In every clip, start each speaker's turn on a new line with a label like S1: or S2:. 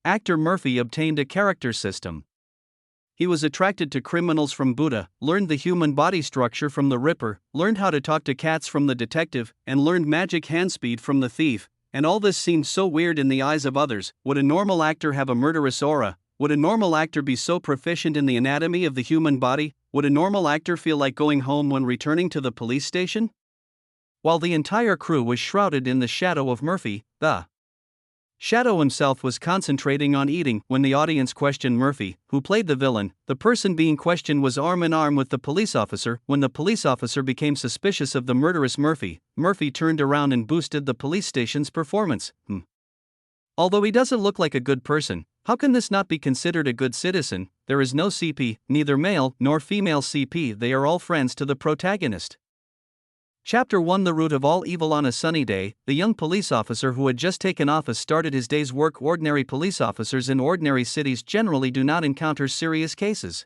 S1: Actor Murphy obtained a character system. He was attracted to criminals from Buddha, learned the human body structure from the Ripper, learned how to talk to cats from the detective, and learned magic hand speed from the thief. And all this seemed so weird in the eyes of others. Would a normal actor have a murderous aura? Would a normal actor be so proficient in the anatomy of the human body? Would a normal actor feel like going home when returning to the police station? While the entire crew was shrouded in the shadow of Murphy, the Shadow himself was concentrating on eating when the audience questioned Murphy, who played the villain. The person being questioned was arm in arm with the police officer. When the police officer became suspicious of the murderous Murphy, Murphy turned around and boosted the police station's performance. Although he doesn't look like a good person, how can this not be considered a good citizen? There is no CP, neither male nor female CP, they are all friends to the protagonist. Chapter 1: The Root of All Evil. On a sunny day, the young police officer who had just taken office started his day's work. Ordinary police officers in ordinary cities generally do not encounter serious cases.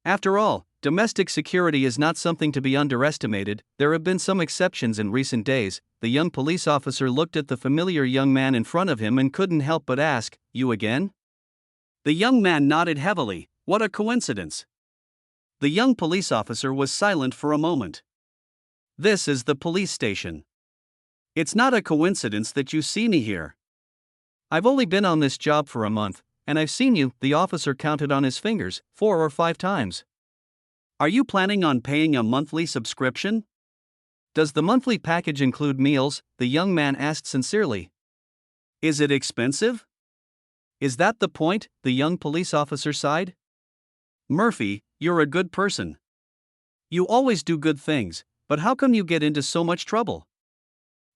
S1: After all, domestic security is not something to be underestimated. There have been some exceptions in recent days. The young police officer looked at the familiar young man in front of him and couldn't help but ask, "You again?" The young man nodded heavily. What a coincidence. The young police officer was silent for a moment. This is the police station. It's not a coincidence that you see me here. I've only been on this job for a month, and I've seen you, the officer counted on his fingers, 4 or 5 times. Are you planning on paying a monthly subscription? Does the monthly package include meals? The young man asked sincerely. Is it expensive? Is that the point? The young police officer sighed. Murphy, you're a good person. You always do good things. But how come you get into so much trouble?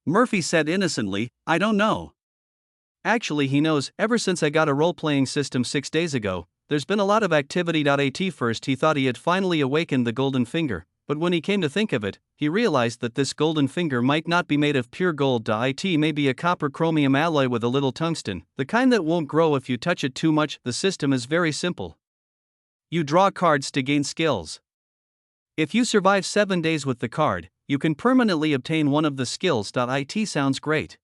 S1: Murphy said innocently, I don't know. Actually, he knows. Ever since I got a role-playing system 6 days ago, there's been a lot of activity. At first he thought he had finally awakened the golden finger, but when he came to think of it, he realized that this golden finger might not be made of pure gold. It may be a copper chromium alloy with a little tungsten, the kind that won't grow if you touch it too much. The system is very simple. You draw cards to gain skills. If you survive 7 days with the card, you can permanently obtain one of the skills. It sounds great.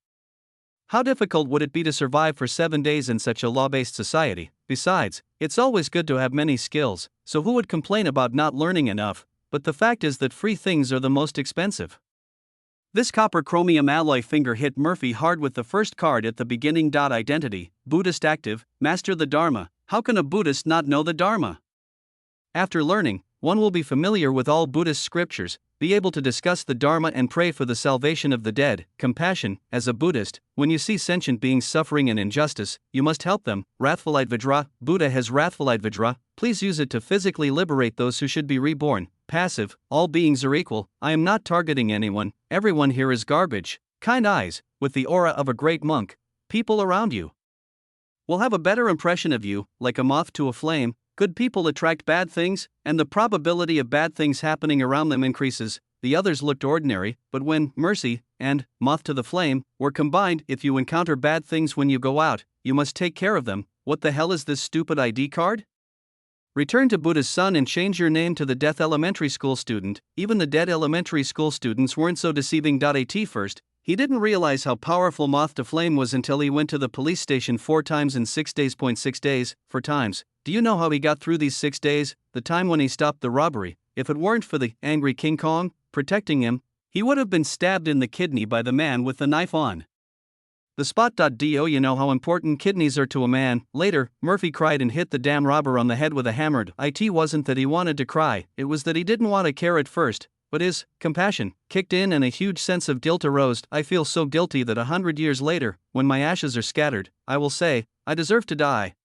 S1: How difficult would it be to survive for 7 days in such a law-based society? Besides, it's always good to have many skills, so who would complain about not learning enough? But the fact is that free things are the most expensive. This copper chromium alloy finger hit Murphy hard with the first card at the beginning. Identity, Buddhist active, master the Dharma. How can a Buddhist not know the Dharma? After learning, one will be familiar with all Buddhist scriptures, be able to discuss the Dharma and pray for the salvation of the dead. Compassion, as a Buddhist, when you see sentient beings suffering and injustice, you must help them. Wrathfulite Vajra, Buddha has Wrathfulite Vajra, please use it to physically liberate those who should be reborn. Passive, all beings are equal, I am not targeting anyone, everyone here is garbage. Kind eyes, with the aura of a great monk, people around you will have a better impression of you, like a moth to a flame. Good people attract bad things, and the probability of bad things happening around them increases. The others looked ordinary, but when mercy and moth to the flame were combined, if you encounter bad things when you go out, you must take care of them. What the hell is this stupid ID card? Return to Buddha's son and change your name to the Death Elementary School student. Even the dead elementary school students weren't so deceiving. At first, he didn't realize how powerful moth to flame was until he went to the police station 4 times in 6 days. 6 days, 4 times. Do you know how he got through these 6 days? The time when he stopped the robbery. If it weren't for the angry King Kong protecting him, he would have been stabbed in the kidney by the man with the knife on the spot. Do you know how important kidneys are to a man? Later, Murphy cried and hit the damn robber on the head with a hammer. It wasn't that he wanted to cry, it was that he didn't want to care at first, but his compassion kicked in and a huge sense of guilt arose. I feel so guilty that 100 years later, when my ashes are scattered, I will say, I deserve to die.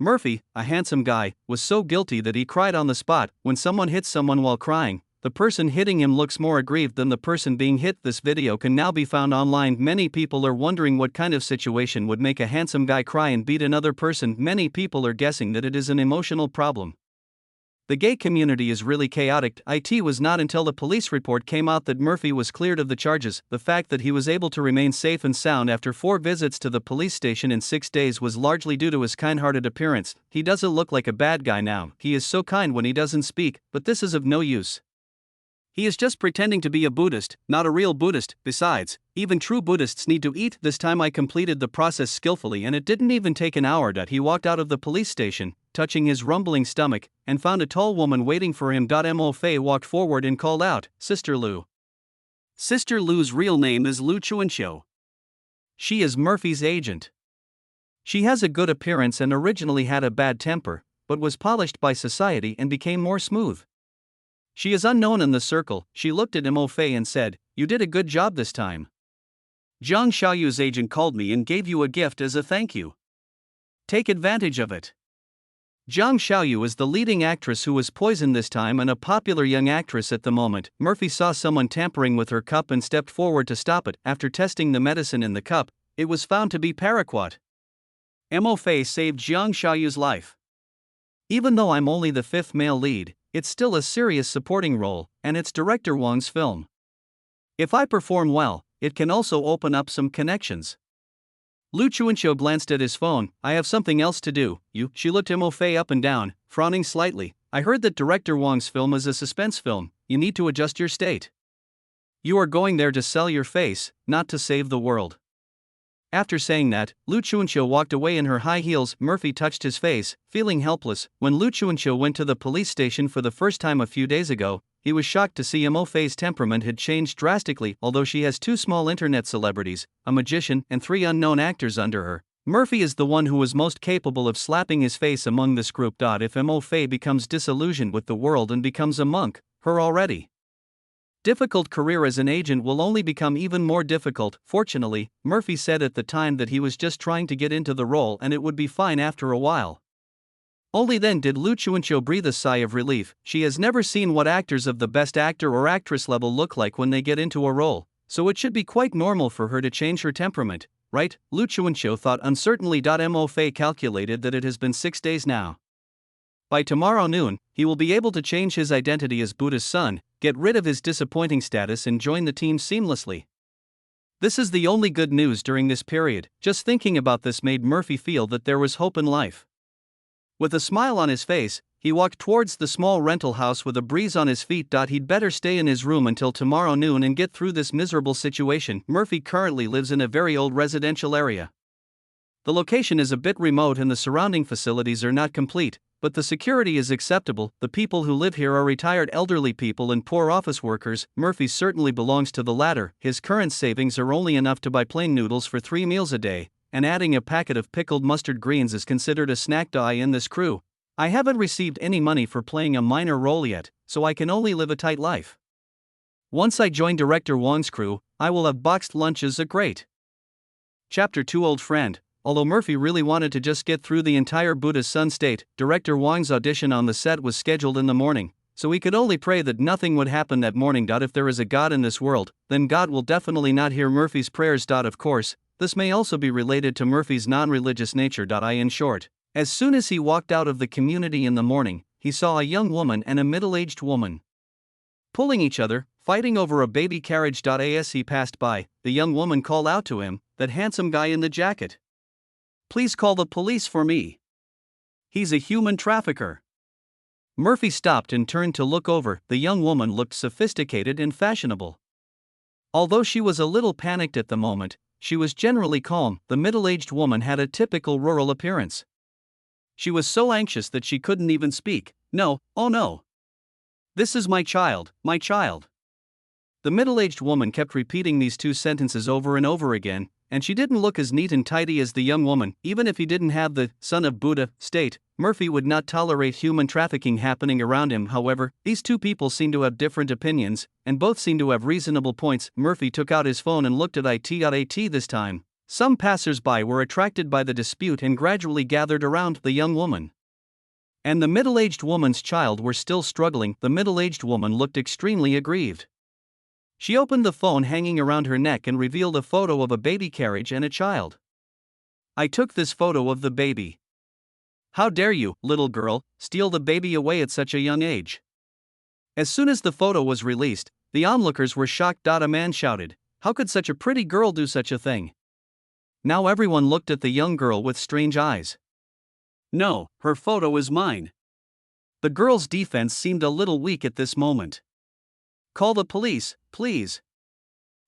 S1: Murphy, a handsome guy, was so guilty that he cried on the spot. When someone hits someone while crying, the person hitting him looks more aggrieved than the person being hit. This video can now be found online. Many people are wondering what kind of situation would make a handsome guy cry and beat another person. Many people are guessing that it is an emotional problem. The gay community is really chaotic. It was not until the police report came out that Murphy was cleared of the charges. The fact that he was able to remain safe and sound after 4 visits to the police station in 6 days was largely due to his kind-hearted appearance. He doesn't look like a bad guy now. He is so kind when he doesn't speak, but this is of no use. He is just pretending to be a Buddhist, not a real Buddhist. Besides, Even true Buddhists need to eat. This time I completed the process skillfully and it didn't even take an hour. He walked out of the police station, touching his rumbling stomach, and found a tall woman waiting for him. Mo Fei walked forward and called out, "Sister Lu." Sister Lu's real name is Lu Chuanxiu. She is Murphy's agent. She has a good appearance and originally had a bad temper, but was polished by society and became more smooth. She is unknown in the circle. She looked at Mo Fei and said, "You did a good job this time. Zhang Xiaoyu's agent called me and gave you a gift as a thank you. Take advantage of it." Zhang Xiaoyu is the leading actress who was poisoned this time and a popular young actress at the moment. Murphy saw someone tampering with her cup and stepped forward to stop it. After testing the medicine in the cup, it was found to be paraquat. Mo Fei saved Zhang Xiaoyu's life. Even though I'm only the fifth male lead, it's still a serious supporting role, and it's director Wang's film. If I perform well, it can also open up some connections. Lu Chuanxiu glanced at his phone. "I have something else to do." She looked Mo Fei up and down, frowning slightly. "I heard that director Wang's film is a suspense film. You need to adjust your state. You are going there to sell your face, not to save the world." After saying that, Lu Chuanxiu walked away in her high heels. Murphy touched his face, feeling helpless. When Lu Chuanxiu went to the police station for the first time a few days ago, he was shocked to see Mo Fei's temperament had changed drastically. Although she has 2 small internet celebrities, a magician and 3 unknown actors under her, Murphy is the one who was most capable of slapping his face among this group. If Mo Fei becomes disillusioned with the world and becomes a monk, her already difficult career as an agent will only become even more difficult. Fortunately, Murphy said at the time that he was just trying to get into the role and it would be fine after a while. Only then did Lu Chuanxiu breathe a sigh of relief. She has never seen what actors of the best actor or actress level look like when they get into a role, so it should be quite normal for her to change her temperament, right? Lu Chuanxiu thought uncertainly. Mo Fei calculated that it has been 6 days now. By tomorrow noon, he will be able to change his identity as Buddha's son, get rid of his disappointing status and join the team seamlessly. This is the only good news during this period. Just thinking about this made Murphy feel that there was hope in life. With a smile on his face, he walked towards the small rental house with a breeze on his feet. He'd better stay in his room until tomorrow noon and get through this miserable situation. Murphy currently lives in a very old residential area. The location is a bit remote and the surrounding facilities are not complete, but the security is acceptable. The people who live here are retired elderly people and poor office workers. Murphy certainly belongs to the latter. His current savings are only enough to buy plain noodles for 3 meals a day, and adding a packet of pickled mustard greens is considered a snack. In this crew, I haven't received any money for playing a minor role yet, so I can only live a tight life. Once I join director Wang's crew, I will have boxed lunches. A great. Chapter 2. Old friend. Although Murphy really wanted to just get through the entire Buddha's Son state, director Wang's audition on the set was scheduled in the morning, so he could only pray that nothing would happen that morning. If there is a God in this world, then God will definitely not hear Murphy's prayers. Of course, this may also be related to Murphy's non-religious nature. In short, as soon as he walked out of the community in the morning, he saw a young woman and a middle-aged woman pulling each other, fighting over a baby carriage. As he passed by, the young woman called out to him, "That handsome guy in the jacket. Please call the police for me. He's a human trafficker." Murphy stopped and turned to look over. The young woman looked sophisticated and fashionable. Although she was a little panicked at the moment, she was generally calm. The middle-aged woman had a typical rural appearance. She was so anxious that she couldn't even speak. "No, oh no. This is my child, my child." The middle-aged woman kept repeating these 2 sentences over and over again, and she didn't look as neat and tidy as the young woman. Even if he didn't have the son of Buddha state, Murphy would not tolerate human trafficking happening around him. However, these 2 people seem to have different opinions, and both seem to have reasonable points. Murphy took out his phone and looked at it. This time, some passers-by were attracted by the dispute and gradually gathered around the young woman and the middle-aged woman's child were still struggling. The middle-aged woman looked extremely aggrieved. She opened the phone hanging around her neck and revealed a photo of a baby carriage and a child. "I took this photo of the baby. How dare you, little girl, steal the baby away at such a young age?" As soon as the photo was released, the onlookers were shocked. A man shouted, "How could such a pretty girl do such a thing?" Now everyone looked at the young girl with strange eyes. "No, her photo is mine." The girl's defense seemed a little weak at this moment. "Call the police, please."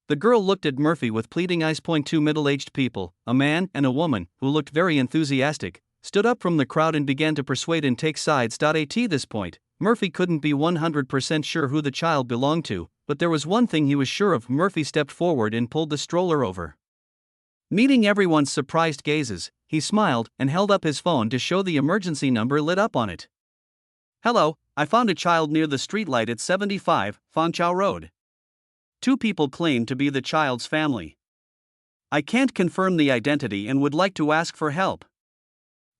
S1: The girl looked at Murphy with pleading eyes. Two middle-aged people, a man and a woman, who looked very enthusiastic, stood up from the crowd and began to persuade and take sides. At this point, Murphy couldn't be 100% sure who the child belonged to, but there was one thing he was sure of. Murphy stepped forward and pulled the stroller over. Meeting everyone's surprised gazes, he smiled and held up his phone to show the emergency number lit up on it. "Hello, I found a child near the streetlight at 75 Fangchao Road. Two people claim to be the child's family. I can't confirm the identity and would like to ask for help."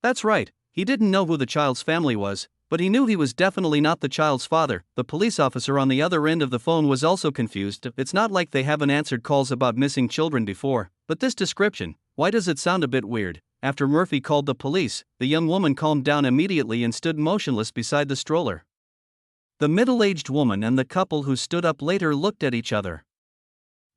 S1: That's right, he didn't know who the child's family was, but he knew he was definitely not the child's father. The police officer on the other end of the phone was also confused. It's not like they haven't answered calls about missing children before, but this description, why does it sound a bit weird? After Murphy called the police, the young woman calmed down immediately and stood motionless beside the stroller. The middle-aged woman and the couple who stood up later looked at each other.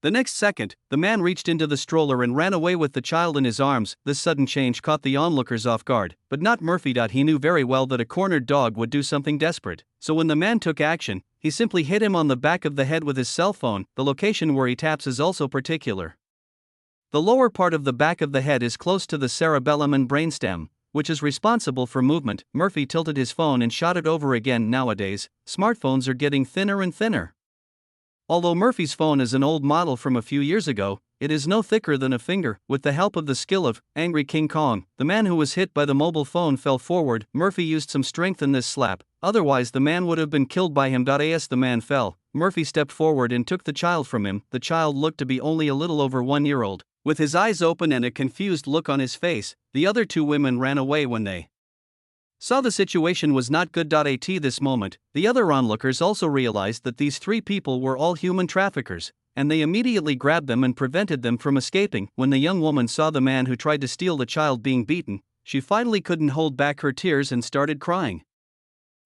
S1: The next second, the man reached into the stroller and ran away with the child in his arms. This sudden change caught the onlookers off guard, but not Murphy. He knew very well that a cornered dog would do something desperate, so when the man took action, he simply hit him on the back of the head with his cell phone. The location where he taps is also particular. The lower part of the back of the head is close to the cerebellum and brainstem, which is responsible for movement. Murphy tilted his phone and shot it over again. Nowadays, smartphones are getting thinner and thinner. Although Murphy's phone is an old model from a few years ago, it is no thicker than a finger. With the help of the skill of Angry King Kong, the man who was hit by the mobile phone fell forward. Murphy used some strength in this slap, otherwise the man would have been killed by him. As the man fell, Murphy stepped forward and took the child from him. The child looked to be only a little over 1 year old. With his eyes open and a confused look on his face, the other two women ran away when they saw the situation was not good. At this moment, the other onlookers also realized that these three people were all human traffickers, and they immediately grabbed them and prevented them from escaping. When the young woman saw the man who tried to steal the child being beaten, she finally couldn't hold back her tears and started crying.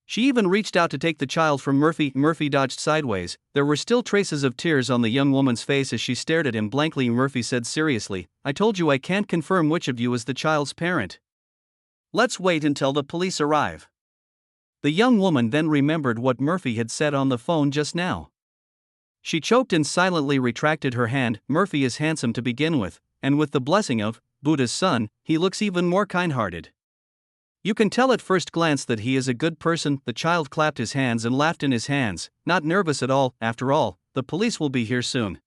S1: She even reached out to take the child from Murphy. Murphy dodged sideways. There were still traces of tears on the young woman's face as she stared at him blankly. Murphy said seriously, "I told you I can't confirm which of you is the child's parent. Let's wait until the police arrive." The young woman then remembered what Murphy had said on the phone just now. She choked and silently retracted her hand. Murphy is handsome to begin with, and with the blessing of Buddha's son, he looks even more kind-hearted. You can tell at first glance that he is a good person. The child clapped his hands and laughed in his hands, not nervous at all. After all, the police will be here soon.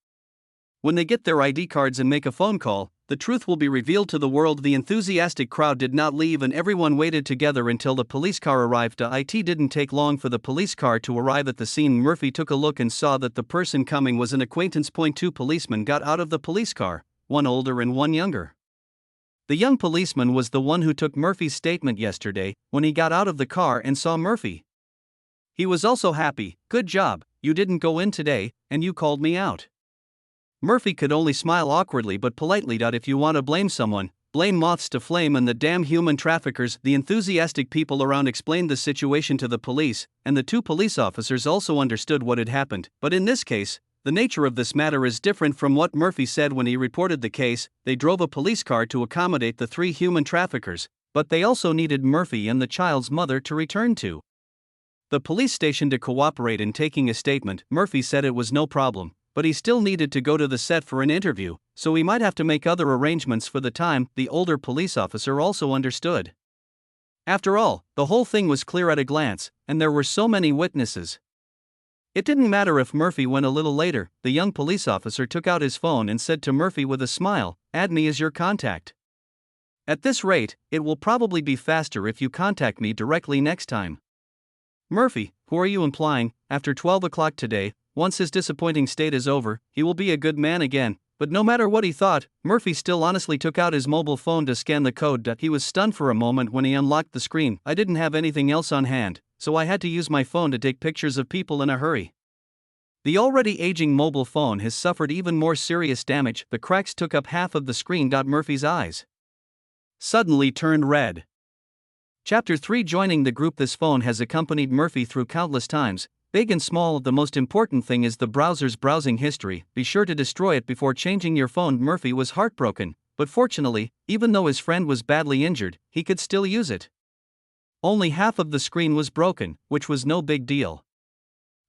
S1: When they get their ID cards and make a phone call, the truth will be revealed to the world. The enthusiastic crowd did not leave and everyone waited together until the police car arrived. It didn't take long for the police car to arrive at the scene. Murphy took a look and saw that the person coming was an acquaintance. Two policemen got out of the police car, one older and one younger. The young policeman was the one who took Murphy's statement yesterday when he got out of the car and saw Murphy. He was also happy. "Good job, you didn't go in today, and you called me out." Murphy could only smile awkwardly but politely. "If you want to blame someone, blame moths to flame and the damn human traffickers." The enthusiastic people around explained the situation to the police, and the two police officers also understood what had happened. But in this case, the nature of this matter is different from what Murphy said when he reported the case. They drove a police car to accommodate the three human traffickers, but they also needed Murphy and the child's mother to return to the police station to cooperate in taking a statement. Murphy said it was no problem, but he still needed to go to the set for an interview, so he might have to make other arrangements for the time. The older police officer also understood. After all, the whole thing was clear at a glance, and there were so many witnesses. It didn't matter if Murphy went a little later. The young police officer took out his phone and said to Murphy with a smile, "Add me as your contact. At this rate, it will probably be faster if you contact me directly next time." Murphy, who are you implying? After 12 o'clock today, once his disappointing state is over, he will be a good man again. But no matter what he thought, Murphy still honestly took out his mobile phone to scan the code. He was stunned for a moment when he unlocked the screen. "I didn't have anything else on hand, so I had to use my phone to take pictures of people in a hurry." The already aging mobile phone has suffered even more serious damage. The cracks took up half of the screen. Murphy's eyes suddenly turned red. Chapter 3. Joining the group. This phone has accompanied Murphy through countless times, big and small. The most important thing is the browser's browsing history. Be sure to destroy it before changing your phone. Murphy was heartbroken, but fortunately, even though his friend was badly injured, he could still use it. Only half of the screen was broken, which was no big deal.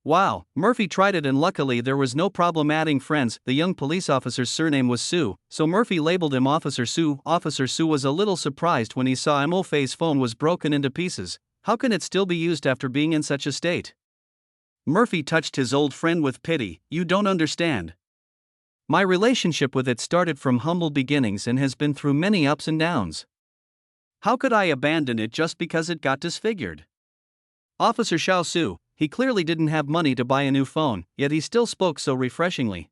S1: Wow, Murphy tried it and luckily there was no problem adding friends. The young police officer's surname was Sue, so Murphy labeled him Officer Sue. Officer Sue was a little surprised when he saw Mofei's phone was broken into pieces. How can it still be used after being in such a state? Murphy touched his old friend with pity. You don't understand. My relationship with it started from humble beginnings and has been through many ups and downs. How could I abandon it just because it got disfigured? Officer Xiao Su, he clearly didn't have money to buy a new phone, yet he still spoke so refreshingly.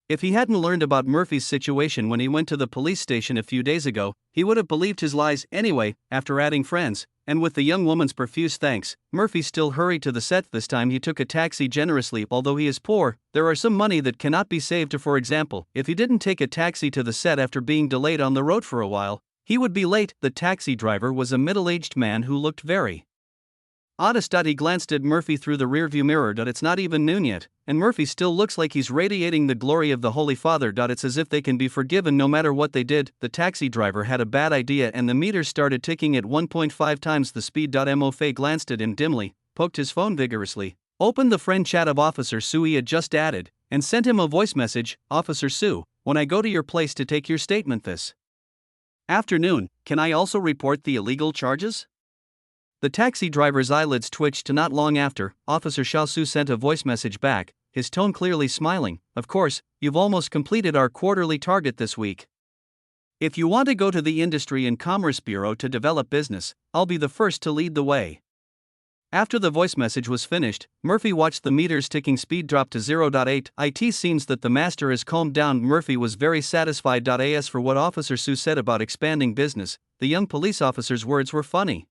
S1: If he hadn't learned about Murphy's situation when he went to the police station a few days ago, he would have believed his lies anyway. After adding friends, and with the young woman's profuse thanks, Murphy still hurried to the set. This time he took a taxi generously. Although he is poor, there are some money that cannot be saved. For example, if he didn't take a taxi to the set after being delayed on the road for a while, he would be late. The taxi driver was a middle-aged man who looked very honest. He glanced at Murphy through the rearview mirror. It's not even noon yet, and Murphy still looks like he's radiating the glory of the Holy Father. It's as if they can be forgiven no matter what they did. The taxi driver had a bad idea and the meter started ticking at 1.5 times the speed. Mofei glanced at him dimly, poked his phone vigorously, opened the friend chat of Officer Sue he had just added, and sent him a voice message. Officer Sue, when I go to your place to take your statement this afternoon, can I also report the illegal charges? The taxi driver's eyelids twitched. Not long after, Officer Xiaosu sent a voice message back, his tone clearly smiling. Of course, you've almost completed our quarterly target this week. If you want to go to the Industry and Commerce Bureau to develop business, I'll be the first to lead the way. After the voice message was finished, Murphy watched the meter's ticking speed drop to 0.8. It seems that the master has calmed down. Murphy was very satisfied. As for what Officer Sue said about expanding business, the young police officer's words were funny.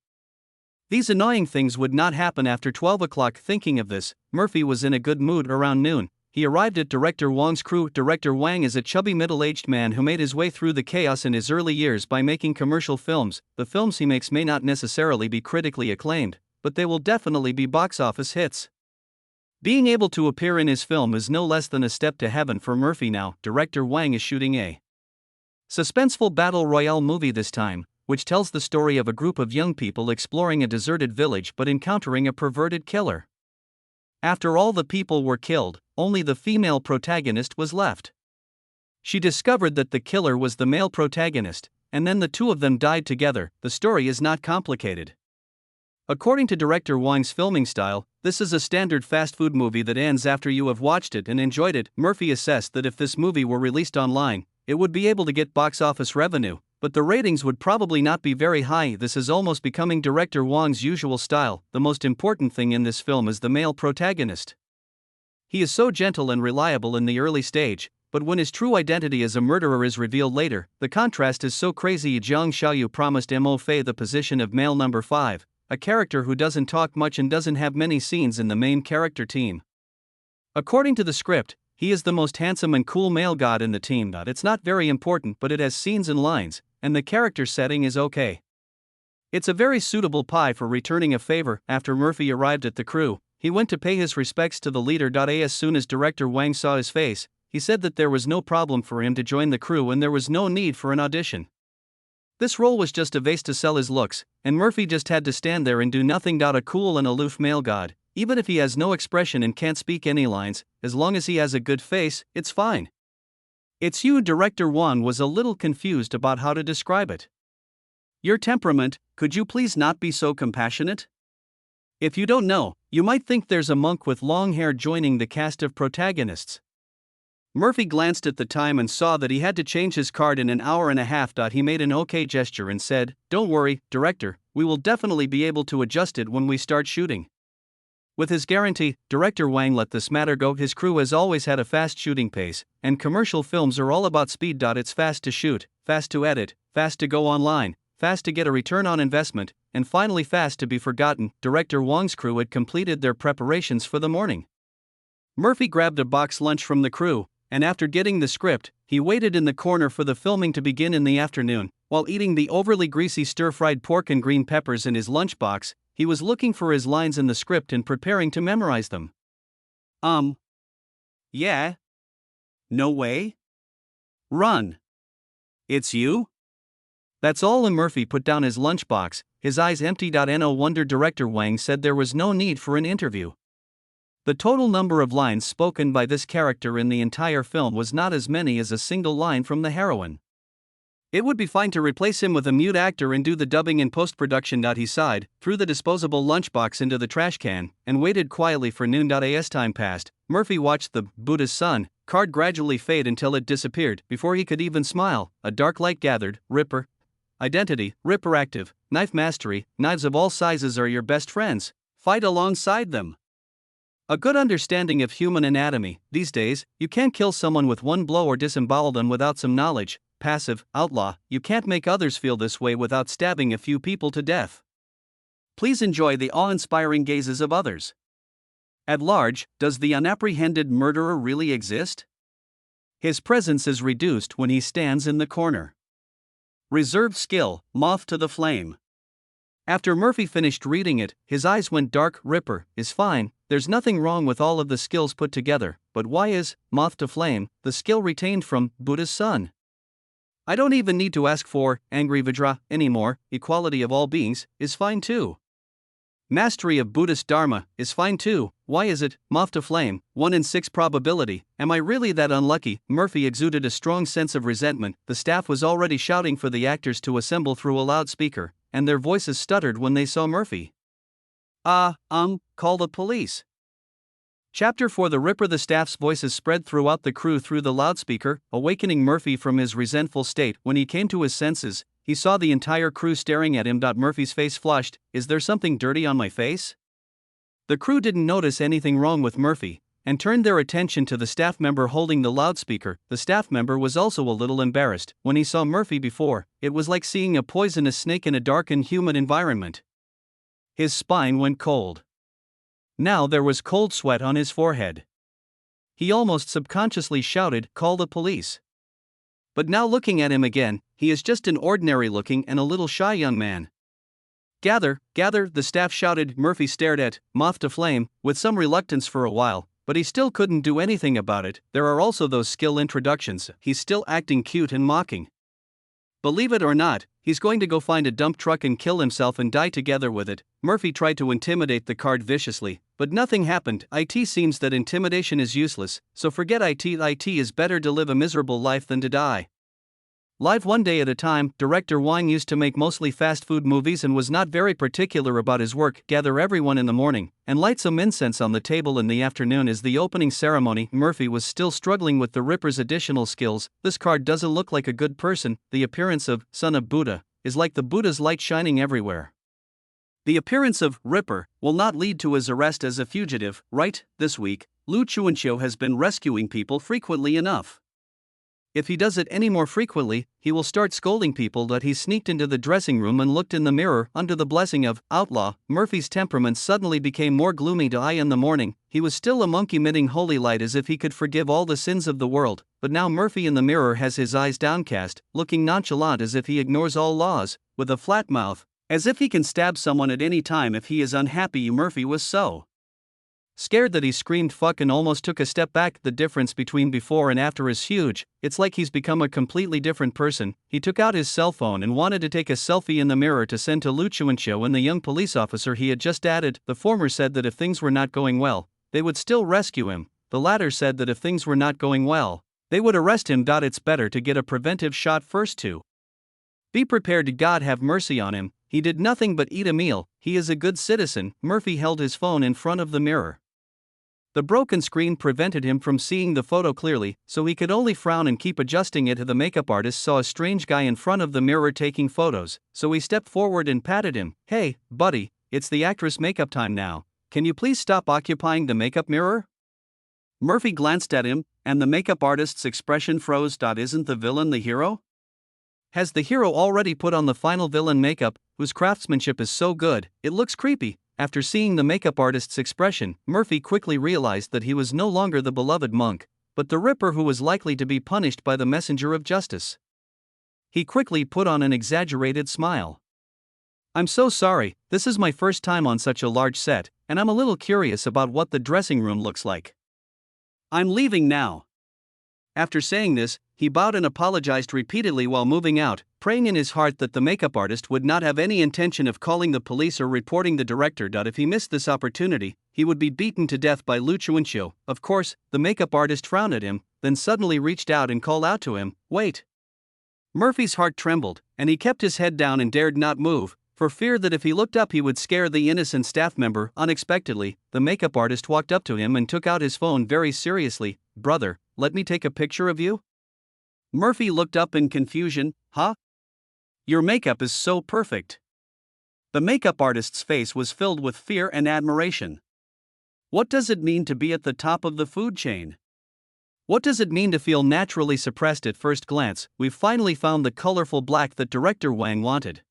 S1: These annoying things would not happen after 12 o'clock. Thinking of this, Murphy was in a good mood. Around noon, he arrived at Director Wang's crew. Director Wang is a chubby middle-aged man who made his way through the chaos in his early years by making commercial films. The films he makes may not necessarily be critically acclaimed, but they will definitely be box office hits. Being able to appear in his film is no less than a step to heaven for Murphy now. Director Wang is shooting a suspenseful battle royale movie this time, which tells the story of a group of young people exploring a deserted village but encountering a perverted killer. After all the people were killed, only the female protagonist was left. She discovered that the killer was the male protagonist, and then the two of them died together. The story is not complicated. According to director Wang's filming style, this is a standard fast food movie that ends after you have watched it and enjoyed it. Murphy assessed that if this movie were released online, it would be able to get box office revenue, but the ratings would probably not be very high. This is almost becoming director Wang's usual style. The most important thing in this film is the male protagonist. He is so gentle and reliable in the early stage, but when his true identity as a murderer is revealed later, the contrast is so crazy. Jiang Xiaoyu promised Mo Fei the position of male number 5, a character who doesn't talk much and doesn't have many scenes in the main character team. According to the script, he is the most handsome and cool male god in the team. It's not very important, but it has scenes and lines, and the character setting is okay. It's a very suitable pie for returning a favor. After Murphy arrived at the crew, he went to pay his respects to the leader. As soon as director Wang saw his face, he said that there was no problem for him to join the crew and there was no need for an audition. This role was just a vase to sell his looks, and Murphy just had to stand there and do nothing. A cool and aloof male god, even if he has no expression and can't speak any lines, as long as he has a good face, it's fine. It's you. Director Wang was a little confused about how to describe it. Your temperament, could you please not be so compassionate? If you don't know, you might think there's a monk with long hair joining the cast of protagonists. Murphy glanced at the time and saw that he had to change his card in an hour and a half. He made an okay gesture and said, "Don't worry, director, we will definitely be able to adjust it when we start shooting." With his guarantee, director Wang let this matter go. His crew has always had a fast shooting pace, and commercial films are all about speed. It's fast to shoot, fast to edit, fast to go online, fast to get a return on investment, and finally fast to be forgotten. Director Wang's crew had completed their preparations for the morning. Murphy grabbed a box lunch from the crew, and after getting the script, he waited in the corner for the filming to begin in the afternoon. While eating the overly greasy stir-fried pork and green peppers in his lunchbox, he was looking for his lines in the script and preparing to memorize them. Yeah. No way. Run. It's you? That's all. And Murphy put down his lunchbox, his eyes empty. No wonder director Wang said there was no need for an interview. The total number of lines spoken by this character in the entire film was not as many as a single line from the heroine. It would be fine to replace him with a mute actor and do the dubbing in post-production. He sighed, threw the disposable lunchbox into the trash can, and waited quietly for noon. As time passed, Murphy watched the Buddha's Son card gradually fade until it disappeared. Before he could even smile, a dark light gathered. Ripper. Identity, Ripper active, knife mastery, knives of all sizes are your best friends. Fight alongside them. A good understanding of human anatomy. These days, you can't kill someone with one blow or disembowel them without some knowledge. Passive, outlaw, you can't make others feel this way without stabbing a few people to death. Please enjoy the awe-inspiring gazes of others. At large, does the unapprehended murderer really exist? His presence is reduced when he stands in the corner. Reserved skill, moth to the flame. After Murphy finished reading it, his eyes went dark. Ripper is fine, there's nothing wrong with all of the skills put together, but why is moth to flame the skill retained from Buddha's Son? I don't even need to ask for angry Vajra anymore. Equality of all beings is fine too. Mastery of Buddhist Dharma is fine too. Why is it moth to flame? 1 in 6 probability. Am I really that unlucky? Murphy exuded a strong sense of resentment. The staff was already shouting for the actors to assemble through a loudspeaker, and their voices stuttered when they saw Murphy. Call the police. Chapter 4. The Ripper. The staff's voices spread throughout the crew through the loudspeaker, awakening Murphy from his resentful state. When he came to his senses, he saw the entire crew staring at him. Murphy's face flushed. Is there something dirty on my face? The crew didn't notice anything wrong with Murphy, and turned their attention to the staff member holding the loudspeaker. The staff member was also a little embarrassed. When he saw Murphy before, it was like seeing a poisonous snake in a dark and humid environment. His spine went cold. Now there was cold sweat on his forehead. He almost subconsciously shouted, "Call the police." But now looking at him again, he is just an ordinary-looking and a little shy young man. Gather, the staff shouted. Murphy stared at moth to flame with some reluctance for a while, but he still couldn't do anything about it. There are also those skill introductions. He's still acting cute and mocking. Believe it or not, he's going to go find a dump truck and kill himself and die together with it. Murphy tried to intimidate the card viciously, but nothing happened. It seems that intimidation is useless, so forget it. It is better to live a miserable life than to die. Live one day at a time. Director Wang used to make mostly fast food movies and was not very particular about his work. Gather everyone in the morning, and light some incense on the table in the afternoon is the opening ceremony. Murphy was still struggling with the Ripper's additional skills. This card doesn't look like a good person. The appearance of Son of Buddha is like the Buddha's light shining everywhere. The appearance of Ripper will not lead to his arrest as a fugitive, right? This week, Lu Chuanqiu has been rescuing people frequently enough. If he does it any more frequently, he will start scolding people that he sneaked into the dressing room and looked in the mirror. Under the blessing of outlaw, Murphy's temperament suddenly became more gloomy. In the morning, he was still a monk emitting holy light as if he could forgive all the sins of the world, but now Murphy in the mirror has his eyes downcast, looking nonchalant as if he ignores all laws, with a flat mouth, as if he can stab someone at any time if he is unhappy. Murphy was so scared that he screamed fuck and almost took a step back. The difference between before and after is huge. It's like he's become a completely different person. He took out his cell phone and wanted to take a selfie in the mirror to send to Lu Chuanqiu and the young police officer he had just added. The former said that if things were not going well, they would still rescue him. The latter said that if things were not going well, they would arrest him. It's better to get a preventive shot first to be prepared. To God have mercy on him. He did nothing but eat a meal. He is a good citizen. Murphy held his phone in front of the mirror. The broken screen prevented him from seeing the photo clearly, so he could only frown and keep adjusting it. The makeup artist saw a strange guy in front of the mirror taking photos, so he stepped forward and patted him. "Hey, buddy, it's the actress makeup time now. Can you please stop occupying the makeup mirror?" Murphy glanced at him, and the makeup artist's expression froze. Isn't the villain the hero? Has the hero already put on the final villain makeup, whose craftsmanship is so good, it looks creepy? After seeing the makeup artist's expression, Murphy quickly realized that he was no longer the beloved monk, but the Ripper who was likely to be punished by the messenger of justice. He quickly put on an exaggerated smile. "I'm so sorry, this is my first time on such a large set, and I'm a little curious about what the dressing room looks like. I'm leaving now." After saying this, he bowed and apologized repeatedly while moving out, praying in his heart that the makeup artist would not have any intention of calling the police or reporting the director. If he missed this opportunity, he would be beaten to death by Luchuancio. Of course, the makeup artist frowned at him, then suddenly reached out and called out to him, "Wait." Murphy's heart trembled, and he kept his head down and dared not move, for fear that if he looked up he would scare the innocent staff member. Unexpectedly, the makeup artist walked up to him and took out his phone very seriously. "Brother, let me take a picture of you?" Murphy looked up in confusion. "Huh? Your makeup is so perfect." The makeup artist's face was filled with fear and admiration. What does it mean to be at the top of the food chain? What does it mean to feel naturally suppressed at first glance? We've finally found the colorful black that director Wang wanted.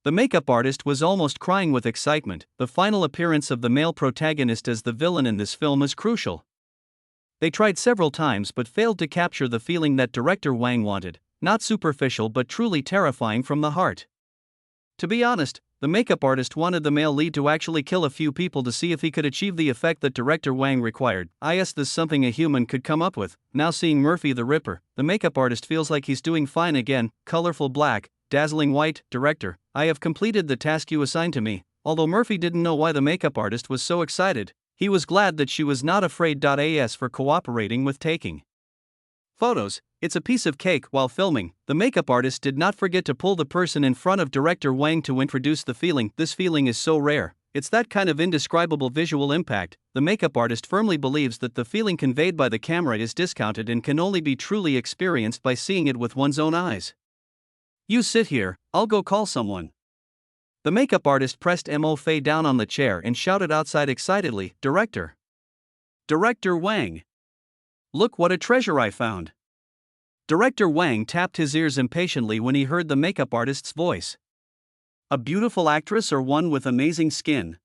S1: The makeup artist was almost crying with excitement. The final appearance of the male protagonist as the villain in this film is crucial. They tried several times but failed to capture the feeling that director Wang wanted, not superficial but truly terrifying from the heart. To be honest, the makeup artist wanted the male lead to actually kill a few people to see if he could achieve the effect that director Wang required. This is something a human could come up with. Now seeing Murphy the Ripper, the makeup artist feels like he's doing fine again. Colorful black, dazzling white. "Director, I have completed the task you assigned to me." Although Murphy didn't know why the makeup artist was so excited, he was glad that she was not afraid. As for cooperating with taking photos, it's a piece of cake. While filming, the makeup artist did not forget to pull the person in front of director Wang to introduce the feeling. This feeling is so rare. It's that kind of indescribable visual impact. The makeup artist firmly believes that the feeling conveyed by the camera is discounted and can only be truly experienced by seeing it with one's own eyes. "You sit here, I'll go call someone." The makeup artist pressed Mo Fei down on the chair and shouted outside excitedly, "Director! Director Wang! Look what a treasure I found!" Director Wang tapped his ears impatiently when he heard the makeup artist's voice. "A beautiful actress or one with amazing skin?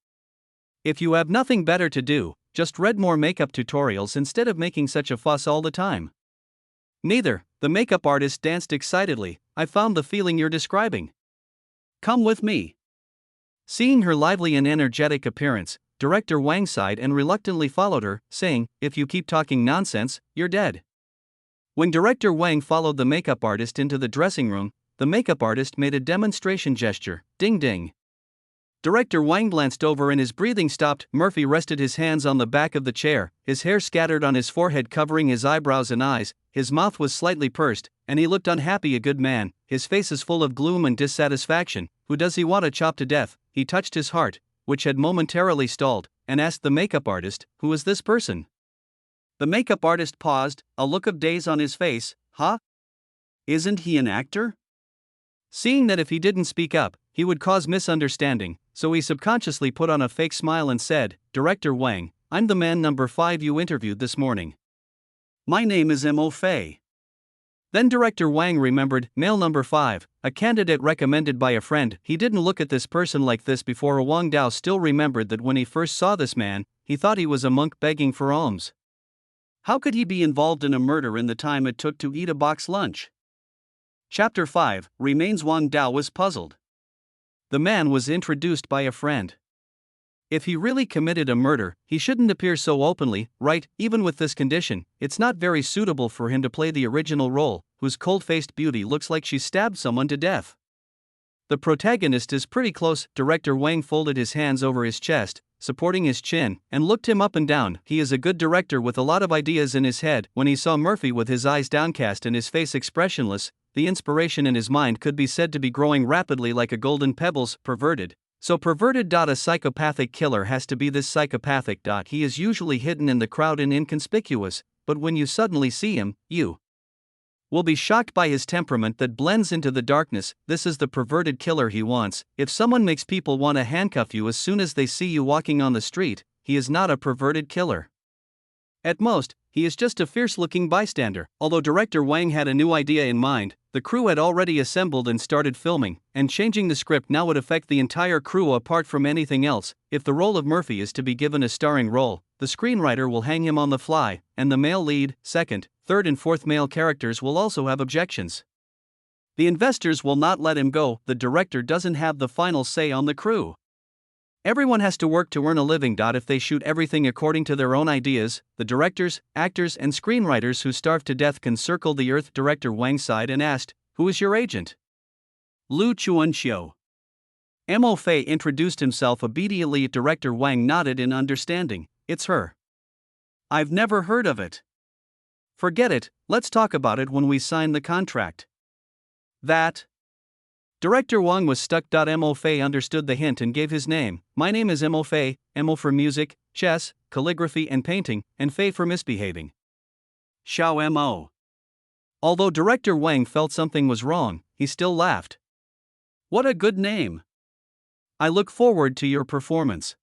S1: If you have nothing better to do, just read more makeup tutorials instead of making such a fuss all the time." "Neither," the makeup artist danced excitedly. "I found the feeling you're describing. Come with me." Seeing her lively and energetic appearance, director Wang sighed and reluctantly followed her, saying, "If you keep talking nonsense, you're dead." When director Wang followed the makeup artist into the dressing room, the makeup artist made a demonstration gesture, "Ding ding." Director Wang glanced over and his breathing stopped. Murphy rested his hands on the back of the chair, his hair scattered on his forehead covering his eyebrows and eyes, his mouth was slightly pursed, and he looked unhappy. A good man, his face is full of gloom and dissatisfaction. Who does he want to chop to death? He touched his heart, which had momentarily stalled, and asked the makeup artist, "Who is this person?" The makeup artist paused, a look of daze on his face. "Huh? Isn't he an actor?" Seeing that if he didn't speak up, he would cause misunderstanding, so he subconsciously put on a fake smile and said, "Director Wang, I'm the man number 5 you interviewed this morning. My name is Mo Fei." Then director Wang remembered, male number 5, a candidate recommended by a friend. He didn't look at this person like this before. Wang Dao still remembered that when he first saw this man, he thought he was a monk begging for alms. How could he be involved in a murder in the time it took to eat a box lunch? Chapter 5 Remains. Wang Dao was puzzled. The man was introduced by a friend. If he really committed a murder, he shouldn't appear so openly, right? Even with this condition, it's not very suitable for him to play the original role, whose cold-faced beauty looks like she stabbed someone to death. The protagonist is pretty close. Director Wang folded his hands over his chest, supporting his chin, and looked him up and down. He is a good director with a lot of ideas in his head. When he saw Murphy with his eyes downcast and his face expressionless, the inspiration in his mind could be said to be growing rapidly like a golden pebbles. Perverted. So perverted. A psychopathic killer has to be this psychopathic. He is usually hidden in the crowd and inconspicuous, but when you suddenly see him, you will be shocked by his temperament that blends into the darkness. This is the perverted killer he wants. If someone makes people want to handcuff you as soon as they see you walking on the street, he is not a perverted killer. At most, he is just a fierce-looking bystander. Although director Wang had a new idea in mind, the crew had already assembled and started filming, and changing the script now would affect the entire crew apart from anything else. If the role of Murphy is to be given a starring role, the screenwriter will hang him on the fly, and the male lead, second, third and fourth male characters will also have objections. The investors will not let him go. The director doesn't have the final say on the crew. Everyone has to work to earn a living. If they shoot everything according to their own ideas, the directors, actors, and screenwriters who starve to death can circle the earth. Director Wang sighed and asked, "Who is your agent?" Lu Chuanxiu. Mo Fei introduced himself obediently. Director Wang nodded in understanding. "It's her." "I've never heard of it." "Forget it, let's talk about it when we sign the contract." That. Director Wang was stuck. Mo Fei understood the hint and gave his name. "My name is Mo Fei, Mo for music, chess, calligraphy and painting, and Fei for misbehaving." Xiao Mo. Although Director Wang felt something was wrong, he still laughed. "What a good name. I look forward to your performance."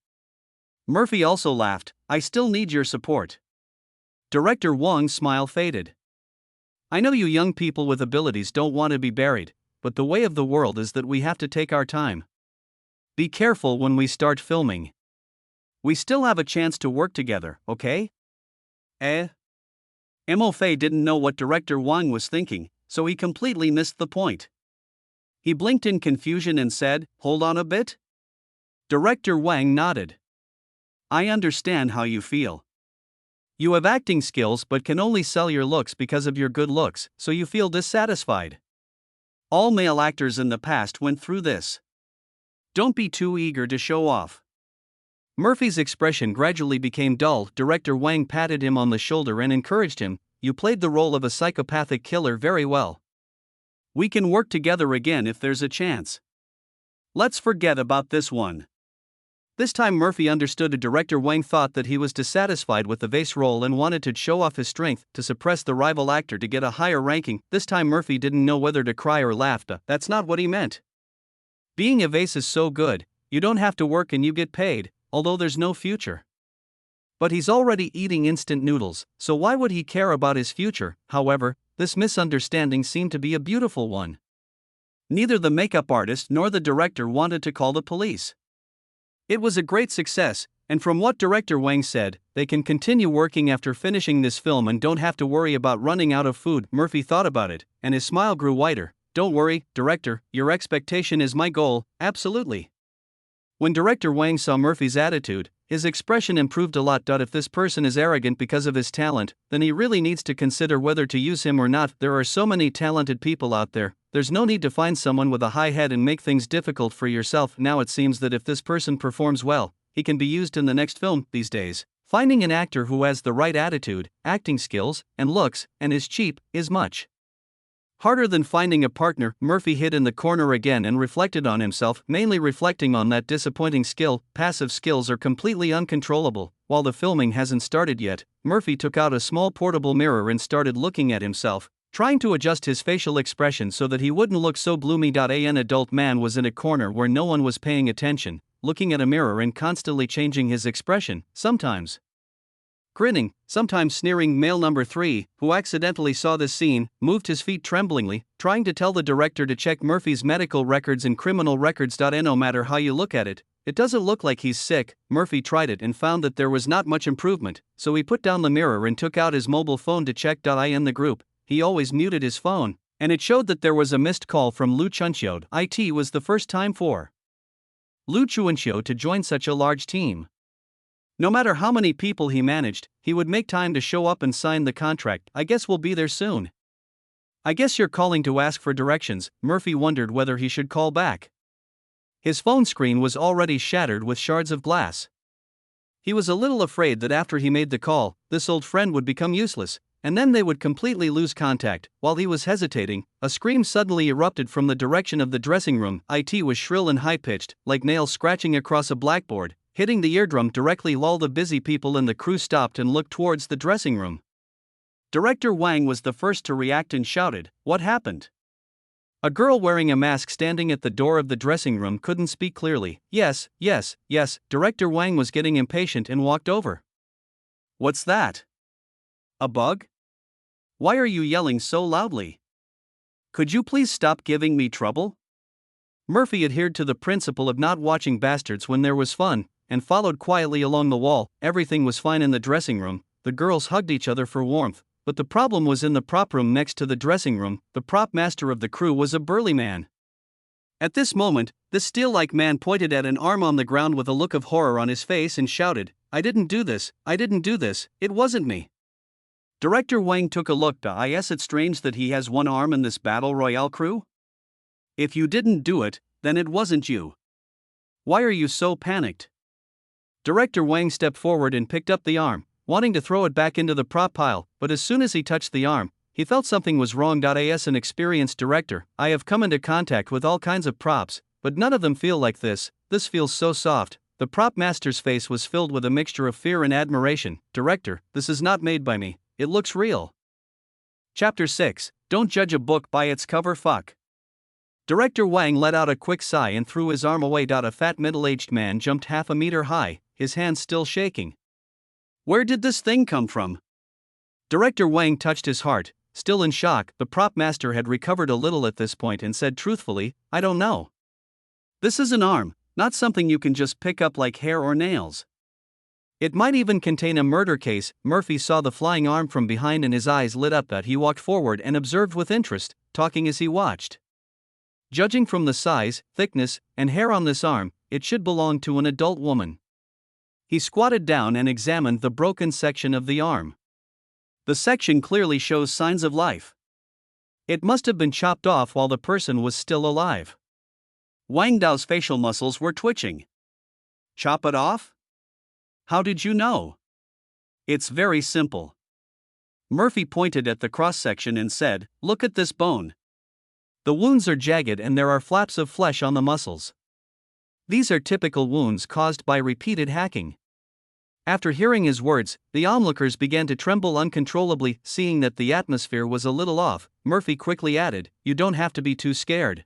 S1: Murphy also laughed. "I still need your support." Director Wang's smile faded. "I know you young people with abilities don't want to be buried, but the way of the world is that we have to take our time. Be careful when we start filming. We still have a chance to work together, okay?" Mo Fei didn't know what Director Wang was thinking, so he completely missed the point. He blinked in confusion and said, "Hold on a bit?" Director Wang nodded. "I understand how you feel. You have acting skills but can only sell your looks because of your good looks, so you feel dissatisfied. All male actors in the past went through this. Don't be too eager to show off." Murphy's expression gradually became dull. Director Wang patted him on the shoulder and encouraged him, "You played the role of a psychopathic killer very well. We can work together again if there's a chance. Let's forget about this one." This time Murphy understood. Director Wang thought that he was dissatisfied with the vase role and wanted to show off his strength to suppress the rival actor to get a higher ranking. This time Murphy didn't know whether to cry or laugh. That's not what he meant. Being a vase is so good, you don't have to work and you get paid, although there's no future. But he's already eating instant noodles, so why would he care about his future? However, this misunderstanding seemed to be a beautiful one. Neither the makeup artist nor the director wanted to call the police. It was a great success, and from what Director Wang said, they can continue working after finishing this film and don't have to worry about running out of food. Murphy thought about it, and his smile grew wider. "Don't worry, director, your expectation is my goal, absolutely." When Director Wang saw Murphy's attitude, his expression improved a lot. If this person is arrogant because of his talent, then he really needs to consider whether to use him or not. There are so many talented people out there, there's no need to find someone with a high head and make things difficult for yourself. Now it seems that if this person performs well, he can be used in the next film. These days, finding an actor who has the right attitude, acting skills, and looks, and is cheap, is much harder than finding a partner. Murphy hid in the corner again and reflected on himself, mainly reflecting on that disappointing skill. Passive skills are completely uncontrollable. While the filming hasn't started yet, Murphy took out a small portable mirror and started looking at himself, trying to adjust his facial expression so that he wouldn't look so gloomy. An adult man was in a corner where no one was paying attention, looking at a mirror and constantly changing his expression, sometimes grinning, sometimes sneering. Male number 3, who accidentally saw this scene, moved his feet tremblingly, trying to tell the director to check Murphy's medical records and criminal records. No matter how you look at it, it doesn't look like he's sick. Murphy tried it and found that there was not much improvement, so he put down the mirror and took out his mobile phone to check. In the group, he always muted his phone, and it showed that there was a missed call from Lu Chunxiu. It was the first time for Lu Chunxiu to join such a large team. No matter how many people he managed, he would make time to show up and sign the contract. "I guess we'll be there soon." "I guess you're calling to ask for directions." Murphy wondered whether he should call back. His phone screen was already shattered with shards of glass. He was a little afraid that after he made the call, this old friend would become useless, and then they would completely lose contact. While he was hesitating, a scream suddenly erupted from the direction of the dressing room. It was shrill and high-pitched, like nails scratching across a blackboard, hitting the eardrum directly. All the busy people in the crew stopped and looked towards the dressing room. Director Wang was the first to react and shouted, "What happened?" A girl wearing a mask standing at the door of the dressing room couldn't speak clearly. Yes. Director Wang was getting impatient and walked over. "What's that? A bug? Why are you yelling so loudly? Could you please stop giving me trouble?" Murphy adhered to the principle of not watching bastards when there was fun, and followed quietly along the wall. Everything was fine in the dressing room. The girls hugged each other for warmth, but the problem was in the prop room next to the dressing room. The prop master of the crew was a burly man. At this moment, the steel-like man pointed at an arm on the ground with a look of horror on his face and shouted, "I didn't do this, I didn't do this, it wasn't me." Director Wang took a look. Is it strange that he has one arm in this battle royale crew? If you didn't do it, then it wasn't you. Why are you so panicked? Director Wang stepped forward and picked up the arm, wanting to throw it back into the prop pile, but as soon as he touched the arm, he felt something was wrong. As an experienced director, I have come into contact with all kinds of props, but none of them feel like this. This feels so soft. The prop master's face was filled with a mixture of fear and admiration. Director, this is not made by me, it looks real. Chapter 6, Don't Judge a Book by Its Cover. Fuck. Director Wang let out a quick sigh and threw his arm away. A fat middle-aged man jumped half a meter high, his hands still shaking. Where did this thing come from? Director Wang touched his heart, still in shock. The prop master had recovered a little at this point and said truthfully, I don't know. This is an arm, not something you can just pick up like hair or nails. It might even contain a murder case. Murphy saw the flying arm from behind and his eyes lit up. He walked forward and observed with interest, talking as he watched. Judging from the size, thickness, and hair on this arm, it should belong to an adult woman. He squatted down and examined the broken section of the arm. The section clearly shows signs of life. It must have been chopped off while the person was still alive. Wang Dao's facial muscles were twitching. Chop it off? How did you know? It's very simple. Murphy pointed at the cross-section and said, look at this bone. The wounds are jagged and there are flaps of flesh on the muscles. These are typical wounds caused by repeated hacking. After hearing his words, the onlookers began to tremble uncontrollably. Seeing that the atmosphere was a little off, Murphy quickly added, you don't have to be too scared.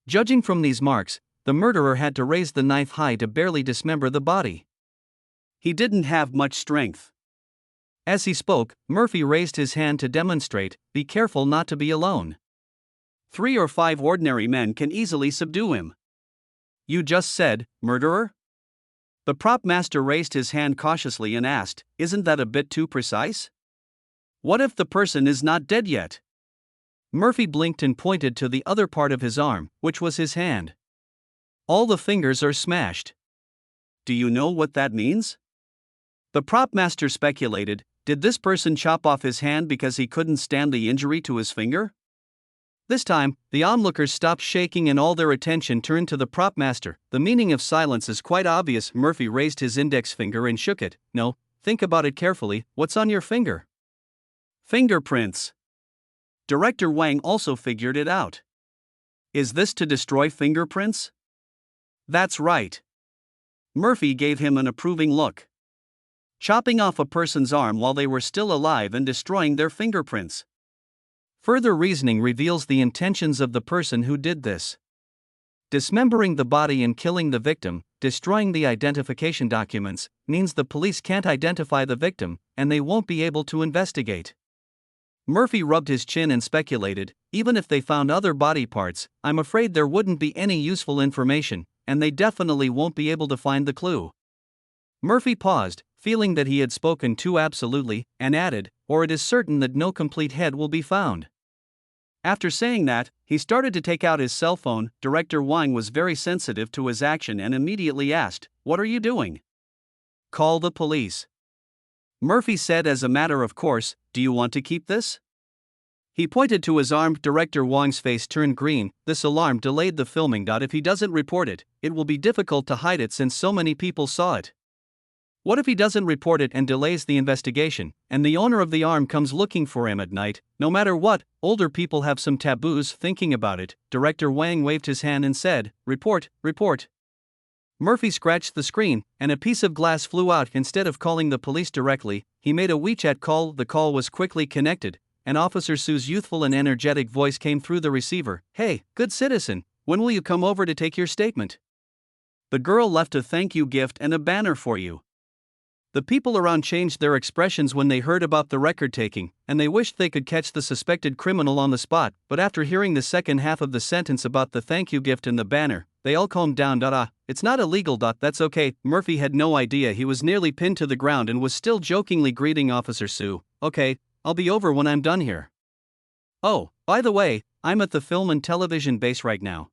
S1: Judging from these marks, the murderer had to raise the knife high to barely dismember the body. He didn't have much strength. As he spoke, Murphy raised his hand to demonstrate, be careful not to be alone. 3 or 5 ordinary men can easily subdue him. You just said, murderer? The prop master raised his hand cautiously and asked, isn't that a bit too precise? What if the person is not dead yet? Murphy blinked and pointed to the other part of his arm, which was his hand. All the fingers are smashed. Do you know what that means? The prop master speculated, did this person chop off his hand because he couldn't stand the injury to his finger? This time, the onlookers stopped shaking and all their attention turned to the prop master. The meaning of silence is quite obvious. Murphy raised his index finger and shook it. No, think about it carefully, what's on your finger? Fingerprints. Director Wang also figured it out. Is this to destroy fingerprints? That's right. Murphy gave him an approving look. Chopping off a person's arm while they were still alive and destroying their fingerprints. Further reasoning reveals the intentions of the person who did this. Dismembering the body and killing the victim, destroying the identification documents, means the police can't identify the victim, and they won't be able to investigate. Murphy rubbed his chin and speculated, even if they found other body parts, I'm afraid there wouldn't be any useful information, and they definitely won't be able to find the clue. Murphy paused, feeling that he had spoken too absolutely, and added, or it is certain that no complete head will be found. After saying that, he started to take out his cell phone. Director Wang was very sensitive to his action and immediately asked, what are you doing? Call the police. Murphy said as a matter of course, do you want to keep this? He pointed to his arm. Director Wang's face turned green. This alarm delayed the filming. If he doesn't report it, it will be difficult to hide it since so many people saw it. What if he doesn't report it and delays the investigation, and the owner of the arm comes looking for him at night? No matter what, older people have some taboos. Thinking about it, Director Wang waved his hand and said, report, report. Murphy scratched the screen, and a piece of glass flew out. Instead of calling the police directly, he made a WeChat call. The call was quickly connected, and Officer Su's youthful and energetic voice came through the receiver. Hey, good citizen, when will you come over to take your statement? The girl left a thank you gift and a banner for you. The people around changed their expressions when they heard about the record taking, and they wished they could catch the suspected criminal on the spot, but after hearing the second half of the sentence about the thank you gift and the banner, they all calmed down. It's not illegal. That's okay. Murphy had no idea he was nearly pinned to the ground and was still jokingly greeting Officer Su. Okay, I'll be over when I'm done here. Oh, by the way, I'm at the film and television base right now.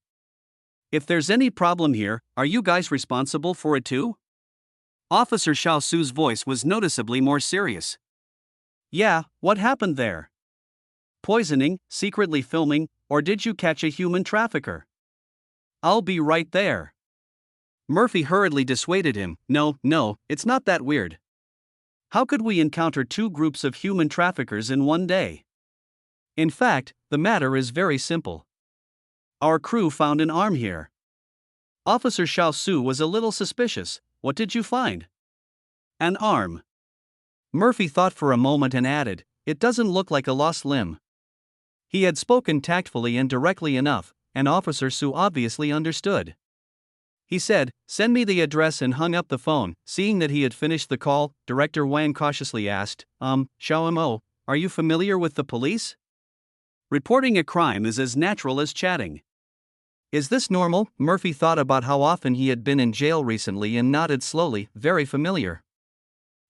S1: If there's any problem here, are you guys responsible for it too? Officer Xiao Su's voice was noticeably more serious. Yeah, what happened there? Poisoning, secretly filming, or did you catch a human trafficker? I'll be right there. Murphy hurriedly dissuaded him. No, it's not that weird. How could we encounter two groups of human traffickers in one day? In fact, the matter is very simple. Our crew found an arm here. Officer Xiao Su was a little suspicious. What did you find? An arm. Murphy thought for a moment and added, it doesn't look like a lost limb. He had spoken tactfully and directly enough, and Officer Su obviously understood. He said, send me the address, and hung up the phone. Seeing that he had finished the call, Director Wang cautiously asked, Xiao Mo, are you familiar with the police? Reporting a crime is as natural as chatting. Is this normal? Murphy thought about how often he had been in jail recently and nodded slowly, very familiar.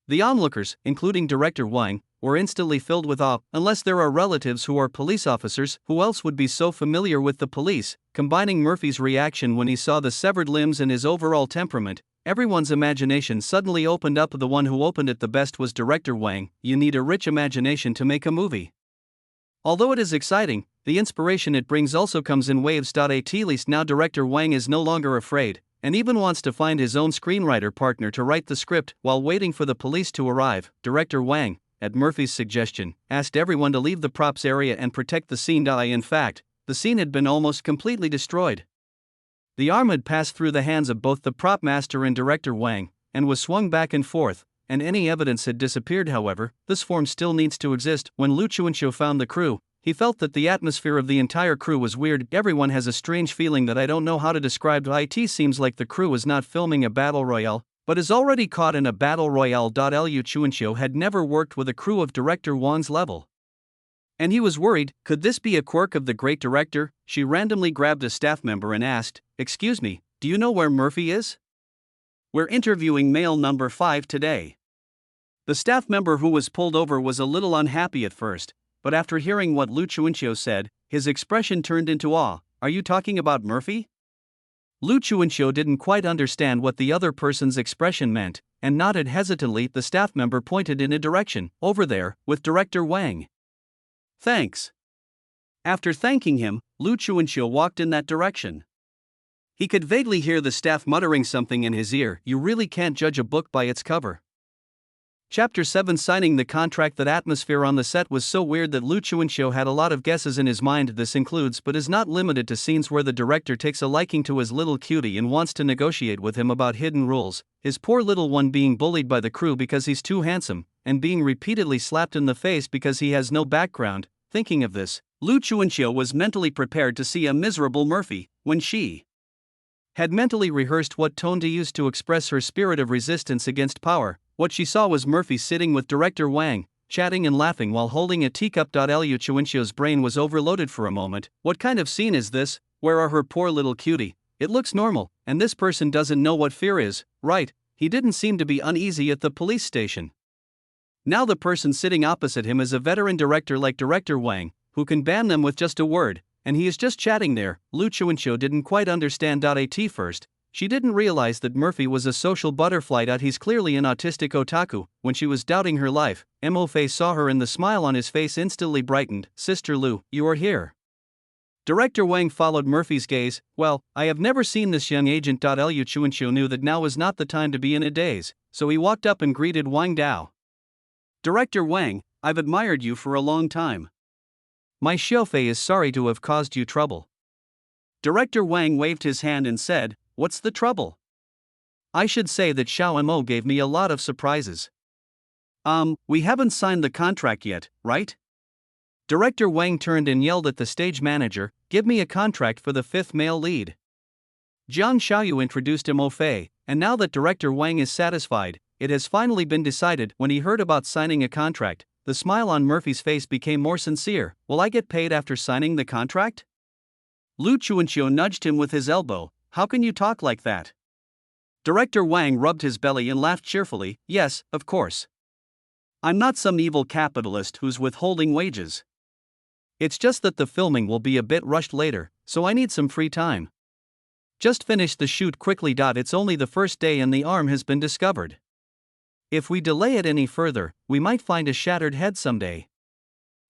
S1: The onlookers, including Director Wang, were instantly filled with awe. Unless there are relatives who are police officers, who else would be so familiar with the police? Combining Murphy's reaction when he saw the severed limbs and his overall temperament, everyone's imagination suddenly opened up. The one who opened it the best was Director Wang. You need a rich imagination to make a movie. Although it is exciting, the inspiration it brings also comes in waves. At least now Director Wang is no longer afraid, and even wants to find his own screenwriter partner to write the script. While waiting for the police to arrive, Director Wang, at Murphy's suggestion, asked everyone to leave the props area and protect the scene. In fact, the scene had been almost completely destroyed. The arm had passed through the hands of both the prop master and Director Wang, and was swung back and forth, and any evidence had disappeared. However, this form still needs to exist. When Lu Chuanxiu found the crew, he felt that the atmosphere of the entire crew was weird. Everyone has a strange feeling that I don't know how to describe. It seems like the crew is not filming a battle royale, but is already caught in a battle royale. Lu Chuanxiu had never worked with a crew of Director Wang's level, and he was worried, could this be a quirk of the great director? She randomly grabbed a staff member and asked, excuse me, do you know where Murphy is? We're interviewing male number 5 today. The staff member who was pulled over was a little unhappy at first, but after hearing what Lu Chuanxiu said, his expression turned into awe. Are you talking about Murphy? Lu Chuanxiu didn't quite understand what the other person's expression meant, and nodded hesitantly. The staff member pointed in a direction, over there, with Director Wang. Thanks. After thanking him, Lu Chuanxiu walked in that direction. He could vaguely hear the staff muttering something in his ear. You really can't judge a book by its cover. Chapter 7. Signing the contract. That atmosphere on the set was so weird that Lu Chuanxiu had a lot of guesses in his mind. This includes but is not limited to scenes where the director takes a liking to his little cutie and wants to negotiate with him about hidden rules, his poor little one being bullied by the crew because he's too handsome, and being repeatedly slapped in the face because he has no background. Thinking of this, Lu Chuanxiu was mentally prepared to see a miserable Murphy. When she had mentally rehearsed what tone to use to express her spirit of resistance against power, what she saw was Murphy sitting with Director Wang, chatting and laughing while holding a teacup. Lu Chuanxiu's brain was overloaded for a moment. What kind of scene is this? Where are her poor little cutie? It looks normal, and this person doesn't know what fear is, right? He didn't seem to be uneasy at the police station. Now the person sitting opposite him is a veteran director like Director Wang, who can ban them with just a word, and he is just chatting there. Lu Chuanxiu didn't quite understand. At first, she didn't realize that Murphy was a social butterfly. He's clearly an autistic otaku. When she was doubting her life, Mo Fei saw her and the smile on his face instantly brightened. Sister Lu, you are here. Director Wang followed Murphy's gaze. Well, I have never seen this young agent. Lu Chuanxiu knew that now was not the time to be in a daze, so he walked up and greeted Wang Dao. Director Wang, I've admired you for a long time. My Xiaofei is sorry to have caused you trouble. Director Wang waved his hand and said, what's the trouble? I should say that Xiao Mo gave me a lot of surprises. We haven't signed the contract yet, right? Director Wang turned and yelled at the stage manager, give me a contract for the 5th male lead. Jiang Xiaoyu introduced Mo Fei, and now that Director Wang is satisfied, it has finally been decided. When he heard about signing a contract, the smile on Murphy's face became more sincere. Will I get paid after signing the contract? Lu Chuanxiu nudged him with his elbow. How can you talk like that? Director Wang rubbed his belly and laughed cheerfully. Yes, of course. I'm not some evil capitalist who's withholding wages. It's just that the filming will be a bit rushed later, so I need some free time. Just finish the shoot quickly. It's only the first day and the arm has been discovered. If we delay it any further, we might find a shattered head someday.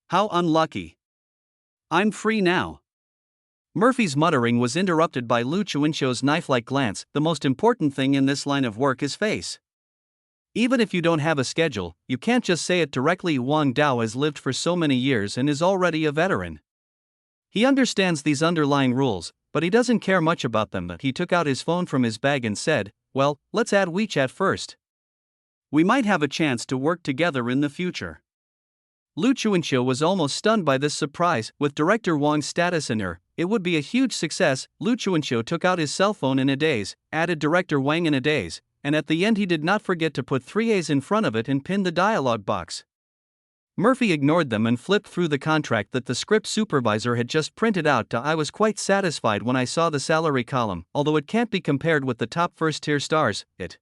S1: How unlucky. I'm free now. Murphy's muttering was interrupted by Lu Chuanqiu's knife-like glance. The most important thing in this line of work is face. Even if you don't have a schedule, you can't just say it directly. Wang Dao has lived for so many years and is already a veteran. He understands these underlying rules, but he doesn't care much about them. He took out his phone from his bag and said, "Well, let's add WeChat first. We might have a chance to work together in the future." Lu Chuanqiu was almost stunned by this surprise. With director Wang's status in her, it would be a huge success. Lu Chuanqiu took out his cell phone in a daze, added director Wang in a daze, and at the end he did not forget to put 3 A's in front of it and pinned the dialog box. Murphy ignored them and flipped through the contract that the script supervisor had just printed out. I was quite satisfied when I saw the salary column. Although it can't be compared with the top first-tier stars, it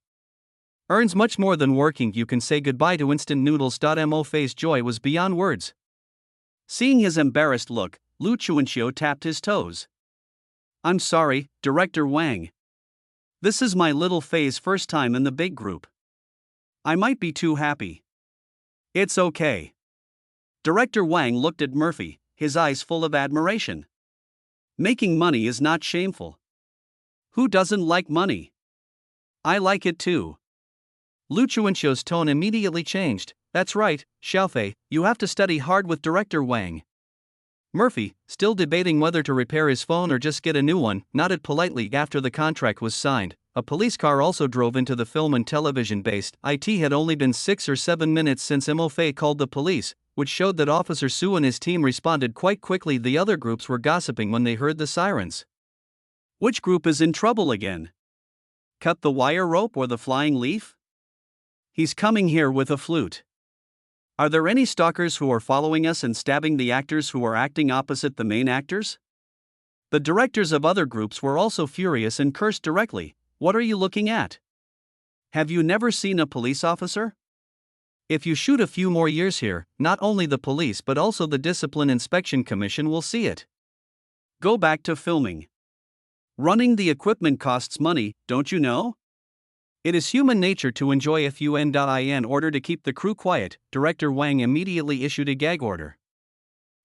S1: earns much more than working. You can say goodbye to instant noodles. Mo Fei's joy was beyond words. Seeing his embarrassed look, Lu Chuanqiu tapped his toes. "I'm sorry, Director Wang. This is my little Fei's first time in the big group. I might be too happy." "It's okay." Director Wang looked at Murphy, his eyes full of admiration. "Making money is not shameful. Who doesn't like money? I like it too." Lu Chuanqiu's tone immediately changed. "That's right, Xiaofei, you have to study hard with Director Wang." Murphy, still debating whether to repair his phone or just get a new one, nodded politely. After the contract was signed, a police car also drove into the film and television base. It had only been 6 or 7 minutes since Mo Fei called the police, which showed that Officer Su and his team responded quite quickly. The other groups were gossiping when they heard the sirens. Which group is in trouble again? Cut the wire rope or the flying leaf? He's coming here with a flute. Are there any stalkers who are following us and stabbing the actors who are acting opposite the main actors? The directors of other groups were also furious and cursed directly. What are you looking at? Have you never seen a police officer? If you shoot a few more years here, not only the police but also the Discipline Inspection Commission will see it. Go back to filming. Running the equipment costs money, don't you know? It is human nature to enjoy a few. In order to keep the crew quiet, Director Wang immediately issued a gag order.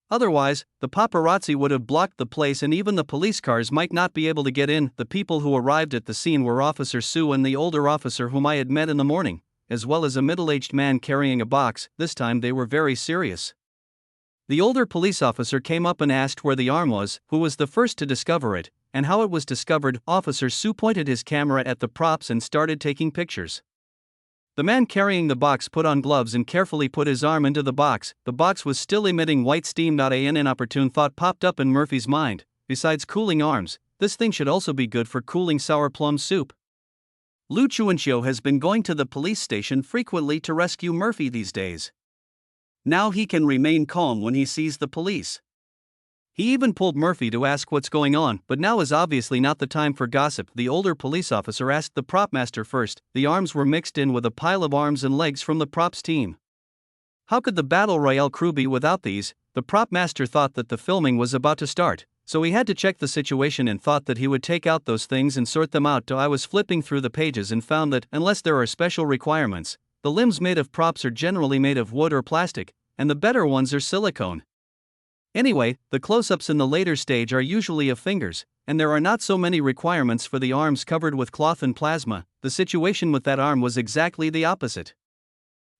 S1: Otherwise, the paparazzi would have blocked the place and even the police cars might not be able to get in. The people who arrived at the scene were Officer Su and the older officer whom I had met in the morning, as well as a middle-aged man carrying a box. This time they were very serious. The older police officer came up and asked where the arm was, who was the first to discover it, and how it was discovered. Officer Su pointed his camera at the props and started taking pictures. The man carrying the box put on gloves and carefully put his arm into the box. The box was still emitting white steam. An inopportune thought popped up in Murphy's mind. Besides cooling arms, this thing should also be good for cooling sour plum soup. Lu Chuanqiu has been going to the police station frequently to rescue Murphy these days. Now he can remain calm when he sees the police. He even pulled Murphy to ask what's going on, but now is obviously not the time for gossip. The older police officer asked the prop master first. The arms were mixed in with a pile of arms and legs from the props team. How could the Battle Royale crew be without these? The prop master thought that the filming was about to start, so he had to check the situation and thought that he would take out those things and sort them out. I was flipping through the pages and found that, unless there are special requirements, the limbs made of props are generally made of wood or plastic, and the better ones are silicone. Anyway, the close-ups in the later stage are usually of fingers, and there are not so many requirements for the arms covered with cloth and plasma. The situation with that arm was exactly the opposite.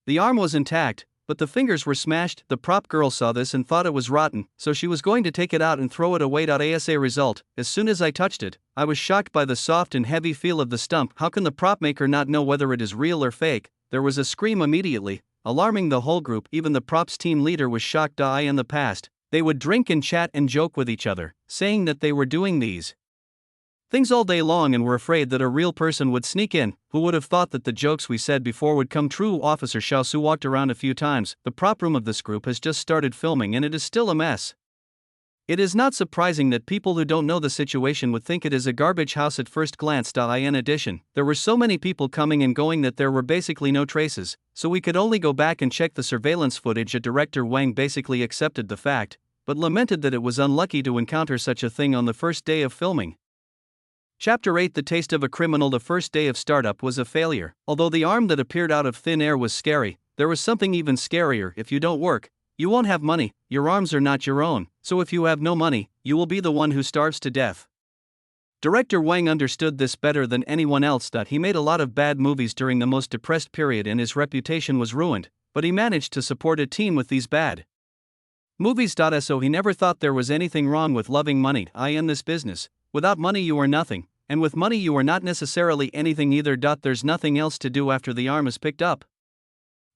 S1: The arm was intact, but the fingers were smashed. The prop girl saw this and thought it was rotten, so she was going to take it out and throw it away. As a result, as soon as I touched it, I was shocked by the soft and heavy feel of the stump. How can the prop maker not know whether it is real or fake? There was a scream immediately, alarming the whole group. Even the props team leader was shocked. In the past, they would drink and chat and joke with each other, saying that they were doing these things all day long and were afraid that a real person would sneak in. Who would have thought that the jokes we said before would come true? Officer Xiaosu walked around a few times. The prop room of this group has just started filming and it is still a mess. It is not surprising that people who don't know the situation would think it is a garbage house at first glance. In addition, there were so many people coming and going that there were basically no traces, so we could only go back and check the surveillance footage. Director Wang basically accepted the fact, but lamented that it was unlucky to encounter such a thing on the first day of filming. Chapter 8: The Taste of a Criminal. The first day of startup was a failure. Although the arm that appeared out of thin air was scary, there was something even scarier. If you don't work, you won't have money. Your arms are not your own, so if you have no money, you will be the one who starves to death. Director Wang understood this better than anyone else. He made a lot of bad movies during the most depressed period and his reputation was ruined, but he managed to support a team with these bad movies. So he never thought there was anything wrong with loving money. In this business, without money you are nothing, and with money you are not necessarily anything either. There's nothing else to do after the arm is picked up.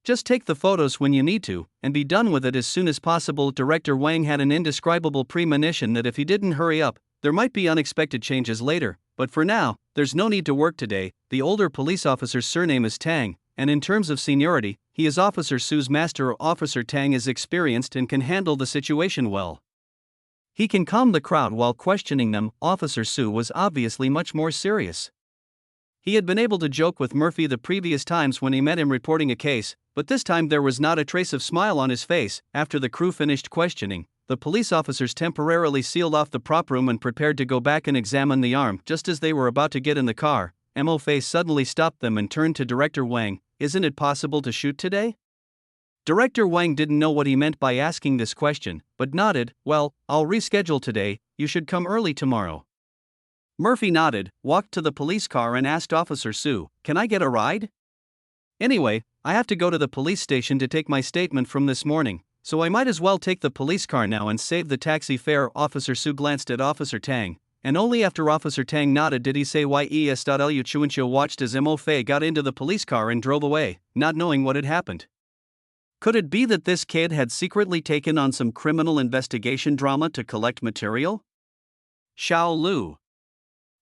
S1: Just take the photos when you need to, and be done with it as soon as possible. Director Wang had an indescribable premonition that if he didn't hurry up, there might be unexpected changes later, but for now, there's no need to work today. The older police officer's surname is Tang, and in terms of seniority, he is Officer Su's master. Officer Tang is experienced and can handle the situation well. He can calm the crowd while questioning them. Officer Su was obviously much more serious. He had been able to joke with Murphy the previous times when he met him reporting a case, but this time there was not a trace of smile on his face. After the crew finished questioning, the police officers temporarily sealed off the prop room and prepared to go back and examine the arm. Just as they were about to get in the car, Mo Fei suddenly stopped them and turned to Director Wang. Isn't it possible to shoot today? Director Wang didn't know what he meant by asking this question, but nodded. Well, I'll reschedule today, you should come early tomorrow. Murphy nodded, walked to the police car and asked Officer Su, can I get a ride? Anyway, I have to go to the police station to take my statement from this morning, so I might as well take the police car now and save the taxi fare. Officer Su glanced at Officer Tang, and only after Officer Tang nodded did he say yes. Liu Chuanqiu watched as Mo Fei got into the police car and drove away, not knowing what had happened. Could it be that this kid had secretly taken on some criminal investigation drama to collect material? Xiao Lu.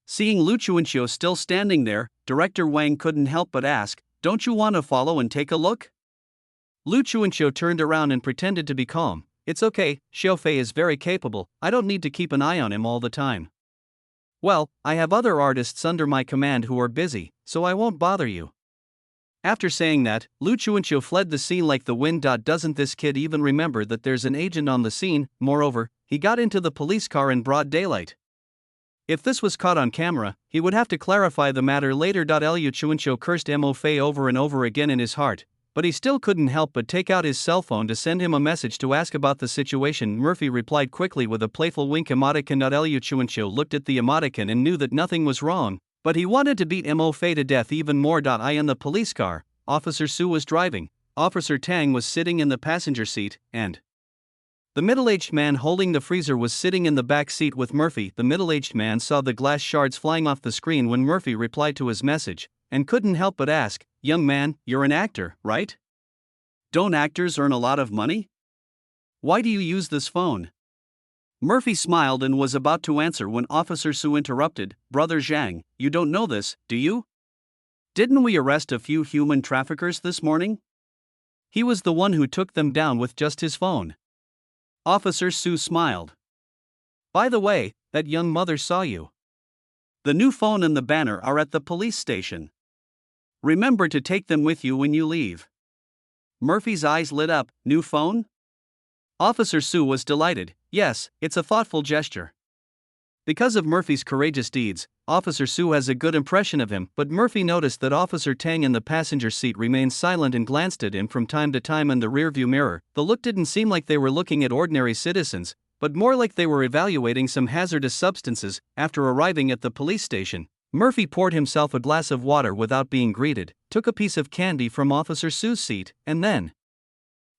S1: Seeing Liu Chuanqiu still standing there, Director Wang couldn't help but ask, don't you want to follow and take a look? Liu Chuanqiu turned around and pretended to be calm. It's okay, Xiao Fei is very capable, I don't need to keep an eye on him all the time. Well, I have other artists under my command who are busy, so I won't bother you. After saying that, Liu Chuanqiu fled the scene like the wind. Doesn't this kid even remember that there's an agent on the scene? Moreover, he got into the police car in broad daylight. If this was caught on camera, he would have to clarify the matter later. Liu Chuanqiu cursed Mo Fei over and over again in his heart, but he still couldn't help but take out his cell phone to send him a message to ask about the situation. Murphy replied quickly with a playful wink. Emoticon. Liu Chuanqiu looked at the emoticon and knew that nothing was wrong, but he wanted to beat Mo Fei to death even more. In the police car, Officer Su was driving, Officer Tang was sitting in the passenger seat, and the middle-aged man holding the freezer was sitting in the back seat with Murphy. The middle-aged man saw the glass shards flying off the screen when Murphy replied to his message, and couldn't help but ask, young man, you're an actor, right? Don't actors earn a lot of money? Why do you use this phone? Murphy smiled and was about to answer when Officer Su interrupted, Brother Zhang, you don't know this, do you? Didn't we arrest a few human traffickers this morning? He was the one who took them down with just his phone. Officer Su smiled. By the way, that young mother saw you. The new phone and the banner are at the police station. Remember to take them with you when you leave. Murphy's eyes lit up. New phone? Officer Su was delighted. Yes, it's a thoughtful gesture. Because of Murphy's courageous deeds, Officer Su has a good impression of him, but Murphy noticed that Officer Tang in the passenger seat remained silent and glanced at him from time to time in the rearview mirror. The look didn't seem like they were looking at ordinary citizens, but more like they were evaluating some hazardous substances. After arriving at the police station, Murphy poured himself a glass of water without being greeted, took a piece of candy from Officer Su's seat, and then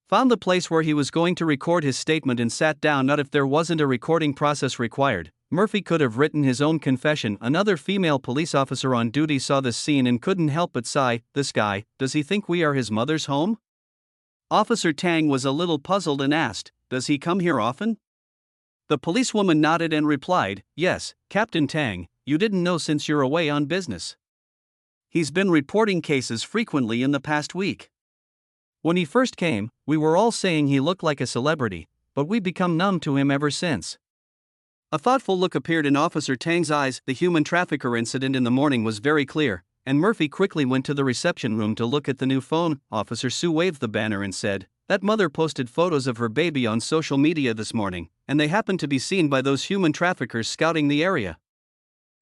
S1: found the place where he was going to record his statement and sat down. Not if there wasn't a recording process required, Murphy could have written his own confession. Another female police officer on duty saw this scene and couldn't help but sigh, this guy, does he think we are his mother's home? Officer Tang was a little puzzled and asked, does he come here often? The policewoman nodded and replied, yes, Captain Tang, you didn't know since you're away on business. He's been reporting cases frequently in the past week. When he first came, we were all saying he looked like a celebrity, but we've become numb to him ever since. A thoughtful look appeared in Officer Tang's eyes. The human trafficker incident in the morning was very clear, and Murphy quickly went to the reception room to look at the new phone. Officer Su waved the banner and said, that mother posted photos of her baby on social media this morning, and they happened to be seen by those human traffickers scouting the area.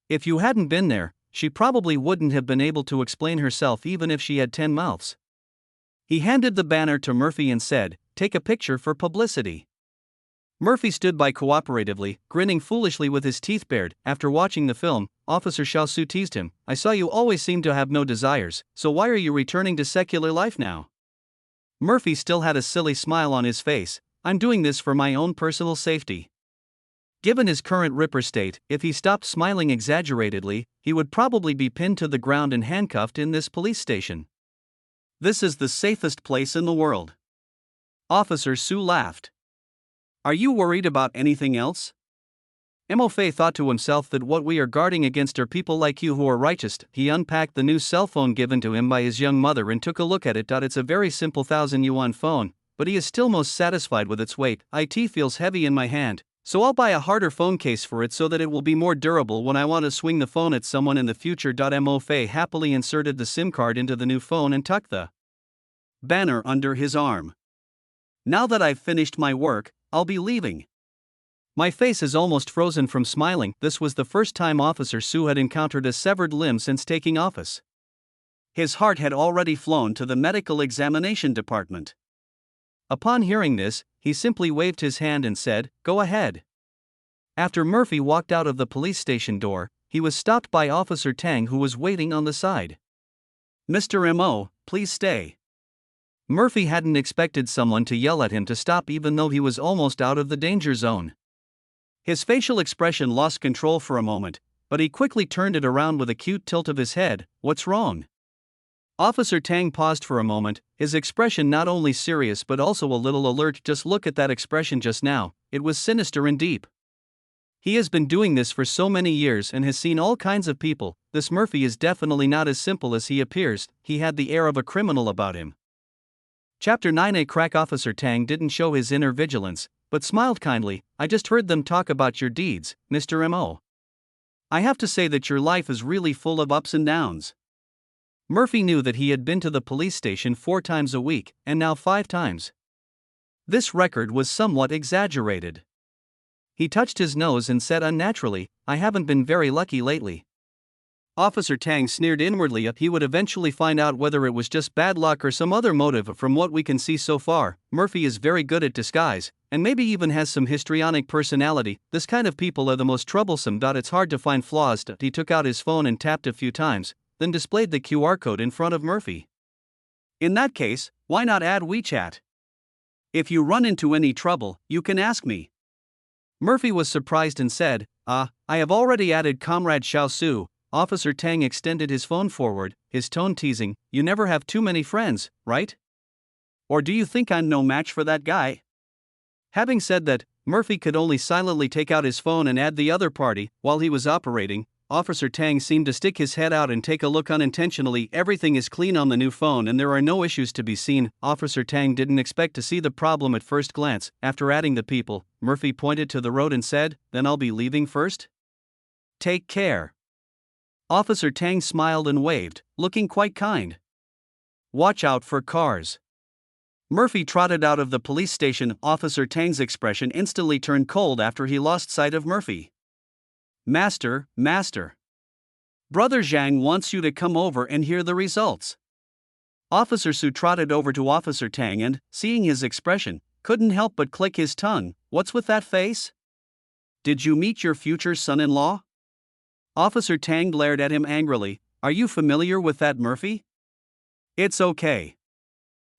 S1: If you hadn't been there, she probably wouldn't have been able to explain herself even if she had 10 mouths. He handed the banner to Murphy and said, "Take a picture for publicity." Murphy stood by cooperatively, grinning foolishly with his teeth bared. After watching the film, Officer Xiaosu teased him, "I saw you always seem to have no desires, so why are you returning to secular life now?" Murphy still had a silly smile on his face. "I'm doing this for my own personal safety." Given his current Ripper state, if he stopped smiling exaggeratedly, he would probably be pinned to the ground and handcuffed in this police station. "This is the safest place in the world." Officer Su laughed. "Are you worried about anything else?" Mo Fei thought to himself that what we are guarding against are people like you who are righteous. He unpacked the new cell phone given to him by his young mother and took a look at it. It's a very simple 1,000 yuan phone, but he is still most satisfied with its weight. It feels heavy in my hand, so I'll buy a harder phone case for it so that it will be more durable when I want to swing the phone at someone in the future. Mo Fei happily inserted the SIM card into the new phone and tucked the banner under his arm. "Now that I've finished my work, I'll be leaving. My face is almost frozen from smiling." This was the first time Officer Su had encountered a severed limb since taking office. His heart had already flown to the medical examination department. Upon hearing this, he simply waved his hand and said, "Go ahead." After Murphy walked out of the police station door, he was stopped by Officer Tang, who was waiting on the side. "Mr. Mo, please stay." Murphy hadn't expected someone to yell at him to stop even though he was almost out of the danger zone. His facial expression lost control for a moment, but he quickly turned it around with a cute tilt of his head. "What's wrong?" Officer Tang paused for a moment, his expression not only serious but also a little alert. "Just look at that expression just now, it was sinister and deep." He has been doing this for so many years and has seen all kinds of people. This Murphy is definitely not as simple as he appears. He had the air of a criminal about him. Chapter 9. A crack. Officer Tang didn't show his inner vigilance, but smiled kindly. "I just heard them talk about your deeds, Mr. Mo. I have to say that your life is really full of ups and downs." Murphy knew that he had been to the police station 4 times a week, and now 5 times. This record was somewhat exaggerated. He touched his nose and said unnaturally, "I haven't been very lucky lately." Officer Tang sneered inwardly. He would eventually find out whether it was just bad luck or some other motive. From what we can see so far, Murphy is very good at disguise, and maybe even has some histrionic personality. This kind of people are the most troublesome. It's hard to find flaws. He took out his phone and tapped a few times, then displayed the QR code in front of Murphy. "In that case, why not add WeChat? If you run into any trouble, you can ask me." Murphy was surprised and said, I have already added Comrade Xiaosu." Officer Tang extended his phone forward, his tone teasing. "You never have too many friends, right? Or do you think I'm no match for that guy?" Having said that, Murphy could only silently take out his phone and add the other party. While he was operating, Officer Tang seemed to stick his head out and take a look unintentionally. "Everything is clean on the new phone and there are no issues to be seen." Officer Tang didn't expect to see the problem at first glance. After adding the people, Murphy pointed to the road and said, "Then I'll be leaving first? Take care." Officer Tang smiled and waved, looking quite kind. "Watch out for cars." Murphy trotted out of the police station. Officer Tang's expression instantly turned cold after he lost sight of Murphy. Master. Brother Zhang wants you to come over and hear the results." Officer Su trotted over to Officer Tang and, seeing his expression, couldn't help but click his tongue. "What's with that face? Did you meet your future son-in-law?" Officer Tang glared at him angrily. "Are you familiar with that Murphy?" "It's okay."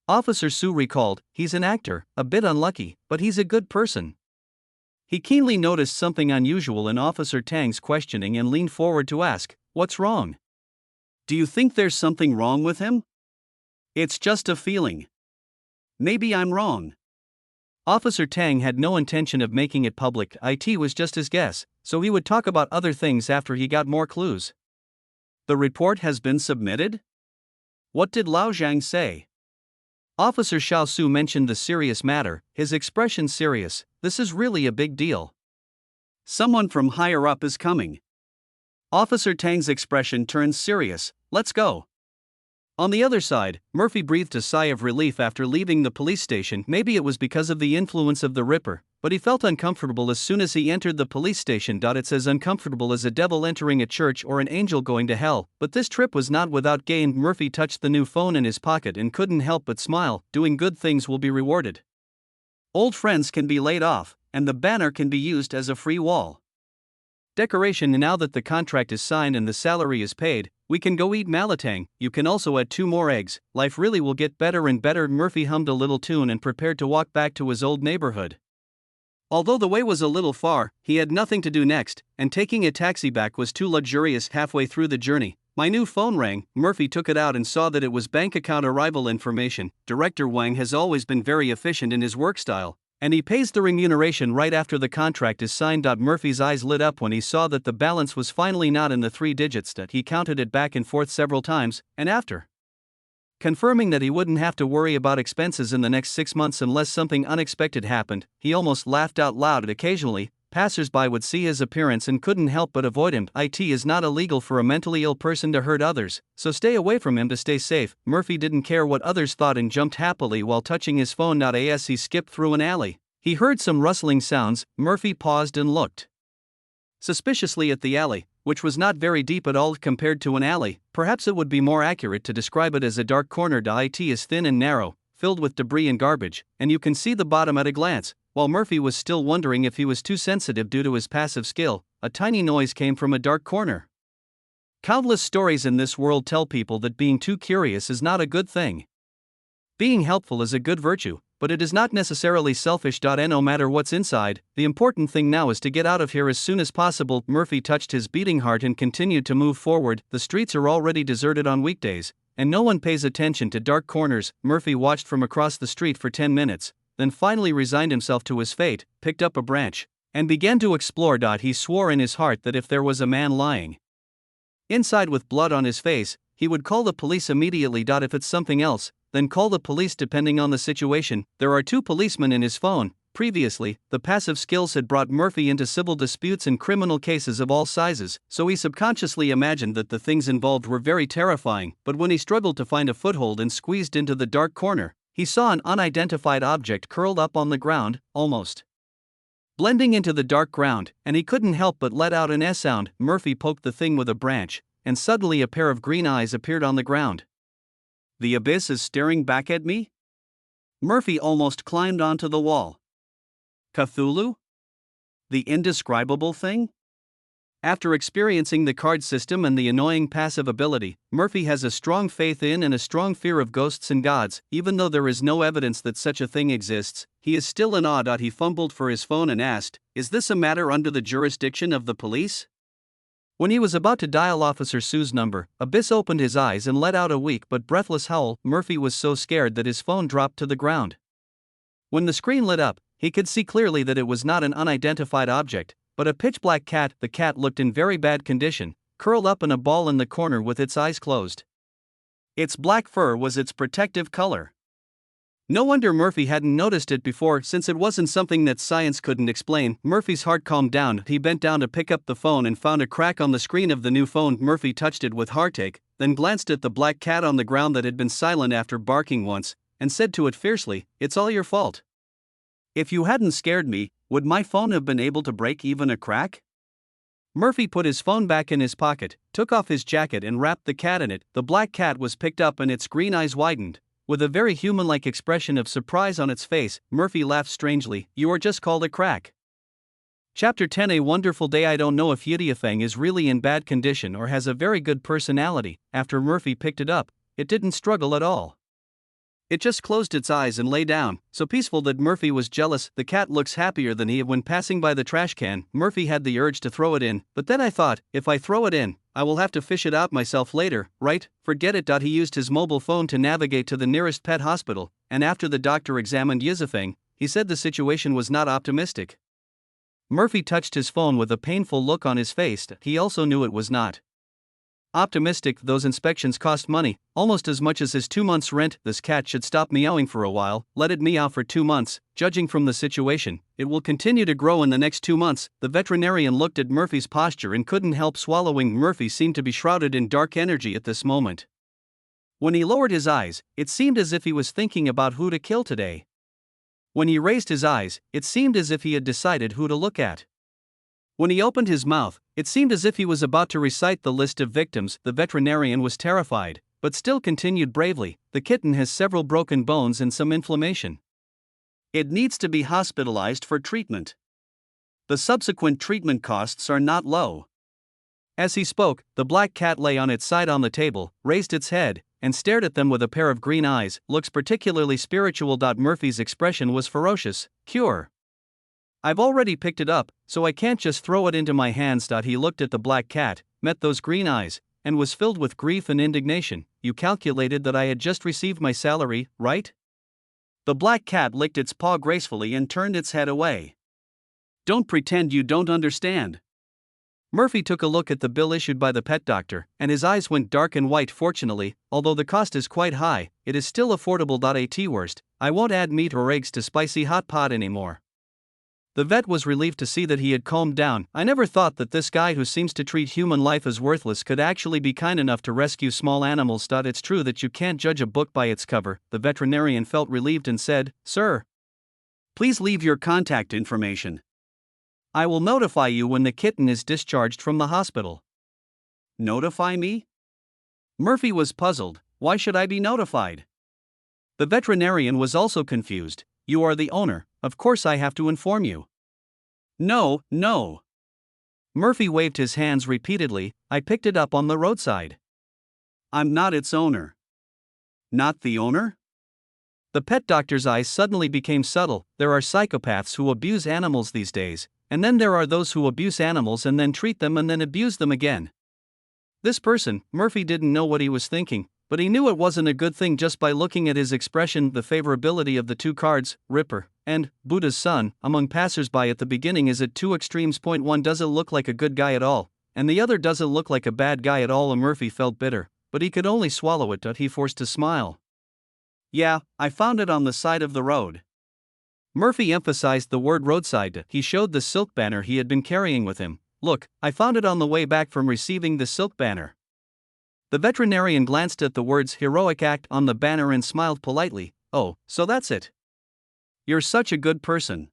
S1: Officer Su recalled, "He's an actor, a bit unlucky, but he's a good person." He keenly noticed something unusual in Officer Tang's questioning and leaned forward to ask, "What's wrong? Do you think there's something wrong with him?" "It's just a feeling. Maybe I'm wrong." Officer Tang had no intention of making it public. It was just his guess, so he would talk about other things after he got more clues. "The report has been submitted? What did Lao Zhang say?" Officer Xiaosu mentioned the serious matter, his expression serious. "This is really a big deal. Someone from higher up is coming." Officer Tang's expression turned serious. "Let's go." On the other side, Murphy breathed a sigh of relief after leaving the police station. Maybe it was because of the influence of the Ripper, but he felt uncomfortable as soon as he entered the police station. It's as uncomfortable as a devil entering a church or an angel going to hell, but this trip was not without gain. Murphy touched the new phone in his pocket and couldn't help but smile. Doing good things will be rewarded. Old friends can be laid off, and the banner can be used as a free wall decoration. Now that the contract is signed and the salary is paid, we can go eat malatang. You can also add 2 more eggs. Life really will get better and better. Murphy hummed a little tune and prepared to walk back to his old neighborhood. Although the way was a little far, he had nothing to do next, and taking a taxi back was too luxurious. Halfway through the journey, my new phone rang. Murphy took it out and saw that it was bank account arrival information. Director Wang has always been very efficient in his work style, and he pays the remuneration right after the contract is signed. Murphy's eyes lit up when he saw that the balance was finally not in the 3 digits. He counted it back and forth several times, and after confirming that he wouldn't have to worry about expenses in the next 6 months unless something unexpected happened, he almost laughed out loud. Occasionally, passers-by would see his appearance and couldn't help but avoid him. It is not illegal for a mentally ill person to hurt others, so stay away from him to stay safe. Murphy didn't care what others thought and jumped happily while touching his phone. As he skipped through an alley, he heard some rustling sounds. Murphy paused and looked suspiciously at the alley, which was not very deep at all compared to an alley. Perhaps it would be more accurate to describe it as a dark corner. It is thin and narrow, filled with debris and garbage, and you can see the bottom at a glance. While Murphy was still wondering if he was too sensitive due to his passive skill, a tiny noise came from a dark corner. Countless stories in this world tell people that being too curious is not a good thing. Being helpful is a good virtue, but it is not necessarily selfish. No matter what's inside, the important thing now is to get out of here as soon as possible. Murphy touched his beating heart and continued to move forward. The streets are already deserted on weekdays, and no one pays attention to dark corners. Murphy watched from across the street for 10 minutes, then finally resigned himself to his fate, picked up a branch, and began to explore. He swore in his heart that if there was a man lying inside with blood on his face, he would call the police immediately. If it's something else, then call the police depending on the situation. There are 2 policemen in his phone. Previously, the passive skills had brought Murphy into civil disputes and criminal cases of all sizes, so he subconsciously imagined that the things involved were very terrifying. But when he struggled to find a foothold and squeezed into the dark corner, he saw an unidentified object curled up on the ground, almost blending into the dark ground, and he couldn't help but let out an S sound. Murphy poked the thing with a branch, and suddenly a pair of green eyes appeared on the ground. The abyss is staring back at me? Murphy almost climbed onto the wall. Cthulhu? The indescribable thing? After experiencing the card system and the annoying passive ability, Murphy has a strong faith in and a strong fear of ghosts and gods. Even though there is no evidence that such a thing exists, he is still in awe. He fumbled for his phone and asked, "Is this a matter under the jurisdiction of the police?" When he was about to dial Officer Sue's number, Abyss opened his eyes and let out a weak but breathless howl. Murphy was so scared that his phone dropped to the ground. When the screen lit up, he could see clearly that it was not an unidentified object, but a pitch-black cat. The cat looked in very bad condition, curled up in a ball in the corner with its eyes closed. Its black fur was its protective color. No wonder Murphy hadn't noticed it before, since it wasn't something that science couldn't explain. Murphy's heart calmed down. He bent down to pick up the phone and found a crack on the screen of the new phone. Murphy touched it with heartache, then glanced at the black cat on the ground that had been silent after barking once, and said to it fiercely, "It's all your fault. If you hadn't scared me, would my phone have been able to break even a crack?" Murphy put his phone back in his pocket, took off his jacket and wrapped the cat in it. The black cat was picked up and its green eyes widened. With a very human-like expression of surprise on its face, Murphy laughed strangely. "You are just called a crack." Chapter 10. A wonderful day. I don't know if Yidiafeng is really in bad condition or has a very good personality. After Murphy picked it up, it didn't struggle at all. It just closed its eyes and lay down, so peaceful that Murphy was jealous. The cat looks happier than he. When passing by the trash can, Murphy had the urge to throw it in, but then I thought, if I throw it in, I will have to fish it out myself later, right? Forget it. He used his mobile phone to navigate to the nearest pet hospital, and after the doctor examined Yidiafeng, he said the situation was not optimistic. Murphy touched his phone with a painful look on his face. He also knew it was not optimistic. Those inspections cost money, almost as much as his 2 months' rent. This cat should stop meowing for a while. Let it meow for 2 months. Judging from the situation, it will continue to grow in the next 2 months. The veterinarian looked at Murphy's posture and couldn't help swallowing. Murphy seemed to be shrouded in dark energy at this moment. When he lowered his eyes, it seemed as if he was thinking about who to kill today. When he raised his eyes, it seemed as if he had decided who to look at. When he opened his mouth, it seemed as if he was about to recite the list of victims. The veterinarian was terrified, but still continued bravely. The kitten has several broken bones and some inflammation. It needs to be hospitalized for treatment. The subsequent treatment costs are not low. As he spoke, the black cat lay on its side on the table, raised its head, and stared at them with a pair of green eyes. Looks particularly spiritual. Murphy's expression was ferocious. Cure. I've already picked it up, so I can't just throw it into my hands. He looked at the black cat, met those green eyes, and was filled with grief and indignation. You calculated that I had just received my salary, right? The black cat licked its paw gracefully and turned its head away. Don't pretend you don't understand. Murphy took a look at the bill issued by the pet doctor, and his eyes went dark and white. Fortunately, although the cost is quite high, it is still affordable. At worst, I won't add meat or eggs to spicy hot pot anymore. The vet was relieved to see that he had calmed down. I never thought that this guy who seems to treat human life as worthless could actually be kind enough to rescue small animals. It's true that you can't judge a book by its cover. The veterinarian felt relieved and said, Sir, please leave your contact information. I will notify you when the kitten is discharged from the hospital. Notify me? Murphy was puzzled. Why should I be notified? The veterinarian was also confused. You are the owner, of course I have to inform you. No. Murphy waved his hands repeatedly. I picked it up on the roadside. I'm not its owner. Not the owner? The pet doctor's eyes suddenly became subtle. There are psychopaths who abuse animals these days, and then there are those who abuse animals and then treat them and then abuse them again. This person, Murphy didn't know what he was thinking, but he knew it wasn't a good thing just by looking at his expression. The favorability of the two cards, Ripper and Buddha's son, among passersby at the beginning is at two extremes. One doesn't look like a good guy at all, and the other doesn't look like a bad guy at all. Murphy felt bitter, but he could only swallow it. He forced a smile. Yeah, I found it on the side of the road. Murphy emphasized the word roadside. He showed the silk banner he had been carrying with him. Look, I found it on the way back from receiving the silk banner. The veterinarian glanced at the words heroic act on the banner and smiled politely. Oh, so that's it. You're such a good person.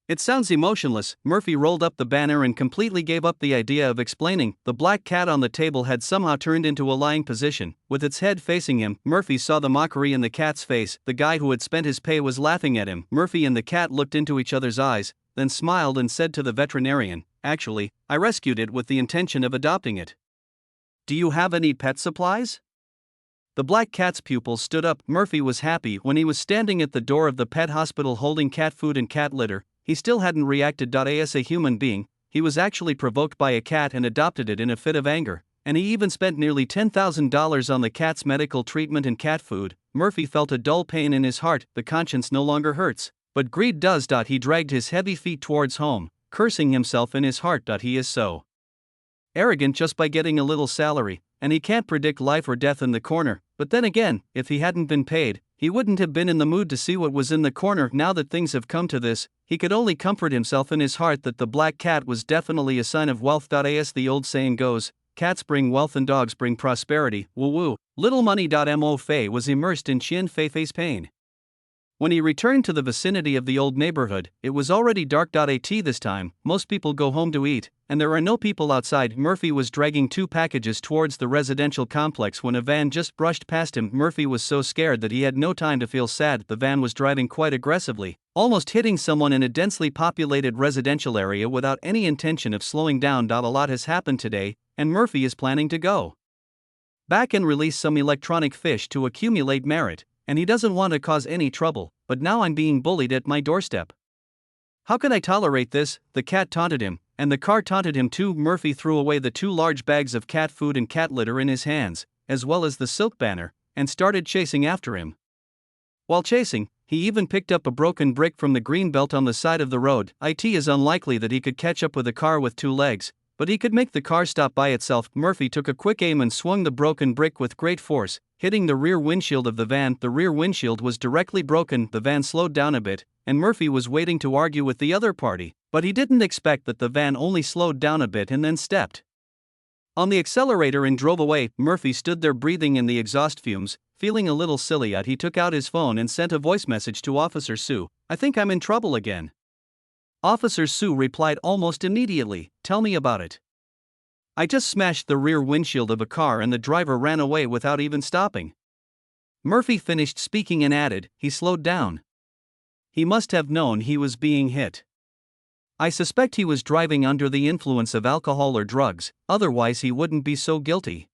S1: It sounds emotionless. Murphy rolled up the banner and completely gave up the idea of explaining. The black cat on the table had somehow turned into a lying position, with its head facing him. Murphy saw the mockery in the cat's face. The guy who had spent his pay was laughing at him. Murphy and the cat looked into each other's eyes, then smiled and said to the veterinarian, Actually, I rescued it with the intention of adopting it. Do you have any pet supplies? The black cat's pupils stood up. Murphy was happy when he was standing at the door of the pet hospital holding cat food and cat litter. He still hadn't reacted. As a human being, he was actually provoked by a cat and adopted it in a fit of anger, and he even spent nearly $10,000 on the cat's medical treatment and cat food. Murphy felt a dull pain in his heart. The conscience no longer hurts, but greed does. He dragged his heavy feet towards home, cursing himself in his heart. He is so arrogant just by getting a little salary, and he can't predict life or death in the corner. But then again, if he hadn't been paid, he wouldn't have been in the mood to see what was in the corner. Now that things have come to this, he could only comfort himself in his heart that the black cat was definitely a sign of wealth. As the old saying goes, cats bring wealth and dogs bring prosperity. Woo woo. Little money. Mo Fei was immersed in Qian Fei Fei's pain. When he returned to the vicinity of the old neighborhood, it was already dark. This time, most people go home to eat, and there are no people outside. Murphy was dragging two packages towards the residential complex when a van just brushed past him. Murphy was so scared that he had no time to feel sad. The van was driving quite aggressively, almost hitting someone in a densely populated residential area without any intention of slowing down. A lot has happened today, and Murphy is planning to go back and release some electronic fish to accumulate merit, and he doesn't want to cause any trouble, but now I'm being bullied at my doorstep. How can I tolerate this? The cat taunted him, and the car taunted him too. Murphy threw away the two large bags of cat food and cat litter in his hands, as well as the silk banner, and started chasing after him. While chasing, he even picked up a broken brick from the green belt on the side of the road. It is unlikely that he could catch up with a car with two legs, but he could make the car stop by itself. Murphy took a quick aim and swung the broken brick with great force, hitting the rear windshield of the van. The rear windshield was directly broken. The van slowed down a bit, and Murphy was waiting to argue with the other party, but he didn't expect that the van only slowed down a bit and then stepped On the accelerator and drove away. Murphy stood there breathing in the exhaust fumes, feeling a little silly. He took out his phone and sent a voice message to Officer Sue. "I think I'm in trouble again." Officer Sue replied almost immediately, "Tell me about it." "I just smashed the rear windshield of a car and the driver ran away without even stopping." Murphy finished speaking and added, "He slowed down. He must have known he was being hit. I suspect he was driving under the influence of alcohol or drugs, otherwise he wouldn't be so guilty."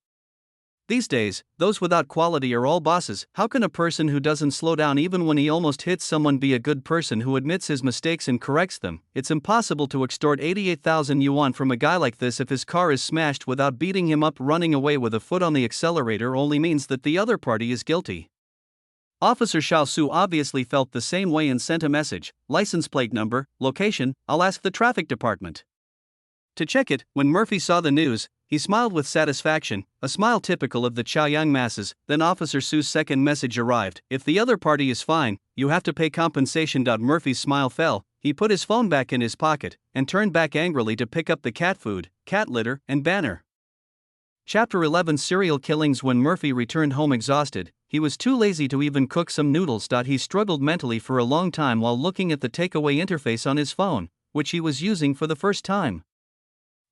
S1: These days, those without quality are all bosses. How can a person who doesn't slow down even when he almost hits someone be a good person who admits his mistakes and corrects them? It's impossible to extort 88,000 yuan from a guy like this if his car is smashed without beating him up. Running away with a foot on the accelerator only means that the other party is guilty. Officer Xiao Su obviously felt the same way and sent a message, "License plate number, location, I'll ask the traffic department." To check it, when Murphy saw the news, he smiled with satisfaction, a smile typical of the Chaoyang masses. Then Officer Su's second message arrived, "If the other party is fine, you have to pay compensation." Murphy's smile fell, he put his phone back in his pocket, and turned back angrily to pick up the cat food, cat litter, and banner. Chapter 11 Serial Killings. When Murphy returned home exhausted, he was too lazy to even cook some noodles. He struggled mentally for a long time while looking at the takeaway interface on his phone, which he was using for the first time.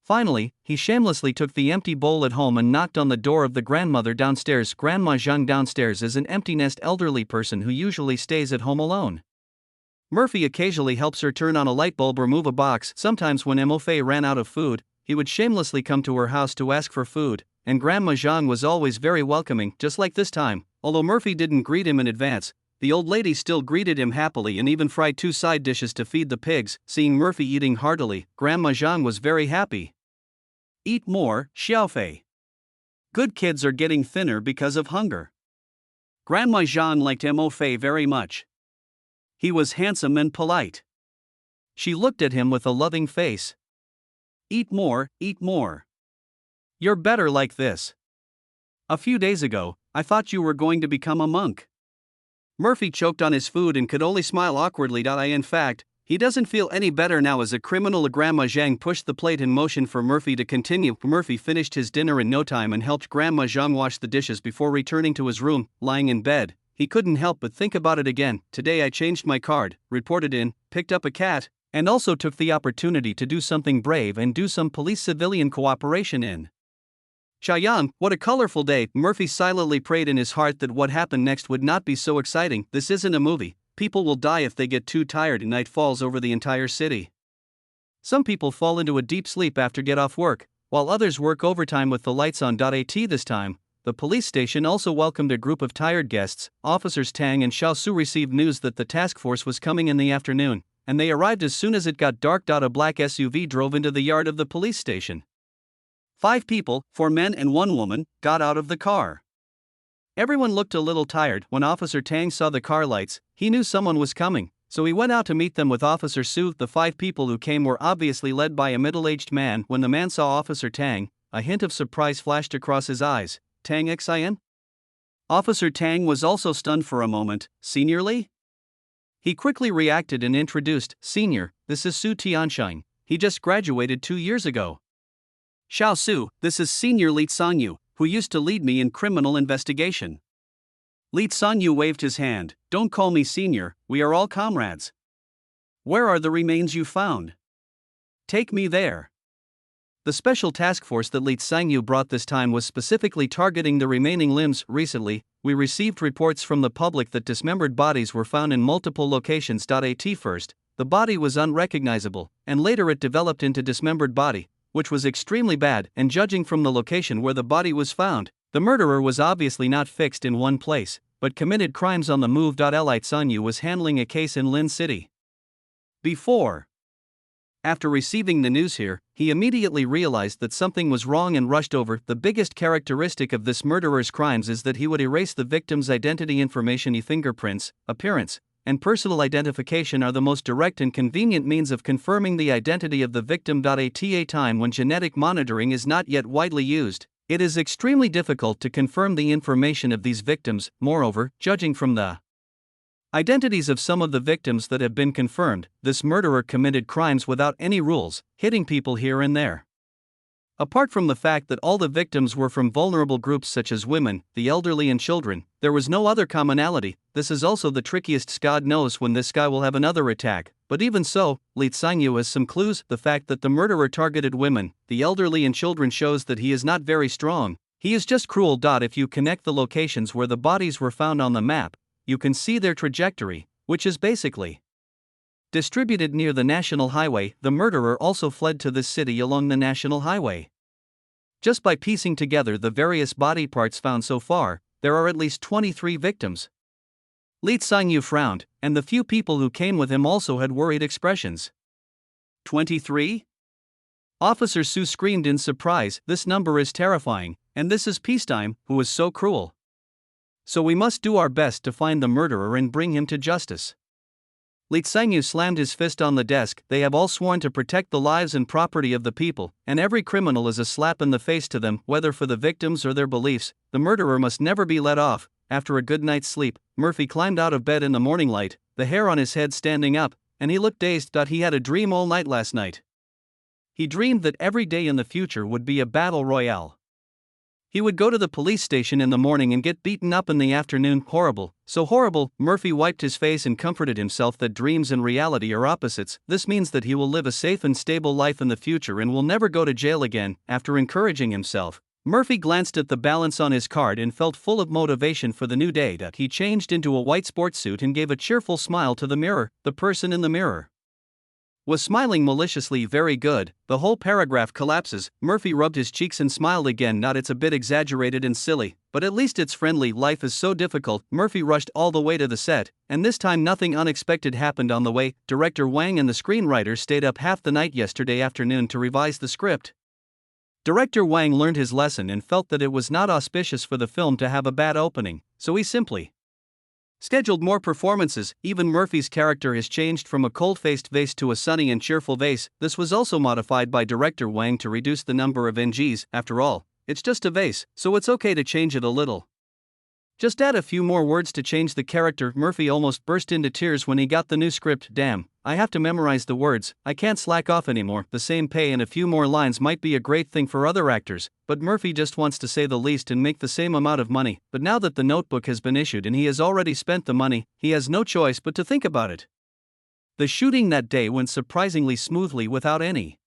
S1: Finally, he shamelessly took the empty bowl at home and knocked on the door of the grandmother downstairs. Grandma Zhang downstairs is an empty nest elderly person who usually stays at home alone. Murphy occasionally helps her turn on a light bulb or move a box. Sometimes when Mo-Fei ran out of food, he would shamelessly come to her house to ask for food, and Grandma Zhang was always very welcoming, just like this time. Although Murphy didn't greet him in advance, the old lady still greeted him happily and even fried 2 side dishes to feed the pigs. Seeing Murphy eating heartily, Grandma Zhang was very happy. "Eat more, Xiaofei. Good kids are getting thinner because of hunger." Grandma Zhang liked Mo-Fei very much. He was handsome and polite. She looked at him with a loving face. "Eat more, eat more. You're better like this. A few days ago, I thought you were going to become a monk." Murphy choked on his food and could only smile awkwardly. In fact, he doesn't feel any better now as a criminal. Grandma Zhang pushed the plate in motion for Murphy to continue. Murphy finished his dinner in no time and helped Grandma Zhang wash the dishes before returning to his room. Lying in bed, he couldn't help but think about it again. "Today I changed my card, reported in, picked up a cat, and also took the opportunity to do something brave and do some police-civilian cooperation in Chaoyang. What a colorful day." Murphy silently prayed in his heart that what happened next would not be so exciting. This isn't a movie. People will die if they get too tired and night falls over the entire city. Some people fall into a deep sleep after get off work, while others work overtime with the lights on. This time, the police station also welcomed a group of tired guests. Officers Tang and Xiao Su received news that the task force was coming in the afternoon, and they arrived as soon as it got dark. A black SUV drove into the yard of the police station. 5 people, 4 men and 1 woman, got out of the car. Everyone looked a little tired. When Officer Tang saw the car lights, he knew someone was coming, so he went out to meet them with Officer Su. The 5 people who came were obviously led by a middle-aged man. When the man saw Officer Tang, a hint of surprise flashed across his eyes. "Tang Xin?" Officer Tang was also stunned for a moment. "Senior Li?" He quickly reacted and introduced, "Senior, this is Su Tianshine. He just graduated 2 years ago." "Xiao Su, this is Senior Li Sangyu, who used to lead me in criminal investigation." Li Sangyu waved his hand. "Don't call me senior, we are all comrades. Where are the remains you found? Take me there." The special task force that Li Sangyu brought this time was specifically targeting the remaining limbs. "Recently, we received reports from the public that dismembered bodies were found in multiple locations. At first, the body was unrecognizable, and later it developed into dismembered body, which was extremely bad, and judging from the location where the body was found, the murderer was obviously not fixed in one place, but committed crimes on the move. Li Sangyu was handling a case in Lin City. After receiving the news here, he immediately realized that something was wrong and rushed over. The biggest characteristic of this murderer's crimes is that he would erase the victim's identity information. Fingerprints, appearance, and personal identification are the most direct and convenient means of confirming the identity of the victim. At a time when genetic monitoring is not yet widely used, it is extremely difficult to confirm the information of these victims. Moreover, judging from the identities of some of the victims that have been confirmed, this murderer committed crimes without any rules, hitting people here and there. Apart from the fact that all the victims were from vulnerable groups such as women, the elderly and children, there was no other commonality. This is also the trickiest. God knows when this guy will have another attack, but even so, Lee Sang-yu has some clues. The fact that the murderer targeted women, the elderly and children shows that he is not very strong. He is just cruel. If you connect the locations where the bodies were found on the map, you can see their trajectory, which is basically distributed near the National Highway. The murderer also fled to this city along the National Highway. Just by piecing together the various body parts found so far, there are at least 23 victims. Lee Sang-yu frowned, and the few people who came with him also had worried expressions. 23? Officer Su screamed in surprise. This number is terrifying, and this is peacetime. Who is so cruel? So we must do our best to find the murderer and bring him to justice. Lee Sang-yu slammed his fist on the desk. They have all sworn to protect the lives and property of the people, and every criminal is a slap in the face to them, whether for the victims or their beliefs. The murderer must never be let off. After a good night's sleep, Murphy climbed out of bed in the morning light, the hair on his head standing up, and he looked dazed. He had a dream all night last night. He dreamed that every day in the future would be a battle royale. He would go to the police station in the morning and get beaten up in the afternoon. Horrible, so horrible. Murphy wiped his face and comforted himself that dreams and reality are opposites. This means that he will live a safe and stable life in the future and will never go to jail again. After encouraging himself, Murphy glanced at the balance on his card and felt full of motivation for the new day. He changed into a white sports suit and gave a cheerful smile to the mirror. The person in the mirror was smiling maliciously. Very good. The whole paragraph collapses. Murphy rubbed his cheeks and smiled again. It's a bit exaggerated and silly, but at least it's friendly. Life is so difficult. Murphy rushed all the way to the set, and this time nothing unexpected happened on the way. Director Wang and the screenwriter stayed up half the night yesterday afternoon to revise the script. Director Wang learned his lesson and felt that it was not auspicious for the film to have a bad opening, so he simply scheduled more performances. Even Murphy's character has changed from a cold-faced vase to a sunny and cheerful vase. This was also modified by director Wang to reduce the number of NGs. After all, it's just a vase, so it's okay to change it a little. Just add a few more words to change the character. Murphy almost burst into tears when he got the new script. Damn, I have to memorize the words. I can't slack off anymore. The same pay and a few more lines might be a great thing for other actors, but Murphy just wants to say the least and make the same amount of money. But now that the notebook has been issued and he has already spent the money, he has no choice but to think about it. The shooting that day went surprisingly smoothly without any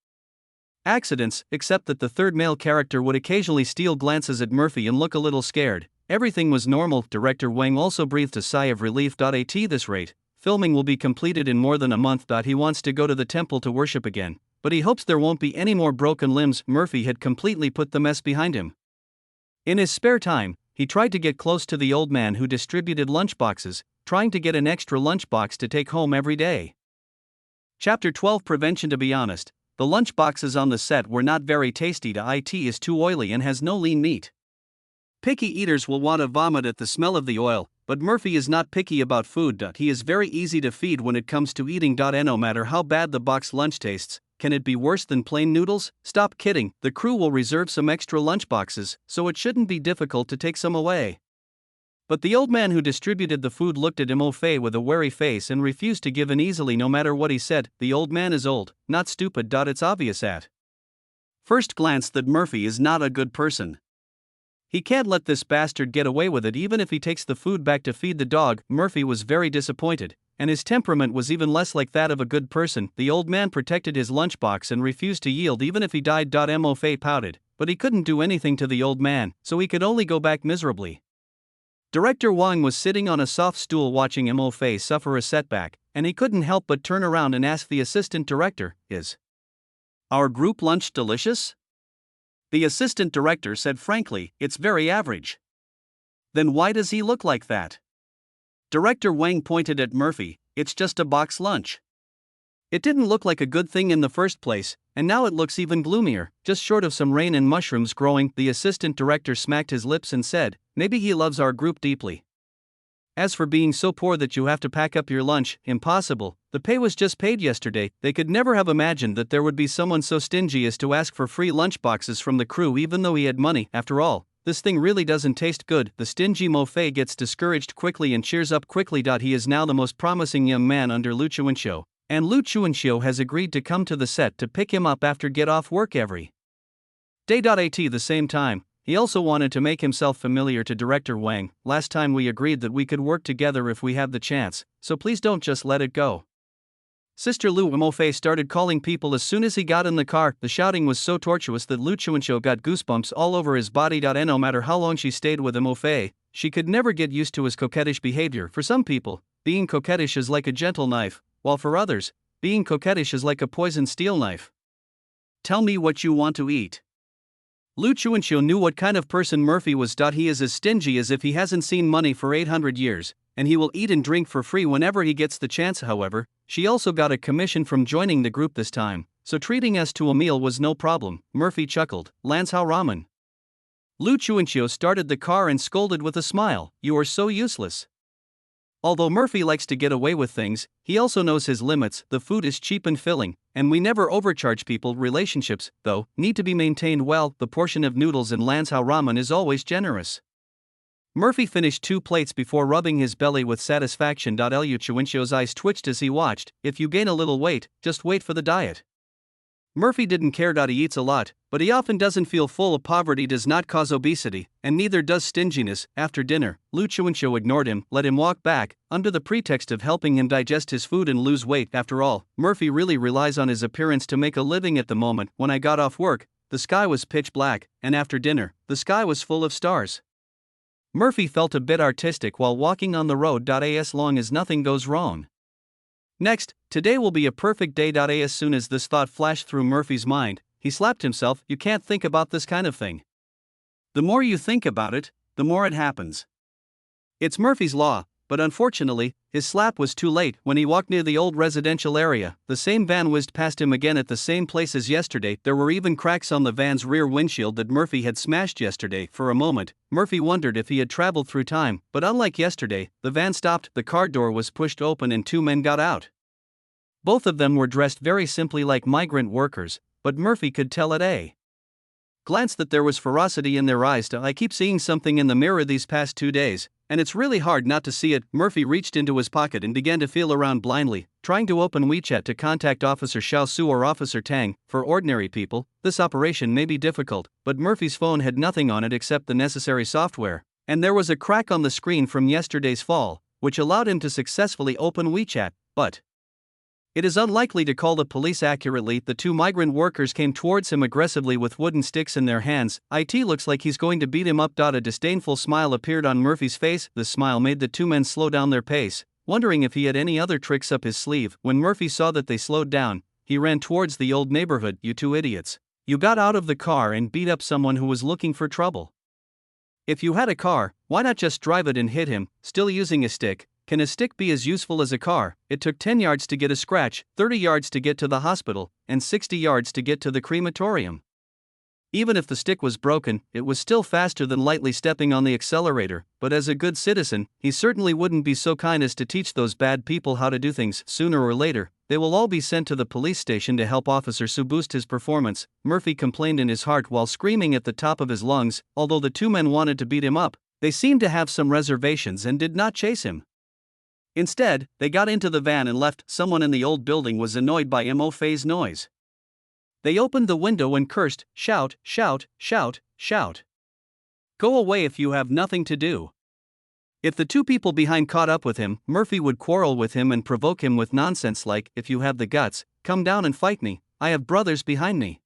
S1: accidents, except that the third male character would occasionally steal glances at Murphy and look a little scared. Everything was normal. Director Wang also breathed a sigh of relief. At this rate, filming will be completed in more than a month. He wants to go to the temple to worship again, but he hopes there won't be any more broken limbs. Murphy had completely put the mess behind him. In his spare time, he tried to get close to the old man who distributed lunchboxes, trying to get an extra lunchbox to take home every day. Chapter 12 Prevention. To be honest, the lunchboxes on the set were not very tasty. It is too oily and has no lean meat. Picky eaters will want to vomit at the smell of the oil, but Murphy is not picky about food. He is very easy to feed when it comes to eating. And no matter how bad the box lunch tastes, can it be worse than plain noodles? Stop kidding. The crew will reserve some extra lunchboxes, so it shouldn't be difficult to take some away. But the old man who distributed the food looked at him with a wary face and refused to give in easily no matter what he said. The old man is old, not stupid. It's obvious at first glance that Murphy is not a good person. He can't let this bastard get away with it even if he takes the food back to feed the dog. Murphy was very disappointed, and his temperament was even less like that of a good person. The old man protected his lunchbox and refused to yield even if he died. Murphy pouted, but he couldn't do anything to the old man, so he could only go back miserably. Director Wang was sitting on a soft stool watching Murphy suffer a setback, and he couldn't help but turn around and ask the assistant director, "Is our group lunch delicious?" The assistant director said frankly, "It's very average." "Then why does he look like that?" Director Wang pointed at Murphy, "It's just a box lunch. It didn't look like a good thing in the first place, and now it looks even gloomier, just short of some rain and mushrooms growing." The assistant director smacked his lips and said, "Maybe he loves our group deeply. As for being so poor that you have to pack up your lunch, impossible. The pay was just paid yesterday." They could never have imagined that there would be someone so stingy as to ask for free lunchboxes from the crew even though he had money. After all, this thing really doesn't taste good. The stingy Murphy gets discouraged quickly and cheers up quickly. He is now the most promising young man under Lu Chuanxiu, and Lu Chuanxiu has agreed to come to the set to pick him up after get off work every Day.at the same time, he also wanted to make himself familiar to Director Wang. Last time we agreed that we could work together if we have the chance, so please don't just let it go. Sister Lu Mofei started calling people as soon as he got in the car. The shouting was so tortuous that Lu Chuanqiu got goosebumps all over his body. And no matter how long she stayed with Mofei, she could never get used to his coquettish behavior. For some people, being coquettish is like a gentle knife, while for others, being coquettish is like a poisoned steel knife. Tell me what you want to eat. Lu Chuanqiu knew what kind of person Murphy was. He is as stingy as if he hasn't seen money for 800 years, and he will eat and drink for free whenever he gets the chance. However, she also got a commission from joining the group this time, so treating us to a meal was no problem. Murphy chuckled. Lanzhou ramen. Lu Chuanqiu started the car and scolded with a smile. You are so useless. Although Murphy likes to get away with things, he also knows his limits. The food is cheap and filling, and we never overcharge people. Relationships, though, need to be maintained well. The portion of noodles in Lanzhou ramen is always generous. Murphy finished 2 plates before rubbing his belly with satisfaction. Lu Chuanqiu's eyes twitched as he watched. If you gain a little weight, just wait for the diet. Murphy didn't care. He eats a lot, but he often doesn't feel full. Poverty does not cause obesity, and neither does stinginess. After dinner, Lu Chuanqiu ignored him, let him walk back, under the pretext of helping him digest his food and lose weight. After all, Murphy really relies on his appearance to make a living. At the moment when I got off work, the sky was pitch black, and after dinner, the sky was full of stars. Murphy felt a bit artistic while walking on the road. As long as nothing goes wrong. Next, today will be a perfect day. As soon as this thought flashed through Murphy's mind, he slapped himself. You can't think about this kind of thing. The more you think about it, the more it happens. It's Murphy's law, but unfortunately, his slap was too late. When he walked near the old residential area, the same van whizzed past him again at the same place as yesterday. There were even cracks on the van's rear windshield that Murphy had smashed yesterday. For a moment, Murphy wondered if he had traveled through time, but unlike yesterday, the van stopped, the car door was pushed open and 2 men got out. Both of them were dressed very simply like migrant workers, but Murphy could tell at a glance that there was ferocity in their eyes. I keep seeing something in the mirror these past 2 days, and it's really hard not to see it. Murphy reached into his pocket and began to feel around blindly, trying to open WeChat to contact Officer Xiao Su or Officer Tang. For ordinary people, this operation may be difficult, but Murphy's phone had nothing on it except the necessary software, and there was a crack on the screen from yesterday's fall, which allowed him to successfully open WeChat, but it is unlikely to call the police accurately. The 2 migrant workers came towards him aggressively with wooden sticks in their hands. It looks like he's going to beat him up. A disdainful smile appeared on Murphy's face. The smile made the 2 men slow down their pace, wondering if he had any other tricks up his sleeve. When Murphy saw that they slowed down, he ran towards the old neighborhood. You 2 idiots. You got out of the car and beat up someone who was looking for trouble. If you had a car, why not just drive it and hit him, still using a stick? Can a stick be as useful as a car? It took 10 yards to get a scratch, 30 yards to get to the hospital, and 60 yards to get to the crematorium. Even if the stick was broken, it was still faster than lightly stepping on the accelerator, but as a good citizen, he certainly wouldn't be so kind as to teach those bad people how to do things. Sooner or later, they will all be sent to the police station to help Officer Su boost his performance, Murphy complained in his heart while screaming at the top of his lungs. Although the 2 men wanted to beat him up, they seemed to have some reservations and did not chase him. Instead, they got into the van and left. Someone in the old building was annoyed by Mofei's noise. They opened the window and cursed, shout, shout, shout, shout. Go away if you have nothing to do. If the 2 people behind caught up with him, Murphy would quarrel with him and provoke him with nonsense like, if you have the guts, come down and fight me, I have brothers behind me.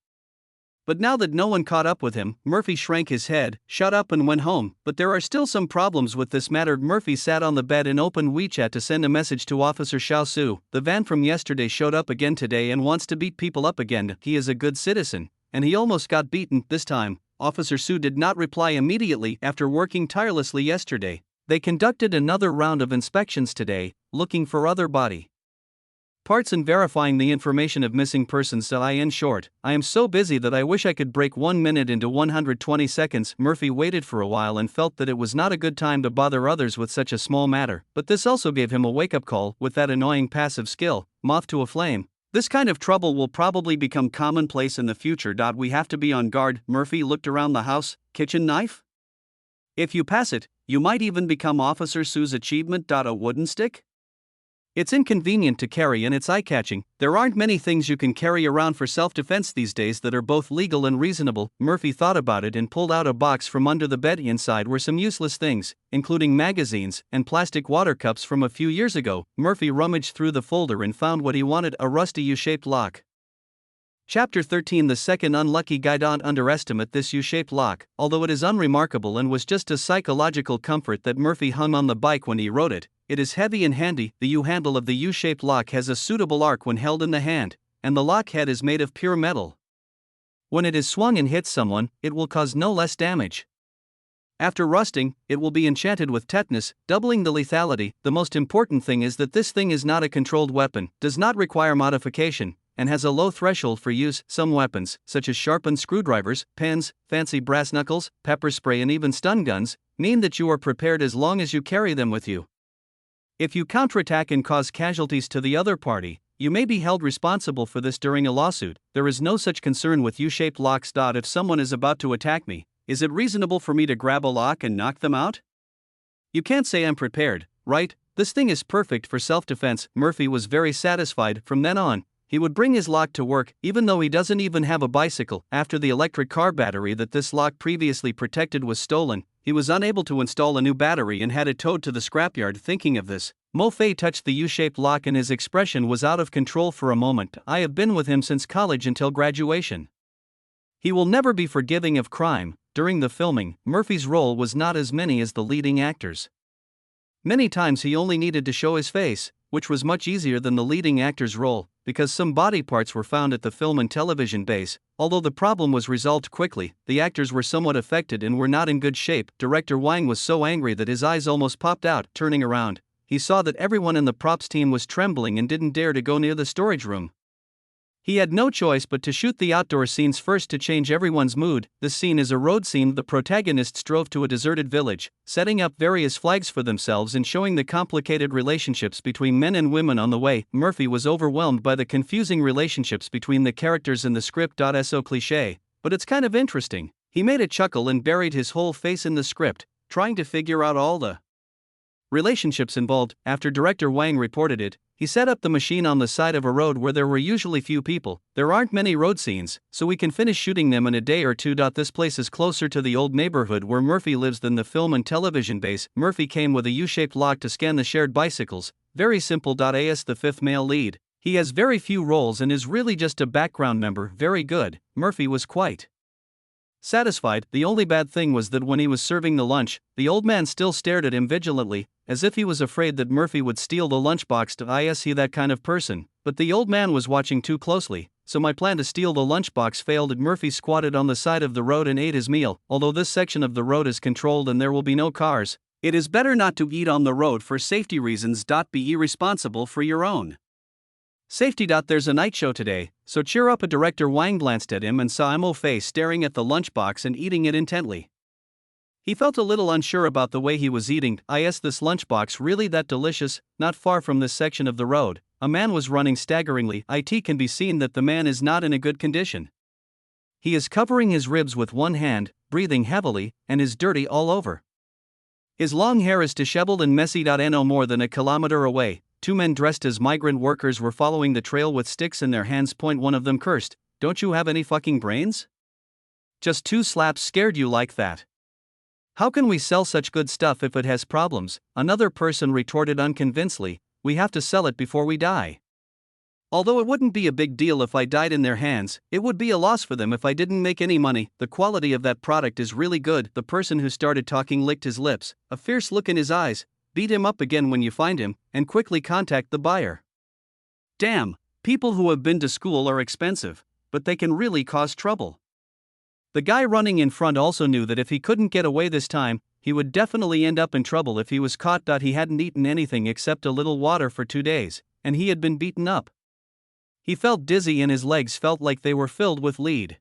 S1: But now that no one caught up with him, Murphy shrank his head, shut up and went home. But there are still some problems with this matter. Murphy sat on the bed and opened WeChat to send a message to Officer Xiao Su. The van from yesterday showed up again today and wants to beat people up again. He is a good citizen, and he almost got beaten. This time, Officer Su did not reply immediately. After working tirelessly yesterday, they conducted another round of inspections today, looking for other body parts and verifying the information of missing persons. In short, I am so busy that I wish I could break 1 minute into 120 seconds. Murphy waited for a while and felt that it was not a good time to bother others with such a small matter, but this also gave him a wake-up call. With that annoying passive skill, moth to a flame, this kind of trouble will probably become commonplace in the future. We have to be on guard. Murphy looked around the house. Kitchen knife? If you pass it, you might even become Officer Su's achievement. A wooden stick? It's inconvenient to carry and it's eye-catching. There aren't many things you can carry around for self-defense these days that are both legal and reasonable. Murphy thought about it and pulled out a box from under the bed. Inside were some useless things, including magazines and plastic water cups from a few years ago. Murphy rummaged through the folder and found what he wanted: a rusty U-shaped lock. Chapter 13: The second unlucky guy. Don't underestimate this U-shaped lock, although it is unremarkable and was just a psychological comfort that Murphy hung on the bike when he rode it. It is heavy and handy. The U-handle of the U-shaped lock has a suitable arc when held in the hand, and the lock head is made of pure metal. When it is swung and hits someone, it will cause no less damage. After rusting, it will be enchanted with tetanus, doubling the lethality. The most important thing is that this thing is not a controlled weapon, does not require modification, and has a low threshold for use. Some weapons, such as sharpened screwdrivers, pens, fancy brass knuckles, pepper spray, and even stun guns, mean that you are prepared as long as you carry them with you. If you counterattack and cause casualties to the other party, you may be held responsible for this during a lawsuit. There is no such concern with U-shaped locks. If someone is about to attack me, is it reasonable for me to grab a lock and knock them out? You can't say I'm prepared, right? This thing is perfect for self-defense. Murphy was very satisfied. From then on, he would bring his lock to work, even though he doesn't even have a bicycle. After the electric car battery that this lock previously protected was stolen, he was unable to install a new battery and had it towed to the scrapyard. Thinking of this, Murphy touched the U-shaped lock and his expression was out of control for a moment. I have been with him since college until graduation. He will never be forgiving of crime. During the filming, Murphy's role was not as many as the leading actors. Many times he only needed to show his face, which was much easier than the leading actor's role, because some body parts were found at the film and television base. Although the problem was resolved quickly, the actors were somewhat affected and were not in good shape. Director Wang was so angry that his eyes almost popped out. Turning around, he saw that everyone in the props team was trembling and didn't dare to go near the storage room. He had no choice but to shoot the outdoor scenes first to change everyone's mood. This scene is a road scene. The protagonists drove to a deserted village, setting up various flags for themselves and showing the complicated relationships between men and women on the way. Murphy was overwhelmed by the confusing relationships between the characters in the script. It's so cliché, but it's kind of interesting. He made a chuckle and buried his whole face in the script, trying to figure out all the relationships involved. After director Wang reported it, he set up the machine on the side of a road where there were usually few people. There aren't many road scenes, so we can finish shooting them in a day or two. This place is closer to the old neighborhood where Murphy lives than the film and television base. Murphy came with a U-shaped lock to scan the shared bicycles. Very simple. As the fifth male lead, he has very few roles and is really just a background member. Very good. Murphy was quite satisfied. The only bad thing was that when he was serving the lunch, the old man still stared at him vigilantly, as if he was afraid that Murphy would steal the lunchbox. Is he that kind of person? But the old man was watching too closely, so my plan to steal the lunchbox failed. Murphy squatted on the side of the road and ate his meal. Although this section of the road is controlled and there will be no cars, it is better not to eat on the road for safety reasons. Be irresponsible for your own safety. There's a night show today, so cheer up. A director Wang glanced at him and saw Murphy staring at the lunchbox and eating it intently. He felt a little unsure about the way he was eating. Is this lunchbox really that delicious? Not far from this section of the road, a man was running staggeringly. It can be seen that the man is not in a good condition. He is covering his ribs with one hand, breathing heavily, and is dirty all over. His long hair is disheveled and messy. No more than a kilometer away, two men dressed as migrant workers were following the trail with sticks in their hands. One of them cursed, "Don't you have any fucking brains? Just 2 slaps scared you like that? How can we sell such good stuff if it has problems?" Another person retorted unconvincingly, "We have to sell it before we die. Although it wouldn't be a big deal if I died in their hands, it would be a loss for them if I didn't make any money. The quality of that product is really good." The person who started talking licked his lips, a fierce look in his eyes. "Beat him up again when you find him, and quickly contact the buyer." Damn, people who have been to school are expensive, but they can really cause trouble. The guy running in front also knew that if he couldn't get away this time, he would definitely end up in trouble if he was caught. He hadn't eaten anything except a little water for 2 days, and he had been beaten up. He felt dizzy and his legs felt like they were filled with lead.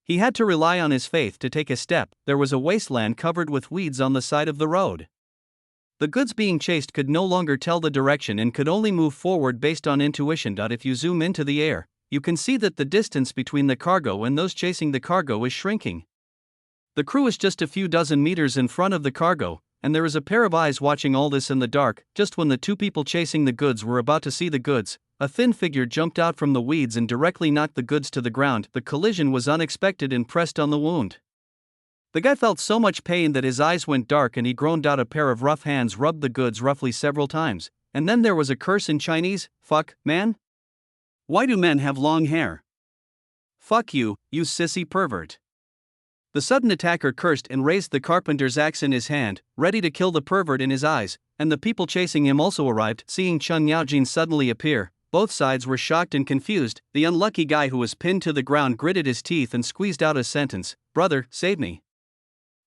S1: He had to rely on his faith to take a step. There was a wasteland covered with weeds on the side of the road. The goods being chased could no longer tell the direction and could only move forward based on intuition. If you zoom into the air, you can see that the distance between the cargo and those chasing the cargo is shrinking. The crew is just a few dozen meters in front of the cargo, and there is a pair of eyes watching all this in the dark. Just when the two people chasing the goods were about to see the goods, a thin figure jumped out from the weeds and directly knocked the goods to the ground. The collision was unexpected and pressed on the wound. The guy felt so much pain that his eyes went dark and he groaned out. A pair of rough hands rubbed the goods roughly several times, and then there was a curse in Chinese: "Fuck, man? Why do men have long hair? Fuck you, you sissy pervert." The sudden attacker cursed and raised the carpenter's axe in his hand, ready to kill the pervert in his eyes, and the people chasing him also arrived. Seeing Chun Yaojin suddenly appear, both sides were shocked and confused. The unlucky guy who was pinned to the ground gritted his teeth and squeezed out a sentence: "Brother, save me."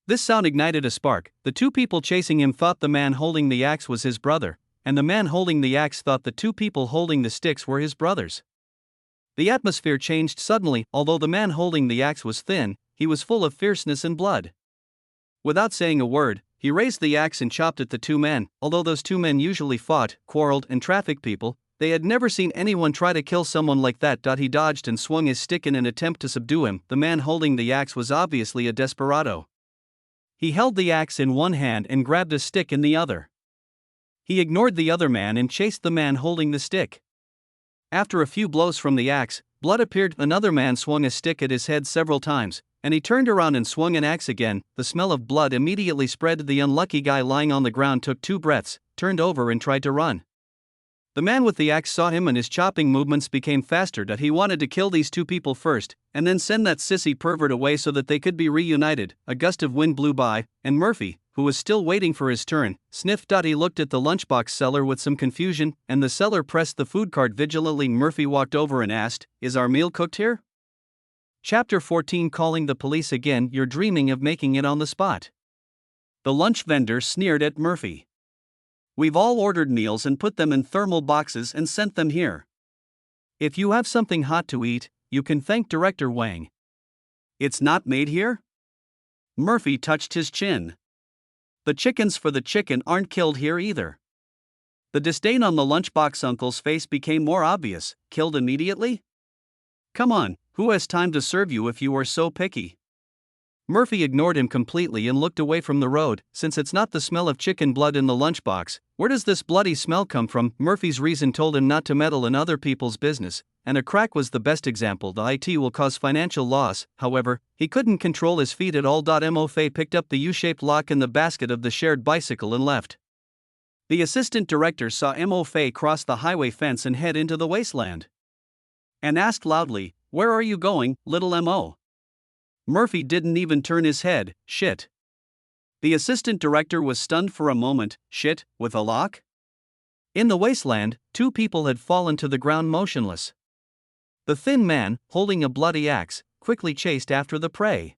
S1: This sound ignited a spark. The two people chasing him thought the man holding the axe was his brother, and the man holding the axe thought the two people holding the sticks were his brothers. The atmosphere changed suddenly. Although the man holding the axe was thin, he was full of fierceness and blood. Without saying a word, he raised the axe and chopped at the two men. Although those two men usually fought, quarreled, and trafficked people, they had never seen anyone try to kill someone like that. He dodged and swung his stick in an attempt to subdue him. The man holding the axe was obviously a desperado. He held the axe in one hand and grabbed a stick in the other. He ignored the other man and chased the man holding the stick. After a few blows from the axe, blood appeared. Another man swung a stick at his head several times, and he turned around and swung an axe again. The smell of blood immediately spread. The unlucky guy lying on the ground took 2 breaths, turned over and tried to run. The man with the axe saw him and his chopping movements became faster. He wanted to kill these two people first, and then send that sissy pervert away so that they could be reunited. A gust of wind blew by, and Murphy, who was still waiting for his turn, sniffed. He looked at the lunchbox seller with some confusion, and the seller pressed the food cart vigilantly. Murphy walked over and asked, "Is our meal cooked here?" Chapter 14: Calling the police again. You're dreaming of making it on the spot. The lunch vendor sneered at Murphy. "We've all ordered meals and put them in thermal boxes and sent them here. If you have something hot to eat, you can thank Director Wang. It's not made here?" Murphy touched his chin. "The chickens for the chicken aren't killed here either." The disdain on the lunchbox uncle's face became more obvious. "Killed immediately? Come on, who has time to serve you if you are so picky?" Murphy ignored him completely and looked away from the road. "Since it's not the smell of chicken blood in the lunchbox, where does this bloody smell come from?" Murphy's reason told him not to meddle in other people's business, and a crack was the best example. The IT will cause financial loss. However, he couldn't control his feet at all. Mo Fei picked up the U-shaped lock in the basket of the shared bicycle and left. The assistant director saw Mo Fei cross the highway fence and head into the wasteland, and asked loudly, "Where are you going, little Mo?" Murphy didn't even turn his head. "Shit." The assistant director was stunned for a moment. "Shit, with a lock?" In the wasteland, 2 people had fallen to the ground motionless. The thin man, holding a bloody axe, quickly chased after the prey.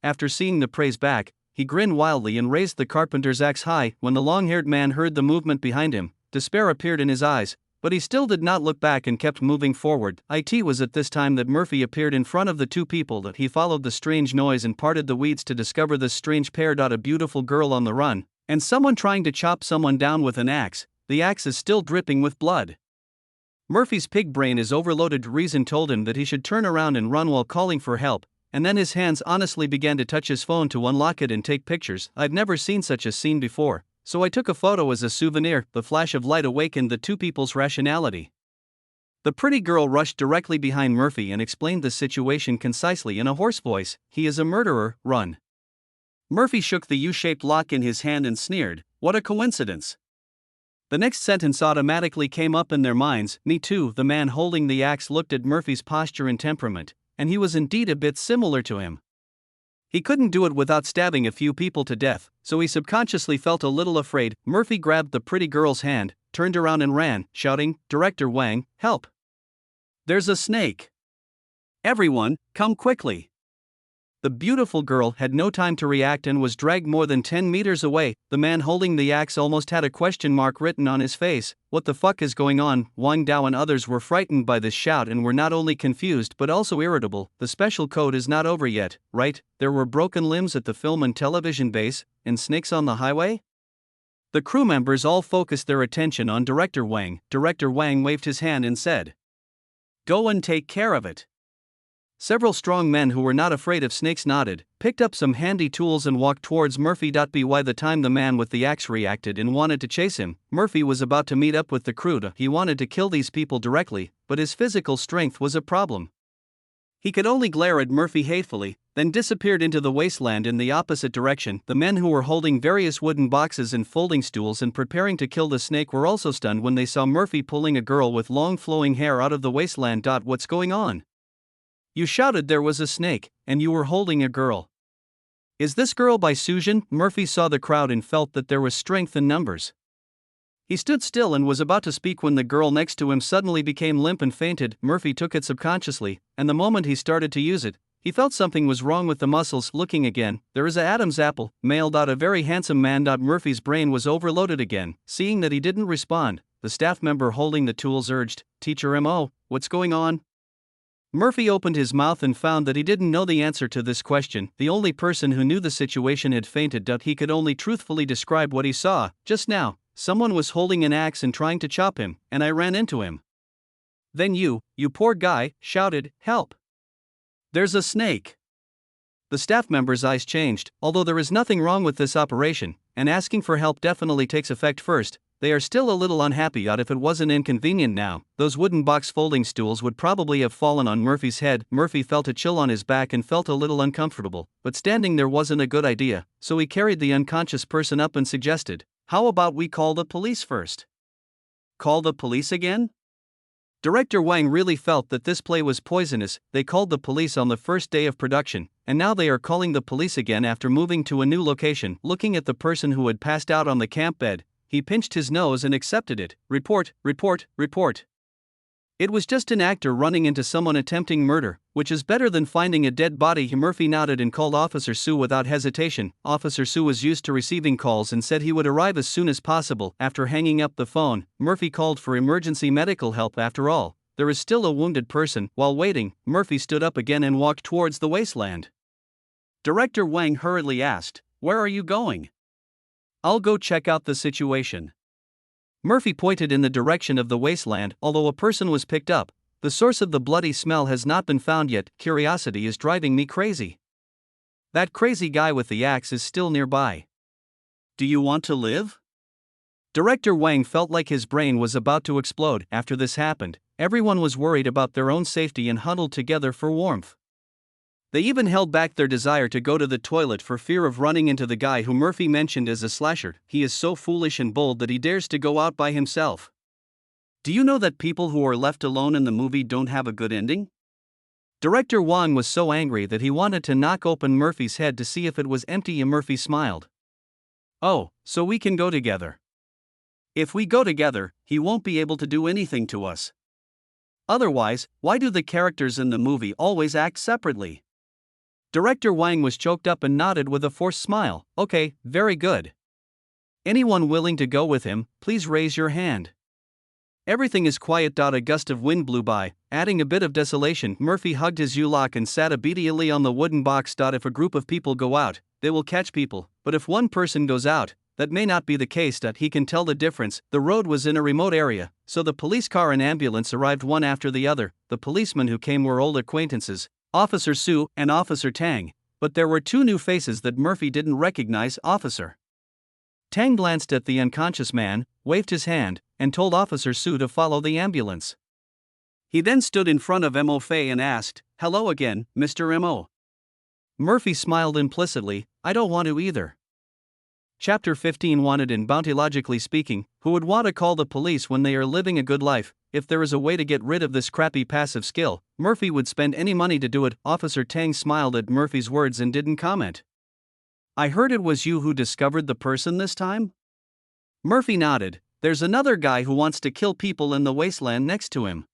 S1: After seeing the prey's back, he grinned wildly and raised the carpenter's axe high. When the long-haired man heard the movement behind him, despair appeared in his eyes, but he still did not look back and kept moving forward. It was at this time that Murphy appeared in front of the 2 people. He followed the strange noise and parted the weeds to discover this strange pair. A beautiful girl on the run, and someone trying to chop someone down with an axe. The axe is still dripping with blood. Murphy's pig brain is overloaded. Reason told him that he should turn around and run while calling for help, and then his hands honestly began to touch his phone to unlock it and take pictures. I'd never seen such a scene before, so I took a photo as a souvenir. The flash of light awakened the 2 people's rationality. The pretty girl rushed directly behind Murphy and explained the situation concisely in a hoarse voice. "He is a murderer, run." Murphy shook the U-shaped lock in his hand and sneered, "What a coincidence." The next sentence automatically came up in their minds. "Me too." The man holding the axe looked at Murphy's posture and temperament, and he was indeed a bit similar to him. He couldn't do it without stabbing a few people to death, so he subconsciously felt a little afraid. Murphy grabbed the pretty girl's hand, turned around and ran, shouting, "Director Wang, help! There's a snake! Everyone, come quickly!" The beautiful girl had no time to react and was dragged more than 10 meters away. The man holding the axe almost had a question mark written on his face. What the fuck is going on? Wang Dao and others were frightened by this shout and were not only confused but also irritable. The special code is not over yet, right? There were broken limbs at the film and television base, and snakes on the highway? The crew members all focused their attention on Director Wang. Director Wang waved his hand and said, "Go and take care of it." Several strong men who were not afraid of snakes nodded, picked up some handy tools and walked towards Murphy. By the time the man with the axe reacted and wanted to chase him, Murphy was about to meet up with the crew. He wanted to kill these people directly, but his physical strength was a problem. He could only glare at Murphy hatefully, then disappeared into the wasteland in the opposite direction. The men who were holding various wooden boxes and folding stools and preparing to kill the snake were also stunned when they saw Murphy pulling a girl with long flowing hair out of the wasteland. What's going on? You shouted there was a snake, and you were holding a girl. Is this girl by Susan? Murphy saw the crowd and felt that there was strength in numbers. He stood still and was about to speak when the girl next to him suddenly became limp and fainted. Murphy took it subconsciously, and the moment he started to use it, he felt something was wrong with the muscles. Looking again, there is a Adam's apple, mailed out a very handsome man. Murphy's brain was overloaded again. Seeing that he didn't respond, the staff member holding the tools urged, Teacher M.O., what's going on? Murphy opened his mouth and found that he didn't know the answer to this question. The only person who knew the situation had fainted. He could only truthfully describe what he saw. Just now, someone was holding an axe and trying to chop him, and I ran into him. Then you poor guy, shouted, help! There's a snake! The staff member's eyes changed. Although there is nothing wrong with this operation, and asking for help definitely takes effect first, they are still a little unhappy. If it wasn't inconvenient now, those wooden box folding stools would probably have fallen on Murphy's head. Murphy felt a chill on his back and felt a little uncomfortable, but standing there wasn't a good idea, so he carried the unconscious person up and suggested, how about we call the police first? Call the police again? Director Wang really felt that this play was poisonous. They called the police on the first day of production, and now they are calling the police again after moving to a new location. Looking at the person who had passed out on the camp bed, he pinched his nose and accepted it. Report, report, report. It was just an actor running into someone attempting murder, which is better than finding a dead body. Murphy nodded and called Officer Su without hesitation. Officer Su was used to receiving calls and said he would arrive as soon as possible. After hanging up the phone, Murphy called for emergency medical help. After all, there is still a wounded person. While waiting, Murphy stood up again and walked towards the wasteland. Director Wang hurriedly asked, where are you going? I'll go check out the situation. Murphy pointed in the direction of the wasteland. Although a person was picked up, the source of the bloody smell has not been found yet. Curiosity is driving me crazy. That crazy guy with the axe is still nearby. Do you want to live? Director Wang felt like his brain was about to explode. After this happened, everyone was worried about their own safety and huddled together for warmth. They even held back their desire to go to the toilet for fear of running into the guy who Murphy mentioned as a slasher. He is so foolish and bold that he dares to go out by himself. Do you know that people who are left alone in the movie don't have a good ending? Director Wang was so angry that he wanted to knock open Murphy's head to see if it was empty, and Murphy smiled. Oh, so we can go together. If we go together, he won't be able to do anything to us. Otherwise, why do the characters in the movie always act separately? Director Wang was choked up and nodded with a forced smile. Okay, very good. Anyone willing to go with him, please raise your hand. Everything is quiet. A gust of wind blew by, adding a bit of desolation. Murphy hugged his U-lock and sat obediently on the wooden box. If a group of people go out, they will catch people, but if one person goes out, that may not be the case. He can tell the difference. The road was in a remote area, so the police car and ambulance arrived one after the other. The policemen who came were old acquaintances, Officer Su and Officer Tang, but there were two new faces that Murphy didn't recognize. Officer Tang glanced at the unconscious man, waved his hand, and told Officer Su to follow the ambulance. He then stood in front of Mo Fei and asked, hello again, Mr. Mo. Murphy smiled implicitly, I don't want to either. Chapter 15. Wanted and bounty. Logically speaking, who would want to call the police when they are living a good life? If there is a way to get rid of this crappy passive skill, Murphy would spend any money to do it. Officer Tang smiled at Murphy's words and didn't comment. I heard it was you who discovered the person this time? Murphy nodded. There's another guy who wants to kill people in the wasteland next to him.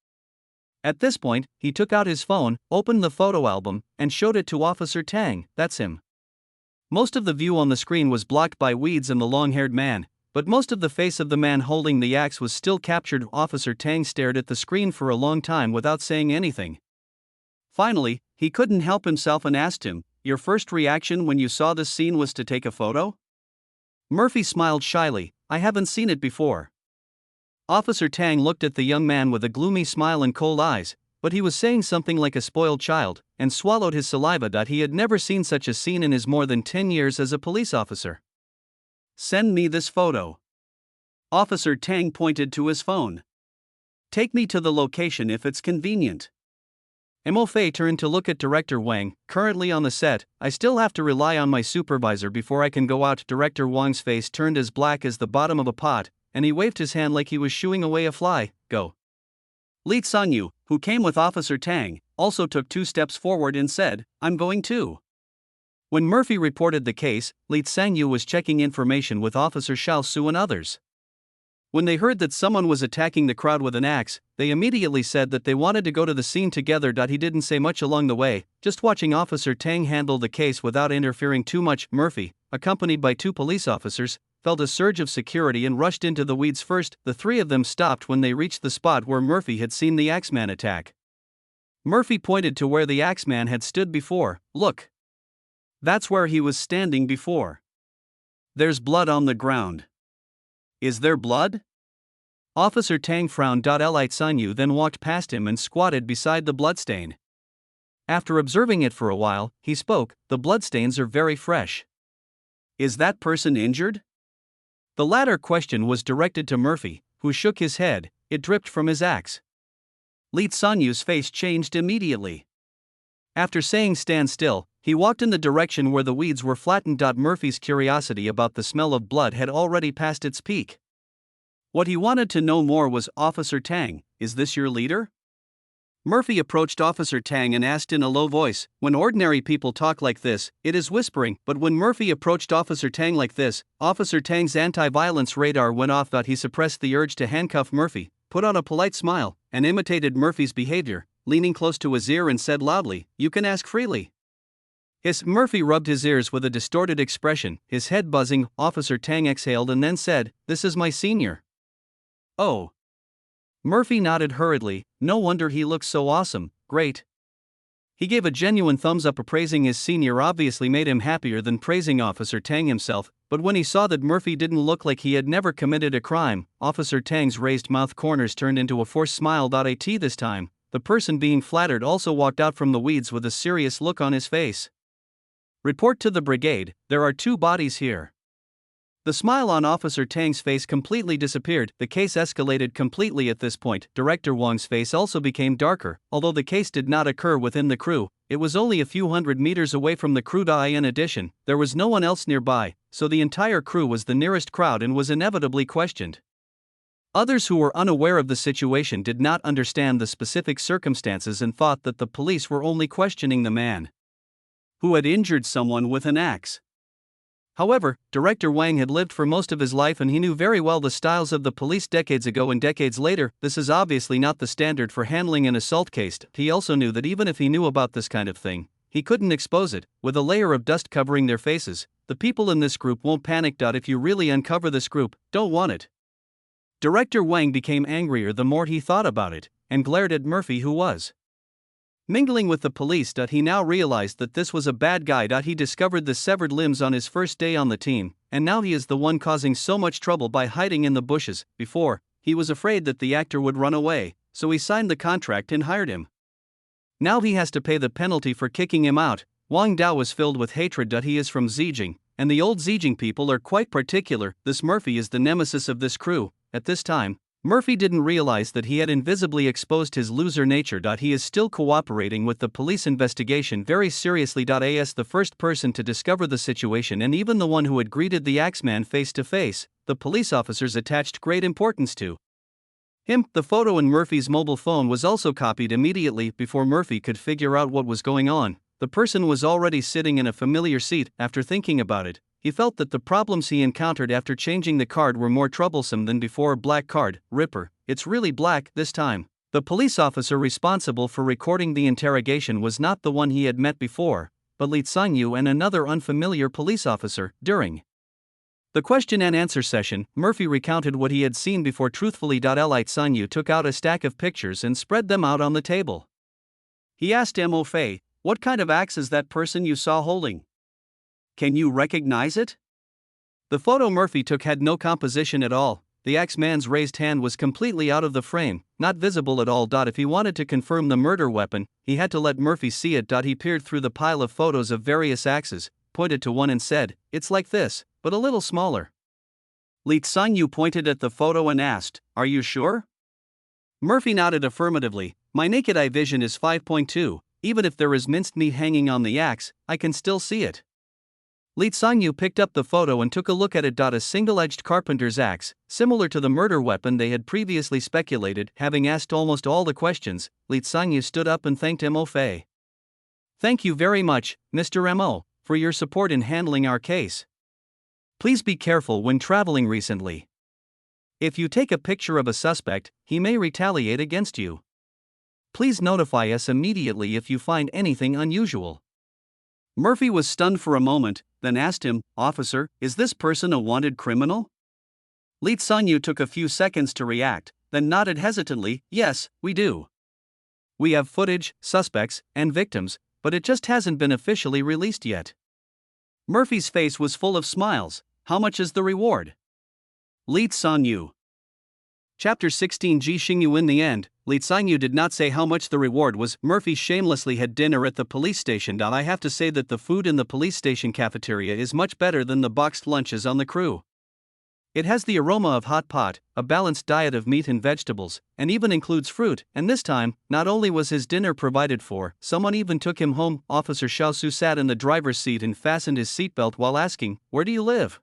S1: At this point, he took out his phone, opened the photo album, and showed it to Officer Tang. That's him. Most of the view on the screen was blocked by weeds and the long-haired man, but most of the face of the man holding the axe was still captured. Officer Tang stared at the screen for a long time without saying anything. Finally, he couldn't help himself and asked him, your first reaction when you saw this scene was to take a photo? Murphy smiled shyly, I haven't seen it before. Officer Tang looked at the young man with a gloomy smile and cold eyes, but he was saying something like a spoiled child, and swallowed his saliva. He had never seen such a scene in his more than 10 years as a police officer. "Send me this photo." Officer Tang pointed to his phone. "Take me to the location if it's convenient." Mo Fei turned to look at Director Wang, currently on the set. "I still have to rely on my supervisor before I can go out." Director Wang's face turned as black as the bottom of a pot, and he waved his hand like he was shooing away a fly. "Go." Li Sanyu, who came with Officer Tang, also took 2 steps forward and said, "I'm going too." When Murphy reported the case, Li Sanyu was checking information with Officer Xiao Su and others. When they heard that someone was attacking the crowd with an axe, they immediately said that they wanted to go to the scene together. He didn't say much along the way, just watching Officer Tang handle the case without interfering too much. Murphy, accompanied by 2 police officers, felt a surge of security and rushed into the weeds first. The 3 of them stopped when they reached the spot where Murphy had seen the Axeman attack. Murphy pointed to where the Axeman had stood before. "Look. That's where he was standing before. There's blood on the ground." "Is there blood?" Officer Tang frowned. Li Sanyu then walked past him and squatted beside the bloodstain. After observing it for a while, he spoke. "The bloodstains are very fresh." "Is that person injured?" The latter question was directed to Murphy, who shook his head. "It dripped from his axe." Li Sanyu's face changed immediately. After saying "stand still," he walked in the direction where the weeds were flattened. Murphy's curiosity about the smell of blood had already passed its peak. What he wanted to know more was, "Officer Tang, is this your leader?" Murphy approached Officer Tang and asked in a low voice. When ordinary people talk like this, it is whispering, but when Murphy approached Officer Tang like this, Officer Tang's anti-violence radar went off. He suppressed the urge to handcuff Murphy, put on a polite smile, and imitated Murphy's behavior, leaning close to his ear and said loudly, "You can ask freely." Murphy rubbed his ears with a distorted expression, his head buzzing. Officer Tang exhaled and then said, "This is my senior." "Oh." Murphy nodded hurriedly. "No wonder he looks so awesome, great." He gave a genuine thumbs up. Praising his senior obviously made him happier than praising Officer Tang himself, but when he saw that Murphy didn't look like he had never committed a crime, Officer Tang's raised mouth corners turned into a forced smile. This time, the person being flattered also walked out from the weeds with a serious look on his face. "Report to the brigade, there are 2 bodies here." The smile on Officer Tang's face completely disappeared. The case escalated completely at this point. Director Wang's face also became darker. Although the case did not occur within the crew, it was only a few hundred meters away from the crew. In addition, there was no one else nearby, so the entire crew was the nearest crowd and was inevitably questioned. Others who were unaware of the situation did not understand the specific circumstances and thought that the police were only questioning the man who had injured someone with an axe. However, Director Wang had lived for most of his life and he knew very well the styles of the police decades ago and decades later. This is obviously not the standard for handling an assault case. He also knew that even if he knew about this kind of thing, he couldn't expose it. With a layer of dust covering their faces, the people in this group won't panic. If you really uncover this group, don't want it. Director Wang became angrier the more he thought about it, and glared at Murphy, who was mingling with the police. He now realized that this was a bad guy. He discovered the severed limbs on his first day on the team, and now he is the one causing so much trouble by hiding in the bushes. Before, he was afraid that the actor would run away, so he signed the contract and hired him. Now he has to pay the penalty for kicking him out. Wang Dao was filled with hatred. He is from Zijing, and the old Zijing people are quite particular. This Murphy is the nemesis of this crew. At this time, Murphy didn't realize that he had invisibly exposed his loser nature. He is still cooperating with the police investigation very seriously. As the first person to discover the situation and even the one who had greeted the Axeman face to face, the police officers attached great importance to him. The photo in Murphy's mobile phone was also copied immediately. Before Murphy could figure out what was going on, the person was already sitting in a familiar seat. After thinking about it, he felt that the problems he encountered after changing the card were more troublesome than before. Black card, Ripper, it's really black this time. The police officer responsible for recording the interrogation was not the one he had met before, but Li Sanyu and another unfamiliar police officer. During the question and answer session, Murphy recounted what he had seen before truthfully. Li Sanyu took out a stack of pictures and spread them out on the table. He asked Mo Fei, "What kind of axe is that person you saw holding? Can you recognize it?" The photo Murphy took had no composition at all. the axeman's raised hand was completely out of the frame, not visible at all. If he wanted to confirm the murder weapon, he had to let Murphy see it. He peered through the pile of photos of various axes, pointed to one and said, "It's like this, but a little smaller." Li Tsangyu pointed at the photo and asked, "Are you sure?" Murphy nodded affirmatively. "My naked eye vision is 5.2, even if there is minced meat hanging on the axe, I can still see it." Li Tsangyu picked up the photo and took a look at it. A single-edged carpenter's axe, similar to the murder weapon they had previously speculated. Having asked almost all the questions, Li Tsangyu stood up and thanked Mo Fei. "Thank you very much, Mr. Mo, for your support in handling our case. Please be careful when traveling recently. If you take a picture of a suspect, he may retaliate against you. Please notify us immediately if you find anything unusual." Murphy was stunned for a moment, then asked him, "Officer, is this person a wanted criminal?" Li Tsangyu took a few seconds to react, then nodded hesitantly, "Yes, we do. We have footage, suspects, and victims, but it just hasn't been officially released yet." Murphy's face was full of smiles. "How much is the reward?" Li Tsangyu. Chapter 16 Ji Xingyu. In the end, Li Tsangyu did not say how much the reward was. Murphy shamelessly had dinner at the police station. I have to say that the food in the police station cafeteria is much better than the boxed lunches on the crew. It has the aroma of hot pot, a balanced diet of meat and vegetables, and even includes fruit. And this time, not only was his dinner provided for, someone even took him home. Officer Xiaosu sat in the driver's seat and fastened his seatbelt while asking, "Where do you live?"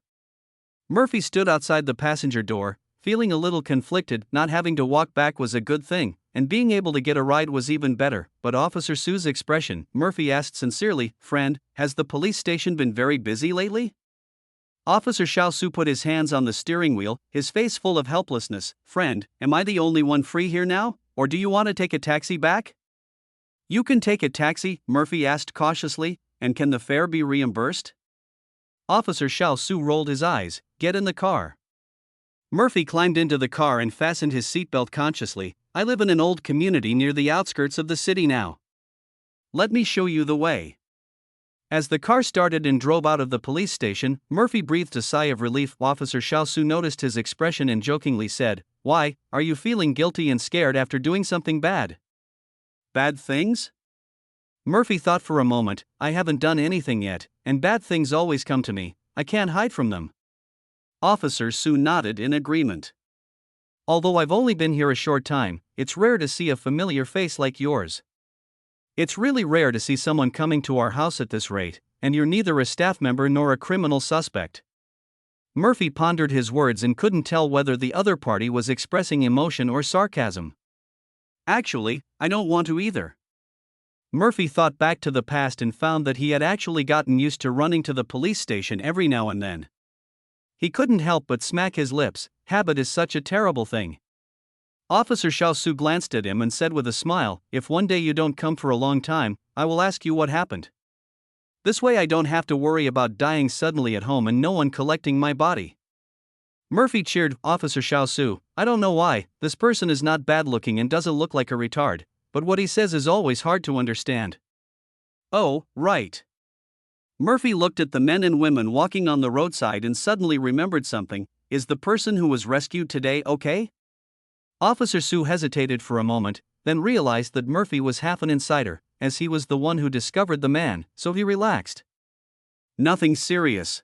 S1: Murphy stood outside the passenger door, feeling a little conflicted. Not having to walk back was a good thing, and being able to get a ride was even better. But Officer Su's expression, Murphy asked sincerely, "Friend, has the police station been very busy lately?" Officer Xiaosu put his hands on the steering wheel, his face full of helplessness. "Friend, am I the only one free here now, or do you want to take a taxi back?" "You can take a taxi," Murphy asked cautiously, "and can the fare be reimbursed?" Officer Xiaosu rolled his eyes. "Get in the car." Murphy climbed into the car and fastened his seatbelt consciously. "I live in an old community near the outskirts of the city now. Let me show you the way." As the car started and drove out of the police station, Murphy breathed a sigh of relief. Officer Xiaosu noticed his expression and jokingly said, "Why, are you feeling guilty and scared after doing something bad?" "Bad things?" Murphy thought for a moment. "I haven't done anything yet, and bad things always come to me. I can't hide from them." Officer Su nodded in agreement. "Although I've only been here a short time, it's rare to see a familiar face like yours. It's really rare to see someone coming to our house at this rate, and you're neither a staff member nor a criminal suspect." Murphy pondered his words and couldn't tell whether the other party was expressing emotion or sarcasm. "Actually, I don't want to either." Murphy thought back to the past and found that he had actually gotten used to running to the police station every now and then. He couldn't help but smack his lips. Habit is such a terrible thing. Officer Xiaosu glanced at him and said with a smile, "If one day you don't come for a long time, I will ask you what happened. This way I don't have to worry about dying suddenly at home and no one collecting my body." Murphy cheered. "Officer Xiaosu, I don't know why, this person is not bad looking and doesn't look like a retard, but what he says is always hard to understand." "Oh, right." Murphy looked at the men and women walking on the roadside and suddenly remembered something. "Is the person who was rescued today okay?" Officer Su hesitated for a moment, then realized that Murphy was half an insider, as he was the one who discovered the man, so he relaxed. "Nothing serious.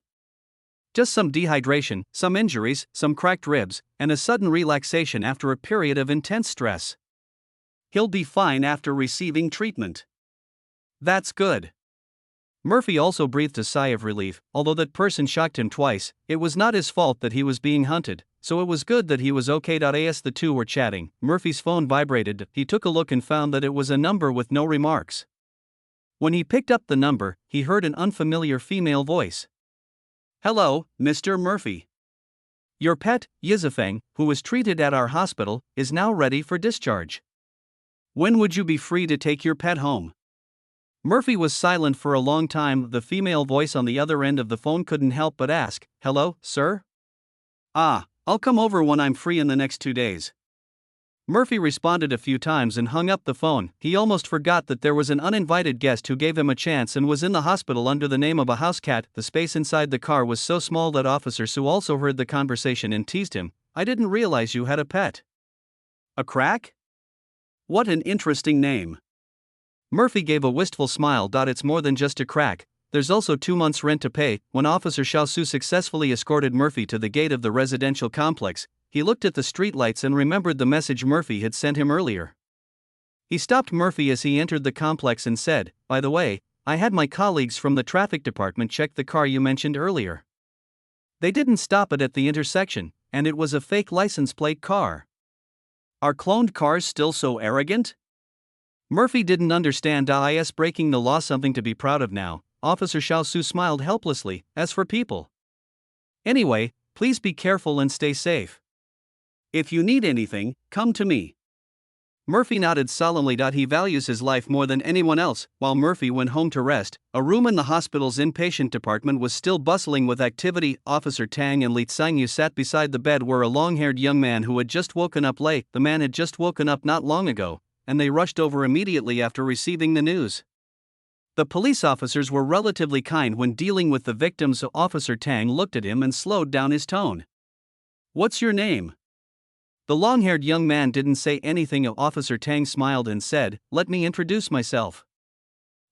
S1: Just some dehydration, some injuries, some cracked ribs, and a sudden relaxation after a period of intense stress. He'll be fine after receiving treatment." "That's good." Murphy also breathed a sigh of relief. Although that person shocked him twice, it was not his fault that he was being hunted, so it was good that he was okay. As the two were chatting, Murphy's phone vibrated. He took a look and found that it was a number with no remarks. When he picked up the number, he heard an unfamiliar female voice. "Hello, Mr. Murphy. Your pet, Yizifeng, who was treated at our hospital, is now ready for discharge. When would you be free to take your pet home?" Murphy was silent for a long time. The female voice on the other end of the phone couldn't help but ask, "Hello, sir?" I'll come over when I'm free in the next 2 days." Murphy responded a few times and hung up the phone. He almost forgot that there was an uninvited guest who gave him a chance and was in the hospital under the name of a house cat. The space inside the car was so small that Officer Su also heard the conversation and teased him, I didn't realize you had a pet. A crack? What an interesting name. Murphy gave a wistful smile. It's more than just a crack, there's also 2 months' rent to pay. When Officer Xiaosu successfully escorted Murphy to the gate of the residential complex, he looked at the streetlights and remembered the message Murphy had sent him earlier. He stopped Murphy as he entered the complex and said, "By the way, I had my colleagues from the traffic department check the car you mentioned earlier. They didn't stop it at the intersection, and it was a fake license plate car." Are cloned cars still so arrogant? Murphy didn't understand. Is breaking the law something to be proud of now? Officer Xiaosu smiled helplessly. As for people. Anyway, please be careful and stay safe. If you need anything, come to me. Murphy nodded solemnly. He values his life more than anyone else. While Murphy went home to rest, a room in the hospital's inpatient department was still bustling with activity. Officer Tang and Li Tsingyu sat beside the bed where a long-haired young man who had just woken up late. The man had just woken up not long ago, and they rushed over immediately after receiving the news. The police officers were relatively kind when dealing with the victims, so Officer Tang looked at him and slowed down his tone. "What's your name?" The long-haired young man didn't say anything. Officer Tang smiled and said, "Let me introduce myself.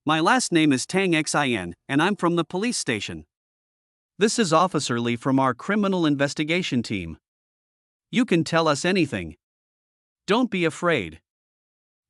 S1: My last name is Tang Xin, and I'm from the police station. This is Officer Li from our criminal investigation team. You can tell us anything. Don't be afraid."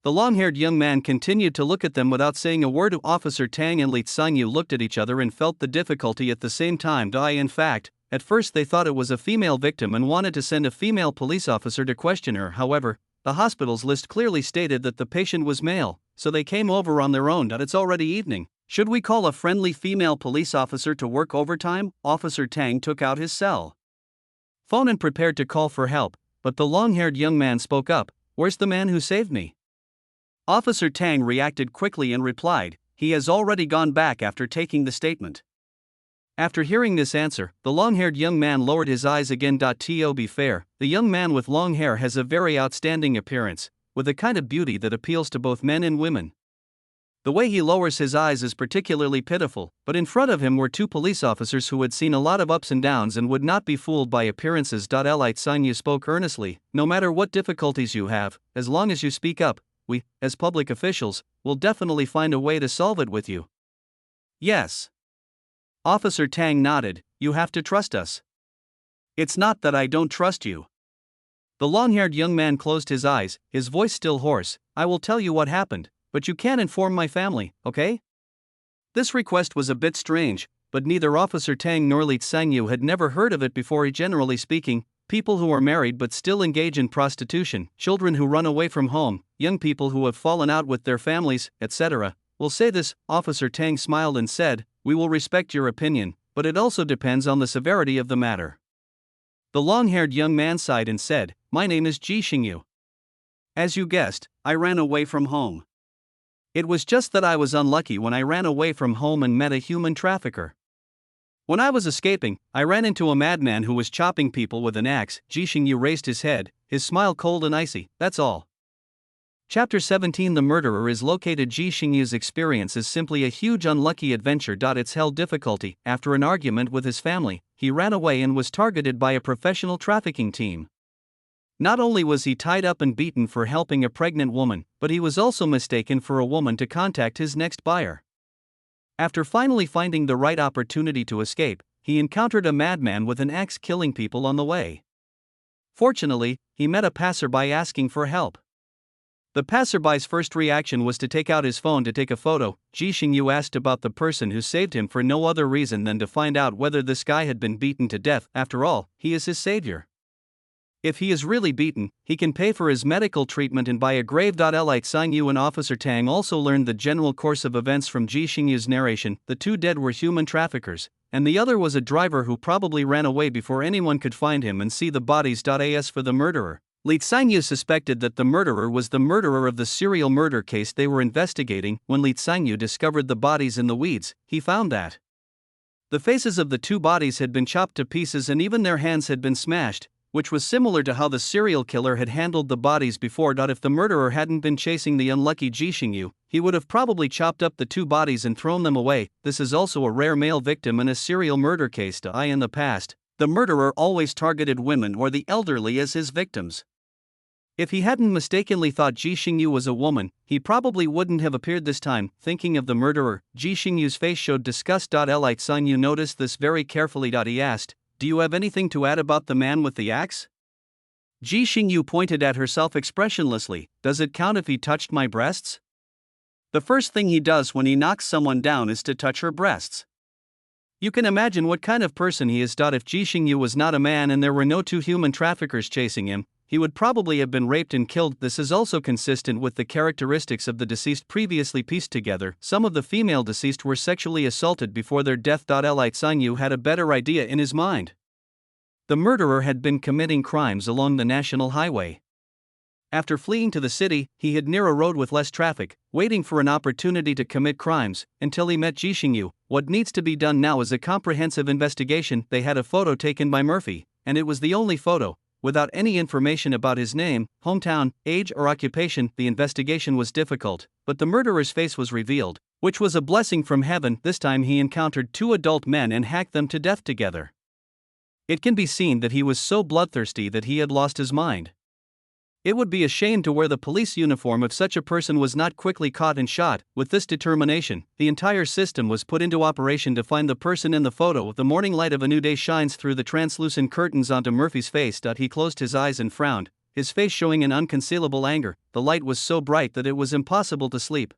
S1: The long-haired young man continued to look at them without saying a word. Officer Tang and Li Tsingyu looked at each other and felt the difficulty at the same time. In fact, at first they thought it was a female victim and wanted to send a female police officer to question her. However, the hospital's list clearly stated that the patient was male, so they came over on their own. It's already evening. Should we call a friendly female police officer to work overtime? Officer Tang took out his cell phone and prepared to call for help, but the long-haired young man spoke up. "Where's the man who saved me?" Officer Tang reacted quickly and replied, "He has already gone back after taking the statement." After hearing this answer, the long-haired young man lowered his eyes again. To be fair, the young man with long hair has a very outstanding appearance, with a kind of beauty that appeals to both men and women. The way he lowers his eyes is particularly pitiful, but in front of him were 2 police officers who had seen a lot of ups and downs and would not be fooled by appearances. Li Tsingyu spoke earnestly, "No matter what difficulties you have, as long as you speak up, we, as public officials, will definitely find a way to solve it with you." "Yes." Officer Tang nodded, "You have to trust us." "It's not that I don't trust you." The long-haired young man closed his eyes, his voice still hoarse. "I will tell you what happened, but you can't inform my family, okay?" This request was a bit strange, but neither Officer Tang nor Li Tsingyu had never heard of it before. Generally speaking, people who are married but still engage in prostitution, children who run away from home, young people who have fallen out with their families, etc., will say this. Officer Tang smiled and said, "We will respect your opinion, but it also depends on the severity of the matter." The long-haired young man sighed and said, "My name is Ji Xingyu. As you guessed, I ran away from home. It was just that I was unlucky when I ran away from home and met a human trafficker. When I was escaping, I ran into a madman who was chopping people with an axe." Ji Xingyu raised his head, his smile cold and icy. "That's all." Chapter 17. The murderer is located. Ji Xingyu's experience is simply a huge unlucky adventure. It's hell difficulty. After an argument with his family, he ran away and was targeted by a professional trafficking team. Not only was he tied up and beaten for helping a pregnant woman, but he was also mistaken for a woman to contact his next buyer. After finally finding the right opportunity to escape, he encountered a madman with an axe killing people on the way. Fortunately, he met a passerby asking for help. The passerby's first reaction was to take out his phone to take a photo. Ji Xingyu asked about the person who saved him for no other reason than to find out whether this guy had been beaten to death. After all, he is his savior. If he is really beaten, he can pay for his medical treatment and buy a grave. Li Tsingyu and Officer Tang also learned the general course of events from Ji Xingyu's narration. The 2 dead were human traffickers, and the other was a driver who probably ran away before anyone could find him and see the bodies. As for the murderer, Li Tsingyu suspected that the murderer was the murderer of the serial murder case they were investigating. When Li Tsingyu discovered the bodies in the weeds, he found that the faces of the 2 bodies had been chopped to pieces and even their hands had been smashed, which was similar to how the serial killer had handled the bodies before. If the murderer hadn't been chasing the unlucky Ji Xingyu, he would have probably chopped up the 2 bodies and thrown them away. This is also a rare male victim in a serial murder case. In the past, The murderer always targeted women or the elderly as his victims. If he hadn't mistakenly thought Ji Xingyu was a woman, he probably wouldn't have appeared this time. Thinking of the murderer, Ji Xingyu's face showed disgust. Elite Sun Yu noticed this very carefully. He asked, "Do you have anything to add about the man with the axe?" Ji Xingyu pointed at herself expressionlessly. "Does it count if he touched my breasts?" The first thing he does when he knocks someone down is to touch her breasts. You can imagine what kind of person he is. If Ji Xingyu was not a man and there were no two human traffickers chasing him, he would probably have been raped and killed. This is also consistent with the characteristics of the deceased previously pieced together. Some of the female deceased were sexually assaulted before their death. Elite Sun Yu had a better idea in his mind. The murderer had been committing crimes along the national highway. After fleeing to the city, he hid near a road with less traffic, waiting for an opportunity to commit crimes, until he met Ji Xingyu. What needs to be done now is a comprehensive investigation. They had a photo taken by Murphy, and it was the only photo, without any information about his name, hometown, age or occupation. The investigation was difficult, but the murderer's face was revealed, which was a blessing from heaven. This time he encountered two adult men and hacked them to death together. It can be seen that he was so bloodthirsty that he had lost his mind. It would be a shame to wear the police uniform if such a person was not quickly caught and shot. With this determination, the entire system was put into operation to find the person in the photo. The morning light of a new day shines through the translucent curtains onto Murphy's face. He closed his eyes and frowned, his face showing an unconcealable anger. The light was so bright that it was impossible to sleep.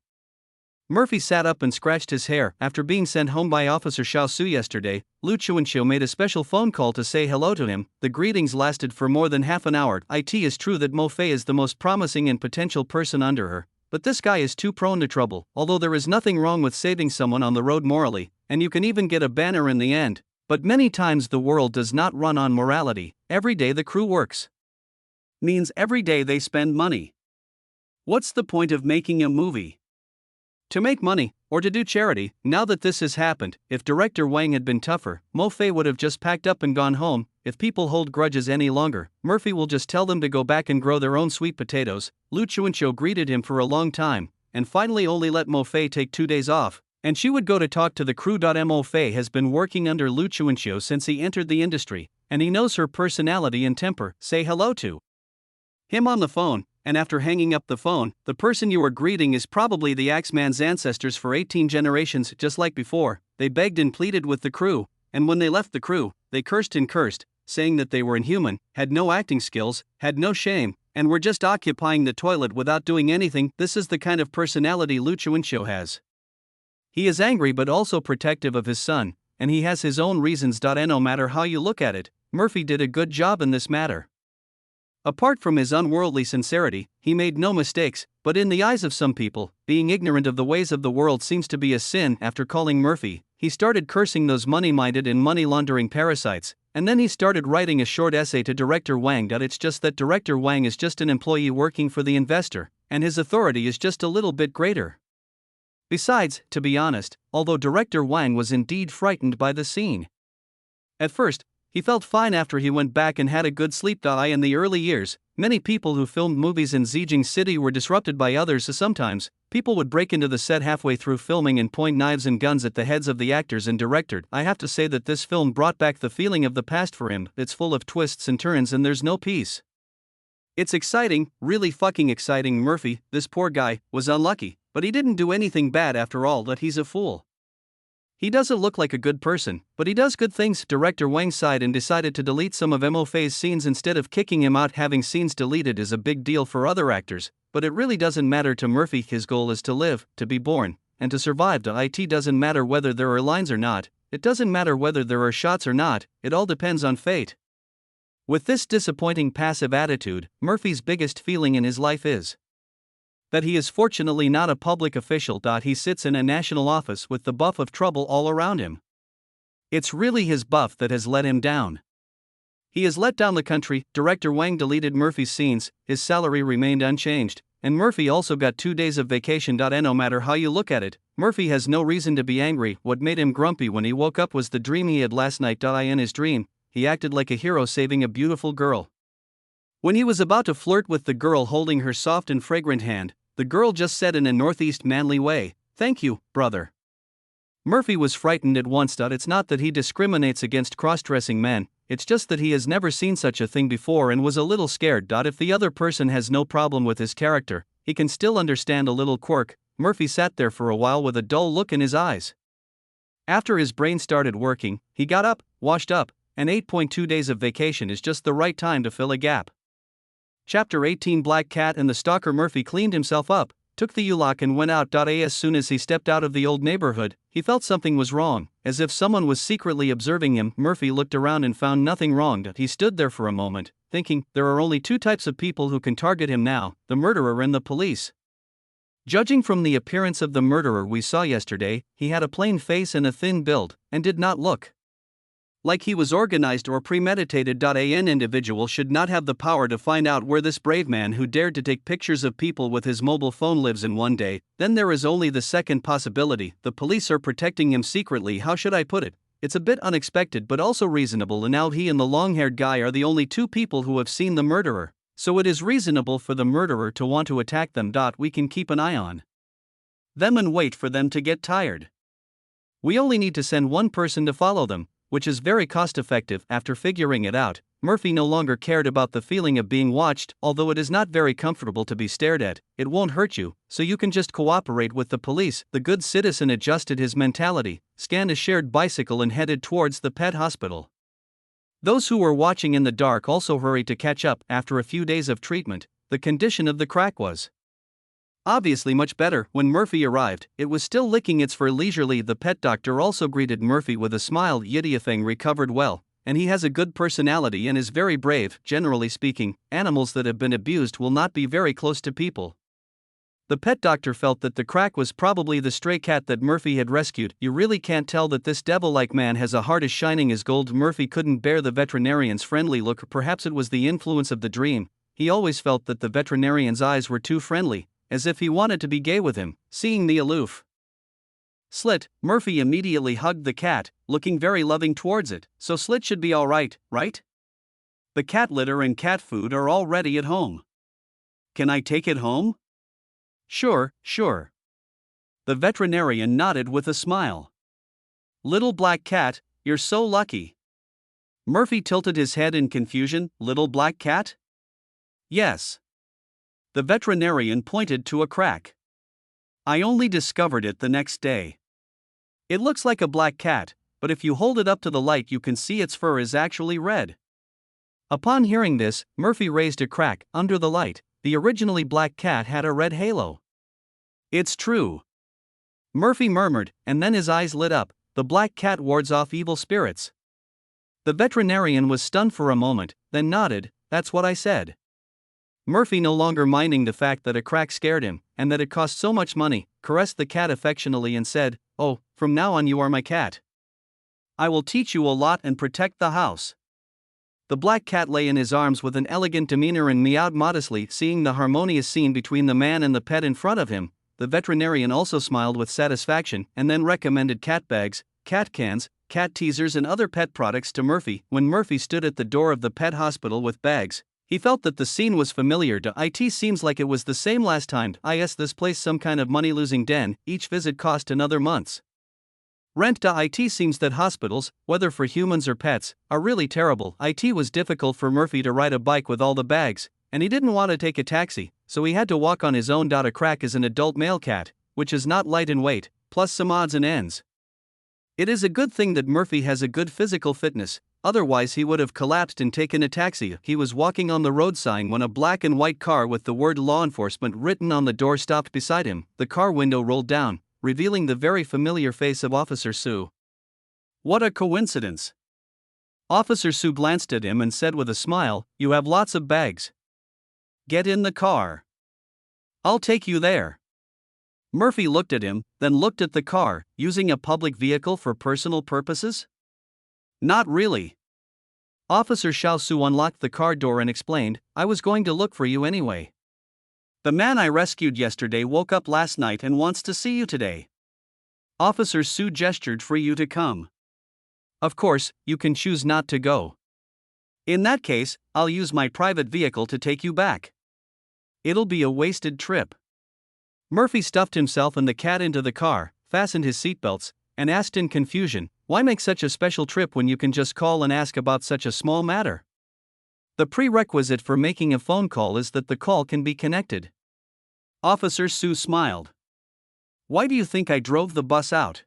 S1: Murphy sat up and scratched his hair. After being sent home by Officer Xiao Su yesterday, Lu Chuanqiu made a special phone call to say hello to him. The greetings lasted for more than half an hour. It is true that Mo Fei is the most promising and potential person under her, but this guy is too prone to trouble. Although there is nothing wrong with saving someone on the road morally, and you can even get a banner in the end, but many times the world does not run on morality. Every day the crew works means every day they spend money. What's the point of making a movie? To make money, or to do charity? Now that this has happened, if director Wang had been tougher, Mo Fei would have just packed up and gone home. If people hold grudges any longer, Murphy will just tell them to go back and grow their own sweet potatoes. Lu Chuanqiu greeted him for a long time, and finally only let Mo Fei take 2 days off, and she would go to talk to the crew. Mo Fei has been working under Lu Chuanqiu since he entered the industry, and he knows her personality and temper. Say hello to him on the phone, and after hanging up the phone, the person you are greeting is probably the Axeman's ancestors for 18 generations. Just like before, they begged and pleaded with the crew, and when they left the crew, they cursed and cursed, saying that they were inhuman, had no acting skills, had no shame, and were just occupying the toilet without doing anything. This is the kind of personality Lu Chuanqiu has. He is angry but also protective of his son, and he has his own reasons. No matter how you look at it, Murphy did a good job in this matter. Apart from his unworldly sincerity, he made no mistakes, but in the eyes of some people, being ignorant of the ways of the world seems to be a sin. After calling Murphy, he started cursing those money-minded and money-laundering parasites, and then he started writing a short essay to Director Wang. It's just that Director Wang is just an employee working for the investor, and his authority is just a little bit greater. Besides, to be honest, although Director Wang was indeed frightened by the scene at first, he felt fine after he went back and had a good sleep. In the early years, many people who filmed movies in Zhejiang City were disrupted by others. Sometimes, people would break into the set halfway through filming and point knives and guns at the heads of the actors and director. I have to say that this film brought back the feeling of the past for him. It's full of twists and turns and there's no peace. It's exciting, really fucking exciting. Murphy, this poor guy, was unlucky, but he didn't do anything bad after all. That he's a fool. He doesn't look like a good person, but he does good things. Director Wang sighed and decided to delete some of Mo Fei's scenes instead of kicking him out. Having scenes deleted is a big deal for other actors, but it really doesn't matter to Murphy. His goal is to live, to be born, and to survive. It doesn't matter whether there are lines or not, it doesn't matter whether there are shots or not, it all depends on fate. With this disappointing passive attitude, Murphy's biggest feeling in his life is that he is fortunately not a public official. He sits in a national office with the buff of trouble all around him. It's really his buff that has let him down. He has let down the country. Director Wang deleted Murphy's scenes, his salary remained unchanged, and Murphy also got 2 days of vacation. No matter how you look at it, Murphy has no reason to be angry. What made him grumpy when he woke up was the dream he had last night. In his dream, he acted like a hero saving a beautiful girl. When he was about to flirt with the girl holding her soft and fragrant hand, the girl just said in a northeast manly way, "Thank you, brother." Murphy was frightened at once. It's not that he discriminates against cross-dressing men, it's just that he has never seen such a thing before and was a little scared. If the other person has no problem with his character, he can still understand a little quirk. Murphy sat there for a while with a dull look in his eyes. After his brain started working, he got up, washed up, and 8.2 days of vacation is just the right time to fill a gap. Chapter 18 Black Cat and the Stalker. Murphy cleaned himself up, took the U-lock and went out. As soon as he stepped out of the old neighborhood, he felt something was wrong, as if someone was secretly observing him. Murphy looked around and found nothing wrong. He stood there for a moment, thinking, there are only two types of people who can target him now, the murderer and the police. Judging from the appearance of the murderer we saw yesterday, he had a plain face and a thin build, and did not look like he was organized or premeditated. An individual should not have the power to find out where this brave man who dared to take pictures of people with his mobile phone lives in one day. Then there is only the second possibility, the police are protecting him secretly. How should I put it? It's a bit unexpected but also reasonable, and now he and the long-haired guy are the only two people who have seen the murderer, so it is reasonable for the murderer to want to attack them. We can keep an eye on them and wait for them to get tired. We only need to send one person to follow them, which is very cost-effective. After figuring it out, Murphy no longer cared about the feeling of being watched. Although it is not very comfortable to be stared at, it won't hurt you, so you can just cooperate with the police. The good citizen adjusted his mentality, scanned a shared bicycle and headed towards the pet hospital. Those who were watching in the dark also hurried to catch up. After a few days of treatment, the condition of the crack was obviously much better. When Murphy arrived, it was still licking its fur leisurely. The pet doctor also greeted Murphy with a smile. Yidiafeng recovered well, and he has a good personality and is very brave. Generally speaking, animals that have been abused will not be very close to people. The pet doctor felt that the crack was probably the stray cat that Murphy had rescued. You really can't tell that this devil-like man has a heart as shining as gold. Murphy couldn't bear the veterinarian's friendly look. Perhaps it was the influence of the dream. He always felt that the veterinarian's eyes were too friendly, as if he wanted to be gay with him. Seeing the aloof Slit, Murphy immediately hugged the cat, looking very loving towards it. So Slit should be alright, right? The cat litter and cat food are all ready at home. Can I take it home? Sure. The veterinarian nodded with a smile. Little black cat, you're so lucky. Murphy tilted his head in confusion. Little black cat? Yes. The veterinarian pointed to a crack. I only discovered it the next day. It looks like a black cat, but if you hold it up to the light you can see its fur is actually red. Upon hearing this, Murphy raised a crack. Under the light, the originally black cat had a red halo. It's true, Murphy murmured, and then his eyes lit up. The black cat wards off evil spirits. The veterinarian was stunned for a moment, then nodded. That's what I said. Murphy, no longer minding the fact that a crack scared him, and that it cost so much money, caressed the cat affectionately and said, "Oh, from now on you are my cat. I will teach you a lot and protect the house." The black cat lay in his arms with an elegant demeanor and meowed modestly. Seeing the harmonious scene between the man and the pet in front of him, the veterinarian also smiled with satisfaction and then recommended cat bags, cat cans, cat teasers and other pet products to Murphy. When Murphy stood at the door of the pet hospital with bags, he felt that the scene was familiar. It seems like it was the same last time. Is this place some kind of money-losing den? Each visit cost another month's rent. It seems that hospitals, whether for humans or pets, are really terrible. It was difficult for Murphy to ride a bike with all the bags, and he didn't want to take a taxi, so he had to walk on his own. A crack is an adult male cat, which is not light in weight, plus some odds and ends. It is a good thing that Murphy has a good physical fitness, otherwise he would have collapsed and taken a taxi. He was walking on the road sign when a black and white car with the word law enforcement written on the door stopped beside him. The car window rolled down, revealing the very familiar face of Officer Sue. What a coincidence! Officer Sue glanced at him and said with a smile, "You have lots of bags. Get in the car. I'll take you there." Murphy looked at him, then looked at the car. Using a public vehicle for personal purposes? Not really. Officer Xiao Su unlocked the car door and explained, "I was going to look for you anyway. The man I rescued yesterday woke up last night and wants to see you today. Officer Su gestured for you to come. Of course, you can choose not to go. In that case, I'll use my private vehicle to take you back. It'll be a wasted trip." Murphy stuffed himself and the cat into the car, fastened his seatbelts, and asked in confusion, Why make such a special trip when you can just call and ask about such a small matter? The prerequisite for making a phone call is that the call can be connected. Officer Sue smiled. Why do you think I drove the bus out?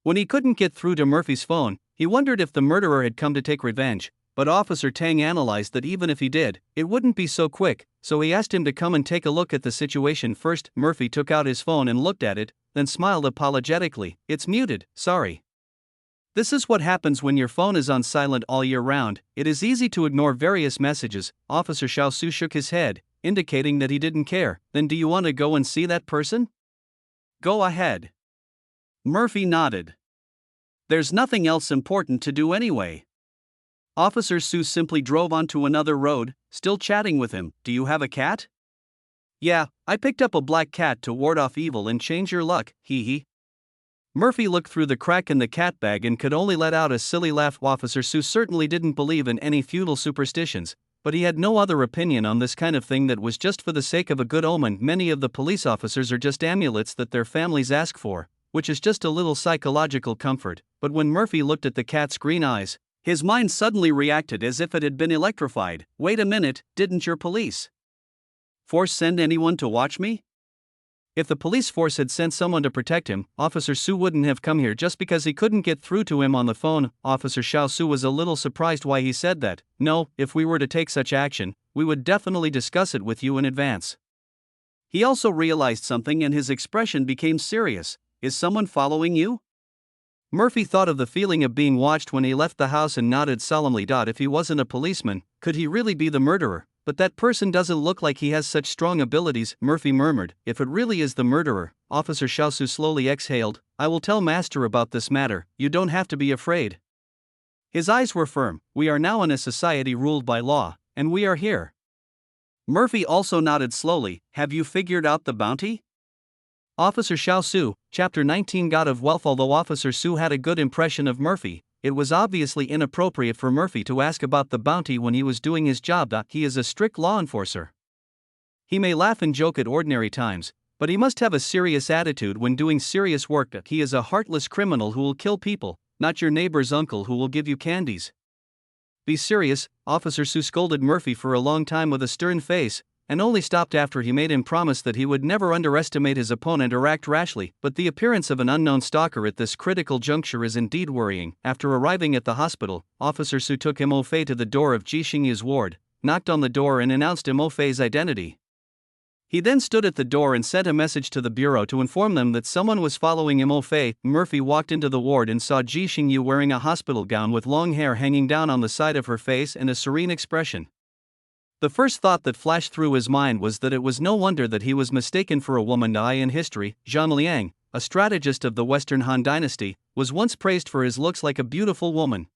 S1: When he couldn't get through to Murphy's phone, he wondered if the murderer had come to take revenge, but Officer Tang analyzed that even if he did, it wouldn't be so quick, so he asked him to come and take a look at the situation first. Murphy took out his phone and looked at it, then smiled apologetically. It's muted, sorry. This is what happens when your phone is on silent all year round. It is easy to ignore various messages. Officer Xiaosu shook his head, indicating that he didn't care. Then do you want to go and see that person? Go ahead. Murphy nodded. There's nothing else important to do anyway. Officer Sue simply drove onto another road, still chatting with him. Do you have a cat? Yeah, I picked up a black cat to ward off evil and change your luck, hee hee. Murphy looked through the crack in the cat bag and could only let out a silly laugh. Officer Sue certainly didn't believe in any feudal superstitions, but he had no other opinion on this kind of thing that was just for the sake of a good omen. Many of the police officers are just amulets that their families ask for, which is just a little psychological comfort. But when Murphy looked at the cat's green eyes, his mind suddenly reacted as if it had been electrified. Wait a minute, didn't your police force send anyone to watch me? If the police force had sent someone to protect him, Officer Sue wouldn't have come here just because he couldn't get through to him on the phone. Officer Xiaosu was a little surprised why he said that. No, if we were to take such action, we would definitely discuss it with you in advance. He also realized something and his expression became serious. Is someone following you? Murphy thought of the feeling of being watched when he left the house and nodded solemnly. If he wasn't a policeman, could he really be the murderer? But that person doesn't look like he has such strong abilities, Murphy murmured. If it really is the murderer, Officer Xiaosu slowly exhaled. I will tell Master about this matter, you don't have to be afraid. His eyes were firm. We are now in a society ruled by law, and we are here. Murphy also nodded slowly. Have you figured out the bounty? Officer Xiaosu, Chapter 19 God of Wealth. Although Officer Sue had a good impression of Murphy, it was obviously inappropriate for Murphy to ask about the bounty when he was doing his job. He is a strict law enforcer. He may laugh and joke at ordinary times, but he must have a serious attitude when doing serious work. He is a heartless criminal who will kill people, not your neighbor's uncle who will give you candies. Be serious, Officer Sue scolded Murphy for a long time with a stern face, and only stopped after he made him promise that he would never underestimate his opponent or act rashly. But the appearance of an unknown stalker at this critical juncture is indeed worrying. After arriving at the hospital, Officer Sue took Mo Fei to the door of Ji Xingyu's ward, knocked on the door and announced Mo Fei's identity. He then stood at the door and sent a message to the bureau to inform them that someone was following Mo Fei. Murphy walked into the ward and saw Ji Xingyu wearing a hospital gown with long hair hanging down on the side of her face and a serene expression. The first thought that flashed through his mind was that it was no wonder that he was mistaken for a woman. In history, Zhang Liang, a strategist of the Western Han dynasty, was once praised for his looks like a beautiful woman.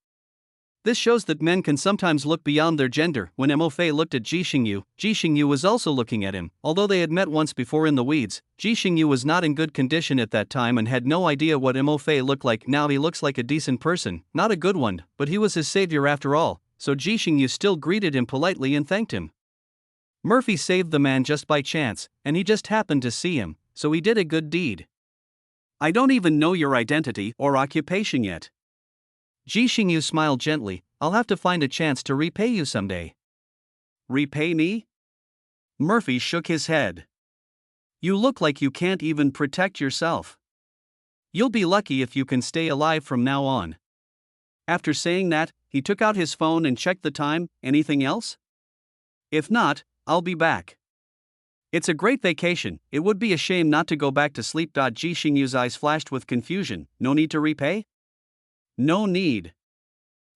S1: This shows that men can sometimes look beyond their gender. When Mo Fei looked at Ji Xingyu was also looking at him. Although they had met once before in the weeds, Ji Xingyu was not in good condition at that time and had no idea what Mo Fei looked like. Now he looks like a decent person, not a good one, but he was his savior after all. So Ji Xingyu still greeted him politely and thanked him. Murphy saved the man just by chance, and he just happened to see him, so he did a good deed. I don't even know your identity or occupation yet. Ji Xingyu smiled gently. I'll have to find a chance to repay you someday. Repay me? Murphy shook his head. You look like you can't even protect yourself. You'll be lucky if you can stay alive from now on. After saying that, he took out his phone and checked the time. Anything else? If not, I'll be back. It's a great vacation, it would be a shame not to go back to sleep. Ji Xingyu's eyes flashed with confusion. No need to repay? No need.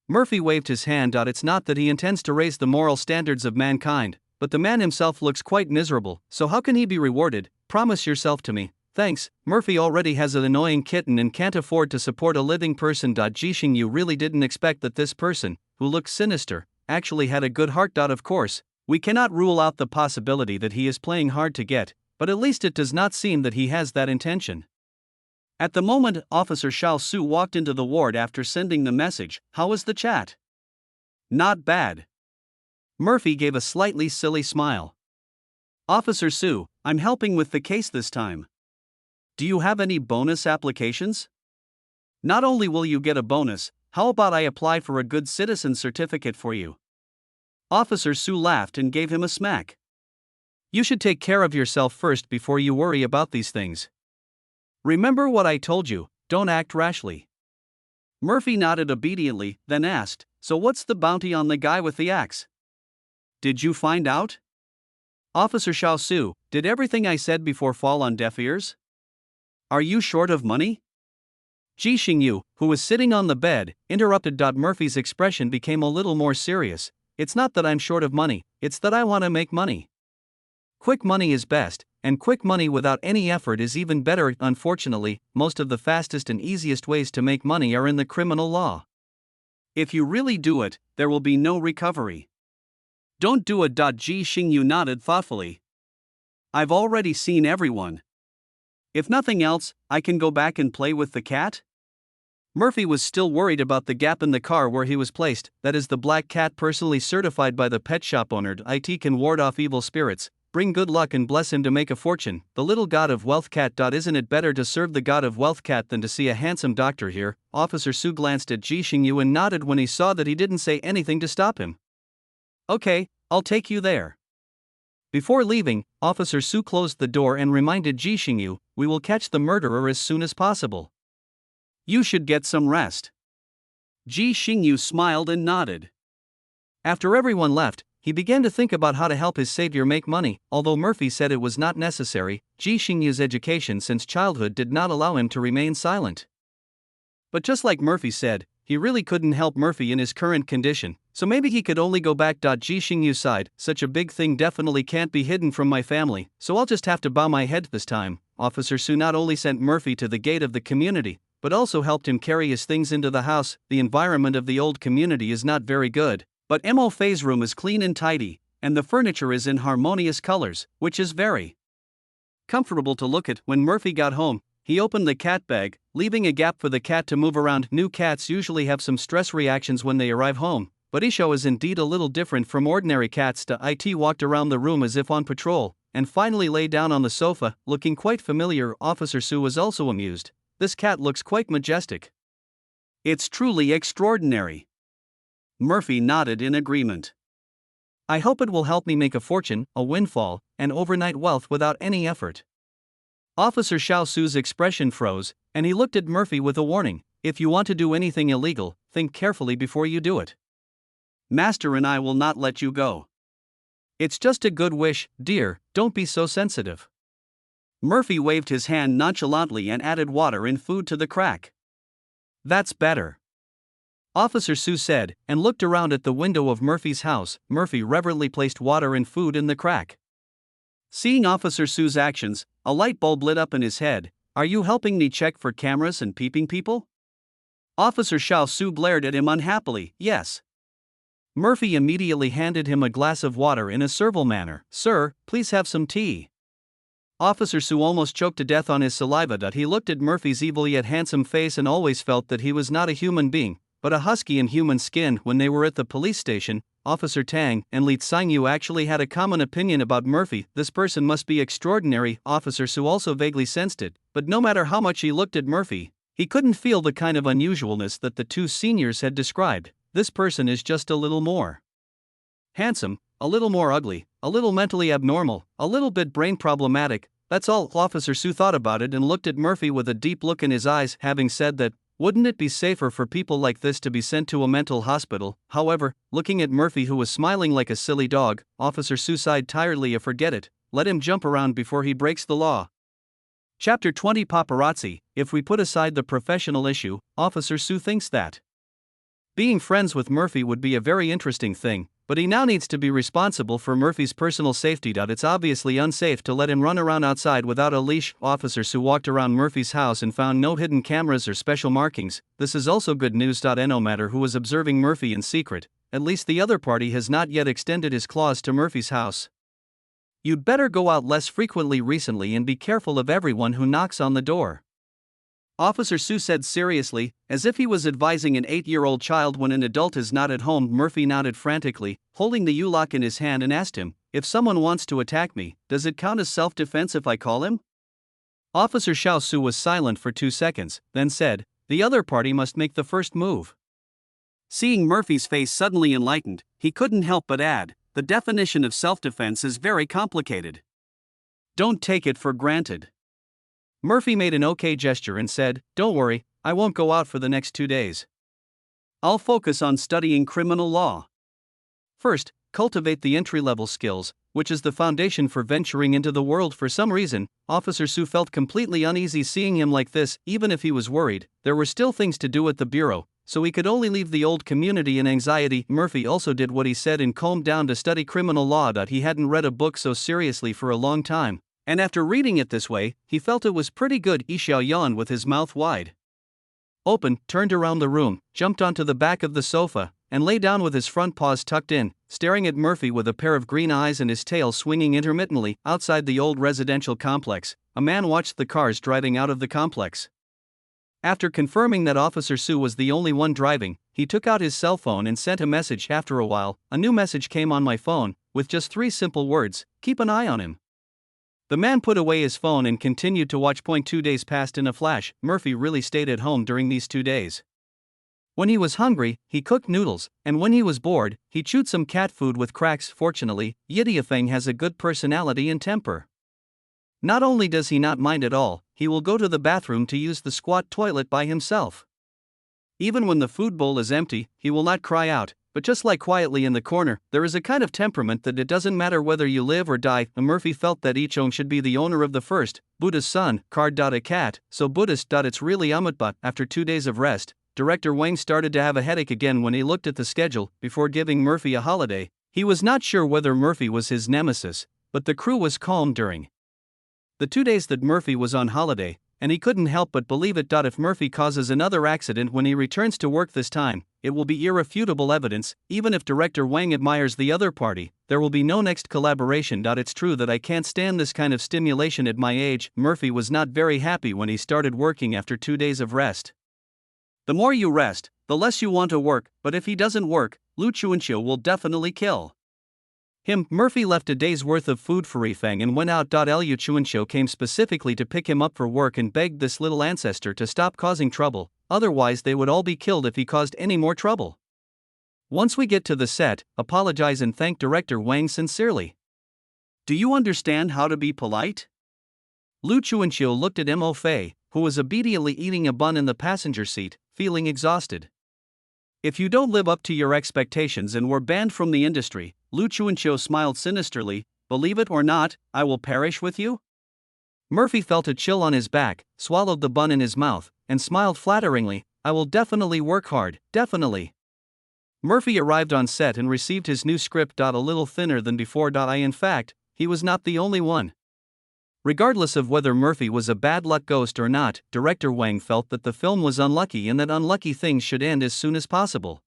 S1: Murphy waved his hand. It's not that he intends to raise the moral standards of mankind, but the man himself looks quite miserable, so how can he be rewarded? Promise yourself to me. Thanks, Murphy already has an annoying kitten and can't afford to support a living person. Ji Xingyu really didn't expect that this person, who looked sinister, actually had a good heart. Of course, we cannot rule out the possibility that he is playing hard to get, but at least it does not seem that he has that intention. At the moment, Officer Xiaosu walked into the ward after sending the message. How was the chat? Not bad. Murphy gave a slightly silly smile. Officer Sue, I'm helping with the case this time. Do you have any bonus applications? Not only will you get a bonus, how about I apply for a good citizen certificate for you? Officer Sue laughed and gave him a smack. You should take care of yourself first before you worry about these things. Remember what I told you, don't act rashly. Murphy nodded obediently, then asked, so what's the bounty on the guy with the axe? Did you find out? Officer Xiao Su, did everything I said before fall on deaf ears? Are you short of money? Ji Xingyu, who was sitting on the bed, interrupted. Murphy's expression became a little more serious. It's not that I'm short of money, it's that I want to make money. Quick money is best, and quick money without any effort is even better. Unfortunately, most of the fastest and easiest ways to make money are in the criminal law. If you really do it, there will be no recovery. Don't do it. Ji Xingyu nodded thoughtfully. I've already seen everyone. If nothing else, I can go back and play with the cat? Murphy was still worried about the gap in the car where he was placed, that is the black cat personally certified by the pet shop owner. It can ward off evil spirits, bring good luck and bless him to make a fortune, the little god of wealth cat. Isn't it better to serve the god of wealth cat than to see a handsome doctor here? Officer Su glanced at Ji Xingyu and nodded when he saw that he didn't say anything to stop him. Okay, I'll take you there. Before leaving, Officer Su closed the door and reminded Ji Xingyu, we will catch the murderer as soon as possible. You should get some rest. Ji Xingyu smiled and nodded. After everyone left, he began to think about how to help his savior make money. Although Murphy said it was not necessary, Ji Xingyu's education since childhood did not allow him to remain silent. But just like Murphy said, he really couldn't help Murphy in his current condition, so maybe he could only go back. Ji Xingyu sighed, such a big thing definitely can't be hidden from my family, so I'll just have to bow my head this time. Officer Su not only sent Murphy to the gate of the community, but also helped him carry his things into the house. The environment of the old community is not very good, but Mo Fei's room is clean and tidy, and the furniture is in harmonious colors, which is very comfortable to look at. When Murphy got home, he opened the cat bag, leaving a gap for the cat to move around. New cats usually have some stress reactions when they arrive home, but Isho is indeed a little different from ordinary cats. It walked around the room as if on patrol, and finally lay down on the sofa, looking quite familiar. Officer Su was also amused. This cat looks quite majestic. It's truly extraordinary. Murphy nodded in agreement. I hope it will help me make a fortune, a windfall, and overnight wealth without any effort. Officer Xiao Su's expression froze, and he looked at Murphy with a warning. If you want to do anything illegal, think carefully before you do it. Master and I will not let you go. It's just a good wish, dear, don't be so sensitive. Murphy waved his hand nonchalantly and added water and food to the crack. That's better. Officer Su said, and looked around at the window of Murphy's house. Murphy reverently placed water and food in the crack. Seeing Officer Su's actions, a light bulb lit up in his head. Are you helping me check for cameras and peeping people? Officer Xiao Su glared at him unhappily. Yes. Murphy immediately handed him a glass of water in a servile manner. Sir, please have some tea. Officer Su almost choked to death on his saliva. He looked at Murphy's evil yet handsome face and always felt that he was not a human being, but a husky in human skin. When they were at the police station, Officer Tang and Li Tsingyu actually had a common opinion about Murphy. This person must be extraordinary. Officer Su also vaguely sensed it, but no matter how much he looked at Murphy, he couldn't feel the kind of unusualness that the two seniors had described. This person is just a little more handsome, a little more ugly, a little mentally abnormal, a little bit brain problematic. That's all. Officer Su thought about it and looked at Murphy with a deep look in his eyes. Having said that, wouldn't it be safer for people like this to be sent to a mental hospital? However, looking at Murphy, who was smiling like a silly dog, Officer Su sighed tiredly. Forget it, let him jump around before he breaks the law. Chapter 20 Paparazzi. If we put aside the professional issue, Officer Su thinks that being friends with Murphy would be a very interesting thing, but he now needs to be responsible for Murphy's personal safety. It's obviously unsafe to let him run around outside without a leash. Officer Su walked around Murphy's house and found no hidden cameras or special markings. This is also good news. No matter who was observing Murphy in secret, at least the other party has not yet extended his claws to Murphy's house. You'd better go out less frequently recently and be careful of everyone who knocks on the door. Officer Su said seriously, as if he was advising an 8-year-old child when an adult is not at home. Murphy nodded frantically, holding the U-lock in his hand, and asked him, if someone wants to attack me, does it count as self-defense if I call him? Officer Xiao Su was silent for 2 seconds, then said, the other party must make the first move. Seeing Murphy's face suddenly enlightened, he couldn't help but add, the definition of self-defense is very complicated. Don't take it for granted. Murphy made an okay gesture and said, "Don't worry, I won't go out for the next 2 days. I'll focus on studying criminal law. First, cultivate the entry-level skills, which is the foundation for venturing into the world." For some reason, Officer Sue felt completely uneasy seeing him like this. Even if he was worried, there were still things to do at the bureau, so he could only leave the old community in anxiety. Murphy also did what he said and calmed down to study criminal law. He hadn't read a book so seriously for a long time, and after reading it this way, he felt it was pretty good. Xiao yawned with his mouth wide open, turned around the room, jumped onto the back of the sofa, and lay down with his front paws tucked in, staring at Murphy with a pair of green eyes and his tail swinging intermittently. Outside the old residential complex, a man watched the cars driving out of the complex. After confirming that Officer Sue was the only one driving, he took out his cell phone and sent a message. After a while, a new message came on my phone, with just 3 simple words: "Keep an eye on him." The man put away his phone and continued to watch. 2 days passed in a flash. Murphy really stayed at home during these 2 days. When he was hungry, he cooked noodles, and when he was bored, he chewed some cat food with cracks. Fortunately, Yidiafeng has a good personality and temper. Not only does he not mind at all, he will go to the bathroom to use the squat toilet by himself. Even when the food bowl is empty, he will not cry out, but just lie quietly in the corner. There is a kind of temperament that it doesn't matter whether you live or die. Murphy felt that Ichong should be the owner of the first, Buddha's son, card. A cat, so Buddhist. It's really Amitba. After 2 days of rest, Director Wang started to have a headache again when he looked at the schedule. Before giving Murphy a holiday, he was not sure whether Murphy was his nemesis, but the crew was calm during the 2 days that Murphy was on holiday, and he couldn't help but believe it. If Murphy causes another accident when he returns to work this time, it will be irrefutable evidence. Even if Director Wang admires the other party, there will be no next collaboration. It's true that I can't stand this kind of stimulation at my age. Murphy was not very happy when he started working after 2 days of rest. The more you rest, the less you want to work, but if he doesn't work, Lu Chuanqiu will definitely kill him. Murphy left a day's worth of food for Yifeng and went out. Liu Chuanqiu came specifically to pick him up for work and begged this little ancestor to stop causing trouble, otherwise they would all be killed if he caused any more trouble. Once we get to the set, apologize and thank Director Wang sincerely. Do you understand how to be polite? Lu Chuanqiu looked at Mo Fei, who was obediently eating a bun in the passenger seat, feeling exhausted. If you don't live up to your expectations and were banned from the industry, Lu Chuanqiu smiled sinisterly, believe it or not, I will perish with you? Murphy felt a chill on his back, swallowed the bun in his mouth, and smiled flatteringly, I will definitely work hard, definitely. Murphy arrived on set and received his new script. A little thinner than before. In fact, he was not the only one. Regardless of whether Murphy was a bad luck ghost or not, Director Wang felt that the film was unlucky and that unlucky things should end as soon as possible.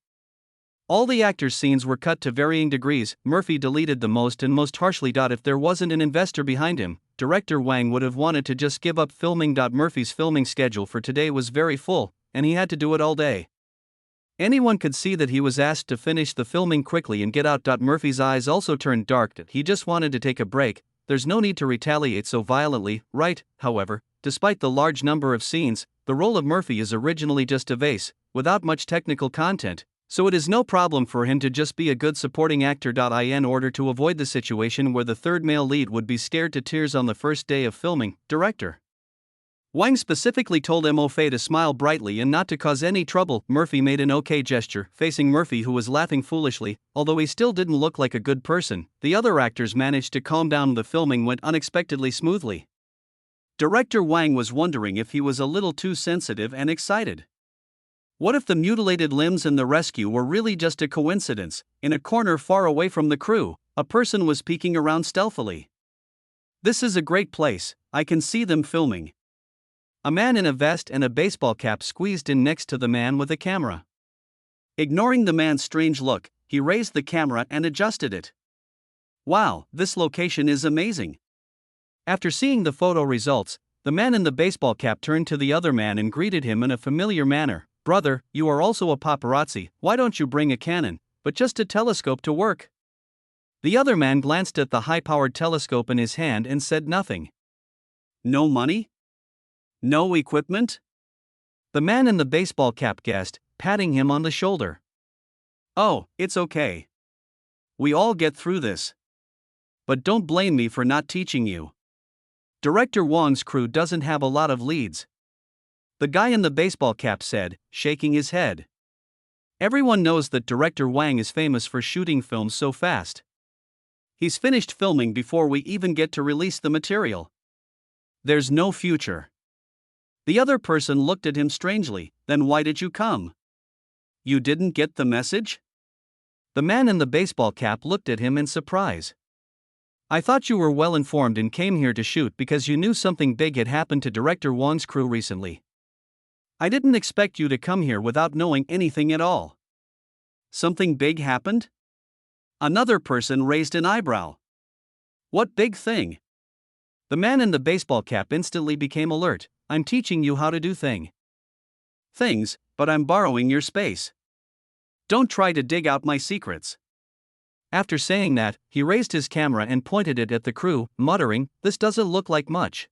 S1: All the actors' scenes were cut to varying degrees. Murphy deleted the most and most harshly. If there wasn't an investor behind him, Director Wang would have wanted to just give up filming. Murphy's filming schedule for today was very full, and he had to do it all day. Anyone could see that he was asked to finish the filming quickly and get out. Murphy's eyes also turned dark. He just wanted to take a break. There's no need to retaliate so violently, right? However, despite the large number of scenes, the role of Murphy is originally just a vase, without much technical content, so it is no problem for him to just be a good supporting actor. In order to avoid the situation where the third male lead would be scared to tears on the first day of filming, Director Wang specifically told Mo Fei to smile brightly and not to cause any trouble. Murphy made an okay gesture, facing Murphy, who was laughing foolishly. Although he still didn't look like a good person, the other actors managed to calm down. The filming went unexpectedly smoothly. Director Wang was wondering if he was a little too sensitive and excited. What if the mutilated limbs and the rescue were really just a coincidence? In a corner far away from the crew, a person was peeking around stealthily. This is a great place, I can see them filming. A man in a vest and a baseball cap squeezed in next to the man with a camera. Ignoring the man's strange look, he raised the camera and adjusted it. Wow, this location is amazing. After seeing the photo results, the man in the baseball cap turned to the other man and greeted him in a familiar manner. Brother, you are also a paparazzi, why don't you bring a Canon, but just a telescope to work? The other man glanced at the high-powered telescope in his hand and said nothing. No money? No equipment? The man in the baseball cap guessed, patting him on the shoulder. Oh, it's okay. We all get through this. But don't blame me for not teaching you. Director Wong's crew doesn't have a lot of leads. The guy in the baseball cap said, shaking his head. Everyone knows that Director Wang is famous for shooting films so fast. He's finished filming before we even get to release the material. There's no future. The other person looked at him strangely. Then why did you come? You didn't get the message? The man in the baseball cap looked at him in surprise. I thought you were well informed and came here to shoot because you knew something big had happened to Director Wong's crew recently. I didn't expect you to come here without knowing anything at all. Something big happened? Another person raised an eyebrow. What big thing? The man in the baseball cap instantly became alert. I'm teaching you how to do things, but I'm borrowing your space. Don't try to dig out my secrets. After saying that, he raised his camera and pointed it at the crew, muttering, this doesn't look like much.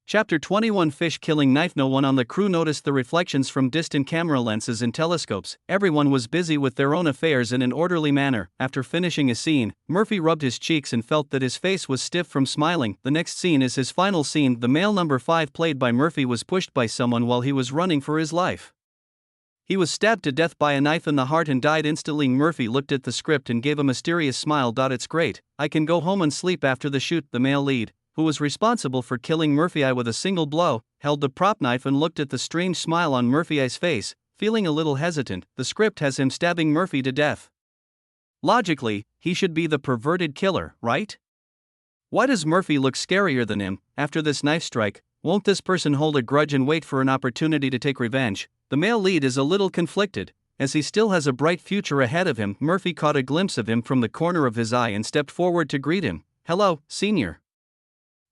S1: Chapter 21 Fish Killing Knife. No one on the crew noticed the reflections from distant camera lenses and telescopes. Everyone was busy with their own affairs in an orderly manner. After finishing a scene, Murphy rubbed his cheeks and felt that his face was stiff from smiling. The next scene is his final scene. The male number 5 played by Murphy was pushed by someone while he was running for his life. He was stabbed to death by a knife in the heart and died instantly. Murphy looked at the script and gave a mysterious smile. It's great, I can go home and sleep after the shoot. The male lead, who was responsible for killing Murphy with a single blow, held the prop knife and looked at the strange smile on Murphy's face, feeling a little hesitant. The script has him stabbing Murphy to death. Logically, he should be the perverted killer, right? Why does Murphy look scarier than him? After this knife strike, won't this person hold a grudge and wait for an opportunity to take revenge? The male lead is a little conflicted, as he still has a bright future ahead of him. Murphy caught a glimpse of him from the corner of his eye and stepped forward to greet him. Hello, senior.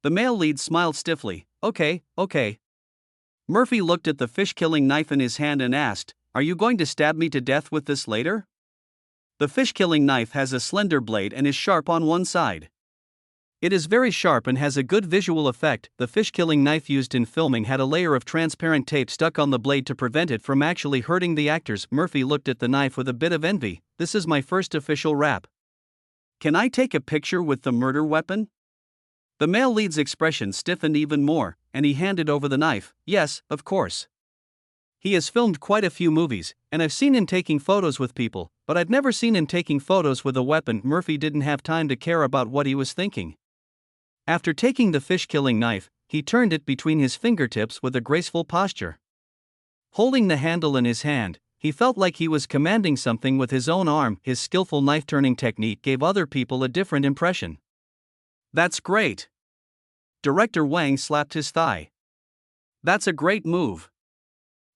S1: The male lead smiled stiffly. Okay. Murphy looked at the fish-killing knife in his hand and asked, are you going to stab me to death with this later? The fish-killing knife has a slender blade and is sharp on one side. It is very sharp and has a good visual effect. The fish-killing knife used in filming had a layer of transparent tape stuck on the blade to prevent it from actually hurting the actors. Murphy looked at the knife with a bit of envy. This is my first official rap. Can I take a picture with the murder weapon? The male lead's expression stiffened even more, and he handed over the knife. Yes, of course. He has filmed quite a few movies, and I've seen him taking photos with people, but I've never seen him taking photos with a weapon. Murphy didn't have time to care about what he was thinking. After taking the fish-killing knife, he turned it between his fingertips with a graceful posture. Holding the handle in his hand, he felt like he was commanding something with his own arm. His skillful knife-turning technique gave other people a different impression. That's great. Director Wang slapped his thigh. That's a great move.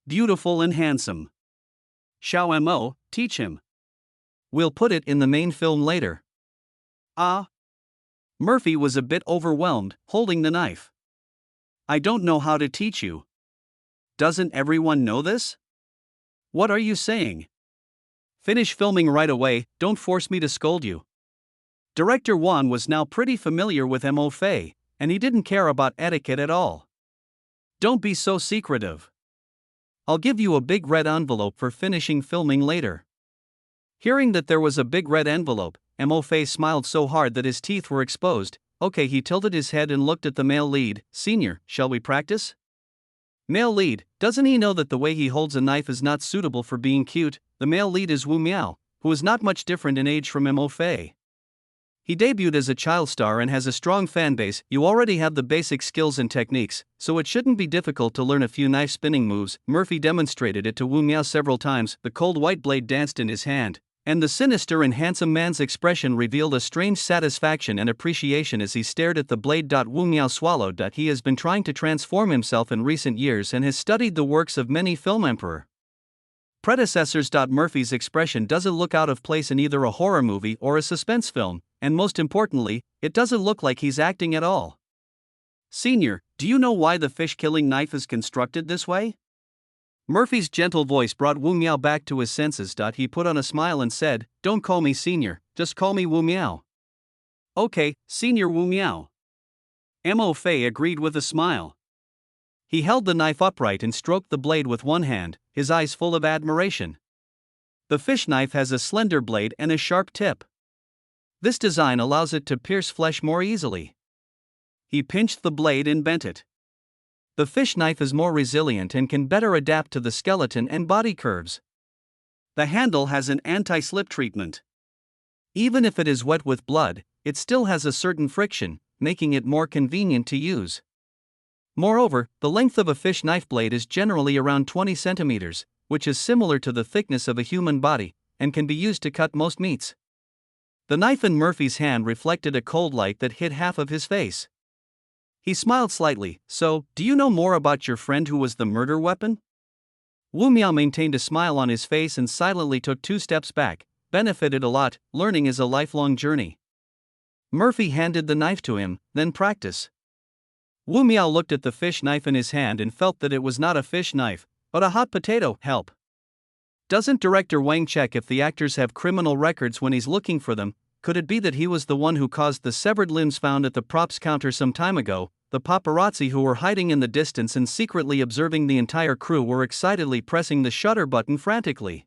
S1: Beautiful and handsome. Xiao Mo, teach him. We'll put it in the main film later. Ah. Murphy was a bit overwhelmed, holding the knife. I don't know how to teach you. Doesn't everyone know this? What are you saying? Finish filming right away, don't force me to scold you. Director Wan was now pretty familiar with Mo Fei, and he didn't care about etiquette at all. Don't be so secretive. I'll give you a big red envelope for finishing filming later. Hearing that there was a big red envelope, Mo Fei smiled so hard that his teeth were exposed. Okay, he tilted his head and looked at the male lead. Senior, shall we practice? Male lead, doesn't he know that the way he holds a knife is not suitable for being cute? The male lead is Wu Miao, who is not much different in age from Mo Fei. He debuted as a child star and has a strong fan base. You already have the basic skills and techniques, so it shouldn't be difficult to learn a few knife spinning moves. Murphy demonstrated it to Wu Miao several times. The cold white blade danced in his hand, and the sinister and handsome man's expression revealed a strange satisfaction and appreciation as he stared at the blade. Wu Miao swallowed. He has been trying to transform himself in recent years and has studied the works of many film emperor predecessors. Murphy's expression doesn't look out of place in either a horror movie or a suspense film, and most importantly, it doesn't look like he's acting at all. Senior, do you know why the fish-killing knife is constructed this way? Murphy's gentle voice brought Wu Miao back to his senses. He put on a smile and said, don't call me senior, just call me Wu Miao. Okay, Senior Wu Miao. Mo Fei agreed with a smile. He held the knife upright and stroked the blade with one hand, his eyes full of admiration. The fish knife has a slender blade and a sharp tip. This design allows it to pierce flesh more easily. He pinched the blade and bent it. The fish knife is more resilient and can better adapt to the skeleton and body curves. The handle has an anti-slip treatment. Even if it is wet with blood, it still has a certain friction, making it more convenient to use. Moreover, the length of a fish knife blade is generally around 20 centimeters, which is similar to the thickness of a human body, and can be used to cut most meats. The knife in Murphy's hand reflected a cold light that hit half of his face. He smiled slightly. "So, do you know more about your friend who was the murder weapon?" Wu Miao maintained a smile on his face and silently took 2 steps back. "Benefited a lot, learning is a lifelong journey." Murphy handed the knife to him, "Then practice." Wu Miao looked at the fish knife in his hand and felt that it was not a fish knife, but a hot potato. Help. Doesn't Director Wang check if the actors have criminal records when he's looking for them? Could it be that he was the one who caused the severed limbs found at the props counter some time ago? The paparazzi who were hiding in the distance and secretly observing the entire crew were excitedly pressing the shutter button frantically.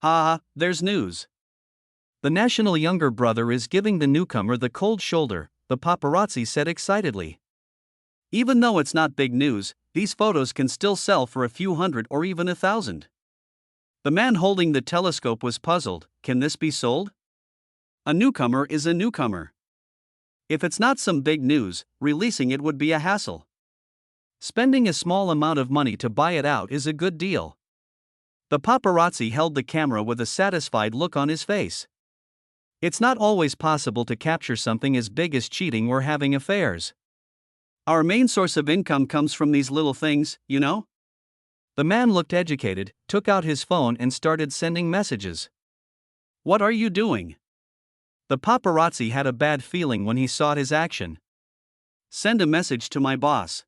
S1: "Ha, there's news. The national younger brother is giving the newcomer the cold shoulder," the paparazzi said excitedly. "Even though it's not big news, these photos can still sell for a few hundred or even 1,000. The man holding the telescope was puzzled. "Can this be sold? A newcomer is a newcomer. If it's not some big news, releasing it would be a hassle. Spending a small amount of money to buy it out is a good deal." The paparazzi held the camera with a satisfied look on his face. It's not always possible to capture something as big as cheating or having affairs. "Our main source of income comes from these little things, you know?" The man looked educated, took out his phone and started sending messages. "What are you doing?" The paparazzi had a bad feeling when he saw his action. "Send a message to my boss."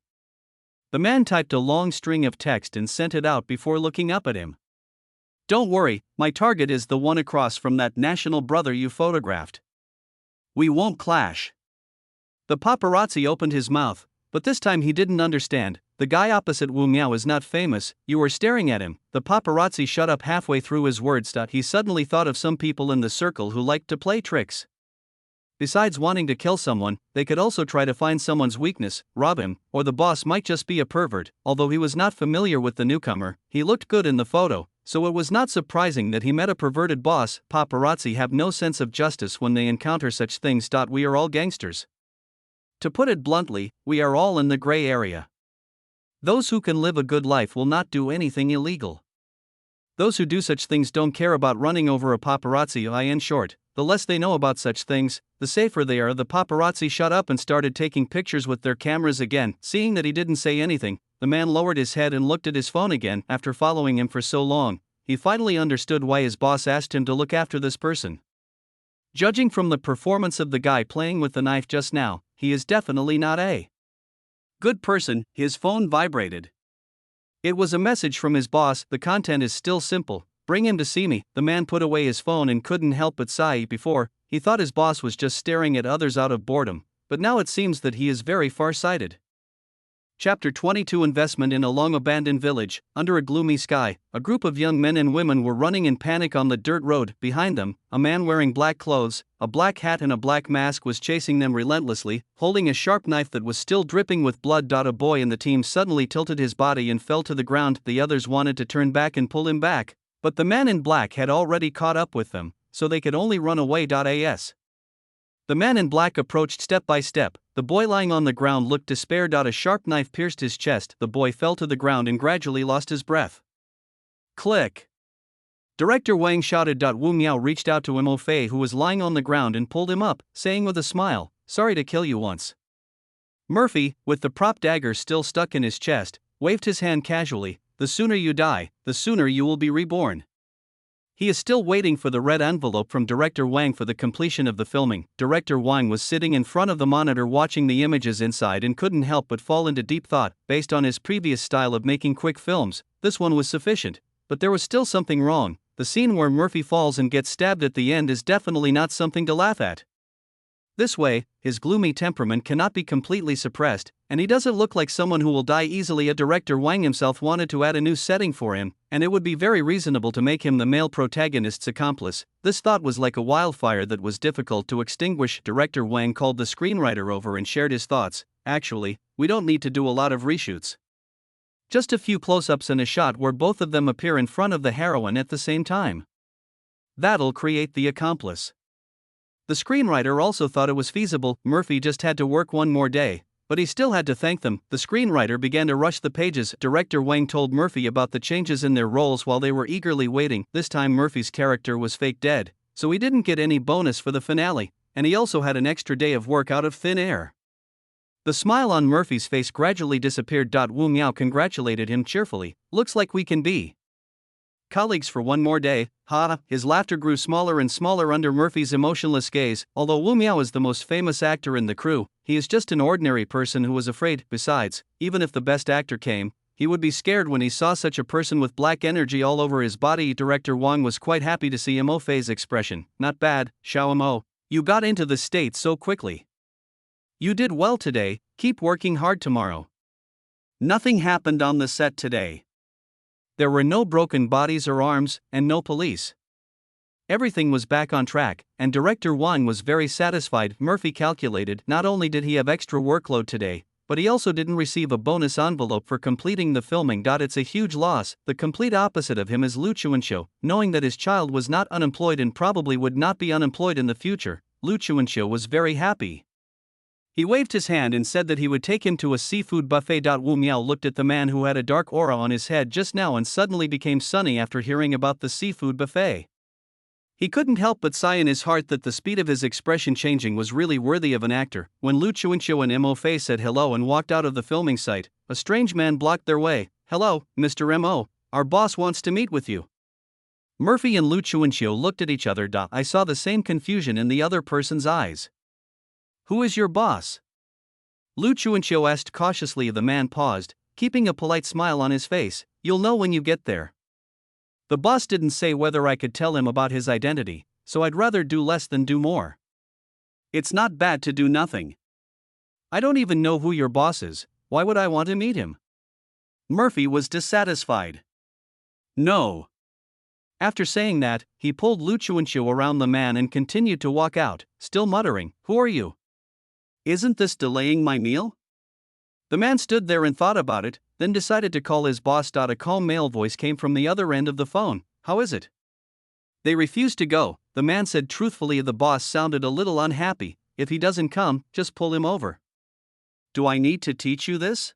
S1: The man typed a long string of text and sent it out before looking up at him. "Don't worry, my target is the one across from that national brother you photographed. We won't clash." The paparazzi opened his mouth, but this time he didn't understand. "The guy opposite Wu Miao is not famous, you were staring at him." The paparazzi shut up halfway through his words. He suddenly thought of some people in the circle who liked to play tricks. Besides wanting to kill someone, they could also try to find someone's weakness, rob him, or the boss might just be a pervert. Although he was not familiar with the newcomer, he looked good in the photo, so it was not surprising that he met a perverted boss. Paparazzi have no sense of justice when they encounter such things. We are all gangsters. To put it bluntly, we are all in the gray area. Those who can live a good life will not do anything illegal. Those who do such things don't care about running over a paparazzi. In short, the less they know about such things, the safer they are. The paparazzi shut up and started taking pictures with their cameras again. Seeing that he didn't say anything, the man lowered his head and looked at his phone again. After following him for so long, he finally understood why his boss asked him to look after this person. Judging from the performance of the guy playing with the knife just now, he is definitely not a good person. His phone vibrated. It was a message from his boss. The content is still simple. "Bring him to see me." The man put away his phone and couldn't help but sigh. Before, he thought his boss was just staring at others out of boredom, but now it seems that he is very far-sighted. Chapter 22. Investment. In a long-abandoned village, under a gloomy sky, a group of young men and women were running in panic on the dirt road. Behind them, a man wearing black clothes, a black hat and a black mask was chasing them relentlessly, holding a sharp knife that was still dripping with blood. A boy in the team suddenly tilted his body and fell to the ground. The others wanted to turn back and pull him back, but the man in black had already caught up with them, so they could only run away. As the man in black approached step by step, the boy lying on the ground looked despaired. A sharp knife pierced his chest. The boy fell to the ground and gradually lost his breath. Click. Director Wang shouted. Wu Miao reached out to Mo Fei, who was lying on the ground, and pulled him up, saying with a smile, "Sorry to kill you once." Murphy, with the prop dagger still stuck in his chest, waved his hand casually. "The sooner you die, the sooner you will be reborn." He is still waiting for the red envelope from Director Wang for the completion of the filming. Director Wang was sitting in front of the monitor watching the images inside and couldn't help but fall into deep thought. Based on his previous style of making quick films, this one was sufficient, but there was still something wrong. The scene where Murphy falls and gets stabbed at the end is definitely not something to laugh at. This way, his gloomy temperament cannot be completely suppressed, and he doesn't look like someone who will die easily. Director Wang himself wanted to add a new setting for him, and it would be very reasonable to make him the male protagonist's accomplice. This thought was like a wildfire that was difficult to extinguish. Director Wang called the screenwriter over and shared his thoughts. Actually, we don't need to do a lot of reshoots. Just a few close-ups and a shot where both of them appear in front of the heroine at the same time. That'll create the accomplice. The screenwriter also thought it was feasible. Murphy just had to work one more day, but he still had to thank them. The screenwriter began to rush the pages. Director Wang told Murphy about the changes in their roles while they were eagerly waiting. This time Murphy's character was fake dead, so he didn't get any bonus for the finale, and he also had an extra day of work out of thin air. The smile on Murphy's face gradually disappeared. Wu Miao congratulated him cheerfully. Looks like we can be colleagues for one more day. Ha! His laughter grew smaller and smaller under Murphy's emotionless gaze. Although Wu Miao is the most famous actor in the crew, he is just an ordinary person who was afraid. Besides, even if the best actor came, he would be scared when he saw such a person with black energy all over his body. Director Wang was quite happy to see Mo Fei's expression. Not bad, Xiao Mo. You got into the States so quickly. You did well today, keep working hard tomorrow. Nothing happened on the set today. There were no broken bodies or arms, and no police. Everything was back on track, and Director Wang was very satisfied. Murphy calculated not only did he have extra workload today, but he also didn't receive a bonus envelope for completing the filming. It's a huge loss. The complete opposite of him is Lu Chuanxiu, knowing that his child was not unemployed and probably would not be unemployed in the future. Lu Chuanxiu was very happy. He waved his hand and said that he would take him to a seafood buffet. Wu Miao looked at the man who had a dark aura on his head just now and suddenly became sunny after hearing about the seafood buffet. He couldn't help but sigh in his heart that the speed of his expression changing was really worthy of an actor. When Lu Chuanxiu and Mo Fei said hello and walked out of the filming site, a strange man blocked their way. Hello, Mr. Mo, our boss wants to meet with you. Murphy and Lu Chuanxiu looked at each other. I saw the same confusion in the other person's eyes. Who is your boss? Lu Chuanxiu asked cautiously. The man paused, keeping a polite smile on his face. You'll know when you get there. The boss didn't say whether I could tell him about his identity, so I'd rather do less than do more. It's not bad to do nothing. I don't even know who your boss is, why would I want to meet him? Murphy was dissatisfied. No. After saying that, he pulled Lu Chuanxiu around the man and continued to walk out, still muttering, Who are you? Isn't this delaying my meal? The man stood there and thought about it, then decided to call his boss. A calm male voice came from the other end of the phone. How is it? They refused to go, the man said truthfully. The boss sounded a little unhappy. If he doesn't come, just pull him over. Do I need to teach you this?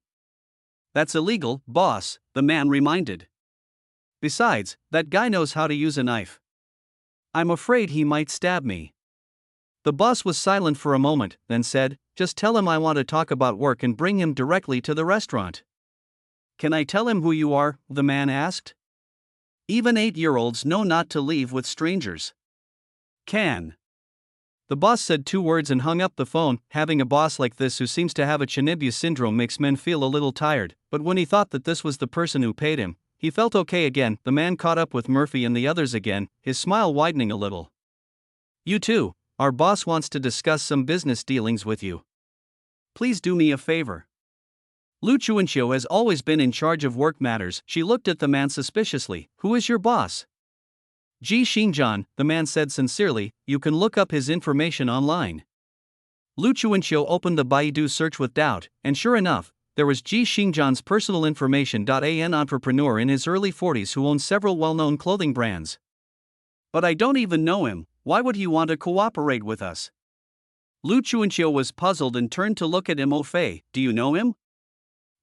S1: That's illegal, boss, the man reminded. Besides, that guy knows how to use a knife. I'm afraid he might stab me. The boss was silent for a moment, then said, Just tell him I want to talk about work and bring him directly to the restaurant. Can I tell him who you are? The man asked. Even 8-year-olds know not to leave with strangers. Can. The boss said 2 words and hung up the phone. Having a boss like this who seems to have a Chinibya syndrome makes men feel a little tired, but when he thought that this was the person who paid him, he felt okay again. The man caught up with Murphy and the others again, his smile widening a little. You too. Our boss wants to discuss some business dealings with you. Please do me a favor. Lu Chuanxiu has always been in charge of work matters. She looked at the man suspiciously. Who is your boss? Ji Xingjian, the man said sincerely. You can look up his information online. Lu Chuanxiu opened the Baidu search with doubt, and sure enough, there was Ji Xingjian's personal information. An entrepreneur in his early 40s who owns several well-known clothing brands. But I don't even know him. Why would he want to cooperate with us? Lu Chuanxiu was puzzled and turned to look at Mo Fei. Do you know him?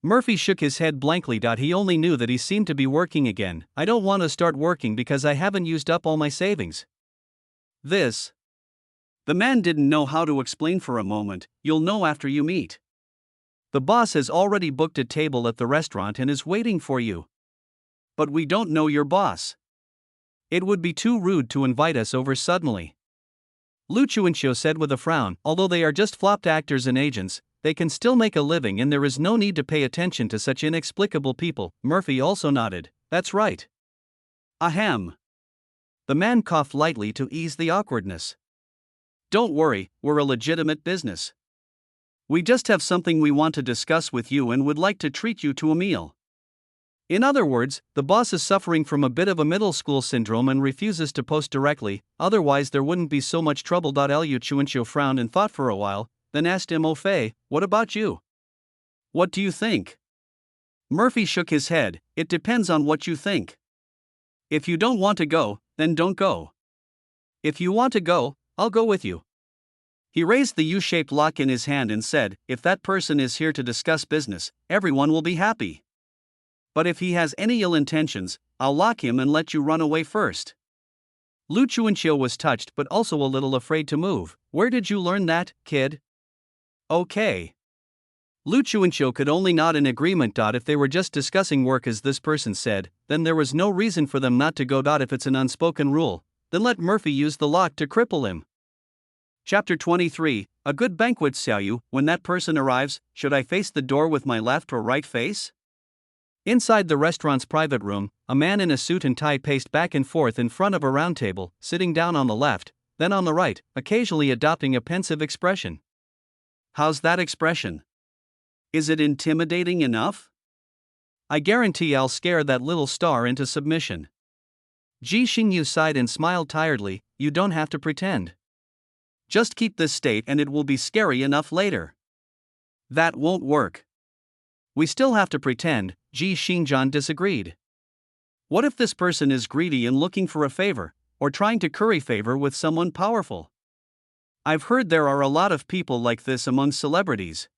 S1: Murphy shook his head blankly. He only knew that he seemed to be working again. I don't want to start working because I haven't used up all my savings. This. The man didn't know how to explain for a moment. You'll know after you meet. The boss has already booked a table at the restaurant and is waiting for you. But we don't know your boss. It would be too rude to invite us over suddenly. Lu Chuanxiu said with a frown. Although they are just flopped actors and agents, they can still make a living and there is no need to pay attention to such inexplicable people. Murphy also nodded. That's right. Ahem. The man coughed lightly to ease the awkwardness. Don't worry, we're a legitimate business. We just have something we want to discuss with you and would like to treat you to a meal. In other words, the boss is suffering from a bit of a middle school syndrome and refuses to post directly, otherwise there wouldn't be so much trouble. Liu Chuanqiu frowned and thought for a while, then asked Mo Fei, what about you? What do you think? Murphy shook his head, it depends on what you think. If you don't want to go, then don't go. If you want to go, I'll go with you. He raised the U-shaped lock in his hand and said, if that person is here to discuss business, everyone will be happy. But if he has any ill intentions, I'll lock him and let you run away first. Lu Chuanqiu was touched but also a little afraid to move. Where did you learn that, kid? Okay. Lu Chuanqiu could only nod in agreement. If they were just discussing work as this person said, then there was no reason for them not to go. If it's an unspoken rule, then let Murphy use the lock to cripple him. Chapter 23, A Good Banquet. Xiaoyu, when that person arrives, should I face the door with my left or right face? Inside the restaurant's private room, a man in a suit and tie paced back and forth in front of a round table, sitting down on the left, then on the right, occasionally adopting a pensive expression. How's that expression? Is it intimidating enough? I guarantee I'll scare that little star into submission. Ji Xingyu sighed and smiled tiredly, you don't have to pretend. Just keep this state and it will be scary enough later. That won't work. We still have to pretend, Ji Xingjian disagreed. What if this person is greedy and looking for a favor, or trying to curry favor with someone powerful? I've heard there are a lot of people like this among celebrities.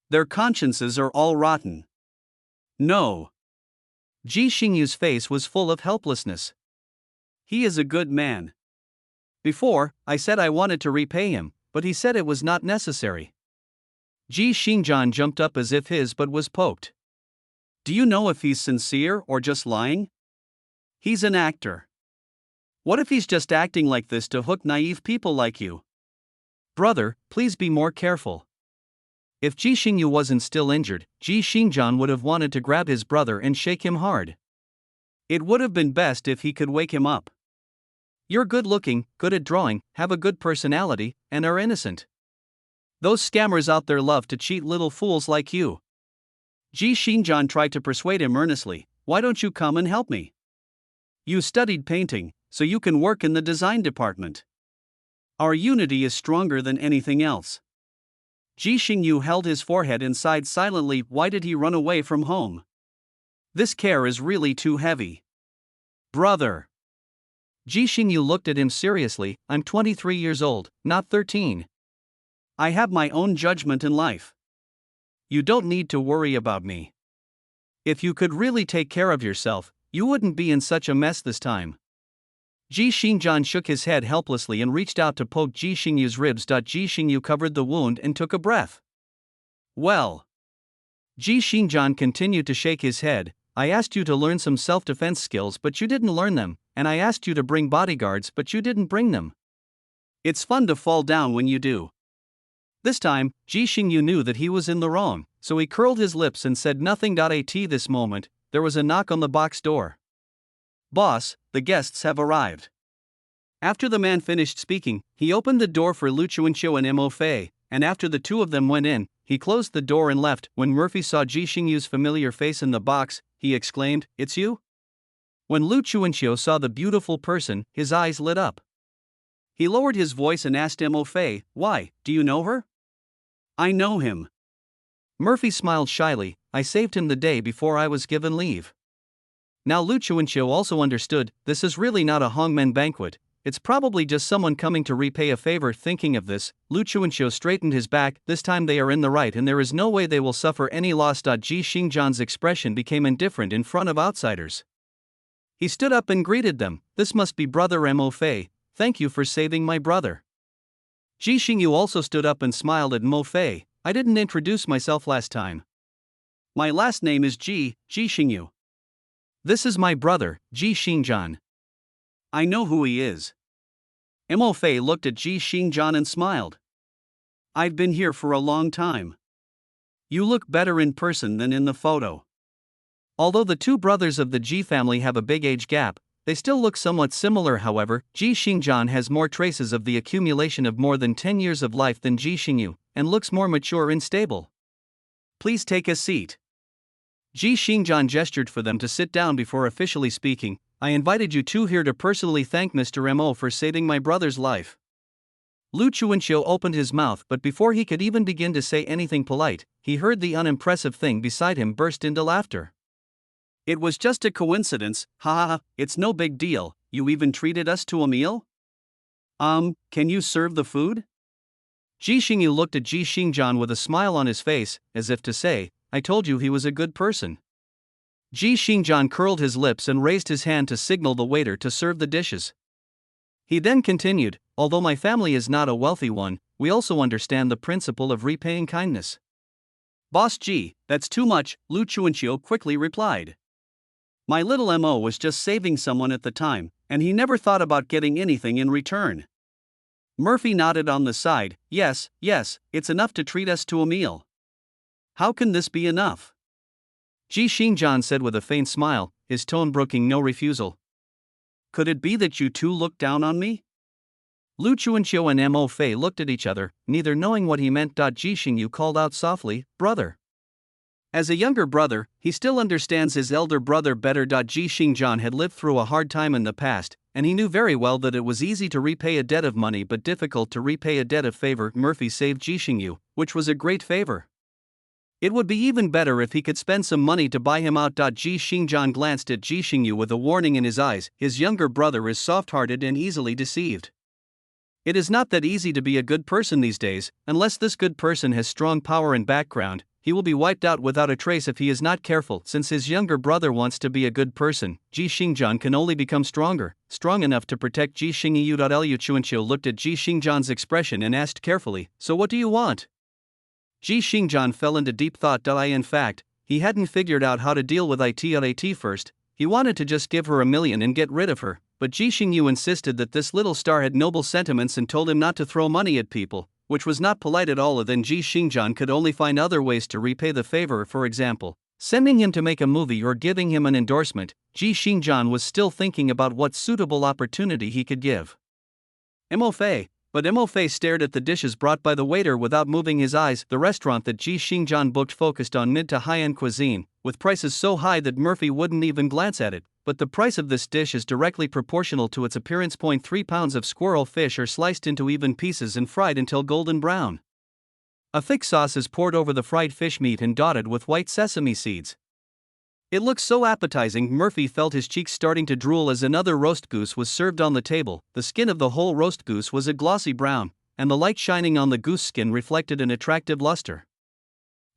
S1: Their consciences are all rotten. No. Ji Xingyu's face was full of helplessness. He is a good man. Before, I said I wanted to repay him, but he said it was not necessary. Ji Xingjian jumped up as if his butt was poked. Do you know if he's sincere or just lying? He's an actor. What if he's just acting like this to hook naive people like you? Brother, please be more careful. If Ji Xingyu wasn't still injured, Ji Xingjian would have wanted to grab his brother and shake him hard. It would have been best if he could wake him up. You're good looking, good at drawing, have a good personality, and are innocent. Those scammers out there love to cheat little fools like you. Ji Xingjian tried to persuade him earnestly, why don't you come and help me? You studied painting, so you can work in the design department. Our unity is stronger than anything else. Ji Xingyu held his forehead and sighed silently. Why did he run away from home? This care is really too heavy. Brother. Ji Xingyu looked at him seriously, I'm 23 years old, not 13. I have my own judgment in life. You don't need to worry about me. If you could really take care of yourself, you wouldn't be in such a mess this time. Ji Xingjian shook his head helplessly and reached out to poke Ji Xingyu's ribs. Ji Xingyu covered the wound and took a breath. Well. Ji Xingjian continued to shake his head, I asked you to learn some self-defense skills but you didn't learn them, and I asked you to bring bodyguards but you didn't bring them. It's fun to fall down when you do. This time, Ji Xingyu knew that he was in the wrong, so he curled his lips and said nothing. At this moment, there was a knock on the box door. Boss, the guests have arrived. After the man finished speaking, he opened the door for Lu Chuanqiu and Mo Fei, and after the two of them went in, he closed the door and left. When Murphy saw Ji Xingyu's familiar face in the box, he exclaimed, It's you? When Lu Chuanqiu saw the beautiful person, his eyes lit up. He lowered his voice and asked Mo Fei, Why, do you know her? I know him. Murphy smiled shyly, I saved him the day before I was given leave. Now Lu Chuanqiu also understood, this is really not a hongmen banquet, it's probably just someone coming to repay a favor. Thinking of this, Lu Chuanqiu straightened his back, this time they are in the right and there is no way they will suffer any loss. Ji Xingjian's expression became indifferent in front of outsiders. He stood up and greeted them, this must be brother Mo Fei, thank you for saving my brother. Ji Xingyu also stood up and smiled at Mo Fei, I didn't introduce myself last time. My last name is Ji Xingyu. This is my brother, Ji Xingjian. I know who he is. Mo Fei looked at Ji Xingjian and smiled. I've been here for a long time. You look better in person than in the photo. Although the two brothers of the Ji family have a big age gap, They still look somewhat similar, however. Ji Xingjian has more traces of the accumulation of more than 10 years of life than Ji Xingyu, and looks more mature and stable. Please take a seat. Ji Xingjian gestured for them to sit down before officially speaking. I invited you two here to personally thank Mr. Mo for saving my brother's life. Lu Chuanqiu opened his mouth, but before he could even begin to say anything polite, he heard the unimpressive thing beside him burst into laughter. It was just a coincidence, ha ha ha, it's no big deal, you even treated us to a meal? Can you serve the food? Ji Xingyu looked at Ji Xingjian with a smile on his face, as if to say, I told you he was a good person. Ji Xingjian curled his lips and raised his hand to signal the waiter to serve the dishes. He then continued, although my family is not a wealthy one, we also understand the principle of repaying kindness. Boss Ji, that's too much, Lu Chuanqiu quickly replied. My little Mo was just saving someone at the time, and he never thought about getting anything in return. Murphy nodded on the side, yes, it's enough to treat us to a meal. How can this be enough? Ji Xingjian said with a faint smile, his tone brooking no refusal. Could it be that you two look down on me? Lu Chuanqiu and Mo Fei looked at each other, neither knowing what he meant. Ji Xingyu called out softly, brother. As a younger brother, he still understands his elder brother better. Ji Xingjian had lived through a hard time in the past, and he knew very well that it was easy to repay a debt of money but difficult to repay a debt of favor. Murphy saved Ji Xingyu, which was a great favor. It would be even better if he could spend some money to buy him out. Ji Xingjian glanced at Ji Xingyu with a warning in his eyes. His younger brother is soft-hearted and easily deceived. It is not that easy to be a good person these days. Unless this good person has strong power and background, he will be wiped out without a trace if he is not careful. Since his younger brother wants to be a good person, Ji Xingjian can only become strong enough to protect Ji Xingyu. Lu Chuanqiu looked at Ji Xingjian's expression and asked carefully, so what do you want? Ji Xingjian fell into deep thought. In fact, he hadn't figured out how to deal with it at first. He wanted to just give her $1 million and get rid of her, but Ji Xingyu insisted that this little star had noble sentiments and told him not to throw money at people, which was not polite at all. Then Ji Xingjian could only find other ways to repay the favor, for example, sending him to make a movie or giving him an endorsement. Ji Xingjian was still thinking about what suitable opportunity he could give Mo Fei. But Mo Fei stared at the dishes brought by the waiter without moving his eyes. The restaurant that Ji Xingjian booked focused on mid to high-end cuisine, with prices so high that Murphy wouldn't even glance at it, but the price of this dish is directly proportional to its appearance. 3 pounds of squirrel fish are sliced into even pieces and fried until golden brown. A thick sauce is poured over the fried fish meat and dotted with white sesame seeds. It looks so appetizing, Murphy felt his cheeks starting to drool as another roast goose was served on the table. The skin of the whole roast goose was a glossy brown, and the light shining on the goose skin reflected an attractive luster.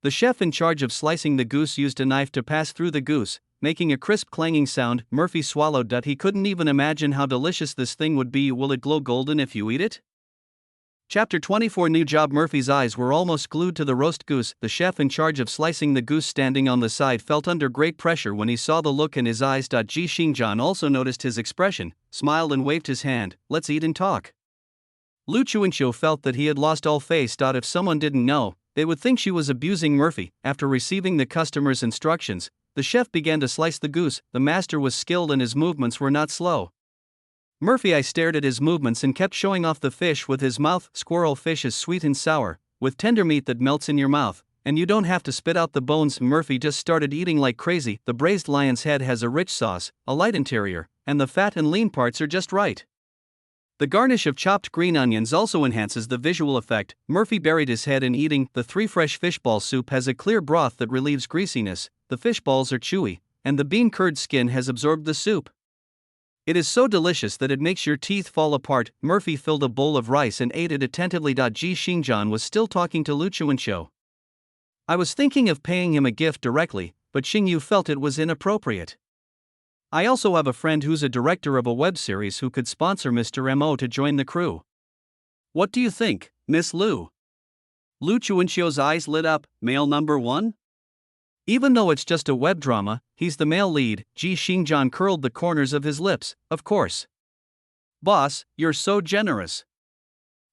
S1: The chef in charge of slicing the goose used a knife to pass through the goose, making a crisp clanging sound. Murphy swallowed. He couldn't even imagine how delicious this thing would be. Will it glow golden if you eat it? Chapter 24 New job. Murphy's eyes were almost glued to the roast goose. The chef in charge of slicing the goose, standing on the side, felt under great pressure when he saw the look in his eyes. Ji Xingjian also noticed his expression, smiled and waved his hand. Let's eat and talk. Lu Chuanqiu felt that he had lost all face. If someone didn't know, they would think she was abusing Murphy. After receiving the customer's instructions, the chef began to slice the goose. The master was skilled and his movements were not slow. Murphy stared at his movements and kept showing off the fish with his mouth. Squirrel fish is sweet and sour, with tender meat that melts in your mouth, and you don't have to spit out the bones. Murphy just started eating like crazy. The braised lion's head has a rich sauce, a light interior, and the fat and lean parts are just right. The garnish of chopped green onions also enhances the visual effect. Murphy buried his head in eating. The 3 fresh fishball soup has a clear broth that relieves greasiness, the fishballs are chewy, and the bean curd skin has absorbed the soup. It is so delicious that it makes your teeth fall apart. Murphy filled a bowl of rice and ate it attentively. Ji Xingjian was still talking to Lu Chuanqiu. I was thinking of paying him a gift directly, but Xingyu felt it was inappropriate. I also have a friend who's a director of a web series who could sponsor Mr. Mo to join the crew. What do you think, Miss Lu? Lu Chuanqiu's eyes lit up. Male number 1? Even though it's just a web drama, he's the male lead. Ji Xingjian curled the corners of his lips. Of course. Boss, you're so generous.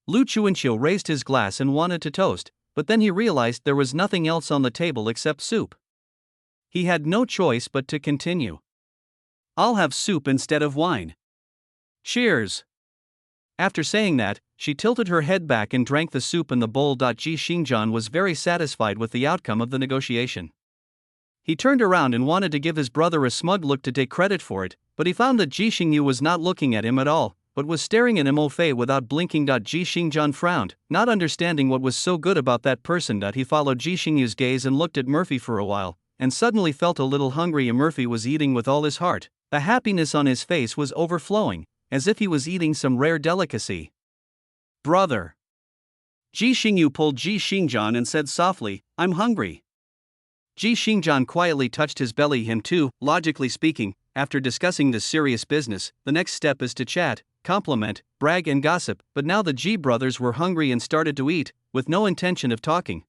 S1: Lu Chuanqiu raised his glass and wanted to toast, but then he realized there was nothing else on the table except soup. He had no choice but to continue. I'll have soup instead of wine. Cheers. After saying that, she tilted her head back and drank the soup in the bowl. Ji Xingjian was very satisfied with the outcome of the negotiation. He turned around and wanted to give his brother a smug look to take credit for it, but he found that Ji Xingyu was not looking at him at all, but was staring at Mo Fei without blinking. Ji Xingjian frowned, not understanding what was so good about that person. He followed Ji Xingyu's gaze and looked at Murphy for a while, and suddenly felt a little hungry. Murphy was eating with all his heart. The happiness on his face was overflowing, as if he was eating some rare delicacy. Brother. Ji Xingyu pulled Ji Xingjian and said softly, I'm hungry. Ji Xingjian quietly touched his belly. Him too. Logically speaking, after discussing this serious business, the next step is to chat, compliment, brag and gossip, but now the Ji brothers were hungry and started to eat, with no intention of talking.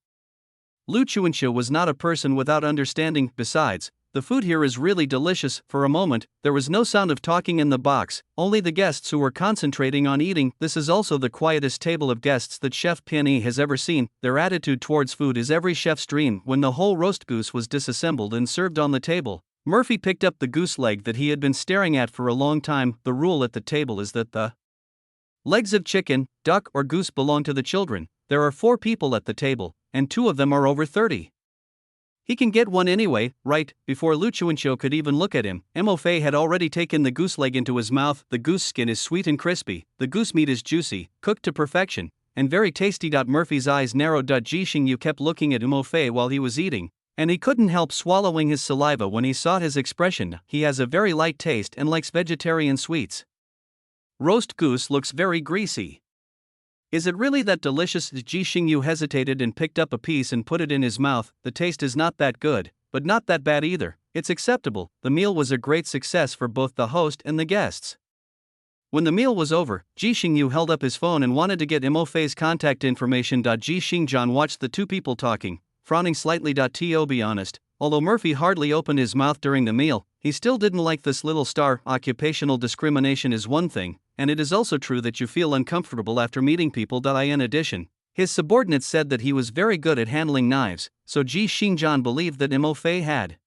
S1: Lu Chuanxia was not a person without understanding. Besides, the food here is really delicious. For a moment, there was no sound of talking in the box, only the guests who were concentrating on eating. This is also the quietest table of guests that Chef Pianyi has ever seen. Their attitude towards food is every chef's dream. When the whole roast goose was disassembled and served on the table, Murphy picked up the goose leg that he had been staring at for a long time. The rule at the table is that the legs of chicken, duck or goose belong to the children. There are 4 people at the table, and 2 of them are over 30. He can get one anyway, right? Before Lu Chuanxiu could even look at him, Mo Fei had already taken the goose leg into his mouth. The goose skin is sweet and crispy, the goose meat is juicy, cooked to perfection, and very tasty. Murphy's eyes narrowed. Ji Xingyu kept looking at Mo Fei while he was eating, and he couldn't help swallowing his saliva when he saw his expression. He has a very light taste and likes vegetarian sweets. Roast goose looks very greasy. Is it really that delicious? Ji Xingyu hesitated and picked up a piece and put it in his mouth. The taste is not that good, but not that bad either. It's acceptable. The meal was a great success for both the host and the guests. When the meal was over, Ji Xingyu held up his phone and wanted to get Mo Fei's contact information. Ji Xingjian watched the 2 people talking, frowning slightly. To be honest, although Murphy hardly opened his mouth during the meal, he still didn't like this little star. Occupational discrimination is one thing, and it is also true that you feel uncomfortable after meeting people. In addition, his subordinates said that he was very good at handling knives, so Ji Xingjian believed that Mo Fei had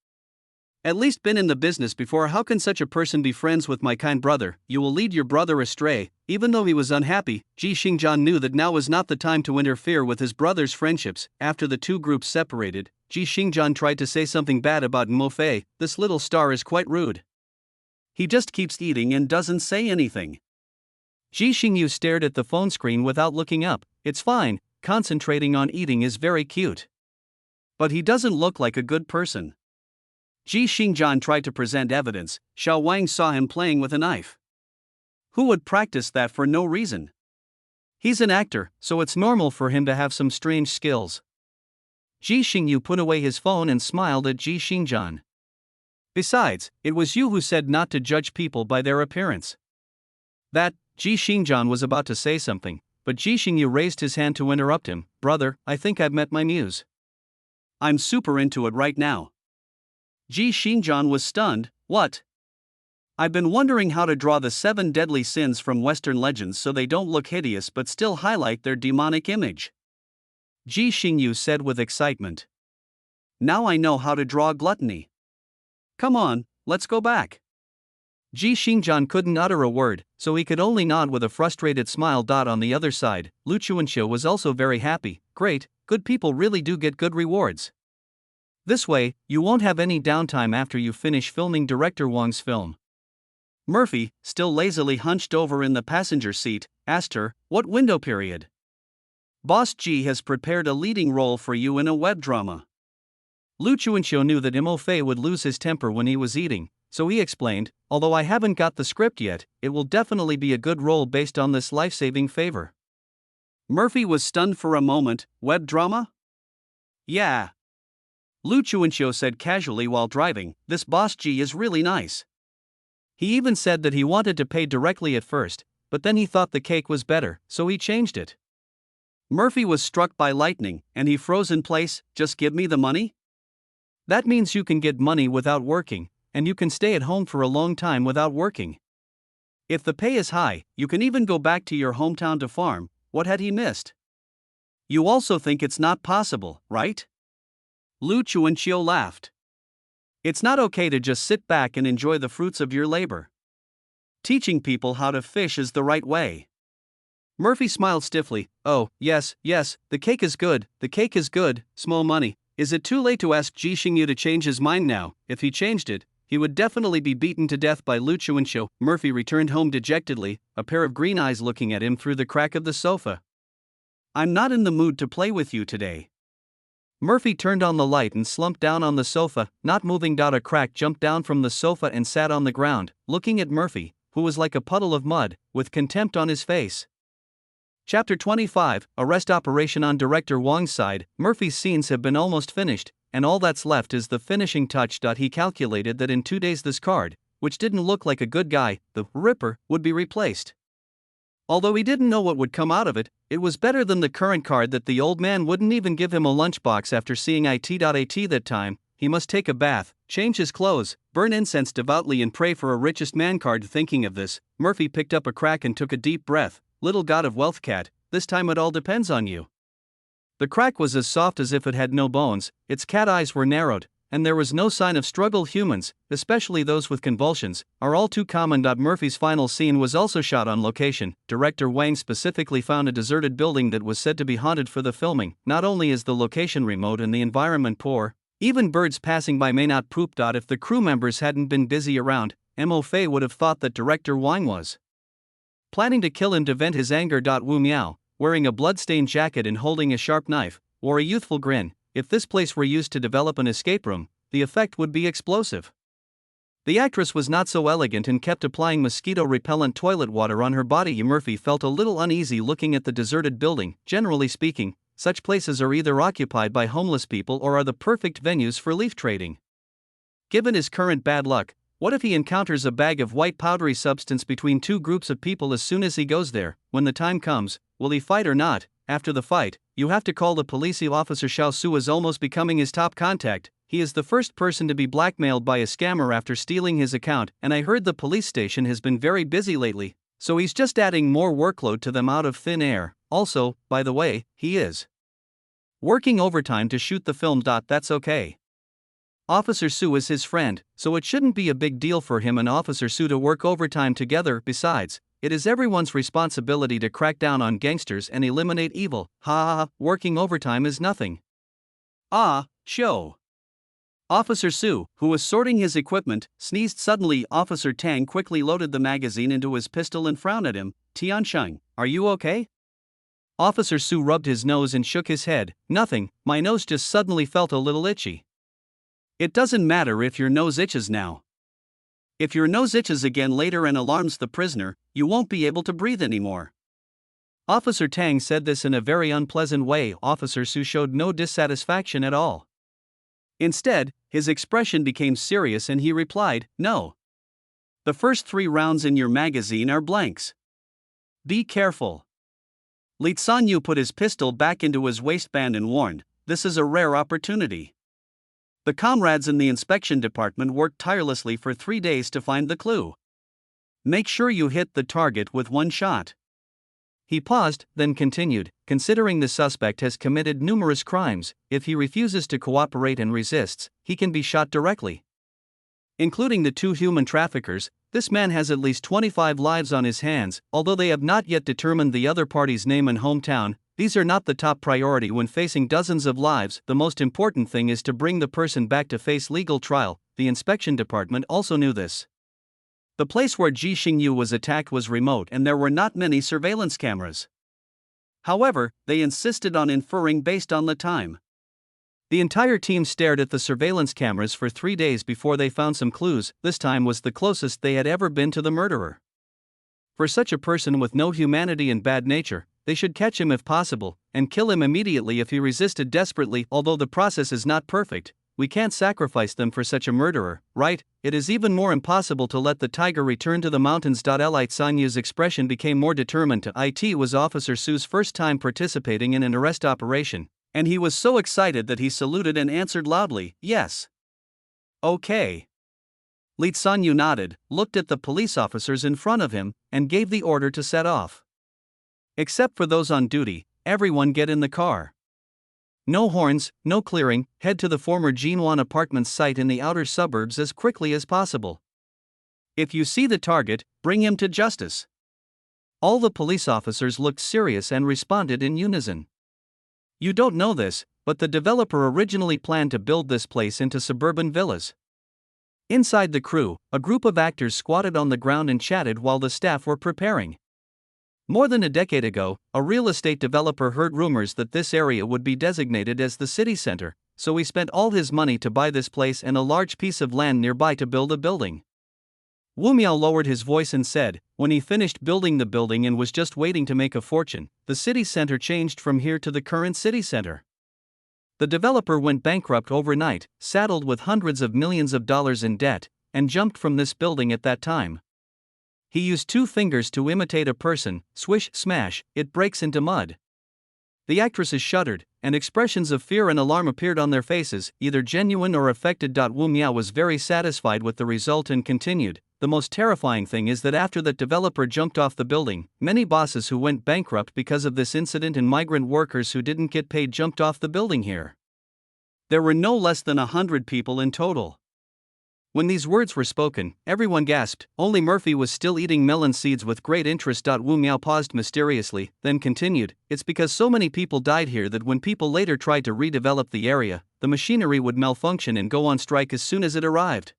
S1: at least been in the business before. How can such a person be friends with my kind brother? You will lead your brother astray. Even though he was unhappy, Ji Xingjian knew that now was not the time to interfere with his brother's friendships. After the 2 groups separated, Ji Xingjian tried to say something bad about Mo Fei. This little star is quite rude. He just keeps eating and doesn't say anything. Ji Xingyu stared at the phone screen without looking up. It's fine, concentrating on eating is very cute. But he doesn't look like a good person. Ji Xingjian tried to present evidence. Xiao Wang saw him playing with a knife. Who would practice that for no reason? He's an actor, so it's normal for him to have some strange skills. Ji Xingyu put away his phone and smiled at Ji Xingjian. Besides, it was you who said not to judge people by their appearance. That, Ji Xingjian was about to say something, but Ji Xingyu raised his hand to interrupt him. Brother, I think I've met my muse. I'm super into it right now. Ji Xingjian was stunned. What? I've been wondering how to draw the 7 deadly sins from Western legends so they don't look hideous but still highlight their demonic image. Ji Xingyu said with excitement. Now I know how to draw gluttony. Come on, let's go back. Ji Xingjian couldn't utter a word, so he could only nod with a frustrated smile. On the other side, Lu Chuanxiu was also very happy. Great, good people really do get good rewards. This way, you won't have any downtime after you finish filming Director Wang's film. Murphy, still lazily hunched over in the passenger seat, asked her, what window period? Boss Ji has prepared a leading role for you in a web drama. Lu Chuanxiu knew that Mo Fei would lose his temper when he was eating, so he explained, although I haven't got the script yet, it will definitely be a good role based on this life-saving favor. Murphy was stunned for a moment. Web drama? Yeah. Lu Chuanxiu said casually while driving, this Boss Ji is really nice. He even said that he wanted to pay directly at first, but then he thought the cake was better, so he changed it. Murphy was struck by lightning, and he froze in place. Just give me the money? That means you can get money without working, and you can stay at home for a long time without working. If the pay is high, you can even go back to your hometown to farm. What had he missed? You also think it's not possible, right? Lu Chuanxiu laughed. It's not okay to just sit back and enjoy the fruits of your labor. Teaching people how to fish is the right way. Murphy smiled stiffly. Oh, yes, the cake is good, small money. Is it too late to ask Ji Xingyu to change his mind now? If he changed it, he would definitely be beaten to death by Lu Chuanxiu. Murphy returned home dejectedly, a pair of green eyes looking at him through the crack of the sofa. I'm not in the mood to play with you today. Murphy turned on the light and slumped down on the sofa, not moving. A crack jumped down from the sofa and sat on the ground, looking at Murphy, who was like a puddle of mud, with contempt on his face. Chapter 25, Arrest Operation. On Director Wang's side, Murphy's scenes have been almost finished, and all that's left is the finishing touch. He calculated that in 2 days this card, which didn't look like a good guy, the Ripper, would be replaced. Although he didn't know what would come out of it, it was better than the current card that the old man wouldn't even give him a lunchbox after seeing it. That time, he must take a bath, change his clothes, burn incense devoutly and pray for a richest man card. Thinking of this, Murphy picked up a crack and took a deep breath. Little god of wealth cat, this time it all depends on you. The crack was as soft as if it had no bones, its cat eyes were narrowed, and there was no sign of struggle. Humans, especially those with convulsions, are all too common. Murphy's final scene was also shot on location. Director Wang specifically found a deserted building that was said to be haunted for the filming. Not only is the location remote and the environment poor, even birds passing by may not poop. If the crew members hadn't been busy around, Mo Fei would have thought that Director Wang was planning to kill him to vent his anger. Wu Miao, wearing a blood-stained jacket and holding a sharp knife, wore a youthful grin. If this place were used to develop an escape room, the effect would be explosive. The actress was not so elegant and kept applying mosquito-repellent toilet water on her body. Murphy felt a little uneasy looking at the deserted building. Generally speaking, such places are either occupied by homeless people or are the perfect venues for leaf trading. Given his current bad luck, what if he encounters a bag of white powdery substance between two groups of people as soon as he goes there? When the time comes, will he fight or not? After the fight, you have to call the police. Officer Xiao Su is almost becoming his top contact. He is the first person to be blackmailed by a scammer after stealing his account, and I heard the police station has been very busy lately, so he's just adding more workload to them out of thin air. Also, by the way, he is working overtime to shoot the film. That's okay. Officer Su is his friend, so it shouldn't be a big deal for him and Officer Su to work overtime together. Besides, it is everyone's responsibility to crack down on gangsters and eliminate evil. Working overtime is nothing. Show. Officer Su, who was sorting his equipment, sneezed suddenly. Officer Tang quickly loaded the magazine into his pistol and frowned at him. Tiansheng, are you okay? Officer Su rubbed his nose and shook his head. Nothing, my nose just suddenly felt a little itchy. It doesn't matter if your nose itches now. If your nose itches again later and alarms the prisoner, you won't be able to breathe anymore. Officer Tang said this in a very unpleasant way. Officer Su showed no dissatisfaction at all. Instead, his expression became serious and he replied, No. The first 3 rounds in your magazine are blanks. Be careful. Li Sanyu put his pistol back into his waistband and warned, This is a rare opportunity. The comrades in the inspection department worked tirelessly for 3 days to find the clue. Make sure you hit the target with 1 shot. He paused, then continued, considering the suspect has committed numerous crimes, if he refuses to cooperate and resists, he can be shot directly. Including the 2 human traffickers, this man has at least 25 lives on his hands. Although they have not yet determined the other party's name and hometown, these are not the top priority when facing dozens of lives. The most important thing is to bring the person back to face legal trial. The inspection department also knew this. The place where Ji Xingyu was attacked was remote and there were not many surveillance cameras. However, they insisted on inferring based on the time. The entire team stared at the surveillance cameras for 3 days before they found some clues. This time was the closest they had ever been to the murderer. For such a person with no humanity and bad nature, they should catch him if possible, and kill him immediately if he resisted desperately. Although the process is not perfect, we can't sacrifice them for such a murderer, right? It is even more impossible to let the tiger return to the mountains. Li Sanyu's expression became more determined. It was Officer Su's first time participating in an arrest operation, and he was so excited that he saluted and answered loudly, Yes. Okay. Li Sanyu nodded, looked at the police officers in front of him, and gave the order to set off. Except for those on duty, everyone get in the car. No horns, no clearing, head to the former Jinwan Apartments site in the outer suburbs as quickly as possible. If you see the target, bring him to justice. All the police officers looked serious and responded in unison. You don't know this, but the developer originally planned to build this place into suburban villas. Inside the crew, a group of actors squatted on the ground and chatted while the staff were preparing. More than a decade ago, a real estate developer heard rumors that this area would be designated as the city center, so he spent all his money to buy this place and a large piece of land nearby to build a building. Wu Miao lowered his voice and said, when he finished building the building and was just waiting to make a fortune, the city center changed from here to the current city center. The developer went bankrupt overnight, saddled with hundreds of millions of dollars in debt, and jumped from this building at that time. He used 2 fingers to imitate a person, swish, smash, it breaks into mud. The actresses shuddered, and expressions of fear and alarm appeared on their faces, either genuine or affected. Wu Miao was very satisfied with the result and continued, the most terrifying thing is that after that developer jumped off the building, many bosses who went bankrupt because of this incident and migrant workers who didn't get paid jumped off the building here. There were no less than 100 people in total. When these words were spoken, everyone gasped. Only Murphy was still eating melon seeds with great interest. Wu Miao paused mysteriously, then continued, it's because so many people died here that when people later tried to redevelop the area, the machinery would malfunction and go on strike as soon as it arrived.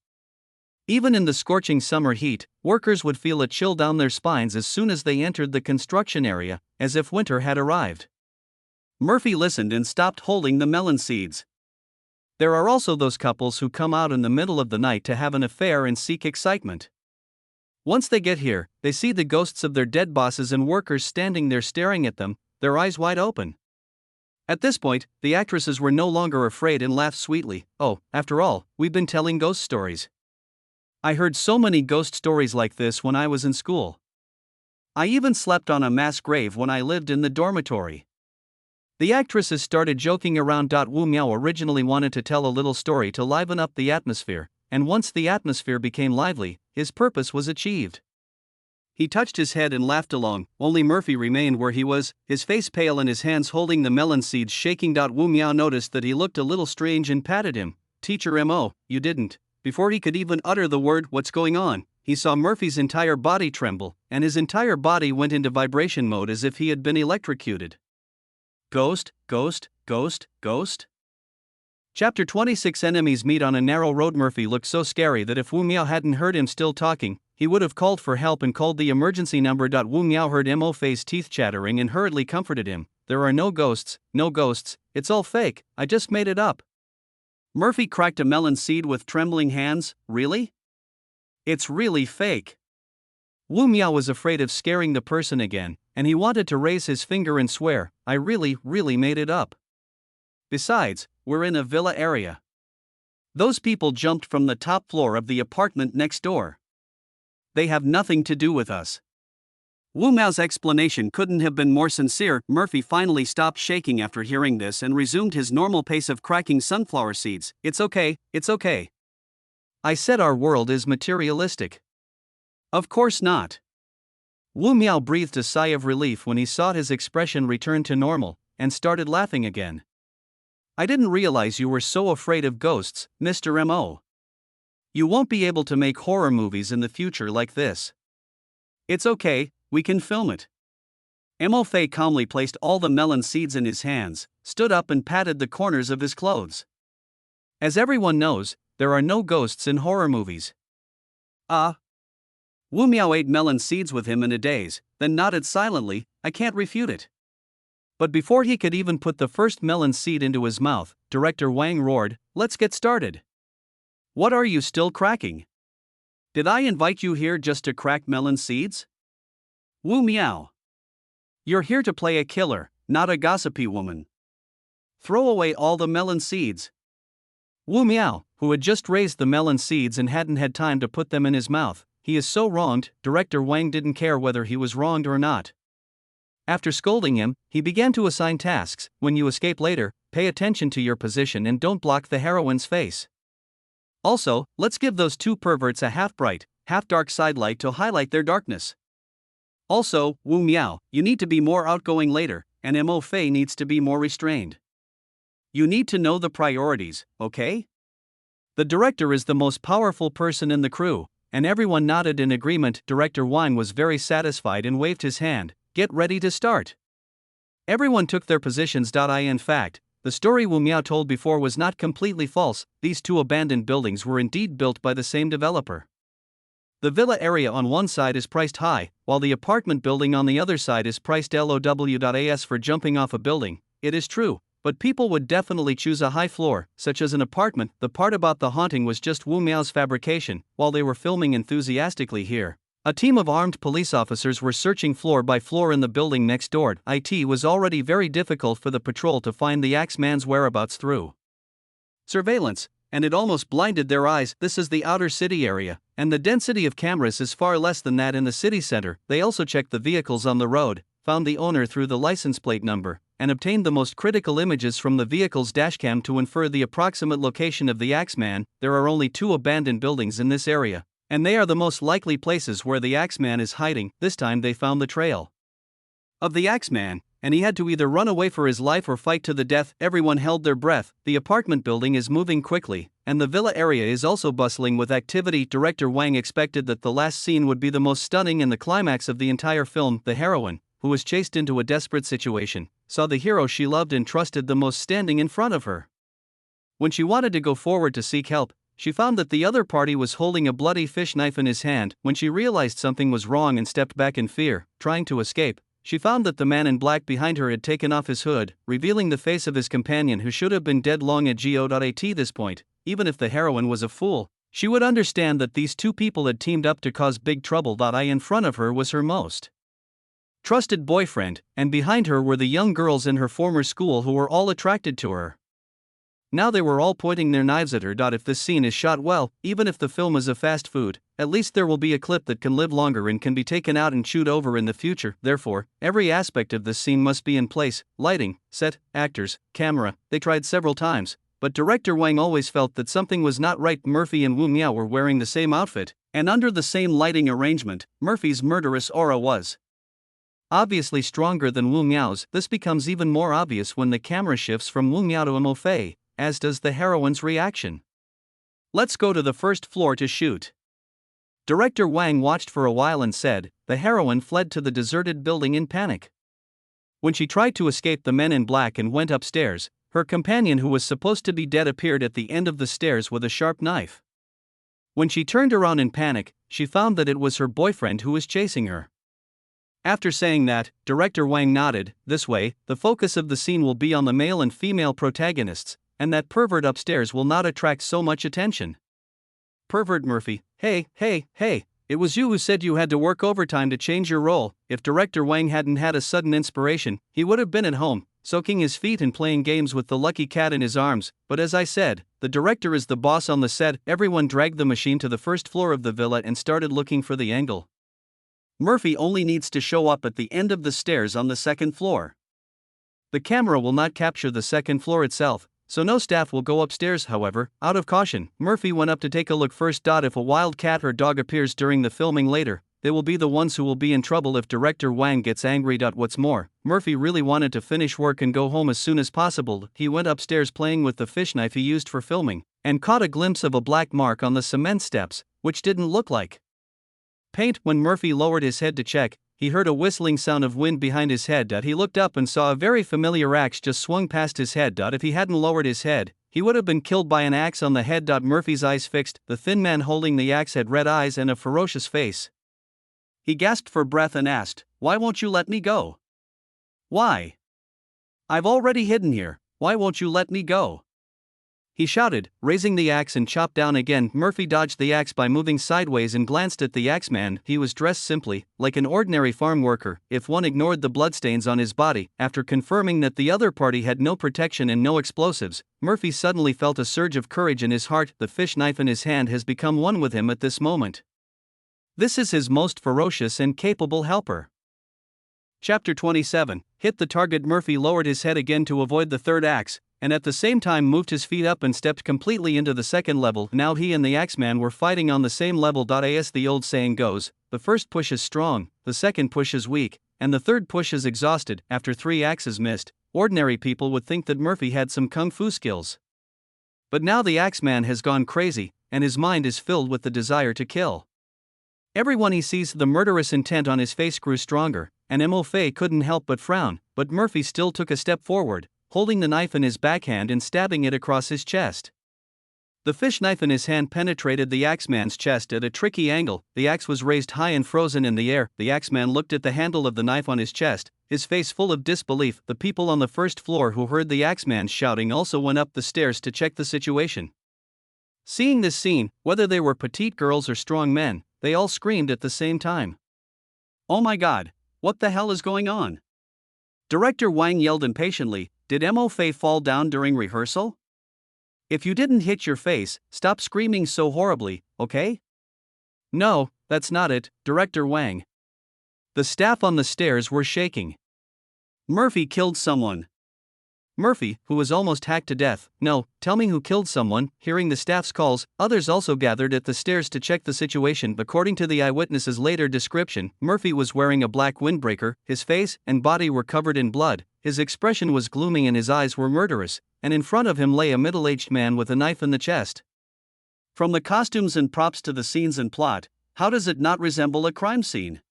S1: Even in the scorching summer heat, workers would feel a chill down their spines as soon as they entered the construction area, as if winter had arrived. Murphy listened and stopped holding the melon seeds. There are also those couples who come out in the middle of the night to have an affair and seek excitement. Once they get here, they see the ghosts of their dead bosses and workers standing there staring at them, their eyes wide open. At this point, the actresses were no longer afraid and laughed sweetly. Oh, after all, we've been telling ghost stories. I heard so many ghost stories like this when I was in school. I even slept on a mass grave when I lived in the dormitory. The actresses started joking around. Wu Miao originally wanted to tell a little story to liven up the atmosphere, and once the atmosphere became lively, his purpose was achieved. He touched his head and laughed along. Only Murphy remained where he was, his face pale and his hands holding the melon seeds shaking. Wu Miao noticed that he looked a little strange and patted him. Teacher Mo, you didn't. Before he could even utter the word, what's going on, he saw Murphy's entire body tremble, and his entire body went into vibration mode as if he had been electrocuted. Ghost, ghost, ghost, ghost? Chapter 26. Enemies meet on a narrow road. Murphy looked so scary that if Wu Miao hadn't heard him still talking, he would have called for help and called the emergency number. Wu Miao heard Mo Fei's teeth chattering and hurriedly comforted him. There are no ghosts, it's all fake, I just made it up. Murphy cracked a melon seed with trembling hands. Really? It's really fake. Wu Miao was afraid of scaring the person again, and he wanted to raise his finger and swear, I really made it up. Besides, we're in a villa area. Those people jumped from the top floor of the apartment next door. They have nothing to do with us. Wu Miao's explanation couldn't have been more sincere. Murphy finally stopped shaking after hearing this and resumed his normal pace of cracking sunflower seeds. It's okay. I said our world is materialistic. Of course not. Wu Miao breathed a sigh of relief when he saw his expression return to normal, and started laughing again. I didn't realize you were so afraid of ghosts, Mr. Mo. You won't be able to make horror movies in the future like this. It's okay, we can film it. Mo Fei calmly placed all the melon seeds in his hands, stood up and patted the corners of his clothes. As everyone knows, there are no ghosts in horror movies. Wu Miao ate melon seeds with him in a daze, then nodded silently, I can't refute it. But before he could even put the first melon seed into his mouth, Director Wang roared, let's get started. What are you still cracking? Did I invite you here just to crack melon seeds? Wu Miao. You're here to play a killer, not a gossipy woman. Throw away all the melon seeds. Wu Miao, who had just raised the melon seeds and hadn't had time to put them in his mouth, he is so wronged. Director Wang didn't care whether he was wronged or not. After scolding him, he began to assign tasks. When you escape later, pay attention to your position and don't block the heroine's face. Also, let's give those 2 perverts a half-bright, half-dark sidelight to highlight their darkness. Also, Wu Miao, you need to be more outgoing later, and Mo Fei needs to be more restrained. You need to know the priorities, okay? The director is the most powerful person in the crew, and everyone nodded in agreement. Director Wang was very satisfied and waved his hand. Get ready to start. Everyone took their positions. In fact, the story Wu Miao told before was not completely false. These two abandoned buildings were indeed built by the same developer. The villa area on one side is priced high, while the apartment building on the other side is priced low. As for jumping off a building, it is true, but people would definitely choose a high floor, such as an apartment. The part about the haunting was just Wu Miao's fabrication. While they were filming enthusiastically here, a team of armed police officers were searching floor by floor in the building next door. It was already very difficult for the patrol to find the Axeman's whereabouts through surveillance, and it almost blinded their eyes. This is the outer city area, and the density of cameras is far less than that in the city center. They also checked the vehicles on the road, found the owner through the license plate number, and obtained the most critical images from the vehicle's dashcam to infer the approximate location of the Axeman. There are only 2 abandoned buildings in this area, and they are the most likely places where the Axeman is hiding. This time they found the trail of the Axeman, and he had to either run away for his life or fight to the death. Everyone held their breath. The apartment building is moving quickly, and the villa area is also bustling with activity. Director Wang expected that the last scene would be the most stunning and the climax of the entire film. The heroine, who was chased into a desperate situation, saw the hero she loved and trusted the most standing in front of her. When she wanted to go forward to seek help, she found that the other party was holding a bloody fish knife in his hand. When she realized something was wrong and stepped back in fear, trying to escape, she found that the man in black behind her had taken off his hood, revealing the face of his companion who should have been dead long ago. At this point, even if the heroine was a fool, she would understand that these two people had teamed up to cause big trouble. In front of her was her most trusted boyfriend, and behind her were the young girls in her former school who were all attracted to her. Now they were all pointing their knives at her. If this scene is shot well, even if the film is a fast food, at least there will be a clip that can live longer and can be taken out and chewed over in the future. Therefore, every aspect of this scene must be in place: lighting, set, actors, camera. They tried several times, but director Wang always felt that something was not right. Murphy and Wu Miao were wearing the same outfit, and under the same lighting arrangement. Murphy's murderous aura was obviously stronger than Wu Miao's. This becomes even more obvious when the camera shifts from Wu Miao to Mo Fei, as does the heroine's reaction. Let's go to the first floor to shoot. Director Wang watched for a while and said, the heroine fled to the deserted building in panic. When she tried to escape the men in black and went upstairs, her companion who was supposed to be dead appeared at the end of the stairs with a sharp knife. When she turned around in panic, she found that it was her boyfriend who was chasing her. After saying that, Director Wang nodded. This way, the focus of the scene will be on the male and female protagonists, and that pervert upstairs will not attract so much attention. Pervert Murphy: hey, it was you who said you had to work overtime to change your role. If Director Wang hadn't had a sudden inspiration, he would have been at home, soaking his feet and playing games with the lucky cat in his arms. But as I said, the director is the boss on the set. Everyone dragged the machine to the first floor of the villa and started looking for the angle. Murphy only needs to show up at the end of the stairs on the second floor. The camera will not capture the second floor itself, so no staff will go upstairs. However, out of caution, Murphy went up to take a look first. If a wild cat or dog appears during the filming later, they will be the ones who will be in trouble if Director Wang gets angry. What's more, Murphy really wanted to finish work and go home as soon as possible. He went upstairs playing with the fish knife he used for filming, and caught a glimpse of a black mark on the cement steps, which didn't look like paint. When Murphy lowered his head to check, he heard a whistling sound of wind behind his head. He looked up and saw a very familiar axe just swung past his head. If he hadn't lowered his head, he would have been killed by an axe on the head. Murphy's eyes fixed. The thin man holding the axe had red eyes and a ferocious face. He gasped for breath and asked, "Why won't you let me go?" "Why? I've already hidden here. Why won't you let me go?" he shouted, raising the axe and chopped down again. Murphy dodged the axe by moving sideways and glanced at the axeman. He was dressed simply, like an ordinary farm worker, if one ignored the bloodstains on his body. After confirming that the other party had no protection and no explosives, Murphy suddenly felt a surge of courage in his heart. The fish knife in his hand has become one with him at this moment. This is his most ferocious and capable helper. Chapter 27. Hit the target. Murphy lowered his head again to avoid the third axe, and at the same time moved his feet up and stepped completely into the second level. Now he and the axeman were fighting on the same level. As the old saying goes, the first push is strong, the second push is weak, and the third push is exhausted. After 3 axes missed, ordinary people would think that Murphy had some kung fu skills. But now the Axeman has gone crazy, and his mind is filled with the desire to kill. Everyone he sees, the murderous intent on his face grew stronger, and Mofe couldn't help but frown, but Murphy still took a step forward, holding the knife in his backhand and stabbing it across his chest. The fish knife in his hand penetrated the Axeman's chest at a tricky angle. The axe was raised high and frozen in the air. The Axeman looked at the handle of the knife on his chest, his face full of disbelief. The people on the first floor who heard the Axeman shouting also went up the stairs to check the situation. Seeing this scene, whether they were petite girls or strong men, they all screamed at the same time. "Oh my God, what the hell is going on?" Director Wang yelled impatiently. "Did Mofe fall down during rehearsal? If you didn't hit your face, stop screaming so horribly, okay?" "No, that's not it, Director Wang." The staff on the stairs were shaking. "Murphy killed someone." Murphy, who was almost hacked to death. "No, tell me who killed someone." Hearing the staff's calls, others also gathered at the stairs to check the situation. According to the eyewitness's later description, Murphy was wearing a black windbreaker, his face and body were covered in blood, his expression was gloomy and his eyes were murderous, and in front of him lay a middle-aged man with a knife in the chest. From the costumes and props to the scenes and plot, how does it not resemble a crime scene?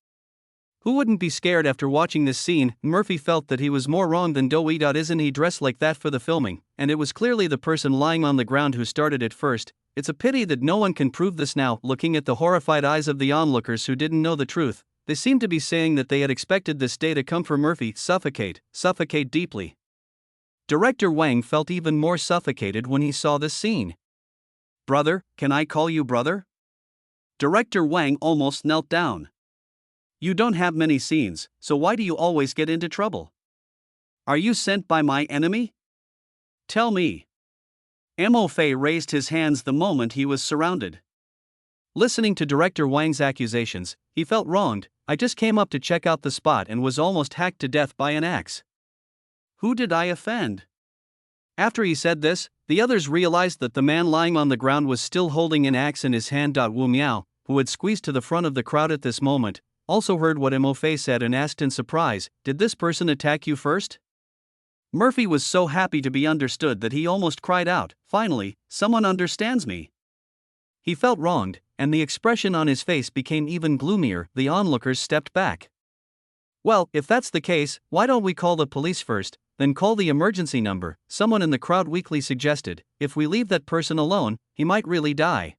S1: Who wouldn't be scared after watching this scene? Murphy felt that he was more wrong than Doe. Isn't he dressed like that for the filming? And it was clearly the person lying on the ground who started it first. It's a pity that no one can prove this now. Looking at the horrified eyes of the onlookers who didn't know the truth, they seemed to be saying that they had expected this day to come for Murphy. Suffocate deeply. Director Wang felt even more suffocated when he saw this scene. "Brother, can I call you brother?" Director Wang almost knelt down. "You don't have many scenes, so why do you always get into trouble? Are you sent by my enemy? Tell me." Mofe raised his hands the moment he was surrounded. Listening to Director Wang's accusations, he felt wronged. "I just came up to check out the spot and was almost hacked to death by an axe. Who did I offend?" After he said this, the others realized that the man lying on the ground was still holding an axe in his hand. Wu Miao, who had squeezed to the front of the crowd at this moment, also heard what Mofe said and asked in surprise, "Did this person attack you first?" Murphy was so happy to be understood that he almost cried out, "Finally, someone understands me." He felt wronged, and the expression on his face became even gloomier. The onlookers stepped back. "Well, if that's the case, why don't we call the police first, then call the emergency number?" someone in the crowd weakly suggested. "If we leave that person alone, he might really die."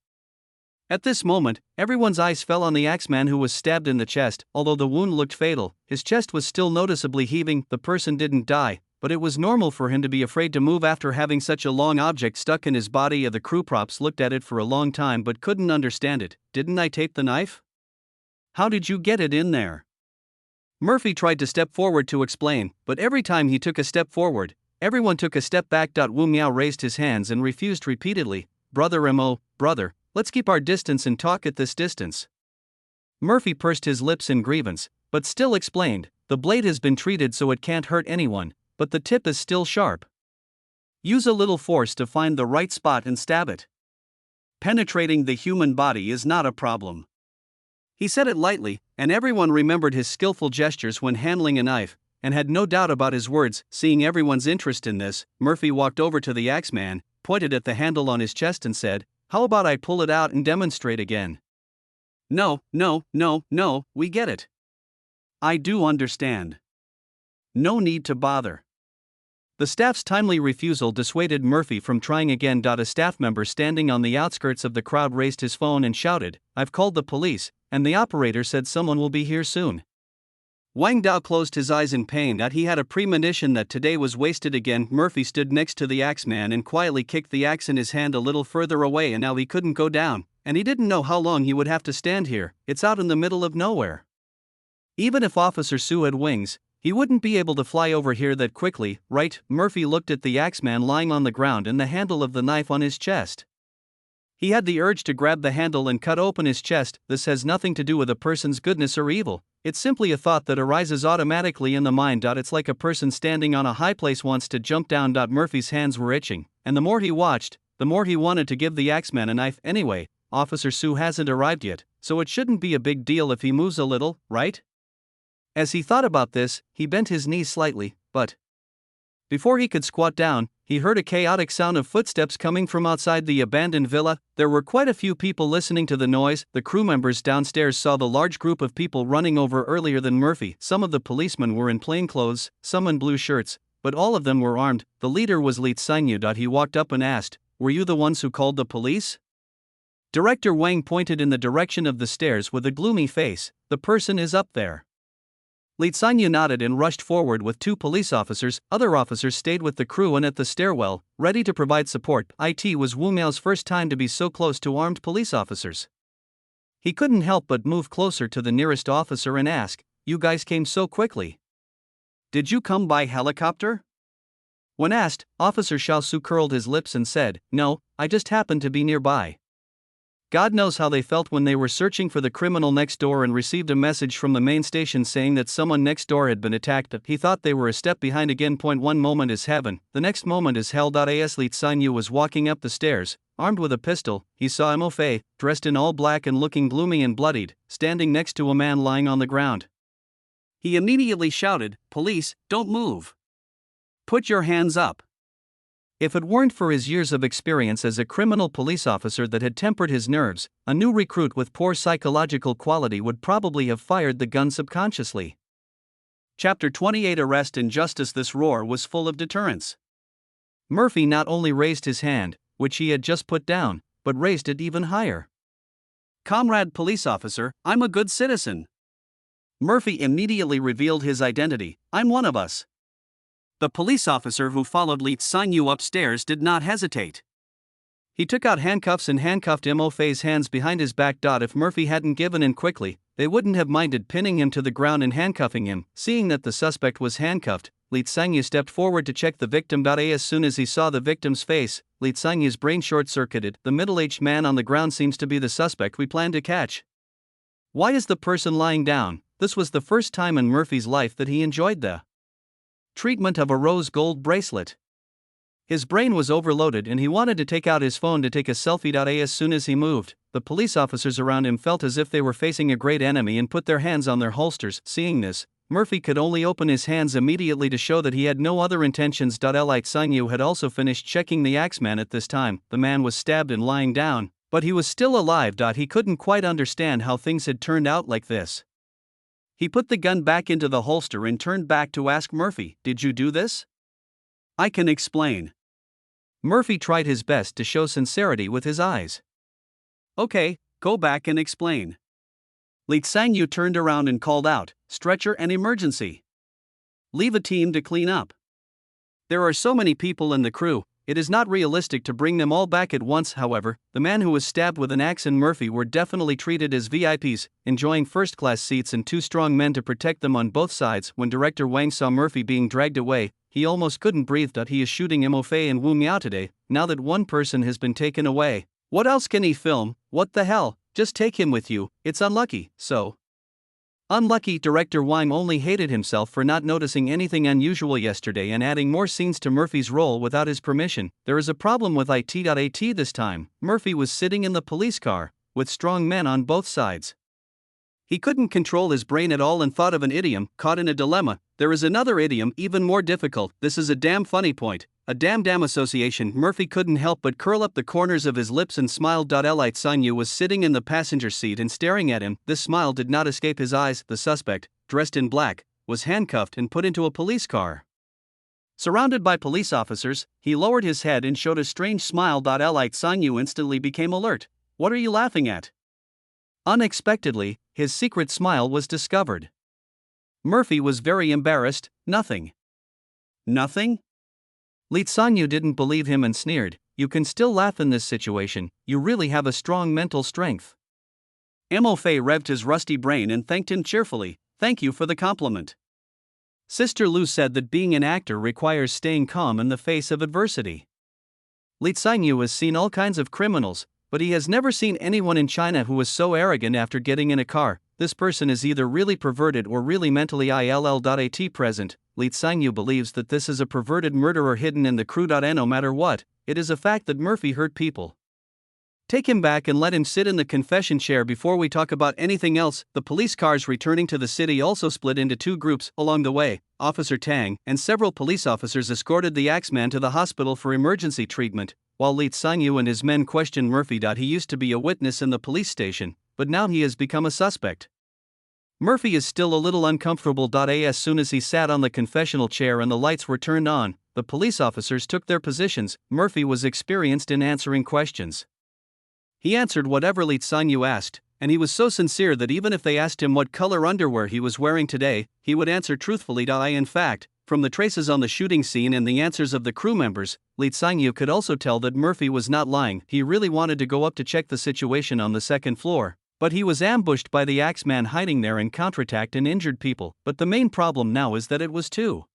S1: At this moment, everyone's eyes fell on the Axeman who was stabbed in the chest. Although the wound looked fatal, his chest was still noticeably heaving. The person didn't die, but it was normal for him to be afraid to move after having such a long object stuck in his body. The crew props looked at it for a long time but couldn't understand it. "Didn't I tape the knife? How did you get it in there?" Murphy tried to step forward to explain, but every time he took a step forward, everyone took a step back. Wu Miao raised his hands and refused repeatedly. Brother, let's keep our distance and talk at this distance." Murphy pursed his lips in grievance, but still explained, "The blade has been treated so it can't hurt anyone, but the tip is still sharp. Use a little force to find the right spot and stab it. Penetrating the human body is not a problem." He said it lightly, and everyone remembered his skillful gestures when handling a knife, and had no doubt about his words. Seeing everyone's interest in this, Murphy walked over to the Axeman, pointed at the handle on his chest and said, "How about I pull it out and demonstrate again?" No, we get it. I do understand. No need to bother." The staff's timely refusal dissuaded Murphy from trying again. A staff member standing on the outskirts of the crowd raised his phone and shouted, "I've called the police, and the operator said someone will be here soon." Wang Dao closed his eyes in pain. He had a premonition that today was wasted again. Murphy stood next to the Axeman and quietly kicked the axe in his hand a little further away, and now he couldn't go down, and he didn't know how long he would have to stand here. It's out in the middle of nowhere. Even if Officer Su had wings, he wouldn't be able to fly over here that quickly, right? Murphy looked at the Axeman lying on the ground and the handle of the knife on his chest. He had the urge to grab the handle and cut open his chest. This has nothing to do with a person's goodness or evil. It's simply a thought that arises automatically in the mind. It's like a person standing on a high place wants to jump down. Murphy's hands were itching, and the more he watched, the more he wanted to give the Axeman a knife. Anyway, Officer Su hasn't arrived yet, so it shouldn't be a big deal if he moves a little, right? As he thought about this, he bent his knees slightly, but Before he could squat down, he heard a chaotic sound of footsteps coming from outside the abandoned villa. There were quite a few people listening to the noise. The crew members downstairs saw the large group of people running over earlier than Murphy. Some of the policemen were in plain clothes, some in blue shirts, but all of them were armed. The leader was Lee Sanyu. He walked up and asked, "Were you the ones who called the police?" Director Wang pointed in the direction of the stairs with a gloomy face. "The person is up there." Lee Sanyu nodded and rushed forward with 2 police officers. Other officers stayed with the crew and at the stairwell, ready to provide support. It was Wu Miao's first time to be so close to armed police officers. He couldn't help but move closer to the nearest officer and ask, "You guys came so quickly. Did you come by helicopter?" When asked, Officer Xiao Su curled his lips and said, "No, I just happened to be nearby." God knows how they felt when they were searching for the criminal next door and received a message from the main station saying that someone next door had been attacked. He thought they were a step behind again. One moment is heaven, the next moment is hell. As Li Sanyu was walking up the stairs, armed with a pistol, he saw Mo Fei, dressed in all black and looking gloomy and bloodied, standing next to a man lying on the ground. He immediately shouted, "Police, don't move! Put your hands up!" If it weren't for his years of experience as a criminal police officer that had tempered his nerves, a new recruit with poor psychological quality would probably have fired the gun subconsciously. Chapter 28: Arrest and Justice. This roar was full of deterrence. Murphy not only raised his hand, which he had just put down, but raised it even higher. "Comrade police officer, I'm a good citizen." Murphy immediately revealed his identity. "I'm one of us." The police officer who followed Li Sanyu upstairs did not hesitate. He took out handcuffs and handcuffed Mo Fei's hands behind his back. If Murphy hadn't given in quickly, they wouldn't have minded pinning him to the ground and handcuffing him. Seeing that the suspect was handcuffed, Li Sanyu stepped forward to check the victim. As soon as he saw the victim's face, Li Sanyu's brain short-circuited. "The middle-aged man on the ground seems to be the suspect we planned to catch. Why is the person lying down?" This was the first time in Murphy's life that he enjoyed the treatment of a rose gold bracelet. His brain was overloaded and he wanted to take out his phone to take a selfie. As soon as he moved, the police officers around him felt as if they were facing a great enemy and put their hands on their holsters. Seeing this, Murphy could only open his hands immediately to show that he had no other intentions. Li Sanyu had also finished checking the axeman at this time. The man was stabbed and lying down, but he was still alive. He couldn't quite understand how things had turned out like this. He put the gun back into the holster and turned back to ask Murphy, "Did you do this?" "I can explain." Murphy tried his best to show sincerity with his eyes. "Okay, go back and explain." Li Sanyu turned around and called out, "Stretcher and emergency. Leave a team to clean up. There are so many people in the crew, it is not realistic to bring them all back at once." However, the man who was stabbed with an axe and Murphy were definitely treated as VIPs, enjoying first-class seats and 2 strong men to protect them on both sides. When Director Wang saw Murphy being dragged away, he almost couldn't breathe. He is shooting Mo Fei and Wu Miao today, now that one person has been taken away. What else can he film? What the hell? Just take him with you. It's unlucky, so unlucky. Director Wang only hated himself for not noticing anything unusual yesterday and adding more scenes to Murphy's role without his permission. There is a problem with it. This time, Murphy was sitting in the police car, with strong men on both sides. He couldn't control his brain at all and thought of an idiom, caught in a dilemma. There is another idiom even more difficult. This is a damn funny point. A damn association. Murphy couldn't help but curl up the corners of his lips and smiled. Li Sanyu was sitting in the passenger seat and staring at him. This smile did not escape his eyes. The suspect, dressed in black, was handcuffed and put into a police car. Surrounded by police officers, he lowered his head and showed a strange smile. Li Sanyu instantly became alert. "What are you laughing at?" Unexpectedly, his secret smile was discovered. Murphy was very embarrassed. "Nothing." "Nothing?" Li Sanyu didn't believe him and sneered, "You can still laugh in this situation, you really have a strong mental strength." Mo Fei revved his rusty brain and thanked him cheerfully. "Thank you for the compliment." Sister Lu said that being an actor requires staying calm in the face of adversity. Li Sanyu has seen all kinds of criminals, but he has never seen anyone in China who was so arrogant after getting in a car. This person is either really perverted or really mentally ill. At present, Li Sanyu believes that this is a perverted murderer hidden in the crew. No matter what, it is a fact that Murphy hurt people. Take him back and let him sit in the confession chair before we talk about anything else. The police cars returning to the city also split into two groups. Along the way, Officer Tang and several police officers escorted the Axeman to the hospital for emergency treatment, while Lee Sang-yu and his men questioned Murphy. He used to be a witness in the police station, but now he has become a suspect. Murphy is still a little uncomfortable. As soon as he sat on the confessional chair and the lights were turned on, the police officers took their positions. Murphy was experienced in answering questions. He answered whatever Lee Sang-yu asked, and he was so sincere that even if they asked him what color underwear he was wearing today, he would answer truthfully. In fact, from the traces on the shooting scene and the answers of the crew members, Lee Sang-yu could also tell that Murphy was not lying. He really wanted to go up to check the situation on the second floor, but he was ambushed by the Axeman hiding there and counterattacked and injured people. But the main problem now is that it was too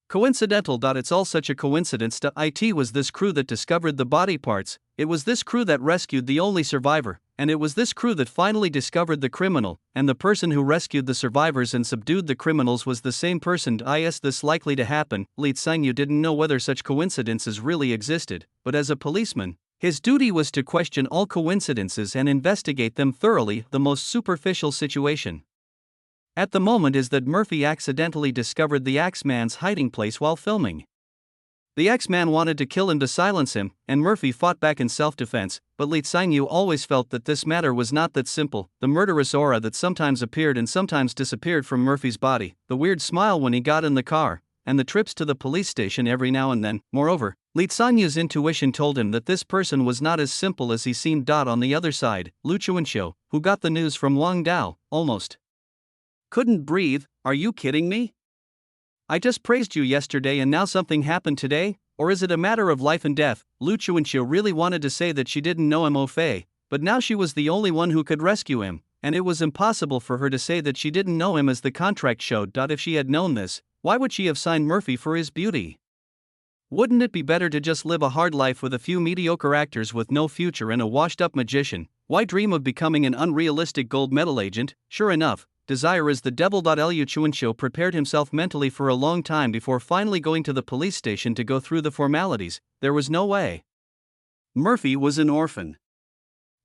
S1: coincidental. It's all such a coincidence. It was this crew that discovered the body parts, it was this crew that rescued the only survivor, and it was this crew that finally discovered the criminal, and the person who rescued the survivors and subdued the criminals was the same person. Is this likely to happen? Lee Sang-yu didn't know whether such coincidences really existed, but as a policeman, his duty was to question all coincidences and investigate them thoroughly. The most superficial situation at the moment is that Murphy accidentally discovered the Axeman's hiding place while filming. The Axeman wanted to kill him to silence him, and Murphy fought back in self-defense, but Lee Sang-yu always felt that this matter was not that simple. The murderous aura that sometimes appeared and sometimes disappeared from Murphy's body, the weird smile when he got in the car, and the trips to the police station every now and then. Moreover, Lee Sang-yu's intuition told him that this person was not as simple as he seemed. On the other side, Lu Chuanxiu, who got the news from Wang Dao, almost couldn't breathe. Are you kidding me? I just praised you yesterday and now something happened today? Or is it a matter of life and death? Lu Chuanxiu really wanted to say that she didn't know Mo Fei, but now she was the only one who could rescue him, and it was impossible for her to say that she didn't know him as the contract showed. If she had known this, why would she have signed Murphy for his beauty? Wouldn't it be better to just live a hard life with a few mediocre actors with no future and a washed-up magician? Why dream of becoming an unrealistic gold medal agent? Sure enough, desire is the devil. Lu Chuanxiu prepared himself mentally for a long time before finally going to the police station to go through the formalities. There was no way. Murphy was an orphan.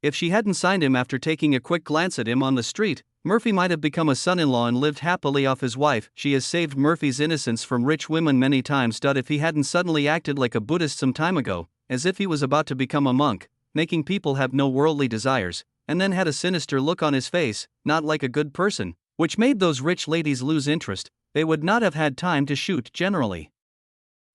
S1: If she hadn't signed him after taking a quick glance at him on the street, Murphy might have become a son-in-law and lived happily off his wife. She has saved Murphy's innocence from rich women many times. If he hadn't suddenly acted like a Buddhist some time ago, as if he was about to become a monk, making people have no worldly desires, and then had a sinister look on his face, not like a good person, which made those rich ladies lose interest, they would not have had time to shoot. Generally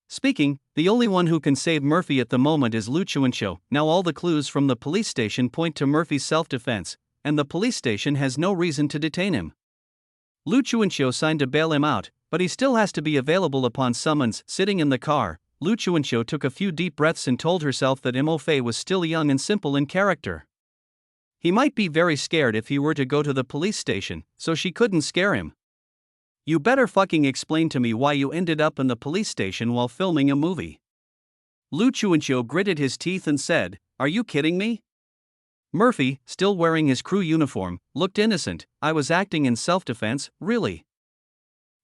S1: speaking, the only one who can save Murphy at the moment is Lu Chuanxiu. Now all the clues from the police station point to Murphy's self-defense, and the police station has no reason to detain him. Lu Chuanxiu signed to bail him out, but he still has to be available upon summons. Sitting in the car, Lu Chuanxiu took a few deep breaths and told herself that Mo Fei was still young and simple in character. He might be very scared if he were to go to the police station, so she couldn't scare him. You better fucking explain to me why you ended up in the police station while filming a movie. Lu Chuanxiu gritted his teeth and said, "Are you kidding me?" Murphy, still wearing his crew uniform, looked innocent. I was acting in self-defense, really.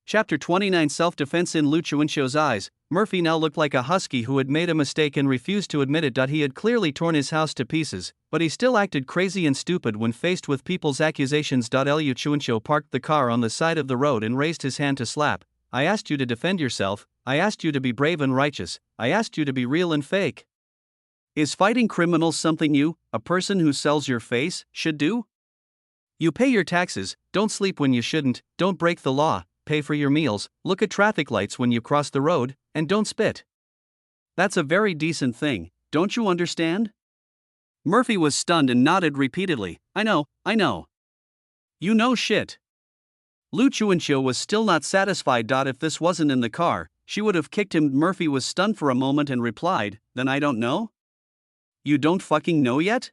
S1: Chapter 29 Self-defense. In Lu Chuanxiu's eyes, Murphy now looked like a husky who had made a mistake and refused to admit it. He had clearly torn his house to pieces, but he still acted crazy and stupid when faced with people's accusations. Lu Chuanxiu parked the car on the side of the road and raised his hand to slap. I asked you to defend yourself, I asked you to be brave and righteous, I asked you to be real and fake. Is fighting criminals something you, a person who sells your face, should do? You pay your taxes, don't sleep when you shouldn't, don't break the law, pay for your meals, look at traffic lights when you cross the road, and don't spit. That's a very decent thing, don't you understand? Murphy was stunned and nodded repeatedly. I know. You know shit. Lu Chuanxiu was still not satisfied. If this wasn't in the car, she would have kicked him. Murphy was stunned for a moment and replied, then I don't know? You don't fucking know yet?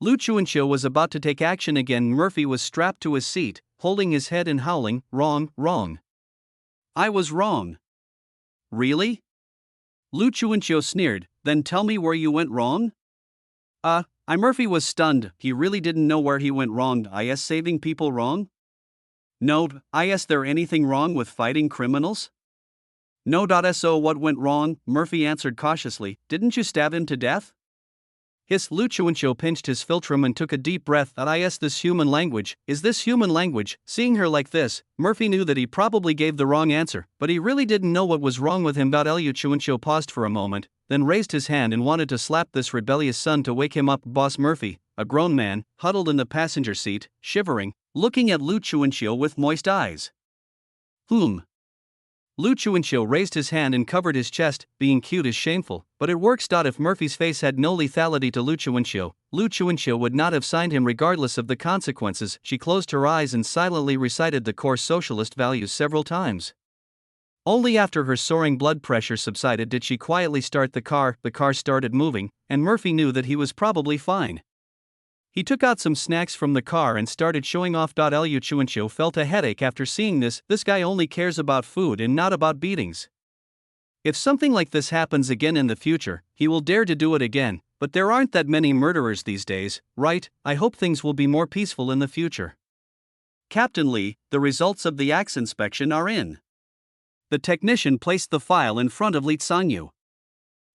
S1: Lu Chuanxiu was about to take action again. Murphy was strapped to his seat, holding his head and howling, wrong. I was wrong. Really? Lu Chuanxiu sneered, then tell me where you went wrong? Murphy was stunned, he really didn't know where he went wrong. Is saving people wrong? No, is there anything wrong with fighting criminals? No. So what went wrong? Murphy answered cautiously, didn't you stab him to death? Hiss. Lu Chuanqiu pinched his philtrum and took a deep breath. Is this human language? Is this human language? Seeing her like this, Murphy knew that he probably gave the wrong answer, but he really didn't know what was wrong with him. Lu Chuanqiu paused for a moment, then raised his hand and wanted to slap this rebellious son to wake him up. Boss Murphy, a grown man, huddled in the passenger seat, shivering, looking at Lu Chuanqiu with moist eyes. Lu Chuanqiu raised his hand and covered his chest. Being cute is shameful, but it works. If Murphy's face had no lethality to Lu Chuanqiu would not have signed him regardless of the consequences. She closed her eyes and silently recited the core socialist values several times. Only after her soaring blood pressure subsided did she quietly start the car. The car started moving, and Murphy knew that he was probably fine. He took out some snacks from the car and started showing off. Lu Chuanqiu felt a headache after seeing this. This guy only cares about food and not about beatings. If something like this happens again in the future, he will dare to do it again, but there aren't that many murderers these days, right? I hope things will be more peaceful in the future. Captain Lee, the results of the axe inspection are in. The technician placed the file in front of Li Sangyu.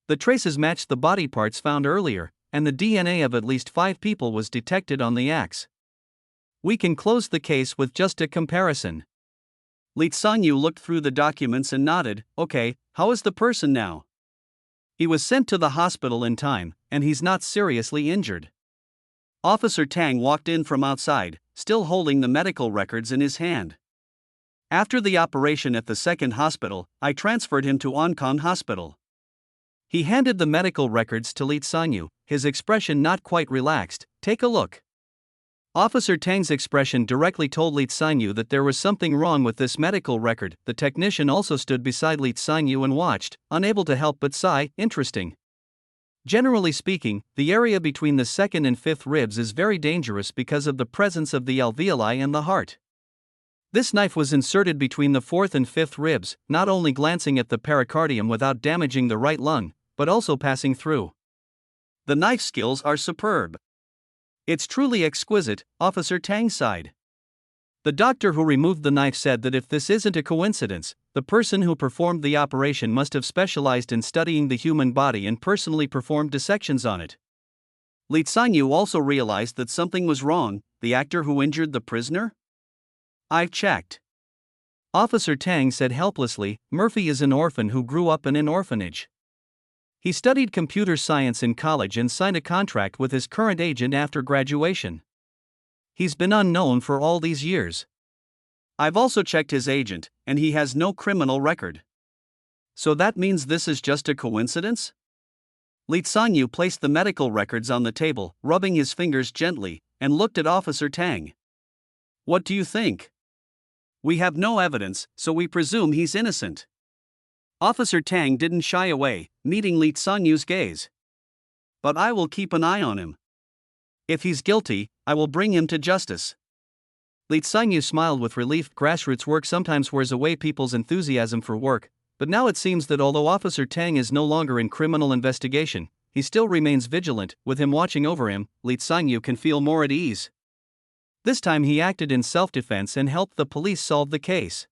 S1: The traces matched the body parts found earlier, and the DNA of at least 5 people was detected on the axe. We can close the case with just a comparison. Li Sangyu looked through the documents and nodded. Okay, how is the person now? He was sent to the hospital in time, and he's not seriously injured. Officer Tang walked in from outside, still holding the medical records in his hand. After the operation at the second hospital, I transferred him to Onkong Hospital. He handed the medical records to Li Sangyu, his expression not quite relaxed. Take a look. Officer Tang's expression directly told Li Sangyu that there was something wrong with this medical record. The technician also stood beside Li Sangyu and watched, unable to help but sigh. Interesting. Generally speaking, the area between the second and fifth ribs is very dangerous because of the presence of the alveoli and the heart. This knife was inserted between the fourth and fifth ribs, not only glancing at the pericardium without damaging the right lung, but also passing through. The knife skills are superb. It's truly exquisite, Officer Tang sighed. The doctor who removed the knife said that if this isn't a coincidence, the person who performed the operation must have specialized in studying the human body and personally performed dissections on it. Li Sangyu also realized that something was wrong. The actor who injured the prisoner? I've checked. Officer Tang said helplessly. Murphy is an orphan who grew up in an orphanage. He studied computer science in college and signed a contract with his current agent after graduation. He's been unknown for all these years. I've also checked his agent, and he has no criminal record. So that means this is just a coincidence? Li Sangyu placed the medical records on the table, rubbing his fingers gently, and looked at Officer Tang. What do you think? We have no evidence, so we presume he's innocent. Officer Tang didn't shy away, meeting Li Sangyu's gaze. But I will keep an eye on him. If he's guilty, I will bring him to justice. Li Sangyu smiled with relief. Grassroots work sometimes wears away people's enthusiasm for work, but now it seems that although Officer Tang is no longer in criminal investigation, he still remains vigilant. With him watching over him, Li Sangyu can feel more at ease. This time he acted in self-defense and helped the police solve the case.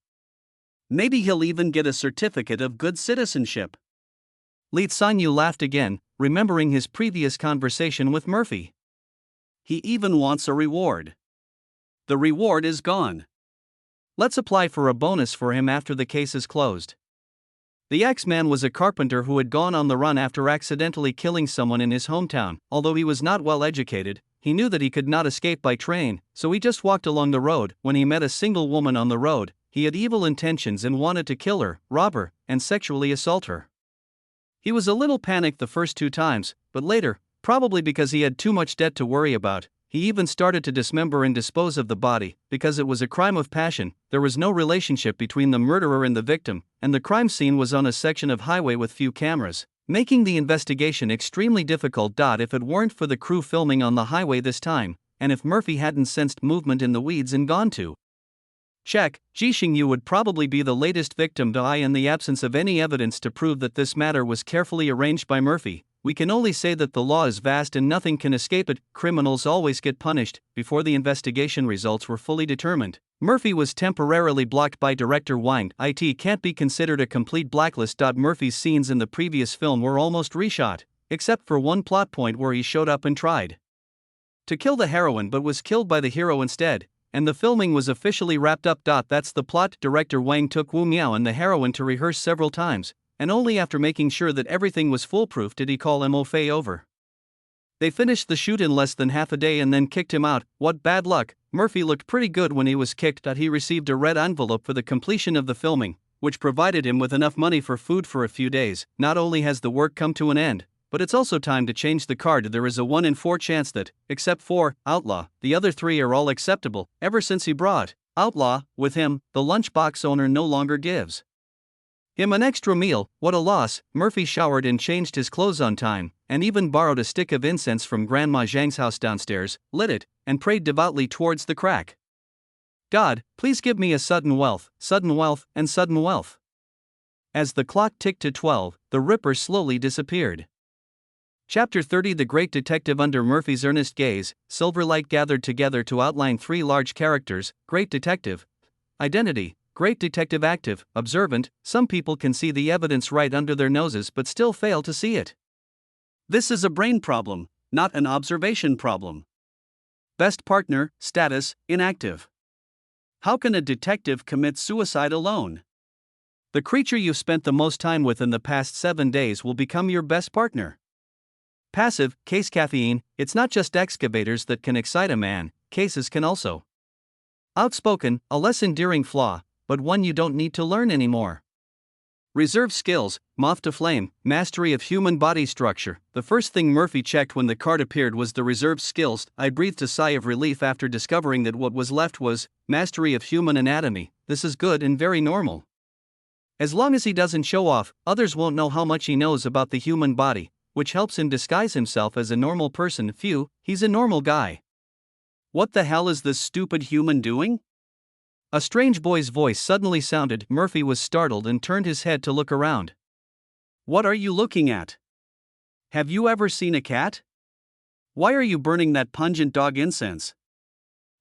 S1: Maybe he'll even get a certificate of good citizenship. Li Sangyu laughed again, remembering his previous conversation with Murphy. He even wants a reward. The reward is gone. Let's apply for a bonus for him after the case is closed. The X-Man was a carpenter who had gone on the run after accidentally killing someone in his hometown. Although he was not well educated, he knew that he could not escape by train, so he just walked along the road. When he met a single woman on the road, he had evil intentions and wanted to kill her, rob her, and sexually assault her. He was a little panicked the first 2 times, but later, probably because he had too much debt to worry about, he even started to dismember and dispose of the body. Because it was a crime of passion, there was no relationship between the murderer and the victim, and the crime scene was on a section of highway with few cameras, making the investigation extremely difficult. If it weren't for the crew filming on the highway this time, and if Murphy hadn't sensed movement in the weeds and gone to check, Ji Xingyu would probably be the latest victim to die. In the absence of any evidence to prove that this matter was carefully arranged by Murphy, we can only say that the law is vast and nothing can escape it. Criminals always get punished. Before the investigation results were fully determined, Murphy was temporarily blocked by director Wang. It can't be considered a complete blacklist. Murphy's scenes in the previous film were almost reshot, except for one plot point where he showed up and tried to kill the heroine but was killed by the hero instead, and the filming was officially wrapped up. That's the plot. Director Wang took Wu Miao and the heroine to rehearse several times, and only after making sure that everything was foolproof did he call Mo Fei over. They finished the shoot in less than half a day and then kicked him out. What bad luck. Murphy looked pretty good when he was kicked. He received a red envelope for the completion of the filming, which provided him with enough money for food for a few days. Not only has the work come to an end, but it's also time to change the card. There is a 1 in 4 chance that, except for Outlaw, the other 3 are all acceptable. Ever since he brought Outlaw with him, the lunchbox owner no longer gives him an extra meal. What a loss. Murphy showered and changed his clothes on time, and even borrowed a stick of incense from Grandma Zhang's house downstairs, lit it, and prayed devoutly towards the crack. God, please give me a sudden wealth, and sudden wealth. As the clock ticked to 12, the Ripper slowly disappeared. Chapter 30. The Great Detective. Under Murphy's earnest gaze, Silverlight gathered together to outline 3 large characters: Great Detective, Identity, Great Detective. Active, observant. Some people can see the evidence right under their noses but still fail to see it. This is a brain problem, not an observation problem. Best Partner, status, inactive. How can a detective commit suicide alone? The creature you've spent the most time with in the past 7 days will become your best partner. Passive, case. Caffeine. It's not just excavators that can excite a man, cases can also. Outspoken, a less endearing flaw, but one you don't need to learn anymore. Reserve skills, moth to flame, mastery of human body structure. The first thing Murphy checked when the card appeared was the reserved skills. I breathed a sigh of relief after discovering that what was left was mastery of human anatomy. This is good and very normal. As long as he doesn't show off, others won't know how much he knows about the human body, which helps him disguise himself as a normal person. Phew, he's a normal guy. What the hell is this stupid human doing? A strange boy's voice suddenly sounded. Murphy was startled and turned his head to look around. What are you looking at? Have you ever seen a cat? Why are you burning that pungent dog incense?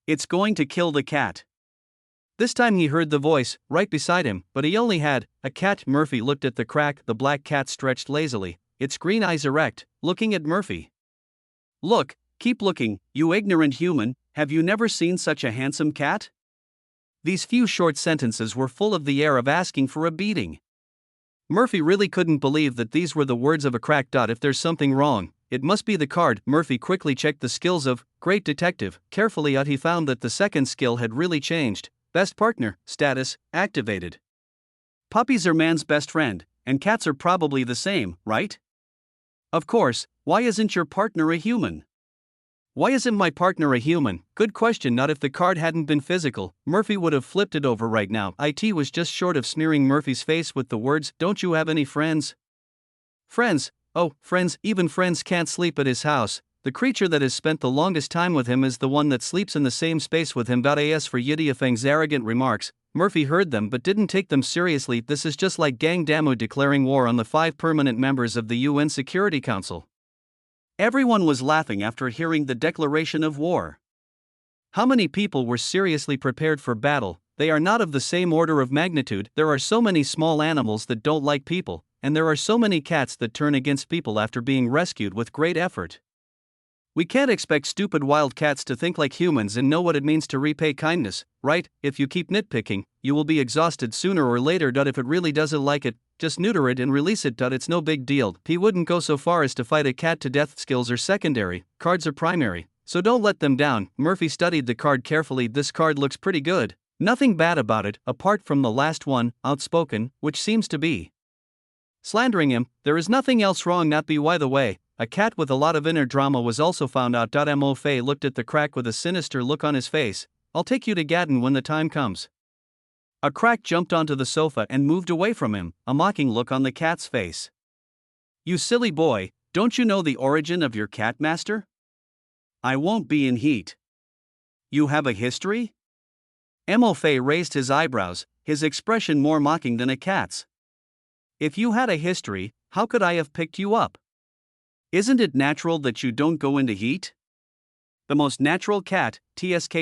S1: It's going to kill the cat. This time he heard the voice, right beside him, but he only had a cat. Murphy looked at the crack. The black cat stretched lazily, its green eyes erect, looking at Murphy. Look, keep looking, you ignorant human, have you never seen such a handsome cat? These few short sentences were full of the air of asking for a beating. Murphy really couldn't believe that these were the words of a crack. If there's something wrong, it must be the card. Murphy quickly checked the skills of Great Detective. Carefully he found that the second skill had really changed. Best Partner, status, activated. Puppies are man's best friend, and cats are probably the same, right? Of course, why isn't your partner a human? Why isn't my partner a human? Good question. Not if the card hadn't been physical, Murphy would have flipped it over right now. It was just short of smearing Murphy's face with the words, "Don't you have any friends?" Friends? Oh, friends, even friends can't sleep at his house. The creature that has spent the longest time with him is the one that sleeps in the same space with him. As for Yidiafeng's arrogant remarks, Murphy heard them but didn't take them seriously. This is just like Gang Damu declaring war on the 5 permanent members of the UN Security Council. Everyone was laughing after hearing the declaration of war. How many people were seriously prepared for battle? They are not of the same order of magnitude. There are so many small animals that don't like people, and there are so many cats that turn against people after being rescued with great effort. We can't expect stupid wild cats to think like humans and know what it means to repay kindness, right? If you keep nitpicking, you will be exhausted sooner or later. If it really doesn't like it, just neuter it and release it. It's no big deal. He wouldn't go so far as to fight a cat to death. Skills are secondary, cards are primary, so don't let them down. Murphy studied the card carefully. This card looks pretty good. Nothing bad about it, apart from the last one, outspoken, which seems to be slandering him. There is nothing else wrong. Not be. By the way, a cat with a lot of inner drama was also found out. Mo Fei looked at the crack with a sinister look on his face. I'll take you to Gaddon when the time comes. A crack jumped onto the sofa and moved away from him, a mocking look on the cat's face. You silly boy, don't you know the origin of your cat, master? I won't be in heat. You have a history? Mo Fei raised his eyebrows, his expression more mocking than a cat's. If you had a history, how could I have picked you up? Isn't it natural that you don't go into heat? The most natural cat, TSK.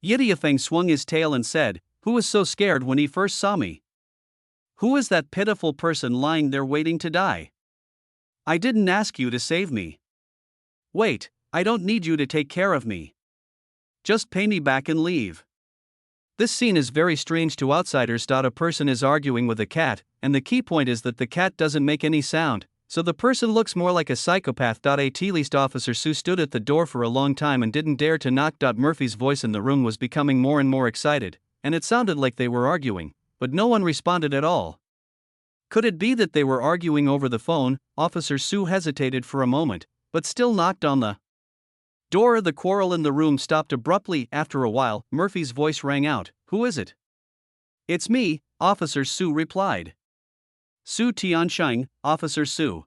S1: Yidiafeng swung his tail and said, "Who was so scared when he first saw me? Who is that pitiful person lying there waiting to die?" I didn't ask you to save me. Wait, I don't need you to take care of me. Just pay me back and leave. This scene is very strange to outsiders. A person is arguing with a cat, and the key point is that the cat doesn't make any sound, so the person looks more like a psychopath. At least Officer Sue stood at the door for a long time and didn't dare to knock. Murphy's voice in the room was becoming more and more excited, and it sounded like they were arguing, but no one responded at all. Could it be that they were arguing over the phone? Officer Sue hesitated for a moment, but still knocked on the door. The quarrel in the room stopped abruptly. After a while, Murphy's voice rang out. Who is it? It's me, Officer Sue replied. Su Tiansheng, Officer Sue.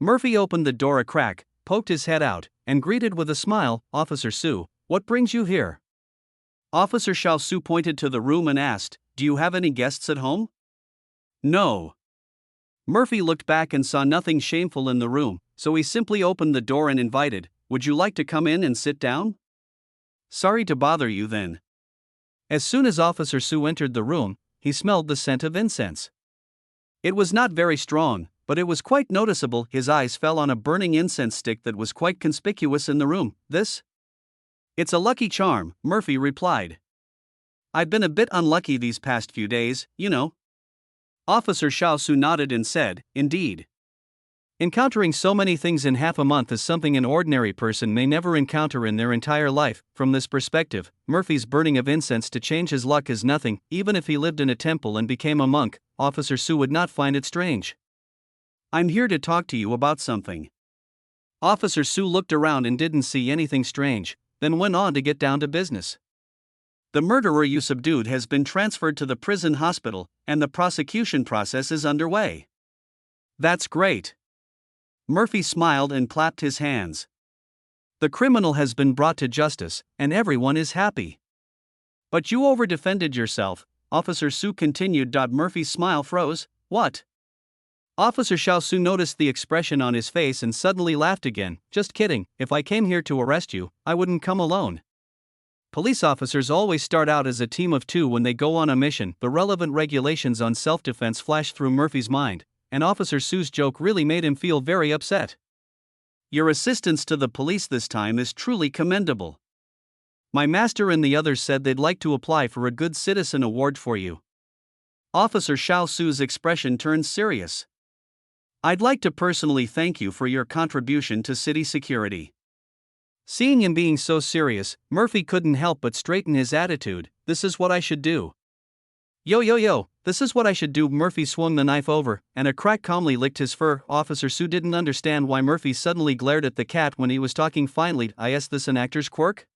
S1: Murphy opened the door a crack, poked his head out, and greeted with a smile, Officer Sue, what brings you here? Officer Xiao Su pointed to the room and asked, do you have any guests at home? No. Murphy looked back and saw nothing shameful in the room, so he simply opened the door and invited, would you like to come in and sit down? Sorry to bother you then. As soon as Officer Sue entered the room, he smelled the scent of incense. It was not very strong, but it was quite noticeable. His eyes fell on a burning incense stick that was quite conspicuous in the room. This? It's a lucky charm, Murphy replied. I've been a bit unlucky these past few days, you know. Officer Xiao Su nodded and said, indeed. Encountering so many things in half a month is something an ordinary person may never encounter in their entire life. From this perspective, Murphy's burning of incense to change his luck is nothing. Even if he lived in a temple and became a monk, Officer Sue would not find it strange. I'm here to talk to you about something. Officer Sue looked around and didn't see anything strange, then went on to get down to business. The murderer you subdued has been transferred to the prison hospital, and the prosecution process is underway. That's great. Murphy smiled and clapped his hands. The criminal has been brought to justice, and everyone is happy. But you over-defended yourself, Officer Sue continued. Murphy's smile froze. What? Officer Xiao Su noticed the expression on his face and suddenly laughed again. Just kidding, if I came here to arrest you, I wouldn't come alone. Police officers always start out as a team of two when they go on a mission. The relevant regulations on self-defense flashed through Murphy's mind, and Officer Sue's joke really made him feel very upset. Your assistance to the police this time is truly commendable. My master and the others said they'd like to apply for a Good Citizen Award for you. Officer Xiao Su's expression turned serious. I'd like to personally thank you for your contribution to city security. Seeing him being so serious, Murphy couldn't help but straighten his attitude. This is what I should do. Yo, this is what I should do. Murphy swung the knife over, and a crack calmly licked his fur. Officer Sue didn't understand why Murphy suddenly glared at the cat when he was talking finally. Is this an actor's quirk?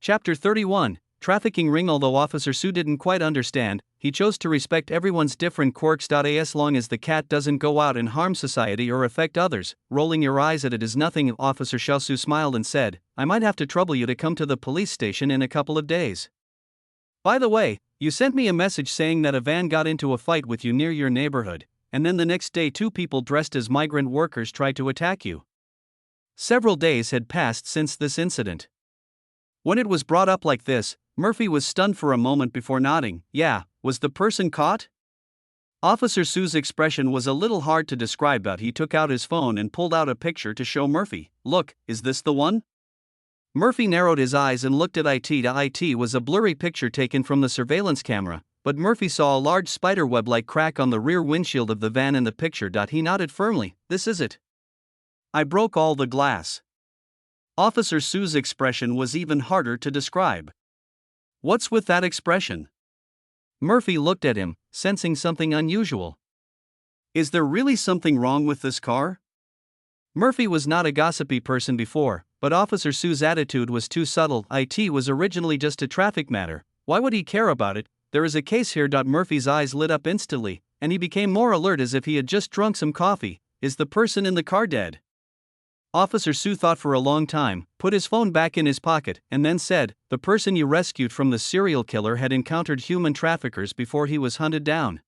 S1: Chapter 31, Trafficking Ring. Although Officer Sue didn't quite understand, he chose to respect everyone's different quirks. As long as the cat doesn't go out and harm society or affect others, rolling your eyes at it is nothing. Officer Xiao Su smiled and said, I might have to trouble you to come to the police station in a couple of days. By the way, you sent me a message saying that a van got into a fight with you near your neighborhood, and then the next day 2 people dressed as migrant workers tried to attack you. Several days had passed since this incident. When it was brought up like this, Murphy was stunned for a moment before nodding. Yeah, was the person caught? Officer Sue's expression was a little hard to describe, but he took out his phone and pulled out a picture to show Murphy. Look, is this the one? Murphy narrowed his eyes and looked at it. It was a blurry picture taken from the surveillance camera, but Murphy saw a large spiderweb-like crack on the rear windshield of the van in the picture. He nodded firmly. This is it. I broke all the glass. Officer Sue's expression was even harder to describe. What's with that expression? Murphy looked at him, sensing something unusual. Is there really something wrong with this car? Murphy was not a gossipy person before, but Officer Sue's attitude was too subtle. It was originally just a traffic matter. Why would he care about it? There is a case here. Murphy's eyes lit up instantly, and he became more alert as if he had just drunk some coffee. Is the person in the car dead? Officer Sue thought for a long time, put his phone back in his pocket, and then said, the person you rescued from the serial killer had encountered human traffickers before he was hunted down.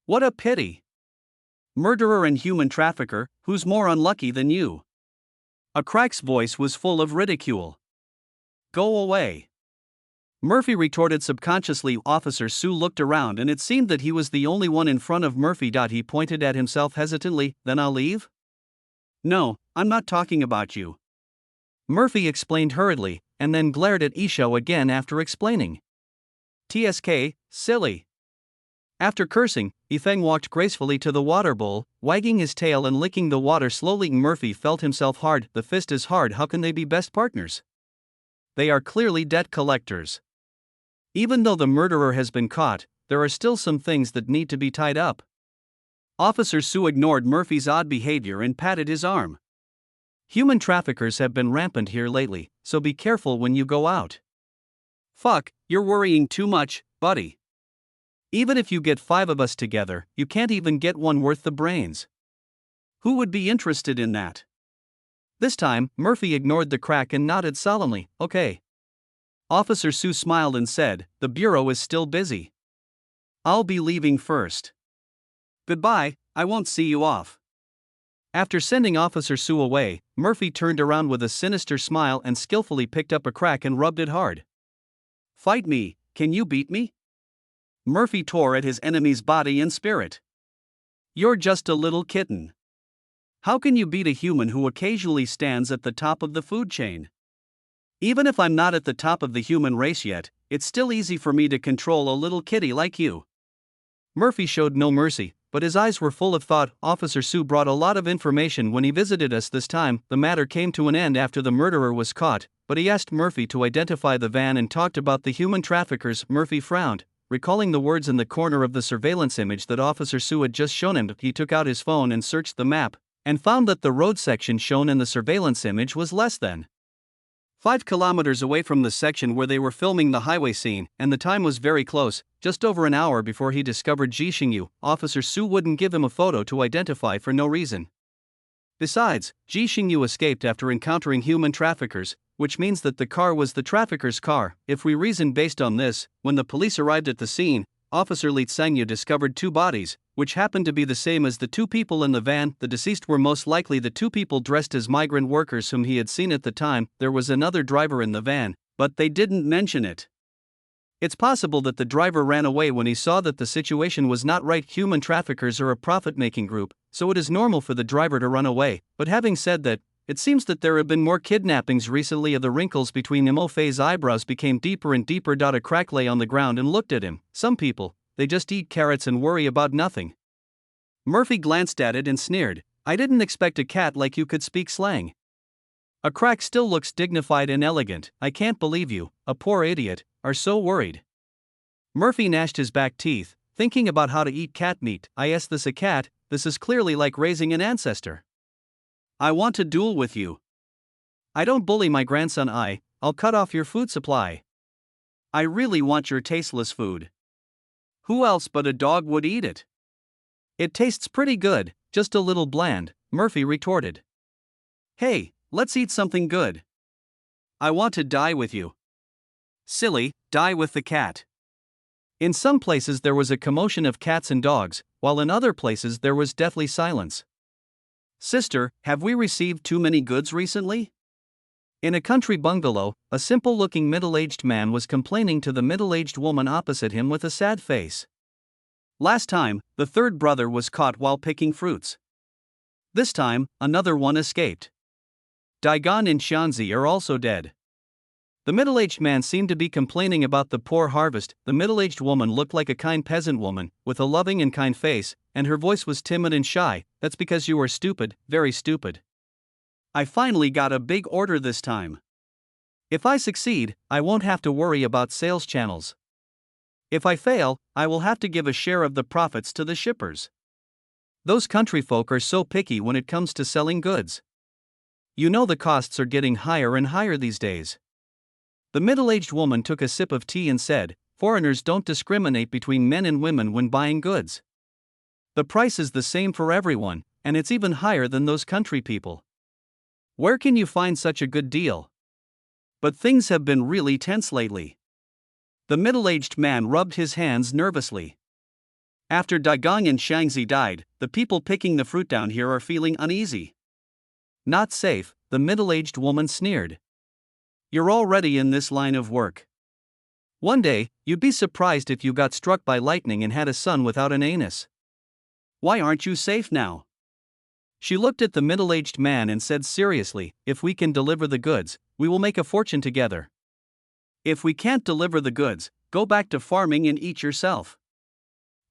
S1: What a pity. Murderer and human trafficker, who's more unlucky than you? A crack's voice was full of ridicule. Go away. Murphy retorted subconsciously. Officer Sue looked around and it seemed that he was the only one in front of Murphy. He pointed at himself hesitantly. Then I'll leave? No, I'm not talking about you. Murphy explained hurriedly, and then glared at Isho again after explaining. TSK, silly. After cursing, Ifeng walked gracefully to the water bowl, wagging his tail and licking the water slowly. Murphy felt himself hard. The fist is hard. How can they be best partners? They are clearly debt collectors. Even though the murderer has been caught, there are still some things that need to be tied up. Officer Sue ignored Murphy's odd behavior and patted his arm. Human traffickers have been rampant here lately, so be careful when you go out. Fuck, you're worrying too much, buddy. Even if you get 5 of us together, you can't even get one worth the brains. Who would be interested in that? This time, Murphy ignored the crack and nodded solemnly. Okay. Officer Sue smiled and said, the bureau is still busy. I'll be leaving first. Goodbye, I won't see you off. After sending Officer Sue away, Murphy turned around with a sinister smile and skillfully picked up a crack and rubbed it hard. Fight me, can you beat me? Murphy tore at his enemy's body and spirit. You're just a little kitten. How can you beat a human who occasionally stands at the top of the food chain? Even if I'm not at the top of the human race yet, it's still easy for me to control a little kitty like you. Murphy showed no mercy, but his eyes were full of thought. Officer Sue brought a lot of information when he visited us this time. The matter came to an end after the murderer was caught, but he asked Murphy to identify the van and talked about the human traffickers. Murphy frowned, recalling the words in the corner of the surveillance image that Officer Sue had just shown him. He took out his phone and searched the map, and found that the road section shown in the surveillance image was less than 5 kilometers away from the section where they were filming the highway scene, and the time was very close, just over an hour before he discovered Jixingyu. Officer Sue wouldn't give him a photo to identify for no reason. Besides, Jixingyu escaped after encountering human traffickers, which means that the car was the trafficker's car. If we reason based on this, when the police arrived at the scene, Officer Li Tsangyu discovered 2 bodies, which happened to be the same as the 2 people in the van. The deceased were most likely the 2 people dressed as migrant workers whom he had seen at the time. There was another driver in the van, but they didn't mention it. It's possible that the driver ran away when he saw that the situation was not right. Human traffickers are a profit-making group, so it is normal for the driver to run away. But having said that, it seems that there have been more kidnappings recently. The wrinkles between Imofei's eyebrows became deeper and deeper. A crack lay on the ground and looked at him. Some people, they just eat carrots and worry about nothing. Murphy glanced at it and sneered. I didn't expect a cat like you could speak slang. A crack still looks dignified and elegant. I can't believe you, a poor idiot, are so worried. Murphy gnashed his back teeth, thinking about how to eat cat meat. Is this a cat? This is clearly like raising an ancestor. I want to duel with you. I don't bully my grandson. I'll cut off your food supply. I really want your tasteless food. Who else but a dog would eat it? It tastes pretty good, just a little bland, Murphy retorted. Hey, let's eat something good. I want to die with you. Silly, die with the cat. In some places there was a commotion of cats and dogs, while in other places there was deathly silence. Sister, have we received too many goods recently? In a country bungalow, a simple-looking middle-aged man was complaining to the middle-aged woman opposite him with a sad face. Last time, the 3rd brother was caught while picking fruits. This time, another one escaped. Daigon and Xianzi are also dead. The middle-aged man seemed to be complaining about the poor harvest. The middle-aged woman looked like a kind peasant woman, with a loving and kind face, and her voice was timid and shy. That's because you are stupid, very stupid. I finally got a big order this time. If I succeed, I won't have to worry about sales channels. If I fail, I will have to give a share of the profits to the shippers. Those country folk are so picky when it comes to selling goods. You know the costs are getting higher and higher these days. The middle-aged woman took a sip of tea and said, foreigners don't discriminate between men and women when buying goods. The price is the same for everyone, and it's even higher than those country people. Where can you find such a good deal? But things have been really tense lately. The middle-aged man rubbed his hands nervously. After Daigong and Shangzi died, the people picking the fruit down here are feeling uneasy. Not safe, the middle-aged woman sneered. You're already in this line of work. One day, you'd be surprised if you got struck by lightning and had a son without an anus. Why aren't you safe now? She looked at the middle-aged man and said seriously, if we can deliver the goods, we will make a fortune together. If we can't deliver the goods, go back to farming and eat yourself.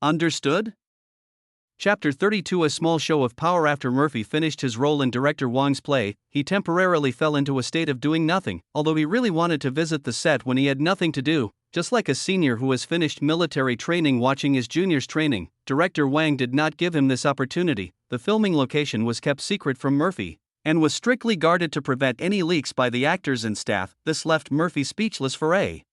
S1: Understood? Chapter 32. A small show of power. After Murphy finished his role in director Wong's play, he temporarily fell into a state of doing nothing, although he really wanted to visit the set when he had nothing to do. Just like a senior who has finished military training watching his juniors training, director Wang did not give him this opportunity. The filming location was kept secret from Murphy, and was strictly guarded to prevent any leaks by the actors and staff. This left Murphy speechless for a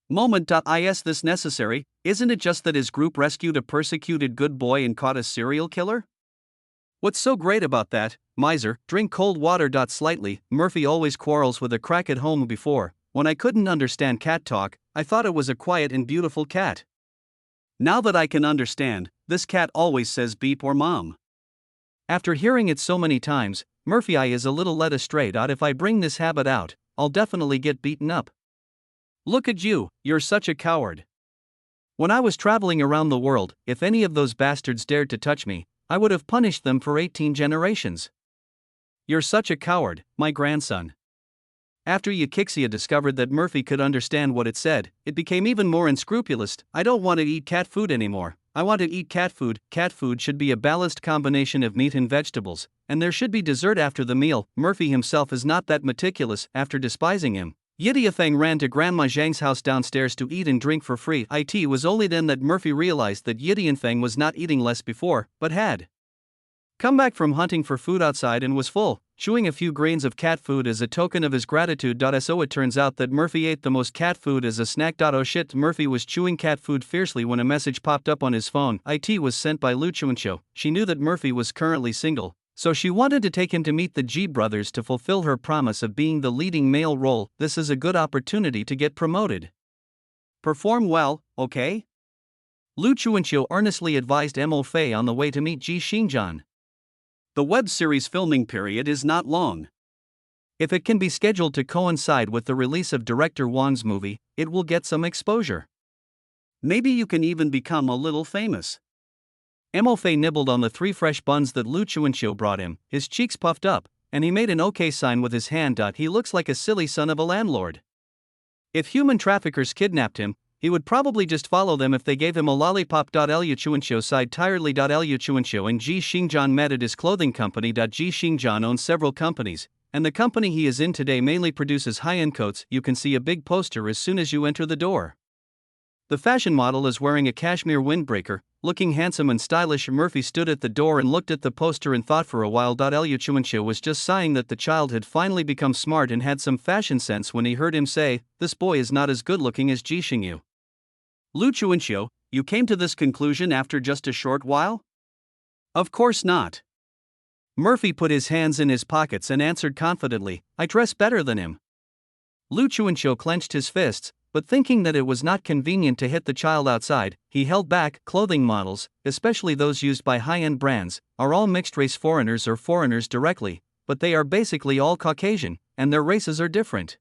S1: moment. Is this necessary? Isn't it just that his group rescued a persecuted good boy and caught a serial killer? What's so great about that? Miser, drink cold water. Slightly, Murphy always quarrels with a crack at home. Before, when I couldn't understand cat talk, I thought it was a quiet and beautiful cat. Now that I can understand, this cat always says beep or mom. After hearing it so many times, Murphy is a little led astray. If I bring this habit out, I'll definitely get beaten up. Look at you, you're such a coward. When I was traveling around the world, if any of those bastards dared to touch me, I would have punished them for 18 generations. You're such a coward, my grandson. After Yakixia discovered that Murphy could understand what it said, it became even more unscrupulous. I don't want to eat cat food anymore. I want to eat cat food. Cat food should be a balanced combination of meat and vegetables, and there should be dessert after the meal. Murphy himself is not that meticulous. After despising him, Yidiafeng ran to Grandma Zhang's house downstairs to eat and drink for free. It was only then that Murphy realized that Yidiafeng was not eating less before, but had come back from hunting for food outside and was full, chewing a few grains of cat food as a token of his gratitude. So it turns out that Murphy ate the most cat food as a snack. Oh shit, Murphy was chewing cat food fiercely when a message popped up on his phone. It was sent by Lu Chuanqiu. She knew that Murphy was currently single, so she wanted to take him to meet the G brothers to fulfill her promise of being the leading male role. This is a good opportunity to get promoted. Perform well, okay? Lu Chuanqiu earnestly advised Mo Fei on the way to meet Ji Xingjian. The web series filming period is not long. If it can be scheduled to coincide with the release of director Wang's movie, it will get some exposure. Maybe you can even become a little famous. Mo Fei nibbled on the 3 fresh buns that Lu Chuanqiu brought him, his cheeks puffed up, and he made an OK sign with his hand. He looks like a silly son of a landlord. If human traffickers kidnapped him, he would probably just follow them if they gave him a lollipop. Lu Chuanqiu sighed tiredly. Lu Chuanqiu and Ji Xingjian met at his clothing company. Ji Xingjian owns several companies, and the company he is in today mainly produces high-end coats. You can see a big poster as soon as you enter the door. The fashion model is wearing a cashmere windbreaker, looking handsome and stylish. Murphy stood at the door and looked at the poster and thought for a while. Lu Chuanqiu was just sighing that the child had finally become smart and had some fashion sense when he heard him say, "This boy is not as good looking as Ji Xingyu." Lu Chuanqiu, you came to this conclusion after just a short while? Of course not. Murphy put his hands in his pockets and answered confidently, I dress better than him. Lu Chuanqiu clenched his fists, but thinking that it was not convenient to hit the child outside, he held back. Clothing models, especially those used by high-end brands, are all mixed-race foreigners or foreigners directly, but they are basically all Caucasian, and their races are different.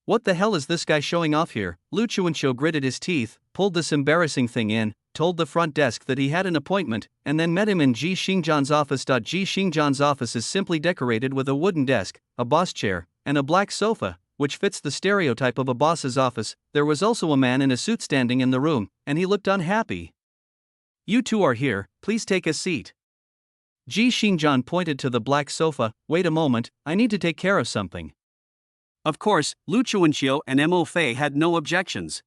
S1: What the hell is this guy showing off here? Lu Chuanqiu gritted his teeth, pulled this embarrassing thing in, told the front desk that he had an appointment, and then met him in Ji Xingjian's office. Ji Xingjian's office is simply decorated with a wooden desk, a boss chair, and a black sofa, which fits the stereotype of a boss's office. There was also a man in a suit standing in the room, and he looked unhappy. You two are here, please take a seat. Ji Xingjian pointed to the black sofa. Wait a moment, I need to take care of something. Of course, Lu Chuanqiu and Mo Fei had no objections.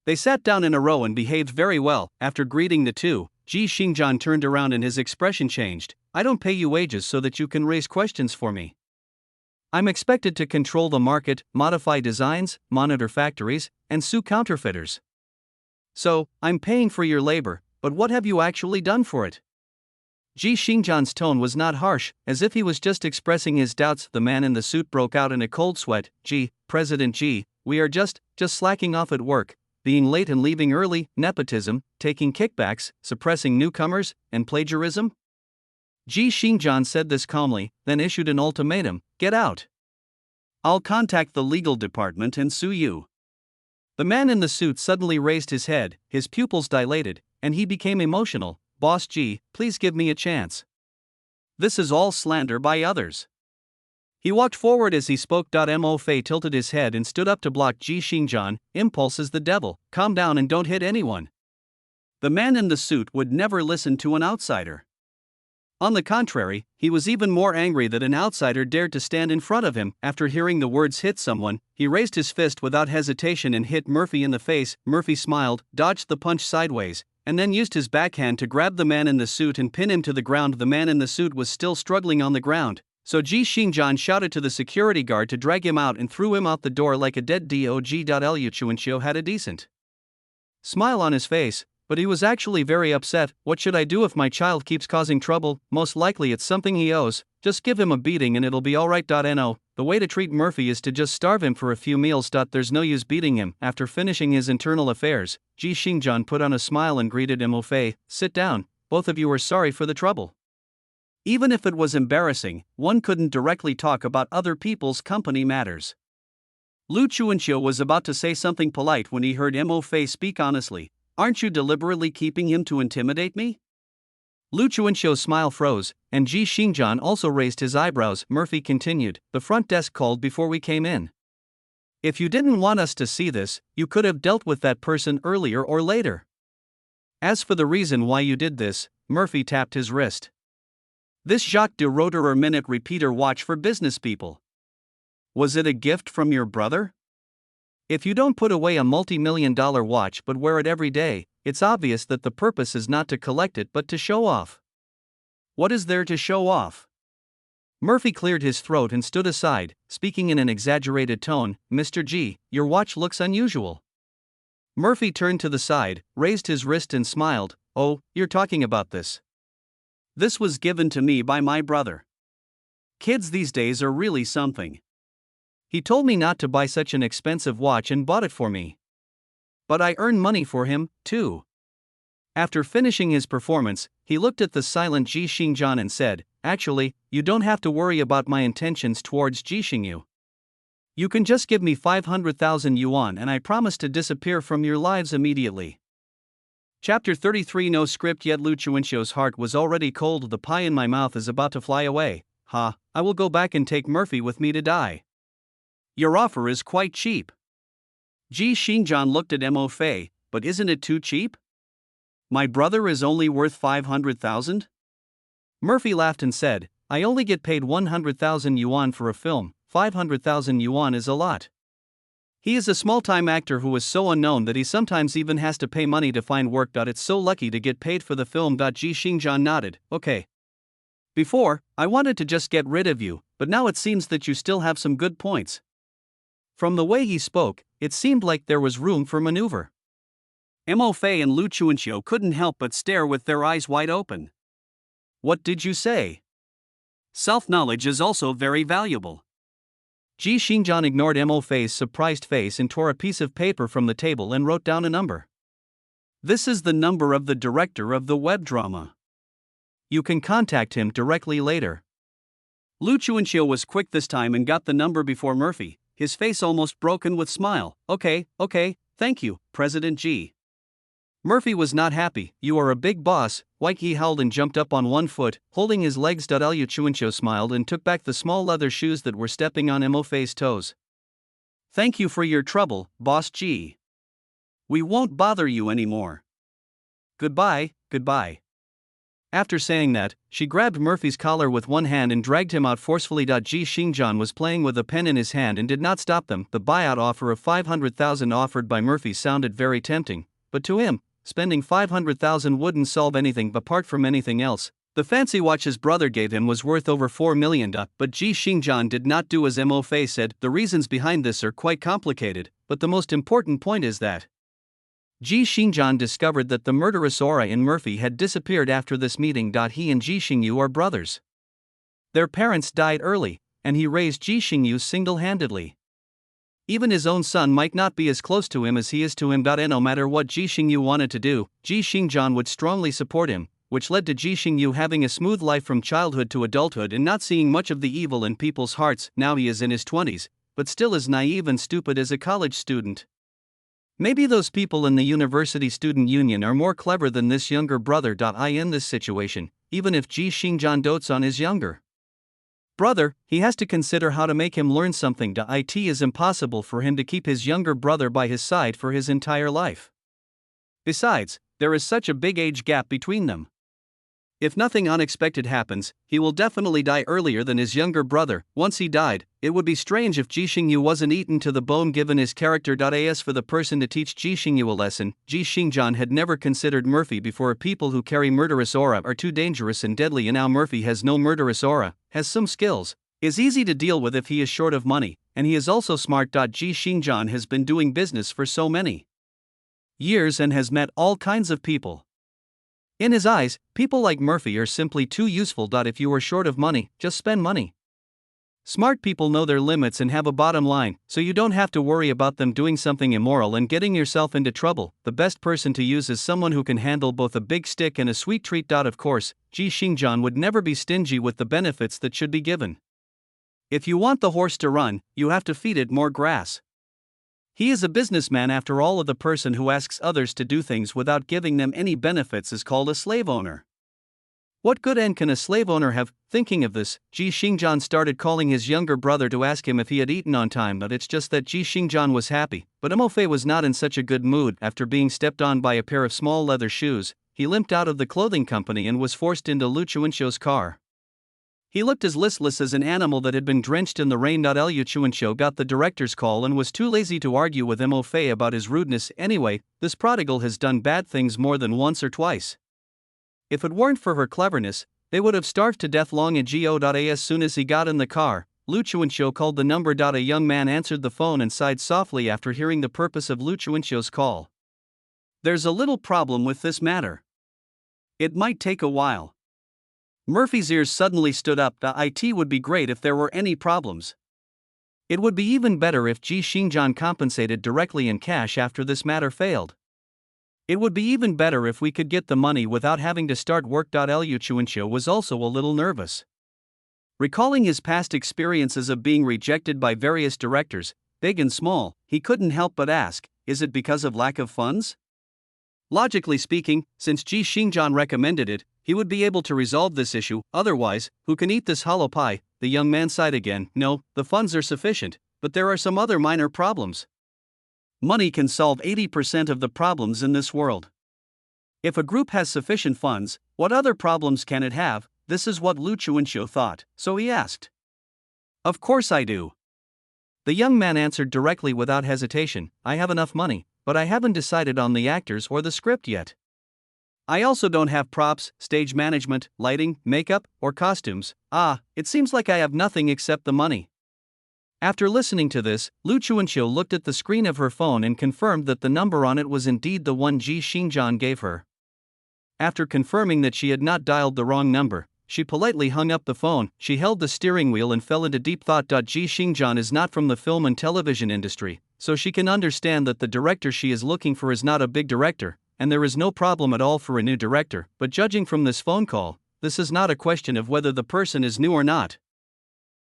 S1: They sat down in a row and behaved very well. After greeting the two, Ji Xingjian turned around and his expression changed. I don't pay you wages so that you can raise questions for me. I'm expected to control the market, modify designs, monitor factories, and sue counterfeiters. So, I'm paying for your labor, but what have you actually done for it? Ji Xingjian's tone was not harsh, as if he was just expressing his doubts. The man in the suit broke out in a cold sweat. President Ji, we are just slacking off at work, being late and leaving early, nepotism, taking kickbacks, suppressing newcomers, and plagiarism? Ji Xingjian said this calmly, then issued an ultimatum, get out. I'll contact the legal department and sue you. The man in the suit suddenly raised his head, his pupils dilated, and he became emotional. Boss G, please give me a chance. This is all slander by others. He walked forward as he spoke. Mo Fei tilted his head and stood up to block Ji Xingjian. Impulse is the devil, calm down and don't hit anyone. The man in the suit would never listen to an outsider. On the contrary, he was even more angry that an outsider dared to stand in front of him. After hearing the words hit someone, he raised his fist without hesitation and hit Murphy in the face. Murphy smiled, dodged the punch sideways, and then used his backhand to grab the man in the suit and pin him to the ground. The man in the suit was still struggling on the ground, so Ji Xingjian shouted to the security guard to drag him out and threw him out the door like a dead dog. Liu Chuanqiu had a decent smile on his face, but he was actually very upset. What should I do if my child keeps causing trouble? Most likely it's something he owes. Just give him a beating and it'll be alright. No, the way to treat Murphy is to just starve him for a few meals. There's no use beating him. After finishing his internal affairs, Ji Xingjian put on a smile and greeted Mo Fei. Sit down, both of you are sorry for the trouble. Even if it was embarrassing, one couldn't directly talk about other people's company matters. Lu Chuanqiu was about to say something polite when he heard Mo Fei speak honestly. Aren't you deliberately keeping him to intimidate me? Lu Chuanqiu's smile froze, and Ji Xingjian also raised his eyebrows. Murphy continued, the front desk called before we came in. If you didn't want us to see this, you could have dealt with that person earlier or later. As for the reason why you did this, Murphy tapped his wrist. This Jacques de Roederer minute repeater watch for business people. Was it a gift from your brother? If you don't put away a multi-million-dollar watch but wear it every day, it's obvious that the purpose is not to collect it but to show off. What is there to show off? Murphy cleared his throat and stood aside, speaking in an exaggerated tone. Mr. G, your watch looks unusual. Murphy turned to the side, raised his wrist and smiled. Oh, you're talking about this. This was given to me by my brother. Kids these days are really something. He told me not to buy such an expensive watch and bought it for me. But I earn money for him, too. After finishing his performance, he looked at the silent Ji Xingjian and said, actually, you don't have to worry about my intentions towards Ji Xingyu. You can just give me 500,000 yuan and I promise to disappear from your lives immediately. Chapter 33. No script yet. Lu Chuanqiu's heart was already cold. The pie in my mouth is about to fly away. Ha, I will go back and take Murphy with me to die. Your offer is quite cheap. Ji Xingjian looked at Mo Fei, but isn't it too cheap? My brother is only worth 500,000? Murphy laughed and said, I only get paid 100,000 yuan for a film, 500,000 yuan is a lot. He is a small-time actor who is so unknown that he sometimes even has to pay money to find work. It's so lucky to get paid for the film. Ji Xingjian nodded, okay. Before, I wanted to just get rid of you, but now it seems that you still have some good points. From the way he spoke, it seemed like there was room for maneuver. Mo Fei and Lu Chuanqiu couldn't help but stare with their eyes wide open. What did you say? Self-knowledge is also very valuable. Ji Xingjian ignored Mo Fei's surprised face and tore a piece of paper from the table and wrote down a number. This is the number of the director of the web drama. You can contact him directly later. Lu Chuanqiu was quick this time and got the number before Murphy, his face almost broken with smile. Okay, thank you, President G. Murphy was not happy. You are a big boss. He howled and jumped up on one foot, holding his legs. Liu Chuanqiu smiled and took back the small leather shoes that were stepping on Mo Fei's toes. Thank you for your trouble, Boss G. We won't bother you anymore. Goodbye. After saying that, she grabbed Murphy's collar with one hand and dragged him out forcefully. Ji Xingjian was playing with a pen in his hand and did not stop them. The buyout offer of 500,000 offered by Murphy sounded very tempting, but to him, spending 500,000 wouldn't solve anything apart from anything else. The fancy watch his brother gave him was worth over 4 million. But Ji Xingjian did not do as Mo Fei said. The reasons behind this are quite complicated, but the most important point is that Ji Xingjian discovered that the murderous aura in Murphy had disappeared after this meeting. He and Ji Xingyu are brothers. Their parents died early, and he raised Ji Xingyu single-handedly. Even his own son might not be as close to him as he is to him. No matter what Ji Xingyu wanted to do, Ji Xingjian would strongly support him, which led to Ji Xingyu having a smooth life from childhood to adulthood and not seeing much of the evil in people's hearts. Now he is in his 20s, but still as naive and stupid as a college student. Maybe those people in the university student union are more clever than this younger brother. In this situation, even if Ji Xingjian dotes on his younger brother, he has to consider how to make him learn something. It is impossible for him to keep his younger brother by his side for his entire life. Besides, there is such a big age gap between them. If nothing unexpected happens, he will definitely die earlier than his younger brother. Once he died, it would be strange if Ji Xingyu wasn't eaten to the bone given his character. As for the person to teach Ji Xingyu a lesson, Ji Xingjian had never considered Murphy before. People who carry murderous aura are too dangerous and deadly, and now Murphy has no murderous aura, has some skills, is easy to deal with if he is short of money, and he is also smart. Ji Xingjian has been doing business for so many years and has met all kinds of people. In his eyes, people like Murphy are simply too useful. If you are short of money, just spend money. Smart people know their limits and have a bottom line, so you don't have to worry about them doing something immoral and getting yourself into trouble. The best person to use is someone who can handle both a big stick and a sweet treat. Of course, Ji Xingjian would never be stingy with the benefits that should be given. If you want the horse to run, you have to feed it more grass. He is a businessman after all. The person who asks others to do things without giving them any benefits is called a slave owner. What good end can a slave owner have? Thinking of this, Ji Xingjian started calling his younger brother to ask him if he had eaten on time. But it's just that Ji Xingjian was happy, but Mo-Fei was not in such a good mood. After being stepped on by a pair of small leather shoes, he limped out of the clothing company and was forced into Lu Chuanxiu's car. He looked as listless as an animal that had been drenched in the rain. Liu Chuanxiu got the director's call and was too lazy to argue with Mo-Fei about his rudeness. Anyway, this prodigal has done bad things more than once or twice. If it weren't for her cleverness, they would have starved to death long ago. As soon as he got in the car, Lu Chuanxiu called the number. A young man answered the phone and sighed softly after hearing the purpose of Lu Chuanxiu's call. There's a little problem with this matter. It might take a while. Murphy's ears suddenly stood up. It would be great if there were any problems. It would be even better if Ji Xingjian compensated directly in cash after this matter failed. It would be even better if we could get the money without having to start work. Liu Chuanxiu was also a little nervous. Recalling his past experiences of being rejected by various directors, big and small, he couldn't help but ask, is it because of lack of funds? Logically speaking, since Ji Xingjian recommended it, he would be able to resolve this issue. Otherwise, who can eat this hollow pie? The young man sighed again. No, the funds are sufficient, but there are some other minor problems. Money can solve 80% of the problems in this world. If a group has sufficient funds, what other problems can it have? This is what Lu Chuanxiu thought, so he asked. Of course I do. The young man answered directly without hesitation. I have enough money, but I haven't decided on the actors or the script yet. I also don't have props, stage management, lighting, makeup, or costumes. It seems like I have nothing except the money. After listening to this, Lu Chuanxiu looked at the screen of her phone and confirmed that the number on it was indeed the one Ji Xingjian gave her. After confirming that she had not dialed the wrong number, she politely hung up the phone. She held the steering wheel and fell into deep thought. Ji Xingjian is not from the film and television industry, so she can understand that the director she is looking for is not a big director, and there is no problem at all for a new director. But judging from this phone call, this is not a question of whether the person is new or not.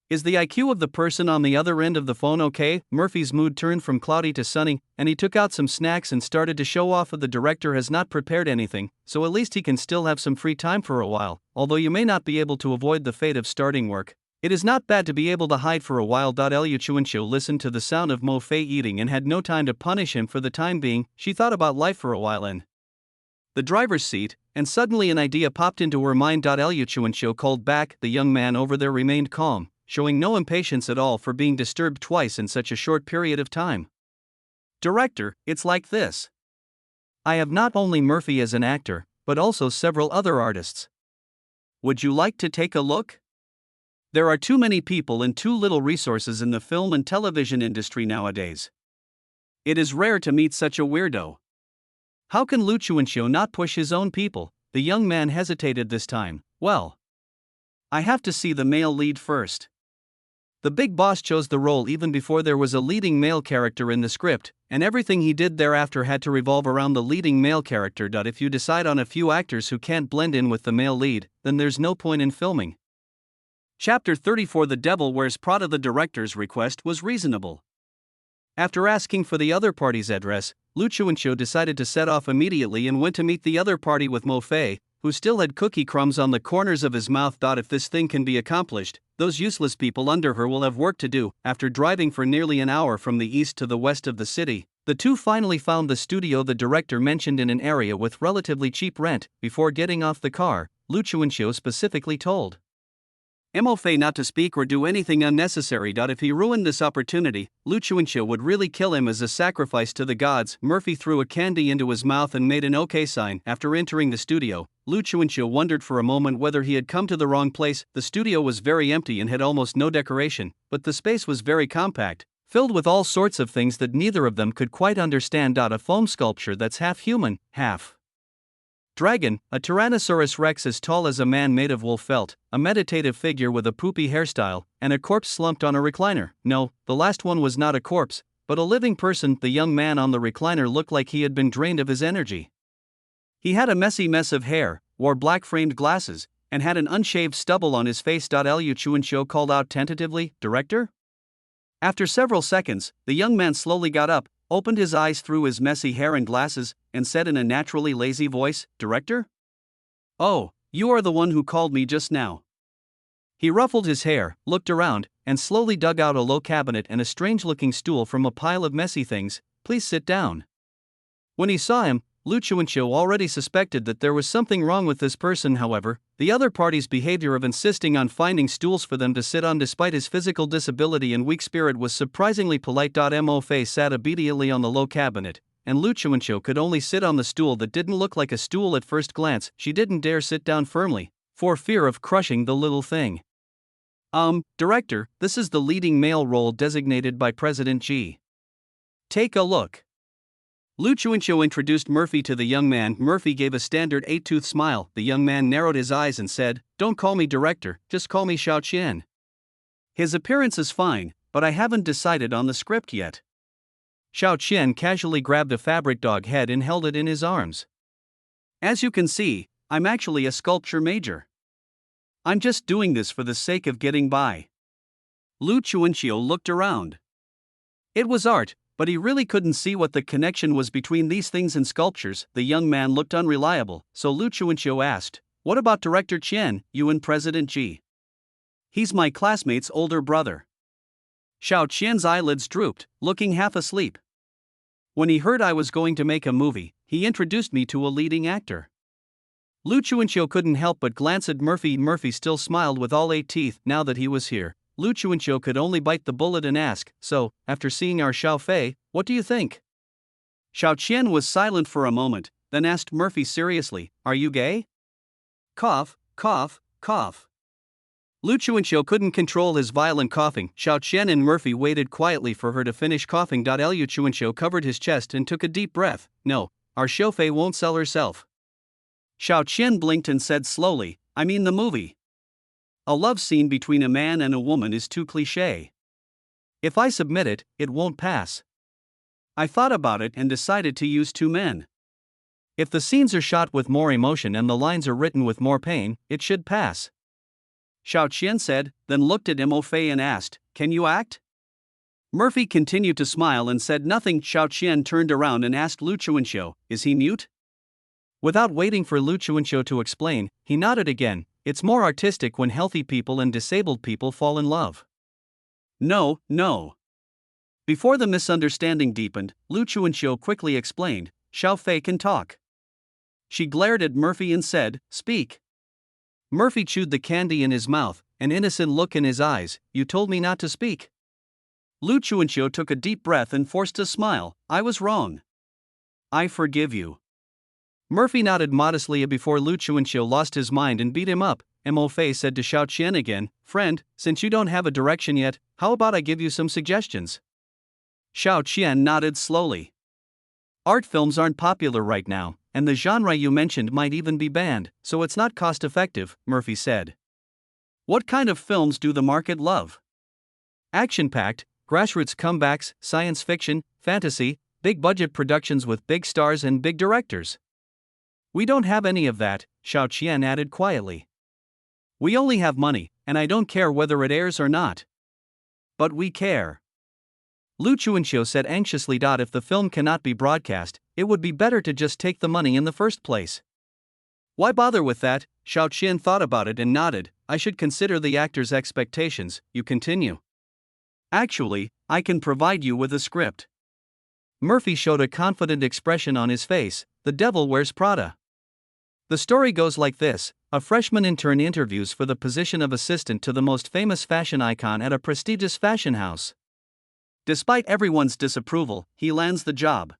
S1: Is the IQ of the person on the other end of the phone okay? Murphy's mood turned from cloudy to sunny, and he took out some snacks and started to show off. The director has not prepared anything, so at least he can still have some free time for a while. Although you may not be able to avoid the fate of starting work, it is not bad to be able to hide for a while. Liu Chuanxiu listened to the sound of Mo-Fei eating and had no time to punish him for the time being. She thought about life for a while in the driver's seat, and suddenly an idea popped into her mind. Liu Chuanxiu called back. The young man over there remained calm, showing no impatience at all for being disturbed twice in such a short period of time. Director, it's like this. I have not only Murphy as an actor, but also several other artists. Would you like to take a look? There are too many people and too little resources in the film and television industry nowadays. It is rare to meet such a weirdo. How can Lu Chuanxiu not push his own people? The young man hesitated this time. Well, I have to see the male lead first. The big boss chose the role even before there was a leading male character in the script, and everything he did thereafter had to revolve around the leading male character. If you decide on a few actors who can't blend in with the male lead, then there's no point in filming. Chapter 34. The Devil Wears Prada. The director's request was reasonable. After asking for the other party's address, Lu Chuanqiu decided to set off immediately and went to meet the other party with Mo Fei, who still had cookie crumbs on the corners of his mouth. If this thing can be accomplished, those useless people under her will have work to do. After driving for nearly an hour from the east to the west of the city, the two finally found the studio the director mentioned in an area with relatively cheap rent. Before getting off the car, Lu Chuanqiu specifically told Mo Fei not to speak or do anything unnecessary. If he ruined this opportunity, Lu Chuanqiu would really kill him as a sacrifice to the gods. Murphy threw a candy into his mouth and made an OK sign. After entering the studio, Lu Chuanqiu wondered for a moment whether he had come to the wrong place. The studio was very empty and had almost no decoration, but the space was very compact, filled with all sorts of things that neither of them could quite understand. A foam sculpture that's half human, half dragon, a Tyrannosaurus Rex as tall as a man made of wool felt, a meditative figure with a poopy hairstyle, and a corpse slumped on a recliner. No, the last one was not a corpse, but a living person. The young man on the recliner looked like he had been drained of his energy. He had a messy mess of hair, wore black framed glasses, and had an unshaved stubble on his face. Lu Chuanqiu called out tentatively, "Director?" After several seconds, the young man slowly got up, opened his eyes through his messy hair and glasses, and said in a naturally lazy voice, "Director? Oh, you are the one who called me just now." He ruffled his hair, looked around, and slowly dug out a low cabinet and a strange-looking stool from a pile of messy things. "Please sit down." When he saw him, Lu Chuanqiu already suspected that there was something wrong with this person. However, the other party's behavior of insisting on finding stools for them to sit on despite his physical disability and weak spirit was surprisingly polite. Mo Fei sat obediently on the low cabinet, and Lu Chuanqiu could only sit on the stool that didn't look like a stool at first glance. She didn't dare sit down firmly, for fear of crushing the little thing. Director, this is the leading male role designated by President Xi. Take a look." Lu Chuanqiu introduced Murphy to the young man. Murphy gave a standard 8-tooth smile. The young man narrowed his eyes and said, "Don't call me director, just call me Xiao Qian. His appearance is fine, but I haven't decided on the script yet." Xiao Qian casually grabbed a fabric dog head and held it in his arms. "As you can see, I'm actually a sculpture major. I'm just doing this for the sake of getting by." Lu Chuanqiu looked around. It was art, but he really couldn't see what the connection was between these things and sculptures. The young man looked unreliable, so Lu Chuanqiu asked, "What about Director Qian, you and President Xi?" "He's my classmate's older brother." Xiao Qian's eyelids drooped, looking half asleep. "When he heard I was going to make a movie, he introduced me to a leading actor." Lu Chuanqiu couldn't help but glance at Murphy. Murphy still smiled with all 8 teeth. Now that he was here, Lu Chuanqiu could only bite the bullet and ask, "So, after seeing our Xiao Fei, what do you think?" Xiao Qian was silent for a moment, then asked Murphy seriously, "Are you gay?" Cough, cough, cough. Lu Chuanqiu couldn't control his violent coughing. Xiao Qian and Murphy waited quietly for her to finish coughing. Lu Chuanqiu covered his chest and took a deep breath. "No, our Xiao Fei won't sell herself." Xiao Qian blinked and said slowly, "I mean the movie. A love scene between a man and a woman is too cliché. If I submit it, it won't pass. I thought about it and decided to use 2 men. If the scenes are shot with more emotion and the lines are written with more pain, it should pass." Xiao Qian said, then looked at Mo Fei and asked, "Can you act?" Murphy continued to smile and said nothing. Xiao Qian turned around and asked Lu Chuanqiu, "Is he mute?" Without waiting for Lu Chuanqiu to explain, he nodded again. "It's more artistic when healthy people and disabled people fall in love." "No, no." Before the misunderstanding deepened, Lu Chuanqiu quickly explained, "Xiao Fei can talk." She glared at Murphy and said, "Speak." Murphy chewed the candy in his mouth, an innocent look in his eyes. "You told me not to speak." Lu Chuanqiu took a deep breath and forced a smile. "I was wrong. I forgive you." Murphy nodded modestly before Lu Chuanqiu lost his mind and beat him up. Mo Fei said to Xiao Qian again, "Friend, since you don't have a direction yet, how about I give you some suggestions?" Xiao Qian nodded slowly. "Art films aren't popular right now, and the genre you mentioned might even be banned, so it's not cost-effective," Murphy said. "What kind of films do the market love?" "Action-packed, grassroots comebacks, science fiction, fantasy, big-budget productions with big stars and big directors." "We don't have any of that," Xiao Qian added quietly. "We only have money, and I don't care whether it airs or not." "But we care." Lu Chuanxiu said anxiously. If the film cannot be broadcast, it would be better to just take the money in the first place. Why bother with that? Xiao Qian thought about it and nodded. I should consider the actor's expectations. You continue. Actually, I can provide you with a script. Murphy showed a confident expression on his face. The Devil Wears Prada. The story goes like this. A freshman intern interviews for the position of assistant to the most famous fashion icon at a prestigious fashion house. Despite everyone's disapproval, he lands the job.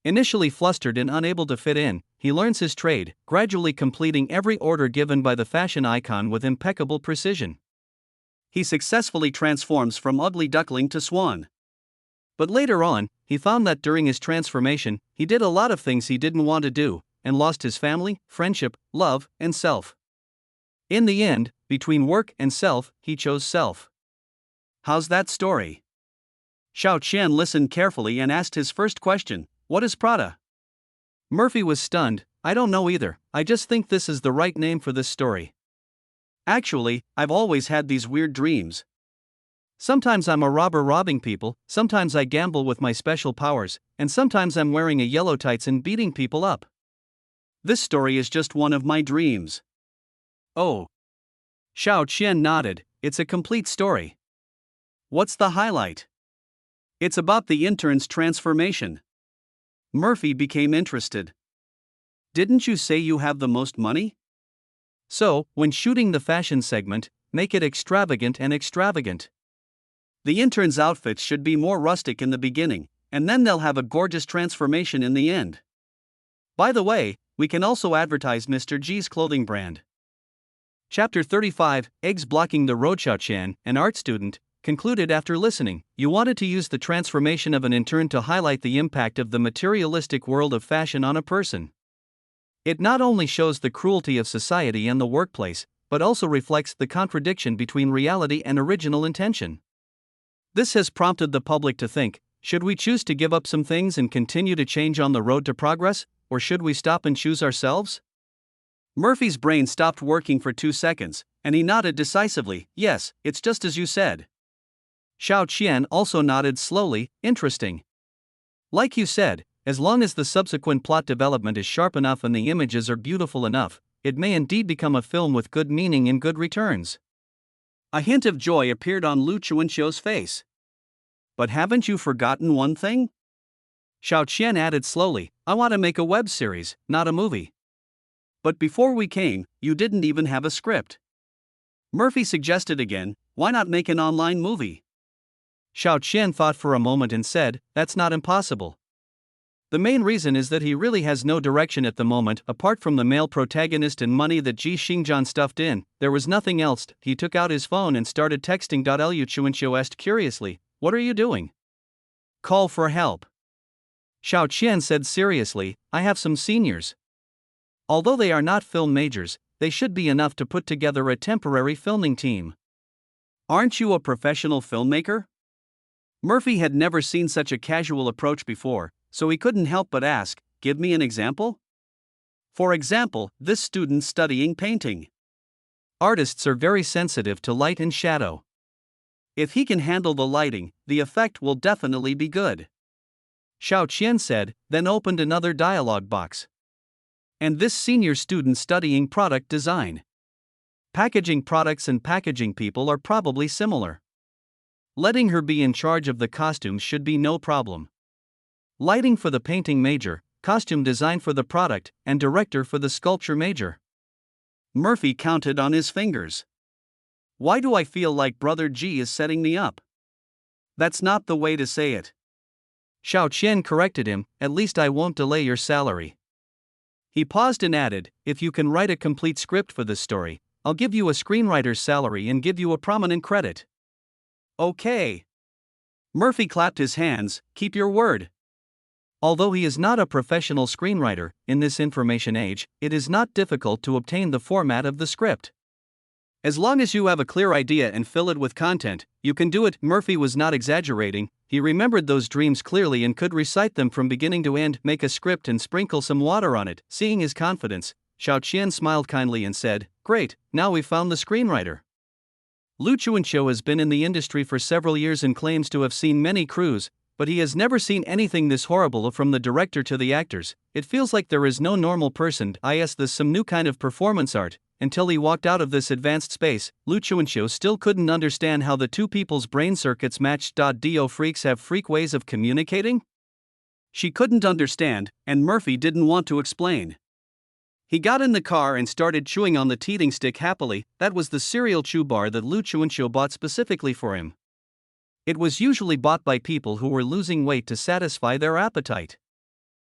S1: Initially flustered and unable to fit in, he learns his trade, gradually completing every order given by the fashion icon with impeccable precision. He successfully transforms from ugly duckling to swan. But later on, he found that during his transformation, he did a lot of things he didn't want to do, and lost his family, friendship, love, and self. In the end, between work and self, he chose self. How's that story? Xiao Qian listened carefully and asked his first question, what is Prada? Murphy was stunned. I don't know either, I just think this is the right name for this story. Actually, I've always had these weird dreams. Sometimes I'm a robber robbing people, sometimes I gamble with my special powers, and sometimes I'm wearing a yellow tights and beating people up. This story is just one of my dreams. Oh. Xiao Qian nodded. It's a complete story. What's the highlight? It's about the intern's transformation. Murphy became interested. Didn't you say you have the most money? So, when shooting the fashion segment, make it extravagant and extravagant. The intern's outfits should be more rustic in the beginning, and then they'll have a gorgeous transformation in the end. By the way, we can also advertise Mr. G's clothing brand. Chapter 35, Eggs Blocking the Road. Xiao Qian, an art student, concluded after listening. You wanted to use the transformation of an intern to highlight the impact of the materialistic world of fashion on a person. It not only shows the cruelty of society and the workplace, but also reflects the contradiction between reality and original intention. This has prompted the public to think, should we choose to give up some things and continue to change on the road to progress, or should we stop and choose ourselves? Murphy's brain stopped working for 2 seconds, and he nodded decisively. Yes, it's just as you said. Xiao Qian also nodded slowly. Interesting. Like you said, as long as the subsequent plot development is sharp enough and the images are beautiful enough, it may indeed become a film with good meaning and good returns. A hint of joy appeared on Lu Chuanxiu's face. But haven't you forgotten one thing? Xiao Qian added slowly, I want to make a web series, not a movie. But before we came, you didn't even have a script. Murphy suggested again, why not make an online movie? Xiao Qian thought for a moment and said, that's not impossible. The main reason is that he really has no direction at the moment. Apart from the male protagonist and money that Ji Xingjian stuffed in, there was nothing else. He took out his phone and started texting. Lu Chuanxiu asked curiously, what are you doing? Call for help. Xiao Qian said seriously, I have some seniors. Although they are not film majors, they should be enough to put together a temporary filming team. Aren't you a professional filmmaker? Murphy had never seen such a casual approach before, so he couldn't help but ask, give me an example? For example, this student studying painting. Artists are very sensitive to light and shadow. If he can handle the lighting, the effect will definitely be good. Xiao Qian said, then opened another dialog box. And this senior student studying product design. Packaging products and packaging people are probably similar. Letting her be in charge of the costumes should be no problem. Lighting for the painting major, costume design for the product, and director for the sculpture major. Murphy counted on his fingers. Why do I feel like Brother G is setting me up? That's not the way to say it. Xiao Qian corrected him, at least I won't delay your salary. He paused and added, if you can write a complete script for this story, I'll give you a screenwriter's salary and give you a prominent credit. Okay. Murphy clapped his hands, keep your word. Although he is not a professional screenwriter, in this information age, it is not difficult to obtain the format of the script. As long as you have a clear idea and fill it with content, you can do it. Murphy was not exaggerating, he remembered those dreams clearly and could recite them from beginning to end. Make a script and sprinkle some water on it. Seeing his confidence, Xiao Qian smiled kindly and said, great, now we've found the screenwriter. Lu Chuanqiu has been in the industry for several years and claims to have seen many crews, but he has never seen anything this horrible. From the director to the actors, it feels like there is no normal person. This some new kind of performance art. Until he walked out of this advanced space, Lu Chuanqiu still couldn't understand how the two people's brain circuits matched. Do freaks have freak ways of communicating? She couldn't understand, and Murphy didn't want to explain. He got in the car and started chewing on the teething stick happily. That was the cereal chew bar that Lu Chuanqiu bought specifically for him. It was usually bought by people who were losing weight to satisfy their appetite.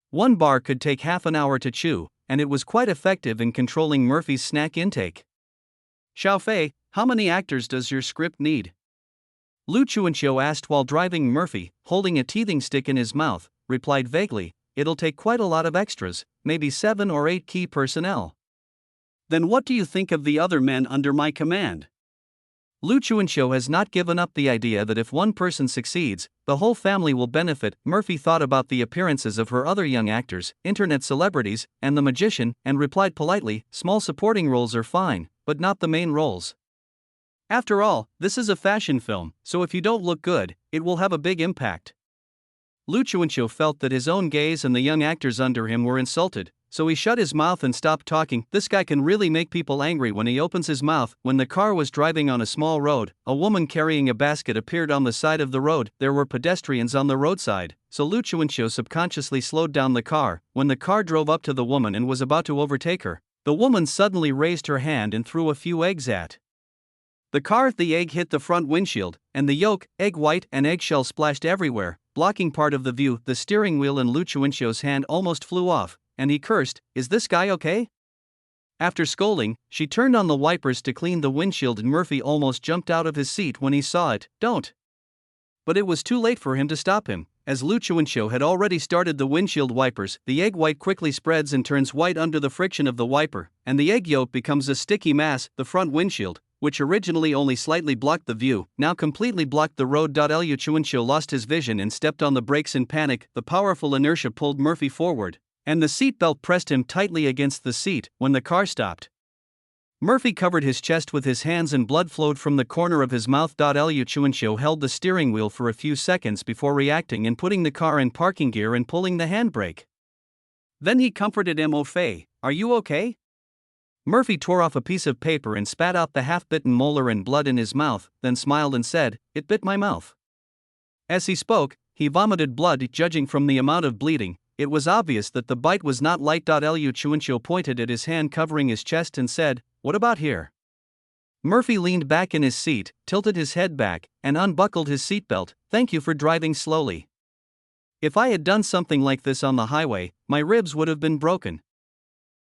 S1: One bar could take half an hour to chew, and it was quite effective in controlling Murphy's snack intake. Xiaofei, how many actors does your script need? Lu Chuanqiu asked while driving. Murphy, holding a teething stick in his mouth, replied vaguely, "It'll take quite a lot of extras, maybe 7 or 8 key personnel." Then what do you think of the other men under my command? Lu Chuanqiu has not given up the idea that if one person succeeds, the whole family will benefit. Murphy thought about the appearances of her other young actors, internet celebrities, and the magician, and replied politely, "Small supporting roles are fine, but not the main roles. After all, this is a fashion film, so if you don't look good, it will have a big impact." Lu Chuanqiu felt that his own gaze and the young actors under him were insulted, so he shut his mouth and stopped talking. This guy can really make people angry when he opens his mouth. When the car was driving on a small road, a woman carrying a basket appeared on the side of the road. There were pedestrians on the roadside, so Lu Chuanqiu subconsciously slowed down the car. When the car drove up to the woman and was about to overtake her, the woman suddenly raised her hand and threw a few eggs at the car. The egg hit the front windshield, and the yolk, egg white, and eggshell splashed everywhere, blocking part of the view. The steering wheel in Lu Chuanqiu's hand almost flew off, and he cursed, "Is this guy okay?" After scolding, she turned on the wipers to clean the windshield and Murphy almost jumped out of his seat when he saw it. "Don't!" But it was too late for him to stop him. As Lu Chuanqiu had already started the windshield wipers, the egg white quickly spreads and turns white under the friction of the wiper, and the egg yolk becomes a sticky mass. The front windshield, which originally only slightly blocked the view, now completely blocked the road. Lu Chuanqiu lost his vision and stepped on the brakes in panic. The powerful inertia pulled Murphy forward, and the seatbelt pressed him tightly against the seat. When the car stopped, Murphy covered his chest with his hands and blood flowed from the corner of his mouth. Lu Chuanqiu held the steering wheel for a few seconds before reacting and putting the car in parking gear and pulling the handbrake. Then he comforted Mo Fei, "Are you okay?" Murphy tore off a piece of paper and spat out the half-bitten molar and blood in his mouth, then smiled and said, "It bit my mouth." As he spoke, he vomited blood. Judging from the amount of bleeding, it was obvious that the bite was not light. Lu Chuanqiu pointed at his hand covering his chest and said, "What about here?" Murphy leaned back in his seat, tilted his head back, and unbuckled his seatbelt. "Thank you for driving slowly. If I had done something like this on the highway, my ribs would have been broken."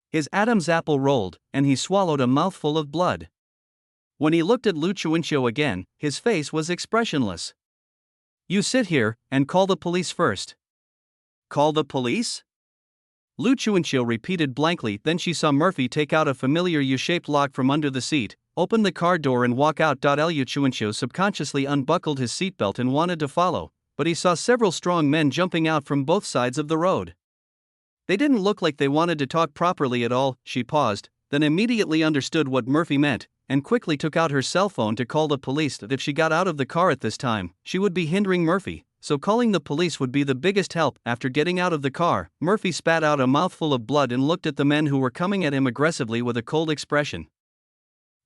S1: His Adam's apple rolled, and he swallowed a mouthful of blood. When he looked at Lu Chuanqiu again, his face was expressionless. "You sit here, and call the police first." "Call the police?" Lu Chuanqiu repeated blankly. Then she saw Murphy take out a familiar U-shaped lock from under the seat, open the car door and walk out. Lu Chuanqiu subconsciously unbuckled his seatbelt and wanted to follow, but he saw several strong men jumping out from both sides of the road. They didn't look like they wanted to talk properly at all. She paused, then immediately understood what Murphy meant, and quickly took out her cell phone to call the police. That if she got out of the car at this time, she would be hindering Murphy, so calling the police would be the biggest help. After getting out of the car, Murphy spat out a mouthful of blood and looked at the men who were coming at him aggressively with a cold expression.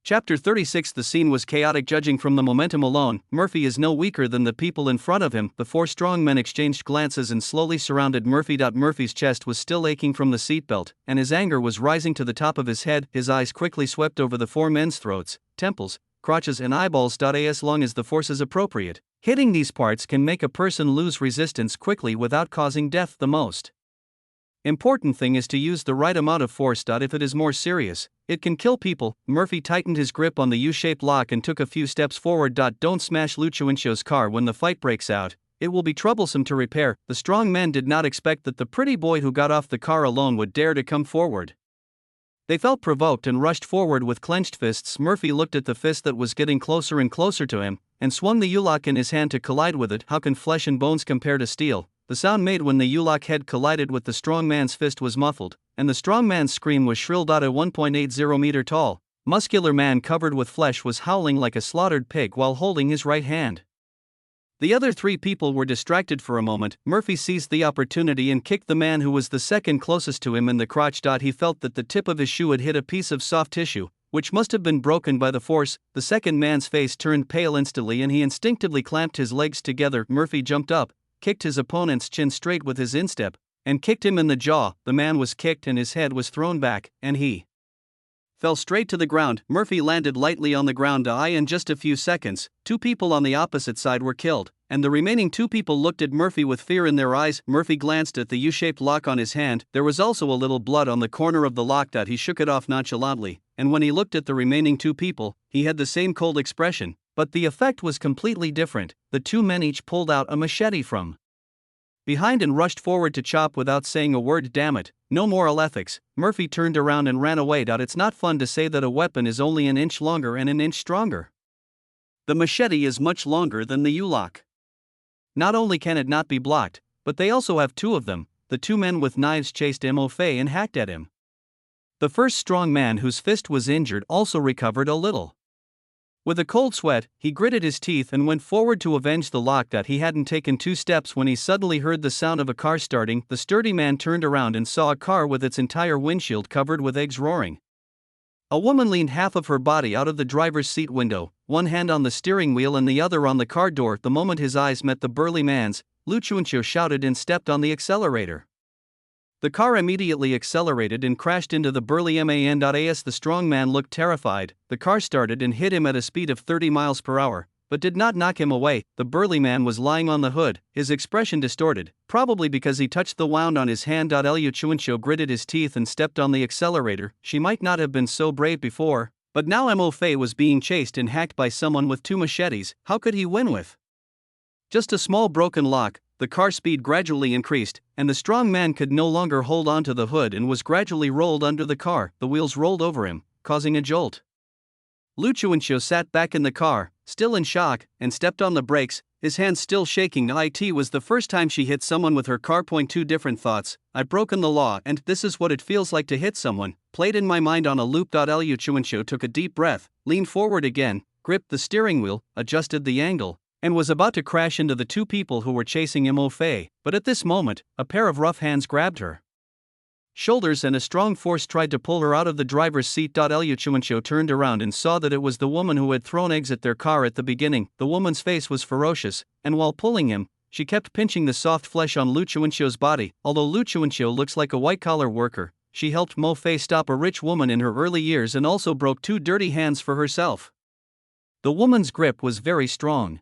S1: Chapter 36. The scene was chaotic. Judging from the momentum alone, Murphy is no weaker than the people in front of him. The four strong men exchanged glances and slowly surrounded Murphy. Murphy's chest was still aching from the seatbelt, and his anger was rising to the top of his head. His eyes quickly swept over the four men's throats, temples, crotches and eyeballs. As long as the force is appropriate, hitting these parts can make a person lose resistance quickly without causing death. The most important thing is to use the right amount of force. If it is more serious, it can kill people. Murphy tightened his grip on the U-shaped lock and took a few steps forward. Don't smash Lu Chuanqiu's car when the fight breaks out. It will be troublesome to repair. The strong men did not expect that the pretty boy who got off the car alone would dare to come forward. They felt provoked and rushed forward with clenched fists. Murphy looked at the fist that was getting closer and closer to him, and swung the U-lock in his hand to collide with it. How can flesh and bones compare to steel? The sound made when the U-lock head collided with the strong man's fist was muffled, and the strong man's scream was shrill. A 1.80 meter tall, muscular man covered with flesh was howling like a slaughtered pig while holding his right hand. The other three people were distracted for a moment. Murphy seized the opportunity and kicked the man who was the second closest to him in the crotch. He felt that the tip of his shoe had hit a piece of soft tissue, which must have been broken by the force. The second man's face turned pale instantly and he instinctively clamped his legs together. Murphy jumped up, kicked his opponent's chin straight with his instep, and kicked him in the jaw. The man was kicked and his head was thrown back, and he fell straight to the ground. Murphy landed lightly on the ground. In just a few seconds, two people on the opposite side were killed, and the remaining two people looked at Murphy with fear in their eyes. Murphy glanced at the U-shaped lock on his hand. There was also a little blood on the corner of the lock. He shook it off nonchalantly, and when he looked at the remaining two people, he had the same cold expression, but the effect was completely different. The two men each pulled out a machete from behind and rushed forward to chop without saying a word. Damn it, no moral ethics. Murphy turned around and ran away. It's not fun to say that a weapon is only an inch longer and an inch stronger. The machete is much longer than the U-lock. Not only can it not be blocked, but they also have two of them. The two men with knives chased Mofe and hacked at him. The first strong man whose fist was injured also recovered a little. With a cold sweat, he gritted his teeth and went forward to avenge the lock. He hadn't taken 2 steps when he suddenly heard the sound of a car starting. The sturdy man turned around and saw a car with its entire windshield covered with eggs roaring. A woman leaned half of her body out of the driver's seat window, one hand on the steering wheel and the other on the car door. The moment his eyes met the burly man's, Lu Chuanqiu shouted and stepped on the accelerator. The car immediately accelerated and crashed into the burly man. The strong man looked terrified. The car started and hit him at a speed of 30 miles per hour, but did not knock him away. The burly man was lying on the hood, his expression distorted, probably because he touched the wound on his hand. Lu Chuanqiu gritted his teeth and stepped on the accelerator. She might not have been so brave before, but now Mo Fei was being chased and hacked by someone with 2 machetes. How could he win with just a small broken lock? The car speed gradually increased, and the strong man could no longer hold onto the hood and was gradually rolled under the car. The wheels rolled over him, causing a jolt. Lu Chuanqiu sat back in the car, still in shock, and stepped on the brakes, his hands still shaking. It was the first time she hit someone with her car. 2 different thoughts. I've broken the law and this is what it feels like to hit someone, played in my mind on a loop. Lu Chuanqiu took a deep breath, leaned forward again, gripped the steering wheel, adjusted the angle, and was about to crash into the 2 people who were chasing Mo Fei, but at this moment, a pair of rough hands grabbed her shoulders and a strong force tried to pull her out of the driver's seat. Lu Chuanqiu turned around and saw that it was the woman who had thrown eggs at their car at the beginning. The woman's face was ferocious, and while pulling him, she kept pinching the soft flesh on Lu Chuanqiu's body. Although Lu Chuanqiu looks like a white-collar worker, she helped Mo Fei stop a rich woman in her early years and also broke 2 dirty hands for herself. The woman's grip was very strong.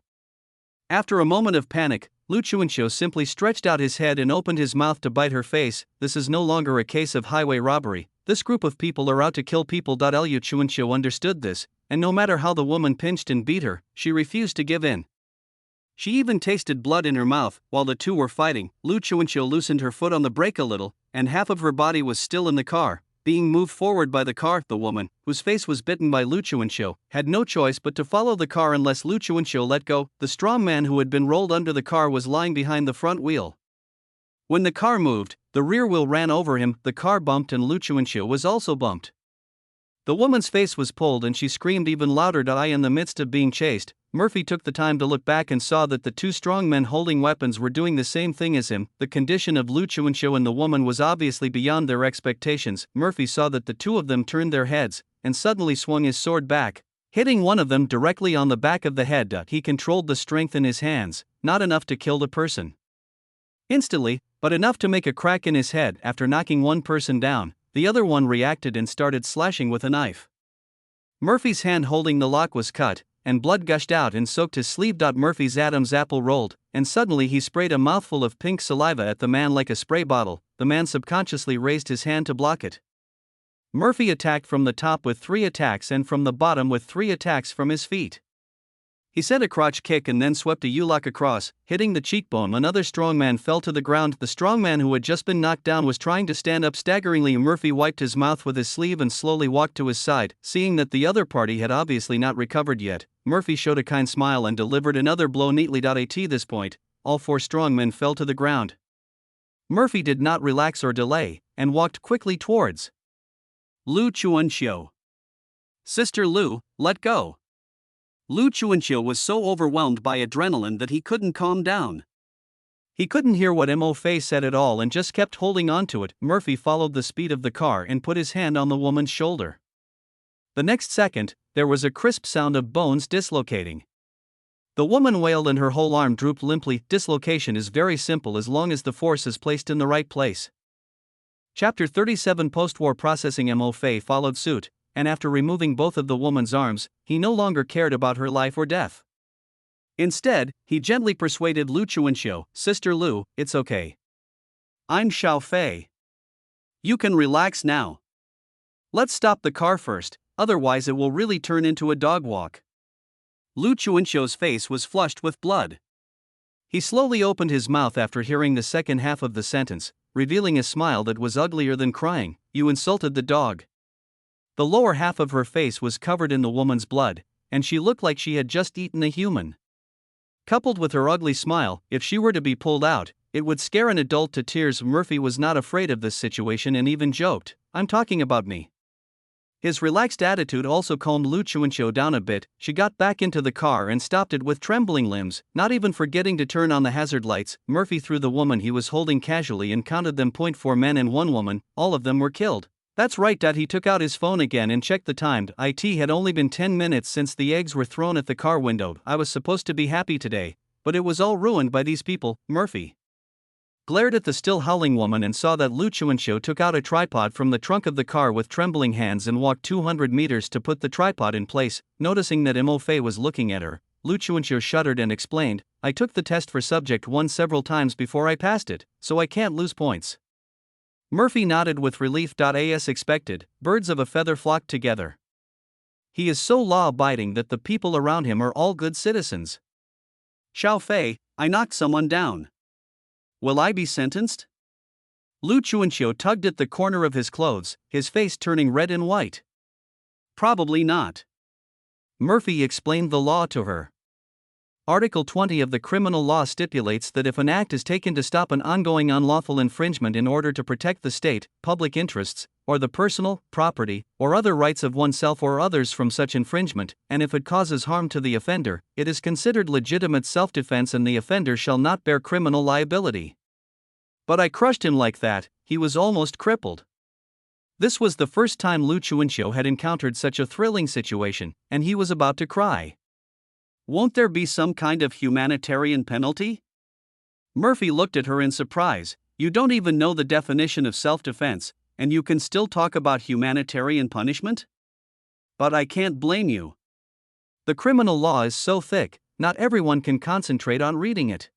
S1: After a moment of panic, Lu Chuanqiu simply stretched out his head and opened his mouth to bite her face. This is no longer a case of highway robbery. This group of people are out to kill people. Lu Chuanqiu understood this, and no matter how the woman pinched and beat her, she refused to give in. She even tasted blood in her mouth. While the two were fighting, Lu Chuanqiu loosened her foot on the brake a little, and half of her body was still in the car, being moved forward by the car. The woman, whose face was bitten by Lu Chuanqiu, had no choice but to follow the car unless Lu Chuanqiu let go. The strong man who had been rolled under the car was lying behind the front wheel. When the car moved, the rear wheel ran over him. The car bumped and Lu Chuanqiu was also bumped. The woman's face was pulled and she screamed even louder. In the midst of being chased, Murphy took the time to look back and saw that the 2 strong men holding weapons were doing the same thing as him. The condition of Lu Chuanqiu and the woman was obviously beyond their expectations. Murphy saw that the 2 of them turned their heads, and suddenly swung his sword back, hitting one of them directly on the back of the head. He controlled the strength in his hands, not enough to kill the person instantly, but enough to make a crack in his head. After knocking one person down, the other one reacted and started slashing with a knife. Murphy's hand holding the lock was cut, and blood gushed out and soaked his sleeve. Murphy's Adam's apple rolled, and suddenly he sprayed a mouthful of pink saliva at the man like a spray bottle. The man subconsciously raised his hand to block it. Murphy attacked from the top with 3 attacks and from the bottom with 3 attacks from his feet. He sent a crotch kick and then swept a U-lock across, hitting the cheekbone. Another strongman fell to the ground. The strongman who had just been knocked down was trying to stand up staggeringly. Murphy wiped his mouth with his sleeve and slowly walked to his side. Seeing that the other party had obviously not recovered yet, Murphy showed a kind smile and delivered another blow neatly. At this point, all 4 strongmen fell to the ground. Murphy did not relax or delay, and walked quickly towards Lu Chuanqiu. Sister Lu, let go. Lu Chuanqiu was so overwhelmed by adrenaline that he couldn't calm down. He couldn't hear what Mo Fei said at all and just kept holding on to it. Murphy followed the speed of the car and put his hand on the woman's shoulder. The next second, there was a crisp sound of bones dislocating. The woman wailed and her whole arm drooped limply. Dislocation is very simple as long as the force is placed in the right place. Chapter 37 Post-war processing. Mo Fei followed suit, and after removing both of the woman's arms, he no longer cared about her life or death. Instead, he gently persuaded Lu Chuanqiu, Sister Lu, it's okay. I'm Xiao Fei. You can relax now. Let's stop the car first, otherwise it will really turn into a dog walk. Lu Chuanqiu's face was flushed with blood. He slowly opened his mouth after hearing the second half of the sentence, revealing a smile that was uglier than crying. You insulted the dog. The lower half of her face was covered in the woman's blood, and she looked like she had just eaten a human. Coupled with her ugly smile, if she were to be pulled out, it would scare an adult to tears. Murphy was not afraid of this situation and even joked, I'm talking about me. His relaxed attitude also calmed Lu Chuanqiu down a bit. She got back into the car and stopped it with trembling limbs, not even forgetting to turn on the hazard lights. Murphy threw the woman he was holding casually and counted them. 4 men and 1 woman, all of them were killed. That's right, Dad. He took out his phone again and checked the time. It had only been 10 minutes since the eggs were thrown at the car window. I was supposed to be happy today, but it was all ruined by these people. Murphy glared at the still howling woman and saw that Lu Chuanqiu took out a tripod from the trunk of the car with trembling hands and walked 200 meters to put the tripod in place. Noticing that Mo Fei was looking at her, Lu Chuanqiu shuddered and explained, I took the test for subject 1 several times before I passed it, so I can't lose points. Murphy nodded with relief. As expected, birds of a feather flocked together. He is so law-abiding that the people around him are all good citizens. Xiao Fei, I knocked someone down. Will I be sentenced? Lu Chuanqiu tugged at the corner of his clothes, his face turning red and white. Probably not. Murphy explained the law to her. Article 20 of the criminal law stipulates that if an act is taken to stop an ongoing unlawful infringement in order to protect the state, public interests, or the personal, property, or other rights of oneself or others from such infringement, and if it causes harm to the offender, it is considered legitimate self-defense and the offender shall not bear criminal liability. But I crushed him like that, he was almost crippled. This was the first time Lu Chuanqiu had encountered such a thrilling situation, and he was about to cry. Won't there be some kind of humanitarian penalty? Murphy looked at her in surprise. You don't even know the definition of self-defense, and you can still talk about humanitarian punishment? But I can't blame you. The criminal law is so thick, not everyone can concentrate on reading it.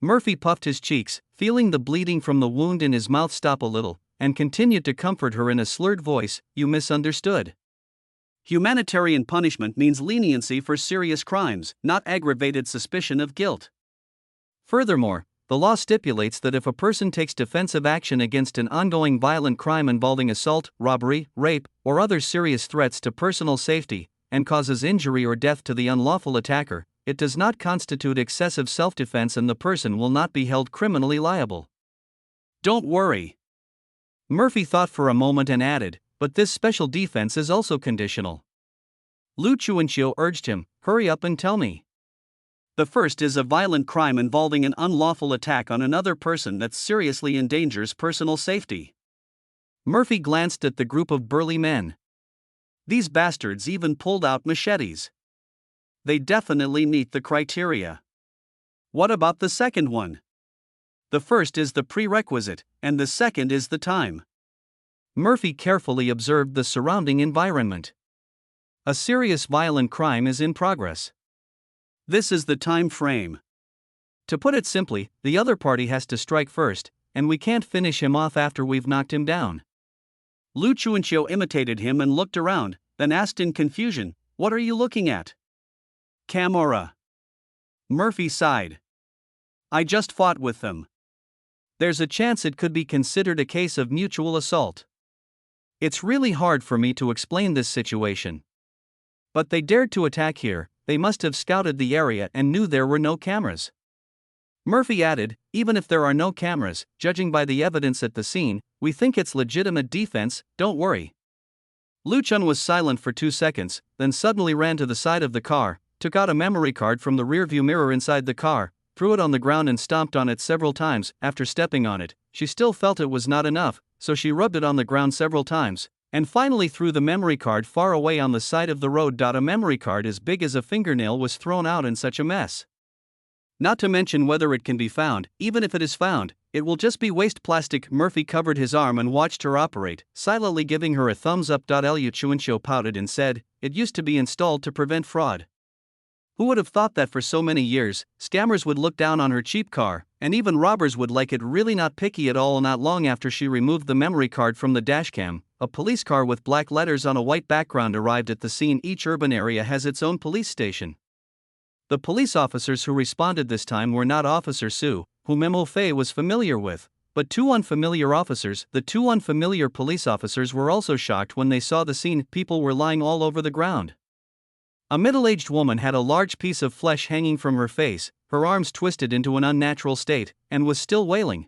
S1: Murphy puffed his cheeks, feeling the bleeding from the wound in his mouth stop a little, and continued to comfort her in a slurred voice, you misunderstood. Humanitarian punishment means leniency for serious crimes, not aggravated suspicion of guilt. Furthermore, the law stipulates that if a person takes defensive action against an ongoing violent crime involving assault, robbery, rape, or other serious threats to personal safety, and causes injury or death to the unlawful attacker, it does not constitute excessive self-defense and the person will not be held criminally liable. Don't worry. Murphy thought for a moment and added, but this special defense is also conditional. Lu Chuanqiu urged him, hurry up and tell me. The first is a violent crime involving an unlawful attack on another person that seriously endangers personal safety. Murphy glanced at the group of burly men. These bastards even pulled out machetes. They definitely meet the criteria. What about the second one? The first is the prerequisite, and the second is the time. Murphy carefully observed the surrounding environment. A serious violent crime is in progress. This is the time frame. To put it simply, the other party has to strike first, and we can't finish him off after we've knocked him down. Lu Chuanqiu imitated him and looked around, then asked in confusion, what are you looking at? Camera. Murphy sighed. I just fought with them. There's a chance it could be considered a case of mutual assault. It's really hard for me to explain this situation. But they dared to attack here, they must have scouted the area and knew there were no cameras. Murphy added, even if there are no cameras, judging by the evidence at the scene, we think it's legitimate defense, don't worry. Lu Chun was silent for 2 seconds, then suddenly ran to the side of the car, took out a memory card from the rearview mirror inside the car, threw it on the ground and stomped on it several times. After stepping on it, she still felt it was not enough, so she rubbed it on the ground several times, and finally threw the memory card far away on the side of the road. A memory card as big as a fingernail was thrown out in such a mess. Not to mention whether it can be found. Even if it is found, it will just be waste plastic. Murphy covered his arm and watched her operate, silently giving her a thumbs up. Liu Chuanxiu pouted and said, "It used to be installed to prevent fraud." Who would have thought that for so many years, scammers would look down on her cheap car, and even robbers would like it? Really not picky at all. Not long after she removed the memory card from the dashcam, a police car with black letters on a white background arrived at the scene. Each urban area has its own police station. The police officers who responded this time were not Officer Su, whom Mo Fei was familiar with, but two unfamiliar officers. The two unfamiliar police officers were also shocked when they saw the scene. People were lying all over the ground. A middle-aged woman had a large piece of flesh hanging from her face, her arms twisted into an unnatural state, and was still wailing.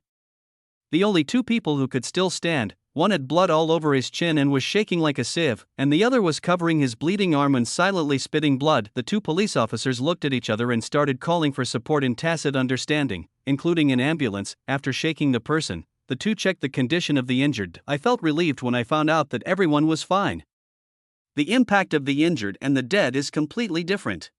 S1: The only two people who could still stand, one had blood all over his chin and was shaking like a sieve, and the other was covering his bleeding arm and silently spitting blood. The two police officers looked at each other and started calling for support in tacit understanding, including an ambulance. After shaking the person, the two checked the condition of the injured. I felt relieved when I found out that everyone was fine. The impact of the injured and the dead is completely different.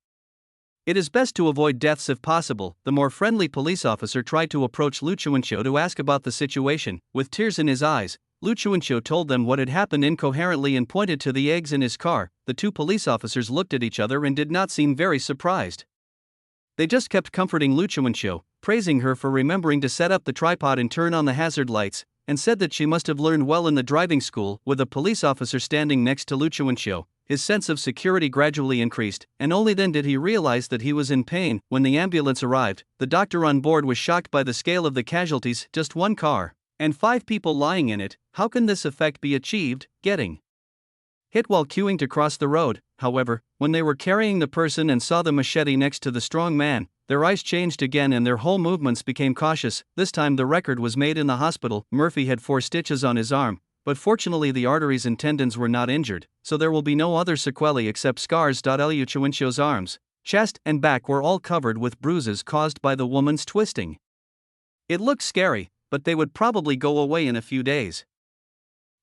S1: It is best to avoid deaths if possible. The more friendly police officer tried to approach Lu Chuanxiu to ask about the situation. With tears in his eyes, Lu Chuanxiu told them what had happened incoherently and pointed to the eggs in his car. The two police officers looked at each other and did not seem very surprised. They just kept comforting Lu Chuanxiu, praising her for remembering to set up the tripod and turn on the hazard lights, and said that she must have learned well in the driving school. With a police officer standing next to Lu Chuanxiu, his sense of security gradually increased, and only then did he realize that he was in pain. When the ambulance arrived, the doctor on board was shocked by the scale of the casualties. Just one car, and 5 people lying in it. How can this effect be achieved? Getting hit while queuing to cross the road. However, when they were carrying the person and saw the machete next to the strong man, their eyes changed again and their whole movements became cautious. This time the record was made in the hospital. Murphy had 4 stitches on his arm, but fortunately the arteries and tendons were not injured, so there will be no other sequelae except scars. Liu Chuanxiu's arms, chest, and back were all covered with bruises caused by the woman's twisting. It looked scary, but they would probably go away in a few days.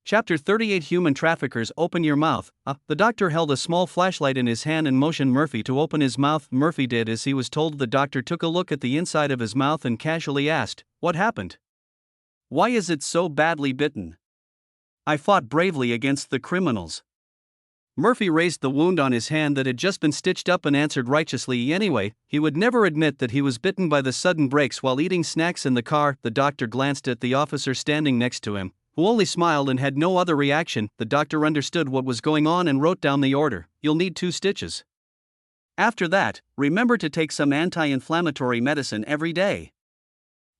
S1: Chapter 38 Human Traffickers. Open your mouth. The doctor held a small flashlight in his hand and motioned Murphy to open his mouth. Murphy did as he was told. The doctor took a look at the inside of his mouth and casually asked, "What happened? Why is it so badly bitten?" "I fought bravely against the criminals." Murphy raised the wound on his hand that had just been stitched up and answered righteously. Anyway, he would never admit that he was bitten by the sudden brakes while eating snacks in the car. The doctor glanced at the officer standing next to him, who only smiled and had no other reaction. The doctor understood what was going on and wrote down the order. "You'll need 2 stitches. After that, remember to take some anti-inflammatory medicine every day.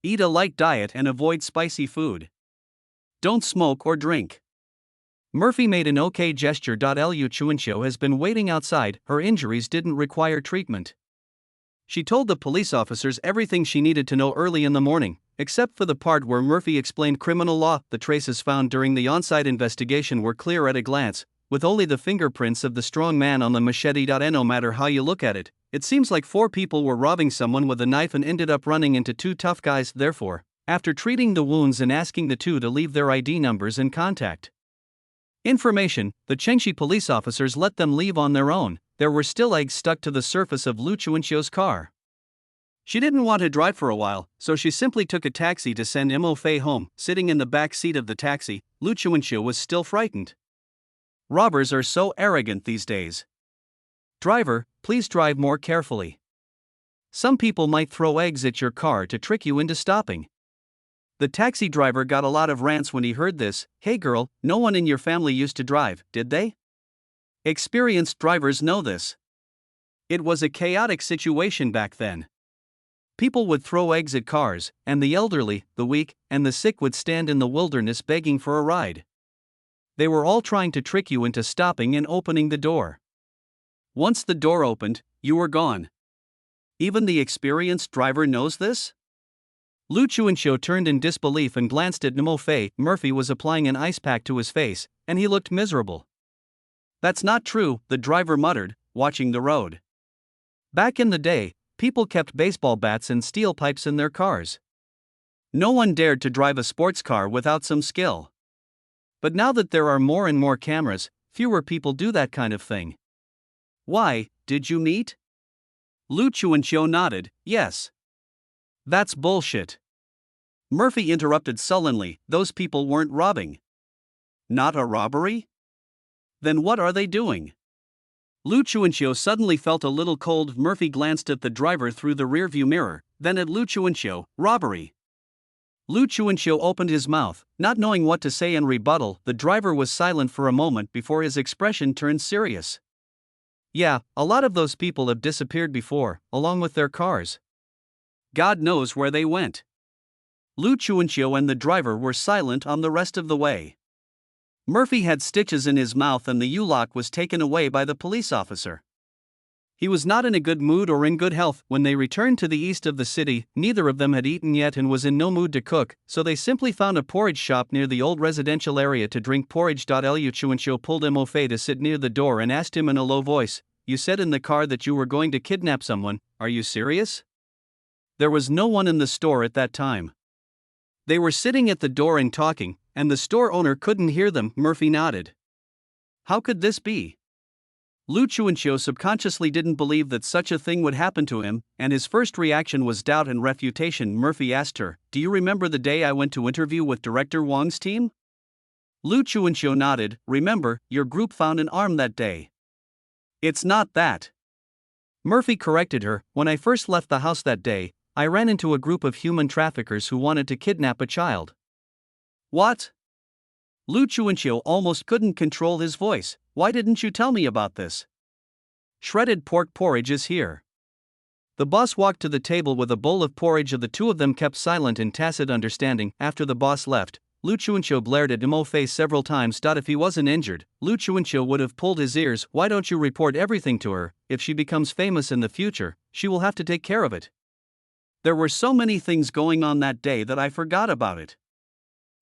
S1: Eat a light diet and avoid spicy food. Don't smoke or drink." Murphy made an okay gesture. Liu Chuanxiu has been waiting outside. Her injuries didn't require treatment. She told the police officers everything she needed to know early in the morning, except for the part where Murphy explained criminal law. The traces found during the on-site investigation were clear at a glance, with only the fingerprints of the strong man on the machete. No matter how you look at it, it seems like 4 people were robbing someone with a knife and ended up running into 2 tough guys. Therefore, after treating the wounds and asking the 2 to leave their ID numbers and contact information, the Chengxi police officers let them leave on their own. There were still eggs stuck to the surface of Lu Chuanxiu's car. She didn't want to drive for a while, so she simply took a taxi to send Mo Fei home. Sitting in the back seat of the taxi, Lu Chuanxiu was still frightened. Robbers are so arrogant these days. Driver, please drive more carefully. Some people might throw eggs at your car to trick you into stopping. The taxi driver got a lot of rants when he heard this. "Hey girl, no one in your family used to drive, did they?" Experienced drivers know this. It was a chaotic situation back then. People would throw eggs at cars, and the elderly, the weak, and the sick would stand in the wilderness begging for a ride. They were all trying to trick you into stopping and opening the door. Once the door opened, you were gone. Even the experienced driver knows this? Lu Chuanxiu turned in disbelief and glanced at Mo Fei. Murphy was applying an ice pack to his face, and he looked miserable. That's not true, the driver muttered, watching the road. Back in the day, people kept baseball bats and steel pipes in their cars. No one dared to drive a sports car without some skill. But now that there are more and more cameras, fewer people do that kind of thing. Why, did you meet? Lu Chuanqiu nodded, yes. That's bullshit. Murphy interrupted sullenly, those people weren't robbing. Not a robbery? Then what are they doing? Lu Chuanqiu suddenly felt a little cold. Murphy glanced at the driver through the rearview mirror, then at Lu Chuanqiu, robbery. Lu Chuanqiu opened his mouth, not knowing what to say in rebuttal. The driver was silent for a moment before his expression turned serious. Yeah, a lot of those people have disappeared before, along with their cars. God knows where they went. Lu Chuanqiu and the driver were silent on the rest of the way. Murphy had stitches in his mouth and the U-lock was taken away by the police officer. He was not in a good mood or in good health. When they returned to the east of the city, neither of them had eaten yet and was in no mood to cook, so they simply found a porridge shop near the old residential area to drink porridge. Lu Chuanqiu pulled Mo Fei to sit near the door and asked him in a low voice, "You said in the car that you were going to kidnap someone, are you serious?" There was no one in the store at that time. They were sitting at the door and talking, and the store owner couldn't hear them. Murphy nodded. How could this be? Lu Chuanqiu subconsciously didn't believe that such a thing would happen to him, and his first reaction was doubt and refutation. Murphy asked her, "Do you remember the day I went to interview with Director Wang's team?" Lu Chuanqiu nodded. "Remember, your group found an arm that day." "It's not that." Murphy corrected her. "When I first left the house that day, I ran into a group of human traffickers who wanted to kidnap a child." What? Lu Chuanqiu almost couldn't control his voice. "Why didn't you tell me about this?" "Shredded pork porridge is here." The boss walked to the table with a bowl of porridge. The two of them kept silent in tacit understanding. After the boss left, Lu Chuanqiu blared at Mo Fei several times. If he wasn't injured, Lu Chuanqiu would have pulled his ears. "Why don't you report everything to her? If she becomes famous in the future, she will have to take care of it." "There were so many things going on that day that I forgot about it."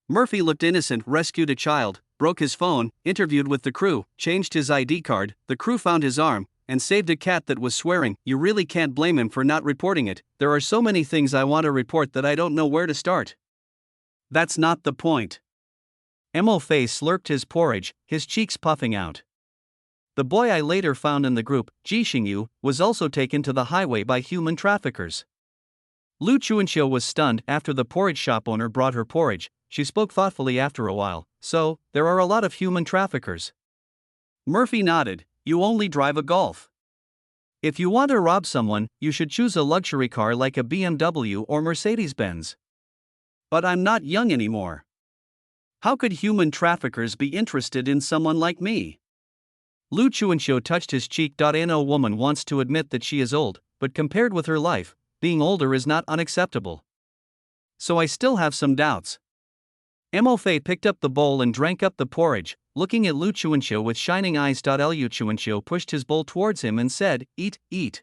S1: Murphy looked innocent. Rescued a child, broke his phone, interviewed with the crew, changed his ID card, the crew found his arm, and saved a cat that was swearing. You really can't blame him for not reporting it. "There are so many things I want to report that I don't know where to start." "That's not the point." Mo Fei slurped his porridge, his cheeks puffing out. "The boy I later found in the group, Ji Xingyu, was also taken to the highway by human traffickers." Lu Chuanqiu was stunned. After the porridge shop owner brought her porridge, she spoke thoughtfully after a while. "So, there are a lot of human traffickers." Murphy nodded. "You only drive a Golf. If you want to rob someone, you should choose a luxury car like a BMW or Mercedes-Benz." "But I'm not young anymore. How could human traffickers be interested in someone like me?" Lu Chuanqiu touched his cheek. "No woman wants to admit that she is old, but compared with her life, being older is not unacceptable. So I still have some doubts." Mo Fei picked up the bowl and drank up the porridge, looking at Lu Chuanqiu with shining eyes. Lu Chuanqiu pushed his bowl towards him and said, "Eat, eat.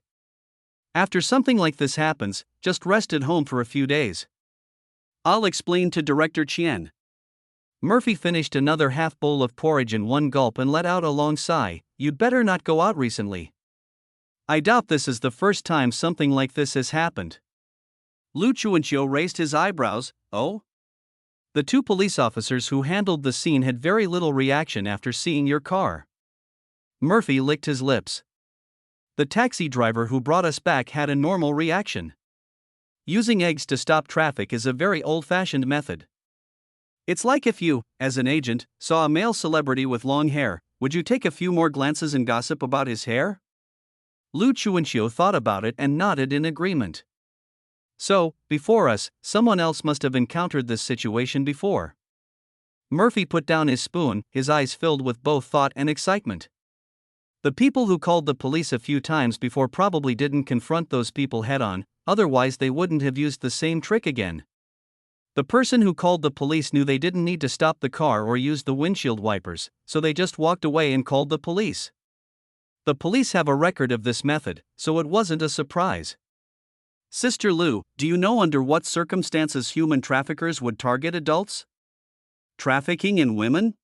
S1: After something like this happens, just rest at home for a few days. I'll explain to Director Qian." Murphy finished another half bowl of porridge in one gulp and let out a long sigh. "You'd better not go out recently. I doubt this is the first time something like this has happened." Lu Chuanqiu raised his eyebrows. "Oh?" "The two police officers who handled the scene had very little reaction after seeing your car." Murphy licked his lips. "The taxi driver who brought us back had a normal reaction. Using eggs to stop traffic is a very old-fashioned method. It's like if you, as an agent, saw a male celebrity with long hair, would you take a few more glances and gossip about his hair?" Lu Chuanqiu thought about it and nodded in agreement. "So, before us, someone else must have encountered this situation before." Murphy put down his spoon, his eyes filled with both thought and excitement. "The people who called the police a few times before probably didn't confront those people head-on, otherwise they wouldn't have used the same trick again. The person who called the police knew they didn't need to stop the car or use the windshield wipers, so they just walked away and called the police. The police have a record of this method, so it wasn't a surprise." "Sister Lu, do you know under what circumstances human traffickers would target adults? Trafficking in women?"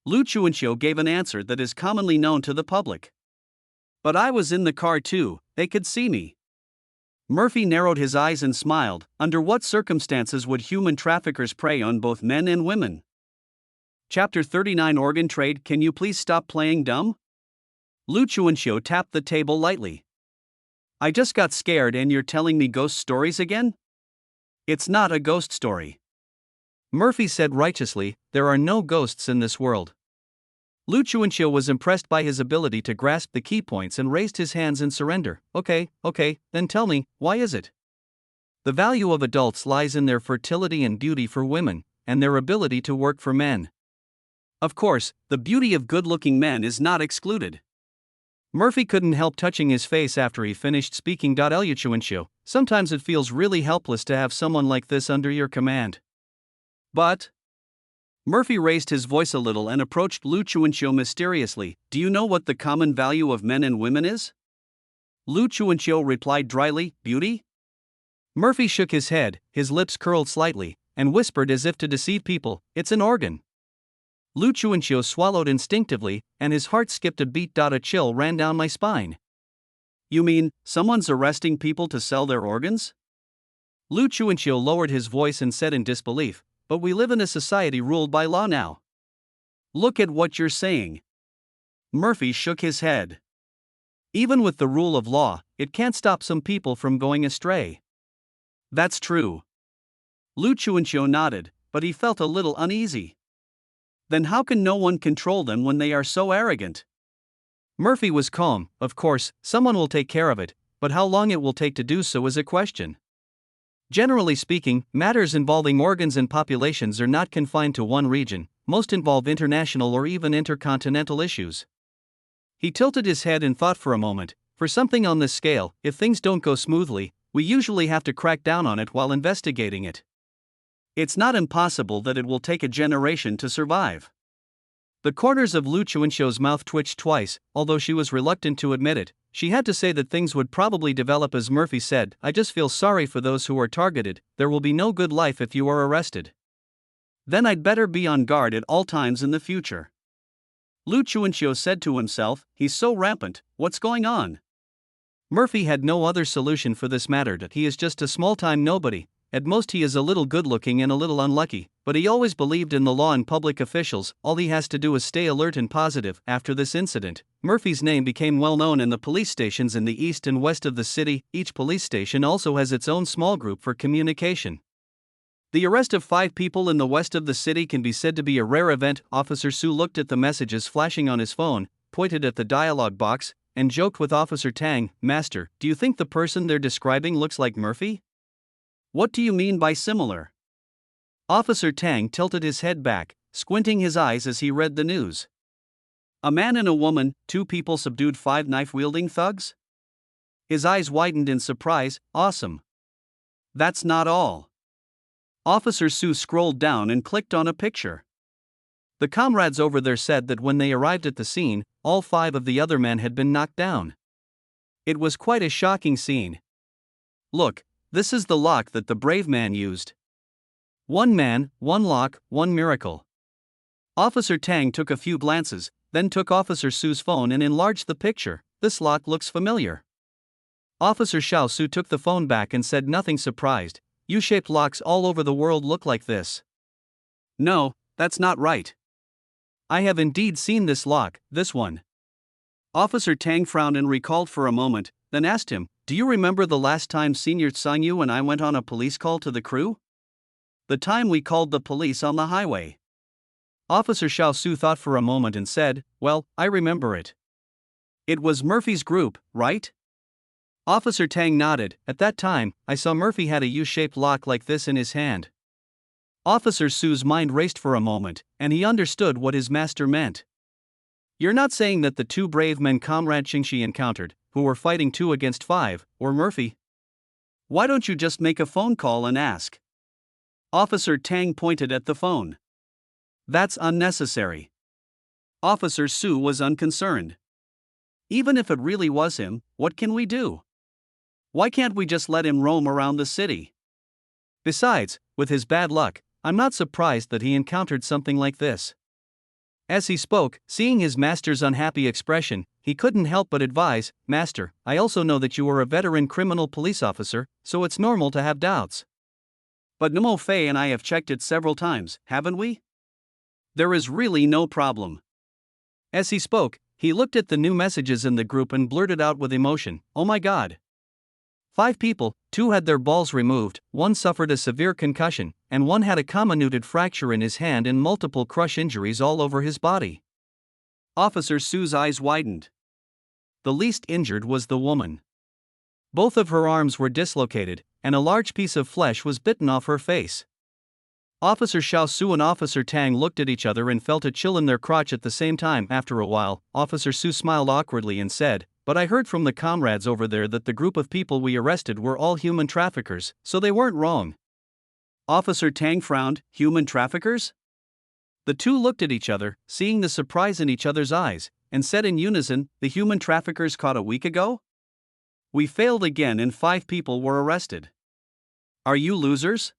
S1: Lu Chuanxiu gave an answer that is commonly known to the public. But I was in the car too, they could see me. Murphy narrowed his eyes and smiled. Under what circumstances would human traffickers prey on both men and women? Chapter 39 Organ Trade. Can you please stop playing dumb? Lu Chuanxiu tapped the table lightly. I just got scared and you're telling me ghost stories again? It's not a ghost story. Murphy said righteously, there are no ghosts in this world. Lu Chuanxiu was impressed by his ability to grasp the key points and raised his hands in surrender. Okay, then tell me, why is it? The value of adults lies in their fertility and beauty for women, and their ability to work for men. Of course, the beauty of good-looking men is not excluded. Murphy couldn't help touching his face after he finished speaking. Lu Chuanxiu, sometimes it feels really helpless to have someone like this under your command. But Murphy raised his voice a little and approached Lu Chuanxiu mysteriously. Do you know what the common value of men and women is? Lu Chuanxiu replied dryly, beauty? Murphy shook his head, his lips curled slightly, and whispered as if to deceive people, it's an organ. Lu Chuanxiu swallowed instinctively, and his heart skipped a beat. A chill ran down my spine. You mean, someone's arresting people to sell their organs? Lu Chuanxiu lowered his voice and said in disbelief, but we live in a society ruled by law now. Look at what you're saying. Murphy shook his head. Even with the rule of law, it can't stop some people from going astray. That's true. Lu Chuanxiu nodded, but he felt a little uneasy. Then how can no one control them when they are so arrogant? Murphy was calm. Of course, someone will take care of it, but how long it will take to do so is a question. Generally speaking, matters involving organs and populations are not confined to one region, most involve international or even intercontinental issues. He tilted his head and thought for a moment. For something on this scale, if things don't go smoothly, we usually have to crack down on it while investigating it. It's not impossible that it will take a generation to survive. The corners of Lu Chuanxiu's mouth twitched twice, although she was reluctant to admit it. She had to say that things would probably develop as Murphy said. I just feel sorry for those who are targeted. There will be no good life if you are arrested. Then I'd better be on guard at all times in the future. Lu Chuanxiu said to himself, he's so rampant, what's going on? Murphy had no other solution for this matter. He is just a small-time nobody. At most he is a little good-looking and a little unlucky, but he always believed in the law and public officials. All he has to do is stay alert and positive. After this incident, Murphy's name became well known in the police stations in the east and west of the city. Each police station also has its own small group for communication. The arrest of 5 people in the west of the city can be said to be a rare event. Officer Su looked at the messages flashing on his phone, pointed at the dialogue box, and joked with Officer Tang, Master, do you think the person they're describing looks like Murphy? What do you mean by similar? Officer Tang tilted his head back, squinting his eyes as he read the news. A man and a woman, 2 people subdued 5 knife-wielding thugs? His eyes widened in surprise. Awesome. That's not all. Officer Su scrolled down and clicked on a picture. The comrades over there said that when they arrived at the scene, all 5 of the other men had been knocked down. It was quite a shocking scene. Look, this is the lock that the brave man used. 1 man, 1 lock, 1 miracle. Officer Tang took a few glances, then took Officer Su's phone and enlarged the picture. This lock looks familiar. Officer Xiao Su took the phone back and said nothing surprised. U-shaped locks all over the world look like this. No, that's not right. I have indeed seen this lock, this one. Officer Tang frowned and recalled for a moment, then asked him, do you remember the last time Senior Sangyu and I went on a police call to the crew? The time we called the police on the highway. Officer Xiao Su thought for a moment and said, well, I remember it. It was Murphy's group, right? Officer Tang nodded. At that time, I saw Murphy had a U-shaped lock like this in his hand. Officer Su's mind raced for a moment, and he understood what his master meant. You're not saying that the 2 brave men Comrade Xingxi encountered, who were fighting 2 against 5, were Murphy? Why don't you just make a phone call and ask? Officer Tang pointed at the phone. That's unnecessary. Officer Su was unconcerned. Even if it really was him, what can we do? Why can't we just let him roam around the city? Besides, with his bad luck, I'm not surprised that he encountered something like this. As he spoke, seeing his master's unhappy expression, he couldn't help but advise, "Master, I also know that you are a veteran criminal police officer, so it's normal to have doubts. But Nemo Fei and I have checked it several times, haven't we? There is really no problem." As he spoke, he looked at the new messages in the group and blurted out with emotion, "Oh my god. 5 people, 2 had their balls removed, 1 suffered a severe concussion, and 1 had a comminuted fracture in his hand and multiple crush injuries all over his body." Officer Su's eyes widened. The least injured was the woman. Both of her arms were dislocated, and a large piece of flesh was bitten off her face. Officer Xiao Su and Officer Tang looked at each other and felt a chill in their crotch at the same time. After a while, Officer Su smiled awkwardly and said, "But I heard from the comrades over there that the group of people we arrested were all human traffickers, so they weren't wrong." Officer Tang frowned. "Human traffickers?" The two looked at each other, seeing the surprise in each other's eyes, and said in unison, "The human traffickers caught a week ago? We failed again and 5 people were arrested. Are you losers?"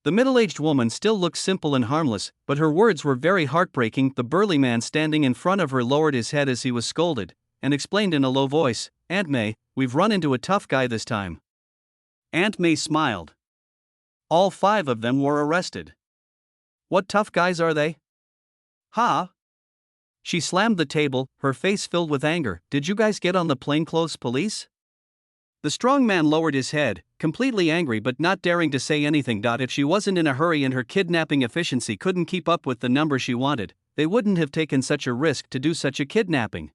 S1: The middle-aged woman still looked simple and harmless, but her words were very heartbreaking. The burly man standing in front of her lowered his head as he was scolded, and explained in a low voice, "Aunt May, we've run into a tough guy this time." Aunt May smiled. "All 5 of them were arrested. What tough guys are they?" "Huh?" She slammed the table, her face filled with anger. "Did you guys get on the plainclothes police?" The strong man lowered his head, completely angry but not daring to say anything. If she wasn't in a hurry and her kidnapping efficiency couldn't keep up with the number she wanted, they wouldn't have taken such a risk to do such a kidnapping.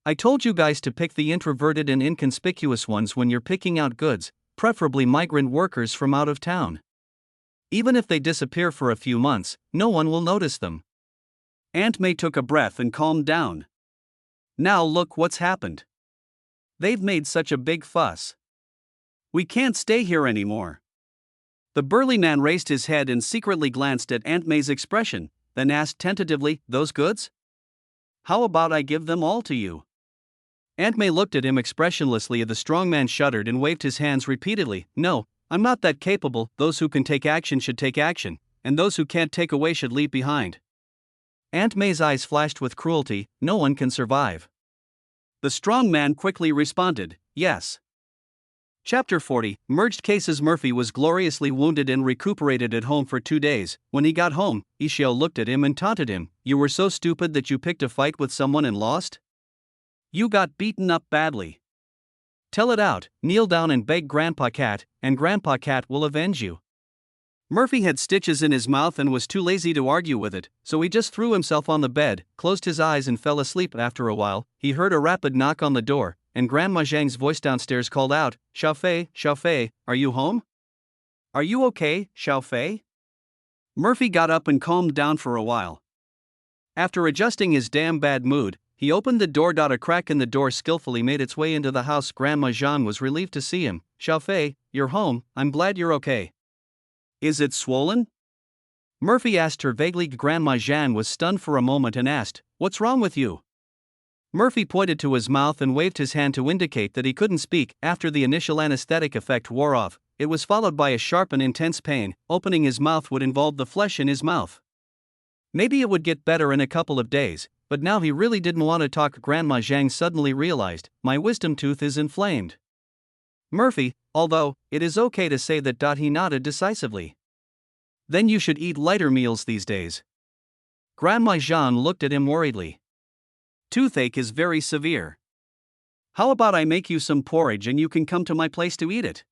S1: "I told you guys to pick the introverted and inconspicuous ones when you're picking out goods, preferably migrant workers from out of town. Even if they disappear for a few months, no one will notice them." Aunt May took a breath and calmed down. "Now look what's happened. They've made such a big fuss. We can't stay here anymore." The burly man raised his head and secretly glanced at Aunt May's expression, then asked tentatively, "Those goods? How about I give them all to you?" Aunt May looked at him expressionlessly. The strong man shuddered and waved his hands repeatedly. "No, I'm not that capable. Those who can take action should take action, and those who can't take away should leave behind." Aunt May's eyes flashed with cruelty. "No one can survive." The strong man quickly responded, "Yes." Chapter 40, Merged Cases. Murphy was gloriously wounded and recuperated at home for 2 days. When he got home, Ishio looked at him and taunted him, "You were so stupid that you picked a fight with someone and lost? You got beaten up badly. Tell it out, kneel down and beg Grandpa Cat, and Grandpa Cat will avenge you." Murphy had stitches in his mouth and was too lazy to argue with it, so he just threw himself on the bed, closed his eyes and fell asleep. After a while, he heard a rapid knock on the door, and Grandma Zhang's voice downstairs called out, Xiao Fei, are you home? Are you okay, Xiao Fei?" Murphy got up and calmed down for a while. After adjusting his damn bad mood, he opened the door. A crack in the door skillfully made its way into the house. Grandma Zhang was relieved to see him. "Xiao Fei, you're home, I'm glad you're okay. Is it swollen?" Murphy asked her vaguely. Grandma Zhang was stunned for a moment and asked, "What's wrong with you?" Murphy pointed to his mouth and waved his hand to indicate that he couldn't speak. After the initial anesthetic effect wore off, it was followed by a sharp and intense pain. Opening his mouth would involve the flesh in his mouth. Maybe it would get better in a couple of days, but now he really didn't want to talk. Grandma Zhang suddenly realized, "My wisdom tooth is inflamed." Murphy, although it is okay to say that. He nodded decisively. "Then you should eat lighter meals these days." Grandma Zhang looked at him worriedly. "Toothache is very severe. How about I make you some porridge and you can come to my place to eat it?"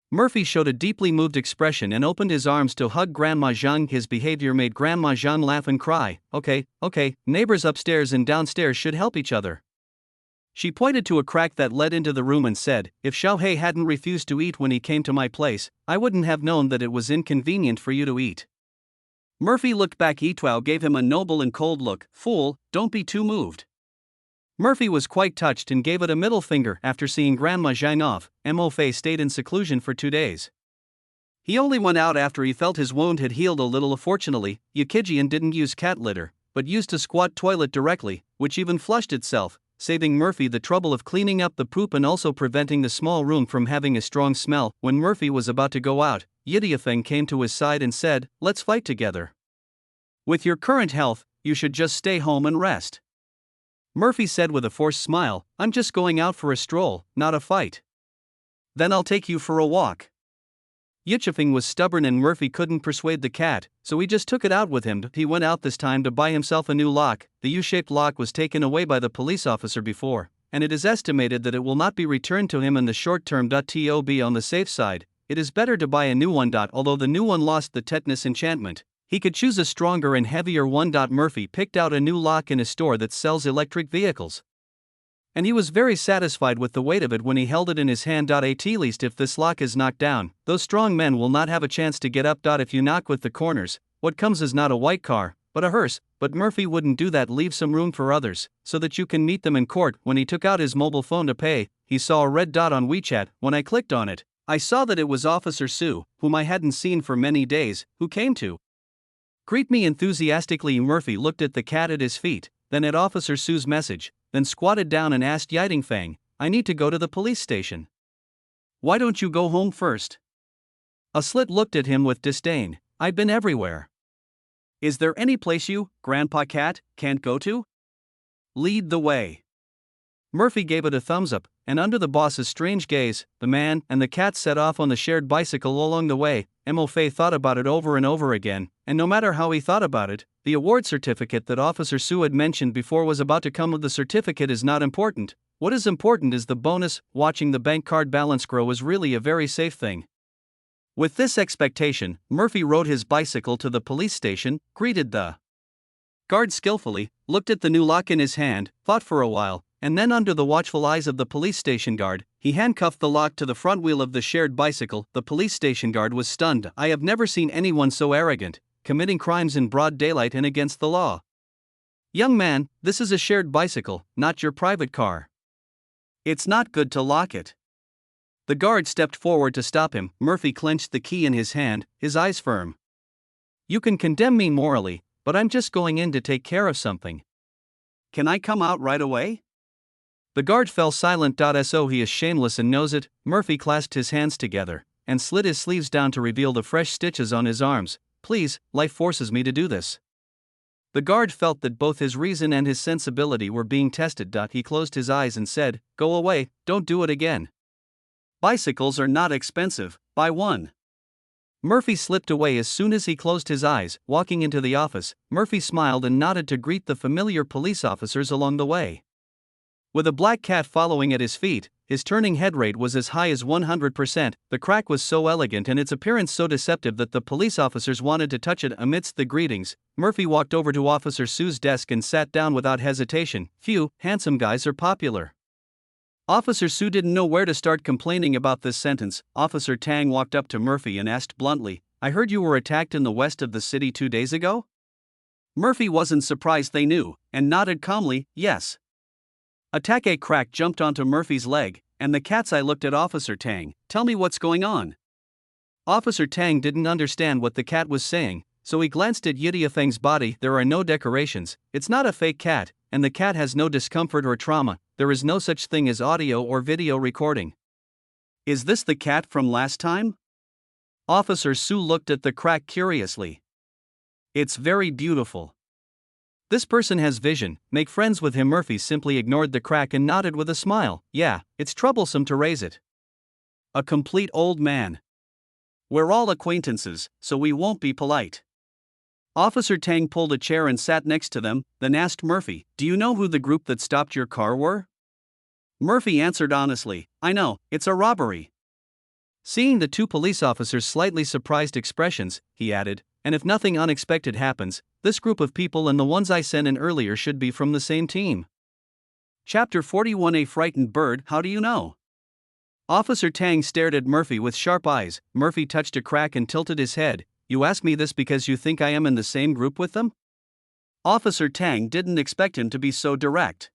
S1: Murphy showed a deeply moved expression and opened his arms to hug Grandma Zhang. His behavior made Grandma Zhang laugh and cry. Okay, neighbors upstairs and downstairs should help each other." She pointed to a crack that led into the room and said, "If Xiao Hei hadn't refused to eat when he came to my place, I wouldn't have known that it was inconvenient for you to eat." Murphy looked back. Yituo gave him a noble and cold look. "Fool, don't be too moved." Murphy was quite touched and gave it a middle finger. After seeing Grandma Zhang off, Mo Fei stayed in seclusion for 2 days. He only went out after he felt his wound had healed a little. Fortunately, Yukijian didn't use cat litter, but used a squat toilet directly, which even flushed itself, saving Murphy the trouble of cleaning up the poop and also preventing the small room from having a strong smell. When Murphy was about to go out, Yidiafeng came to his side and said, "Let's fight together. With your current health, you should just stay home and rest. Murphy said with a forced smile, I'm just going out for a stroll, not a fight. Then I'll take you for a walk. Yichefeng was stubborn and Murphy couldn't persuade the cat, so he just took it out with him. He went out this time to buy himself a new lock. The U-shaped lock was taken away by the police officer before, and it is estimated that it will not be returned to him in the short term. To be on the safe side, it is better to buy a new one. Although the new one lost the tetanus enchantment, he could choose a stronger and heavier one. Murphy picked out a new lock in a store that sells electric vehicles, and he was very satisfied with the weight of it when he held it in his hand. At least if this lock is knocked down, those strong men will not have a chance to get up. If you knock with the corners, what comes is not a white car, but a hearse. But Murphy wouldn't do that. Leave some room for others, so that you can meet them in court. When he took out his mobile phone to pay, he saw a red dot on WeChat. When I clicked on it, I saw that it was Officer Su, whom I hadn't seen for many days, who came to greet me enthusiastically. Murphy looked at the cat at his feet, then at Officer Su's message, then squatted down and asked Yichefeng, I need to go to the police station. Why don't you go home first? A slit looked at him with disdain. I've been everywhere. Is there any place you, Grandpa Cat, can't go to? Lead the way. Murphy gave it a thumbs up, and under the boss's strange gaze, the man and the cat set off on the shared bicycle. Along the way, Mo-Fei thought about it over and over again, and no matter how he thought about it, the award certificate that Officer Su had mentioned before was about to come. The certificate is not important. What is important is the bonus. Watching the bank card balance grow is really a very safe thing. With this expectation, Murphy rode his bicycle to the police station, greeted the guard skillfully, looked at the new lock in his hand, thought for a while, and then under the watchful eyes of the police station guard, he handcuffed the lock to the front wheel of the shared bicycle. The police station guard was stunned. I have never seen anyone so arrogant, committing crimes in broad daylight and against the law. Young man, this is a shared bicycle, not your private car. It's not good to lock it. The guard stepped forward to stop him. Murphy clenched the key in his hand, his eyes firm. You can condemn me morally, but I'm just going in to take care of something. Can I come out right away? The guard fell silent. So he is shameless and knows it. Murphy clasped his hands together and slid his sleeves down to reveal the fresh stitches on his arms. Please, life forces me to do this. The guard felt that both his reason and his sensibility were being tested. He closed his eyes and said, Go away, don't do it again. Bicycles are not expensive, buy one. Murphy slipped away as soon as he closed his eyes. Walking into the office, Murphy smiled and nodded to greet the familiar police officers along the way. With a black cat following at his feet, his turning head rate was as high as 100%. The crack was so elegant and its appearance so deceptive that the police officers wanted to touch it. Amidst the greetings, Murphy walked over to Officer Su's desk and sat down without hesitation. Phew, handsome guys are popular. Officer Su didn't know where to start complaining about this sentence. Officer Tang walked up to Murphy and asked bluntly, I heard you were attacked in the west of the city 2 days ago? Murphy wasn't surprised they knew, and nodded calmly, yes. Attack. A crack jumped onto Murphy's leg, and the cat's eye looked at Officer Tang. Tell me what's going on. Officer Tang didn't understand what the cat was saying, so he glanced at Yichefeng's body. There are no decorations, it's not a fake cat, and the cat has no discomfort or trauma. There is no such thing as audio or video recording. Is this the cat from last time? Officer Su looked at the crack curiously. It's very beautiful. This person has vision, make friends with him. Murphy simply ignored the crack and nodded with a smile. Yeah, it's troublesome to raise it. A complete old man. We're all acquaintances, so we won't be polite. Officer Tang pulled a chair and sat next to them, then asked Murphy, Do you know who the group that stopped your car were? Murphy answered honestly, I know, it's a robbery. Seeing the two police officers' slightly surprised expressions, he added, and if nothing unexpected happens, this group of people and the ones I sent in earlier should be from the same team. Chapter 41. A frightened bird. How do you know? Officer Tang stared at Murphy with sharp eyes. Murphy touched a crack and tilted his head. You ask me this because you think I am in the same group with them? Officer Tang didn't expect him to be so direct.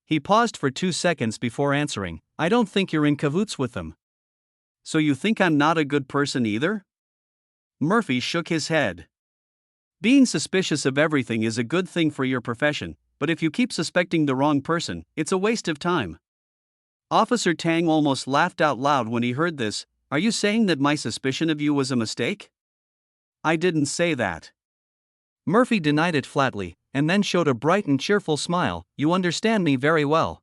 S1: He paused for 2 seconds before answering, I don't think you're in cahoots with them. So you think I'm not a good person either? Murphy shook his head. Being suspicious of everything is a good thing for your profession, but if you keep suspecting the wrong person, it's a waste of time. Officer Tang almost laughed out loud when he heard this. Are you saying that my suspicion of you was a mistake? I didn't say that. Murphy denied it flatly, and then showed a bright and cheerful smile. "You understand me very well."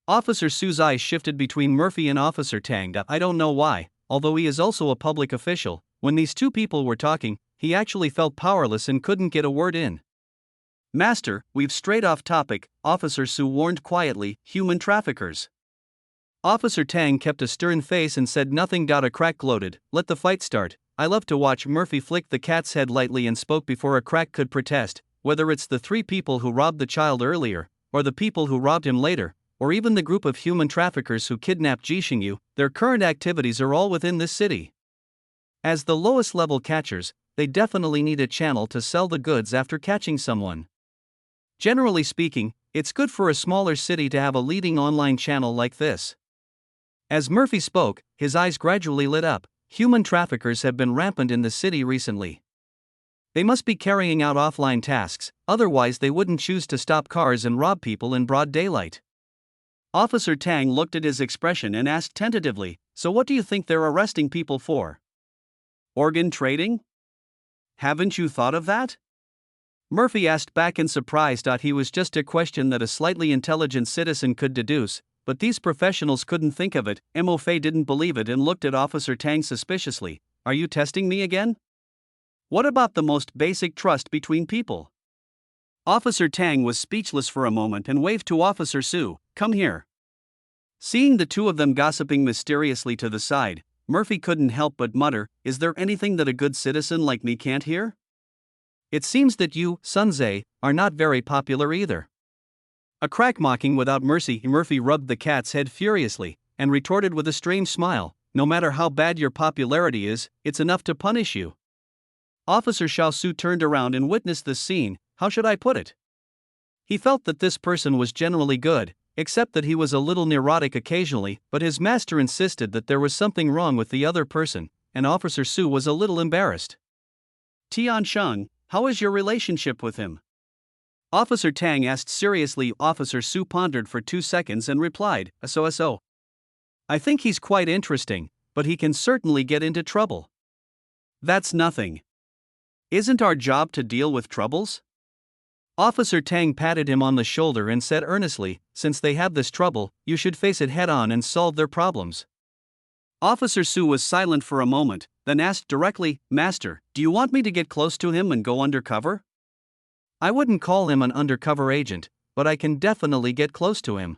S1: Officer Su's eyes shifted between Murphy and Officer Tang. I don't know why, although he is also a public official, when these two people were talking, he actually felt powerless and couldn't get a word in. "Master, we've strayed off topic," Officer Su warned quietly. "Human traffickers." Officer Tang kept a stern face and said nothing. A crack gloated. "Let the fight start." "I love to watch." Murphy flicked the cat's head lightly and spoke before a crack could protest. "Whether it's the 3 people who robbed the child earlier, or the people who robbed him later, or even the group of human traffickers who kidnapped Jixingyu, their current activities are all within this city. As the lowest level catchers, they definitely need a channel to sell the goods after catching someone. Generally speaking, it's good for a smaller city to have a leading online channel like this." As Murphy spoke, his eyes gradually lit up. Human traffickers have been rampant in the city recently. They must be carrying out offline tasks, otherwise they wouldn't choose to stop cars and rob people in broad daylight. Officer Tang looked at his expression and asked tentatively, "So what do you think they're arresting people for? Organ trading? Haven't you thought of that?" Murphy asked back in surprise. He was just a question that a slightly intelligent citizen could deduce, but these professionals couldn't think of it. Mo Fei didn't believe it and looked at Officer Tang suspiciously. "Are you testing me again? What about the most basic trust between people?" Officer Tang was speechless for a moment and waved to Officer Su. "Come here." Seeing the two of them gossiping mysteriously to the side, Murphy couldn't help but mutter, "Is there anything that a good citizen like me can't hear? It seems that you, Sunze, are not very popular either." A crack mocking without mercy. Murphy rubbed the cat's head furiously, and retorted with a strange smile, "No matter how bad your popularity is, it's enough to punish you." Officer Xiao Su turned around and witnessed this scene. How should I put it? He felt that this person was generally good, except that he was a little neurotic occasionally, but his master insisted that there was something wrong with the other person, and Officer Su was a little embarrassed. "Tian Sheng, how is your relationship with him?" Officer Tang asked seriously. Officer Su pondered for 2 seconds and replied, "So. I think he's quite interesting, but he can certainly get into trouble." "That's nothing. Isn't our job to deal with troubles?" Officer Tang patted him on the shoulder and said earnestly, "Since they have this trouble, you should face it head on and solve their problems." Officer Su was silent for a moment, then asked directly, "Master, do you want me to get close to him and go undercover?" "I wouldn't call him an undercover agent, but I can definitely get close to him."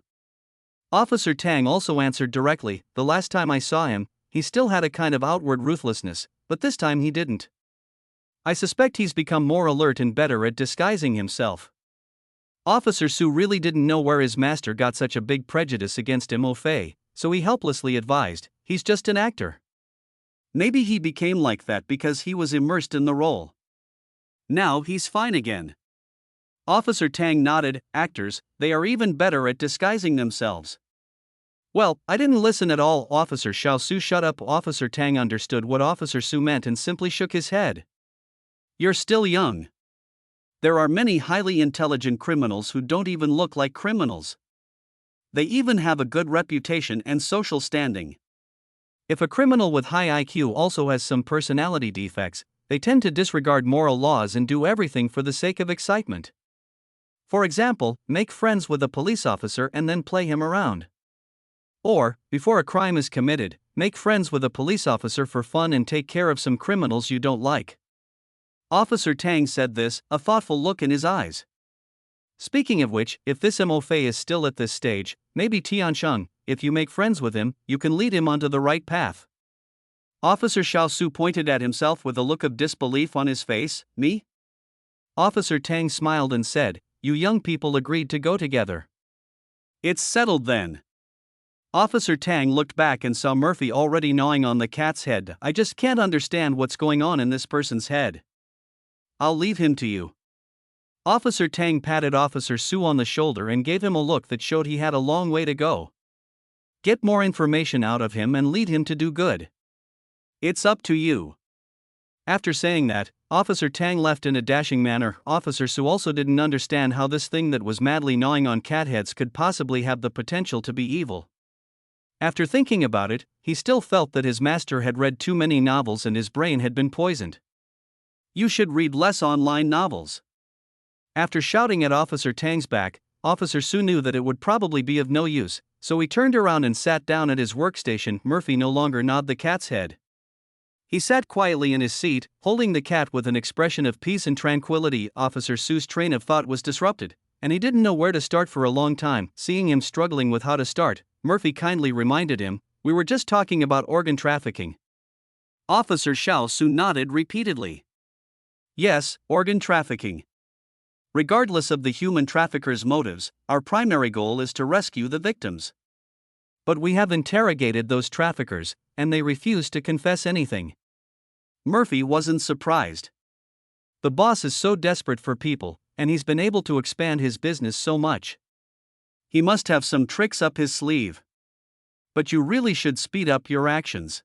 S1: Officer Tang also answered directly, "The last time I saw him, he still had a kind of outward ruthlessness, but this time he didn't. I suspect he's become more alert and better at disguising himself." Officer Su really didn't know where his master got such a big prejudice against Mo Fei, so he helplessly advised, "He's just an actor. Maybe he became like that because he was immersed in the role. Now he's fine again." Officer Tang nodded. "Actors, they are even better at disguising themselves." "Well, I didn't listen at all." Officer Xiao Su shut up. Officer Tang understood what Officer Su meant and simply shook his head. "You're still young. There are many highly intelligent criminals who don't even look like criminals. They even have a good reputation and social standing. If a criminal with high IQ also has some personality defects, they tend to disregard moral laws and do everything for the sake of excitement. For example, make friends with a police officer and then play him around. Or, before a crime is committed, make friends with a police officer for fun and take care of some criminals you don't like." Officer Tang said this, a thoughtful look in his eyes. "Speaking of which, if this Mo Fei is still at this stage, maybe Tian Sheng, if you make friends with him, you can lead him onto the right path." Officer Xiao Su pointed at himself with a look of disbelief on his face. "Me?" Officer Tang smiled and said, "You young people agreed to go together." "It's settled then." Officer Tang looked back and saw Murphy already gnawing on the cat's head. "I just can't understand what's going on in this person's head. I'll leave him to you." Officer Tang patted Officer Su on the shoulder and gave him a look that showed he had a long way to go. "Get more information out of him and lead him to do good. It's up to you." After saying that, Officer Tang left in a dashing manner. Officer Su also didn't understand how this thing that was madly gnawing on cat heads could possibly have the potential to be evil. After thinking about it, he still felt that his master had read too many novels and his brain had been poisoned. You should read less online novels. After shouting at Officer Tang's back, Officer Su knew that it would probably be of no use, so he turned around and sat down at his workstation. Murphy no longer gnawed the cat's head. He sat quietly in his seat, holding the cat with an expression of peace and tranquility. Officer Su's train of thought was disrupted, and he didn't know where to start for a long time. Seeing him struggling with how to start, Murphy kindly reminded him, "We were just talking about organ trafficking." Officer Xiao Su nodded repeatedly. Yes, organ trafficking. Regardless of the human trafficker's motives, our primary goal is to rescue the victims. But we have interrogated those traffickers, and they refuse to confess anything. Murphy wasn't surprised. The boss is so desperate for people, and he's been able to expand his business so much. He must have some tricks up his sleeve. But you really should speed up your actions.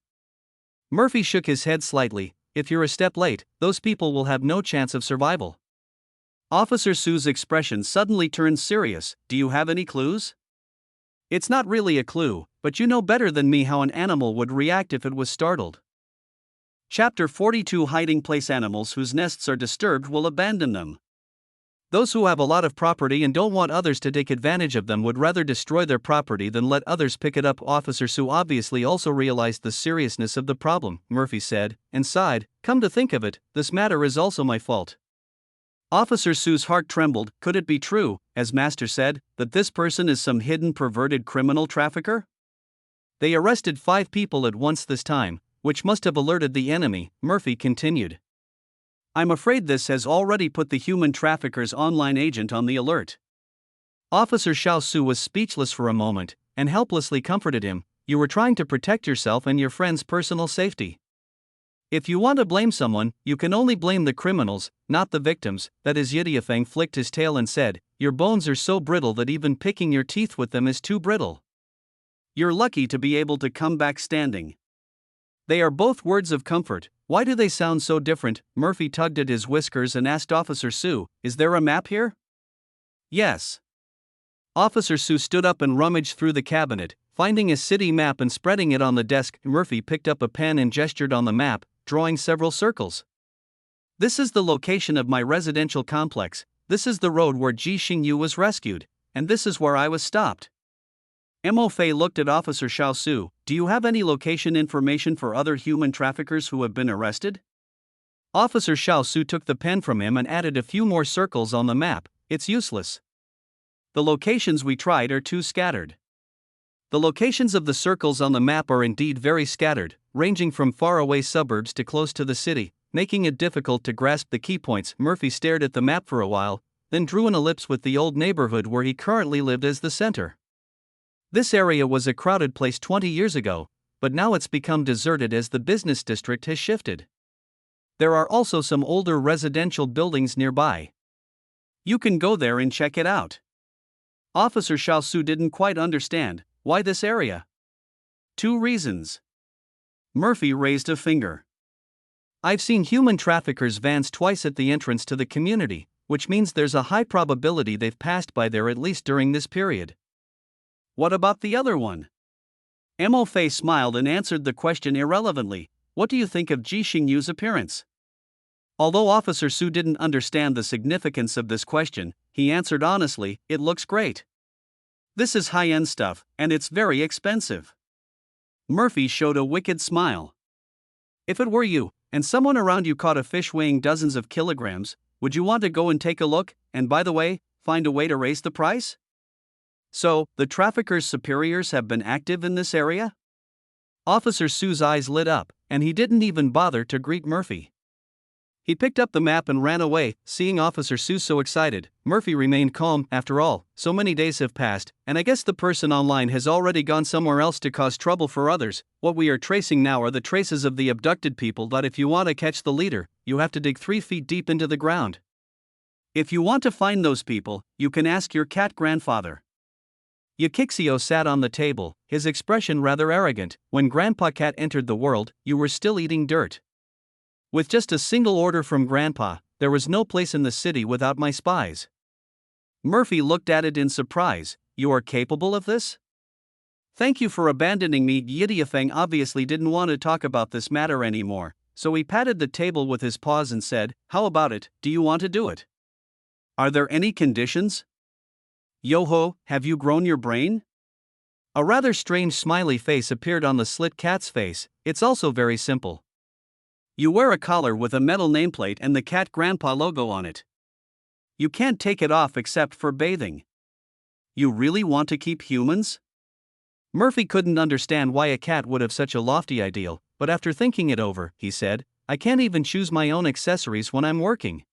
S1: Murphy shook his head slightly. If you're a step late, those people will have no chance of survival. Officer Su's expression suddenly turned serious. Do you have any clues? It's not really a clue, but you know better than me how an animal would react if it was startled. Chapter 42. Hiding place. Animals whose nests are disturbed will abandon them. Those who have a lot of property and don't want others to take advantage of them would rather destroy their property than let others pick it up. Officer Su obviously also realized the seriousness of the problem, Murphy said, and sighed. Come to think of it, this matter is also my fault. Officer Su's heart trembled. Could it be true, as Master said, that this person is some hidden perverted criminal trafficker? They arrested 5 people at once this time, which must have alerted the enemy, Murphy continued. I'm afraid this has already put the human trafficker's online agent on the alert. Officer Xiao Su was speechless for a moment, and helplessly comforted him. You were trying to protect yourself and your friend's personal safety. If you want to blame someone, you can only blame the criminals, not the victims. That is, Yidiafeng flicked his tail and said, your bones are so brittle that even picking your teeth with them is too brittle. You're lucky to be able to come back standing. They are both words of comfort. Why do they sound so different? Murphy tugged at his whiskers and asked Officer Su, is there a map here? Yes. Officer Su stood up and rummaged through the cabinet, finding a city map and spreading it on the desk. Murphy picked up a pen and gestured on the map, drawing several circles. This is the location of my residential complex, this is the road where Ji Xingyu was rescued, and this is where I was stopped. Mo Fei looked at Officer Xiao Su. Do you have any location information for other human traffickers who have been arrested? Officer Xiao Su took the pen from him and added a few more circles on the map. It's useless. The locations we tried are too scattered. The locations of the circles on the map are indeed very scattered, ranging from faraway suburbs to close to the city, making it difficult to grasp the key points. Murphy stared at the map for a while, then drew an ellipse with the old neighborhood where he currently lived as the center. This area was a crowded place 20 years ago, but now it's become deserted as the business district has shifted. There are also some older residential buildings nearby. You can go there and check it out. Officer Xiao Su didn't quite understand. Why this area? 2 reasons. Murphy raised a finger. I've seen human traffickers' vans twice at the entrance to the community, which means there's a high probability they've passed by there at least during this period. What about the other one? Mo Fei smiled and answered the question irrelevantly. What do you think of Ji Xingyu's appearance? Although Officer Su didn't understand the significance of this question, he answered honestly, it looks great. This is high-end stuff, and it's very expensive. Murphy showed a wicked smile. If it were you, and someone around you caught a fish weighing dozens of kilograms, would you want to go and take a look, and by the way, find a way to raise the price? So, the traffickers' superiors have been active in this area? Officer Su's eyes lit up, and he didn't even bother to greet Murphy. He picked up the map and ran away. Seeing Officer Su so excited, Murphy remained calm. After all, so many days have passed, and I guess the person online has already gone somewhere else to cause trouble for others. What we are tracing now are the traces of the abducted people. But if you want to catch the leader, you have to dig 3 feet deep into the ground. If you want to find those people, you can ask your cat grandfather. Yakixio sat on the table, his expression rather arrogant. When Grandpa Cat entered the world, you were still eating dirt. With just a single order from Grandpa, there was no place in the city without my spies. Murphy looked at it in surprise. You are capable of this? Thank you for abandoning me. Yidiafeng obviously didn't want to talk about this matter anymore, so he patted the table with his paws and said, "How about it, do you want to do it? Are there any conditions? Yo-ho, have you grown your brain?" A rather strange smiley face appeared on the slit cat's face. "It's also very simple. You wear a collar with a metal nameplate and the Cat Grandpa logo on it. You can't take it off except for bathing. You really want to keep humans?" Murphy couldn't understand why a cat would have such a lofty ideal, but after thinking it over, he said, "I can't even choose my own accessories when I'm working."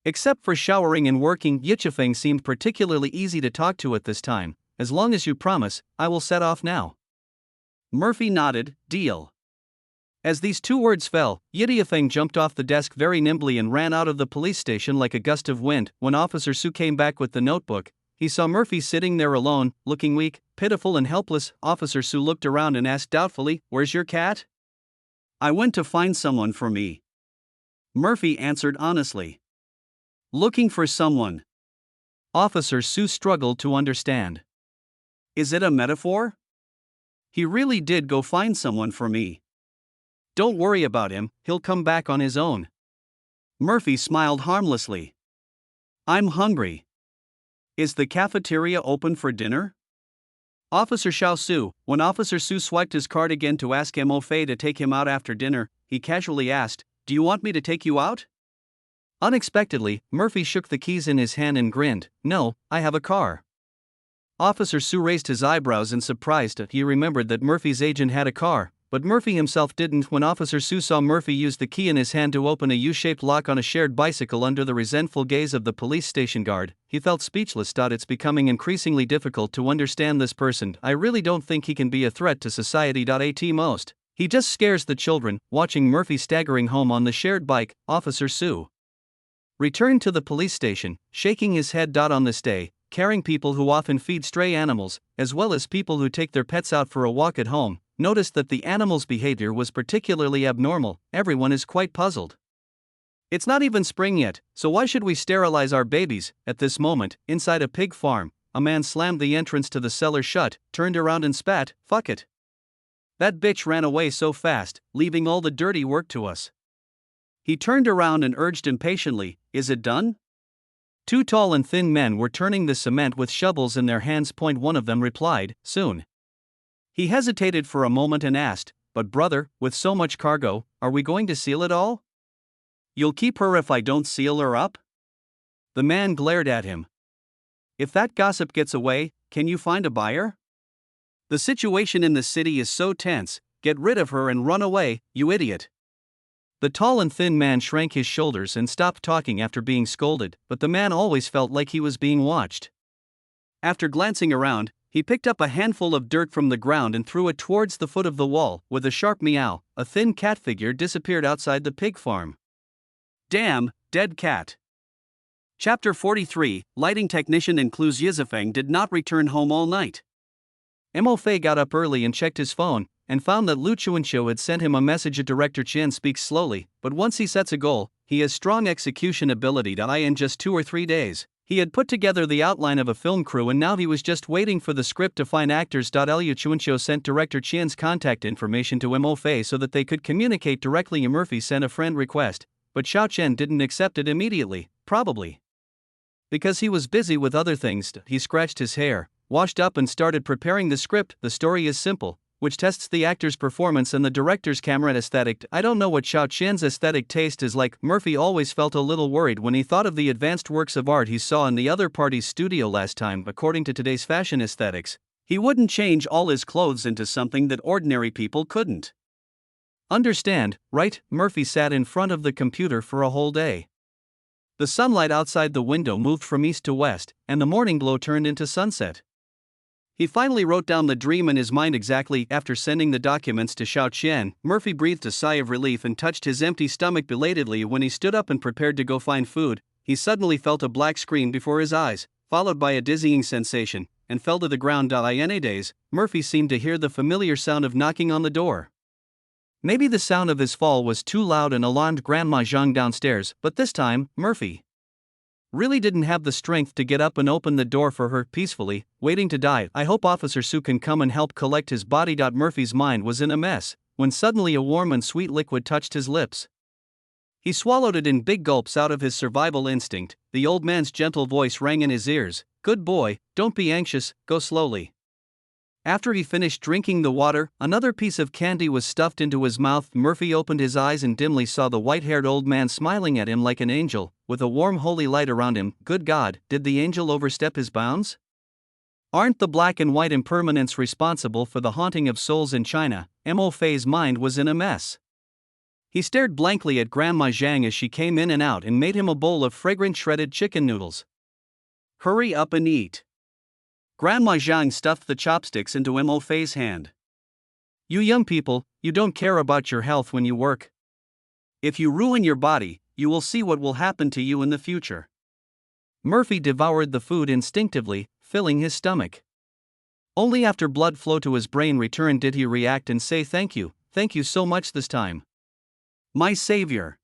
S1: Except for showering and working, Yichifeng seemed particularly easy to talk to at this time. "As long as you promise, I will set off now." Murphy nodded, "Deal." As these two words fell, Yichifeng jumped off the desk very nimbly and ran out of the police station like a gust of wind. When Officer Su came back with the notebook, he saw Murphy sitting there alone, looking weak, pitiful and helpless. Officer Su looked around and asked doubtfully, "Where's your cat?" "I went to find someone for me," Murphy answered honestly. "Looking for someone." Officer Su struggled to understand. "Is it a metaphor? He really did go find someone for me. Don't worry about him, he'll come back on his own." Murphy smiled harmlessly. "I'm hungry. Is the cafeteria open for dinner?" Officer Xiao Su. When Officer Su swiped his card again to ask Mo Fei to take him out after dinner, he casually asked, "Do you want me to take you out?" Unexpectedly, Murphy shook the keys in his hand and grinned, "No, I have a car." Officer Su raised his eyebrows in surprise. He remembered that Murphy's agent had a car, but Murphy himself didn't. When Officer Su saw Murphy use the key in his hand to open a U-shaped lock on a shared bicycle under the resentful gaze of the police station guard, he felt speechless. It's becoming increasingly difficult to understand this person. I really don't think he can be a threat to society. At most, he just scares the children. Watching Murphy staggering home on the shared bike, Officer Su returned to the police station, shaking his head. On this day, caring people who often feed stray animals, as well as people who take their pets out for a walk at home, noticed that the animal's behavior was particularly abnormal. Everyone is quite puzzled. It's not even spring yet, so why should we sterilize our babies? At this moment, inside a pig farm, a man slammed the entrance to the cellar shut, turned around and spat, "Fuck it. That bitch ran away so fast, leaving all the dirty work to us." He turned around and urged impatiently, "Is it done?" Two tall and thin men were turning the cement with shovels in their hands. One of them replied, "Soon." He hesitated for a moment and asked, "But brother, with so much cargo, are we going to seal it all? You'll keep her if I don't seal her up?" The man glared at him. "If that gossip gets away, can you find a buyer? The situation in the city is so tense, get rid of her and run away, you idiot." The tall and thin man shrank his shoulders and stopped talking after being scolded, but the man always felt like he was being watched. After glancing around, he picked up a handful of dirt from the ground and threw it towards the foot of the wall. With a sharp meow, a thin cat figure disappeared outside the pig farm. Damn, dead cat. Chapter 43, Lighting Technician in Clues. Yizifeng did not return home all night. Mo Fei got up early and checked his phone, and found that Lu Chuanqiu had sent him a message. Director Chen speaks slowly, but once he sets a goal, he has strong execution ability. In just 2 or 3 days, he had put together the outline of a film crew and now he was just waiting for the script to find actors. Lu Chuanqiu sent Director Chen's contact information to Mo Fei so that they could communicate directly. Murphy sent a friend request, but Xiao Chen didn't accept it immediately, probably because he was busy with other things. He scratched his hair, washed up and started preparing the script. The story is simple, which tests the actor's performance and the director's camera aesthetic. I don't know what Xiao Chen's aesthetic taste is like. Murphy always felt a little worried when he thought of the advanced works of art he saw in the other party's studio last time. According to today's fashion aesthetics, he wouldn't change all his clothes into something that ordinary people couldn't understand, right? Murphy sat in front of the computer for a whole day. The sunlight outside the window moved from east to west, and the morning glow turned into sunset. He finally wrote down the dream in his mind exactly. After sending the documents to Xiao Chen, Murphy breathed a sigh of relief and touched his empty stomach belatedly. When he stood up and prepared to go find food, he suddenly felt a black screen before his eyes, followed by a dizzying sensation, and fell to the ground. In a daze, Murphy seemed to hear the familiar sound of knocking on the door. Maybe the sound of his fall was too loud and alarmed Grandma Zhang downstairs, but this time, Murphy really didn't have the strength to get up and open the door for her. Peacefully, waiting to die. I hope Officer Su can come and help collect his body. Murphy's mind was in a mess. when suddenly a warm and sweet liquid touched his lips. He swallowed it in big gulps out of his survival instinct. The old man's gentle voice rang in his ears. "Good boy, don't be anxious, go slowly." After he finished drinking the water, another piece of candy was stuffed into his mouth. Murphy opened his eyes and dimly saw the white-haired old man smiling at him like an angel, with a warm holy light around him. Good God, did the angel overstep his bounds? Aren't the black and white impermanents responsible for the haunting of souls in China? Mo Fei's mind was in a mess. He stared blankly at Grandma Zhang as she came in and out and made him a bowl of fragrant shredded chicken noodles. "Hurry up and eat." Grandma Zhang stuffed the chopsticks into Mo Fei's hand. "You young people, you don't care about your health when you work. If you ruin your body, you will see what will happen to you in the future." Murphy devoured the food instinctively, filling his stomach. Only after blood flow to his brain returned did he react and say thank you so much this time. "My savior,"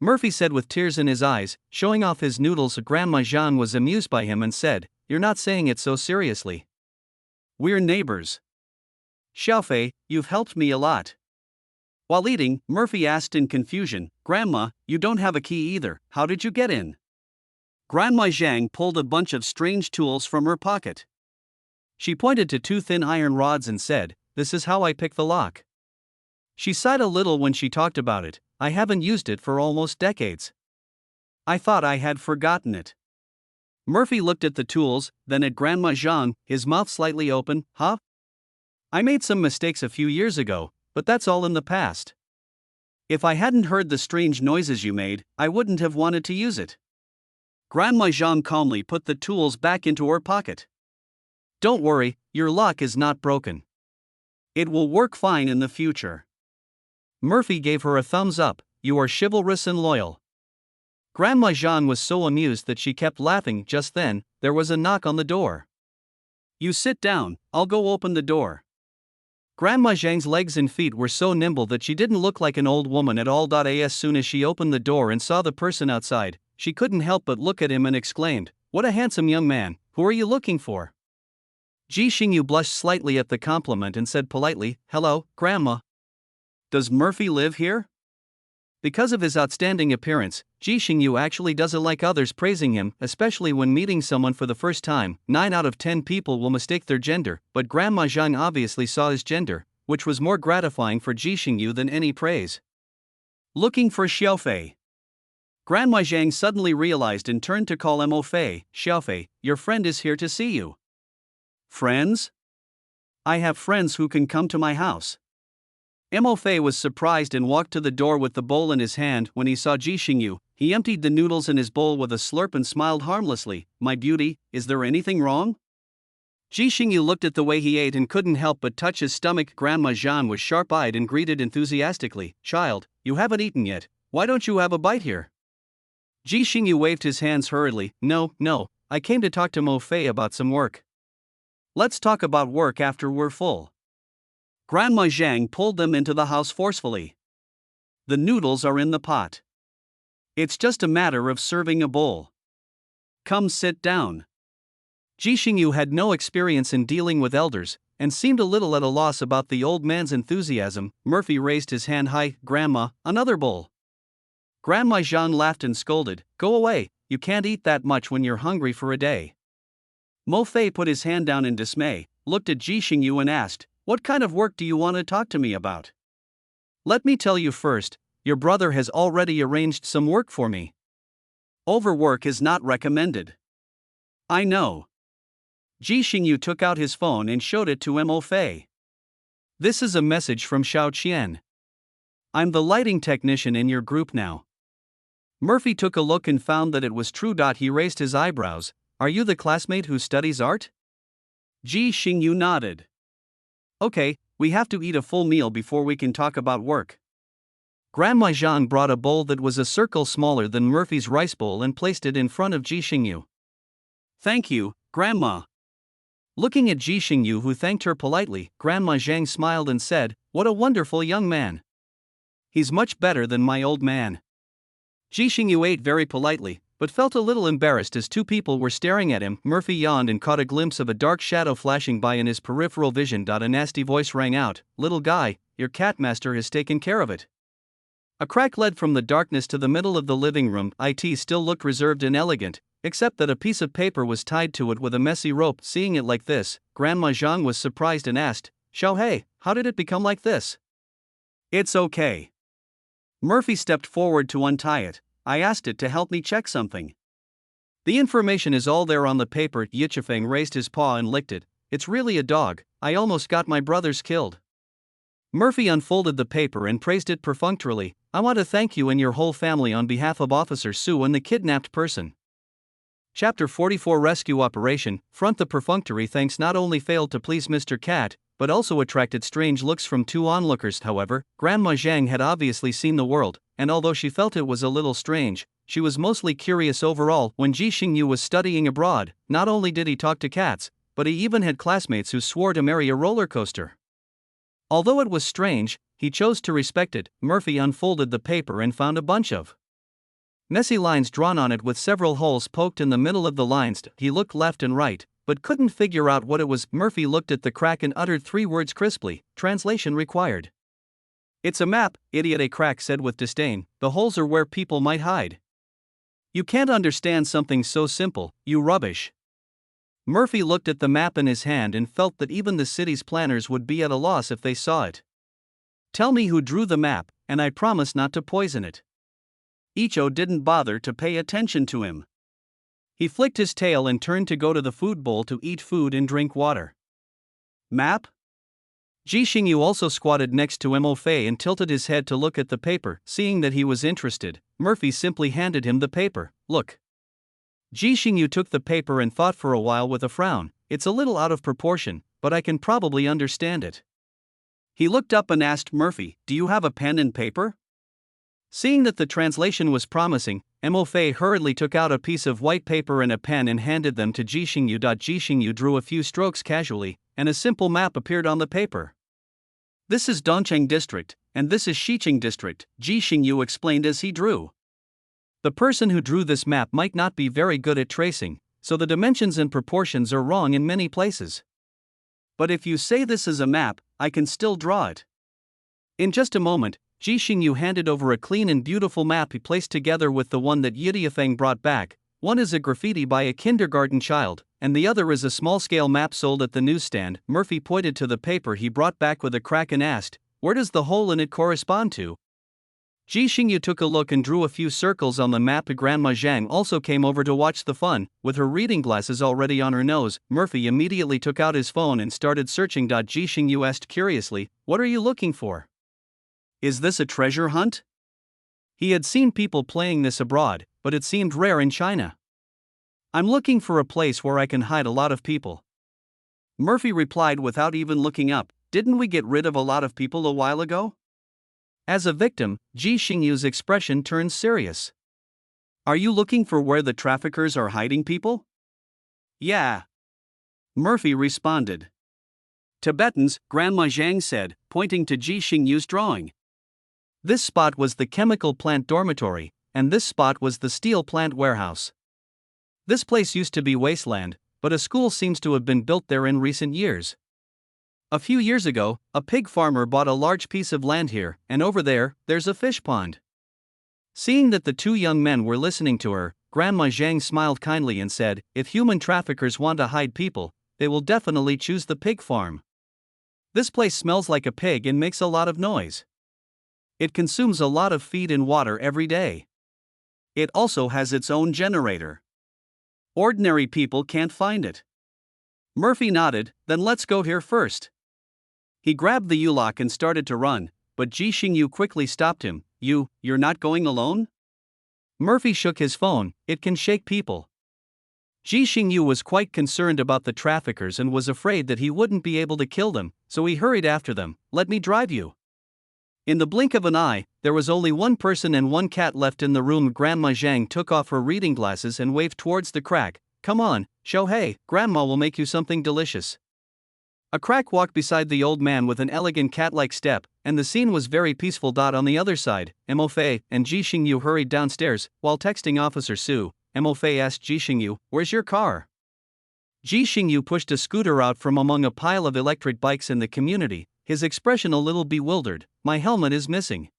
S1: Murphy said with tears in his eyes, showing off his noodles. Grandma Zhang was amused by him and said, "You're not saying it so seriously. We're neighbors. Xiaofei, you've helped me a lot." While eating, Murphy asked in confusion, "Grandma, you don't have a key either, how did you get in?" Grandma Zhang pulled a bunch of strange tools from her pocket. She pointed to 2 thin iron rods and said, "This is how I pick the lock." She sighed a little when she talked about it. "I haven't used it for almost decades. I thought I had forgotten it." Murphy looked at the tools, then at Grandma Zhang, his mouth slightly open. "Huh? I made some mistakes a few years ago, but that's all in the past. If I hadn't heard the strange noises you made, I wouldn't have wanted to use it." Grandma Zhang calmly put the tools back into her pocket. "Don't worry, your lock is not broken. It will work fine in the future." Murphy gave her a thumbs up. "You are chivalrous and loyal." Grandma Zhang was so amused that she kept laughing. Just then, there was a knock on the door. "You sit down, I'll go open the door." Grandma Zhang's legs and feet were so nimble that she didn't look like an old woman at all. As soon as she opened the door and saw the person outside, she couldn't help but look at him and exclaimed, "What a handsome young man, who are you looking for?" Ji Xingyu blushed slightly at the compliment and said politely, "Hello, Grandma. Does Murphy live here?" Because of his outstanding appearance, Ji Xingyu actually doesn't like others praising him, especially when meeting someone for the first time. 9 out of 10 people will mistake their gender, but Grandma Zhang obviously saw his gender, which was more gratifying for Ji Xingyu than any praise. "Looking for Xiaofei." Grandma Zhang suddenly realized and turned to call Mo Fei. "Xiaofei, your friend is here to see you." "Friends? I have friends who can come to my house." Mo Fei was surprised and walked to the door with the bowl in his hand. When he saw Ji Xingyu, he emptied the noodles in his bowl with a slurp and smiled harmlessly. "My beauty, is there anything wrong?" Ji Xingyu looked at the way he ate and couldn't help but touch his stomach. Grandma Zhang was sharp-eyed and greeted enthusiastically, "Child, you haven't eaten yet, why don't you have a bite here?" Ji Xingyu waved his hands hurriedly. No, I came to talk to Mo Fei about some work." "Let's talk about work after we're full." Grandma Zhang pulled them into the house forcefully. "The noodles are in the pot. It's just a matter of serving a bowl. Come sit down." Ji Xingyu had no experience in dealing with elders, and seemed a little at a loss about the old man's enthusiasm. Murphy raised his hand high. "Grandma, another bowl." Grandma Zhang laughed and scolded, "Go away, you can't eat that much when you're hungry for a day." Mo Fei put his hand down in dismay, looked at Ji Xingyu and asked, "What kind of work do you want to talk to me about?" "Let me tell you first, your brother has already arranged some work for me. Overwork is not recommended." "I know." Ji Xingyu took out his phone and showed it to Mo Fei. "This is a message from Xiao Qian. I'm the lighting technician in your group now." Murphy took a look and found that it was true. He raised his eyebrows. "Are you the classmate who studies art?" Ji Xingyu nodded. "Okay, we have to eat a full meal before we can talk about work." Grandma Zhang brought a bowl that was a circle smaller than Murphy's rice bowl and placed it in front of Ji Xingyu. "Thank you, Grandma." Looking at Ji Xingyu, who thanked her politely, Grandma Zhang smiled and said, "What a wonderful young man. He's much better than my old man." Ji Xingyu ate very politely, but felt a little embarrassed as 2 people were staring at him. Murphy yawned and caught a glimpse of a dark shadow flashing by in his peripheral vision. A nasty voice rang out, "Little guy, your cat master has taken care of it. A crack led from the darkness to the middle of the living room. It still looked reserved and elegant, except that a piece of paper was tied to it with a messy rope. Seeing it like this, Grandma Zhang was surprised and asked, "Xiaohei, how did it become like this?" "It's okay." Murphy stepped forward to untie it. "I asked it to help me check something. The information is all there on the paper." Yichifeng raised his paw and licked it. "It's really a dog. I almost got my brothers killed." Murphy unfolded the paper and praised it perfunctorily. "I want to thank you and your whole family on behalf of Officer Su and the kidnapped person." Chapter 44 Rescue Operation. Front. The perfunctory thanks not only failed to please Mr. Cat, but also attracted strange looks from two onlookers. However, Grandma Zhang had obviously seen the world, and although she felt it was a little strange, she was mostly curious overall. When Ji Xingyu was studying abroad, not only did he talk to cats, but he even had classmates who swore to marry a roller coaster. Although it was strange, he chose to respect it. Murphy unfolded the paper and found a bunch of messy lines drawn on it with several holes poked in the middle of the lines. He looked left and right, but couldn't figure out what it was. Murphy looked at the crack and uttered 3 words crisply. Translation required. "It's a map, idiot," a crack said with disdain. "The holes are where people might hide. You can't understand something so simple, you rubbish." Murphy looked at the map in his hand and felt that even the city's planners would be at a loss if they saw it. "Tell me who drew the map, and I promise not to poison it." Icho didn't bother to pay attention to him. He flicked his tail and turned to go to the food bowl to eat food and drink water. "Map?" Ji Xingyu also squatted next to Mo Fei and tilted his head to look at the paper. Seeing that he was interested, Murphy simply handed him the paper. "Look." Ji Xingyu took the paper and thought for a while with a frown. "It's a little out of proportion, but I can probably understand it." He looked up and asked Murphy, "Do you have a pen and paper?" Seeing that the translation was promising, Mo Fei hurriedly took out a piece of white paper and a pen and handed them to Ji Xingyu. Ji Xingyu drew a few strokes casually, and a simple map appeared on the paper. "This is Dongcheng District, and this is Xiqing District," Ji Xingyu explained as he drew. The person who drew this map might not be very good at tracing, so the dimensions and proportions are wrong in many places. But if you say this is a map, I can still draw it. In just a moment, Ji Xingyu handed over a clean and beautiful map he placed together with the one that Yidiafeng brought back. One is a graffiti by a kindergarten child, and the other is a small-scale map sold at the newsstand. Murphy pointed to the paper he brought back with a crack and asked, "Where does the hole in it correspond to?" Ji Xingyu took a look and drew a few circles on the map. Grandma Zhang also came over to watch the fun. With her reading glasses already on her nose, Murphy immediately took out his phone and started searching. Ji Xingyu asked curiously, "What are you looking for? Is this a treasure hunt?" He had seen people playing this abroad, but it seemed rare in China. "I'm looking for a place where I can hide a lot of people," Murphy replied without even looking up. "Didn't we get rid of a lot of people a while ago?" As a victim, Ji Xingyu's expression turned serious. "Are you looking for where the traffickers are hiding people?" "Yeah," Murphy responded. "Tibetans," Grandma Zhang said, pointing to Ji Xingyu's drawing. This spot was the chemical plant dormitory, and this spot was the steel plant warehouse. This place used to be wasteland, but a school seems to have been built there in recent years. A few years ago, a pig farmer bought a large piece of land here, and over there, there's a fish pond. Seeing that the two young men were listening to her, Grandma Zhang smiled kindly and said, "If human traffickers want to hide people, they will definitely choose the pig farm. This place smells like a pig and makes a lot of noise. It consumes a lot of feed and water every day. It also has its own generator. Ordinary people can't find it." Murphy nodded. "Then let's go here first." He grabbed the U-lock and started to run, but Ji Xingyu quickly stopped him. You're not going alone?" Murphy shook his phone. "It can shake people." Ji Xingyu was quite concerned about the traffickers and was afraid that he wouldn't be able to kill them, so he hurried after them. "Let me drive you." In the blink of an eye, there was only one person and one cat left in the room. Grandma Zhang took off her reading glasses and waved towards the crack. "Come on, Xiaohei, Grandma will make you something delicious." A crack walked beside the old man with an elegant cat-like step, and the scene was very peaceful. On the other side, Mo Fei and Ji Xingyu hurried downstairs. While texting Officer Su, Mo Fei asked Ji Xingyu, "Where's your car?" Ji Xingyu pushed a scooter out from among a pile of electric bikes in the community. his expression a little bewildered. "My helmet is missing."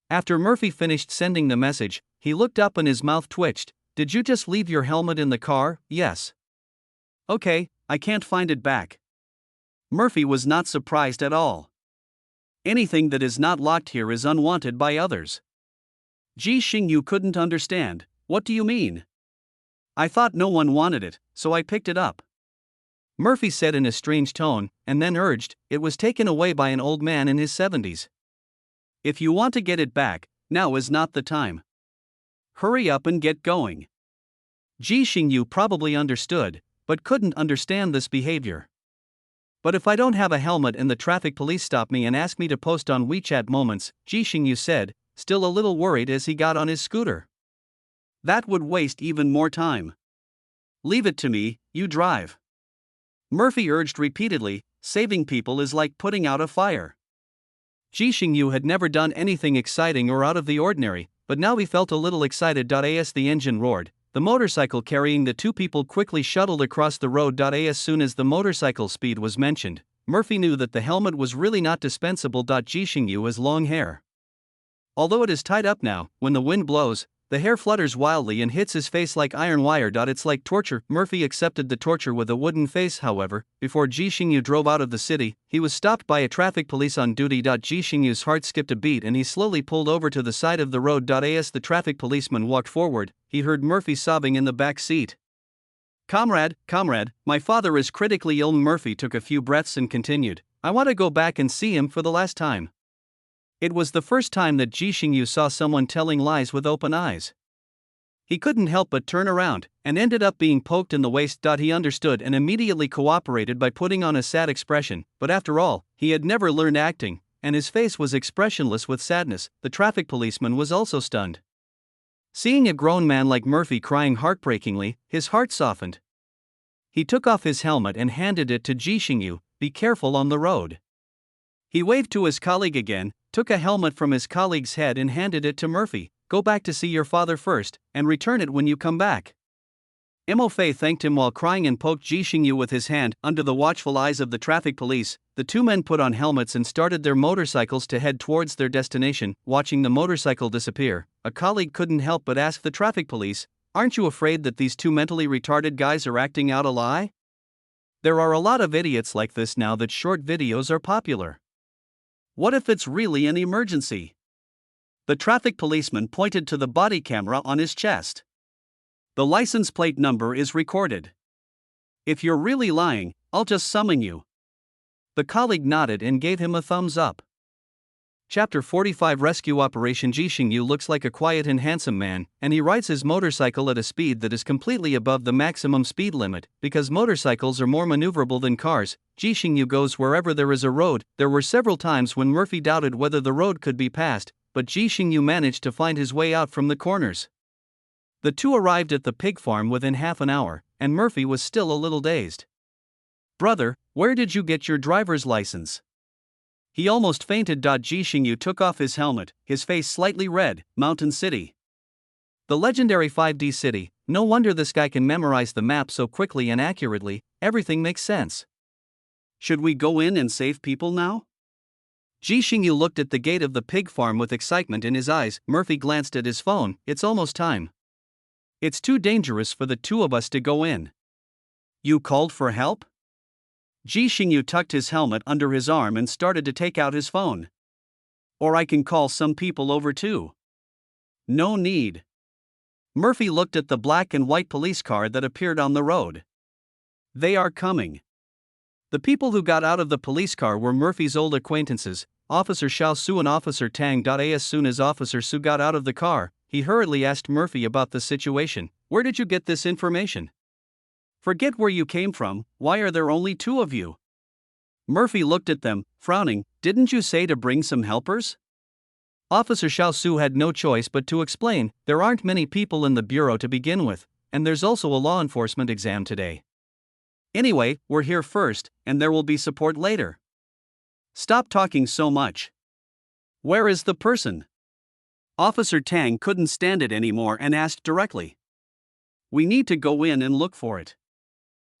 S1: After Murphy finished sending the message, he looked up and his mouth twitched. "Did you just leave your helmet in the car?" "Yes." "Okay, I can't find it back." Murphy was not surprised at all. Anything that is not locked here is unwanted by others. Ji Xingyu couldn't understand. "What do you mean?" "I thought no one wanted it, so I picked it up," Murphy said in a strange tone, and then urged, "It was taken away by an old man in his 70s. If you want to get it back, now is not the time. Hurry up and get going." Ji Xingyu probably understood, but couldn't understand this behavior. "But if I don't have a helmet and the traffic police stop me and ask me to post on WeChat Moments," Ji Xingyu said, still a little worried as he got on his scooter. "That would waste even more time. Leave it to me, you drive." Murphy urged repeatedly, "Saving people is like putting out a fire." Ji Xingyu had never done anything exciting or out of the ordinary, but now he felt a little excited. As the engine roared, the motorcycle carrying the two people quickly shuttled across the road. As soon as the motorcycle speed was mentioned, Murphy knew that the helmet was really not dispensable. Ji Xingyu has long hair. Although it is tied up now, when the wind blows, the hair flutters wildly and hits his face like iron wire. It's like torture. Murphy accepted the torture with a wooden face. However, before Ji Xingyu drove out of the city, he was stopped by a traffic police on duty. Ji Xingyu's heart skipped a beat and he slowly pulled over to the side of the road. As the traffic policeman walked forward, he heard Murphy sobbing in the back seat. Comrade, my father is critically ill." Murphy took a few breaths and continued, "I want to go back and see him for the last time." It was the first time that Ji Xingyu saw someone telling lies with open eyes. He couldn't help but turn around, and ended up being poked in the waist. He understood and immediately cooperated by putting on a sad expression, but after all, he had never learned acting, and his face was expressionless with sadness. The traffic policeman was also stunned. Seeing a grown man like Murphy crying heartbreakingly, his heart softened. He took off his helmet and handed it to Ji Xingyu. "Be careful on the road." He waved to his colleague again, took a helmet from his colleague's head and handed it to Murphy. "Go back to see your father first, and return it when you come back." Mo Fei thanked him while crying and poked Ji Xingyu with his hand. Under the watchful eyes of the traffic police, the two men put on helmets and started their motorcycles to head towards their destination. Watching the motorcycle disappear, a colleague couldn't help but ask the traffic police, "Aren't you afraid that these two mentally retarded guys are acting out a lie?" There are a lot of idiots like this now that short videos are popular. What if it's really an emergency? The traffic policeman pointed to the body camera on his chest. "The license plate number is recorded. If you're really lying, I'll just summon you." The colleague nodded and gave him a thumbs up. Chapter 45 Rescue Operation. Ji Xingyu looks like a quiet and handsome man, and he rides his motorcycle at a speed that is completely above the maximum speed limit. Because motorcycles are more maneuverable than cars, Ji Xingyu goes wherever there is a road. There were several times when Murphy doubted whether the road could be passed, but Ji Xingyu managed to find his way out from the corners. The two arrived at the pig farm within half an hour, and Murphy was still a little dazed. "Brother, where did you get your driver's license?" He almost fainted. Ji Xingyu took off his helmet, his face slightly red. "Mountain City. The legendary 5D city. No wonder this guy can memorize the map so quickly and accurately. Everything makes sense. Should we go in and save people now?" Ji Xingyu looked at the gate of the pig farm with excitement in his eyes. Murphy glanced at his phone. "It's almost time. It's too dangerous for the two of us to go in." "You called for help?" Ji Xingyu tucked his helmet under his arm and started to take out his phone. "Or I can call some people over too." "No need." Murphy looked at the black and white police car that appeared on the road. "They are coming." The people who got out of the police car were Murphy's old acquaintances, Officer Xiao Su and Officer Tang. As soon as Officer Su got out of the car, he hurriedly asked Murphy about the situation. "Where did you get this information?" "Forget where you came from, why are there only two of you?" Murphy looked at them, frowning. "Didn't you say to bring some helpers?" Officer Xiao Su had no choice but to explain, "There aren't many people in the bureau to begin with, and there's also a law enforcement exam today. Anyway, we're here first, and there will be support later. Stop talking so much. Where is the person?" Officer Tang couldn't stand it anymore and asked directly. "We need to go in and look for it."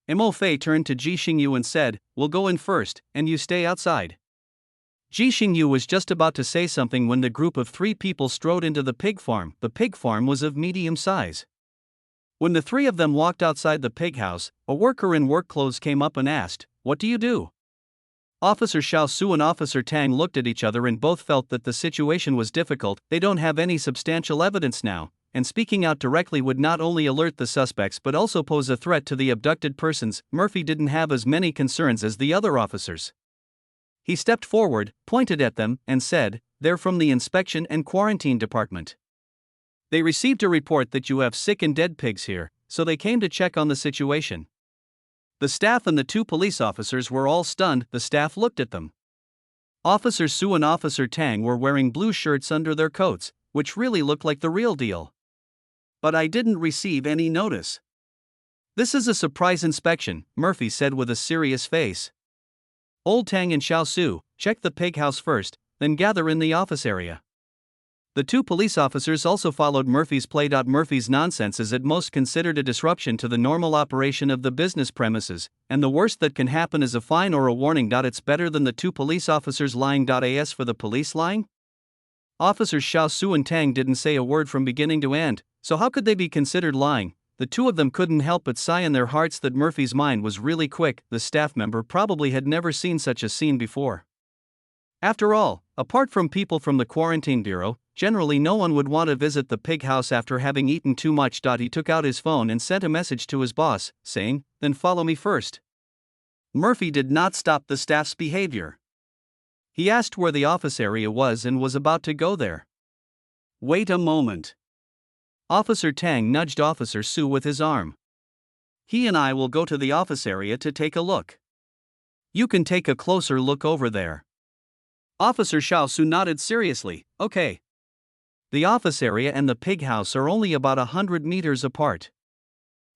S1: Mo Fei turned to Ji Xingyu and said, "We'll go in first, and you stay outside." Ji Xingyu was just about to say something when the group of 3 people strode into the pig farm. The pig farm was of medium size. When the 3 of them walked outside the pig house, a worker in work clothes came up and asked, "What do you do?" Officer Xiao Su and Officer Tang looked at each other and both felt that the situation was difficult. They don't have any substantial evidence now, and speaking out directly would not only alert the suspects but also pose a threat to the abducted persons. Murphy didn't have as many concerns as the other officers. He stepped forward, pointed at them, and said, "They're from the Inspection and Quarantine Department. They received a report that you have sick and dead pigs here, so they came to check on the situation." The staff and the 2 police officers were all stunned. The staff looked at them. Officer Su and Officer Tang were wearing blue shirts under their coats, which really looked like the real deal. "But I didn't receive any notice." "This is a surprise inspection," Murphy said with a serious face. "Old Tang and Xiao Su, check the pig house first, then gather in the office area." The 2 police officers also followed Murphy's play. Murphy's nonsense is at most considered a disruption to the normal operation of the business premises, and the worst that can happen is a fine or a warning. It's better than the 2 police officers lying. As for the police lying? Officers Xiao Su and Tang didn't say a word from beginning to end, so how could they be considered lying? The 2 of them couldn't help but sigh in their hearts that Murphy's mind was really quick. The staff member probably had never seen such a scene before. After all, apart from people from the quarantine bureau, generally no one would want to visit the pig house after having eaten too much. He took out his phone and sent a message to his boss, saying, "Then follow me first." Murphy did not stop the staff's behavior. He asked where the office area was and was about to go there. "Wait a moment." Officer Tang nudged Officer Su with his arm. "He and I will go to the office area to take a look. You can take a closer look over there." Officer Xiao Su nodded seriously. "Okay." The office area and the pig house are only about 100 meters apart.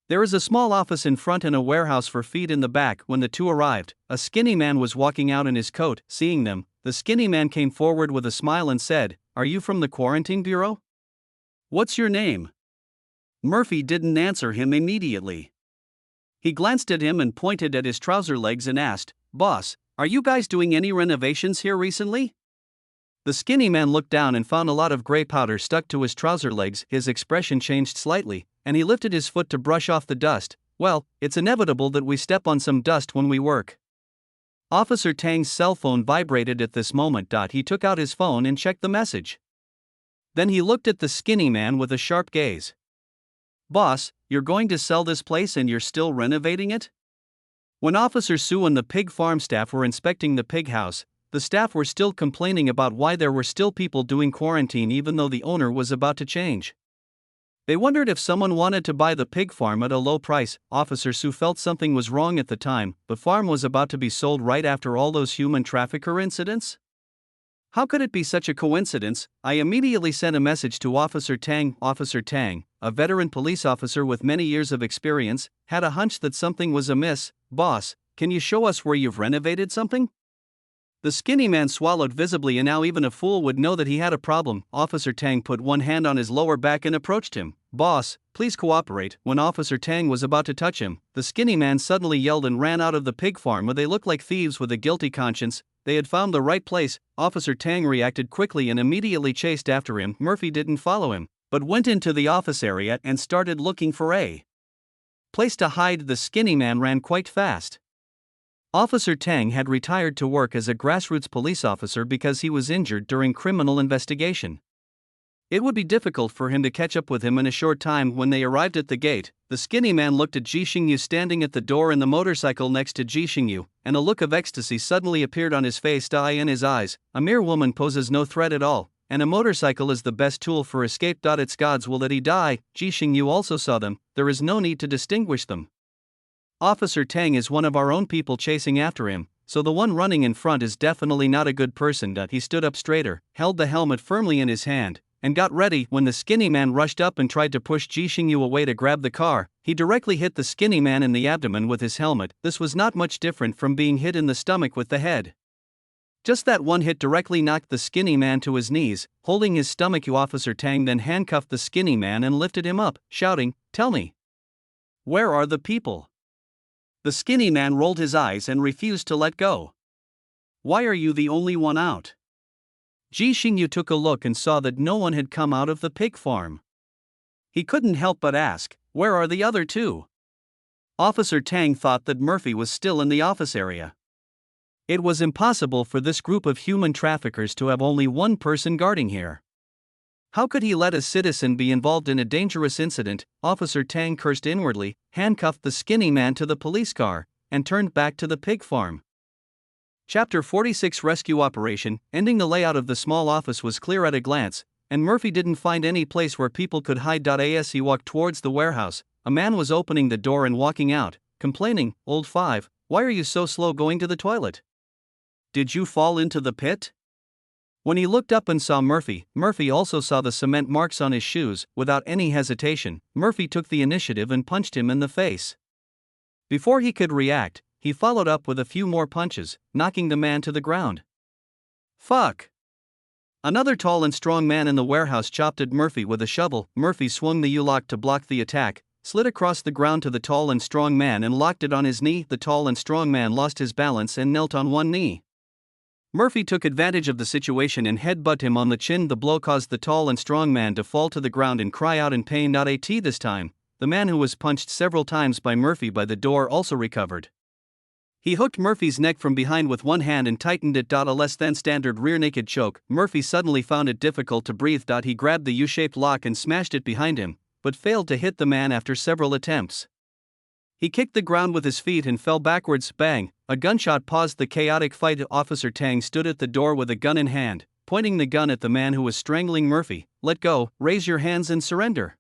S1: There is a small office in front and a warehouse for feed in the back. When the 2 arrived, a skinny man was walking out in his coat. Seeing them, the skinny man came forward with a smile and said, "Are you from the quarantine bureau? What's your name?" Murphy didn't answer him immediately. He glanced at him and pointed at his trouser legs and asked, "Boss, are you guys doing any renovations here recently?" The skinny man looked down and found a lot of gray powder stuck to his trouser legs. His expression changed slightly, and he lifted his foot to brush off the dust. "Well, it's inevitable that we step on some dust when we work." Officer Tang's cell phone vibrated at this moment. He took out his phone and checked the message. Then he looked at the skinny man with a sharp gaze. "Boss, you're going to sell this place and you're still renovating it?" When Officer Su and the pig farm staff were inspecting the pig house, the staff were still complaining about why there were still people doing quarantine even though the owner was about to change. They wondered if someone wanted to buy the pig farm at a low price. Officer Su felt something was wrong at the time. The farm was about to be sold right after all those human trafficker incidents. How could it be such a coincidence? I immediately sent a message to Officer Tang. Officer Tang, a veteran police officer with many years of experience, had a hunch that something was amiss. "Boss, can you show us where you've renovated something?" The skinny man swallowed visibly, and now even a fool would know that he had a problem. Officer Tang put one hand on his lower back and approached him. "Boss, please cooperate." When Officer Tang was about to touch him, the skinny man suddenly yelled and ran out of the pig farm. They looked like thieves with a guilty conscience. They had found the right place. Officer Tang reacted quickly and immediately chased after him. Murphy didn't follow him, but went into the office area and started looking for a place to hide. The skinny man ran quite fast. Officer Tang had retired to work as a grassroots police officer because he was injured during criminal investigation. It would be difficult for him to catch up with him in a short time. When they arrived at the gate, the skinny man looked at Ji Xingyu standing at the door and the motorcycle next to Ji Xingyu, and a look of ecstasy suddenly appeared on his face. In his eyes, a mere woman poses no threat at all, and a motorcycle is the best tool for escape. It's God's will that he die. Ji Xingyu also saw them. There is no need to distinguish them. Officer Tang is one of our own people chasing after him, so the one running in front is definitely not a good person. He stood up straighter, held the helmet firmly in his hand, and got ready. When the skinny man rushed up and tried to push Ji Xingyu away to grab the car, he directly hit the skinny man in the abdomen with his helmet. This was not much different from being hit in the stomach with the head. Just that one hit directly knocked the skinny man to his knees. Holding his stomach, Officer Tang then handcuffed the skinny man and lifted him up, shouting, "Tell me, where are the people?" The skinny man rolled his eyes and refused to let go. Why are you the only one out? Ji Xingyu took a look and saw that no one had come out of the pig farm. He couldn't help but ask, where are the other two? Officer Tang thought that Murphy was still in the office area. It was impossible for this group of human traffickers to have only one person guarding here. How could he let a citizen be involved in a dangerous incident? Officer Tang cursed inwardly, handcuffed the skinny man to the police car, and turned back to the pig farm. Chapter 46 Rescue Operation. Ending. The layout of the small office was clear at a glance, and Murphy didn't find any place where people could hide. As he walked towards the warehouse, a man was opening the door and walking out, complaining, "Old 5, why are you so slow going to the toilet? Did you fall into the pit?" When he looked up and saw Murphy, Murphy also saw the cement marks on his shoes. Without any hesitation, Murphy took the initiative and punched him in the face. Before he could react, he followed up with a few more punches, knocking the man to the ground. Fuck! Another tall and strong man in the warehouse chopped at Murphy with a shovel. Murphy swung the U-lock to block the attack, slid across the ground to the tall and strong man and locked it on his knee. The tall and strong man lost his balance and knelt on one knee. Murphy took advantage of the situation and headbutted him on the chin. The blow caused the tall and strong man to fall to the ground and cry out in pain. This time, the man who was punched several times by Murphy by the door also recovered. He hooked Murphy's neck from behind with one hand and tightened it. A less than standard rear naked choke. Murphy suddenly found it difficult to breathe. He grabbed the U-shaped lock and smashed it behind him, but failed to hit the man after several attempts. He kicked the ground with his feet and fell backwards. Bang! A gunshot paused the chaotic fight. Officer Tang stood at the door with a gun in hand, pointing the gun at the man who was strangling Murphy. "Let go, raise your hands and surrender."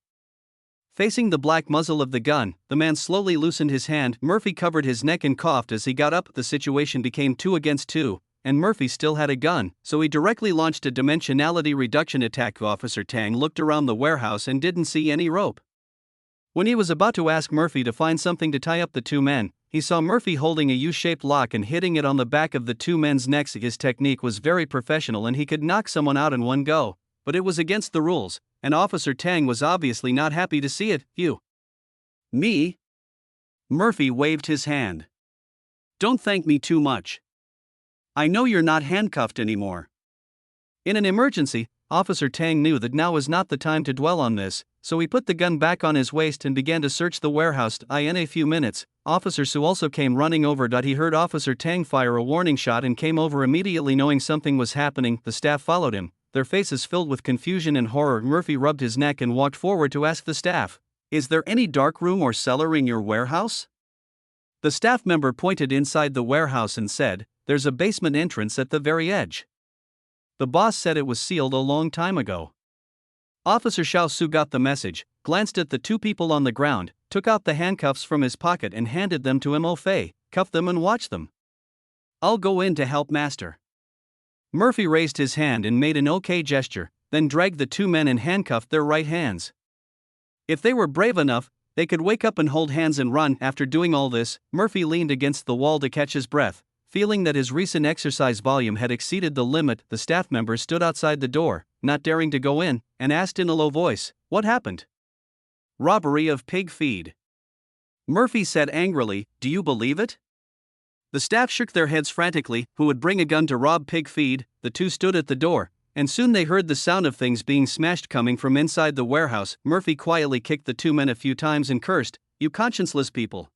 S1: Facing the black muzzle of the gun, the man slowly loosened his hand. Murphy covered his neck and coughed as he got up. The situation became 2 against 2, and Murphy still had a gun, so he directly launched a dimensionality reduction attack. Officer Tang looked around the warehouse and didn't see any rope. When he was about to ask Murphy to find something to tie up the two men, he saw Murphy holding a U-shaped lock and hitting it on the back of the two men's necks. His technique was very professional and he could knock someone out in one go, but it was against the rules, and Officer Tang was obviously not happy to see it. "You? Me?" Murphy waved his hand. "Don't thank me too much. I know you're not handcuffed anymore." In an emergency, Officer Tang knew that now was not the time to dwell on this, so he put the gun back on his waist and began to search the warehouse. In a few minutes, Officer Su also came running over. He heard Officer Tang fire a warning shot and came over immediately, knowing something was happening. The staff followed him, their faces filled with confusion and horror. Murphy rubbed his neck and walked forward to ask the staff, "Is there any dark room or cellar in your warehouse?" The staff member pointed inside the warehouse and said, "There's a basement entrance at the very edge. The boss said it was sealed a long time ago." Officer Xiao Su got the message, glanced at the two people on the ground, took out the handcuffs from his pocket and handed them to Mo Fei. "Cuff them and watch them. I'll go in to help master." Murphy raised his hand and made an OK gesture, then dragged the two men and handcuffed their right hands. If they were brave enough, they could wake up and hold hands and run. After doing all this, Murphy leaned against the wall to catch his breath. Feeling that his recent exercise volume had exceeded the limit, the staff member stood outside the door, not daring to go in, and asked in a low voice, "What happened?" "Robbery of pig feed." Murphy said angrily, "Do you believe it?" The staff shook their heads frantically. Who would bring a gun to rob pig feed? The two stood at the door, and soon they heard the sound of things being smashed coming from inside the warehouse. Murphy quietly kicked the two men a few times and cursed, "You conscienceless people."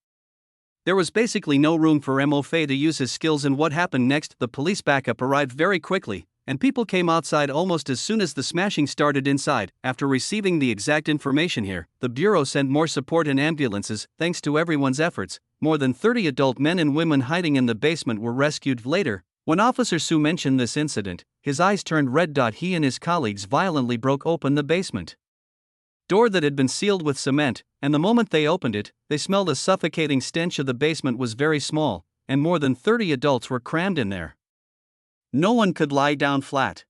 S1: There was basically no room for Mo Fei to use his skills. And what happened next? The police backup arrived very quickly, and people came outside almost as soon as the smashing started inside. After receiving the exact information here, the Bureau sent more support and ambulances. Thanks to everyone's efforts, more than 30 adult men and women hiding in the basement were rescued. Later, when Officer Su mentioned this incident, his eyes turned red. He and his colleagues violently broke open the basement door that had been sealed with cement, and the moment they opened it, they smelled a suffocating stench. The basement was very small, and more than 30 adults were crammed in there. No one could lie down flat.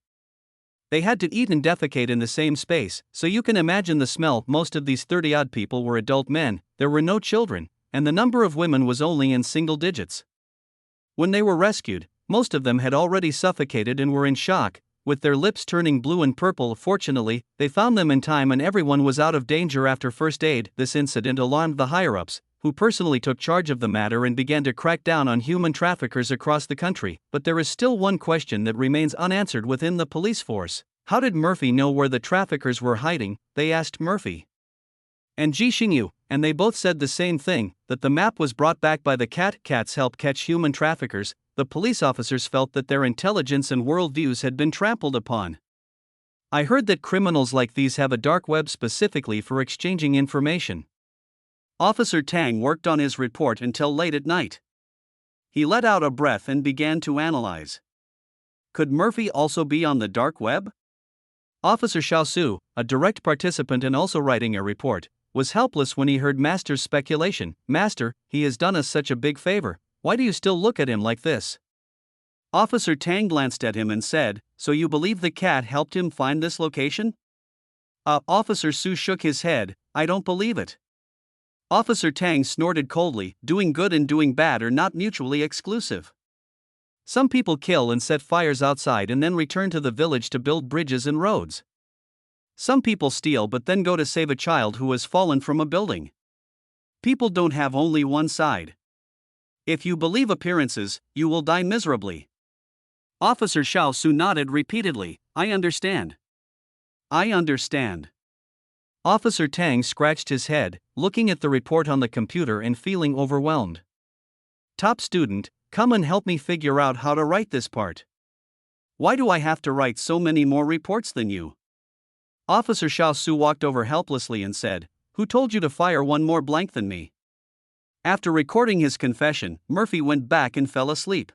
S1: They had to eat and defecate in the same space, so you can imagine the smell. Most of these 30-odd people were adult men, there were no children, and the number of women was only in single digits. When they were rescued, most of them had already suffocated and were in shock, with their lips turning blue and purple. Fortunately, they found them in time and everyone was out of danger. After first aid, this incident alarmed the higher-ups, who personally took charge of the matter and began to crack down on human traffickers across the country. But there is still one question that remains unanswered within the police force. How did Murphy know where the traffickers were hiding? They asked Murphy and Ji Xingyu, and they both said the same thing, that the map was brought back by the cat. Cats help catch human traffickers. The police officers felt that their intelligence and worldviews had been trampled upon. I heard that criminals like these have a dark web specifically for exchanging information. Officer Tang worked on his report until late at night. He let out a breath and began to analyze. Could Murphy also be on the dark web? Officer Xiaosu, a direct participant and also writing a report, was helpless when he heard Master's speculation. Master, he has done us such a big favor. Why do you still look at him like this? Officer Tang glanced at him and said, so you believe the cat helped him find this location? Officer Su shook his head, I don't believe it. Officer Tang snorted coldly, doing good and doing bad are not mutually exclusive. Some people kill and set fires outside and then return to the village to build bridges and roads. Some people steal but then go to save a child who has fallen from a building. People don't have only one side. If you believe appearances, you will die miserably. Officer Xiao Su nodded repeatedly, I understand. I understand. Officer Tang scratched his head, looking at the report on the computer and feeling overwhelmed. Top student, come and help me figure out how to write this part. Why do I have to write so many more reports than you? Officer Xiao Su walked over helplessly and said, who told you to fire one more blank than me? After recording his confession, Murphy went back and fell asleep.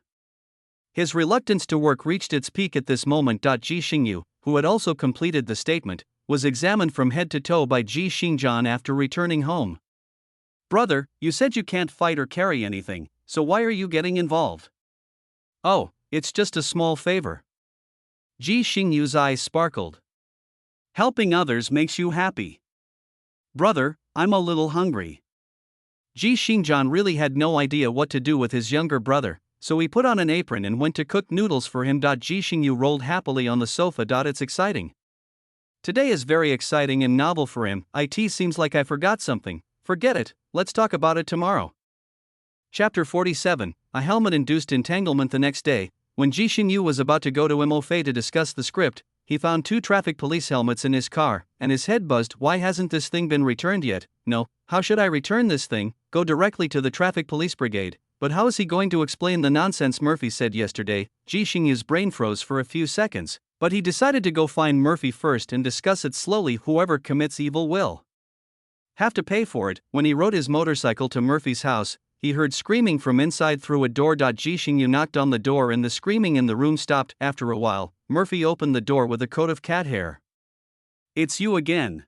S1: His reluctance to work reached its peak at this moment. Ji Xingyu, who had also completed the statement, was examined from head to toe by Ji Xingjian after returning home. Brother, you said you can't fight or carry anything, so why are you getting involved? Oh, it's just a small favor. Ji Xingyu's eyes sparkled. Helping others makes you happy. Brother, I'm a little hungry. Ji Xingjian really had no idea what to do with his younger brother, so he put on an apron and went to cook noodles for him. Ji Xingyu rolled happily on the sofa. It's exciting. Today is very exciting and novel for him. It seems like I forgot something. Forget it, let's talk about it tomorrow. Chapter 47, A Helmet-Induced Entanglement. The next day, when Ji Xingyu was about to go to MOFA to discuss the script, he found 2 traffic police helmets in his car, and his head buzzed. Why hasn't this thing been returned yet? No, how should I return this thing? Go directly to the traffic police brigade. But how is he going to explain the nonsense Murphy said yesterday? Ji Xingyu's brain froze for a few seconds, but he decided to go find Murphy first and discuss it slowly. Whoever commits evil will have to pay for it. When he rode his motorcycle to Murphy's house, he heard screaming from inside through a door. Ji Xingyu knocked on the door and the screaming in the room stopped. After a while, Murphy opened the door with a coat of cat hair. It's you again.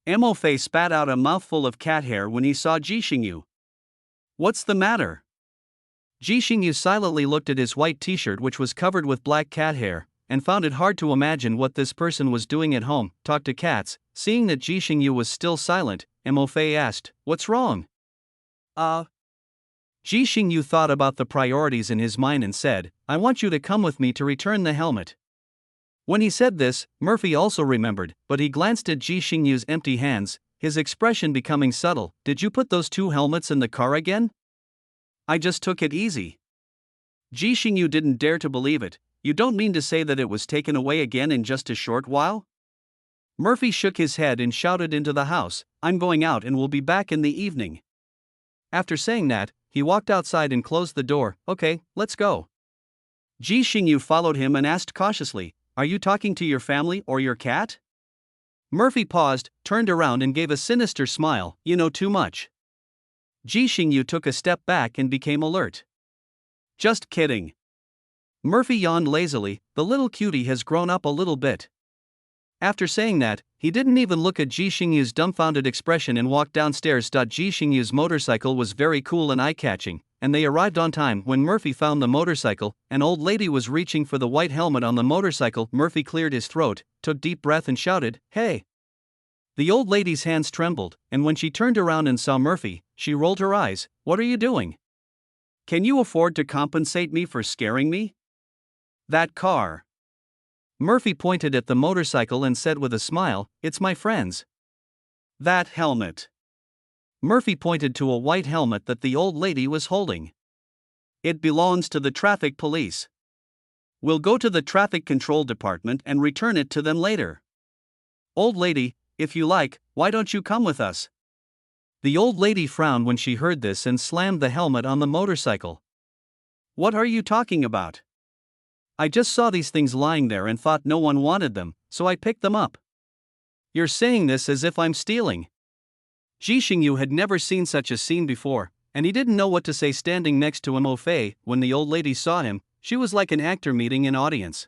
S1: Mo-Fei spat out a mouthful of cat hair when he saw Ji Xingyu. What's the matter? Ji Xingyu silently looked at his white t-shirt, which was covered with black cat hair, and found it hard to imagine what this person was doing at home. Talk to cats. Seeing that Ji Xingyu was still silent, Mo-Fei asked, what's wrong? Ji Xingyu thought about the priorities in his mind and said, I want you to come with me to return the helmet. When he said this, Murphy also remembered, but he glanced at Ji Xingyu's empty hands, his expression becoming subtle. Did you put those 2 helmets in the car again? I just took it easy. Ji Xingyu didn't dare to believe it. You don't mean to say that it was taken away again in just a short while? Murphy shook his head and shouted into the house, I'm going out and will be back in the evening. After saying that, he walked outside and closed the door. Okay, let's go. Ji Xingyu followed him and asked cautiously, are you talking to your family or your cat? Murphy paused, turned around and gave a sinister smile. You know too much. Ji Xingyu took a step back and became alert. Just kidding. Murphy yawned lazily. The little cutie has grown up a little bit. After saying that, he didn't even look at Ji Xingyu's dumbfounded expression and walked downstairs. Ji Xingyu's motorcycle was very cool and eye-catching, and they arrived on time. When Murphy found the motorcycle, an old lady was reaching for the white helmet on the motorcycle. Murphy cleared his throat, took deep breath and shouted, hey! The old lady's hands trembled, and when she turned around and saw Murphy, she rolled her eyes. What are you doing? Can you afford to compensate me for scaring me? That car. Murphy pointed at the motorcycle and said with a smile, it's my friend's. That helmet. Murphy pointed to a white helmet that the old lady was holding. It belongs to the traffic police. We'll go to the traffic control department and return it to them later. Old lady, if you like, why don't you come with us? The old lady frowned when she heard this and slammed the helmet on the motorcycle. What are you talking about? I just saw these things lying there and thought no one wanted them, so I picked them up. You're saying this as if I'm stealing. Ji Xingyu had never seen such a scene before, and he didn't know what to say standing next to Mo Fei. When the old lady saw him, she was like an actor meeting an audience.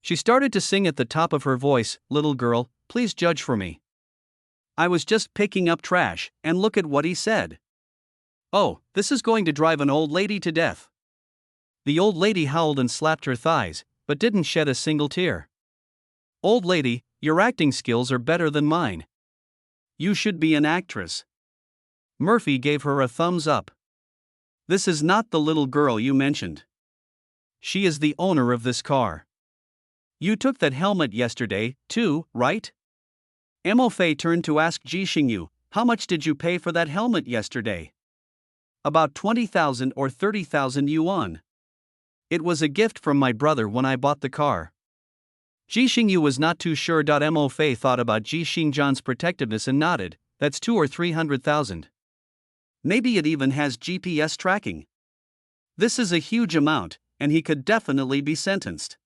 S1: She started to sing at the top of her voice, "Little girl, please judge for me. I was just picking up trash, and look at what he said. Oh, this is going to drive an old lady to death." The old lady howled and slapped her thighs, but didn't shed a single tear. Old lady, your acting skills are better than mine. You should be an actress. Murphy gave her a thumbs up. This is not the little girl you mentioned. She is the owner of this car. You took that helmet yesterday, too, right? Mo Fei turned to ask Ji Xingyu, how much did you pay for that helmet yesterday? About 20,000 or 30,000 yuan. It was a gift from my brother when I bought the car. Ji Xingyu was not too sure. Mo Fei thought about Ji Xingjian's protectiveness and nodded, that's 200,000 or 300,000. Maybe it even has GPS tracking. This is a huge amount, and he could definitely be sentenced.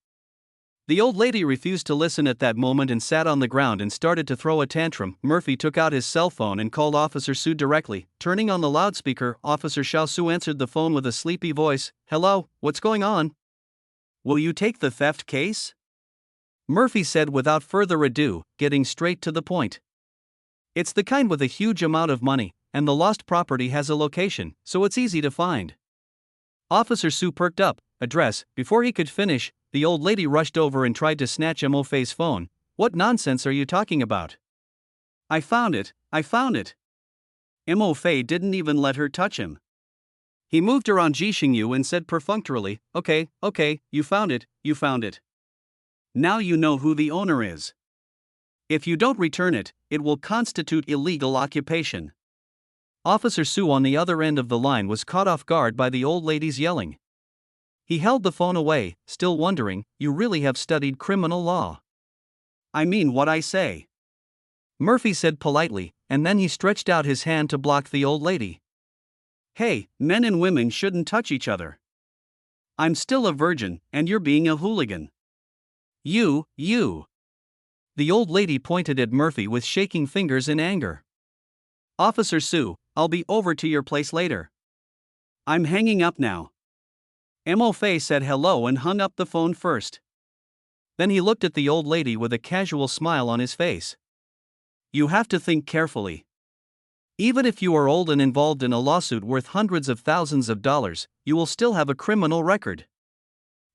S1: The old lady refused to listen at that moment and sat on the ground and started to throw a tantrum. Murphy took out his cell phone and called Officer Su directly. Turning on the loudspeaker, Officer Xiao Su answered the phone with a sleepy voice. Hello, what's going on? Will you take the theft case? Murphy said without further ado, getting straight to the point. It's the kind with a huge amount of money, and the lost property has a location, so it's easy to find. Officer Su perked up. Address. Before he could finish, the old lady rushed over and tried to snatch Mo Fei's phone. What nonsense are you talking about? I found it. Mo Fei didn't even let her touch him. He moved around Ji Xingyu and said perfunctorily, Okay, you found it. Now you know who the owner is. If you don't return it, it will constitute illegal occupation. Officer Su on the other end of the line was caught off guard by the old lady's yelling. He held the phone away, still wondering, you really have studied criminal law. I mean what I say. Murphy said politely, and then he stretched out his hand to block the old lady. Hey, men and women shouldn't touch each other. I'm still a virgin, and you're being a hooligan. You. The old lady pointed at Murphy with shaking fingers in anger. Officer Su, I'll be over to your place later. I'm hanging up now. Mo Fei said hello and hung up the phone first. Then he looked at the old lady with a casual smile on his face. You have to think carefully. Even if you are old and involved in a lawsuit worth hundreds of thousands of dollars, you will still have a criminal record.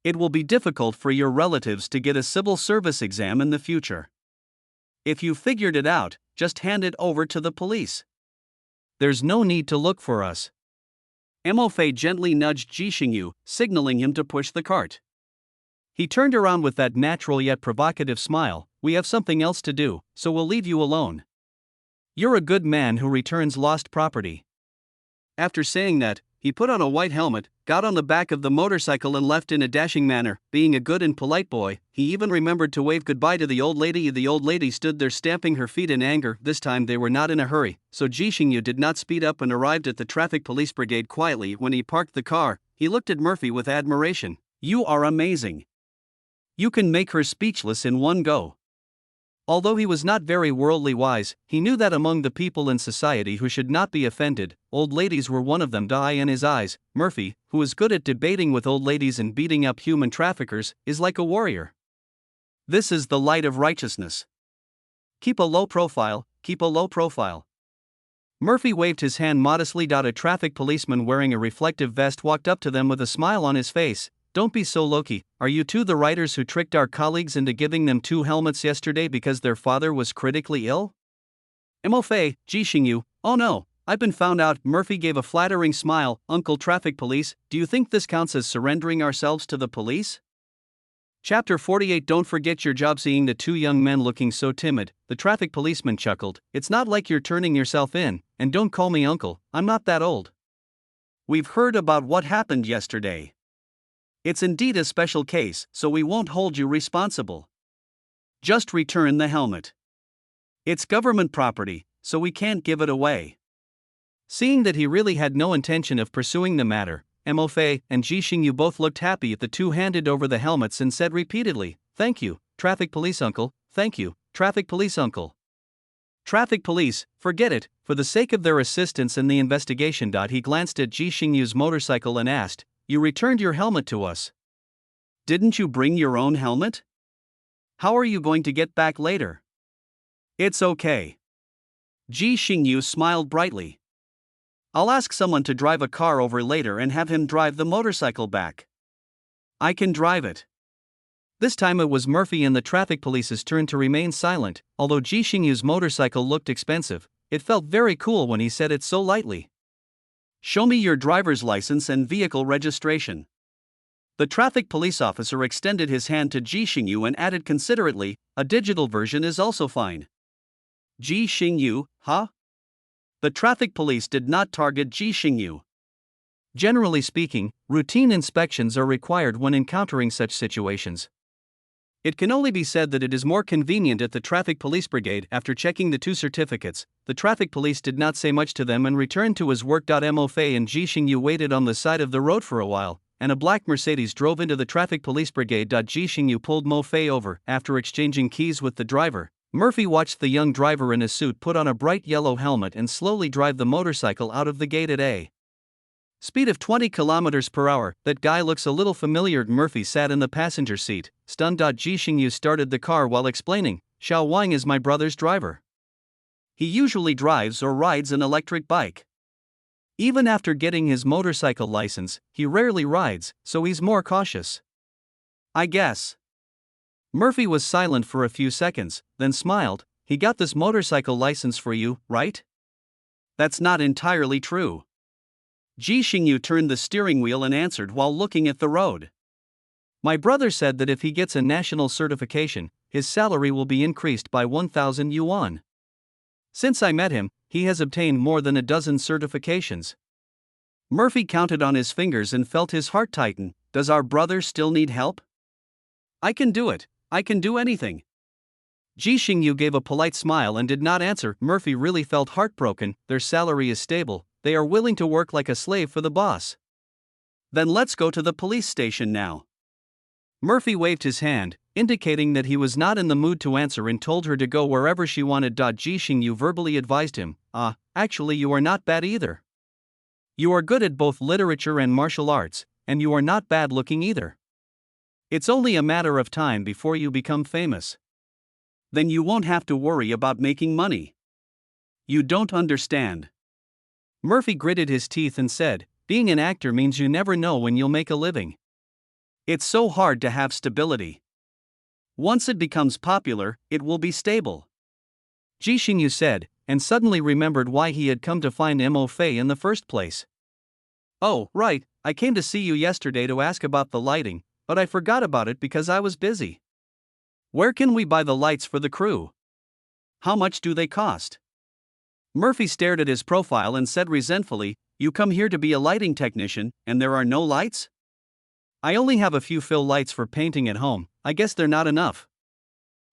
S1: It will be difficult for your relatives to get a civil service exam in the future. If you figured it out, just hand it over to the police. There's no need to look for us. Mo Fei gently nudged Ji Xingyu, signaling him to push the cart. He turned around with that natural yet provocative smile. We have something else to do, so we'll leave you alone. You're a good man who returns lost property. After saying that, he put on a white helmet, got on the back of the motorcycle and left in a dashing manner. Being a good and polite boy, he even remembered to wave goodbye to the old lady. The old lady stood there stamping her feet in anger. This time they were not in a hurry, so Ji Xingyu did not speed up and arrived at the traffic police brigade quietly. When he parked the car, he looked at Murphy with admiration. You are amazing. You can make her speechless in one go. Although he was not very worldly wise, he knew that among the people in society who should not be offended, old ladies were one of them. In his eyes, Murphy, who is good at debating with old ladies and beating up human traffickers, is like a warrior. This is the light of righteousness. Keep a low profile. Murphy waved his hand modestly. A traffic policeman wearing a reflective vest walked up to them with a smile on his face. Don't be so low-key. Are you two the writers who tricked our colleagues into giving them 2 helmets yesterday because their father was critically ill? Mo Fei, Ji Xingyu, oh no, I've been found out. Murphy gave a flattering smile. Uncle Traffic Police, do you think this counts as surrendering ourselves to the police? Chapter 48. Don't forget your job. Seeing the 2 young men looking so timid, the traffic policeman chuckled. It's not like you're turning yourself in, and don't call me uncle, I'm not that old. We've heard about what happened yesterday. It's indeed a special case, so we won't hold you responsible. Just return the helmet. It's government property, so we can't give it away. Seeing that he really had no intention of pursuing the matter, Mo Fei and Ji Xingyu both looked happy at the two handed over the helmets and said repeatedly, "Thank you, traffic police uncle, thank you, traffic police uncle." Traffic police, forget it, for the sake of their assistance in the investigation. He glanced at Ji Xingyu's motorcycle and asked, "You returned your helmet to us. Didn't you bring your own helmet? How are you going to get back later?" "It's okay." Ji Xingyu smiled brightly. "I'll ask someone to drive a car over later and have him drive the motorcycle back. I can drive it." This time it was Murphy and the traffic police's turn to remain silent. Although Ji Xingyu's motorcycle looked expensive, it felt very cool when he said it so lightly. "Show me your driver's license and vehicle registration." The traffic police officer extended his hand to Ji Xingyu and added considerately, "A digital version is also fine." Ji Xingyu, huh? The traffic police did not target Ji Xingyu. Generally speaking, routine inspections are required when encountering such situations. It can only be said that it is more convenient at the traffic police brigade. After checking the two certificates, the traffic police did not say much to them and returned to his work. Mo Fei and Ji Xingyu waited on the side of the road for a while, and a black Mercedes drove into the traffic police brigade. Ji Xingyu pulled Mo Fei over. After exchanging keys with the driver, Murphy watched the young driver in a suit put on a bright yellow helmet and slowly drive the motorcycle out of the gate at a speed of 20 km per hour. "That guy looks a little familiar." Murphy sat in the passenger seat, stunned. Ji Xingyu started the car while explaining, "Xiao Wang is my brother's driver. He usually drives or rides an electric bike. Even after getting his motorcycle license, he rarely rides, so he's more cautious. I guess." Murphy was silent for a few seconds, then smiled. "He got this motorcycle license for you, right?" "That's not entirely true." Ji Xingyu turned the steering wheel and answered while looking at the road. "My brother said that if he gets a national certification, his salary will be increased by 1,000 yuan. Since I met him, he has obtained more than a dozen certifications." Murphy counted on his fingers and felt his heart tighten. "Does our brother still need help?" "I can do it. I can do anything." Ji Xingyu gave a polite smile and did not answer. Murphy really felt heartbroken. Their salary is stable, they are willing to work like a slave for the boss. "Then let's go to the police station now." Murphy waved his hand, indicating that he was not in the mood to answer, and told her to go wherever she wanted. Ji Xingyu verbally advised him, Actually you are not bad either. You are good at both literature and martial arts, and you are not bad looking either. It's only a matter of time before you become famous. Then you won't have to worry about making money." "You don't understand." Murphy gritted his teeth and said, "Being an actor means you never know when you'll make a living. It's so hard to have stability. Once it becomes popular, it will be stable." Ji Xingyu said, and suddenly remembered why he had come to find Mo Fei in the first place. "Oh, right, I came to see you yesterday to ask about the lighting, but I forgot about it because I was busy. Where can we buy the lights for the crew? How much do they cost?" Murphy stared at his profile and said resentfully, "You come here to be a lighting technician, and there are no lights?" "I only have a few fill lights for painting at home, I guess they're not enough."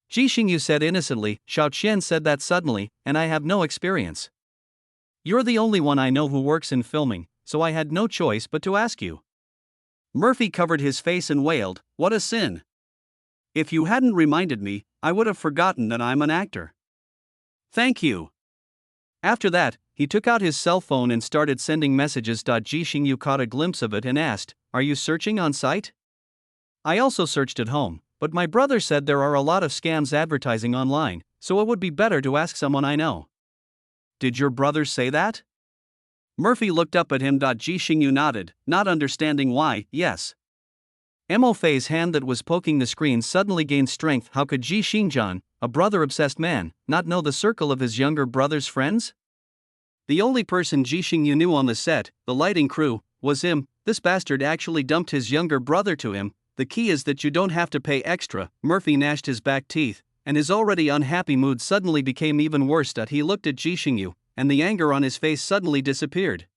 S1: Ji Xingyu said innocently. "Xiao Qian said that suddenly, and I have no experience. You're the only one I know who works in filming, so I had no choice but to ask you." Murphy covered his face and wailed, "What a sin! If you hadn't reminded me, I would have forgotten that I'm an actor. Thank you." After that, he took out his cell phone and started sending messages. Ji Xingyu caught a glimpse of it and asked, "Are you searching on site?" "I also searched at home, but my brother said there are a lot of scams advertising online, so it would be better to ask someone I know." "Did your brother say that?" Murphy looked up at him. Ji Xingyu nodded, not understanding why. "Yes." Mo Fei's hand that was poking the screen suddenly gained strength. How could Ji Xingjian, a brother-obsessed man, not know the circle of his younger brother's friends? The only person Ji Xingyu knew on the set, the lighting crew, was him. This bastard actually dumped his younger brother to him. "The key is that you don't have to pay extra." Murphy gnashed his back teeth, and his already unhappy mood suddenly became even worse. He looked at Ji Xingyu, and the anger on his face suddenly disappeared.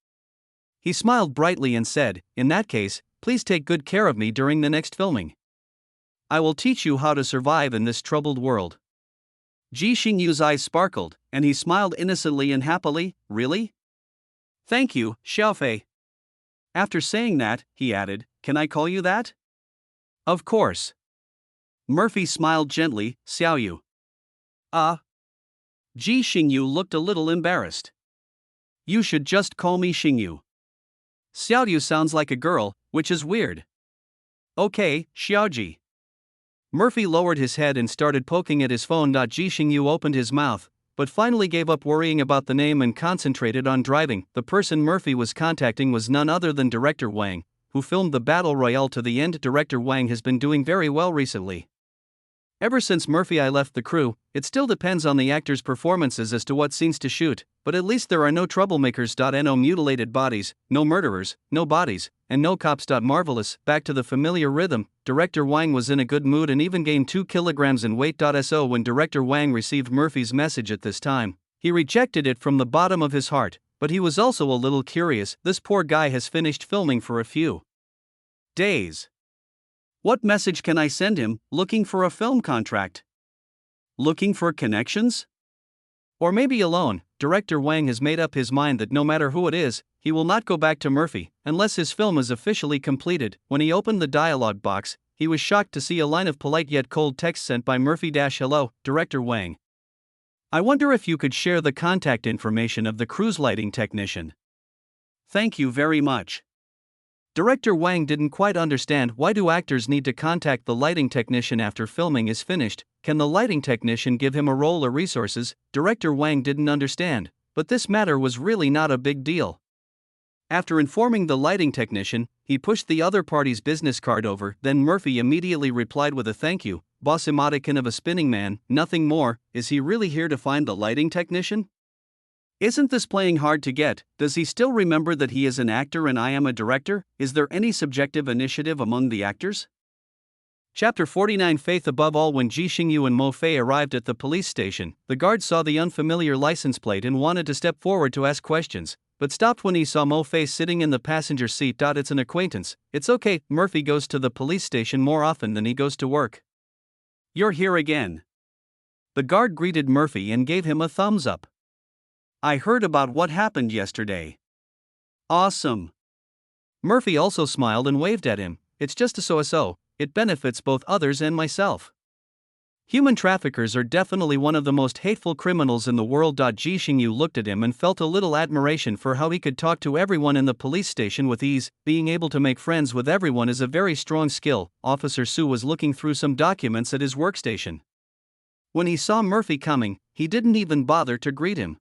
S1: He smiled brightly and said, "In that case, please take good care of me during the next filming. I will teach you how to survive in this troubled world." Ji Xingyu's eyes sparkled, and he smiled innocently and happily. "Really? Thank you, Xiaofei." After saying that, he added, "Can I call you that?" "Of course." Murphy smiled gently. "Xiaoyu." "Ah." Ji Xingyu looked a little embarrassed. "You should just call me Xingyu. Xiaoyu sounds like a girl, which is weird." "Okay, Xiaoji." Murphy lowered his head and started poking at his phone. Ji Xingyu opened his mouth, but finally gave up worrying about the name and concentrated on driving. The person Murphy was contacting was none other than Director Wang, who filmed the Battle Royale to the end. Director Wang has been doing very well recently. Ever since Murphy I left the crew, it still depends on the actors' performances as to what scenes to shoot, but at least there are no troublemakers. No mutilated bodies, no murderers, no bodies, and no cops. Marvelous. Back to the familiar rhythm, Director Wang was in a good mood and even gained 2 kilograms in weight. So when Director Wang received Murphy's message at this time, he rejected it from the bottom of his heart, but he was also a little curious. This poor guy has finished filming for a few days. What message can I send him? Looking for a film contract? Looking for connections? Or maybe alone? Director Wang has made up his mind that no matter who it is, he will not go back to Murphy unless his film is officially completed. When he opened the dialogue box, he was shocked to see a line of polite yet cold text sent by Murphy. Hello, Director Wang. I wonder if you could share the contact information of the crew's lighting technician. Thank you very much. Director Wang didn't quite understand why do actors need to contact the lighting technician after filming is finished. Can the lighting technician give him a role or resources? Director Wang didn't understand, but this matter was really not a big deal. After informing the lighting technician, he pushed the other party's business card over. Then Murphy immediately replied with a "Thank you, boss emoticon of a spinning man, nothing more." Is he really here to find the lighting technician? Isn't this playing hard to get? Does he still remember that he is an actor and I am a director? Is there any subjective initiative among the actors? Chapter 49. Faith above all. When Ji Xingyu and Mo Fei arrived at the police station, the guard saw the unfamiliar license plate and wanted to step forward to ask questions, but stopped when he saw Mo Fei sitting in the passenger seat. It's an acquaintance. It's okay. Murphy goes to the police station more often than he goes to work. You're here again. The guard greeted Murphy and gave him a thumbs up. I heard about what happened yesterday. Awesome. Murphy also smiled and waved at him. It's just a so-so, it benefits both others and myself. Human traffickers are definitely one of the most hateful criminals in the world. Ji Xingyu looked at him and felt a little admiration for how he could talk to everyone in the police station with ease. Being able to make friends with everyone is a very strong skill. Officer Su was looking through some documents at his workstation. When he saw Murphy coming, he didn't even bother to greet him.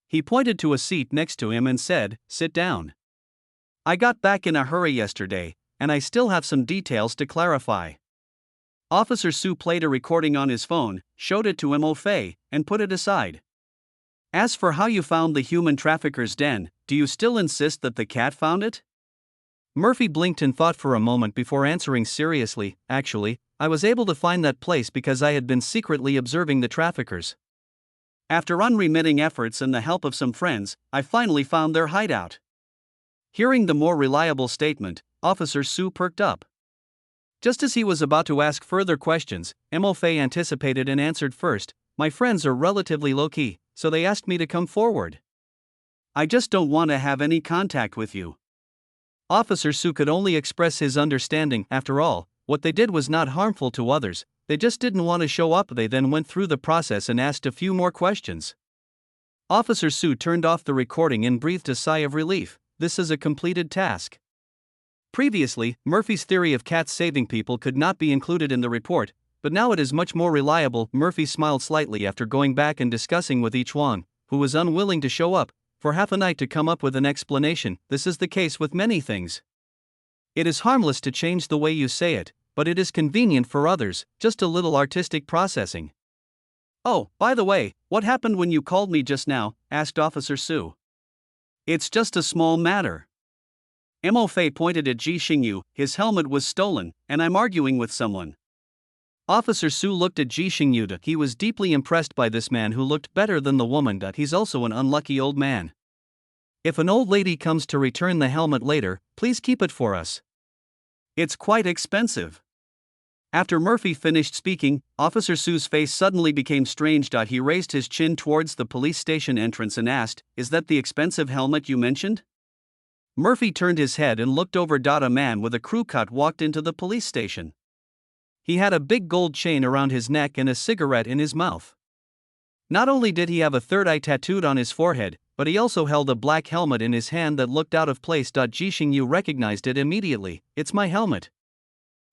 S1: He pointed to a seat next to him and said, "Sit down. I got back in a hurry yesterday, and I still have some details to clarify." Officer Su played a recording on his phone, showed it to Mo Fei, and put it aside. "As for how you found the human trafficker's den, do you still insist that the cat found it?" Murphy blinked and thought for a moment before answering seriously. "Actually, I was able to find that place because I had been secretly observing the traffickers. After unremitting efforts and the help of some friends, I finally found their hideout." Hearing the more reliable statement, Officer Su perked up. Just as he was about to ask further questions, Mo Fei anticipated and answered first. "My friends are relatively low-key, so they asked me to come forward. I just don't want to have any contact with you." Officer Su could only express his understanding. After all, what they did was not harmful to others. They just didn't want to show up. They then went through the process and asked a few more questions. Officer Su turned off the recording and breathed a sigh of relief. This is a completed task. Previously, Murphy's theory of cats saving people could not be included in the report, but now it is much more reliable. Murphy smiled slightly after going back and discussing with each one, who was unwilling to show up, for half a night to come up with an explanation. This is the case with many things. It is harmless to change the way you say it, but it is convenient for others, just a little artistic processing. "Oh, by the way, what happened when you called me just now?" asked Officer Su. "It's just a small matter." Mo Fei pointed at Ji Xingyu. "His helmet was stolen, and I'm arguing with someone." Officer Su looked at Ji Xingyu. He was deeply impressed by this man who looked better than the woman. He's also an unlucky old man. If an old lady comes to return the helmet later, please keep it for us. It's quite expensive. After Murphy finished speaking, Officer Su's face suddenly became strange. He raised his chin towards the police station entrance and asked, "Is that the expensive helmet you mentioned?" Murphy turned his head and looked over. A man with a crew cut walked into the police station. He had a big gold chain around his neck and a cigarette in his mouth. Not only did he have a third eye tattooed on his forehead, but he also held a black helmet in his hand that looked out of place. Ji Xingyu recognized it immediately. "It's my helmet."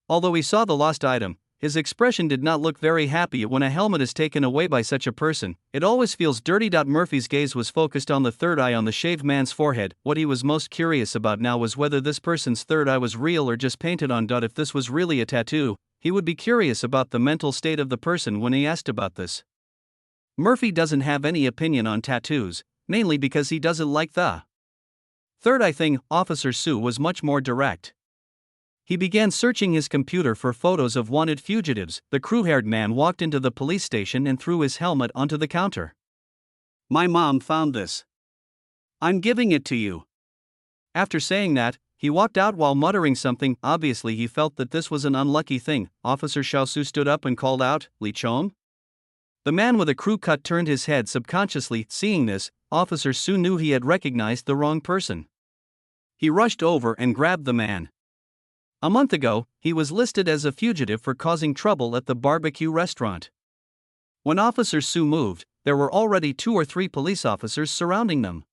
S1: Although he saw the lost item, his expression did not look very happy. When a helmet is taken away by such a person, it always feels dirty. Murphy's gaze was focused on the third eye on the shaved man's forehead. What he was most curious about now was whether this person's third eye was real or just painted on. If this was really a tattoo, he would be curious about the mental state of the person when he asked about this. Murphy doesn't have any opinion on tattoos, mainly because he doesn't like the third eye thing. Officer Su was much more direct. He began searching his computer for photos of wanted fugitives. The crew-haired man walked into the police station and threw his helmet onto the counter. "My mom found this. I'm giving it to you." After saying that, he walked out while muttering something. Obviously he felt that this was an unlucky thing. Officer Xiaosu stood up and called out, "Li Chong?" The man with a crew cut turned his head subconsciously. Seeing this, Officer Su knew he had recognized the wrong person. He rushed over and grabbed the man. A month ago, he was listed as a fugitive for causing trouble at the barbecue restaurant. When Officer Su moved, there were already 2 or 3 police officers surrounding them.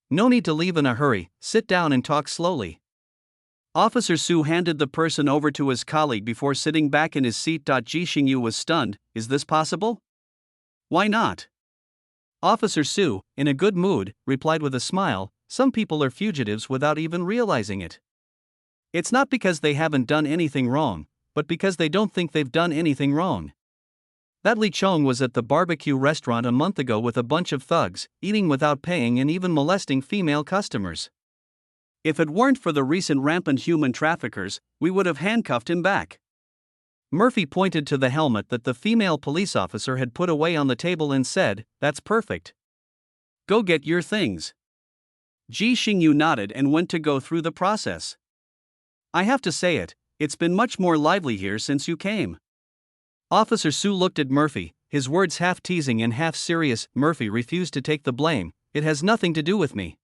S1: "No need to leave in a hurry, sit down and talk slowly." Officer Su handed the person over to his colleague before sitting back in his seat. Ji Xingyu was stunned. "Is this possible? Why not?" Officer Su, in a good mood, replied with a smile, "Some people are fugitives without even realizing it. It's not because they haven't done anything wrong, but because they don't think they've done anything wrong. That Li Chong was at the barbecue restaurant a month ago with a bunch of thugs, eating without paying and even molesting female customers. If it weren't for the recent rampant human traffickers, we would have handcuffed him back." Murphy pointed to the helmet that the female police officer had put away on the table and said, "That's perfect. Go get your things." Ji Xingyu nodded and went to go through the process. "I have to say it's been much more lively here since you came." Officer Su looked at Murphy, his words half teasing and half serious. Murphy refused to take the blame. "It has nothing to do with me.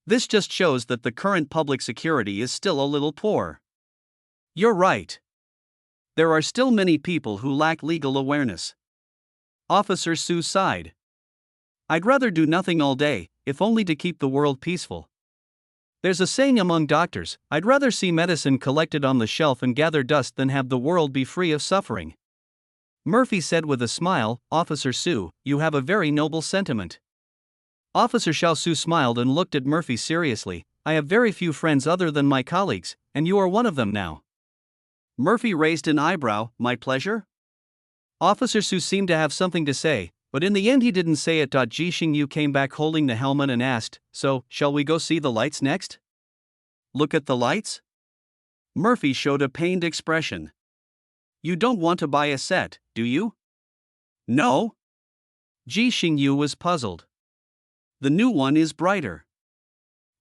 S1: This just shows that the current public security is still a little poor." "You're right. There are still many people who lack legal awareness." Officer Su sighed. "I'd rather do nothing all day, if only to keep the world peaceful. There's a saying among doctors, I'd rather see medicine collected on the shelf and gather dust than have the world be free of suffering." Murphy said with a smile, "Officer Su, you have a very noble sentiment." Officer Xiaosu smiled and looked at Murphy seriously. "I have very few friends other than my colleagues, and you are one of them now." Murphy raised an eyebrow. "My pleasure?" Officer Su seemed to have something to say, but in the end he didn't say it. Ji Xingyu came back holding the helmet and asked, "So, shall we go see the lights next?" "Look at the lights?" Murphy showed a pained expression. "You don't want to buy a set, do you?" "No." Ji Xingyu was puzzled. "The new one is brighter."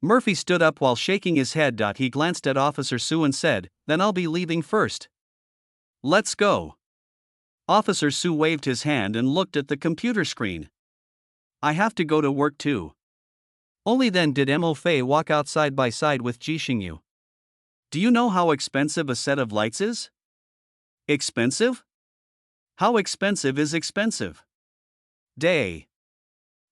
S1: Murphy stood up while shaking his head. He glanced at Officer Su and said, "Then I'll be leaving first." "Let's go." Officer Su waved his hand and looked at the computer screen. "I have to go to work too." Only then did Mo Fei walk out side by side with Ji Xingyu. "Do you know how expensive a set of lights is?" "Expensive? How expensive is expensive?" "Day."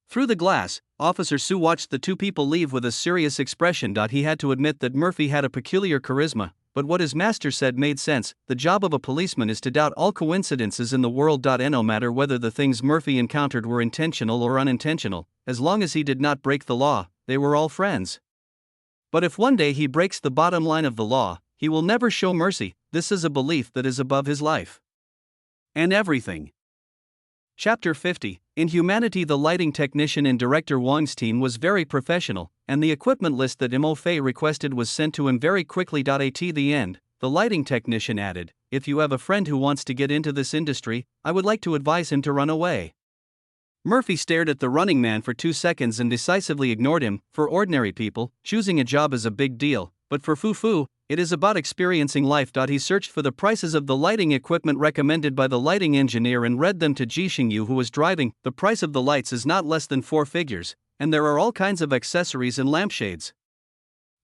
S1: Through the glass, Officer Su watched the 2 people leave with a serious expression. He had to admit that Murphy had a peculiar charisma, but what his master said made sense. The job of a policeman is to doubt all coincidences in the world. No matter whether the things Murphy encountered were intentional or unintentional, as long as he did not break the law, they were all friends. But if one day he breaks the bottom line of the law, he will never show mercy. This is a belief that is above his life and everything. Chapter 50. In Humanity. The lighting technician in director Wang's team was very professional, and the equipment list that Mo Fei requested was sent to him very quickly. At the end, the lighting technician added, if you have a friend who wants to get into this industry, I would like to advise him to run away. Murphy stared at the running man for 2 seconds and decisively ignored him. For ordinary people, choosing a job is a big deal, but for Fu, it is about experiencing life. He searched for the prices of the lighting equipment recommended by the lighting engineer and read them to Ji Xingyu, who was driving. The price of the lights is not less than 4 figures, and there are all kinds of accessories and lampshades.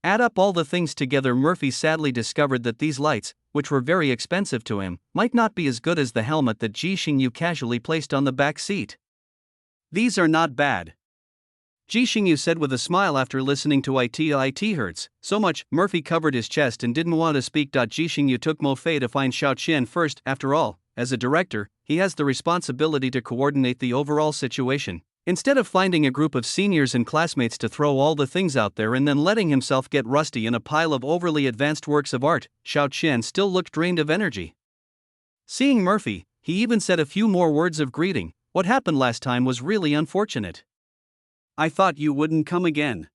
S1: Add up all the things together. Murphy sadly discovered that these lights, which were very expensive to him, might not be as good as the helmet that Ji Xingyu casually placed on the back seat. These are not bad, Ji Xingyu said with a smile after listening to it hurts so much. Murphy covered his chest and didn't want to speak. Ji Xingyu took Mo Fei to find Xiao Qian first. After all, as a director, he has the responsibility to coordinate the overall situation. Instead of finding a group of seniors and classmates to throw all the things out there and then letting himself get rusty in a pile of overly advanced works of art, Xiao Qian still looked drained of energy. Seeing Murphy, he even said a few more words of greeting. What happened last time was really unfortunate. I thought you wouldn't come again.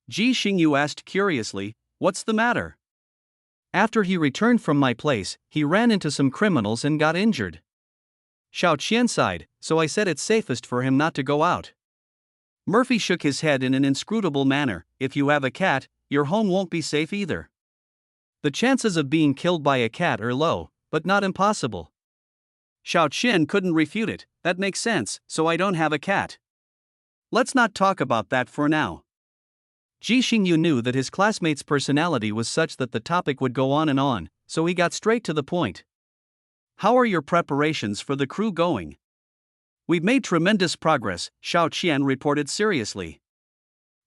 S1: Ji Xingyu asked curiously, what's the matter? After he returned from my place, he ran into some criminals and got injured. Xiao Qian sighed, so I said it's safest for him not to go out. Murphy shook his head in an inscrutable manner. If you have a cat, your home won't be safe either. The chances of being killed by a cat are low, but not impossible. Xiao Qian couldn't refute it. That makes sense, so I don't have a cat. Let's not talk about that for now. Ji Xingyu knew that his classmate's personality was such that the topic would go on, so he got straight to the point. How are your preparations for the crew going? We've made tremendous progress, Xiao Qian reported seriously.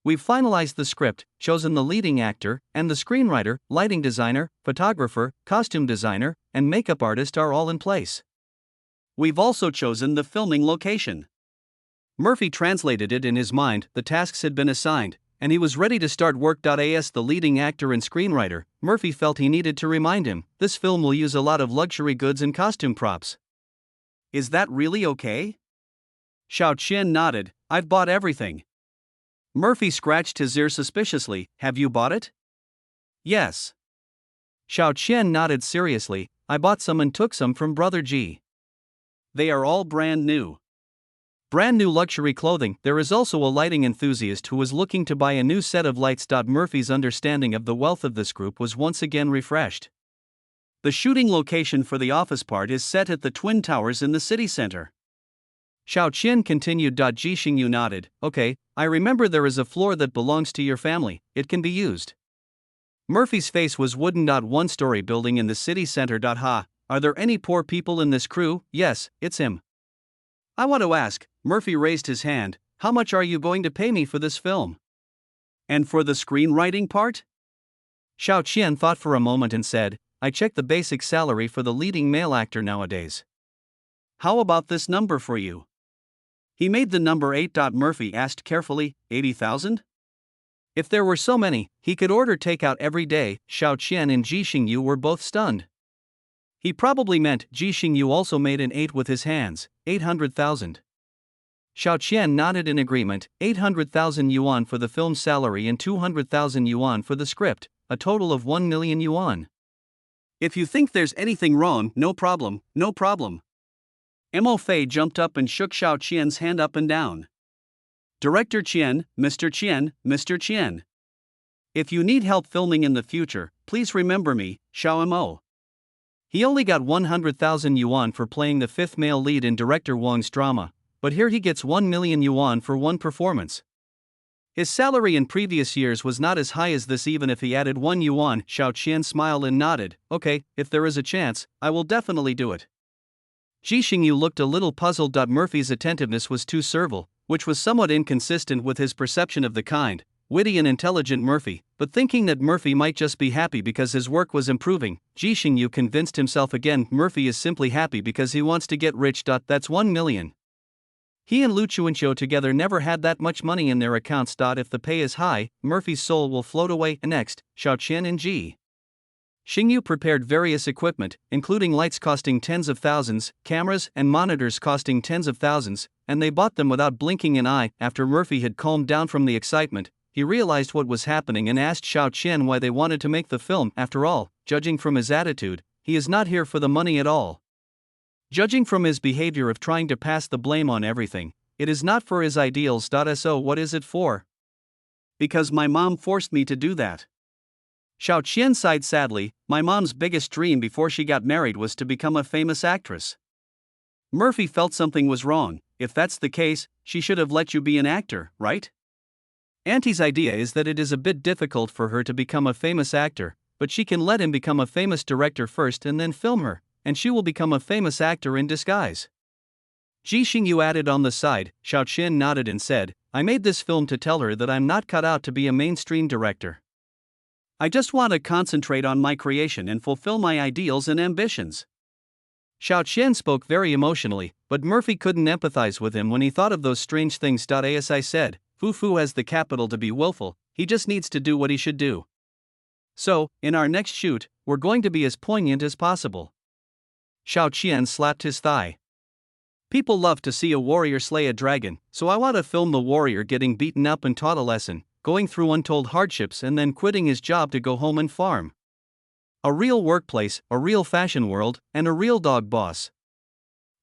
S1: We've finalized the script, chosen the leading actor, and the screenwriter, lighting designer, photographer, costume designer, and makeup artist are all in place. We've also chosen the filming location. Murphy translated it in his mind. The tasks had been assigned, and he was ready to start work. As the leading actor and screenwriter, Murphy felt he needed to remind him, this film will use a lot of luxury goods and costume props. Is that really okay? Xiao Qian nodded. I've bought everything. Murphy scratched his ear suspiciously. Have you bought it? Yes. Xiao Qian nodded seriously. I bought some and took some from Brother Ji. They are all brand new. Brand new luxury clothing. There is also a lighting enthusiast who was looking to buy a new set of lights. Murphy's understanding of the wealth of this group was once again refreshed. The shooting location for the office part is set at the Twin Towers in the city center. Xiao Qian continued. Ji Xingyu nodded. Okay, I remember there is a floor that belongs to your family, it can be used. Murphy's face was wooden. One-story building in the city center. Ha, are there any poor people in this crew? Yes, it's him. I want to ask, Murphy raised his hand, how much are you going to pay me for this film? And for the screenwriting part? Xiao Qian thought for a moment and said, I checked the basic salary for the leading male actor nowadays. How about this number for you? He made the number 8. Murphy asked carefully, 80,000? If there were so many, he could order takeout every day. Xiao Qian and Ji Xingyu were both stunned. He probably meant Ji Xingyu also made an 8 with his hands, 800,000. Xiao Qian nodded in agreement. 800,000 yuan for the film salary and 200,000 yuan for the script, a total of 1 million yuan. If you think there's anything wrong, no problem, no problem. Mo Fei jumped up and shook Xiao Qian's hand up and down. Director Qian, Mr. Qian, Mr. Qian. If you need help filming in the future, please remember me, Xiao Mo. He only got 100,000 yuan for playing the fifth male lead in director Wang's drama, but here he gets 1 million yuan for one performance. His salary in previous years was not as high as this. Even if he added 1 yuan, Xiao Qian smiled and nodded. Okay, if there is a chance, I will definitely do it. Ji Xingyu looked a little puzzled. Murphy's attentiveness was too servile, which was somewhat inconsistent with his perception of the kind, witty and intelligent Murphy, but thinking that Murphy might just be happy because his work was improving, Ji Xingyu convinced himself again Murphy is simply happy because he wants to get rich. That's 1 million. He and Lu Chuanqiu together never had that much money in their accounts. If the pay is high, Murphy's soul will float away. Next, Xiao Qian and Ji Xingyu prepared various equipment, including lights costing tens of thousands, cameras and monitors costing tens of thousands, and they bought them without blinking an eye. After Murphy had calmed down from the excitement, he realized what was happening and asked Xiao Qian why they wanted to make the film. After all, judging from his attitude, he is not here for the money at all. Judging from his behavior of trying to pass the blame on everything, it is not for his ideals. So what is it for? Because my mom forced me to do that. Xiao Qian sighed sadly. My mom's biggest dream before she got married was to become a famous actress. Murphy felt something was wrong. If that's the case, she should have let you be an actor, right? Auntie's idea is that it is a bit difficult for her to become a famous actor, but she can let him become a famous director first and then film her, and she will become a famous actor in disguise. Ji Xingyu added on the side. Xiao Qian nodded and said, I made this film to tell her that I'm not cut out to be a mainstream director. I just want to concentrate on my creation and fulfill my ideals and ambitions. Xiao Qian spoke very emotionally, but Murphy couldn't empathize with him when he thought of those strange things. As I said, Fu Fu has the capital to be willful, he just needs to do what he should do. So, in our next shoot, we're going to be as poignant as possible. Xiao Qian slapped his thigh. People love to see a warrior slay a dragon, so I want to film the warrior getting beaten up and taught a lesson, going through untold hardships and then quitting his job to go home and farm. A real workplace, a real fashion world, and a real dog boss.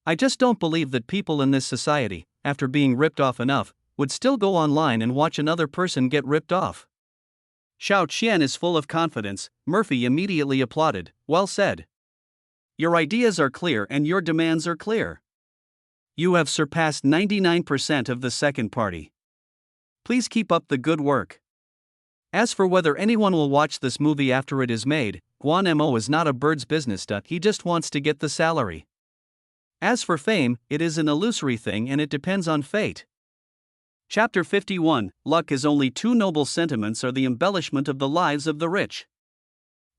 S1: I just don't believe that people in this society, after being ripped off enough, would still go online and watch another person get ripped off. Xiao Qian is full of confidence. Murphy immediately applauded. Well said. Your ideas are clear and your demands are clear. You have surpassed 99% of the second party. Please keep up the good work. As for whether anyone will watch this movie after it is made, Guan Mo is not a bird's business. He just wants to get the salary. As for fame, it is an illusory thing and it depends on fate. Chapter 51, Luck is only two noble sentiments are the embellishment of the lives of the rich.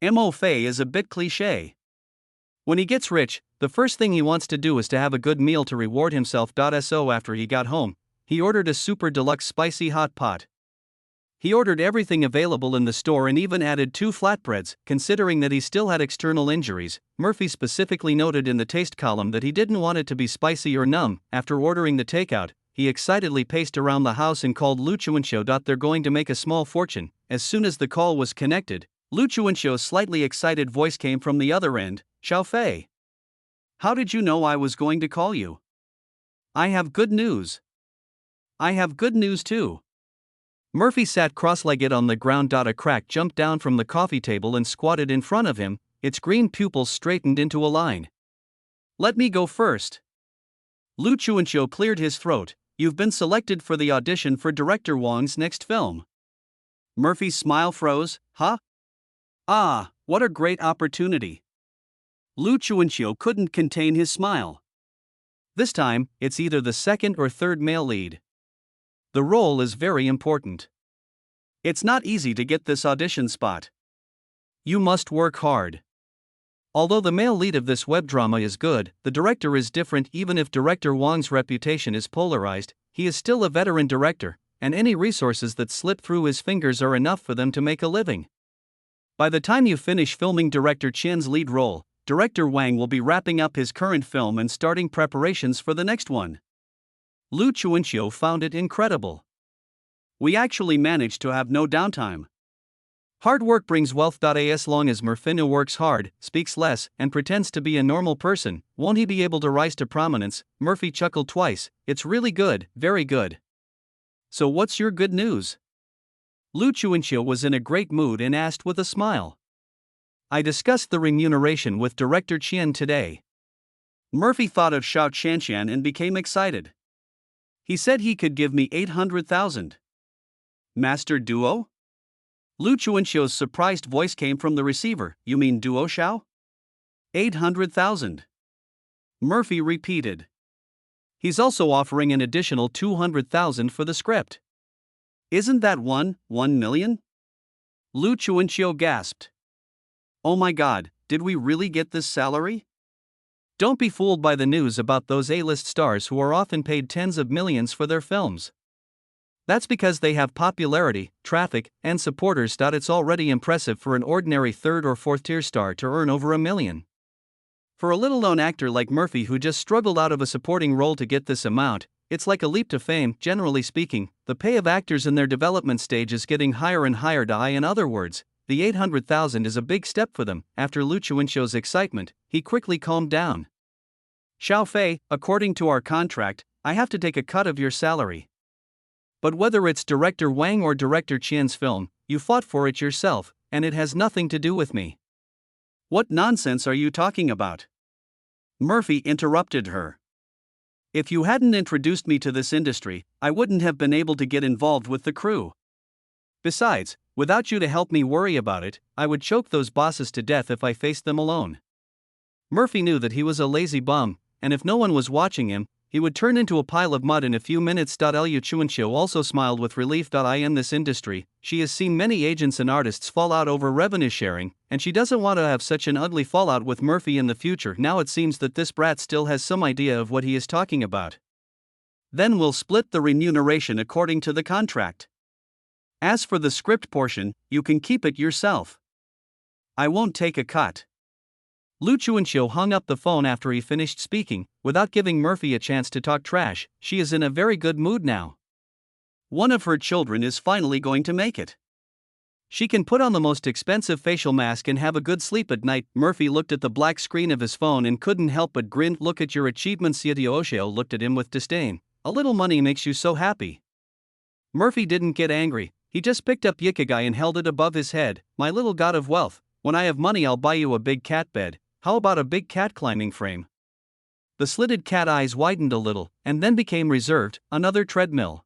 S1: Mo Fei is a bit cliché. When he gets rich, the first thing he wants to do is to have a good meal to reward himself. So after he got home, he ordered a super deluxe spicy hot pot. He ordered everything available in the store and even added 2 flatbreads. Considering that he still had external injuries, Murphy specifically noted in the taste column that he didn't want it to be spicy or numb. After ordering the takeout, he excitedly paced around the house and called Lu Chuanxiu. They're going to make a small fortune. As soon as the call was connected, Lu Chuanxiu's slightly excited voice came from the other end. Xiao Fei. How did you know I was going to call you? I have good news. I have good news too. Murphy sat cross-legged on the ground. A crack jumped down from the coffee table and squatted in front of him, its green pupils straightened into a line. Let me go first. Lu Chuanxiu cleared his throat. You've been selected for the audition for director Wang's next film. Murphy's smile froze. Huh? Ah, what a great opportunity. Lu Chuanxiu couldn't contain his smile. This time, it's either the second or third male lead. The role is very important. It's not easy to get this audition spot. You must work hard. Although the male lead of this web drama is good, the director is different. Even if director Wang's reputation is polarized, he is still a veteran director, and any resources that slip through his fingers are enough for them to make a living. By the time you finish filming director Qian's lead role, director Wang will be wrapping up his current film and starting preparations for the next one. Lu Chuanxiu found it incredible. We actually managed to have no downtime. Hard work brings wealth. As long as Murfinu works hard, speaks less, and pretends to be a normal person, won't he be able to rise to prominence? Murphy chuckled twice. It's really good, very good. So what's your good news? Lu Chuanxiu was in a great mood and asked with a smile. I discussed the remuneration with Director Qian today. Murphy thought of Xiao Qianqian and became excited. He said he could give me 800,000. Master Duo? Lu Chuanxiu's surprised voice came from the receiver. You mean Duo Xiao? 800,000. Murphy repeated. He's also offering an additional 200,000 for the script. Isn't that 1 million? Lu Chuanxiu gasped. Oh my god, did we really get this salary? Don't be fooled by the news about those A-list stars who are often paid tens of millions for their films. That's because they have popularity, traffic, and supporters. It's already impressive for an ordinary third or fourth tier star to earn over $1 million. For a little-known actor like Murphy who just struggled out of a supporting role to get this amount, it's like a leap to fame. Generally speaking, the pay of actors in their development stage is getting higher and higher. In other words, the 800,000 is a big step for them. After Lu Chuanxiu's excitement, he quickly calmed down. Xiao Fei, according to our contract, I have to take a cut of your salary. But whether it's Director Wang or Director Qian's film, you fought for it yourself, and it has nothing to do with me. What nonsense are you talking about? Murphy interrupted her. If you hadn't introduced me to this industry, I wouldn't have been able to get involved with the crew. Besides, without you to help me worry about it, I would choke those bosses to death if I faced them alone. Murphy knew that he was a lazy bum, and if no one was watching him, he would turn into a pile of mud in a few minutes. Liu Chuanxiu also smiled with relief. In this industry, she has seen many agents and artists fall out over revenue sharing, and she doesn't want to have such an ugly fallout with Murphy in the future. Now it seems that this brat still has some idea of what he is talking about. Then we'll split the remuneration according to the contract. As for the script portion, you can keep it yourself. I won't take a cut. Lu Chuanxiu hung up the phone after he finished speaking, without giving Murphy a chance to talk trash. She is in a very good mood now. One of her children is finally going to make it. She can put on the most expensive facial mask and have a good sleep at night. Murphy looked at the black screen of his phone and couldn't help but grin. Look at your achievements. Liu Oshio looked at him with disdain. A little money makes you so happy. Murphy didn't get angry, he just picked up Yikigai and held it above his head. My little god of wealth, when I have money I'll buy you a big cat bed. How about a big cat climbing frame? The slitted cat eyes widened a little, and then became reserved. Another treadmill.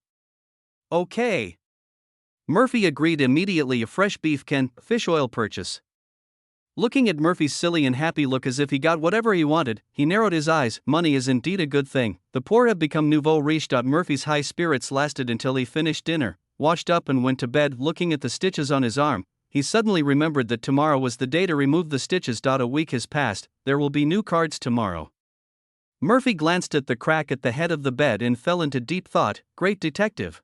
S1: Okay. Murphy agreed immediately. A fresh beef fish oil purchase. Looking at Murphy's silly and happy look as if he got whatever he wanted, he narrowed his eyes. Money is indeed a good thing. The poor have become nouveau riche. Murphy's high spirits lasted until he finished dinner, washed up and went to bed. Looking at the stitches on his arm, he suddenly remembered that tomorrow was the day to remove the stitches. A week has passed, there will be new cards tomorrow. Murphy glanced at the crack at the head of the bed and fell into deep thought. Great detective.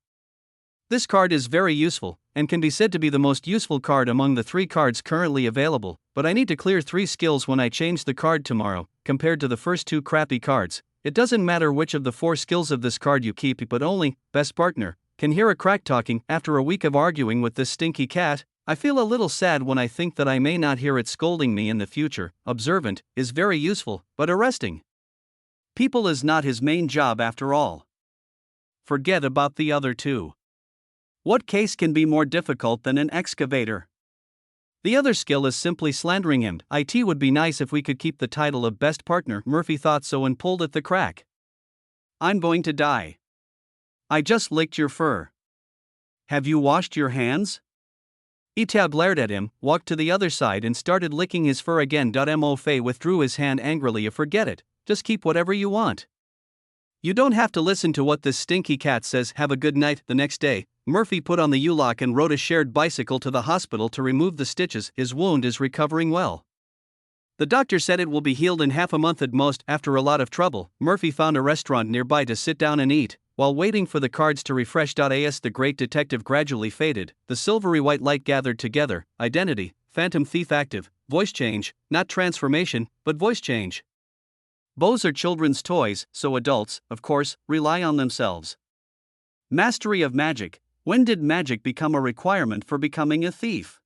S1: This card is very useful, and can be said to be the most useful card among the 3 cards currently available, but I need to clear 3 skills when I change the card tomorrow, compared to the first 2 crappy cards. It doesn't matter which of the 4 skills of this card you keep, but only, best partner, can hear a crack talking. After a week of arguing with this stinky cat, I feel a little sad when I think that I may not hear it scolding me in the future. Observant is very useful, but arresting people is not his main job after all. Forget about the other 2. What case can be more difficult than an excavator? The other skill is simply slandering him. It would be nice if we could keep the title of best partner. Murphy thought so and pulled at the crack. I'm going to die. I just licked your fur. Have you washed your hands? Itao glared at him, walked to the other side and started licking his fur again. Mo Fei withdrew his hand angrily. Forget it, just keep whatever you want. You don't have to listen to what this stinky cat says. Have a good night. The next day, Murphy put on the U-lock and rode a shared bicycle to the hospital to remove the stitches. His wound is recovering well. The doctor said it will be healed in half a month at most. After a lot of trouble, Murphy found a restaurant nearby to sit down and eat. While waiting for the cards to refresh. As the great detective gradually faded, the silvery white light gathered together. Identity, phantom thief active, voice change, not transformation, but voice change. Bows are children's toys, so adults, of course, rely on themselves. Mastery of magic. When did magic become a requirement for becoming a thief?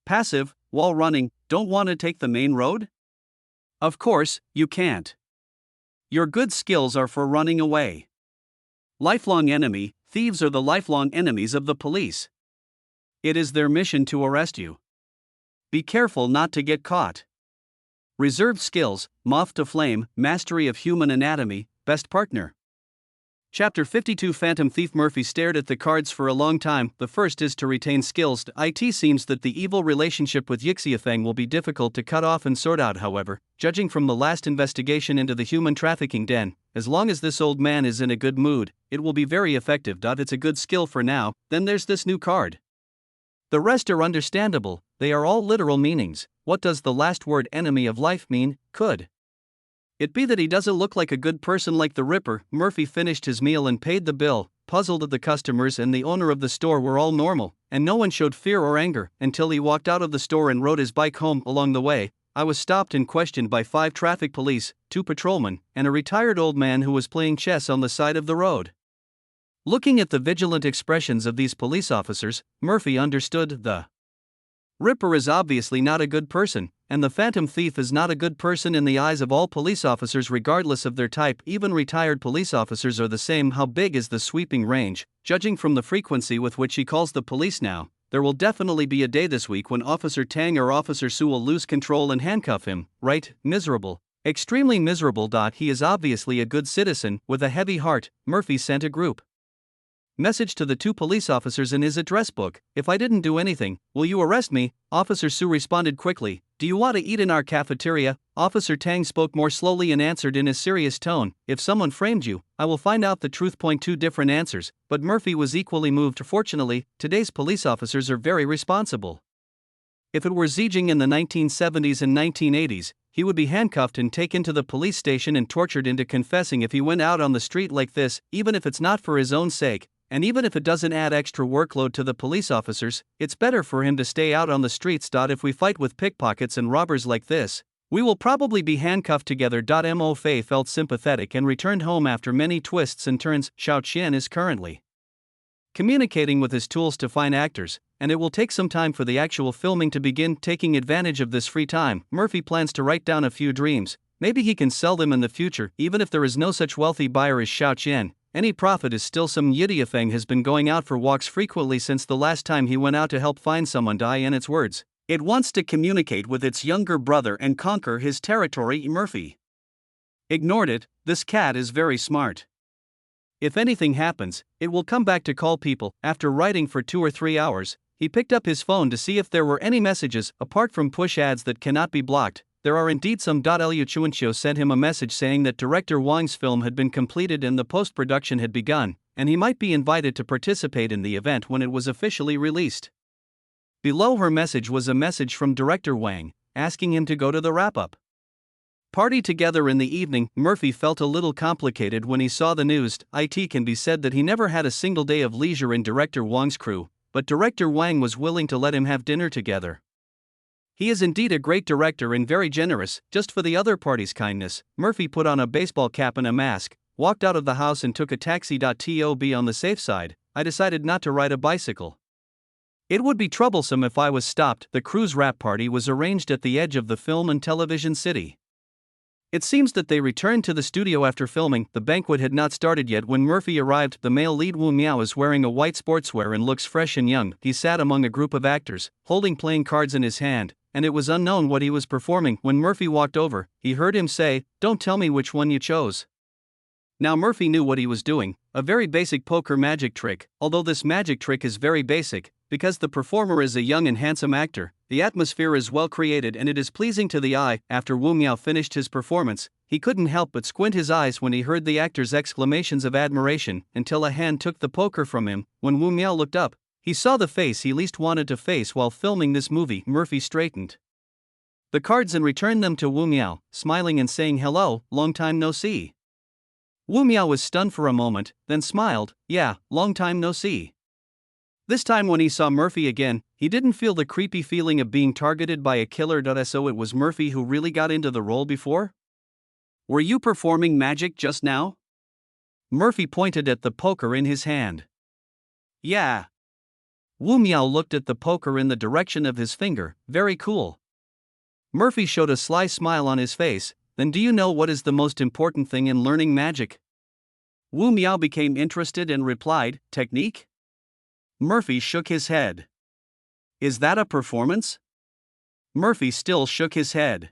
S1: Passive, wall running, don't want to take the main road? Of course, you can't. Your good skills are for running away. Lifelong enemy, thieves are the lifelong enemies of the police. It is their mission to arrest you. Be careful not to get caught. Reserved skills, moth to flame, mastery of human anatomy, best partner. Chapter 52 Phantom Thief. Murphy stared at the cards for a long time. The first is to retain skills. It seems that the evil relationship with Yixiafeng will be difficult to cut off and sort out. However, judging from the last investigation into the human trafficking den, as long as this old man is in a good mood, it will be very effective. It's a good skill for now. Then there's this new card. The rest are understandable, they are all literal meanings. What does the last word enemy of life mean? Could it be that he doesn't look like a good person like the Ripper? Murphy finished his meal and paid the bill, puzzled that the customers and the owner of the store were all normal, and no one showed fear or anger, until he walked out of the store and rode his bike home. Along the way, I was stopped and questioned by 5 traffic police, 2 patrolmen, and a retired old man who was playing chess on the side of the road. Looking at the vigilant expressions of these police officers, Murphy understood the Ripper is obviously not a good person, and the Phantom Thief is not a good person in the eyes of all police officers regardless of their type. Even retired police officers are the same. How big is the sweeping range? Judging from the frequency with which he calls the police now, there will definitely be a day this week when Officer Tang or Officer Su will lose control and handcuff him, right? Miserable. Extremely miserable. He is obviously a good citizen, with a heavy heart. Murphy sent a group message to the two police officers in his address book. If I didn't do anything, will you arrest me? Officer Su responded quickly. Do you want to eat in our cafeteria? Officer Tang spoke more slowly and answered in a serious tone. If someone framed you, I will find out the truth. Two different answers, but Murphy was equally moved. Fortunately, today's police officers are very responsible. If it were Zijing in the 1970s and 1980s, he would be handcuffed and taken to the police station and tortured into confessing if he went out on the street like this, even if it's not for his own sake. And even if it doesn't add extra workload to the police officers, it's better for him to stay out on the streets. If we fight with pickpockets and robbers like this, we will probably be handcuffed together. Mo Fei felt sympathetic and returned home after many twists and turns. Xiao Qian is currently communicating with his tools to find actors, and it will take some time for the actual filming to begin. Taking advantage of this free time, Murphy plans to write down a few dreams. Maybe he can sell them in the future. Even if there is no such wealthy buyer as Xiao Qian, any profit is still some. Yidiafeng has been going out for walks frequently since the last time he went out to help find someone. In its words, it wants to communicate with its younger brother and conquer his territory. Murphy ignored it. This cat is very smart. If anything happens, it will come back to call people. After writing for 2 or 3 hours, he picked up his phone to see if there were any messages, apart from push ads that cannot be blocked. There are indeed some. Liu Chuanqiu sent him a message saying that director Wang's film had been completed and the post-production had begun, and he might be invited to participate in the event when it was officially released. Below her message was a message from director Wang, asking him to go to the wrap-up party together in the evening. Murphy felt a little complicated when he saw the news. It can be said that he never had a single day of leisure in director Wang's crew, but director Wang was willing to let him have dinner together. He is indeed a great director and very generous. Just for the other party's kindness, Murphy put on a baseball cap and a mask, walked out of the house and took a taxi. To be on the safe side, I decided not to ride a bicycle. It would be troublesome if I was stopped. The crew's wrap party was arranged at the edge of the film and television city. It seems that they returned to the studio after filming. The banquet had not started yet when Murphy arrived. The male lead Wu Miao is wearing a white sportswear and looks fresh and young. He sat among a group of actors, holding playing cards in his hand, and it was unknown what he was performing. When Murphy walked over, he heard him say, "Don't tell me which one you chose." Now Murphy knew what he was doing, a very basic poker magic trick. Although this magic trick is very basic, because the performer is a young and handsome actor, the atmosphere is well created and it is pleasing to the eye. After Wu Miao finished his performance, he couldn't help but squint his eyes when he heard the actor's exclamations of admiration, until a hand took the poker from him. When Wu Miao looked up, he saw the face he least wanted to face while filming this movie. Murphy straightened the cards and returned them to Wu Miao, smiling and saying, "Hello, long time no see." Wu Miao was stunned for a moment, then smiled, "Yeah, long time no see." This time when he saw Murphy again, he didn't feel the creepy feeling of being targeted by a killer. So it was Murphy who really got into the role before? "Were you performing magic just now?" Murphy pointed at the poker in his hand. "Yeah." Wu Miao looked at the poker in the direction of his finger. "Very cool." Murphy showed a sly smile on his face. "Then do you know what is the most important thing in learning magic?" Wu Miao became interested and replied, "Technique?" Murphy shook his head. "Is that a performance?" Murphy still shook his head.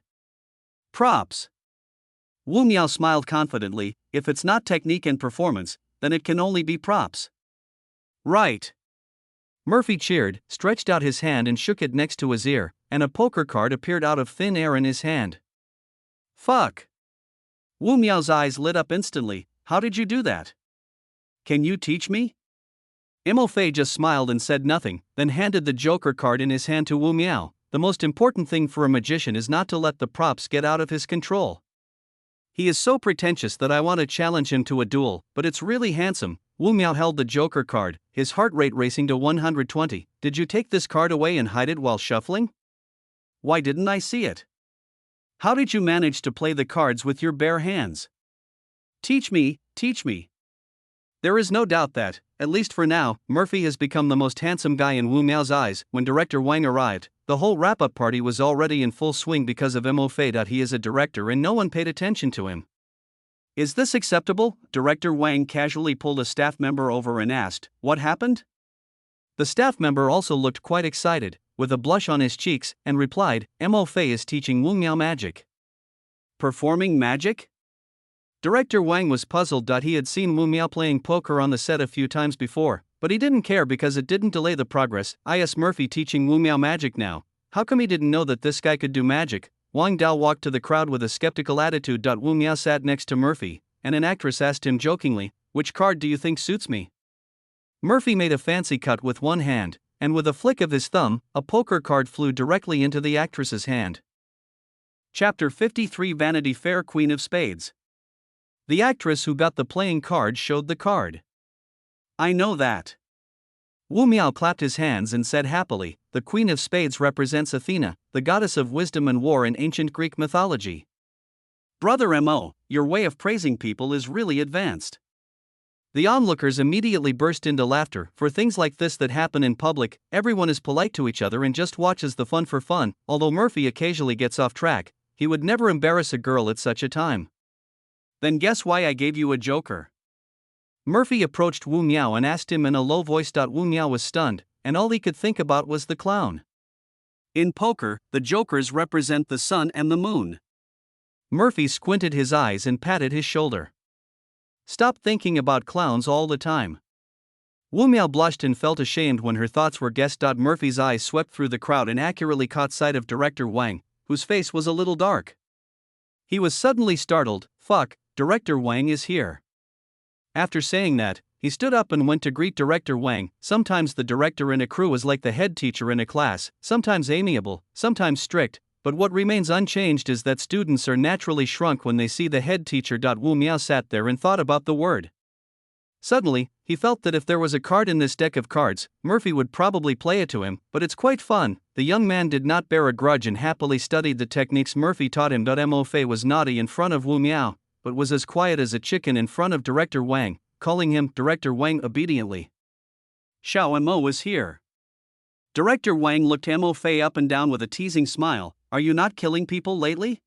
S1: "Props." Wu Miao smiled confidently. "If it's not technique and performance, then it can only be props." "Right." Murphy cheered, stretched out his hand and shook it next to his ear, and a poker card appeared out of thin air in his hand. "Fuck." Wu Miao's eyes lit up instantly. "How did you do that? Can you teach me?" Mo Fei just smiled and said nothing, then handed the Joker card in his hand to Wu Miao. The most important thing for a magician is not to let the props get out of his control. He is so pretentious that I want to challenge him to a duel, but it's really handsome. Wu Miao held the Joker card, his heart rate racing to 120. "Did you take this card away and hide it while shuffling? Why didn't I see it? How did you manage to play the cards with your bare hands? Teach me, teach me." There is no doubt that, At least for now, Murphy has become the most handsome guy in Wu Miao's eyes. When director Wang arrived, the whole wrap-up party was already in full swing because of Mo Fei. He is a director and no one paid attention to him. Is this acceptable? Director Wang casually pulled a staff member over and asked, "What happened?" The staff member also looked quite excited, with a blush on his cheeks, and replied, "Mo Fei is teaching Wu Miao magic." Performing magic? Director Wang was puzzled. He had seen Wu Miao playing poker on the set a few times before, but he didn't care because it didn't delay the progress. Is Murphy teaching Wu Miao magic now? How come he didn't know that this guy could do magic? Wang Dao walked to the crowd with a skeptical attitude. Wu Miao sat next to Murphy, and an actress asked him jokingly, "Which card do you think suits me?" Murphy made a fancy cut with one hand, and with a flick of his thumb, a poker card flew directly into the actress's hand. Chapter 53 Vanity Fair Queen of Spades. The actress who got the playing card showed the card. "I know that." Wu Miao clapped his hands and said happily, "The Queen of Spades represents Athena, the goddess of wisdom and war in ancient Greek mythology." "Brother Mo, your way of praising people is really advanced." The onlookers immediately burst into laughter. For things like this that happen in public, everyone is polite to each other and just watches the fun for fun. Although Murphy occasionally gets off track, he would never embarrass a girl at such a time. "Then guess why I gave you a joker?" Murphy approached Wu Miao and asked him in a low voice. Wu Miao was stunned, and all he could think about was the clown. "In poker, the jokers represent the sun and the moon." Murphy squinted his eyes and patted his shoulder. "Stop thinking about clowns all the time." Wu Miao blushed and felt ashamed when her thoughts were guessed. Murphy's eyes swept through the crowd and accurately caught sight of director Wang, whose face was a little dark. He was suddenly startled. "Fuck, Director Wang is here." After saying that, he stood up and went to greet Director Wang. Sometimes the director in a crew is like the head teacher in a class, sometimes amiable, sometimes strict, but what remains unchanged is that students are naturally shrunk when they see the head teacher. Wu Miao sat there and thought about the word. Suddenly, he felt that if there was a card in this deck of cards, Murphy would probably play it to him, but it's quite fun. The young man did not bear a grudge and happily studied the techniques Murphy taught him. Mo Fei was naughty in front of Wu Miao, but was as quiet as a chicken in front of Director Wang, calling him Director Wang obediently. Xiao Mo was here. Director Wang looked Mo Fei up and down with a teasing smile. "Are you not killing people lately?"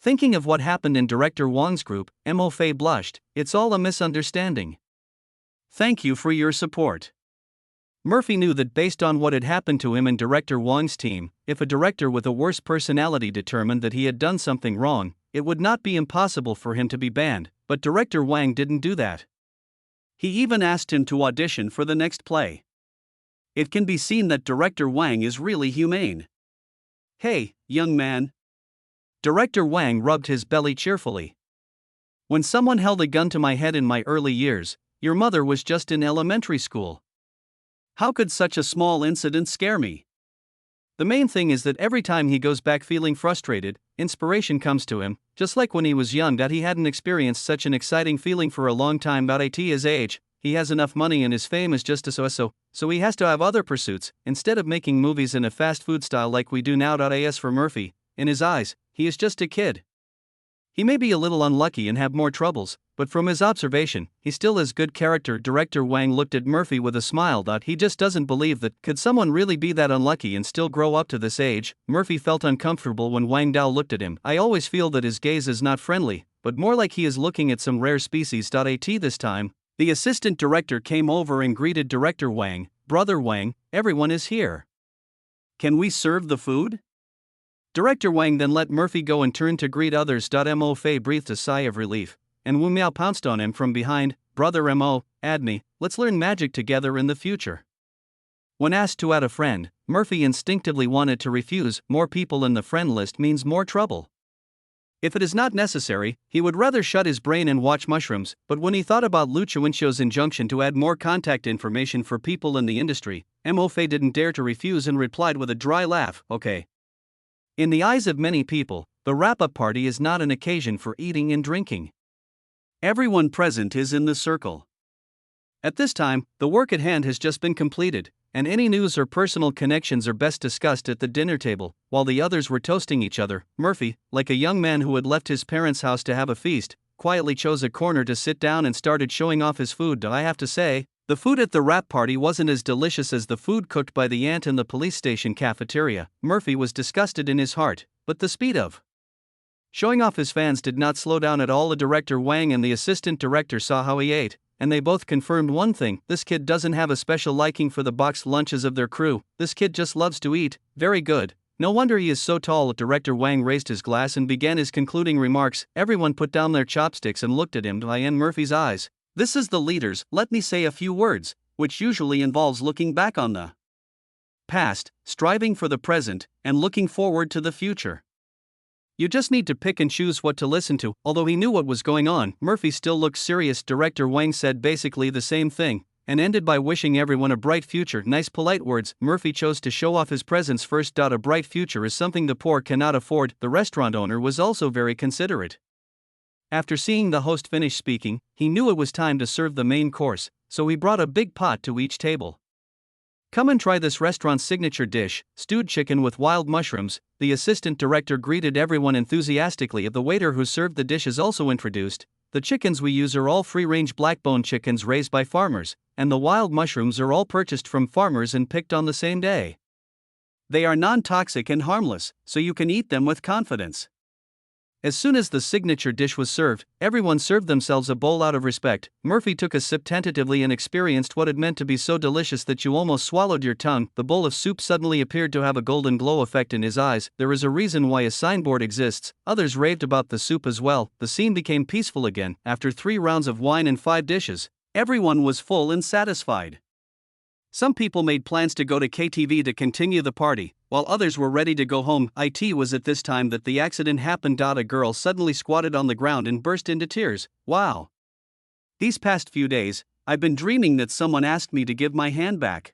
S1: Thinking of what happened in Director Wang's group, Mo Fei blushed. "It's all a misunderstanding." "Thank you for your support." Murphy knew that based on what had happened to him and Director Wang's team, if a director with a worse personality determined that he had done something wrong, it would not be impossible for him to be banned, but Director Wang didn't do that. He even asked him to audition for the next play. It can be seen that Director Wang is really humane. "Hey, young man." Director Wang rubbed his belly cheerfully. "When someone held a gun to my head in my early years, your mother was just in elementary school. How could such a small incident scare me?" The main thing is that every time he goes back feeling frustrated, inspiration comes to him, just like when he was young. He hadn't experienced such an exciting feeling for a long time. At his age, he has enough money and his fame is just a so he has to have other pursuits, instead of making movies in a fast food style like we do now. As for Murphy, in his eyes, he is just a kid. He may be a little unlucky and have more troubles, but from his observation, he still has good character. Director Wang looked at Murphy with a smile. He just doesn't believe that could someone really be that unlucky and still grow up to this age. Murphy felt uncomfortable when Wang Dao looked at him. I always feel that his gaze is not friendly, but more like he is looking at some rare species. This time, the assistant director came over and greeted Director Wang. "Brother Wang, everyone is here. Can we serve the food?" Director Wang then let Murphy go and turned to greet others. Mo Fei breathed a sigh of relief, and Wu Miao pounced on him from behind. "Brother Mo, add me, let's learn magic together in the future." When asked to add a friend, Murphy instinctively wanted to refuse. More people in the friend list means more trouble. If it is not necessary, he would rather shut his brain and watch mushrooms, but when he thought about Lu Chuanxiu's injunction to add more contact information for people in the industry, Mo Fei didn't dare to refuse and replied with a dry laugh, "Okay." In the eyes of many people, the wrap-up party is not an occasion for eating and drinking. Everyone present is in the circle. At this time, the work at hand has just been completed, and any news or personal connections are best discussed at the dinner table. While the others were toasting each other, Murphy, like a young man who had left his parents' house to have a feast, quietly chose a corner to sit down and started showing off his food. I have to say, The food at the wrap party wasn't as delicious as the food cooked by the aunt in the police station cafeteria. Murphy was disgusted in his heart, but the speed of showing off his fans did not slow down at all. The director Wang and the assistant director saw how he ate, and they both confirmed one thing: this kid doesn't have a special liking for the boxed lunches of their crew. This kid just loves to eat. Very good. No wonder he is so tall. Director Wang raised his glass and began his concluding remarks. Everyone put down their chopsticks and looked at him in Murphy's eyes. This is the leaders. Let me say a few words, which usually involves looking back on the past, striving for the present, and looking forward to the future. You just need to pick and choose what to listen to. Although he knew what was going on, Murphy still looked serious. Director Wang said basically the same thing, and ended by wishing everyone a bright future. Nice polite words. Murphy chose to show off his presence first. A bright future is something the poor cannot afford. The restaurant owner was also very considerate. After seeing the host finish speaking, he knew it was time to serve the main course, so he brought a big pot to each table. Come and try this restaurant's signature dish, stewed chicken with wild mushrooms. The assistant director greeted everyone enthusiastically. The waiter who served the dishes also introduced, the chickens we use are all free-range black-bone chickens raised by farmers, and the wild mushrooms are all purchased from farmers and picked on the same day. They are non-toxic and harmless, so you can eat them with confidence. As soon as the signature dish was served, everyone served themselves a bowl out of respect. Murphy took a sip tentatively and experienced what it meant to be so delicious that you almost swallowed your tongue. The bowl of soup suddenly appeared to have a golden glow effect in his eyes. There is a reason why a signboard exists. Others raved about the soup as well. The scene became peaceful again. After 3 rounds of wine and 5 dishes, everyone was full and satisfied. Some people made plans to go to KTV to continue the party, while others were ready to go home. It was at this time that the accident happened. A girl suddenly squatted on the ground and burst into tears. Wow. These past few days, I've been dreaming that someone asked me to give my hand back.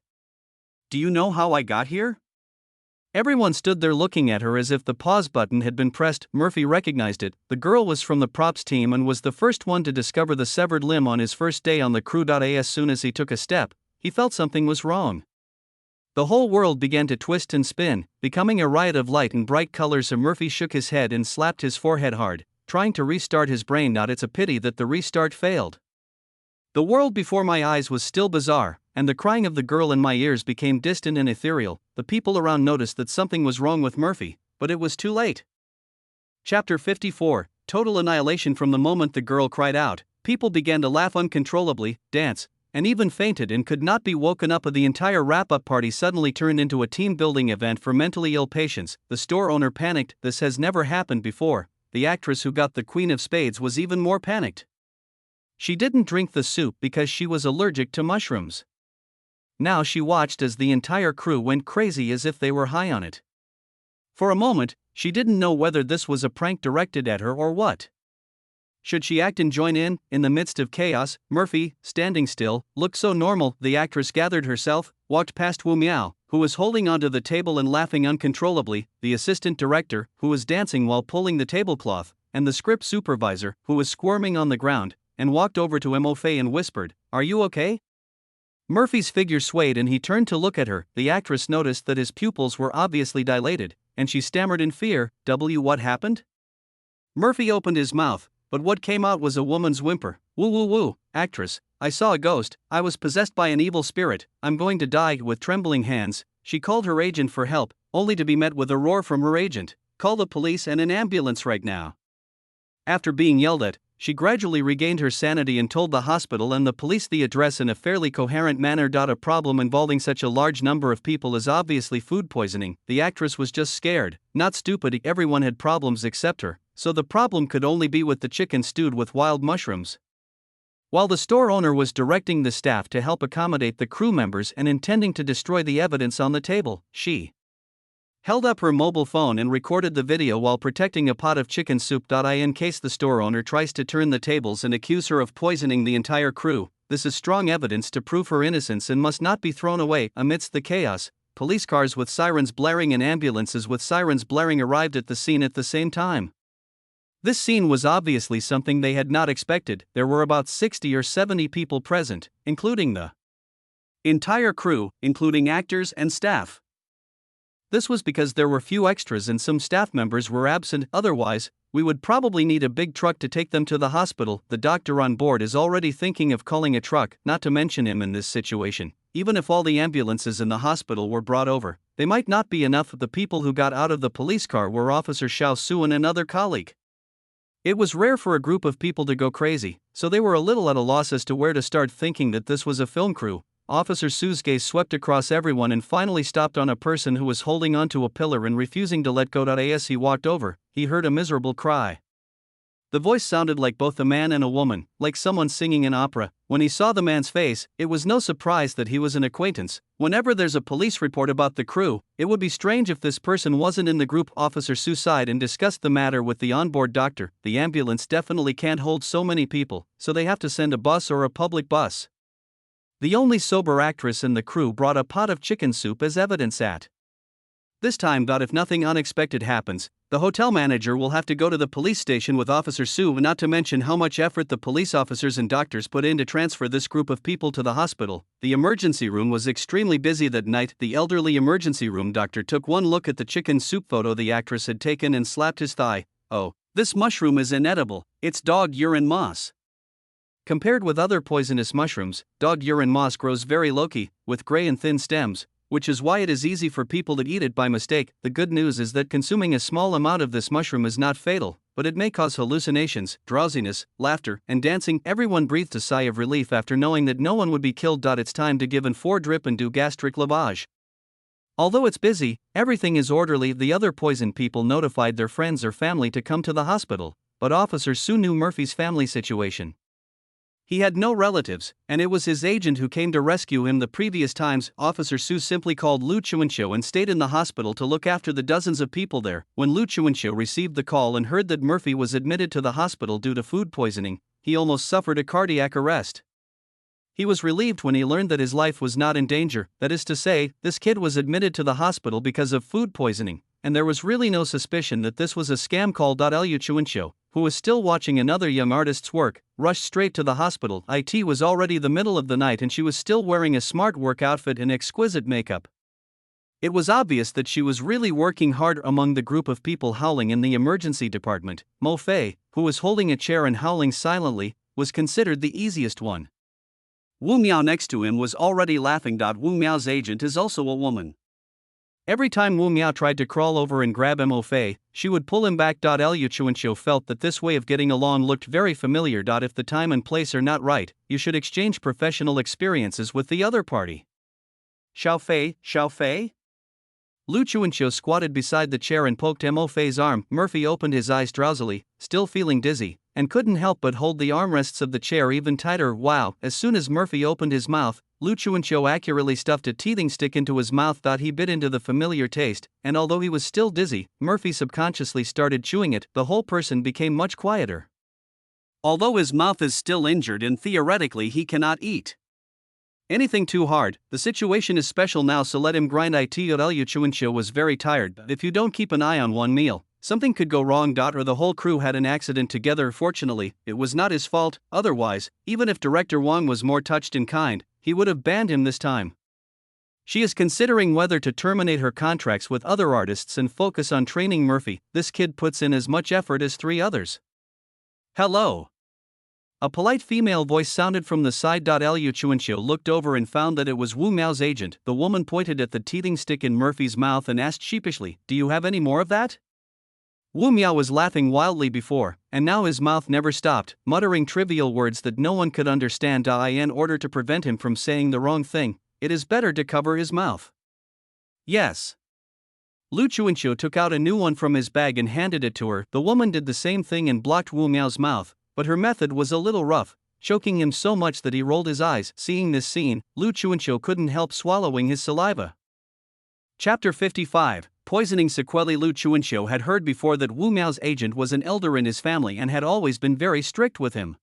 S1: Do you know how I got here? Everyone stood there looking at her as if the pause button had been pressed. Murphy recognized it. The girl was from the props team and was the first one to discover the severed limb on his first day on the crew. As soon as he took a step, he felt something was wrong. The whole world began to twist and spin, becoming a riot of light and bright colors. Murphy shook his head and slapped his forehead hard, trying to restart his brain. It's a pity that the restart failed. The world before my eyes was still bizarre, and the crying of the girl in my ears became distant and ethereal. The people around noticed that something was wrong with Murphy, but it was too late. Chapter 54, Total Annihilation. From the moment the girl cried out, people began to laugh uncontrollably, dance, and even fainted and could not be woken up. The entire wrap-up party suddenly turned into a team-building event for mentally ill patients. The store owner panicked. This has never happened before. The actress who got the Queen of Spades was even more panicked. She didn't drink the soup because she was allergic to mushrooms. Now she watched as the entire crew went crazy as if they were high on it. For a moment, she didn't know whether this was a prank directed at her or what. Should she act and join in? In the midst of chaos, Murphy, standing still, looked so normal. The actress gathered herself, walked past Wu Miao, who was holding onto the table and laughing uncontrollably, the assistant director, who was dancing while pulling the tablecloth, and the script supervisor, who was squirming on the ground, and walked over to Mo Fei and whispered, "Are you okay?" Murphy's figure swayed and he turned to look at her. The actress noticed that his pupils were obviously dilated, and she stammered in fear, What happened?" Murphy opened his mouth, but what came out was a woman's whimper. "Woo woo woo, actress, I saw a ghost. I was possessed by an evil spirit. I'm going to die." With trembling hands, she called her agent for help, only to be met with a roar from her agent, "Call the police and an ambulance right now." After being yelled at, she gradually regained her sanity and told the hospital and the police the address in a fairly coherent manner. A problem involving such a large number of people is obviously food poisoning. The actress was just scared, not stupid. Everyone had problems except her, so the problem could only be with the chicken stewed with wild mushrooms. While the store owner was directing the staff to help accommodate the crew members and intending to destroy the evidence on the table, she held up her mobile phone and recorded the video while protecting a pot of chicken soup. In case the store owner tries to turn the tables and accuse her of poisoning the entire crew, this is strong evidence to prove her innocence and must not be thrown away. Amidst the chaos, police cars with sirens blaring and ambulances with sirens blaring arrived at the scene at the same time. This scene was obviously something they had not expected. There were about 60 or 70 people present, including the entire crew, including actors and staff. This was because there were few extras and some staff members were absent. Otherwise, We would probably need a big truck to take them to the hospital. The doctor on board is already thinking of calling a truck, not to mention him in this situation. Even if all the ambulances in the hospital were brought over, they might not be enough. The people who got out of the police car were Officer Xiao Su and another colleague. It was rare for a group of people to go crazy, so they were a little at a loss as to where to start, thinking that this was a film crew. Officer Su's gaze swept across everyone and finally stopped on a person who was holding onto a pillar and refusing to let go. As he walked over, he heard a miserable cry. The voice sounded like both a man and a woman, like someone singing an opera. When he saw the man's face, it was no surprise that he was an acquaintance. Whenever there's a police report about the crew, it would be strange if this person wasn't in the group. Officer Su sighed and discussed the matter with the onboard doctor. The ambulance definitely can't hold so many people, so they have to send a bus or a public bus. The only sober actress in the crew brought a pot of chicken soup as evidence at this time. If nothing unexpected happens, the hotel manager will have to go to the police station with Officer Su, not to mention how much effort the police officers and doctors put in to transfer this group of people to the hospital. The emergency room was extremely busy that night. The elderly emergency room doctor took one look at the chicken soup photo the actress had taken and slapped his thigh. "Oh, this mushroom is inedible, it's dog urine moss." Compared with other poisonous mushrooms, dog urine moss grows very low-key, with gray and thin stems, which is why it is easy for people to eat it by mistake. The good news is that consuming a small amount of this mushroom is not fatal, but it may cause hallucinations, drowsiness, laughter, and dancing. Everyone breathed a sigh of relief after knowing that no one would be killed. It's time to give an 4 drip and do gastric lavage. Although it's busy, everything is orderly. The other poisoned people notified their friends or family to come to the hospital, but Officer Su knew Murphy's family situation. He had no relatives, and it was his agent who came to rescue him the previous times. Officer Su simply called Lu Chuanxiu and stayed in the hospital to look after the dozens of people there. When Lu Chuanxiu received the call and heard that Murphy was admitted to the hospital due to food poisoning, he almost suffered a cardiac arrest. He was relieved when he learned that his life was not in danger. That is to say, this kid was admitted to the hospital because of food poisoning, and there was really no suspicion that this was a scam call. Lu Chuanxiu, who was still watching another young artist's work, rushed straight to the hospital. It was already the middle of the night and she was still wearing a smart work outfit and exquisite makeup. It was obvious that she was really working hard. Among the group of people howling in the emergency department, Mo Fei, who was holding a chair and howling silently, was considered the easiest one. Wu Miao next to him was already laughing. Wu Miao's agent is also a woman. Every time Wu Miao tried to crawl over and grab Mo Fei, she would pull him back. Lu Chuanxiu felt that this way of getting along looked very familiar. If the time and place are not right, you should exchange professional experiences with the other party. Xiao Fei? Lu Chuanxiu squatted beside the chair and poked Mo Fei's arm. Murphy opened his eyes drowsily, still feeling dizzy, and couldn't help but hold the armrests of the chair even tighter. Wow! As soon as Murphy opened his mouth, Lu Chuanxiu accurately stuffed a teething stick into his mouth. He bit into the familiar taste, and although he was still dizzy, Murphy subconsciously started chewing it. The whole person became much quieter. Although his mouth is still injured and theoretically he cannot eat anything too hard, the situation is special now, so let him grind it. Lu Chuanxiu was very tired. If you don't keep an eye on one meal, something could go wrong. Or the whole crew had an accident together. Fortunately, it was not his fault. Otherwise, even if Director Wang was more touched and kind, he would have banned him this time. She is considering whether to terminate her contracts with other artists and focus on training Murphy. This kid puts in as much effort as 3 others. Hello. A polite female voice sounded from the side. Lu Chuanxiu looked over and found that it was Wu Miao's agent. The woman pointed at the teething stick in Murphy's mouth and asked sheepishly, "Do you have any more of that?" Wu Miao was laughing wildly before, and now his mouth never stopped, muttering trivial words that no one could understand. In order to prevent him from saying the wrong thing, it is better to cover his mouth. Yes. Lu Chuanxiu took out a new one from his bag and handed it to her. The woman did the same thing and blocked Wu Miao's mouth, but her method was a little rough, choking him so much that he rolled his eyes. Seeing this scene, Lu Chuanxiu couldn't help swallowing his saliva. Chapter 55. Poisoning sequelae. Lu Chuanxiu had heard before that Wu Miao's agent was an elder in his family and had always been very strict with him.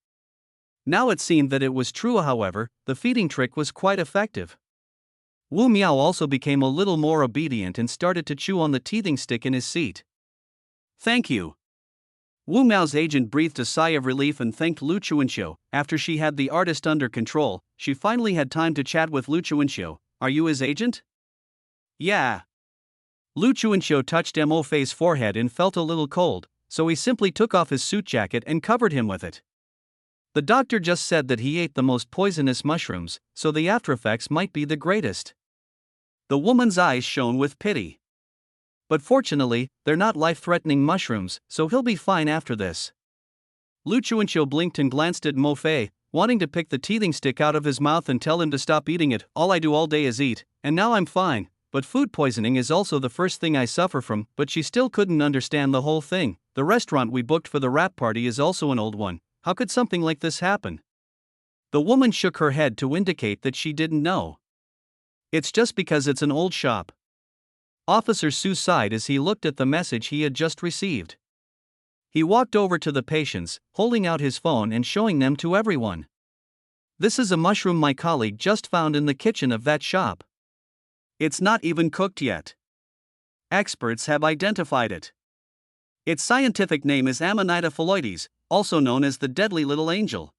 S1: Now it seemed that it was true. However, the feeding trick was quite effective. Wu Miao also became a little more obedient and started to chew on the teething stick in his seat. "Thank you." Wu Miao's agent breathed a sigh of relief and thanked Lu Chuanxiu. After she had the artist under control, she finally had time to chat with Lu Chuanxiu. "Are you his agent?" "Yeah." Lu Chuanxiu touched Mo Fei's forehead and felt a little cold. so he simply took off his suit jacket and covered him with it. The doctor just said that he ate the most poisonous mushrooms, so the aftereffects might be the greatest. The woman's eyes shone with pity. But fortunately, they're not life-threatening mushrooms, so he'll be fine after this. Lu Chuanqiu blinked and glanced at Mo Fei, wanting to pick the teething stick out of his mouth and tell him to stop eating it. All I do all day is eat, and now I'm fine, but food poisoning is also the first thing I suffer from. But she still couldn't understand the whole thing. The restaurant we booked for the wrap party is also an old one. How could something like this happen? The woman shook her head to indicate that she didn't know. It's just because it's an old shop. Officer Su sighed as he looked at the message he had just received. He walked over to the patients, holding out his phone and showing them to everyone. This is a mushroom my colleague just found in the kitchen of that shop. It's not even cooked yet. Experts have identified it. Its scientific name is Amanita phalloides, also known as the deadly little angel.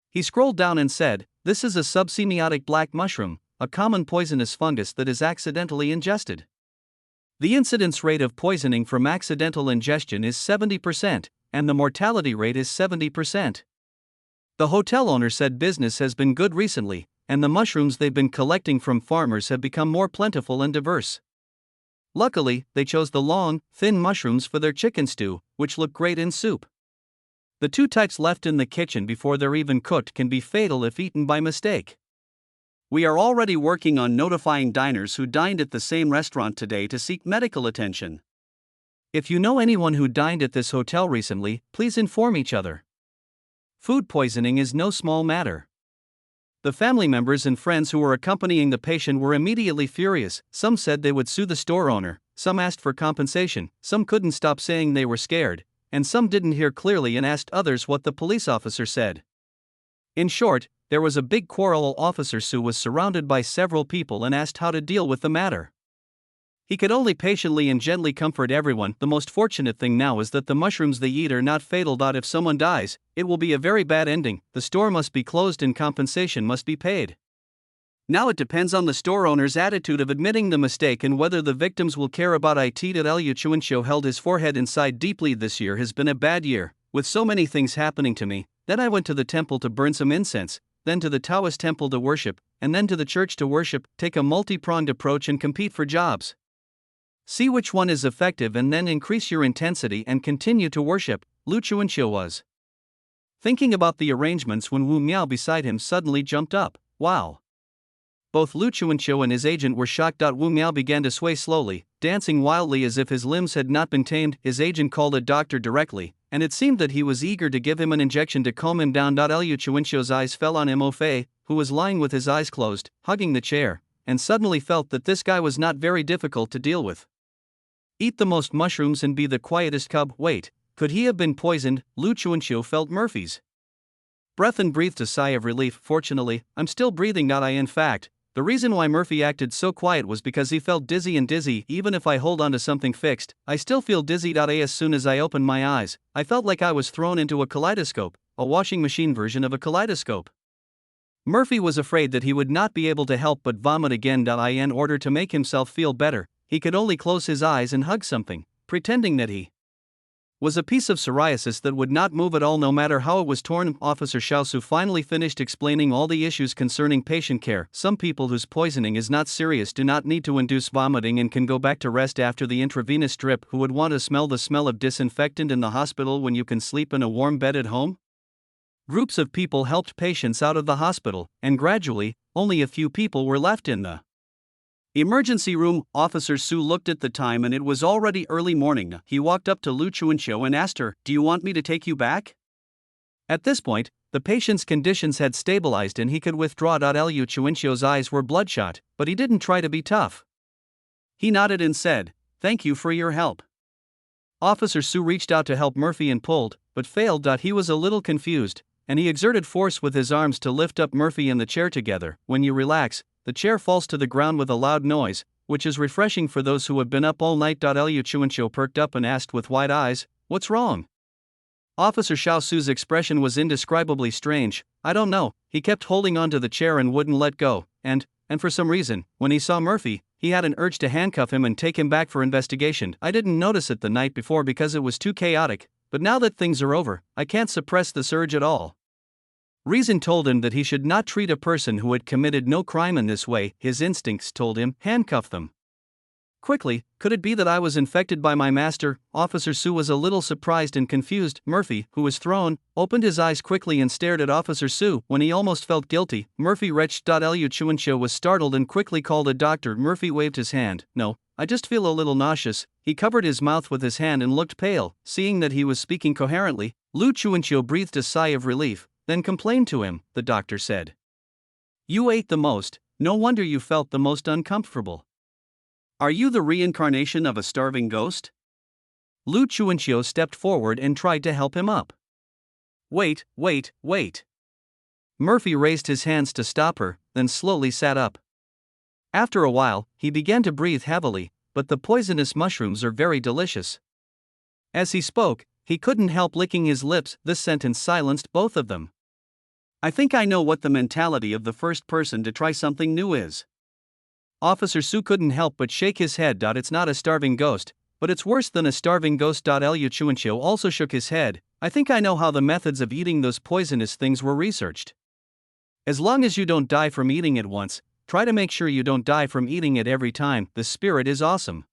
S1: He scrolled down and said, "This is a subsemiotic black mushroom, a common poisonous fungus that is accidentally ingested. The incidence rate of poisoning from accidental ingestion is 70%, and the mortality rate is 70%. The hotel owner said business has been good recently, and the mushrooms they've been collecting from farmers have become more plentiful and diverse. Luckily, they chose the long, thin mushrooms for their chicken stew, which look great in soup. The two types left in the kitchen before they're even cooked can be fatal if eaten by mistake. We are already working on notifying diners who dined at the same restaurant today to seek medical attention. If you know anyone who dined at this hotel recently, please inform each other. Food poisoning is no small matter." The family members and friends who were accompanying the patient were immediately furious. Some said they would sue the store owner, some asked for compensation, some couldn't stop saying they were scared, and some didn't hear clearly and asked others what the police officer said. In short, there was a big quarrel. Officer Su was surrounded by several people and asked how to deal with the matter. He could only patiently and gently comfort everyone. The most fortunate thing now is that the mushrooms they eat are not fatal. If someone dies, it will be a very bad ending. The store must be closed and compensation must be paid. Now it depends on the store owner's attitude of admitting the mistake and whether the victims will care about it. Liu Chuanqiu held his forehead and sighed deeply. This year has been a bad year, with so many things happening to me. Then I went to the temple to burn some incense, then to the Taoist temple to worship, and then to the church to worship. Take a multi-pronged approach and compete for jobs. See which one is effective and then increase your intensity and continue to worship. Lu Chuanqiu was thinking about the arrangements when Wu Miao beside him suddenly jumped up. Wow! Both Lu Chuanqiu and his agent were shocked. Wu Miao began to sway slowly, dancing wildly as if his limbs had not been tamed. His agent called a doctor directly, and it seemed that he was eager to give him an injection to calm him down. Liu Chuanqiu's eyes fell on Mo Fei, who was lying with his eyes closed, hugging the chair, and suddenly felt that this guy was not very difficult to deal with. Eat the most mushrooms and be the quietest cub. Wait, could he have been poisoned? Lu Chuanqiu felt Murphy's breath and breathed a sigh of relief. Fortunately, I'm still breathing. In fact, the reason why Murphy acted so quiet was because he felt dizzy, and dizzy, even if I hold on to something fixed, I still feel dizzy. As soon as I opened my eyes, I felt like I was thrown into a kaleidoscope, a washing machine version of a kaleidoscope. Murphy was afraid that he would not be able to help but vomit again. In order to make himself feel better, he could only close his eyes and hug something, pretending that he was a piece of psoriasis that would not move at all no matter how it was torn. Officer Xiaosu finally finished explaining all the issues concerning patient care. Some people whose poisoning is not serious do not need to induce vomiting and can go back to rest after the intravenous drip. Who would want to smell the smell of disinfectant in the hospital when you can sleep in a warm bed at home? Groups of people helped patients out of the hospital, and gradually, only a few people were left in the emergency room. Officer Su looked at the time and it was already early morning. He walked up to Lu Chuanqiu and asked her, "Do you want me to take you back?" At this point, the patient's conditions had stabilized and he could withdraw. Lu Chuanqiu's eyes were bloodshot, but he didn't try to be tough. He nodded and said, "Thank you for your help." Officer Su reached out to help Murphy and pulled, but failed. He was a little confused, and he exerted force with his arms to lift up Murphy and the chair together. When you relax, the chair falls to the ground with a loud noise, which is refreshing for those who have been up all night. Lu Chuanqiu perked up and asked with wide eyes, "What's wrong?" Officer Xiaosu's expression was indescribably strange. "I don't know." He kept holding onto the chair and wouldn't let go, and for some reason, when he saw Murphy, he had an urge to handcuff him and take him back for investigation. I didn't notice it the night before because it was too chaotic, but now that things are over, I can't suppress the surge at all. Reason told him that he should not treat a person who had committed no crime in this way. His instincts told him, handcuff them. Quickly, could it be that I was infected by my master? Officer Sue was a little surprised and confused. Murphy, who was thrown, opened his eyes quickly and stared at Officer Sue. When he almost felt guilty, Murphy retched. Lu Chuancho was startled and quickly called a doctor. Murphy waved his hand. No, I just feel a little nauseous. He covered his mouth with his hand and looked pale. Seeing that he was speaking coherently, Lu Chuancho breathed a sigh of relief, then complained to him. The doctor said, "You ate the most, no wonder you felt the most uncomfortable. Are you the reincarnation of a starving ghost?" Lu Chuancho stepped forward and tried to help him up. Wait. Murphy raised his hands to stop her, then slowly sat up. After a while, he began to breathe heavily, but the poisonous mushrooms are very delicious. As he spoke, he couldn't help licking his lips. This sentence silenced both of them. I think I know what the mentality of the first person to try something new is. Officer Sue couldn't help but shake his head. It's not a starving ghost, but it's worse than a starving ghost. Lu Chuancho also shook his head. I think I know how the methods of eating those poisonous things were researched. As long as you don't die from eating it once, try to make sure you don't die from eating it every time. The spirit is awesome.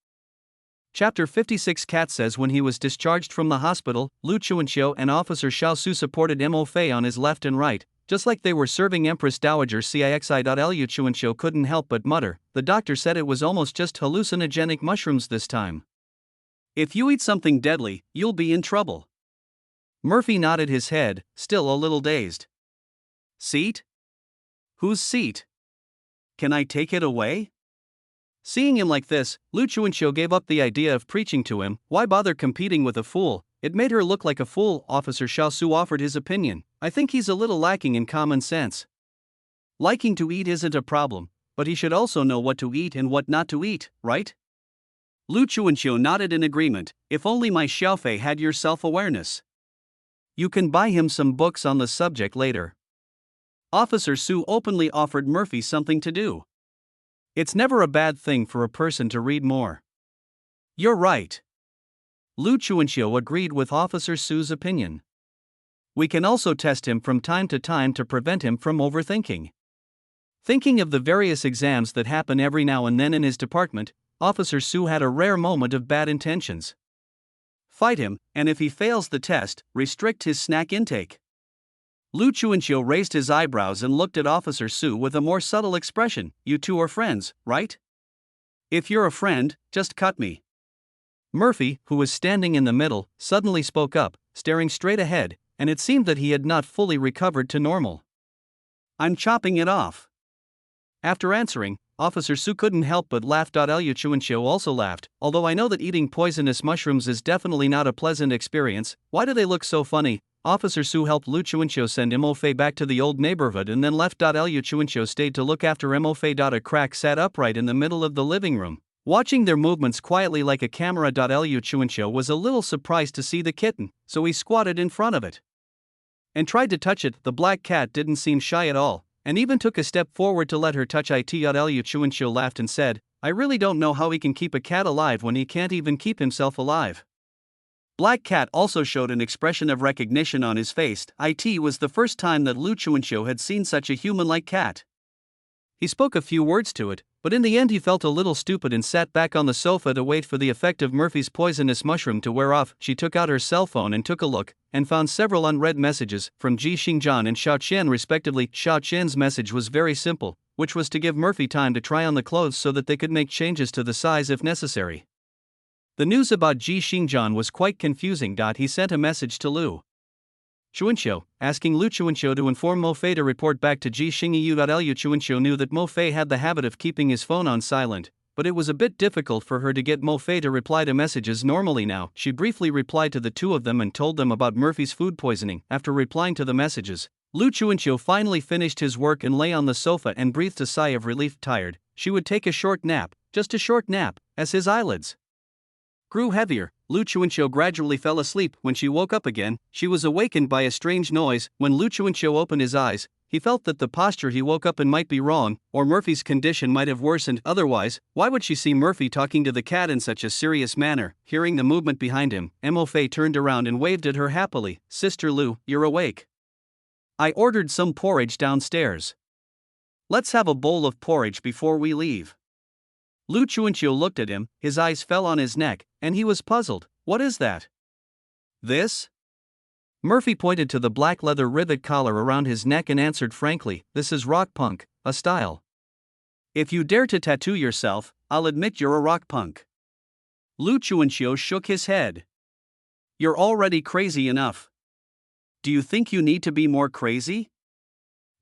S1: Chapter 56. Cat says when he was discharged from the hospital, Lu Chuancho and Officer Xiao Su supported Mo Fei on his left and right, just like they were serving Empress Dowager Cixi. Lu Chuancho couldn't help but mutter. The doctor said it was almost just hallucinogenic mushrooms this time. If you eat something deadly, you'll be in trouble. Murphy nodded his head, still a little dazed. Seat? Whose seat? Can I take it away? Seeing him like this, Lu Chuancho gave up the idea of preaching to him. Why bother competing with a fool? It made her look like a fool. Officer Xiao Su offered his opinion. I think he's a little lacking in common sense. Liking to eat isn't a problem, but he should also know what to eat and what not to eat, right? Lu Chuancho nodded in agreement. If only my Xiaofei had your self-awareness. You can buy him some books on the subject later. Officer Sue openly offered Murphy something to do. It's never a bad thing for a person to read more. You're right. Lu Chuancho agreed with Officer Sue's opinion. We can also test him from time to time to prevent him from overthinking. Thinking of the various exams that happen every now and then in his department, Officer Sue had a rare moment of bad intentions. Fight him, and if he fails the test, restrict his snack intake. Lu Chuancho raised his eyebrows and looked at Officer Sue with a more subtle expression. You two are friends, right? If you're a friend, just cut me. Murphy, who was standing in the middle, suddenly spoke up, staring straight ahead, and it seemed that he had not fully recovered to normal. I'm chopping it off. After answering, Officer Sue couldn't help but laugh. Lu Chuancho also laughed. Although I know that eating poisonous mushrooms is definitely not a pleasant experience, why do they look so funny? Officer Sue helped Lu Chuancho send Mo Fei back to the old neighborhood and then left. Lu Chuancho stayed to look after Mo Fei. A crack sat upright in the middle of the living room, watching their movements quietly like a camera. Lu Chuancho was a little surprised to see the kitten, so he squatted in front of it and tried to touch it. The black cat didn't seem shy at all, and even took a step forward to let her touch it. Lu Chuancho laughed and said, I really don't know how he can keep a cat alive when he can't even keep himself alive. Black Cat also showed an expression of recognition on his face. It was the first time that Lu Chuancho had seen such a human-like cat. He spoke a few words to it, but in the end he felt a little stupid and sat back on the sofa to wait for the effect of Murphy's poisonous mushroom to wear off. She took out her cell phone and took a look, and found several unread messages from Ji Xingjian and Xiao Qian respectively. Xiao Qian's message was very simple, which was to give Murphy time to try on the clothes so that they could make changes to the size if necessary. The news about Ji Xingjian was quite confusing. He sent a message to Lu Chuancho, asking Lu Chuancho to inform Mo Fei to report back to Ji Xingyu. Lu Chuancho knew that Mo Fei had the habit of keeping his phone on silent, but it was a bit difficult for her to get Mo Fei to reply to messages normally now. She briefly replied to the two of them and told them about Murphy's food poisoning. After replying to the messages, Lu Chuancho finally finished his work and lay on the sofa and breathed a sigh of relief. Tired, she would take a short nap, just a short nap, as his eyelids grew heavier. Lu Chuancho gradually fell asleep. When she woke up again, she was awakened by a strange noise. When Lu Chuancho opened his eyes, He felt that the posture he woke up in might be wrong, or Murphy's condition might have worsened. Otherwise, why would she see Murphy talking to the cat in such a serious manner? Hearing the movement behind him, Mo-Fei turned around and waved at her happily. Sister Lu, you're awake. I ordered some porridge downstairs. Let's have a bowl of porridge before we leave. Lu Chuanqiu looked at him, his eyes fell on his neck, and he was puzzled. What is that? This? Murphy pointed to the black leather rivet collar around his neck and answered frankly, this is rock punk, a style. If you dare to tattoo yourself, I'll admit you're a rock punk. Lu Chuanqiu shook his head. You're already crazy enough. Do you think you need to be more crazy?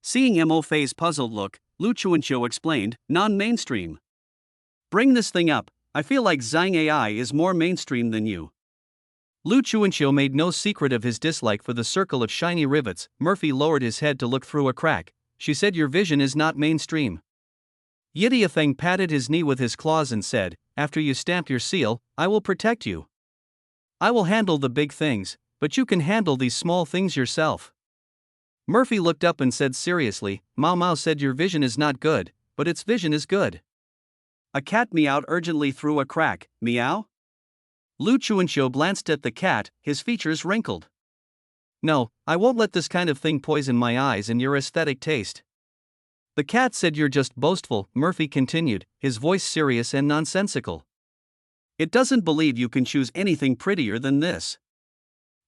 S1: Seeing Mo-Fei's puzzled look, Lu Chuanqiu explained, non-mainstream. Bring this thing up, I feel like Zhang AI is more mainstream than you. Lu Chuanqiu made no secret of his dislike for the circle of shiny rivets. Murphy lowered his head to look through a crack. She said your vision is not mainstream. Yidiafeng patted his knee with his claws and said, after you stamp your seal, I will protect you. I will handle the big things, but you can handle these small things yourself. Murphy looked up and said seriously, Mao Mao said your vision is not good, but its vision is good. A cat meowed urgently through a crack. Meow? Lu Chuanqiu glanced at the cat, his features wrinkled. No, I won't let this kind of thing poison my eyes and your aesthetic taste. The cat said you're just boastful, Murphy continued, his voice serious and nonsensical. It doesn't believe you can choose anything prettier than this.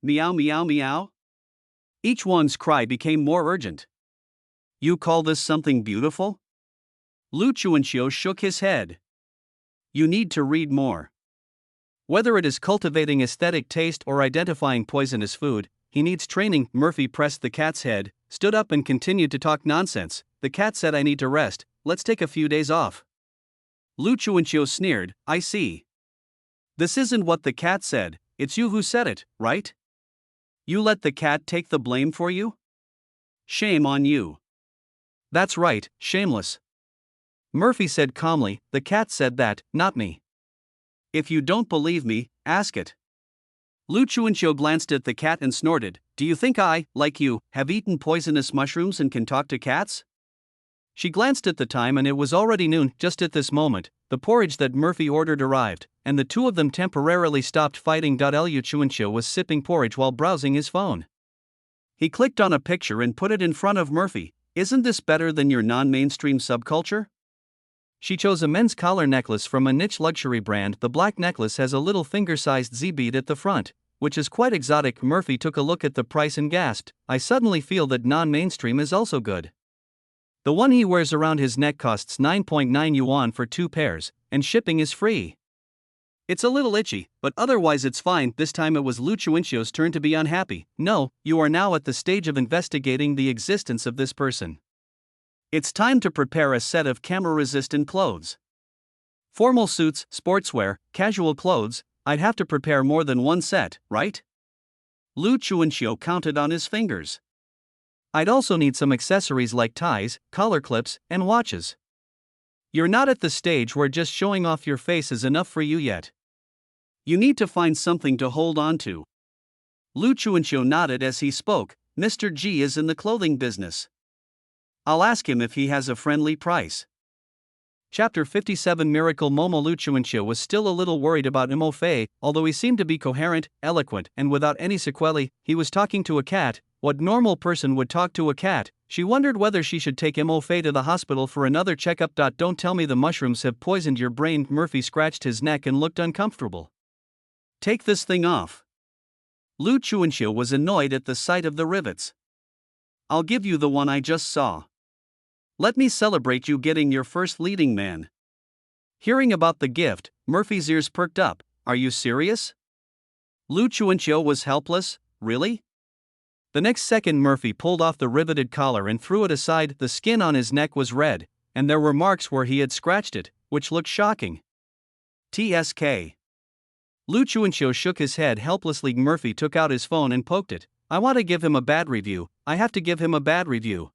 S1: Meow meow meow? Each one's cry became more urgent. You call this something beautiful? Lu Chuanqiu shook his head. You need to read more. Whether it is cultivating aesthetic taste or identifying poisonous food, he needs training. Murphy pressed the cat's head, stood up and continued to talk nonsense. The cat said I need to rest, let's take a few days off. Lu Chuanqiu sneered, I see. This isn't what the cat said, it's you who said it, right? You let the cat take the blame for you? Shame on you. That's right, shameless. Murphy said calmly, the cat said that, not me. If you don't believe me, ask it. Lu Chuanqiu glanced at the cat and snorted, do you think I, like you, have eaten poisonous mushrooms and can talk to cats? She glanced at the time and it was already noon. Just at this moment, the porridge that Murphy ordered arrived, and the two of them temporarily stopped fighting. Lu Chuanqiu was sipping porridge while browsing his phone. He clicked on a picture and put it in front of Murphy. Isn't this better than your non-mainstream subculture? She chose a men's collar necklace from a niche luxury brand. The black necklace has a little finger-sized Z-bead at the front, which is quite exotic. Murphy took a look at the price and gasped, I suddenly feel that non-mainstream is also good. The one he wears around his neck costs 9.9 yuan for 2 pairs, and shipping is free. It's a little itchy, but otherwise it's fine. This time it was Lu Chuanqiu's turn to be unhappy. No, you are now at the stage of investigating the existence of this person. It's time to prepare a set of camera-resistant clothes. Formal suits, sportswear, casual clothes, I'd have to prepare more than one set, right? Lu Chuanqiu counted on his fingers. I'd also need some accessories like ties, collar clips, and watches. You're not at the stage where just showing off your face is enough for you yet. You need to find something to hold on to. Lu Chuanqiu nodded as he spoke, Mr. G is in the clothing business. I'll ask him if he has a friendly price. Chapter 57 Miracle Momo. Lu Chuanqiu was still a little worried about Mo-Fei, although he seemed to be coherent, eloquent, and without any sequelae. He was talking to a cat. What normal person would talk to a cat? She wondered whether she should take Mo-Fei to the hospital for another checkup. Don't tell me the mushrooms have poisoned your brain. Murphy scratched his neck and looked uncomfortable. Take this thing off. Lu Chuanqiu was annoyed at the sight of the rivets. I'll give you the one I just saw. Let me celebrate you getting your first leading man. Hearing about the gift, Murphy's ears perked up. Are you serious? Lu Chuanqiu was helpless, really? The next second Murphy pulled off the riveted collar and threw it aside. The skin on his neck was red, and there were marks where he had scratched it, which looked shocking. TSK. Lu Chuanqiu shook his head helplessly. Murphy took out his phone and poked it. I want to give him a bad review. I have to give him a bad review.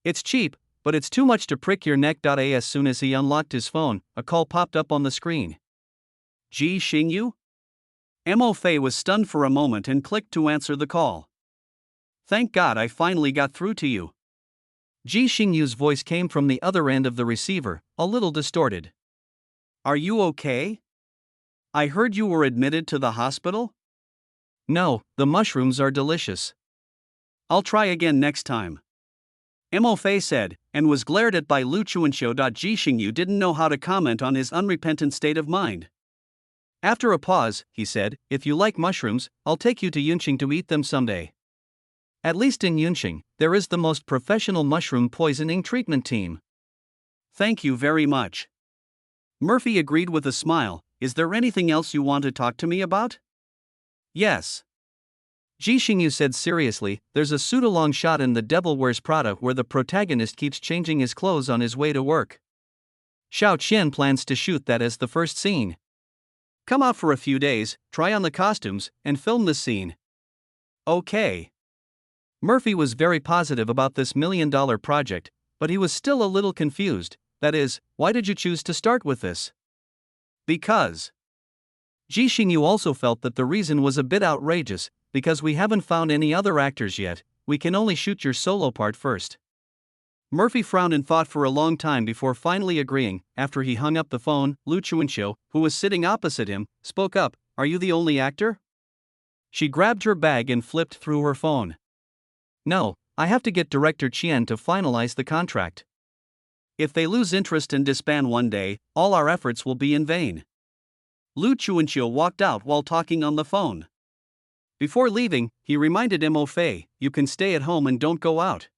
S1: It's cheap, but it's too much to prick your neck. As soon as he unlocked his phone, a call popped up on the screen. Ji Xingyu? Mo-Fei was stunned for a moment and clicked to answer the call. Thank God I finally got through to you. Ji Xingyu's voice came from the other end of the receiver, a little distorted. Are you okay? I heard you were admitted to the hospital? No, the mushrooms are delicious. I'll try again next time. Mo Fei said, and was glared at by Lu Chuanxiu. Ji Xingyu didn't know how to comment on his unrepentant state of mind. After a pause, he said, if you like mushrooms, I'll take you to Yunqing to eat them someday. At least in Yunqing, there is the most professional mushroom poisoning treatment team. Thank you very much. Murphy agreed with a smile. Is there anything else you want to talk to me about? Yes. Ji Xingyu said seriously, there's a pseudo-long shot in The Devil Wears Prada where the protagonist keeps changing his clothes on his way to work. Xiao Qian plans to shoot that as the first scene. Come out for a few days, try on the costumes, and film the scene. Okay. Murphy was very positive about this $1 million project, but he was still a little confused. That is, why did you choose to start with this? Because. Ji Xingyu also felt that the reason was a bit outrageous, because we haven't found any other actors yet, we can only shoot your solo part first. Murphy frowned and thought for a long time before finally agreeing. After he hung up the phone, Lu Chuanxiu, who was sitting opposite him, spoke up, are you the only actor? She grabbed her bag and flipped through her phone. No, I have to get Director Qian to finalize the contract. If they lose interest and disband one day, all our efforts will be in vain. Lu Chuanxiu walked out while talking on the phone. Before leaving, he reminded Mo Fei, you can stay at home and don't go out.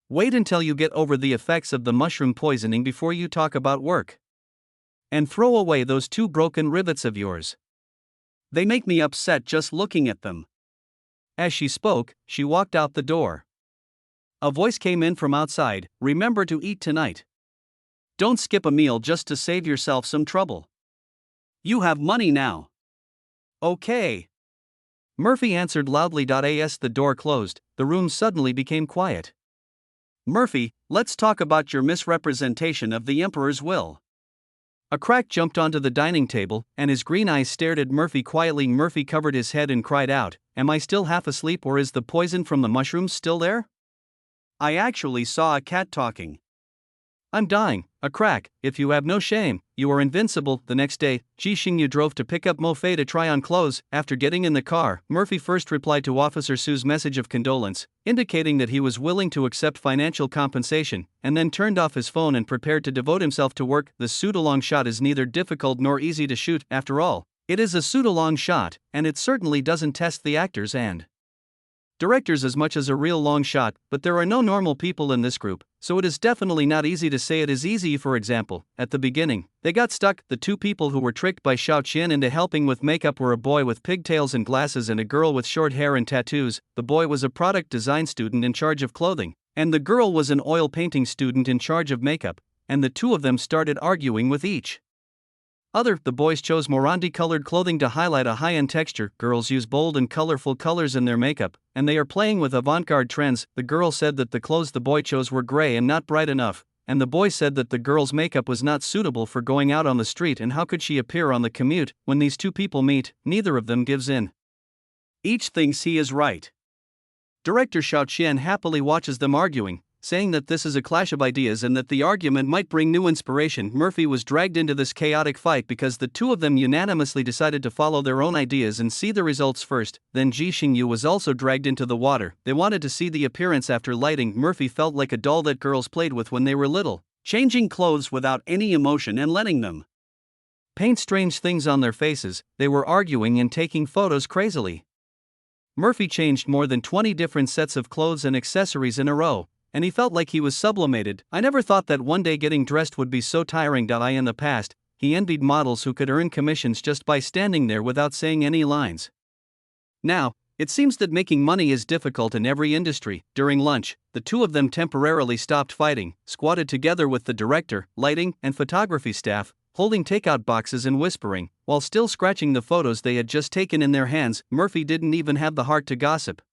S1: Wait until you get over the effects of the mushroom poisoning before you talk about work. And throw away those 2 broken rivets of yours. They make me upset just looking at them. As she spoke, she walked out the door. A voice came in from outside, remember to eat tonight. Don't skip a meal just to save yourself some trouble. You have money now. Okay. Murphy answered loudly. As the door closed, the room suddenly became quiet. Murphy, let's talk about your misrepresentation of the Emperor's will. A crack jumped onto the dining table, and his green eyes stared at Murphy quietly. Murphy covered his head and cried out, am I still half asleep or is the poison from the mushrooms still there? I actually saw a cat talking. I'm dying, a crack, if you have no shame, you are invincible. The next day, Ji Xingyu drove to pick up Mo Fei to try on clothes. After getting in the car, Murphy first replied to Officer Su's message of condolence, indicating that he was willing to accept financial compensation, and then turned off his phone and prepared to devote himself to work. The pseudo-long shot is neither difficult nor easy to shoot. After all, it is a pseudo-long shot, and it certainly doesn't test the actors and directors as much as a real long shot, but there are no normal people in this group, so it is definitely not easy to say it is easy. For example, at the beginning, they got stuck. The 2 people who were tricked by Xiao Qian into helping with makeup were a boy with pigtails and glasses and a girl with short hair and tattoos. The boy was a product design student in charge of clothing, and the girl was an oil painting student in charge of makeup, and the 2 of them started arguing with each other. The boys chose Morandi-colored clothing to highlight a high-end texture, girls use bold and colorful colors in their makeup, and they are playing with avant-garde trends. The girl said that the clothes the boy chose were gray and not bright enough, and the boy said that the girl's makeup was not suitable for going out on the street and how could she appear on the commute. When these 2 people meet, neither of them gives in. Each thinks he is right. Director Xiao Qian happily watches them arguing, saying that this is a clash of ideas and that the argument might bring new inspiration. Murphy was dragged into this chaotic fight because the 2 of them unanimously decided to follow their own ideas and see the results first. Then Ji Xingyu was also dragged into the water. They wanted to see the appearance after lighting. Murphy felt like a doll that girls played with when they were little, changing clothes without any emotion and letting them paint strange things on their faces. They were arguing and taking photos crazily. Murphy changed more than 20 different sets of clothes and accessories in a row, and he felt like he was sublimated. I never thought that one day getting dressed would be so tiring. In the past, he envied models who could earn commissions just by standing there without saying any lines. Now, it seems that making money is difficult in every industry. During lunch, the 2 of them temporarily stopped fighting, squatted together with the director, lighting, and photography staff, holding takeout boxes and whispering, while still scratching the photos they had just taken in their hands. Murphy didn't even have the heart to gossip.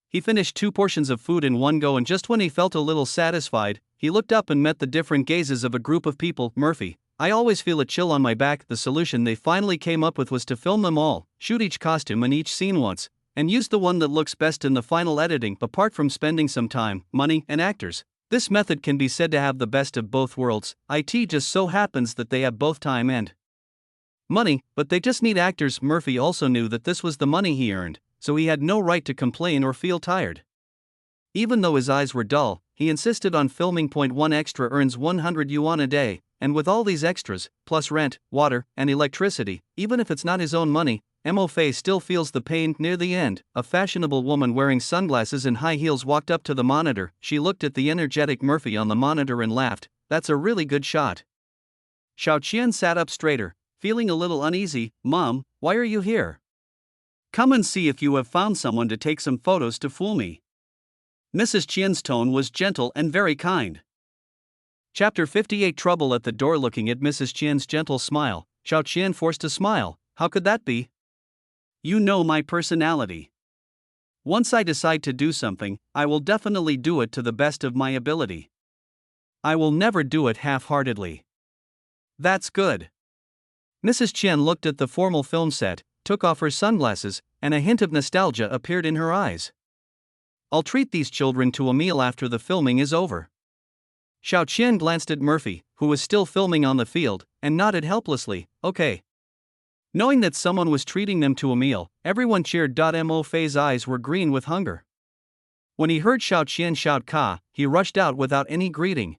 S1: He finished 2 portions of food in one go, and just when he felt a little satisfied, he looked up and met the different gazes of a group of people. Murphy, I always feel a chill on my back. The solution they finally came up with was to film them all, shoot each costume and each scene once, and use the one that looks best in the final editing. Apart from spending some time, money, and actors, This method can be said to have the best of both worlds. It just so happens that they have both time and money, but they just need actors. Murphy also knew that this was the money he earned, so he had no right to complain or feel tired. Even though his eyes were dull, he insisted on filming. One extra earns 100 yuan a day, and with all these extras, plus rent, water, and electricity, even if it's not his own money, Mo Fei still feels the pain. Near the end, a fashionable woman wearing sunglasses and high heels walked up to the monitor. She looked at the energetic Murphy on the monitor and laughed. "That's a really good shot." Xiao Qian sat up straighter, feeling a little uneasy. "Mom, why are you here?" "Come and see if you have found someone to take some photos to fool me." Mrs. Qian's tone was gentle and very kind. Chapter 58. Trouble at the door. Looking at Mrs. Qian's gentle smile, Xiao Qian forced a smile. "How could that be? You know my personality. Once I decide to do something, I will definitely do it to the best of my ability. I will never do it half-heartedly." "That's good." Mrs. Qian looked at the formal film set, took off her sunglasses, and a hint of nostalgia appeared in her eyes. "I'll treat these children to a meal after the filming is over." Xiao Qian glanced at Murphy, who was still filming on the field, and nodded helplessly. "Okay." Knowing that someone was treating them to a meal, everyone cheered. Mo Fei's eyes were green with hunger. When he heard Xiao Qian shout "Ka," he rushed out without any greeting.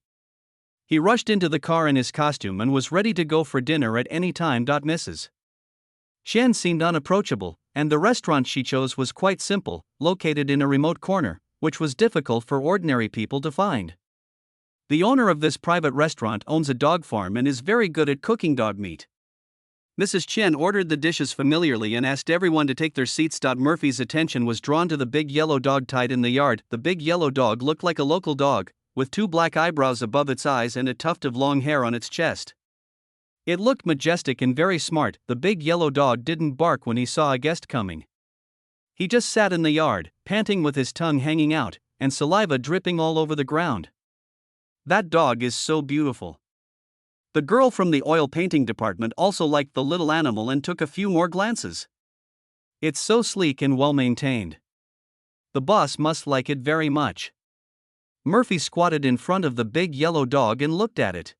S1: He rushed into the car in his costume and was ready to go for dinner at any time. Mrs. Qian seemed unapproachable, and the restaurant she chose was quite simple, located in a remote corner, which was difficult for ordinary people to find. The owner of this private restaurant owns a dog farm and is very good at cooking dog meat. Mrs. Qian ordered the dishes familiarly and asked everyone to take their seats. Murphy's attention was drawn to the big yellow dog tied in the yard. The big yellow dog looked like a local dog, with 2 black eyebrows above its eyes and a tuft of long hair on its chest. It looked majestic and very smart. The big yellow dog didn't bark when he saw a guest coming. He just sat in the yard, panting with his tongue hanging out, and saliva dripping all over the ground. "That dog is so beautiful." The girl from the oil painting department also liked the little animal and took a few more glances. "It's so sleek and well maintained. The boss must like it very much." Murphy squatted in front of the big yellow dog and looked at it.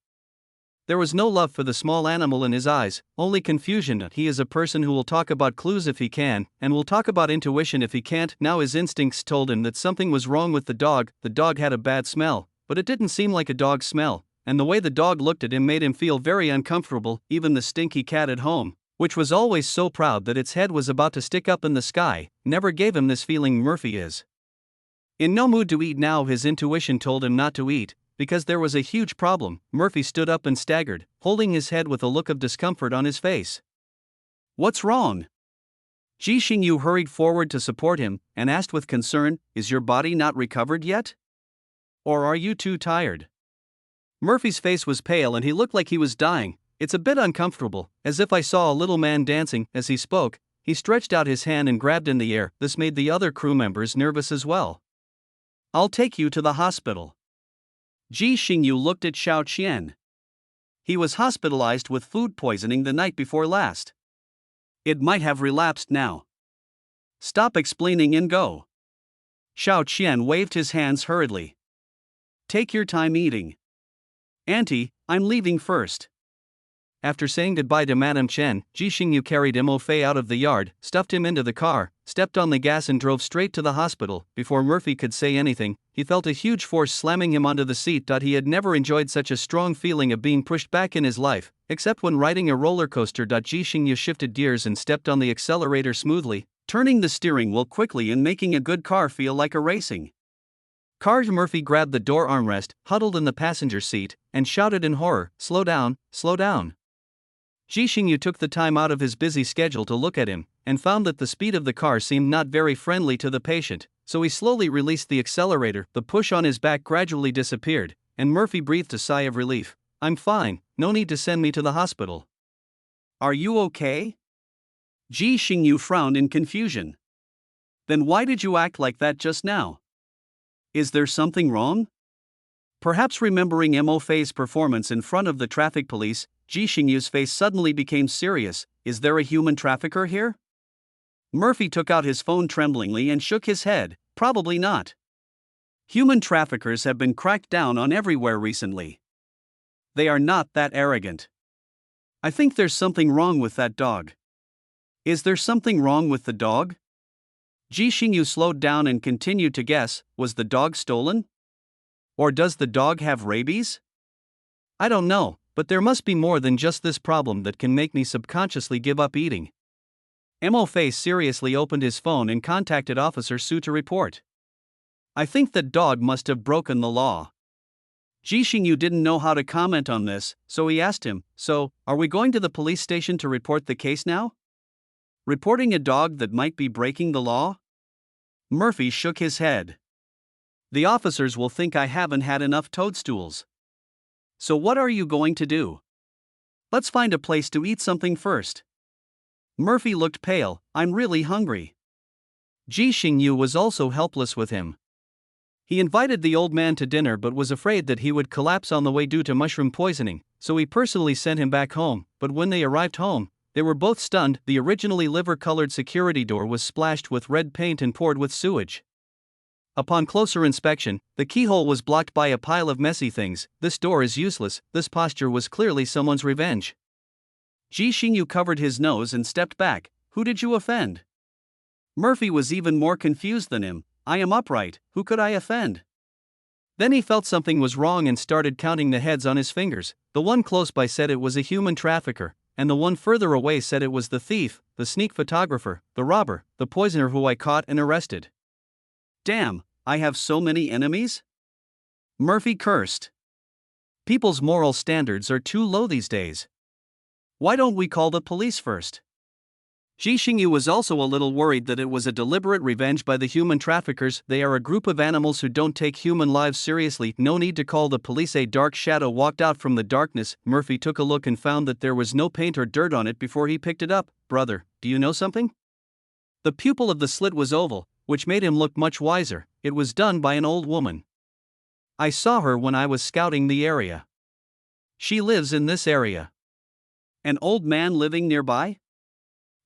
S1: There was no love for the small animal in his eyes, only confusion. He is a person who will talk about clues if he can, and will talk about intuition if he can't. Now his instincts told him that something was wrong with the dog. The dog had a bad smell, but it didn't seem like a dog smell, and the way the dog looked at him made him feel very uncomfortable. Even the stinky cat at home, which was always so proud that its head was about to stick up in the sky, never gave him this feeling. Murphy is in no mood to eat now. His intuition told him not to eat, because there was a huge problem. Murphy stood up and staggered, holding his head with a look of discomfort on his face. "What's wrong?" Ji Xingyu hurried forward to support him, and asked with concern, "Is your body not recovered yet? Or are you too tired?" Murphy's face was pale and he looked like he was dying. "It's a bit uncomfortable, as if I saw a little man dancing." As he spoke, he stretched out his hand and grabbed in the air. This made the other crew members nervous as well. "I'll take you to the hospital." Ji Xingyu looked at Xiao Qian. He was hospitalized with food poisoning the night before last. It might have relapsed now. Stop explaining and go. Xiao Qian waved his hands hurriedly. Take your time eating. Auntie, I'm leaving first. After saying goodbye to Madame Chen, Ji Xingyu carried Mo Fei out of the yard, stuffed him into the car, stepped on the gas and drove straight to the hospital. Before Murphy could say anything, he felt a huge force slamming him onto the seat. He had never enjoyed such a strong feeling of being pushed back in his life, except when riding a roller coaster. Ji Xingyu shifted gears and stepped on the accelerator smoothly, turning the steering wheel quickly and making a good car feel like a racing car. Murphy grabbed the door armrest, huddled in the passenger seat, and shouted in horror, "Slow down, slow down." Ji Xingyu took the time out of his busy schedule to look at him, and found that the speed of the car seemed not very friendly to the patient, so he slowly released the accelerator. The push on his back gradually disappeared, and Murphy breathed a sigh of relief. I'm fine, no need to send me to the hospital. Are you okay? Ji Xingyu frowned in confusion. Then why did you act like that just now? Is there something wrong? Perhaps remembering Mo Fei's performance in front of the traffic police, Ji Xingyu's face suddenly became serious. Is there a human trafficker here? Murphy took out his phone tremblingly and shook his head. Probably not. Human traffickers have been cracked down on everywhere recently. They are not that arrogant. I think there's something wrong with that dog. Is there something wrong with the dog? Ji Xingyu slowed down and continued to guess, was the dog stolen? Or does the dog have rabies? I don't know, but there must be more than just this problem that can make me subconsciously give up eating. Mo Fei seriously opened his phone and contacted Officer Su to report. I think that dog must have broken the law. Ji Xingyu didn't know how to comment on this, so he asked him, so, are we going to the police station to report the case now? Reporting a dog that might be breaking the law? Murphy shook his head. The officers will think I haven't had enough toadstools. So what are you going to do? Let's find a place to eat something first. Murphy looked pale. I'm really hungry. Ji Xingyu was also helpless with him. He invited the old man to dinner but was afraid that he would collapse on the way due to mushroom poisoning, so he personally sent him back home, but when they arrived home, they were both stunned. The originally liver-colored security door was splashed with red paint and poured with sewage. Upon closer inspection, the keyhole was blocked by a pile of messy things. This door is useless. This posture was clearly someone's revenge. Ji Xingyu covered his nose and stepped back. Who did you offend? Murphy was even more confused than him. I am upright, who could I offend? Then he felt something was wrong and started counting the heads on his fingers. The one close by said it was a human trafficker, and the one further away said it was the thief, the sneak photographer, the robber, the poisoner who I caught and arrested. Damn, I have so many enemies? Murphy cursed. People's moral standards are too low these days. Why don't we call the police first? Ji Xingyu was also a little worried that it was a deliberate revenge by the human traffickers. They are a group of animals who don't take human lives seriously. No need to call the police. A dark shadow walked out from the darkness. Murphy took a look and found that there was no paint or dirt on it before he picked it up. Brother, do you know something? The pupil of the slit was oval, which made him look much wiser. It was done by an old woman. I saw her when I was scouting the area. She lives in this area. An old man living nearby?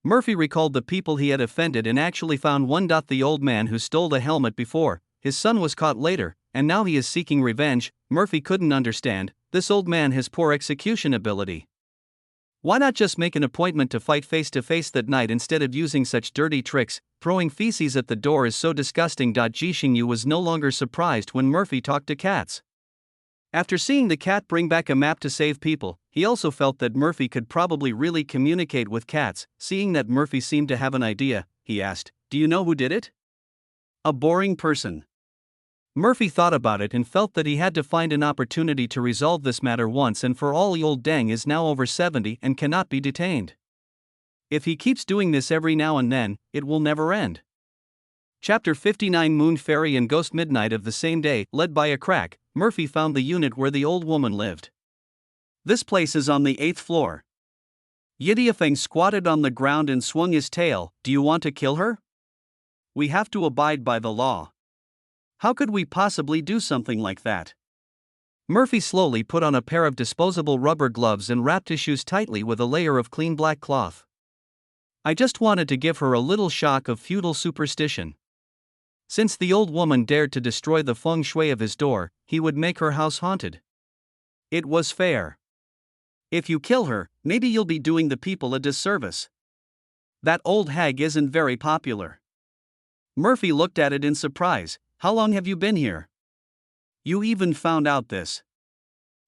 S1: Murphy recalled the people he had offended and actually found one. The old man who stole the helmet before, his son was caught later, and now he is seeking revenge. Murphy couldn't understand, this old man has poor execution ability. Why not just make an appointment to fight face to face that night instead of using such dirty tricks? Throwing feces at the door is so disgusting. Ji Xingyu was no longer surprised when Murphy talked to cats. After seeing the cat bring back a map to save people, he also felt that Murphy could probably really communicate with cats. Seeing that Murphy seemed to have an idea, he asked, do you know who did it? A boring person. Murphy thought about it and felt that he had to find an opportunity to resolve this matter once and for all. Old Deng is now over 70 and cannot be detained. If he keeps doing this every now and then, it will never end. Chapter 59 Moon Fairy and Ghost. Midnight of the same day, led by a crack, Murphy found the unit where the old woman lived. This place is on the 8th floor. Yidiafeng squatted on the ground and swung his tail. Do you want to kill her? We have to abide by the law. How could we possibly do something like that? Murphy slowly put on a pair of disposable rubber gloves and wrapped his shoes tightly with a layer of clean black cloth. I just wanted to give her a little shock of feudal superstition. Since the old woman dared to destroy the feng shui of his door, he would make her house haunted. It was fair. If you kill her, maybe you'll be doing the people a disservice. That old hag isn't very popular. Murphy looked at it in surprise. How long have you been here? You even found out this.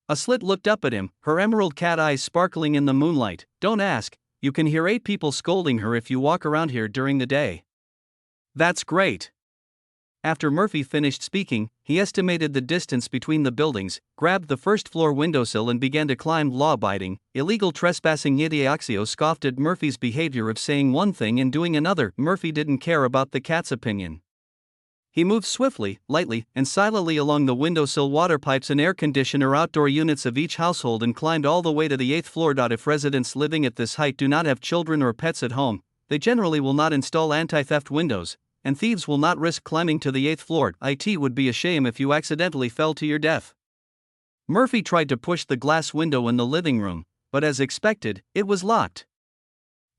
S1: A slit looked up at him, her emerald cat eyes sparkling in the moonlight. Don't ask, you can hear 8 people scolding her if you walk around here during the day. That's great. After Murphy finished speaking, he estimated the distance between the buildings, grabbed the first-floor windowsill and began to climb. Law-abiding, illegal trespassing. Yidiaxio scoffed at Murphy's behavior of saying one thing and doing another. Murphy didn't care about the cat's opinion. He moved swiftly, lightly, and silently along the windowsill, water pipes and air conditioner outdoor units of each household and climbed all the way to the 8th floor. If residents living at this height do not have children or pets at home, they generally will not install anti-theft windows, and thieves will not risk climbing to the 8th floor. It would be a shame if you accidentally fell to your death. Murphy tried to push the glass window in the living room, but as expected, it was locked.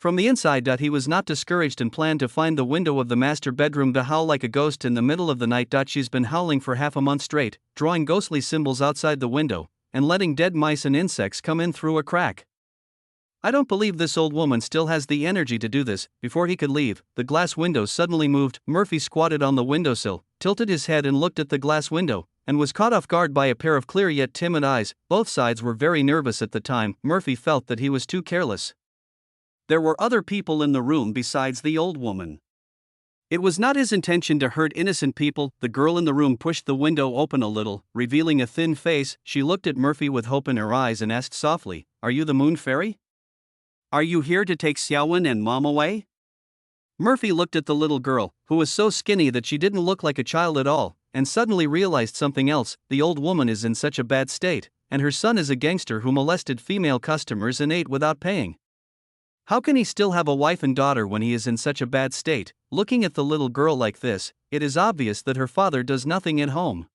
S1: From the inside, he was not discouraged and planned to find the window of the master bedroom to howl like a ghost in the middle of the night. She's been howling for half a month straight, drawing ghostly symbols outside the window, and letting dead mice and insects come in through a crack. I don't believe this old woman still has the energy to do this. Before he could leave, the glass window suddenly moved. Murphy squatted on the windowsill, tilted his head and looked at the glass window, and was caught off guard by a pair of clear yet timid eyes. Both sides were very nervous at the time. Murphy felt that he was too careless. There were other people in the room besides the old woman. It was not his intention to hurt innocent people. The girl in the room pushed the window open a little, revealing a thin face. She looked at Murphy with hope in her eyes and asked softly, "Are you the moon fairy? Are you here to take Xiaowen and Mom away?" Murphy looked at the little girl, who was so skinny that she didn't look like a child at all, and suddenly realized something else. The old woman is in such a bad state, and her son is a gangster who molested female customers and ate without paying. How can he still have a wife and daughter when he is in such a bad state? Looking at the little girl like this, it is obvious that her father does nothing at home.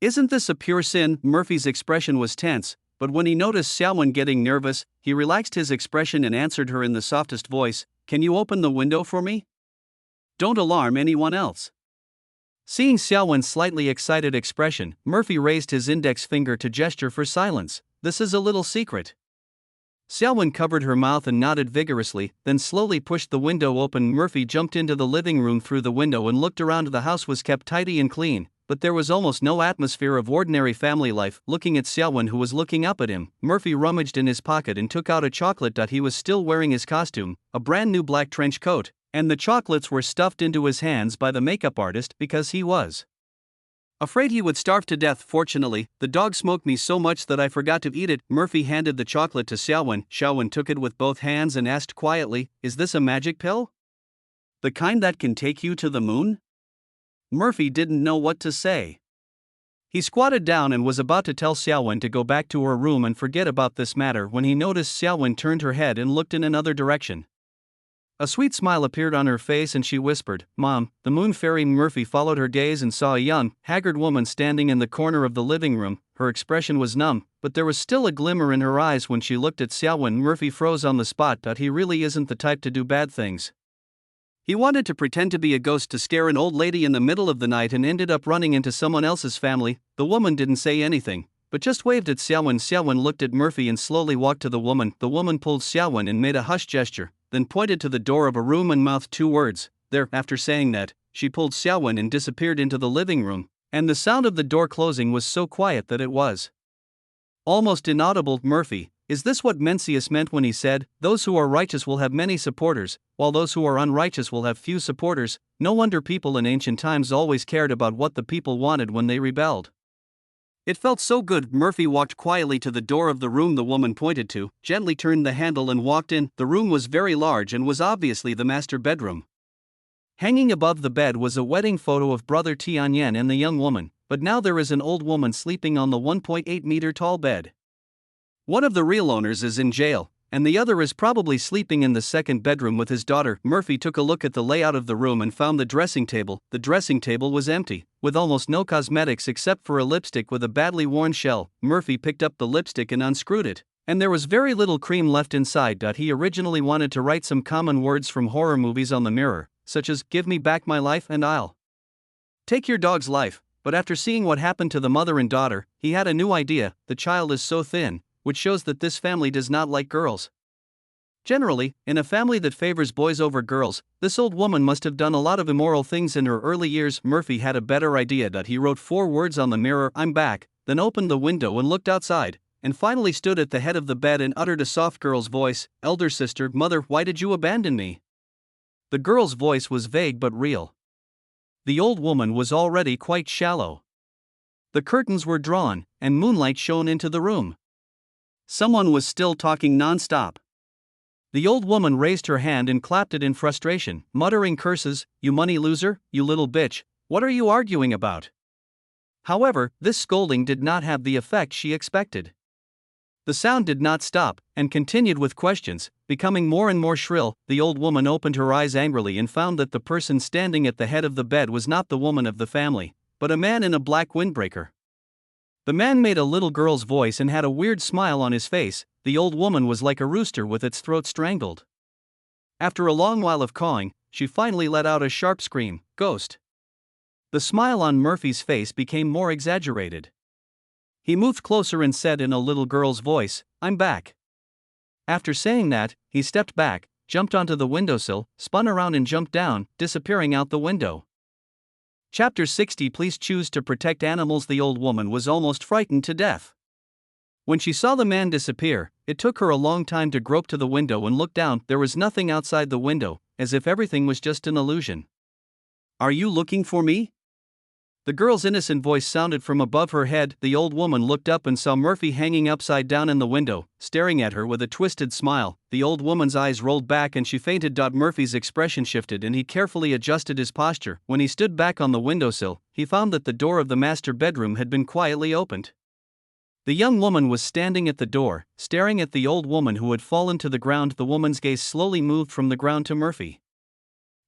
S1: Isn't this a pure sin? Murphy's expression was tense, but when he noticed Xiaowen getting nervous, he relaxed his expression and answered her in the softest voice, "Can you open the window for me? Don't alarm anyone else." Seeing Xiaowen's slightly excited expression, Murphy raised his index finger to gesture for silence. "This is a little secret." Xiaowen covered her mouth and nodded vigorously, then slowly pushed the window open. Murphy jumped into the living room through the window and looked around. The house was kept tidy and clean, but there was almost no atmosphere of ordinary family life. Looking at Xiaowen, who was looking up at him, Murphy rummaged in his pocket and took out a chocolate. He was still wearing his costume, a brand new black trench coat, and the chocolates were stuffed into his hands by the makeup artist because he was afraid he would starve to death. "Fortunately, the dog smoked me so much that I forgot to eat it." Murphy handed the chocolate to Xiaowen. Xiaowen took it with both hands and asked quietly, "Is this a magic pill? The kind that can take you to the moon?" Murphy didn't know what to say. He squatted down and was about to tell Xiaowen to go back to her room and forget about this matter when he noticed Xiaowen turned her head and looked in another direction. A sweet smile appeared on her face and she whispered, "Mom, the moon fairy." Murphy followed her gaze and saw a young, haggard woman standing in the corner of the living room. Her expression was numb, but there was still a glimmer in her eyes when she looked at Xiaowen. Murphy froze on the spot. He really isn't the type to do bad things. He wanted to pretend to be a ghost to scare an old lady in the middle of the night and ended up running into someone else's family. The woman didn't say anything, but just waved at Xiaowen. Xiaowen looked at Murphy and slowly walked to the woman. The woman pulled Xiaowen and made a hush gesture, then pointed to the door of a room and mouthed 2 words, "There." After saying that, she pulled Xiaowen and disappeared into the living room, and the sound of the door closing was so quiet that it was almost inaudible. Murphy, is this what Mencius meant when he said, "Those who are righteous will have many supporters, while those who are unrighteous will have few supporters"? No wonder people in ancient times always cared about what the people wanted when they rebelled. It felt so good. Murphy walked quietly to the door of the room the woman pointed to, gently turned the handle and walked in. The room was very large and was obviously the master bedroom. Hanging above the bed was a wedding photo of Brother Tianyan and the young woman, but now there is an old woman sleeping on the 1.8-meter tall bed. One of the real owners is in jail, and the other is probably sleeping in the second bedroom with his daughter. Murphy took a look at the layout of the room and found the dressing table. The dressing table was empty, with almost no cosmetics except for a lipstick with a badly worn shell. Murphy picked up the lipstick and unscrewed it, and there was very little cream left inside. He originally wanted to write some common words from horror movies on the mirror, such as, "Give me back my life and I'll take your dog's life," but after seeing what happened to the mother and daughter, he had a new idea. The child is so thin, which shows that this family does not like girls. Generally, in a family that favors boys over girls, this old woman must have done a lot of immoral things in her early years. Murphy had a better idea. He wrote 4 words on the mirror, "I'm back," then opened the window and looked outside, and finally stood at the head of the bed and uttered a soft girl's voice, "Elder sister, mother, why did you abandon me?" The girl's voice was vague but real. The old woman was already quite shallow. The curtains were drawn, and moonlight shone into the room. Someone was still talking non-stop. The old woman raised her hand and clapped it in frustration, muttering curses, "You money loser, you little bitch, what are you arguing about?" However, this scolding did not have the effect she expected. The sound did not stop, and continued with questions, becoming more and more shrill. The old woman opened her eyes angrily and found that the person standing at the head of the bed was not the woman of the family, but a man in a black windbreaker. The man made a little girl's voice and had a weird smile on his face. The old woman was like a rooster with its throat strangled. After a long while of cawing, she finally let out a sharp scream, "Ghost!" The smile on Murphy's face became more exaggerated. He moved closer and said in a little girl's voice, "I'm back." After saying that, he stepped back, jumped onto the windowsill, spun around and jumped down, disappearing out the window. Chapter 60. Please choose to protect animals. The old woman was almost frightened to death. When she saw the man disappear, it took her a long time to grope to the window and look down. There was nothing outside the window, as if everything was just an illusion. "Are you looking for me?" The girl's innocent voice sounded from above her head. The old woman looked up and saw Murphy hanging upside down in the window, staring at her with a twisted smile. The old woman's eyes rolled back and she fainted. Murphy's expression shifted and he carefully adjusted his posture. When he stood back on the windowsill, he found that the door of the master bedroom had been quietly opened. The young woman was standing at the door, staring at the old woman who had fallen to the ground. The woman's gaze slowly moved from the ground to Murphy.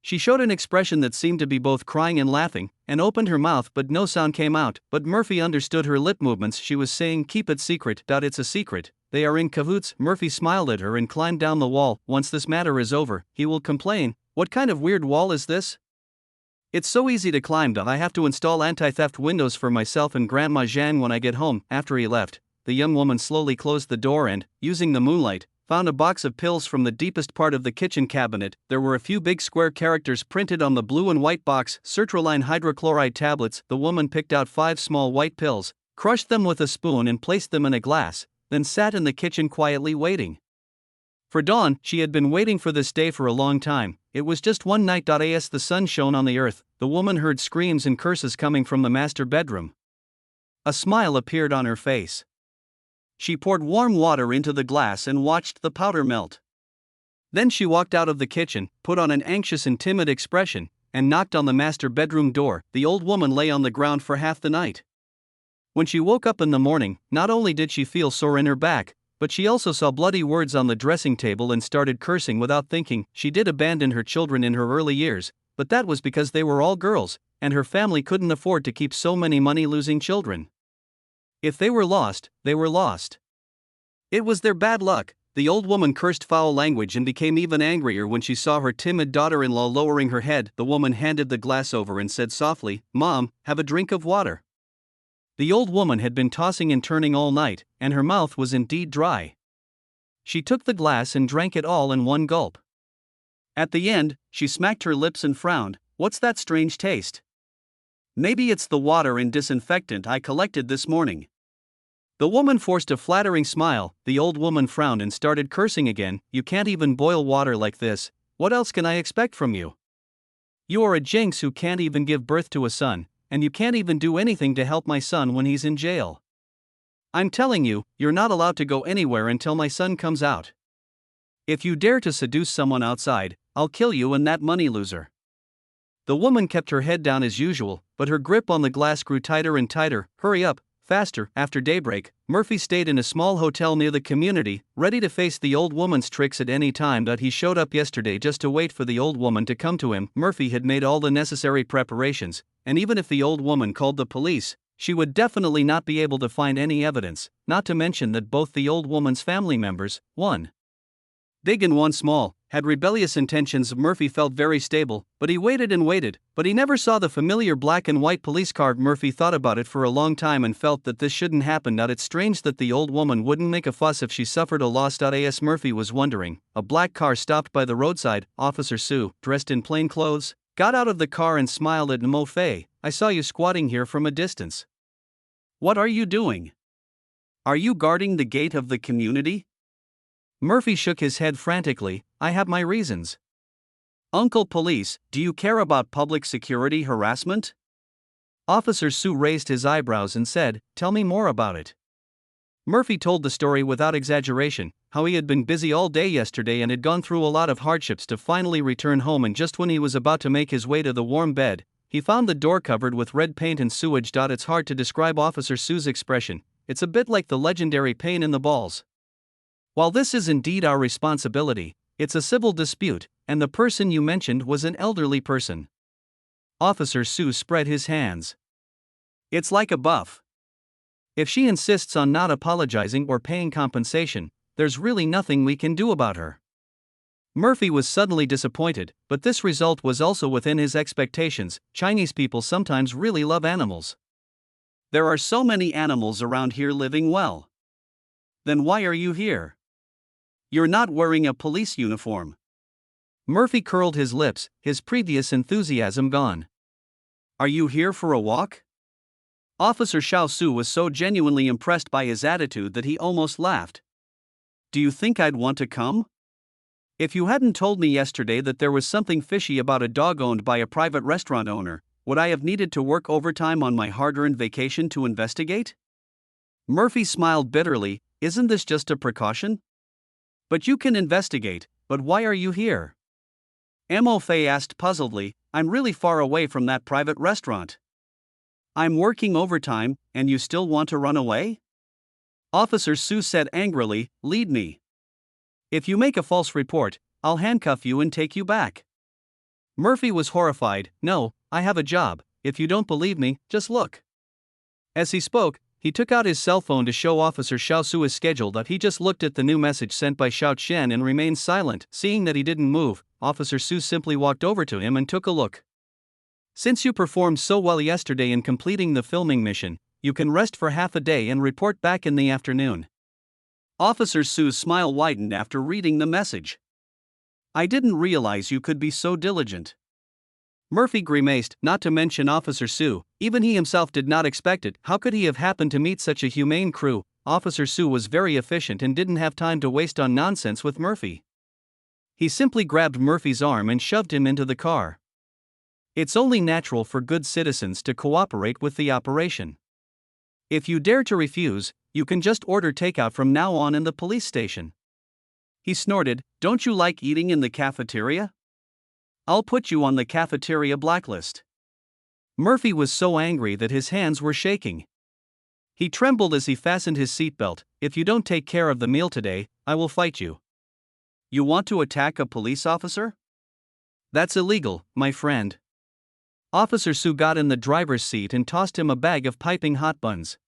S1: She showed an expression that seemed to be both crying and laughing, and opened her mouth but no sound came out. But Murphy understood her lip movements. She was saying, "Keep it secret." "It's a secret. They are in cahoots." Murphy smiled at her and climbed down the wall. "Once this matter is over, he will complain." "What kind of weird wall is this? It's so easy to climb. I have to install anti-theft windows for myself and Grandma Jeanne when I get home." After he left, the young woman slowly closed the door and, using the moonlight, found a box of pills from the deepest part of the kitchen cabinet. There were a few big square characters printed on the blue and white box: sertraline hydrochloride tablets. The woman picked out 5 small white pills, crushed them with a spoon and placed them in a glass, then sat in the kitchen quietly waiting. For dawn, she had been waiting for this day for a long time. It was just one night. As the sun shone on the earth, the woman heard screams and curses coming from the master bedroom. A smile appeared on her face. She poured warm water into the glass and watched the powder melt. Then she walked out of the kitchen, put on an anxious and timid expression, and knocked on the master bedroom door. The old woman lay on the ground for half the night. When she woke up in the morning, not only did she feel sore in her back, but she also saw bloody words on the dressing table and started cursing without thinking. She did abandon her children in her early years, but that was because they were all girls, and her family couldn't afford to keep so many money-losing children. If they were lost, they were lost. It was their bad luck. The old woman cursed foul language and became even angrier when she saw her timid daughter-in-law lowering her head. The woman handed the glass over and said softly, "Mom, have a drink of water." The old woman had been tossing and turning all night, and her mouth was indeed dry. She took the glass and drank it all in one gulp. At the end, she smacked her lips and frowned. "What's that strange taste? Maybe it's the water and disinfectant I collected this morning." The woman forced a flattering smile. The old woman frowned and started cursing again. "You can't even boil water like this. What else can I expect from you? You are a jinx who can't even give birth to a son, and you can't even do anything to help my son when he's in jail. I'm telling you, you're not allowed to go anywhere until my son comes out. If you dare to seduce someone outside, I'll kill you and that money loser." The woman kept her head down as usual, but her grip on the glass grew tighter and tighter. "Hurry up, faster." After daybreak, Murphy stayed in a small hotel near the community, ready to face the old woman's tricks at any time. He showed up yesterday just to wait for the old woman to come to him. Murphy had made all the necessary preparations, and even if the old woman called the police, she would definitely not be able to find any evidence, not to mention that both the old woman's family members, one big and one small, had rebellious intentions. Murphy felt very stable, but he waited and waited, but he never saw the familiar black and white police car. Murphy thought about it for a long time and felt that this shouldn't happen. It's strange that the old woman wouldn't make a fuss if she suffered a loss. As Murphy was wondering, a black car stopped by the roadside. Officer Sue, dressed in plain clothes, got out of the car and smiled at Mo Fei. "I saw you squatting here from a distance. What are you doing? Are you guarding the gate of the community?" Murphy shook his head frantically. "I have my reasons." "Uncle Police, do you care about public security harassment?" Officer Sue raised his eyebrows and said, "Tell me more about it." Murphy told the story without exaggeration, how he had been busy all day yesterday and had gone through a lot of hardships to finally return home, and just when he was about to make his way to the warm bed, he found the door covered with red paint and sewage. It's hard to describe Officer Sue's expression. It's a bit like the legendary pain in the balls. While this is indeed our responsibility, it's a civil dispute, and the person you mentioned was an elderly person. Officer Sue spread his hands. "It's like a buff. If she insists on not apologizing or paying compensation, there's really nothing we can do about her." Murphy was suddenly disappointed, but this result was also within his expectations. Chinese people sometimes really love animals. There are so many animals around here living well. Then why are you here? You're not wearing a police uniform. Murphy curled his lips, his previous enthusiasm gone. Are you here for a walk? Officer Xiao Su was so genuinely impressed by his attitude that he almost laughed. Do you think I'd want to come? If you hadn't told me yesterday that there was something fishy about a dog owned by a private restaurant owner, would I have needed to work overtime on my hard-earned vacation to investigate? Murphy smiled bitterly. Isn't this just a precaution? But you can investigate, but why are you here? Mo Fei asked puzzledly. I'm really far away from that private restaurant. I'm working overtime, and you still want to run away? Officer Su said angrily, lead me. If you make a false report, I'll handcuff you and take you back. Murphy was horrified. No, I have a job. If you don't believe me, just look. As he spoke, he took out his cell phone to show Officer Xiao Su his schedule. That he just looked at the new message sent by Xiao Chen and remained silent. Seeing that he didn't move, Officer Su simply walked over to him and took a look. Since you performed so well yesterday in completing the filming mission, you can rest for half a day and report back in the afternoon. Officer Su's smile widened after reading the message. I didn't realize you could be so diligent. Murphy grimaced, not to mention Officer Su, even he himself did not expect it. How could he have happened to meet such a humane crew? Officer Su was very efficient and didn't have time to waste on nonsense with Murphy. He simply grabbed Murphy's arm and shoved him into the car. It's only natural for good citizens to cooperate with the operation. If you dare to refuse, you can just order takeout from now on in the police station. He snorted, don't you like eating in the cafeteria? I'll put you on the cafeteria blacklist. Murphy was so angry that his hands were shaking. He trembled as he fastened his seatbelt. If you don't take care of the meal today, I will fight you. You want to attack a police officer? That's illegal, my friend. Officer Su got in the driver's seat and tossed him a bag of piping hot buns.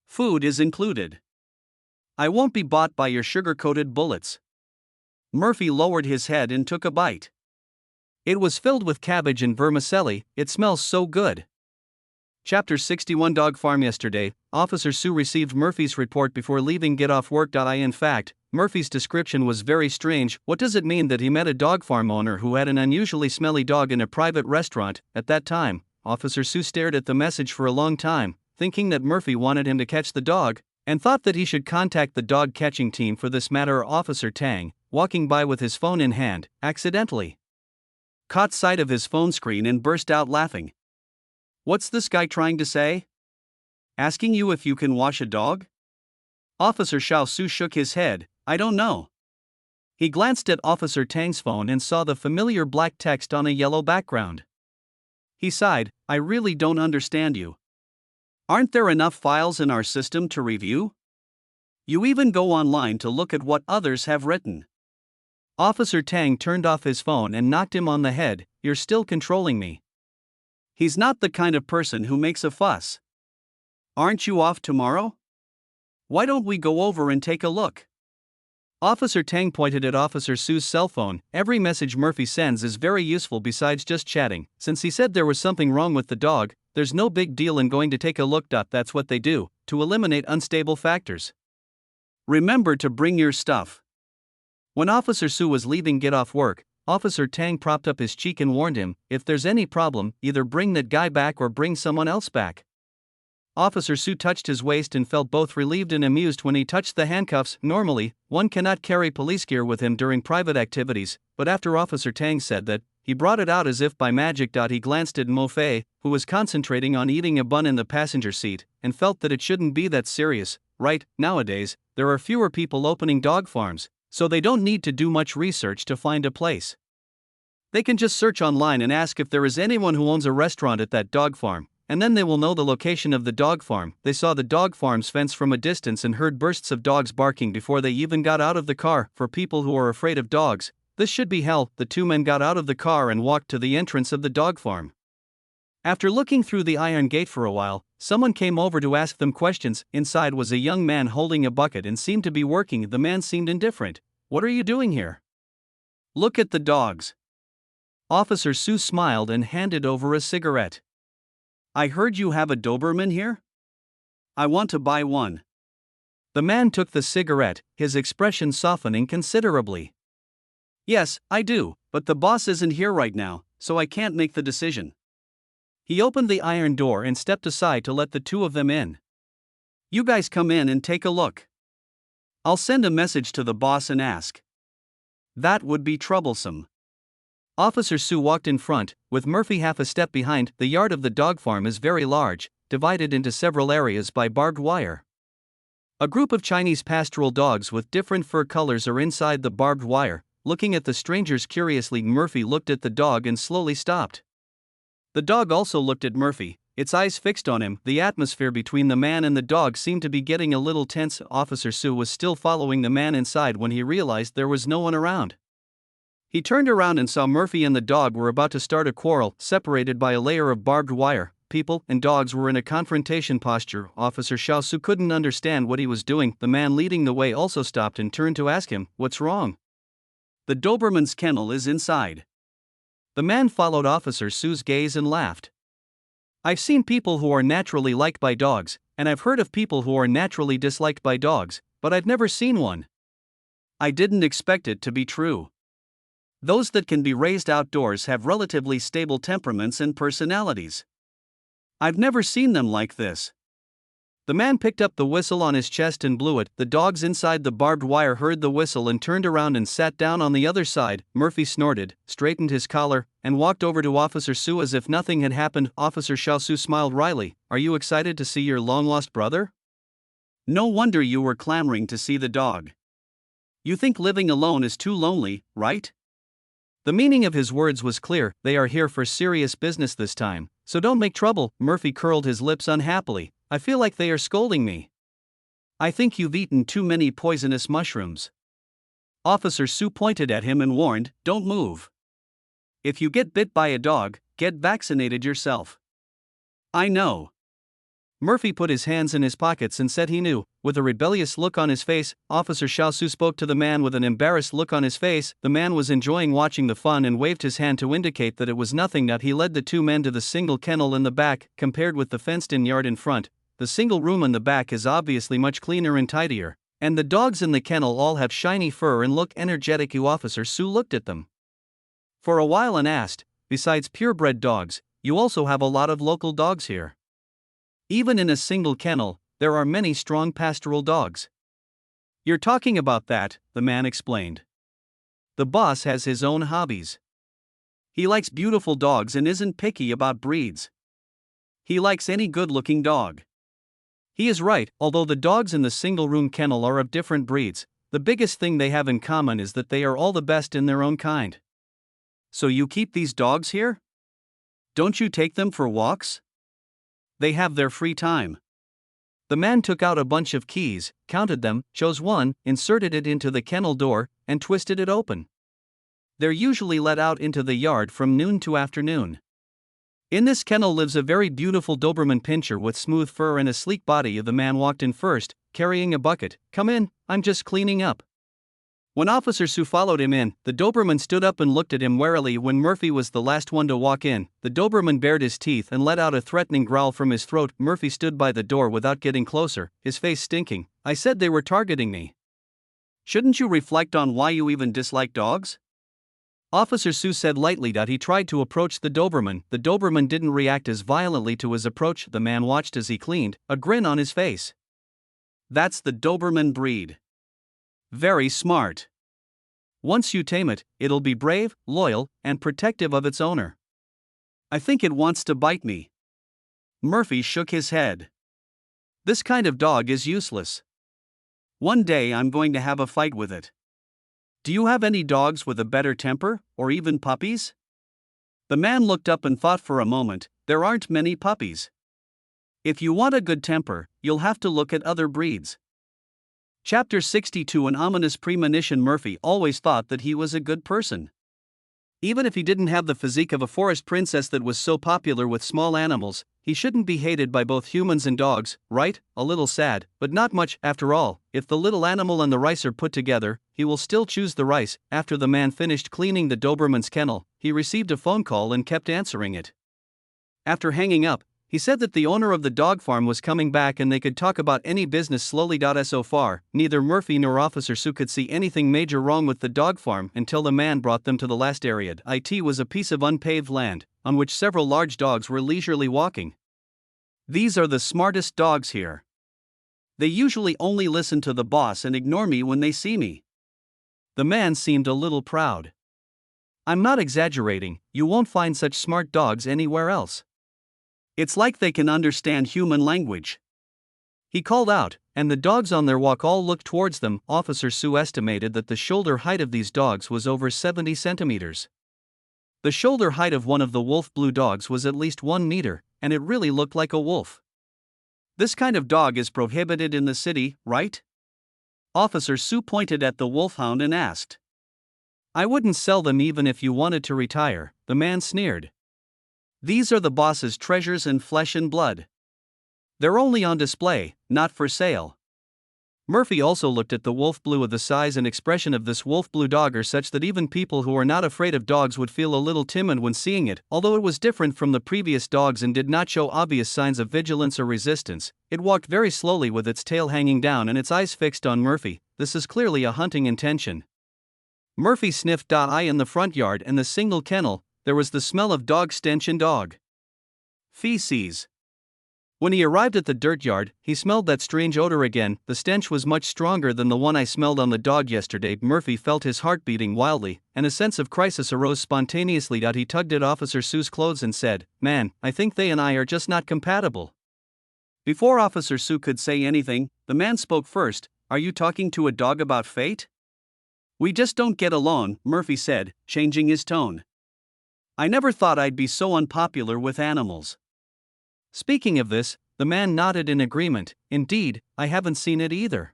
S1: Food is included. I won't be bought by your sugar-coated bullets. Murphy lowered his head and took a bite. It was filled with cabbage and vermicelli. It smells so good. Chapter 61 Dog Farm. Yesterday, Officer Su received Murphy's report before leaving get off work. In fact, Murphy's description was very strange. What does it mean that he met a dog farm owner who had an unusually smelly dog in a private restaurant? At that time, Officer Su stared at the message for a long time, thinking that Murphy wanted him to catch the dog, and thought that he should contact the dog catching team for this matter. Officer Tang, walking by with his phone in hand, accidentally caught sight of his phone screen and burst out laughing. What's this guy trying to say? Asking you if you can wash a dog? Officer Xiao Su shook his head. I don't know. He glanced at Officer Tang's phone and saw the familiar black text on a yellow background. He sighed, I really don't understand you. Aren't there enough files in our system to review? You even go online to look at what others have written. Officer Tang turned off his phone and knocked him on the head. You're still controlling me. He's not the kind of person who makes a fuss. Aren't you off tomorrow? Why don't we go over and take a look? Officer Tang pointed at Officer Su's cell phone. Every message Murphy sends is very useful besides just chatting. Since he said there was something wrong with the dog, there's no big deal in going to take a look. That's what they do, to eliminate unstable factors. Remember to bring your stuff. When Officer Su was leaving get off work, Officer Tang propped up his cheek and warned him, if there's any problem, either bring that guy back or bring someone else back. Officer Su touched his waist and felt both relieved and amused when he touched the handcuffs. Normally, one cannot carry police gear with him during private activities, but after Officer Tang said that, he brought it out as if by magic. He glanced at Mo Fei, who was concentrating on eating a bun in the passenger seat, and felt that it shouldn't be that serious, right? Nowadays, there are fewer people opening dog farms, so they don't need to do much research to find a place. They can just search online and ask if there is anyone who owns a restaurant at that dog farm, and then they will know the location of the dog farm. They saw the dog farm's fence from a distance and heard bursts of dogs barking before they even got out of the car. For people who are afraid of dogs, this should be hell. The two men got out of the car and walked to the entrance of the dog farm. After looking through the iron gate for a while, someone came over to ask them questions. Inside was a young man holding a bucket and seemed to be working. The man seemed indifferent. What are you doing here? Look at the dogs. Officer Sue smiled and handed over a cigarette. I heard you have a Doberman here? I want to buy one. The man took the cigarette, his expression softening considerably. Yes, I do, but the boss isn't here right now, so I can't make the decision. He opened the iron door and stepped aside to let the two of them in. You guys come in and take a look. I'll send a message to the boss and ask. That would be troublesome. Officer Sue walked in front, with Murphy half a step behind. The yard of the dog farm is very large, divided into several areas by barbed wire. A group of Chinese pastoral dogs with different fur colors are inside the barbed wire. Looking at the strangers curiously, Murphy looked at the dog and slowly stopped. The dog also looked at Murphy, its eyes fixed on him. The atmosphere between the man and the dog seemed to be getting a little tense. Officer Sue was still following the man inside when he realized there was no one around. He turned around and saw Murphy and the dog were about to start a quarrel, separated by a layer of barbed wire. People and dogs were in a confrontation posture. Officer Sue couldn't understand what he was doing. The man leading the way also stopped and turned to ask him, "What's wrong?" The Doberman's kennel is inside. The man followed Officer Sue's gaze and laughed. I've seen people who are naturally liked by dogs, and I've heard of people who are naturally disliked by dogs, but I've never seen one. I didn't expect it to be true. Those that can be raised outdoors have relatively stable temperaments and personalities. I've never seen them like this. The man picked up the whistle on his chest and blew it. The dogs inside the barbed wire heard the whistle and turned around and sat down on the other side. Murphy snorted, straightened his collar, and walked over to Officer Sue as if nothing had happened. Officer Sue smiled wryly. Are you excited to see your long-lost brother? No wonder you were clamoring to see the dog. You think living alone is too lonely, right? The meaning of his words was clear. They are here for serious business this time, so don't make trouble. Murphy curled his lips unhappily. I feel like they are scolding me. I think you've eaten too many poisonous mushrooms. Officer Sue pointed at him and warned, don't move. If you get bit by a dog, get vaccinated yourself. I know. Murphy put his hands in his pockets and said he knew. With a rebellious look on his face, Officer Sue spoke to the man with an embarrassed look on his face. The man was enjoying watching the fun and waved his hand to indicate that it was nothing. That he led the two men to the single kennel in the back. Compared with the fenced-in yard in front, the single room in the back is obviously much cleaner and tidier, and the dogs in the kennel all have shiny fur and look energetic. Officer Sue looked at them for a while and asked, besides purebred dogs, you also have a lot of local dogs here? Even in a single kennel, there are many strong pastoral dogs. You're talking about that, the man explained. The boss has his own hobbies. He likes beautiful dogs and isn't picky about breeds. He likes any good-looking dog. He is right. Although the dogs in the single-room kennel are of different breeds, the biggest thing they have in common is that they are all the best in their own kind. So you keep these dogs here? Don't you take them for walks? They have their free time. The man took out a bunch of keys, counted them, chose one, inserted it into the kennel door, and twisted it open. They're usually let out into the yard from noon to afternoon. In this kennel lives a very beautiful Doberman pinscher with smooth fur and a sleek body. The man walked in first, carrying a bucket. Come in, I'm just cleaning up. When Officer Sue followed him in, the Doberman stood up and looked at him warily. When Murphy was the last one to walk in, the Doberman bared his teeth and let out a threatening growl from his throat. Murphy stood by the door without getting closer, his face stinking. I said they were targeting me. Shouldn't you reflect on why you even dislike dogs? Officer Sue said lightly that he tried to approach the Doberman. The Doberman didn't react as violently to his approach. The man watched as he cleaned, a grin on his face. That's the Doberman breed. Very smart. Once you tame it, it'll be brave, loyal, and protective of its owner. I think it wants to bite me. Murphy shook his head. This kind of dog is useless. One day I'm going to have a fight with it. Do you have any dogs with a better temper, or even puppies? The man looked up and thought for a moment. There aren't many puppies. If you want a good temper, you'll have to look at other breeds. Chapter 62. An ominous premonition. Murphy always thought that he was a good person. Even if he didn't have the physique of a forest princess that was so popular with small animals, he shouldn't be hated by both humans and dogs, right? A little sad, but not much. After all, if the little animal and the rice are put together, he will still choose the rice. After the man finished cleaning the Doberman's kennel, he received a phone call and kept answering it. After hanging up, he said that the owner of the dog farm was coming back and they could talk about any business slowly. So far, neither Murphy nor Officer Sue could see anything major wrong with the dog farm until the man brought them to the last area. It was a piece of unpaved land, on which several large dogs were leisurely walking. These are the smartest dogs here. They usually only listen to the boss and ignore me when they see me. The man seemed a little proud. I'm not exaggerating, you won't find such smart dogs anywhere else. It's like they can understand human language. He called out, and the dogs on their walk all looked towards them. Officer Sue estimated that the shoulder height of these dogs was over 70 centimeters. The shoulder height of one of the wolf blue dogs was at least 1 meter, and it really looked like a wolf. This kind of dog is prohibited in the city, right? Officer Sue pointed at the wolfhound and asked. I wouldn't sell them even if you wanted to retire, the man sneered. These are the boss's treasures and flesh and blood. They're only on display, not for sale. Murphy also looked at the wolf blue. The size and expression of this wolf blue dog are such that even people who are not afraid of dogs would feel a little timid when seeing it. Although it was different from the previous dogs and did not show obvious signs of vigilance or resistance, it walked very slowly with its tail hanging down and its eyes fixed on Murphy. This is clearly a hunting intention. Murphy sniffed. In the front yard and the single kennel, there was the smell of dog stench and dog feces. When he arrived at the dirt yard, he smelled that strange odor again. The stench was much stronger than the one I smelled on the dog yesterday. Murphy felt his heart beating wildly, and a sense of crisis arose spontaneously. He tugged at Officer Sue's clothes and said, Man, I think they and I are just not compatible. Before Officer Sue could say anything, the man spoke first. Are you talking to a dog about fate? We just don't get along, Murphy said, changing his tone. I never thought I'd be so unpopular with animals. Speaking of this, the man nodded in agreement. Indeed, I haven't seen it either.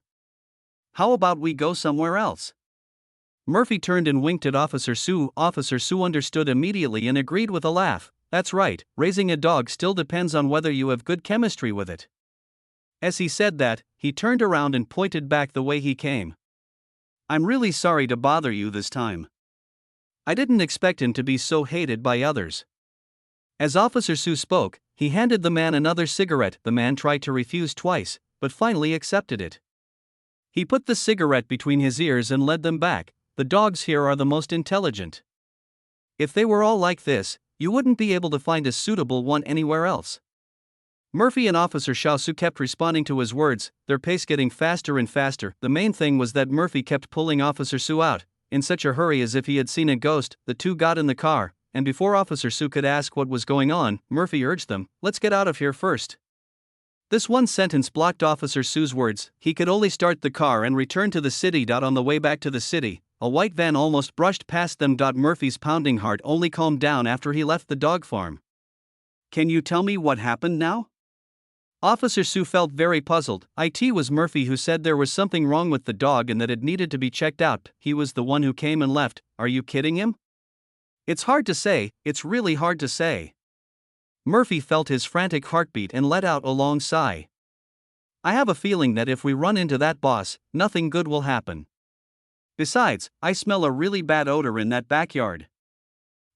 S1: How about we go somewhere else? Murphy turned and winked at Officer Sue. Officer Sue understood immediately and agreed with a laugh. That's right, raising a dog still depends on whether you have good chemistry with it. As he said that, he turned around and pointed back the way he came. I'm really sorry to bother you this time. I didn't expect him to be so hated by others. As Officer Sue spoke, he handed the man another cigarette. The man tried to refuse twice, but finally accepted it. He put the cigarette between his ears and led them back. The dogs here are the most intelligent. If they were all like this, you wouldn't be able to find a suitable one anywhere else. Murphy and Officer Sue kept responding to his words, their pace getting faster and faster. The main thing was that Murphy kept pulling Officer Sue out, in such a hurry as if he had seen a ghost. The two got in the car, and before Officer Sue could ask what was going on, Murphy urged them, let's get out of here first. This one sentence blocked Officer Sue's words. He could only start the car and return to the city. On the way back to the city, a white van almost brushed past them. Murphy's pounding heart only calmed down after he left the dog farm. Can you tell me what happened now? Officer Sue felt very puzzled. It was Murphy who said there was something wrong with the dog and that it needed to be checked out. He was the one who came and left. Are you kidding him? It's hard to say, it's really hard to say. Murphy felt his frantic heartbeat and let out a long sigh. I have a feeling that if we run into that boss, nothing good will happen. Besides, I smell a really bad odor in that backyard.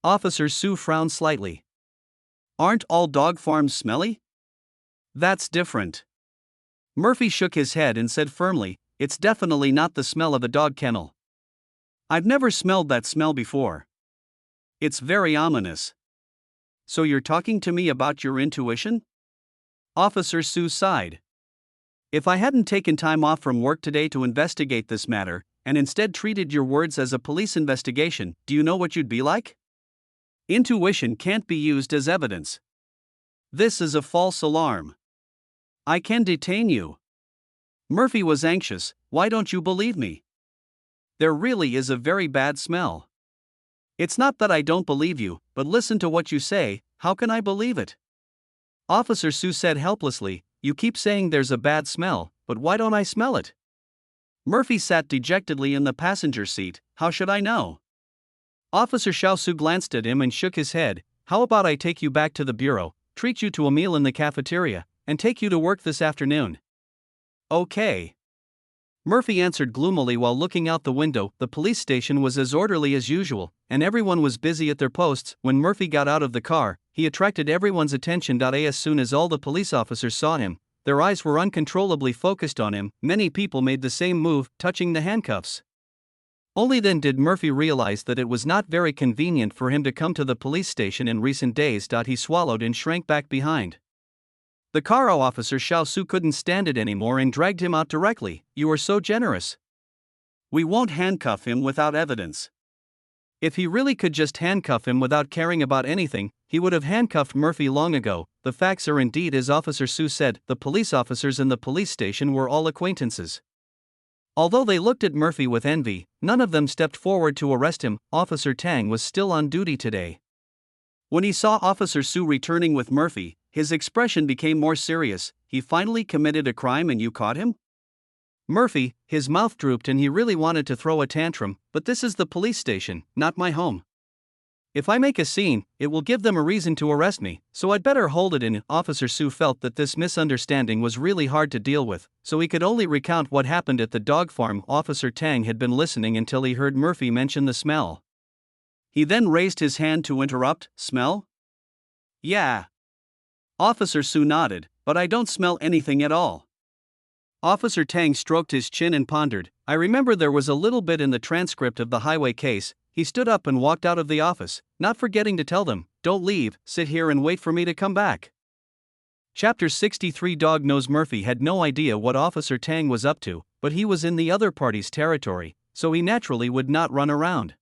S1: Officer Sue frowned slightly. Aren't all dog farms smelly? That's different. Murphy shook his head and said firmly, it's definitely not the smell of a dog kennel. I've never smelled that smell before. It's very ominous. So you're talking to me about your intuition? Officer Sue sighed. If I hadn't taken time off from work today to investigate this matter, and instead treated your words as a police investigation, do you know what you'd be like? Intuition can't be used as evidence. This is a false alarm. I can detain you. Murphy was anxious. Why don't you believe me? There really is a very bad smell. It's not that I don't believe you, but listen to what you say, how can I believe it? Officer Sue said helplessly, you keep saying there's a bad smell, but why don't I smell it? Murphy sat dejectedly in the passenger seat. How should I know? Officer Xiaosu glanced at him and shook his head. How about I take you back to the bureau, treat you to a meal in the cafeteria, and take you to work this afternoon? Okay. Murphy answered gloomily while looking out the window. The police station was as orderly as usual, and everyone was busy at their posts. When Murphy got out of the car, he attracted everyone's attention. As soon as all the police officers saw him, their eyes were uncontrollably focused on him. Many people made the same move, touching the handcuffs. Only then did Murphy realize that it was not very convenient for him to come to the police station in recent days. He swallowed and shrank back behind. The Karo officer Xiaosu couldn't stand it anymore and dragged him out directly. You are so generous. We won't handcuff him without evidence. If he really could just handcuff him without caring about anything, he would have handcuffed Murphy long ago. The facts are indeed as Officer Su said. The police officers in the police station were all acquaintances. Although they looked at Murphy with envy, none of them stepped forward to arrest him. Officer Tang was still on duty today. When he saw Officer Su returning with Murphy, his expression became more serious. He finally committed a crime and you caught him? Murphy, his mouth drooped and he really wanted to throw a tantrum, but this is the police station, not my home. If I make a scene, it will give them a reason to arrest me, so I'd better hold it in. Officer Su felt that this misunderstanding was really hard to deal with, so he could only recount what happened at the dog farm. Officer Tang had been listening until he heard Murphy mention the smell. He then raised his hand to interrupt. Smell? Yeah. Officer Su nodded, but I don't smell anything at all. Officer Tang stroked his chin and pondered. I remember there was a little bit in the transcript of the highway case. He stood up and walked out of the office, not forgetting to tell them, don't leave, sit here and wait for me to come back. Chapter 63. Dog Nose Murphy had no idea what Officer Tang was up to, but he was in the other party's territory, so he naturally would not run around.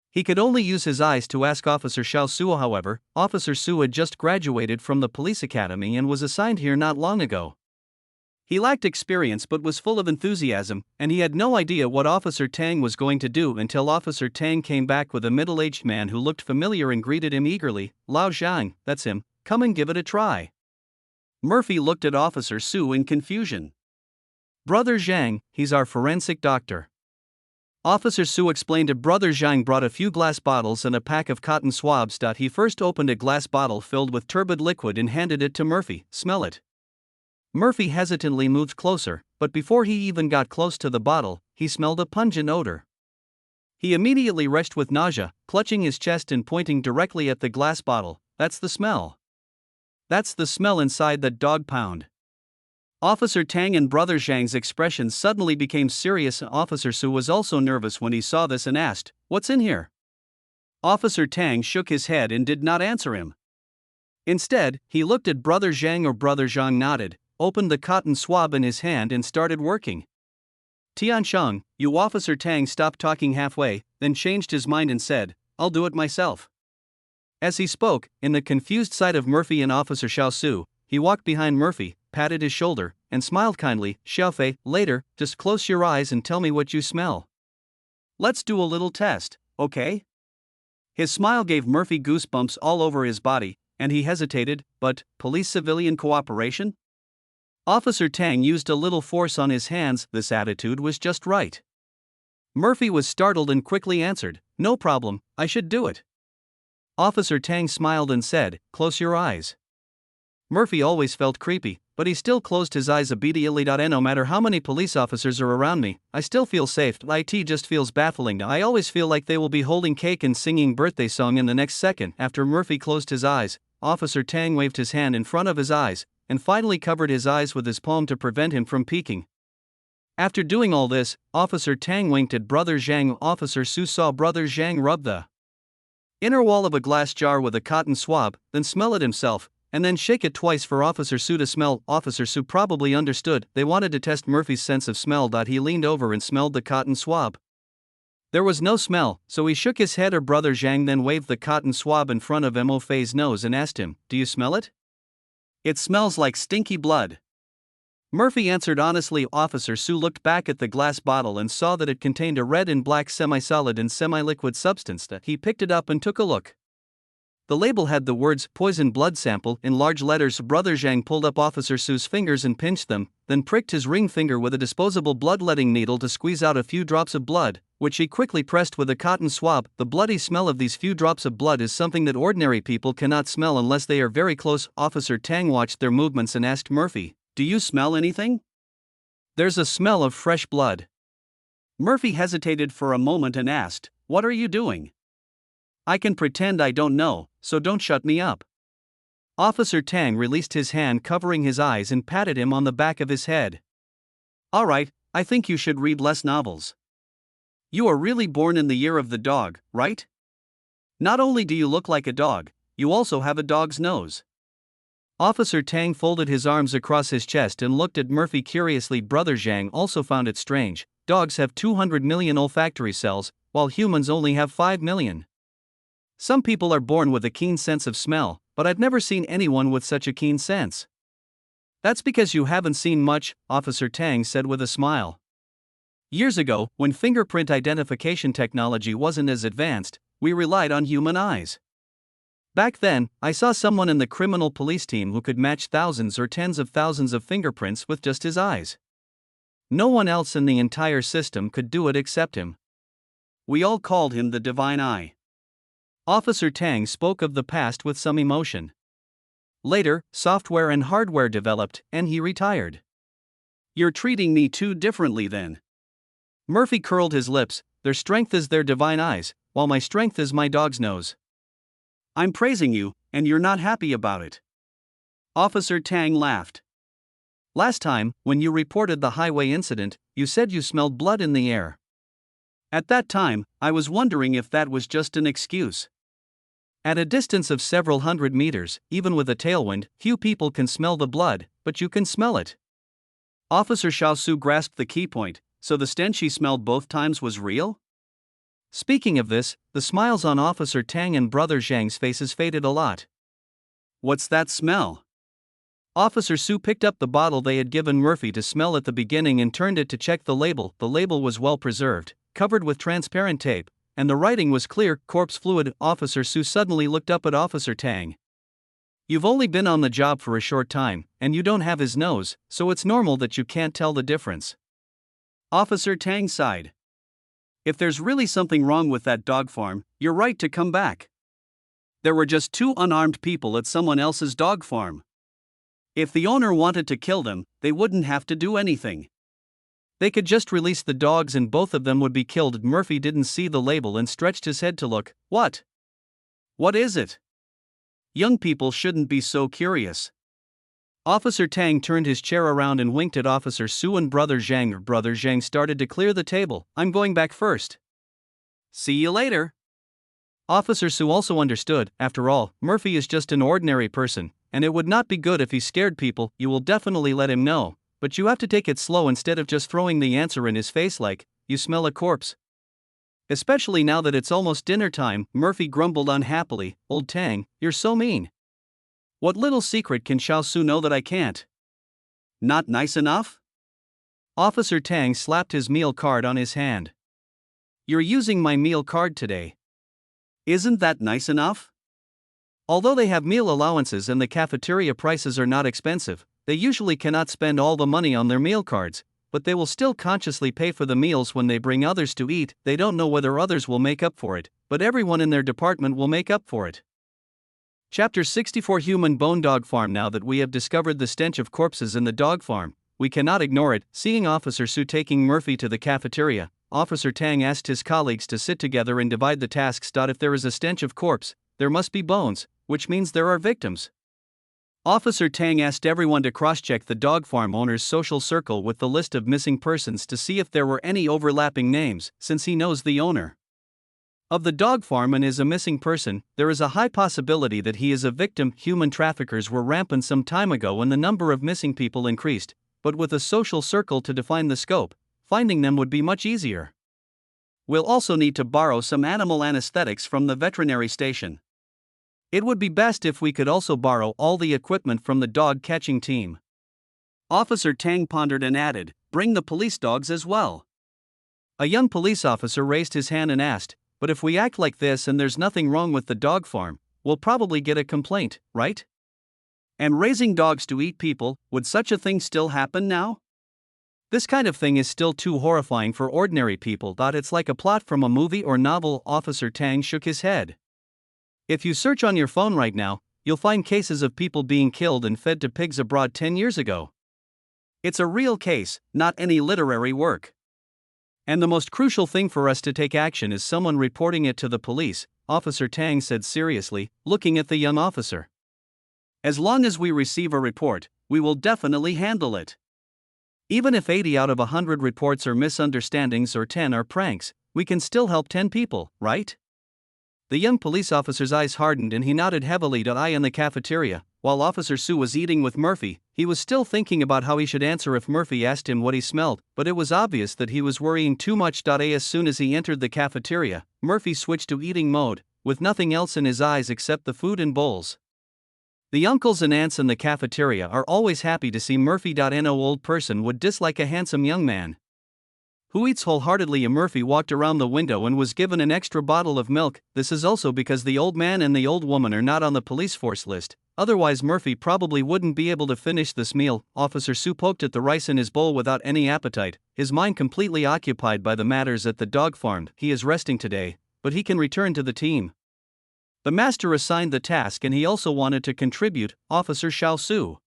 S1: He could only use his eyes to ask Officer Xiaosu. However, Officer Su had just graduated from the police academy and was assigned here not long ago. He lacked experience but was full of enthusiasm, and he had no idea what Officer Tang was going to do until Officer Tang came back with a middle-aged man who looked familiar and greeted him eagerly. Lao Zhang, that's him, come and give it a try. Murphy looked at Officer Su in confusion. Brother Zhang, he's our forensic doctor. Officer Su explained. Brother Zhang brought a few glass bottles and a pack of cotton swabs. He first opened a glass bottle filled with turbid liquid and handed it to Murphy. Smell it. Murphy hesitantly moved closer, but before he even got close to the bottle, he smelled a pungent odor. He immediately retched with nausea, clutching his chest and pointing directly at the glass bottle. That's the smell. That's the smell inside that dog pound. Officer Tang and Brother Zhang's expressions suddenly became serious. Officer Su was also nervous when he saw this and asked, what's in here? Officer Tang shook his head and did not answer him. Instead, he looked at Brother Zhang. Brother Zhang nodded, opened the cotton swab in his hand and started working. Tiansheng, you. Officer Tang stopped talking halfway, then changed his mind and said, I'll do it myself. As he spoke, in the confused sight of Murphy and Officer Xiaosu, he walked behind Murphy, patted his shoulder, and smiled kindly. Xiaofei, later, just close your eyes and tell me what you smell. Let's do a little test, okay? His smile gave Murphy goosebumps all over his body, and he hesitated, but, police-civilian cooperation? Officer Tang used a little force on his hands. This attitude was just right. Murphy was startled and quickly answered, no problem, I should do it. Officer Tang smiled and said, close your eyes. Murphy always felt creepy, but he still closed his eyes immediately. No matter how many police officers are around me, I still feel safe. It just feels baffling. I always feel like they will be holding cake and singing birthday song in the next second. After Murphy closed his eyes, Officer Tang waved his hand in front of his eyes, and finally covered his eyes with his palm to prevent him from peeking. After doing all this, Officer Tang winked at Brother Zhang. Officer Su saw Brother Zhang rub the inner wall of a glass jar with a cotton swab, then smell it himself, and then shake it twice for Officer Su to smell. Officer Su probably understood they wanted to test Murphy's sense of smell. He leaned over and smelled the cotton swab. There was no smell, so he shook his head. Brother Zhang then waved the cotton swab in front of Mo Fei's nose and asked him, do you smell it? It smells like stinky blood. Murphy answered honestly. Officer Su looked back at the glass bottle and saw that it contained a red and black semi-solid and semi-liquid substance. He picked it up and took a look. The label had the words poison blood sample in large letters. Brother Zhang pulled up Officer Su's fingers and pinched them, then pricked his ring finger with a disposable bloodletting needle to squeeze out a few drops of blood, which he quickly pressed with a cotton swab. The bloody smell of these few drops of blood is something that ordinary people cannot smell unless they are very close. Officer Tang watched their movements and asked Murphy, "Do you smell anything?" "There's a smell of fresh blood." Murphy hesitated for a moment and asked, "What are you doing?" "I can pretend I don't know, so don't shut me up." Officer Tang released his hand covering his eyes and patted him on the back of his head. "All right, I think you should read less novels. You are really born in the year of the dog, right? Not only do you look like a dog, you also have a dog's nose." Officer Tang folded his arms across his chest and looked at Murphy curiously. Brother Zhang also found it strange. Dogs have 200 million olfactory cells, while humans only have 5 million. Some people are born with a keen sense of smell, but I've never seen anyone with such a keen sense. "That's because you haven't seen much," Officer Tang said with a smile. "Years ago, when fingerprint identification technology wasn't as advanced, we relied on human eyes. Back then, I saw someone in the criminal police team who could match thousands or tens of thousands of fingerprints with just his eyes. No one else in the entire system could do it except him. We all called him the Divine Eye." Officer Tang spoke of the past with some emotion. Later, software and hardware developed, and he retired. "You're treating me too differently then." Murphy curled his lips. "Their strength is their divine eyes, while my strength is my dog's nose." "I'm praising you, and you're not happy about it." Officer Tang laughed. "Last time, when you reported the highway incident, you said you smelled blood in the air. At that time, I was wondering if that was just an excuse. At a distance of several hundred meters, even with a tailwind, few people can smell the blood, but you can smell it." Officer Xiaosu grasped the key point. So the stench he smelled both times was real? Speaking of this, the smiles on Officer Tang and Brother Zhang's faces faded a lot. "What's that smell?" Officer Su picked up the bottle they had given Murphy to smell at the beginning and turned it to check the label. The label was well preserved, covered with transparent tape, and the writing was clear, corpse fluid. Officer Su suddenly looked up at Officer Tang. "You've only been on the job for a short time, and you don't have his nose, so it's normal that you can't tell the difference." Officer Tang sighed. "If there's really something wrong with that dog farm, you're right to come back. There were just 2 unarmed people at someone else's dog farm. If the owner wanted to kill them, they wouldn't have to do anything. They could just release the dogs and both of them would be killed." Murphy didn't see the label and stretched his head to look. "What? What is it?" "Young people shouldn't be so curious." Officer Tang turned his chair around and winked at Officer Su and Brother Zhang. Brother Zhang started to clear the table. "I'm going back first. See you later." Officer Su also understood. After all, Murphy is just an ordinary person, and it would not be good if he scared people. "You will definitely let him know, but you have to take it slow instead of just throwing the answer in his face like, 'You smell a corpse.' Especially now that it's almost dinner time." Murphy grumbled unhappily. "Old Tang, you're so mean. What little secret can Xiaosu know that I can't? Not nice enough?" Officer Tang slapped his meal card on his hand. "You're using my meal card today. Isn't that nice enough?" Although they have meal allowances and the cafeteria prices are not expensive, they usually cannot spend all the money on their meal cards, but they will still consciously pay for the meals when they bring others to eat. They don't know whether others will make up for it, but everyone in their department will make up for it. Chapter 64 Human Bone Dog Farm. Now that we have discovered the stench of corpses in the dog farm, we cannot ignore it. Seeing Officer Su taking Murphy to the cafeteria, Officer Tang asked his colleagues to sit together and divide the tasks. If there is a stench of corpse, there must be bones, which means there are victims. Officer Tang asked everyone to cross-check the dog farm owner's social circle with the list of missing persons to see if there were any overlapping names, since he knows the owner of the dog farm and is a missing person. There is a high possibility that he is a victim. Human traffickers were rampant some time ago when the number of missing people increased, but with a social circle to define the scope, finding them would be much easier. We'll also need to borrow some animal anesthetics from the veterinary station. It would be best if we could also borrow all the equipment from the dog catching team." Officer Tang pondered and added, "Bring the police dogs as well." A young police officer raised his hand and asked, "But if we act like this and there's nothing wrong with the dog farm, we'll probably get a complaint, right? And raising dogs to eat people, would such a thing still happen now? This kind of thing is still too horrifying for ordinary people. It's like a plot from a movie or novel. Officer Tang shook his head. If you search on your phone right now, you'll find cases of people being killed and fed to pigs abroad 10 years ago. It's a real case, not any literary work. And the most crucial thing for us to take action is someone reporting it to the police, Officer Tang said seriously, looking at the young officer. As long as we receive a report, we will definitely handle it. Even if 80 out of 100 reports are misunderstandings or 10 are pranks, we can still help 10 people, right? The young police officer's eyes hardened and he nodded heavily. In the cafeteria, while Officer Sue was eating with Murphy, he was still thinking about how he should answer if Murphy asked him what he smelled, but it was obvious that he was worrying too much. As soon as he entered the cafeteria, Murphy switched to eating mode, with nothing else in his eyes except the food and bowls. The uncles and aunts in the cafeteria are always happy to see Murphy. No old person would dislike a handsome young man who eats wholeheartedly. Murphy walked around the window and was given an extra bottle of milk. This is also because the old man and the old woman are not on the police force list, otherwise Murphy probably wouldn't be able to finish this meal. Officer Sue poked at the rice in his bowl without any appetite, his mind completely occupied by the matters at the dog farm. He is resting today, but he can return to the team. The master assigned the task and he also wanted to contribute. Officer Xiao Su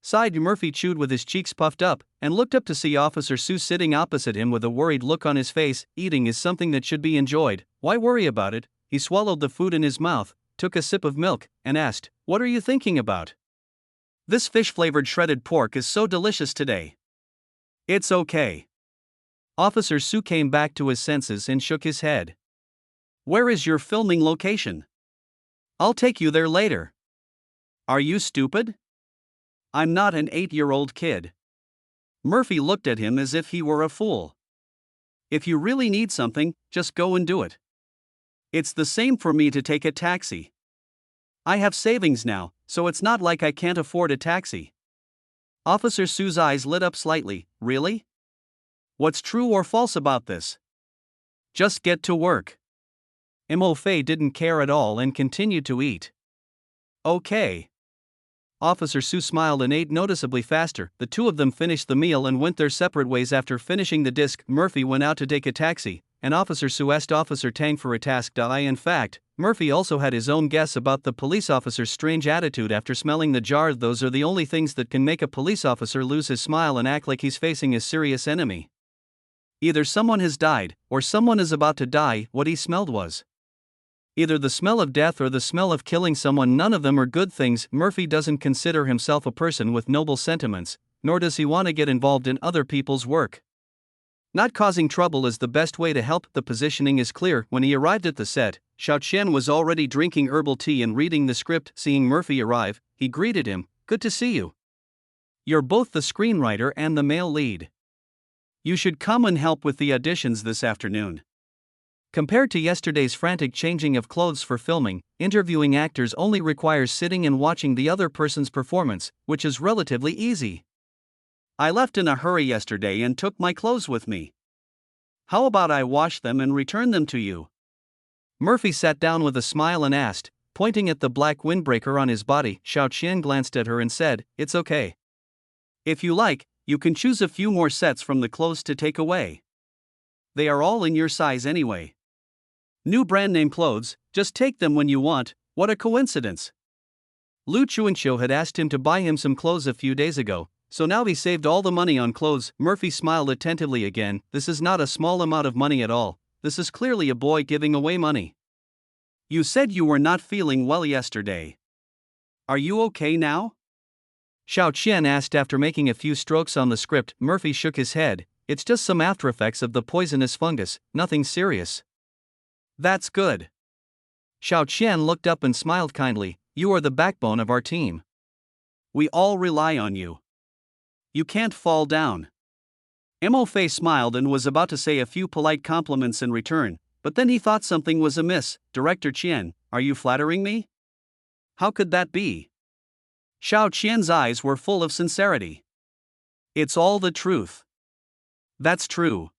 S1: sighed. Murphy chewed with his cheeks puffed up, and looked up to see Officer Sue sitting opposite him with a worried look on his face. Eating is something that should be enjoyed, why worry about it? He swallowed the food in his mouth, took a sip of milk, and asked, "What are you thinking about?" "This fish-flavored shredded pork is so delicious today." "It's okay." Officer Sue came back to his senses and shook his head. "Where is your filming location? I'll take you there later." "Are you stupid? I'm not an 8-year-old kid." Murphy looked at him as if he were a fool. "If you really need something, just go and do it. It's the same for me to take a taxi. I have savings now, so it's not like I can't afford a taxi." Officer Sue's eyes lit up slightly. "Really? What's true or false about this? Just get to work." Mo Fei didn't care at all and continued to eat. "Okay." Officer Sue smiled and ate noticeably faster. The two of them finished the meal and went their separate ways. After finishing the disc, Murphy went out to take a taxi, and Officer Sue asked Officer Tang for a task. In fact, Murphy also had his own guess about the police officer's strange attitude after smelling the jar. Those are the only things that can make a police officer lose his smile and act like he's facing a serious enemy. Either someone has died, or someone is about to die. What he smelled was either the smell of death or the smell of killing someone. None of them are good things. Murphy doesn't consider himself a person with noble sentiments, nor does he want to get involved in other people's work. Not causing trouble is the best way to help. The positioning is clear. When he arrived at the set, Xiao Qian was already drinking herbal tea and reading the script. Seeing Murphy arrive, he greeted him. "Good to see you. You're both the screenwriter and the male lead. You should come and help with the auditions this afternoon." Compared to yesterday's frantic changing of clothes for filming, interviewing actors only requires sitting and watching the other person's performance, which is relatively easy. "I left in a hurry yesterday and took my clothes with me. How about I wash them and return them to you?" Murphy sat down with a smile and asked, pointing at the black windbreaker on his body. Xiao Qian glanced at her and said, "It's okay. If you like, you can choose a few more sets from the clothes to take away. They are all in your size anyway. New brand name clothes, just take them when you want." What a coincidence. Lu Chuanqiu had asked him to buy him some clothes a few days ago, so now he saved all the money on clothes. Murphy smiled attentively again. This is not a small amount of money at all. This is clearly a boy giving away money. "You said you were not feeling well yesterday. Are you okay now?" Xiao Qian asked after making a few strokes on the script. Murphy shook his head. "It's just some aftereffects of the poisonous fungus, nothing serious." "That's good." Xiao Qian looked up and smiled kindly. "You are the backbone of our team. We all rely on you. You can't fall down." Mo Fei smiled and was about to say a few polite compliments in return, but then he thought something was amiss. "Director Qian, are you flattering me?" "How could that be?" Xiao Qian's eyes were full of sincerity. "It's all the truth." "That's true."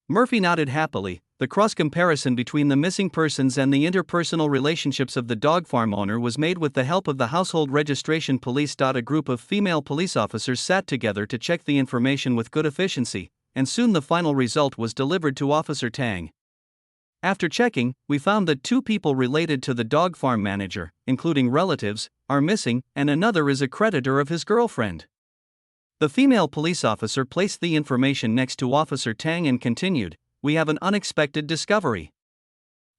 S1: Murphy nodded happily. The cross-comparison between the missing persons and the interpersonal relationships of the dog farm owner was made with the help of the household registration police. A group of female police officers sat together to check the information with good efficiency, and soon the final result was delivered to Officer Tang. After checking, we found that 2 people related to the dog farm manager, including relatives, are missing, and another is a creditor of his girlfriend. The female police officer placed the information next to Officer Tang and continued, "We have an unexpected discovery."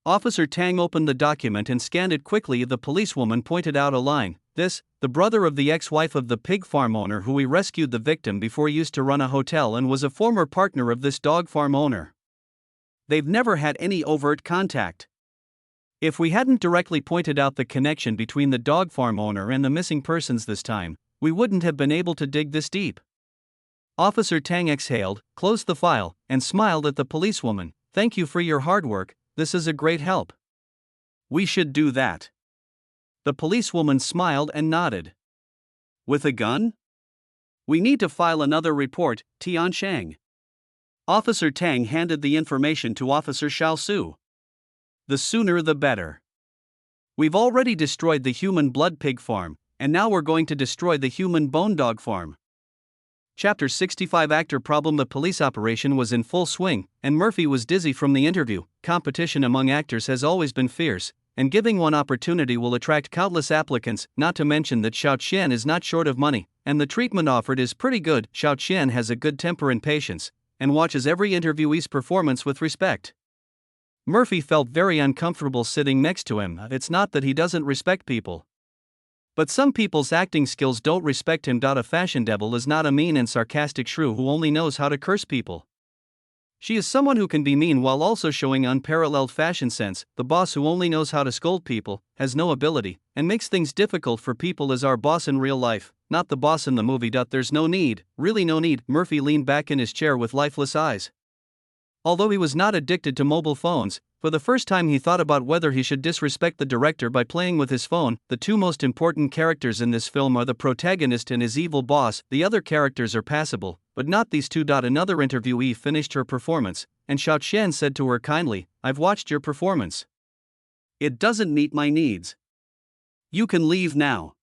S1: Officer Tang opened the document and scanned it quickly. The policewoman pointed out a line. "This, the brother of the ex-wife of the pig farm owner who we rescued the victim before, used to run a hotel and was a former partner of this dog farm owner. They've never had any overt contact." If we hadn't directly pointed out the connection between the dog farm owner and the missing persons this time, we wouldn't have been able to dig this deep. Officer Tang exhaled, closed the file, and smiled at the policewoman. "Thank you for your hard work, this is a great help. We should do that." The policewoman smiled and nodded. "With a gun? We need to file another report, Tianshang." Officer Tang handed the information to Officer Xiaosu. "The sooner the better. We've already destroyed the human blood pig farm, and now we're going to destroy the human bone dog farm." Chapter 65 Actor Problem. The police operation was in full swing, and Murphy was dizzy from the interview. Competition among actors has always been fierce, and giving one opportunity will attract countless applicants, not to mention that Xiao Qian is not short of money, and the treatment offered is pretty good. Xiao Qian has a good temper and patience, and watches every interviewee's performance with respect. Murphy felt very uncomfortable sitting next to him. It's not that he doesn't respect people, but some people's acting skills don't respect him. A fashion devil is not a mean and sarcastic shrew who only knows how to curse people. She is someone who can be mean while also showing unparalleled fashion sense. The boss who only knows how to scold people, has no ability, and makes things difficult for people is our boss in real life, not the boss in the movie. There's no need, really no need. Murphy leaned back in his chair with lifeless eyes. Although he was not addicted to mobile phones, for the first time he thought about whether he should disrespect the director by playing with his phone. The 2 most important characters in this film are the protagonist and his evil boss. The other characters are passable, but not these 2. Another interviewee finished her performance, and Xiao Qian said to her kindly, "I've watched your performance. It doesn't meet my needs. You can leave now."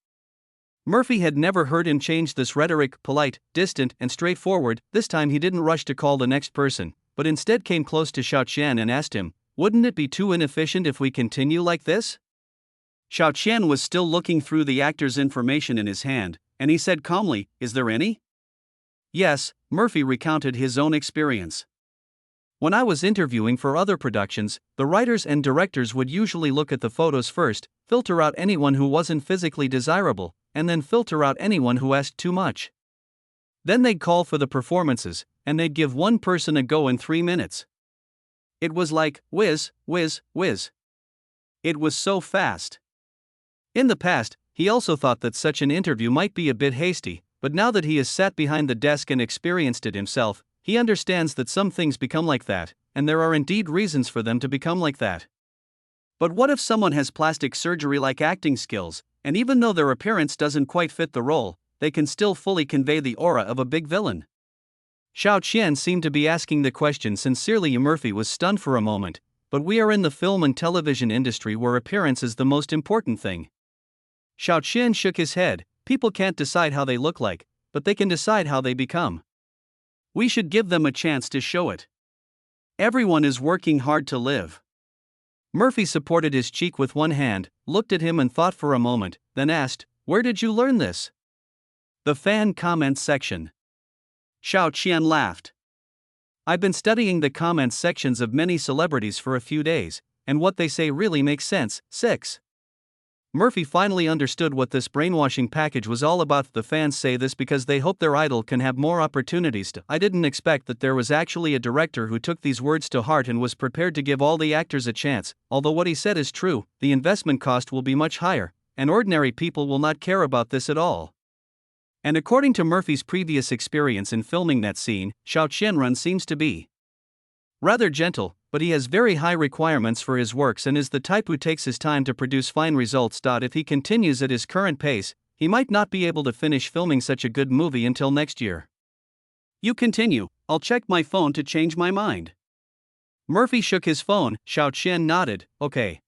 S1: Murphy had never heard him change this rhetoric, polite, distant, and straightforward. This time he didn't rush to call the next person, but instead came close to Xiao Qian and asked him, "Wouldn't it be too inefficient if we continue like this?" Xiao Qian was still looking through the actor's information in his hand, and he said calmly, "Is there any?" "Yes," Murphy recounted his own experience. "When I was interviewing for other productions, the writers and directors would usually look at the photos first, filter out anyone who wasn't physically desirable, and then filter out anyone who asked too much. Then they'd call for the performances, and they'd give one person a go in 3 minutes. It was like, whiz, whiz, whiz. It was so fast." In the past, he also thought that such an interview might be a bit hasty, but now that he has sat behind the desk and experienced it himself, he understands that some things become like that, and there are indeed reasons for them to become like that. But what if someone has plastic surgery-like acting skills, and even though their appearance doesn't quite fit the role, they can still fully convey the aura of a big villain? Xiao Qian seemed to be asking the question sincerely. Murphy was stunned for a moment, but we are in the film and television industry where appearance is the most important thing. Xiao Qian shook his head. "People can't decide how they look like, but they can decide how they become. We should give them a chance to show it. Everyone is working hard to live." Murphy supported his cheek with one hand, looked at him and thought for a moment, then asked, "Where did you learn this?" "The fan comments section." Xiao Qian laughed. "I've been studying the comments sections of many celebrities for a few days, and what they say really makes sense." 6. Murphy finally understood what this brainwashing package was all about. The fans say this because they hope their idol can have more opportunities to. I didn't expect that there was actually a director who took these words to heart and was prepared to give all the actors a chance. Although what he said is true, the investment cost will be much higher, and ordinary people will not care about this at all. And according to Murphy's previous experience in filming that scene, Xiao Qianrun seems to be rather gentle, but he has very high requirements for his works and is the type who takes his time to produce fine results. If he continues at his current pace, he might not be able to finish filming such a good movie until next year. "You continue, I'll check my phone to change my mind." Murphy shook his phone. Xiao Qian nodded. Okay.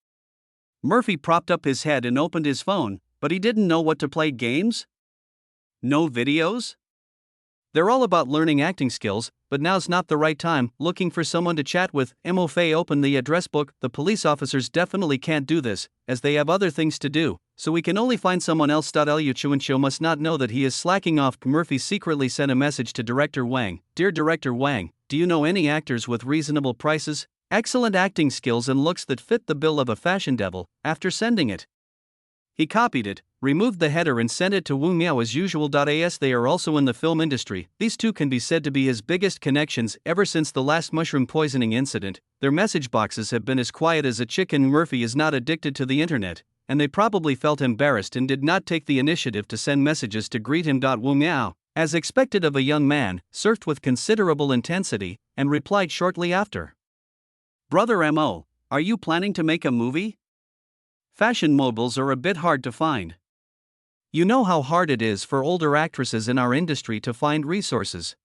S1: Murphy propped up his head and opened his phone, but he didn't know what to play. Games? No videos? They're all about learning acting skills, but now's not the right time. Looking for someone to chat with. Mo Fei opened the address book. The police officers definitely can't do this, as they have other things to do, so we can only find someone else. Liu Chuanqiu must not know that he is slacking off. Murphy secretly sent a message to Director Wang. Dear Director Wang, do you know any actors with reasonable prices, excellent acting skills and looks that fit the bill of a fashion devil? After sending it, he copied it, removed the header and sent it to Wu Miao as usual. As they are also in the film industry, these two can be said to be his biggest connections ever since the last mushroom poisoning incident. Their message boxes have been as quiet as a chicken. Murphy is not addicted to the internet, and they probably felt embarrassed and did not take the initiative to send messages to greet him. Wu Miao, as expected of a young man, surfed with considerable intensity, and replied shortly after. Brother Mo, are you planning to make a movie? Fashion mobiles are a bit hard to find. You know how hard it is for older actresses in our industry to find resources.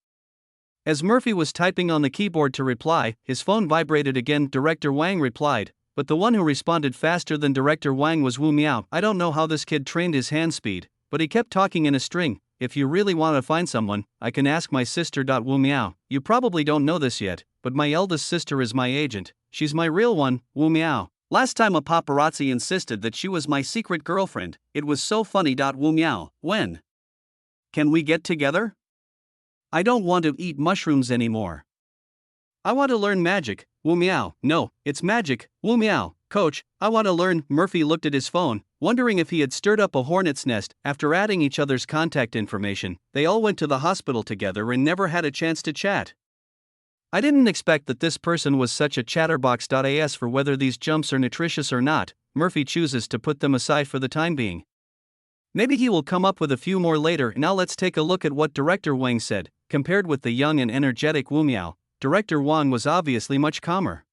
S1: As Murphy was typing on the keyboard to reply, his phone vibrated again. Director Wang replied, but the one who responded faster than Director Wang was Wu Miao. I don't know how this kid trained his hand speed, but he kept talking in a string. If you really want to find someone, I can ask my sister. Wu Miao, you probably don't know this yet, but my eldest sister is my agent. She's my real one. Wu Miao. Last time a paparazzi insisted that she was my secret girlfriend. It was so funny. Wu Miao, when can we get together? I don't want to eat mushrooms anymore. I want to learn magic. Wu Miao, no, it's magic. Wu Miao, coach, I want to learn. Murphy looked at his phone, wondering if he had stirred up a hornet's nest. After adding each other's contact information, they all went to the hospital together and never had a chance to chat. I didn't expect that this person was such a chatterbox. As for whether these jumps are nutritious or not, Murphy chooses to put them aside for the time being. Maybe he will come up with a few more later. Now let's take a look at what Director Wang said. Compared with the young and energetic Wu Miao, Director Wang was obviously much calmer.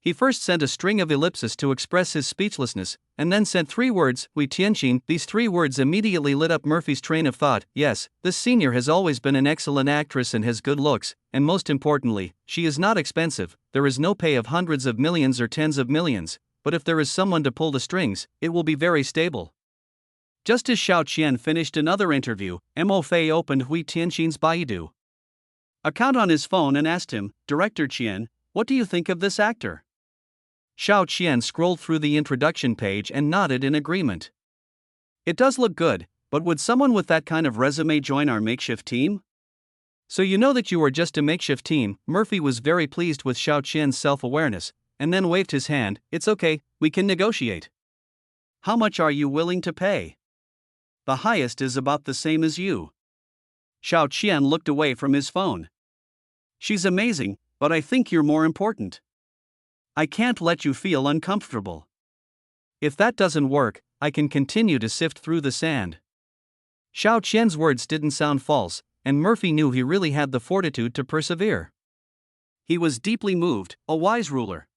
S1: He first sent a string of ellipses to express his speechlessness, and then sent 3 words, Hui Tianqin. These 3 words immediately lit up Murphy's train of thought. Yes, this senior has always been an excellent actress and has good looks, and most importantly, she is not expensive. There is no pay of hundreds of millions or tens of millions, but if there is someone to pull the strings, it will be very stable. Just as Xiao Qian finished another interview, Mo Fei opened Hui Tianqin's Baidu account on his phone and asked him, Director Qian, what do you think of this actor? Xiao Qian scrolled through the introduction page and nodded in agreement. It does look good, but would someone with that kind of resume join our makeshift team? So you know that you are just a makeshift team. Murphy was very pleased with Xiao Qian's self-awareness, and then waved his hand. It's okay, we can negotiate. How much are you willing to pay? The highest is about the same as you. Xiao Qian looked away from his phone. She's amazing, but I think you're more important. I can't let you feel uncomfortable. If that doesn't work, I can continue to sift through the sand. Xiao Qian's words didn't sound false, and Murphy knew he really had the fortitude to persevere. He was deeply moved, a wise ruler.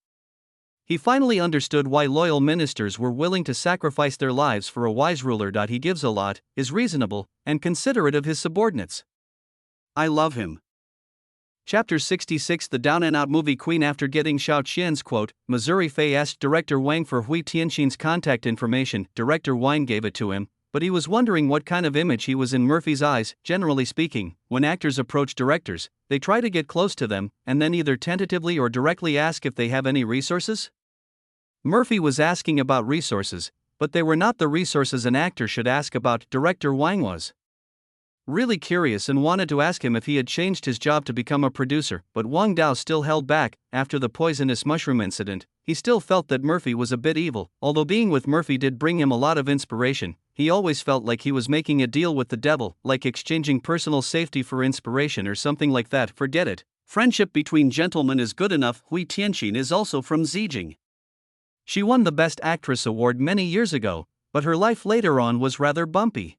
S1: He finally understood why loyal ministers were willing to sacrifice their lives for a wise ruler. He gives a lot, is reasonable, and considerate of his subordinates. I love him. Chapter 66 The Down and Out Movie Queen. After getting Xiao Qian's quote, Missouri Fei asked Director Wang for Hui Tianqin's contact information. Director Wang gave it to him, but he was wondering what kind of image he was in Murphy's eyes. Generally speaking, when actors approach directors, they try to get close to them, and then either tentatively or directly ask if they have any resources. Murphy was asking about resources, but they were not the resources an actor should ask about. Director Wang was really curious and wanted to ask him if he had changed his job to become a producer, but Wang Dao still held back. After the poisonous mushroom incident, he still felt that Murphy was a bit evil. Although being with Murphy did bring him a lot of inspiration, he always felt like he was making a deal with the devil, like exchanging personal safety for inspiration or something like that. Forget it. Friendship between gentlemen is good enough. Hui Tianqin is also from Zijing. She won the Best Actress award many years ago, but her life later on was rather bumpy.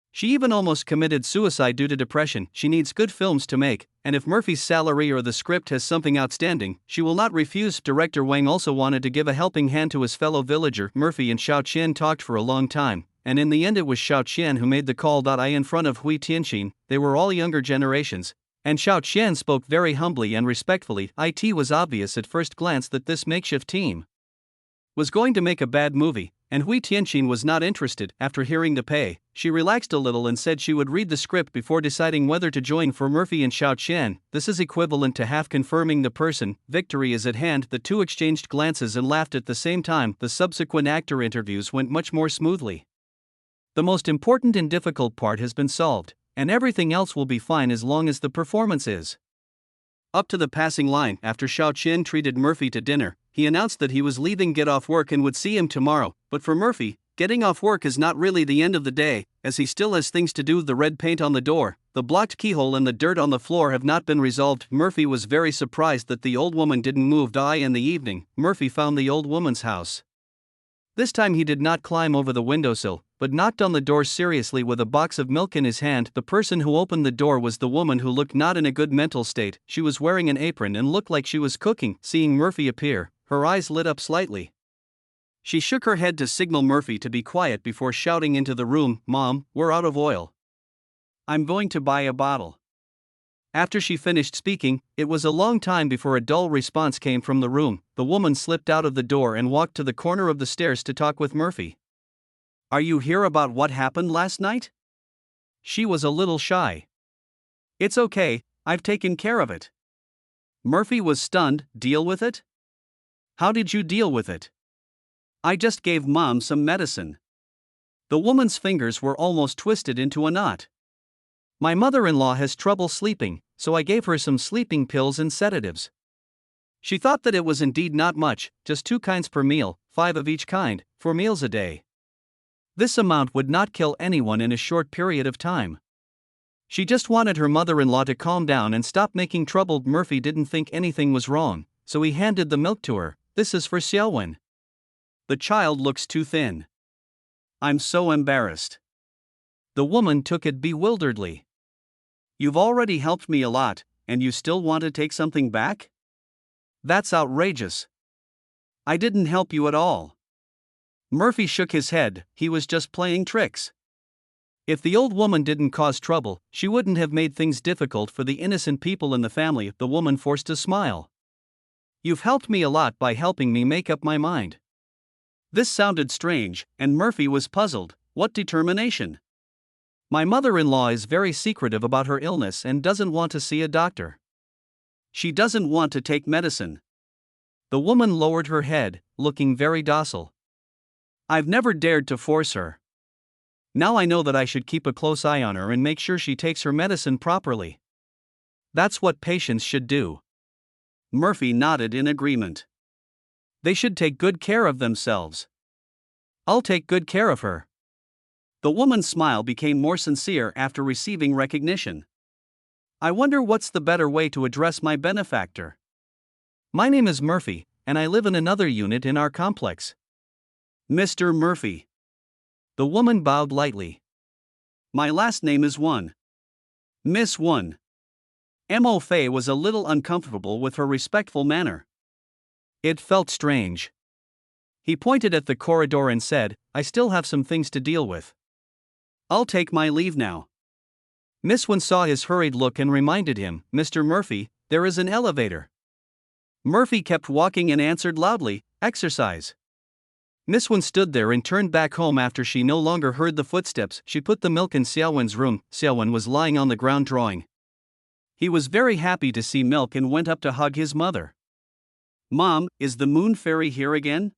S1: She even almost committed suicide due to depression. She needs good films to make, and if Murphy's salary or the script has something outstanding, she will not refuse. Director Wang also wanted to give a helping hand to his fellow villager. Murphy and Xiao Qian talked for a long time, and in the end it was Xiao Qian who made the call. In front of Hui Tianqin, they were all younger generations, And Xiao Qian spoke very humbly and respectfully. It was obvious at first glance that this makeshift team was going to make a bad movie, and Hui Tianqin was not interested. After hearing the pay, she relaxed a little and said she would read the script before deciding whether to join. For Murphy and Xiao Qian, this is equivalent to half confirming the person. Victory is at hand. The two exchanged glances and laughed at the same time. The subsequent actor interviews went much more smoothly. The most important and difficult part has been solved, and everything else will be fine as long as the performance is up to the passing line. After Xiao Qian treated Murphy to dinner, he announced that he was leaving get off work and would see him tomorrow. But for Murphy, getting off work is not really the end of the day, as he still has things to do. The red paint on the door, the blocked keyhole and the dirt on the floor have not been resolved. Murphy was very surprised that the old woman didn't move. In the evening, Murphy found the old woman's house. This time he did not climb over the windowsill, but knocked on the door seriously with a box of milk in his hand. The person who opened the door was the woman, who looked not in a good mental state. She was wearing an apron and looked like she was cooking. Seeing Murphy appear, her eyes lit up slightly. She shook her head to signal Murphy to be quiet before shouting into the room, "Mom, we're out of oil. I'm going to buy a bottle." After she finished speaking, it was a long time before a dull response came from the room. The woman slipped out of the door and walked to the corner of the stairs to talk with Murphy. "Are you here about what happened last night?" She was a little shy. "It's okay, I've taken care of it." Murphy was stunned. "Deal with it? How did you deal with it?" "I just gave Mom some medicine." The woman's fingers were almost twisted into a knot. "My mother-in-law has trouble sleeping, so I gave her some sleeping pills and sedatives. She thought that it was indeed not much, just 2 kinds per meal, 5 of each kind, 4 meals a day. This amount would not kill anyone in a short period of time. She just wanted her mother-in-law to calm down and stop making trouble." Murphy didn't think anything was wrong, so he handed the milk to her. "This is for Xiaowen. The child looks too thin. I'm so embarrassed." The woman took it bewilderedly. "You've already helped me a lot, and you still want to take something back? That's outrageous. I didn't help you at all." Murphy shook his head. He was just playing tricks. If the old woman didn't cause trouble, she wouldn't have made things difficult for the innocent people in the family. The woman forced a smile. "You've helped me a lot by helping me make up my mind." This sounded strange, and Murphy was puzzled. What determination? "My mother-in-law is very secretive about her illness and doesn't want to see a doctor. She doesn't want to take medicine." The woman lowered her head, looking very docile. "I've never dared to force her. Now I know that I should keep a close eye on her and make sure she takes her medicine properly. That's what patients should do." Murphy nodded in agreement. "They should take good care of themselves. I'll take good care of her." The woman's smile became more sincere after receiving recognition. "I wonder what's the better way to address my benefactor. My name is Murphy, and I live in another unit in our complex." "Mr. Murphy." The woman bowed lightly. "My last name is Won. Miss Won." Mo Fei was a little uncomfortable with her respectful manner. It felt strange. He pointed at the corridor and said, "I still have some things to deal with. I'll take my leave now." Miss Won saw his hurried look and reminded him, "Mr. Murphy, there is an elevator." Murphy kept walking and answered loudly, "Exercise." Miss Won stood there and turned back home after she no longer heard the footsteps. She put the milk in Xiaowen's room. Xiaowen was lying on the ground drawing. He was very happy to see milk and went up to hug his mother. "Mom, is the moon fairy here again?"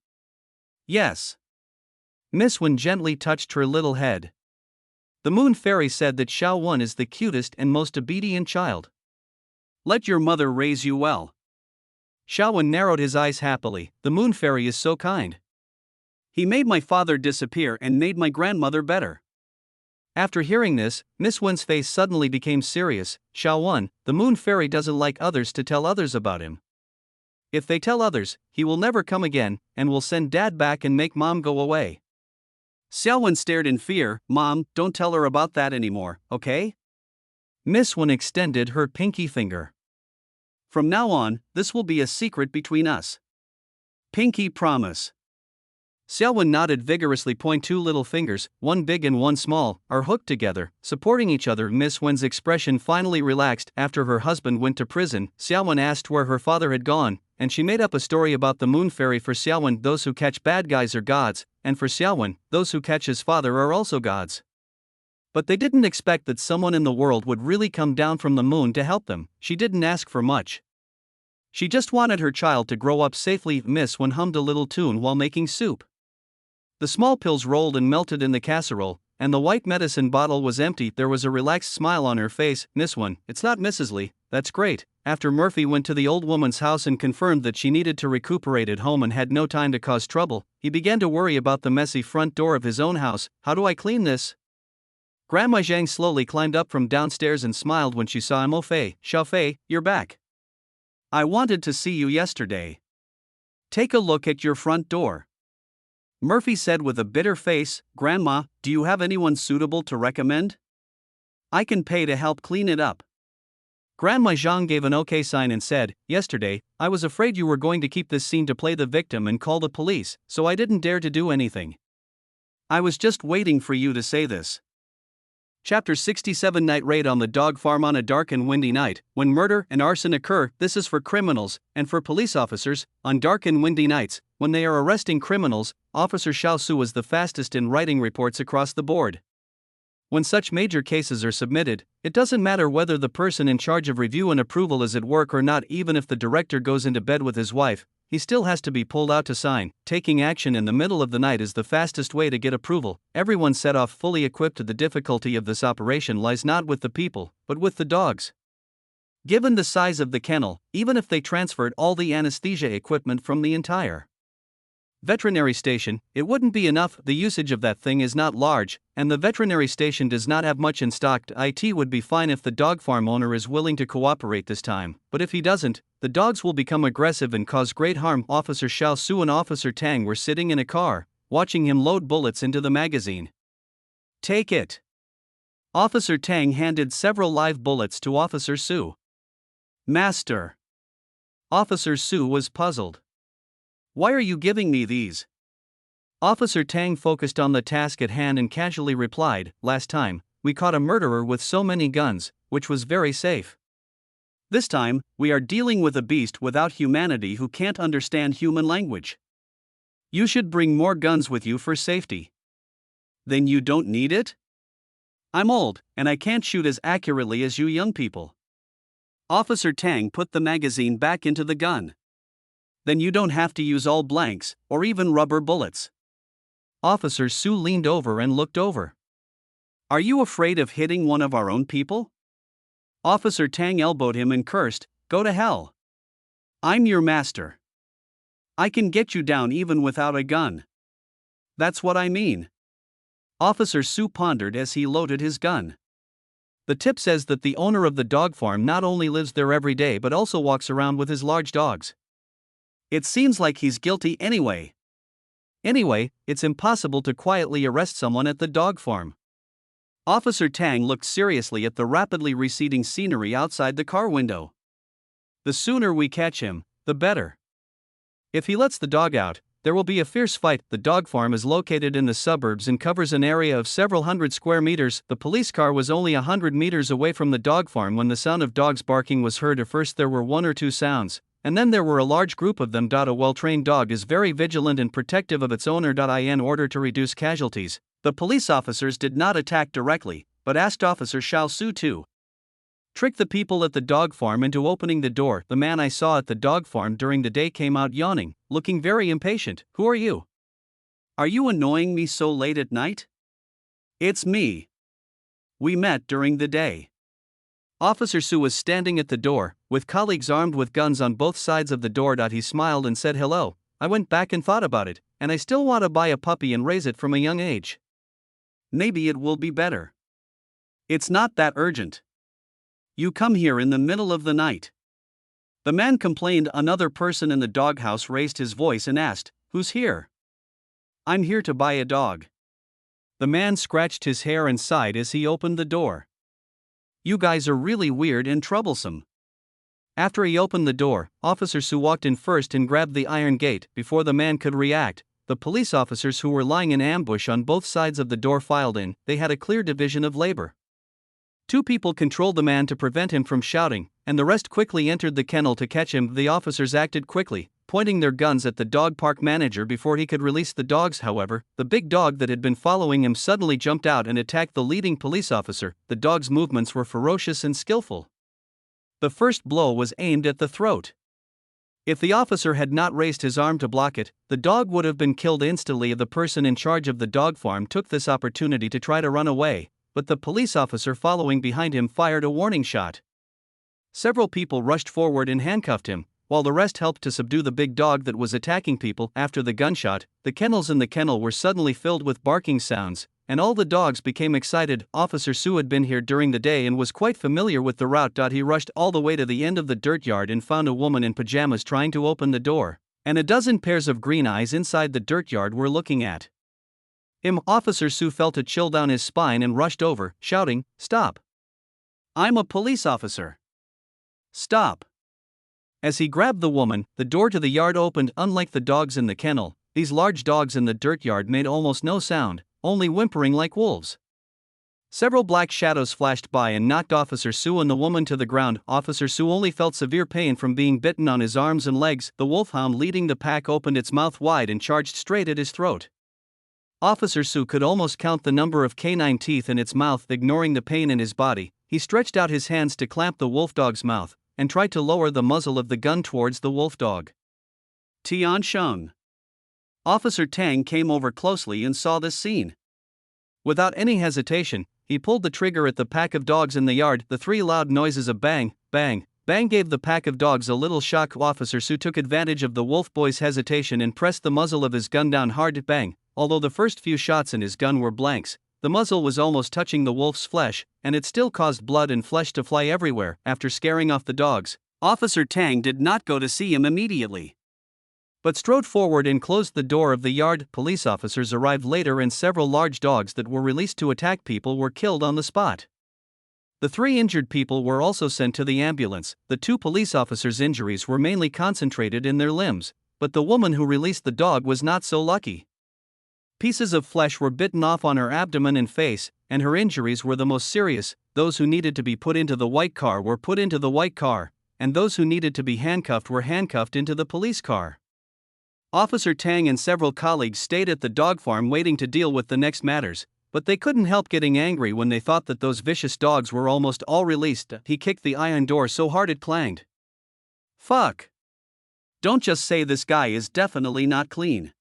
S1: "Yes." Miss Won gently touched her little head. "The moon fairy said that Xiaowen is the cutest and most obedient child. Let your mother raise you well." Xiaowen narrowed his eyes happily. "The moon fairy is so kind. He made my father disappear and made my grandmother better." After hearing this, Miss Wen's face suddenly became serious. "Xiaowen, the moon fairy doesn't like others to tell others about him. If they tell others, he will never come again, and will send Dad back and make Mom go away." Xiaowen stared in fear. "Mom, don't tell her about that anymore, okay?" Miss Wen extended her pinky finger. "From now on, this will be a secret between us. Pinky promise." Xiaowen nodded vigorously. Two little fingers, one big and one small, are hooked together, supporting each other. Miss Wen's expression finally relaxed. After her husband went to prison, Xiaowen asked where her father had gone, and she made up a story about the moon fairy. For Xiaowen, those who catch bad guys are gods, and for Xiaowen, those who catch his father are also gods. But they didn't expect that someone in the world would really come down from the moon to help them. She didn't ask for much. She just wanted her child to grow up safely. Miss Wen hummed a little tune while making soup. The small pills rolled and melted in the casserole, and the white medicine bottle was empty. There was a relaxed smile on her face. Miss Wen, it's not Mrs. Lee, that's great. After Murphy went to the old woman's house and confirmed that she needed to recuperate at home and had no time to cause trouble, he began to worry about the messy front door of his own house. How do I clean this? Grandma Zhang slowly climbed up from downstairs and smiled when she saw him. Oh Fei, Xiao Fei, you're back. I wanted to see you yesterday. Take a look at your front door. Murphy said with a bitter face. Grandma, do you have anyone suitable to recommend? I can pay to help clean it up. Grandma Zhang gave an okay sign and said, yesterday, I was afraid you were going to keep this scene to play the victim and call the police, so I didn't dare to do anything. I was just waiting for you to say this. Chapter 67 Night Raid on the dog farm. On a dark and windy night, when murder and arson occur, this is for criminals, and for police officers, on dark and windy nights, when they are arresting criminals, Officer Xiao Su was the fastest in writing reports across the board. When such major cases are submitted, it doesn't matter whether the person in charge of review and approval is at work or not. Even if the director goes into bed with his wife, he still has to be pulled out to sign. Taking action in the middle of the night is the fastest way to get approval. Everyone set off fully equipped. The difficulty of this operation lies not with the people, but with the dogs. Given the size of the kennel, even if they transferred all the anesthesia equipment from the entire veterinary station, it wouldn't be enough. The usage of that thing is not large, and the veterinary station does not have much in stock. It would be fine if the dog farm owner is willing to cooperate this time, but if he doesn't, the dogs will become aggressive and cause great harm. Officer Xiao Su and Officer Tang were sitting in a car, watching him load bullets into the magazine. Take it. Officer Tang handed several live bullets to Officer Su. Master. Officer Su was puzzled. Why are you giving me these? Officer Tang focused on the task at hand and casually replied, last time, we caught a murderer with so many guns, which was very safe. This time, we are dealing with a beast without humanity who can't understand human language. You should bring more guns with you for safety. Then you don't need it? I'm old, and I can't shoot as accurately as you young people. Officer Tang put the magazine back into the gun. Then you don't have to use all blanks, or even rubber bullets. Officer Su leaned over and looked over. Are you afraid of hitting one of our own people? Officer Tang elbowed him and cursed, go to hell. I'm your master. I can get you down even without a gun. That's what I mean. Officer Su pondered as he loaded his gun. The tip says that the owner of the dog farm not only lives there every day but also walks around with his large dogs. It seems like he's guilty anyway. Anyway, it's impossible to quietly arrest someone at the dog farm. Officer Tang looked seriously at the rapidly receding scenery outside the car window. The sooner we catch him, the better. If he lets the dog out, there will be a fierce fight. The dog farm is located in the suburbs and covers an area of several hundred square meters. The police car was only 100 meters away from the dog farm when the sound of dogs barking was heard. At first there were one or two sounds, and then there were a large group of them. A well-trained dog is very vigilant and protective of its owner. In order to reduce casualties, the police officers did not attack directly, but asked Officer Xiao Su to trick the people at the dog farm into opening the door. The man I saw at the dog farm during the day came out yawning, looking very impatient. Who are you? Are you annoying me so late at night? It's me. We met during the day. Officer Su was standing at the door, with colleagues armed with guns on both sides of the door. He smiled and said hello. I went back and thought about it, and I still want to buy a puppy and raise it from a young age. Maybe it will be better. It's not that urgent. You come here in the middle of the night. The man complained. Another person in the doghouse raised his voice and asked, who's here? I'm here to buy a dog. The man scratched his hair and sighed as he opened the door. You guys are really weird and troublesome. After he opened the door, Officer Su walked in first and grabbed the iron gate. Before the man could react, the police officers who were lying in ambush on both sides of the door filed in. They had a clear division of labor. 2 people controlled the man to prevent him from shouting, and the rest quickly entered the kennel to catch him. The officers acted quickly, pointing their guns at the dog park manager before he could release the dogs. However, the big dog that had been following him suddenly jumped out and attacked the leading police officer. The dog's movements were ferocious and skillful. The first blow was aimed at the throat. If the officer had not raised his arm to block it, the dog would have been killed instantly. The person in charge of the dog farm took this opportunity to try to run away, but the police officer following behind him fired a warning shot. Several people rushed forward and handcuffed him, while the rest helped to subdue the big dog that was attacking people. After the gunshot, the kennels in the kennel were suddenly filled with barking sounds, and all the dogs became excited. Officer Su had been here during the day and was quite familiar with the route. He rushed all the way to the end of the dirt yard and found a woman in pajamas trying to open the door, and a dozen pairs of green eyes inside the dirt yard were looking at him. Officer Su felt a chill down his spine and rushed over, shouting, "Stop! I'm a police officer! Stop!" As he grabbed the woman, the door to the yard opened. Unlike the dogs in the kennel, these large dogs in the dirt yard made almost no sound, only whimpering like wolves. Several black shadows flashed by and knocked Officer Su and the woman to the ground. Officer Su only felt severe pain from being bitten on his arms and legs. The wolfhound leading the pack opened its mouth wide and charged straight at his throat. Officer Su could almost count the number of canine teeth in its mouth. Ignoring the pain in his body, he stretched out his hands to clamp the wolfdog's mouth and tried to lower the muzzle of the gun towards the wolfdog. Tian Sheng. Officer Tang came over closely and saw this scene. Without any hesitation, he pulled the trigger at the pack of dogs in the yard. The 3 loud noises of bang, bang, bang gave the pack of dogs a little shock. Officer Su took advantage of the wolf boy's hesitation and pressed the muzzle of his gun down hard. Bang! Although the first few shots in his gun were blanks, the muzzle was almost touching the wolf's flesh, and it still caused blood and flesh to fly everywhere. After scaring off the dogs, Officer Tang did not go to see him immediately, but strode forward and closed the door of the yard. Police officers arrived later and several large dogs that were released to attack people were killed on the spot. The 3 injured people were also sent to the ambulance. The 2 police officers' injuries were mainly concentrated in their limbs, but the woman who released the dog was not so lucky. Pieces of flesh were bitten off on her abdomen and face, and her injuries were the most serious. Those who needed to be put into the white car were put into the white car, and those who needed to be handcuffed were handcuffed into the police car. Officer Tang and several colleagues stayed at the dog farm waiting to deal with the next matters, but they couldn't help getting angry when they thought that those vicious dogs were almost all released. He kicked the iron door so hard it clanged. "Fuck! Don't just say this guy is definitely not clean.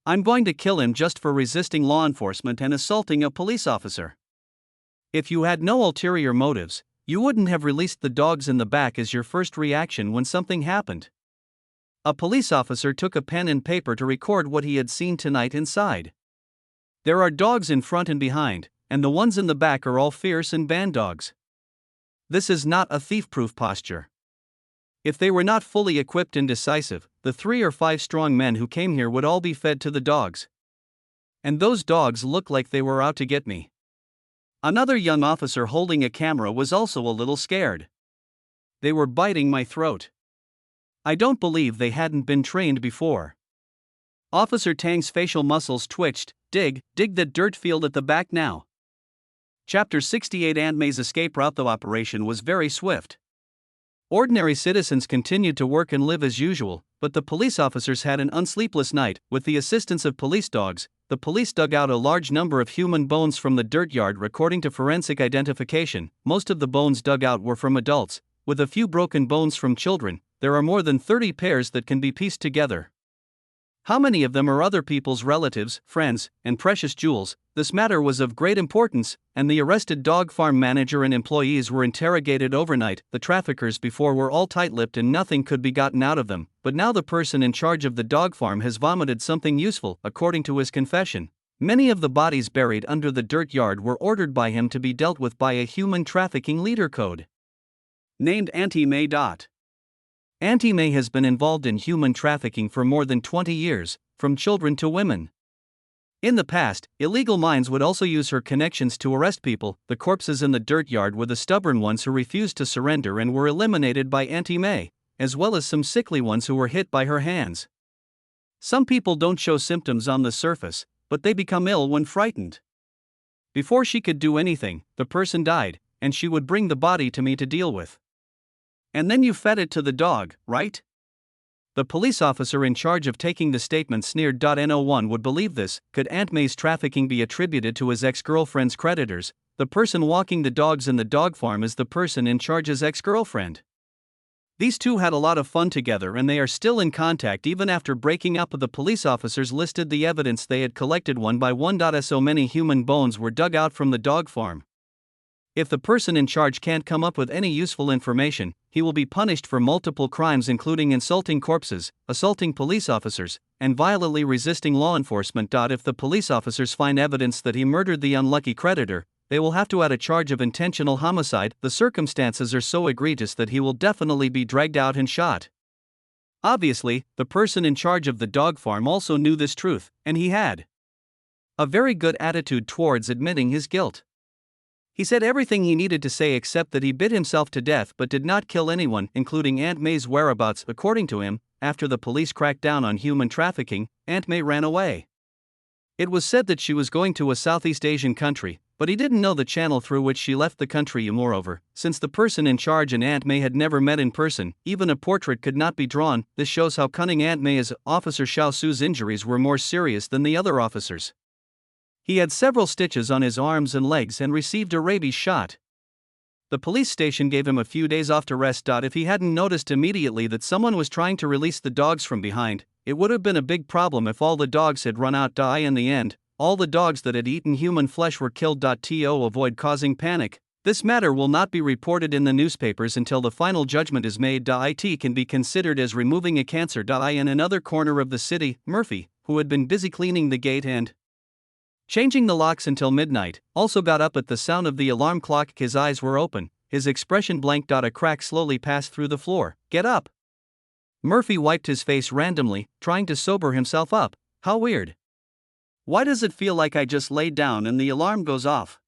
S1: I'm going to kill him just for resisting law enforcement and assaulting a police officer. If you had no ulterior motives, you wouldn't have released the dogs in the back as your first reaction when something happened." A police officer took a pen and paper to record what he had seen tonight inside. "There are dogs in front and behind, and the ones in the back are all fierce and band dogs. This is not a thief-proof posture. If they were not fully equipped and decisive, the 3 or 5 strong men who came here would all be fed to the dogs. And those dogs look like they were out to get me." Another young officer holding a camera was also a little scared. "They were biting my throat. I don't believe they hadn't been trained before." Officer Tang's facial muscles twitched. Dig that dirt field at the back now." Chapter 68. Aunt May's escape route. The operation was very swift. Ordinary citizens continued to work and live as usual, but the police officers had an unsleepless night. With the assistance of police dogs, the police dug out a large number of human bones from the dirt yard. According to forensic identification, most of the bones dug out were from adults, with a few broken bones from children. There are more than 30 pairs that can be pieced together. How many of them are other people's relatives, friends, and precious jewels? This matter was of great importance, and the arrested dog farm manager and employees were interrogated overnight. The traffickers before were all tight-lipped and nothing could be gotten out of them, but now the person in charge of the dog farm has vomited something useful. According to his confession, many of the bodies buried under the dirt yard were ordered by him to be dealt with by a human trafficking leader code named Auntie May. Auntie May has been involved in human trafficking for more than 20 years, from children to women. In the past, illegal minds would also use her connections to arrest people. The corpses in the dirt yard were the stubborn ones who refused to surrender and were eliminated by Auntie May, as well as some sickly ones who were hit by her hands. Some people don't show symptoms on the surface, but they become ill when frightened. Before she could do anything, the person died, and she would bring the body to me to deal with. And then you fed it to the dog, right? The police officer in charge of taking the statement sneered. No one would believe this. Could Aunt May's trafficking be attributed to his ex-girlfriend's creditors? The person walking the dogs in the dog farm is the person in charge's ex-girlfriend. These two had a lot of fun together and they are still in contact even after breaking up. The police officers listed the evidence they had collected one by one. So many human bones were dug out from the dog farm. If the person in charge can't come up with any useful information, he will be punished for multiple crimes including insulting corpses, assaulting police officers, and violently resisting law enforcement. If the police officers find evidence that he murdered the unlucky creditor, they will have to add a charge of intentional homicide. The circumstances are so egregious that he will definitely be dragged out and shot. Obviously, the person in charge of the dog farm also knew this truth, and he had a very good attitude towards admitting his guilt. He said everything he needed to say except that he bit himself to death but did not kill anyone, including Aunt May's whereabouts. According to him, after the police cracked down on human trafficking, Aunt May ran away. It was said that she was going to a Southeast Asian country, but he didn't know the channel through which she left the country. Moreover, since the person in charge and Aunt May had never met in person, even a portrait could not be drawn. This shows how cunning Aunt May is. Officer Xiao Su's injuries were more serious than the other officers. He had several stitches on his arms and legs and received a rabies shot. The police station gave him a few days off to rest. If he hadn't noticed immediately that someone was trying to release the dogs from behind, it would have been a big problem if all the dogs had run out. In the end, all the dogs that had eaten human flesh were killed. To avoid causing panic, this matter will not be reported in the newspapers until the final judgment is made. It can be considered as removing a cancer. In another corner of the city, Murphy, who had been busy cleaning the gate and changing the locks until midnight, also got up at the sound of the alarm clock. His eyes were open, his expression blank. A crack slowly passed through the floor. Get up! Murphy wiped his face randomly, trying to sober himself up. How weird. Why does it feel like I just laid down and the alarm goes off?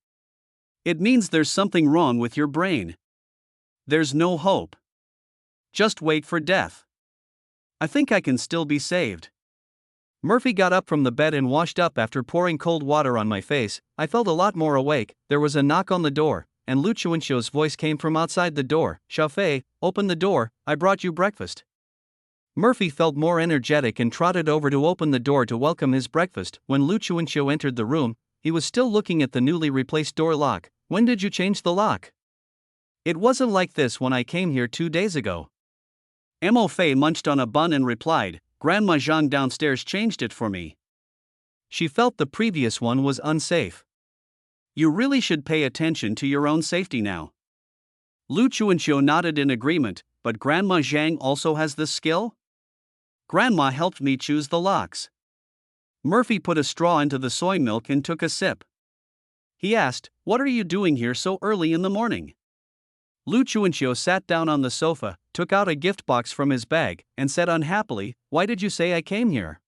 S1: It means there's something wrong with your brain. There's no hope. Just wait for death. I think I can still be saved. Murphy got up from the bed and washed up. After pouring cold water on my face, I felt a lot more awake. There was a knock on the door, and Lu Chuanxiu's voice came from outside the door. Xiaofei, open the door, I brought you breakfast. Murphy felt more energetic and trotted over to open the door to welcome his breakfast. When Lu Chuanxiu entered the room, he was still looking at the newly replaced door lock. When did you change the lock? It wasn't like this when I came here 2 days ago. Mo Fei munched on a bun and replied, Grandma Zhang downstairs changed it for me. She felt the previous one was unsafe. You really should pay attention to your own safety now. Lu Chuanxiu nodded in agreement, but Grandma Zhang also has this skill? Grandma helped me choose the locks. Murphy put a straw into the soy milk and took a sip. He asked, What are you doing here so early in the morning? Lu Chuanxiu sat down on the sofa, took out a gift box from his bag, and said unhappily, Why did you say I came here?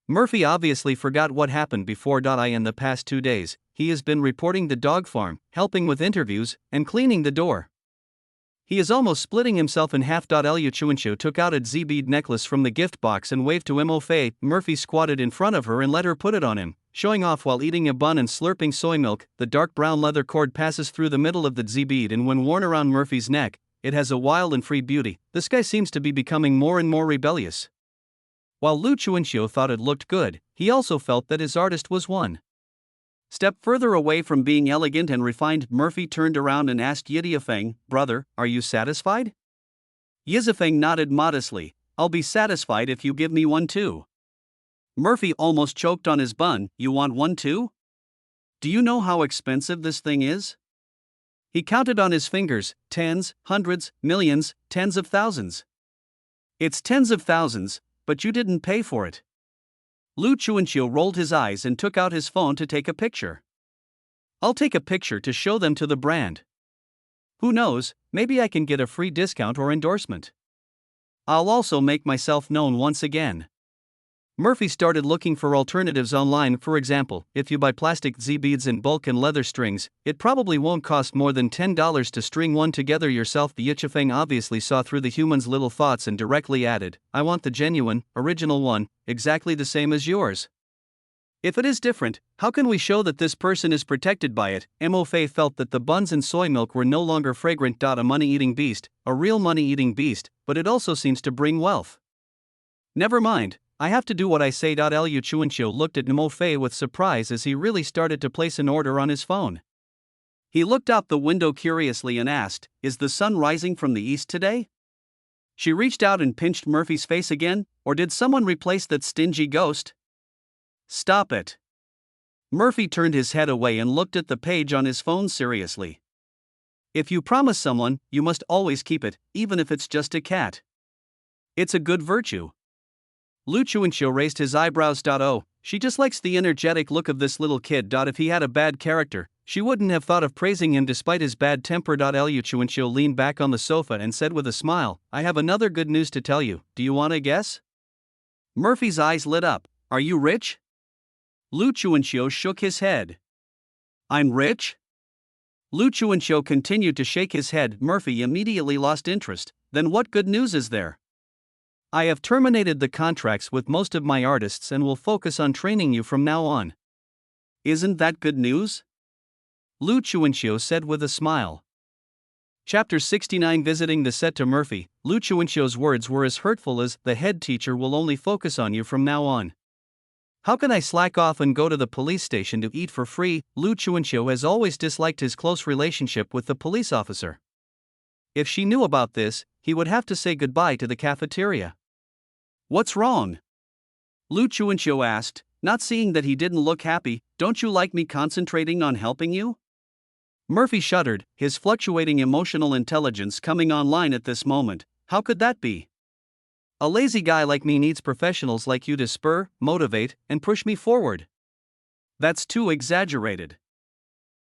S1: Murphy obviously forgot what happened before. In the past 2 days, he has been reporting the dog farm, helping with interviews, and cleaning the door. He is almost splitting himself in half. Lu Chuanxiu took out a Z-bead necklace from the gift box and waved to Mo Fei. Murphy squatted in front of her and let her put it on him, showing off while eating a bun and slurping soy milk. The dark brown leather cord passes through the middle of the Z-bead, and when worn around Murphy's neck, it has a wild and free beauty. This guy seems to be becoming more and more rebellious. While Lu Chuanxiu thought it looked good, he also felt that his artist was one step further away from being elegant and refined. Murphy turned around and asked Yidiafeng, Brother, are you satisfied? Yizifeng nodded modestly, I'll be satisfied if you give me one too. Murphy almost choked on his bun, You want one too? Do you know how expensive this thing is? He counted on his fingers, tens, hundreds, millions, tens of thousands. It's tens of thousands, but you didn't pay for it. Lu Chuanxiu rolled his eyes and took out his phone to take a picture. I'll take a picture to show them to the brand. Who knows, maybe I can get a free discount or endorsement. I'll also make myself known once again. Murphy started looking for alternatives online. For example, if you buy plastic Z beads in bulk and leather strings, it probably won't cost more than $10 to string one together yourself. The Yichifeng obviously saw through the human's little thoughts and directly added, I want the genuine, original one, exactly the same as yours. If it is different, how can we show that this person is protected by it? Mo Fei felt that the buns and soy milk were no longer fragrant. A money-eating beast, a real money-eating beast, but it also seems to bring wealth. Never mind, I have to do what I say. Liu Chuanqiu looked at Mo Fei with surprise as he really started to place an order on his phone. He looked out the window curiously and asked, Is the sun rising from the east today? She reached out and pinched Murphy's face again, or did someone replace that stingy ghost? Stop it. Murphy turned his head away and looked at the page on his phone seriously. If you promise someone, you must always keep it, even if it's just a cat. It's a good virtue. Lu Chuanqiu raised his eyebrows. Oh, she just likes the energetic look of this little kid. If he had a bad character, she wouldn't have thought of praising him despite his bad temper. Lu Chuanqiu leaned back on the sofa and said with a smile, I have another good news to tell you. Do you want to guess? Murphy's eyes lit up. Are you rich? Lu Chuanqiu shook his head. I'm rich? Lu Chuanqiu continued to shake his head. Murphy immediately lost interest. Then what good news is there? I have terminated the contracts with most of my artists and will focus on training you from now on. Isn't that good news? Lu Chuanqiu said with a smile. Chapter 69. Visiting the set. To Murphy, Lu Chuanqiu's words were as hurtful as, the head teacher will only focus on you from now on. How can I slack off and go to the police station to eat for free? Lu Chuanqiu has always disliked his close relationship with the police officer. If she knew about this, he would have to say goodbye to the cafeteria. What's wrong? Lu Chuanqiu asked, not seeing that he didn't look happy. Don't you like me concentrating on helping you? Murphy shuddered, his fluctuating emotional intelligence coming online at this moment. How could that be? A lazy guy like me needs professionals like you to spur, motivate, and push me forward. That's too exaggerated.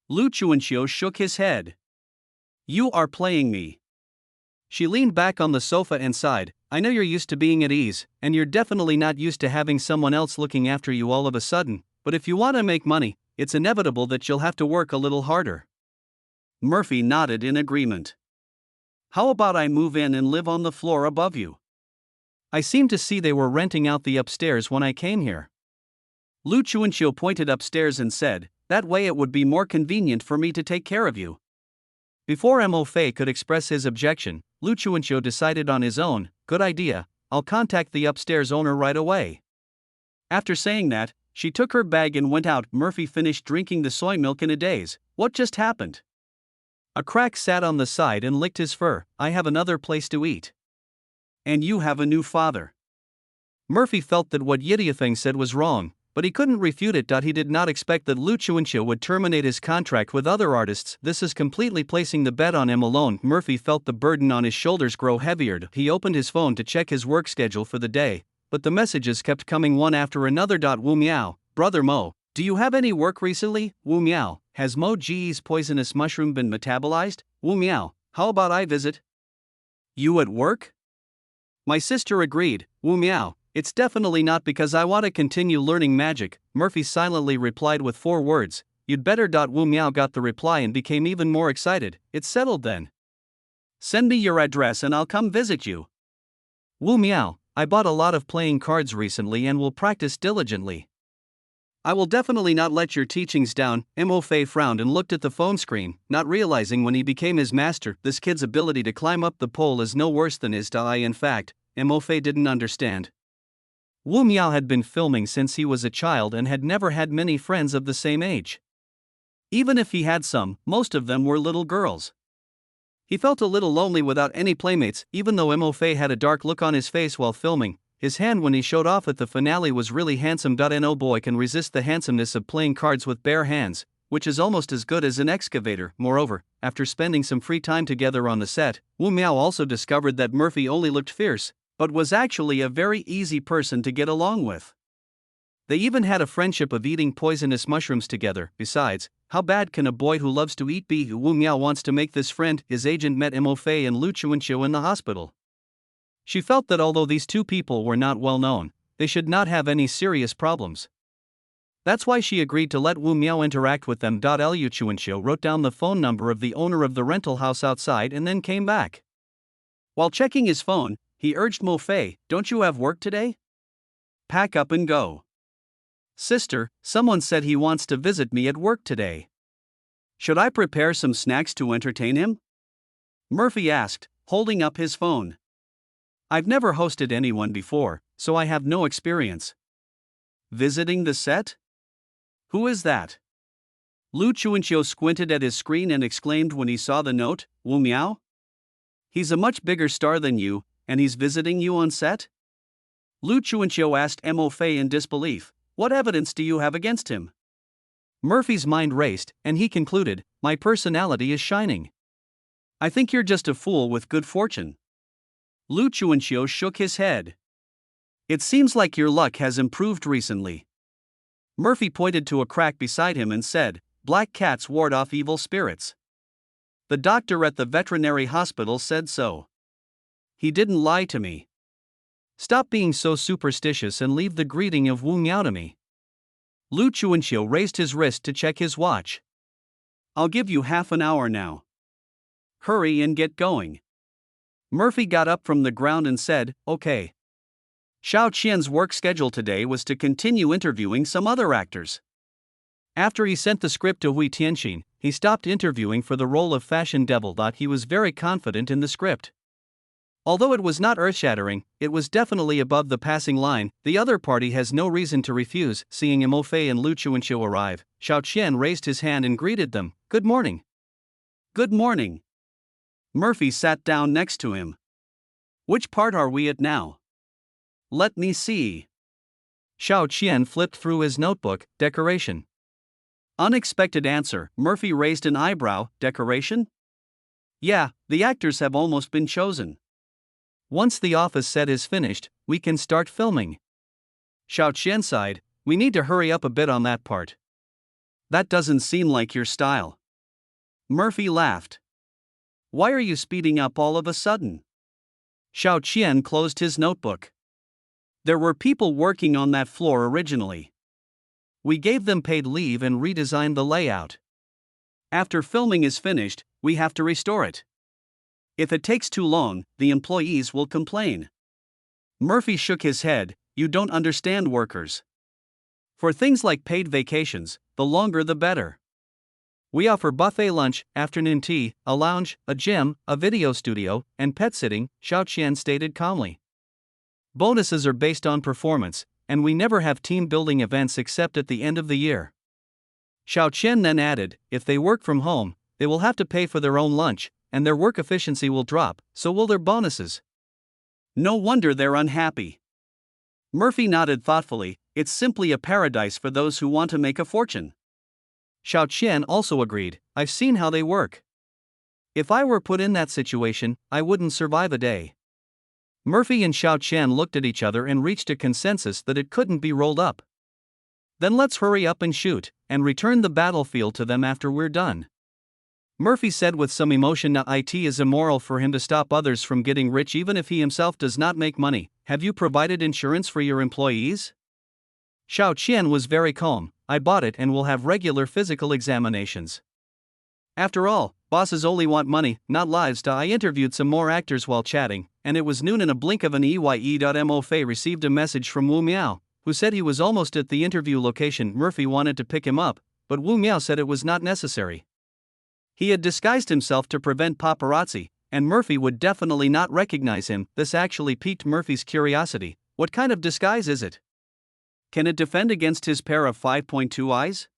S1: Lu Chuanqiu shook his head. You are playing me. She leaned back on the sofa and sighed. I know you're used to being at ease, and you're definitely not used to having someone else looking after you all of a sudden, but if you want to make money, it's inevitable that you'll have to work a little harder. Murphy nodded in agreement. How about I move in and live on the floor above you? I seem to see they were renting out the upstairs when I came here. Lu Chuanqiu pointed upstairs and said, that way it would be more convenient for me to take care of you. Before Mo Fei could express his objection, Lu Chuanqiu decided on his own, good idea, I'll contact the upstairs owner right away. After saying that, she took her bag and went out. Murphy finished drinking the soy milk in a daze. What just happened? A crack sat on the side and licked his fur. I have another place to eat. And you have a new father. Murphy felt that what Yidiafeng said was wrong, but he couldn't refute it. He did not expect that Lu Chuanqiu would terminate his contract with other artists. This is completely placing the bet on him alone. Murphy felt the burden on his shoulders grow heavier. He opened his phone to check his work schedule for the day, but the messages kept coming one after another. Wu Miao, brother Mo, do you have any work recently? Wu Miao, has Mo Ji's poisonous mushroom been metabolized? Wu Miao, how about I visit? You at work? My sister agreed. Wu Miao, it's definitely not because I want to continue learning magic. Murphy silently replied with 4 words, you'd better. Wu Miao got the reply and became even more excited. It's settled then. Send me your address and I'll come visit you. Wu Miao, I bought a lot of playing cards recently and will practice diligently. I will definitely not let your teachings down. Mo Fei frowned and looked at the phone screen, not realizing when he became his master, this kid's ability to climb up the pole is no worse than his. In fact, Mo Fei didn't understand. Wu Miao had been filming since he was a child and had never had many friends of the same age. Even if he had some, most of them were little girls. He felt a little lonely without any playmates. Even though Mo Fei had a dark look on his face while filming, his hand when he showed off at the finale was really handsome. No boy can resist the handsomeness of playing cards with bare hands, which is almost as good as an excavator. Moreover, after spending some free time together on the set, Wu Miao also discovered that Murphy only looked fierce, but was actually a very easy person to get along with. They even had a friendship of eating poisonous mushrooms together. Besides, how bad can a boy who loves to eat be? Wu Miao wants to make this friend. His agent met Mo Fei and Lu Chuanqiu in the hospital. She felt that although these two people were not well known, they should not have any serious problems. That's why she agreed to let Wu Miao interact with them. Liu Chuanxiu wrote down the phone number of the owner of the rental house outside and then came back. While checking his phone, he urged Mo Fei, "Don't you have work today? Pack up and go." "Sister, someone said he wants to visit me at work today. Should I prepare some snacks to entertain him?" Murphy asked, holding up his phone. "I've never hosted anyone before, so I have no experience." "Visiting the set? Who is that?" Lu Chuanxiu squinted at his screen and exclaimed when he saw the note, "Wu Miao? He's a much bigger star than you, and he's visiting you on set?" Lu Chuanxiu asked Mo Fei in disbelief, "What evidence do you have against him?" Murphy's mind raced, and he concluded, "My personality is shining. I think you're just a fool with good fortune." Lu Chuanxiu shook his head. "It seems like your luck has improved recently." Murphy pointed to a crack beside him and said, "Black cats ward off evil spirits. The doctor at the veterinary hospital said so. He didn't lie to me. Stop being so superstitious and leave the greeting of Wu Miao to me." Lu Chuanxiu raised his wrist to check his watch. "I'll give you half an hour now. Hurry and get going." Murphy got up from the ground and said, "Okay." Xiao Qian's work schedule today was to continue interviewing some other actors. After he sent the script to Hui Tianxin, he stopped interviewing for the role of Fashion Devil. He was very confident in the script. Although it was not earth-shattering, it was definitely above the passing line. The other party has no reason to refuse. Seeing Mo Fei and Lu Chuanxiu arrive, Xiao Qian raised his hand and greeted them. "Good morning." "Good morning." Murphy sat down next to him. "Which part are we at now?" "Let me see." Xiao Qian flipped through his notebook. "Decoration." Unexpected answer. Murphy raised an eyebrow. "Decoration?" "Yeah, the actors have almost been chosen. Once the office set is finished, we can start filming." Xiao Qian sighed, "We need to hurry up a bit on that part." "That doesn't seem like your style." Murphy laughed. "Why are you speeding up all of a sudden?" Xiao Qian closed his notebook. "There were people working on that floor originally. We gave them paid leave and redesigned the layout. After filming is finished, we have to restore it. If it takes too long, the employees will complain." Murphy shook his head, "You don't understand workers. For things like paid vacations, the longer the better. We offer buffet lunch, afternoon tea, a lounge, a gym, a video studio, and pet sitting," Xiao Qian stated calmly. "Bonuses are based on performance, and we never have team-building events except at the end of the year." Xiao Qian then added, "If they work from home, they will have to pay for their own lunch, and their work efficiency will drop, so will their bonuses. No wonder they're unhappy." Murphy nodded thoughtfully, "It's simply a paradise for those who want to make a fortune." Xiao Qian also agreed, "I've seen how they work. If I were put in that situation, I wouldn't survive a day." Murphy and Xiao Qian looked at each other and reached a consensus that it couldn't be rolled up. "Then let's hurry up and shoot, and return the battlefield to them after we're done." Murphy said with some emotion, "It is immoral for him to stop others from getting rich even if he himself does not make money. Have you provided insurance for your employees?" Xiao Qian was very calm, "I bought it and will have regular physical examinations. After all, bosses only want money, not lives." I interviewed some more actors while chatting, and it was noon. In a blink of an eye. Mo Fei received a message from Wu Miao, who said he was almost at the interview location. Murphy wanted to pick him up, but Wu Miao said it was not necessary. He had disguised himself to prevent paparazzi, and Murphy would definitely not recognize him. This actually piqued Murphy's curiosity. What kind of disguise is it? Can it defend against his pair of 5.2 eyes?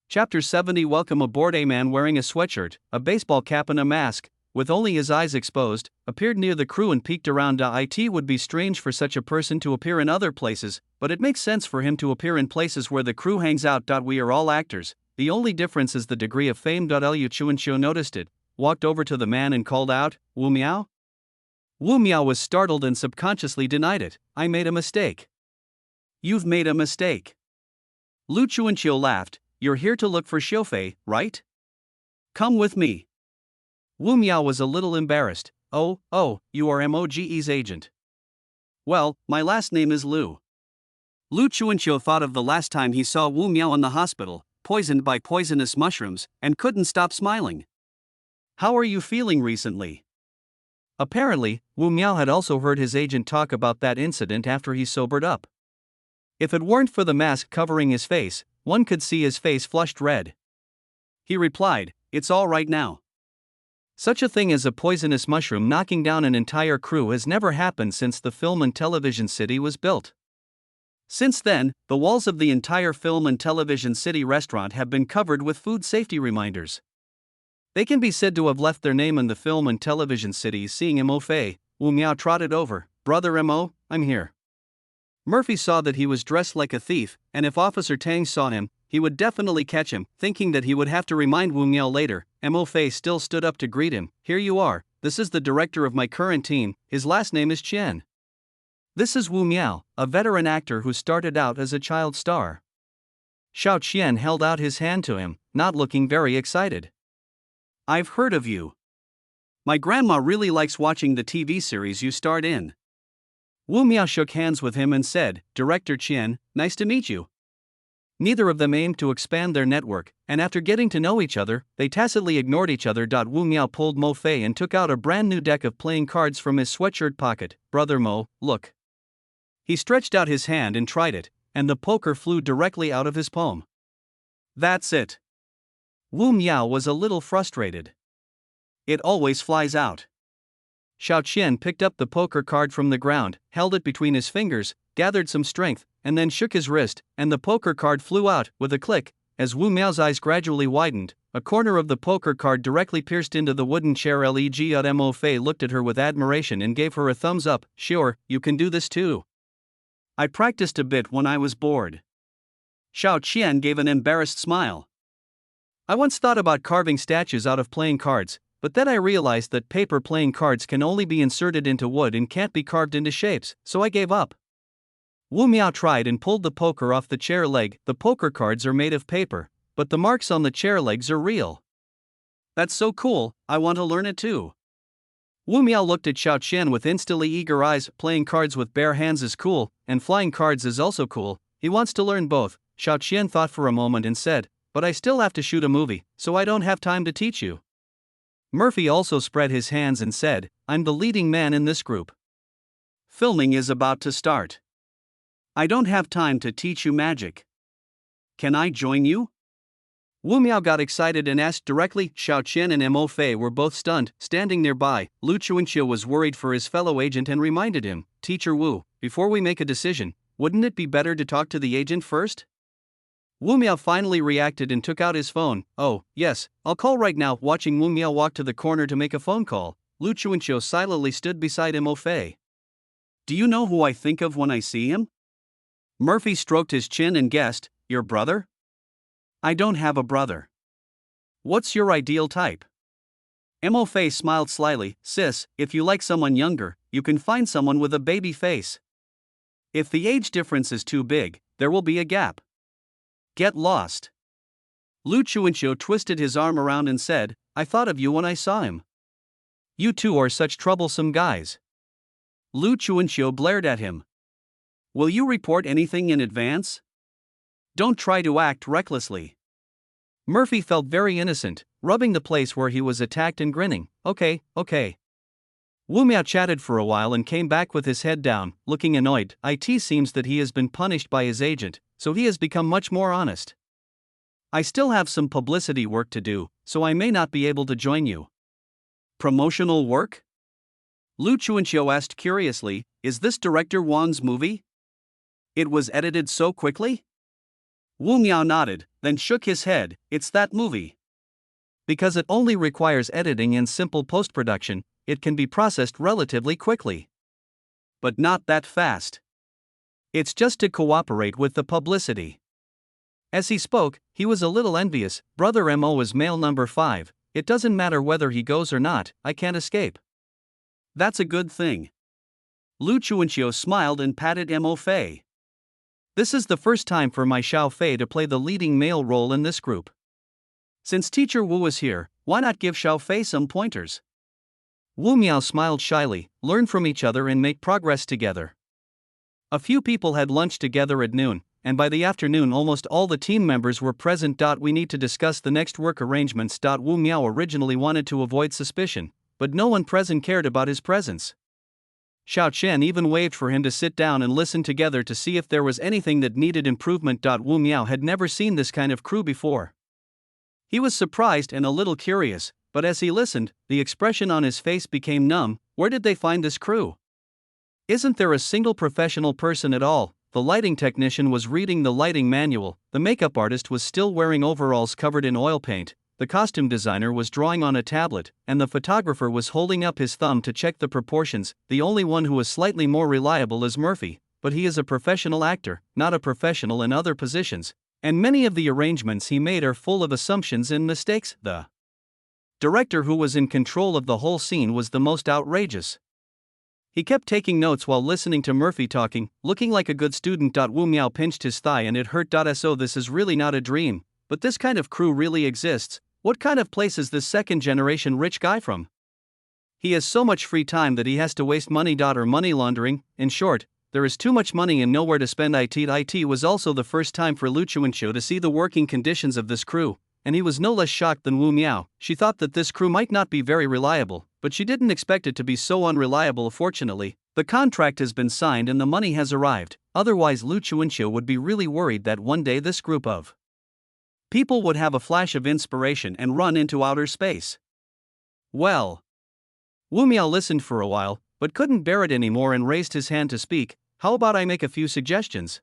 S1: Chapter 70. Welcome aboard. A man wearing a sweatshirt, a baseball cap and a mask, with only his eyes exposed, appeared near the crew and peeked around. It would be strange for such a person to appear in other places, but it makes sense for him to appear in places where the crew hangs out. We are all actors, the only difference is the degree of fame. Liu Chuanxiu noticed it, walked over to the man and called out, "Wu Miao?" Wu Miao was startled and subconsciously denied it. "I made a mistake." "You've made a mistake." Lu Chuanxiu laughed, "You're here to look for Xiufei, right? Come with me." Wu Miao was a little embarrassed. Oh, you are Moge's agent." Well, my last name is Lu. Lu Chuanqiu thought of the last time he saw Wu Miao in the hospital, poisoned by poisonous mushrooms, and couldn't stop smiling. How are you feeling recently? Apparently, Wu Miao had also heard his agent talk about that incident after he sobered up. If it weren't for the mask covering his face, one could see his face flushed red. He replied, "It's all right now. Such a thing as a poisonous mushroom knocking down an entire crew has never happened since the film and television city was built. Since then, the walls of the entire film and television city restaurant have been covered with food safety reminders. They can be said to have left their name in the film and television city." Seeing Mo Fei, Wu Miao trotted over. "Brother Mo, I'm here." Murphy saw that he was dressed like a thief, and if Officer Tang saw him, he would definitely catch him. Thinking that he would have to remind Wu Miao later, Mo Fei still stood up to greet him. "Here you are, this is the director of my current team, his last name is Chen. This is Wu Miao, a veteran actor who started out as a child star." Xiao Qian held out his hand to him, not looking very excited. "I've heard of you. My grandma really likes watching the TV series you starred in." Wu Miao shook hands with him and said, "Director Qian, nice to meet you." Neither of them aimed to expand their network, and after getting to know each other, they tacitly ignored each other. Wu Miao pulled Mo Fei and took out a brand new deck of playing cards from his sweatshirt pocket. "Brother Mo, look." He stretched out his hand and tried it, and the poker flew directly out of his palm. "That's it." Wu Miao was a little frustrated. "It always flies out." Xiao Qian picked up the poker card from the ground, held it between his fingers, gathered some strength, and then shook his wrist, and the poker card flew out. With a click, as Wu Miao's eyes gradually widened, a corner of the poker card directly pierced into the wooden chair. Mo Fei looked at her with admiration and gave her a thumbs up. "Sure, you can do this too. I practiced a bit when I was bored." Xiao Qian gave an embarrassed smile. "I once thought about carving statues out of playing cards, but then I realized that paper playing cards can only be inserted into wood and can't be carved into shapes, so I gave up." Wu Miao tried and pulled the poker off the chair leg. "The poker cards are made of paper, but the marks on the chair legs are real." "That's so cool, I want to learn it too." Wu Miao looked at Xiao Qian with instantly eager eyes. "Playing cards with bare hands is cool, and flying cards is also cool. He wants to learn both." Xiao Qian thought for a moment and said, "But I still have to shoot a movie, so I don't have time to teach you." Murphy also spread his hands and said, "I'm the leading man in this group. Filming is about to start. I don't have time to teach you magic. Can I join you?" Wu Miao got excited and asked directly. Xiao Qian and Mo Fei were both stunned. Standing nearby, Lu Chuanqiu was worried for his fellow agent and reminded him, "Teacher Wu, before we make a decision, wouldn't it be better to talk to the agent first?" Wu Miao finally reacted and took out his phone. "Oh, yes, I'll call right now." Watching Wu Miao walk to the corner to make a phone call, Lu Chuanqiu silently stood beside Mo Fei. "Do you know who I think of when I see him?" Murphy stroked his chin and guessed, "Your brother?" "I don't have a brother." "What's your ideal type?" Mo Fei smiled slyly. "Sis, if you like someone younger, you can find someone with a baby face. If the age difference is too big, there will be a gap. Get lost." Lu Chuanqiu twisted his arm around and said, "I thought of you when I saw him. You two are such troublesome guys." Lu Chuanqiu blared at him. "Will you report anything in advance? Don't try to act recklessly." Murphy felt very innocent, rubbing the place where he was attacked and grinning. Okay. Wu Miao chatted for a while and came back with his head down, looking annoyed. "It seems that he has been punished by his agent, so he has become much more honest. I still have some publicity work to do, so I may not be able to join you." "Promotional work?" Lu Chuanqiu asked curiously. "Is this Director Wang's movie? It was edited so quickly?" Wu Miao nodded, then shook his head. "It's that movie. Because it only requires editing and simple post-production, it can be processed relatively quickly. But not that fast. It's just to cooperate with the publicity." As he spoke, he was a little envious. "Brother Mo is male number 5, it doesn't matter whether he goes or not, I can't escape." "That's a good thing." Lu Chuanqiu smiled and patted Mo Fei. "This is the first time for my Xiao Fei to play the leading male role in this group. Since Teacher Wu is here, why not give Xiao Fei some pointers?" Wu Miao smiled shyly. "Learn from each other and make progress together. A few people had lunch together at noon, and by the afternoon almost all the team members were present. We need to discuss the next work arrangements. Wu Miao originally wanted to avoid suspicion, but no one present cared about his presence. Xiao Qian even waved for him to sit down and listen together to see if there was anything that needed improvement. Wu Miao had never seen this kind of crew before. He was surprised and a little curious, but as he listened, the expression on his face became numb. Where did they find this crew? Isn't there a single professional person at all? The lighting technician was reading the lighting manual, the makeup artist was still wearing overalls covered in oil paint, the costume designer was drawing on a tablet, and the photographer was holding up his thumb to check the proportions. The only one who is slightly more reliable is Murphy, but he is a professional actor, not a professional in other positions, and many of the arrangements he made are full of assumptions and mistakes. The director, who was in control of the whole scene, was the most outrageous. He kept taking notes while listening to Murphy talking, looking like a good student. Wu Miao pinched his thigh and it hurt. So this is really not a dream, but this kind of crew really exists. What kind of place is this second-generation rich guy from? He has so much free time that he has to waste money. Or money laundering. In short, there is too much money and nowhere to spend. It was also the first time for Lu Chuanqiu to see the working conditions of this crew, and he was no less shocked than Wu Miao. She thought that this crew might not be very reliable, but she didn't expect it to be so unreliable. Fortunately, the contract has been signed and the money has arrived, otherwise Lu Chuanqiu would be really worried that one day this group of people would have a flash of inspiration and run into outer space. Well, Wu Miao listened for a while, but couldn't bear it anymore and raised his hand to speak. How about I make a few suggestions?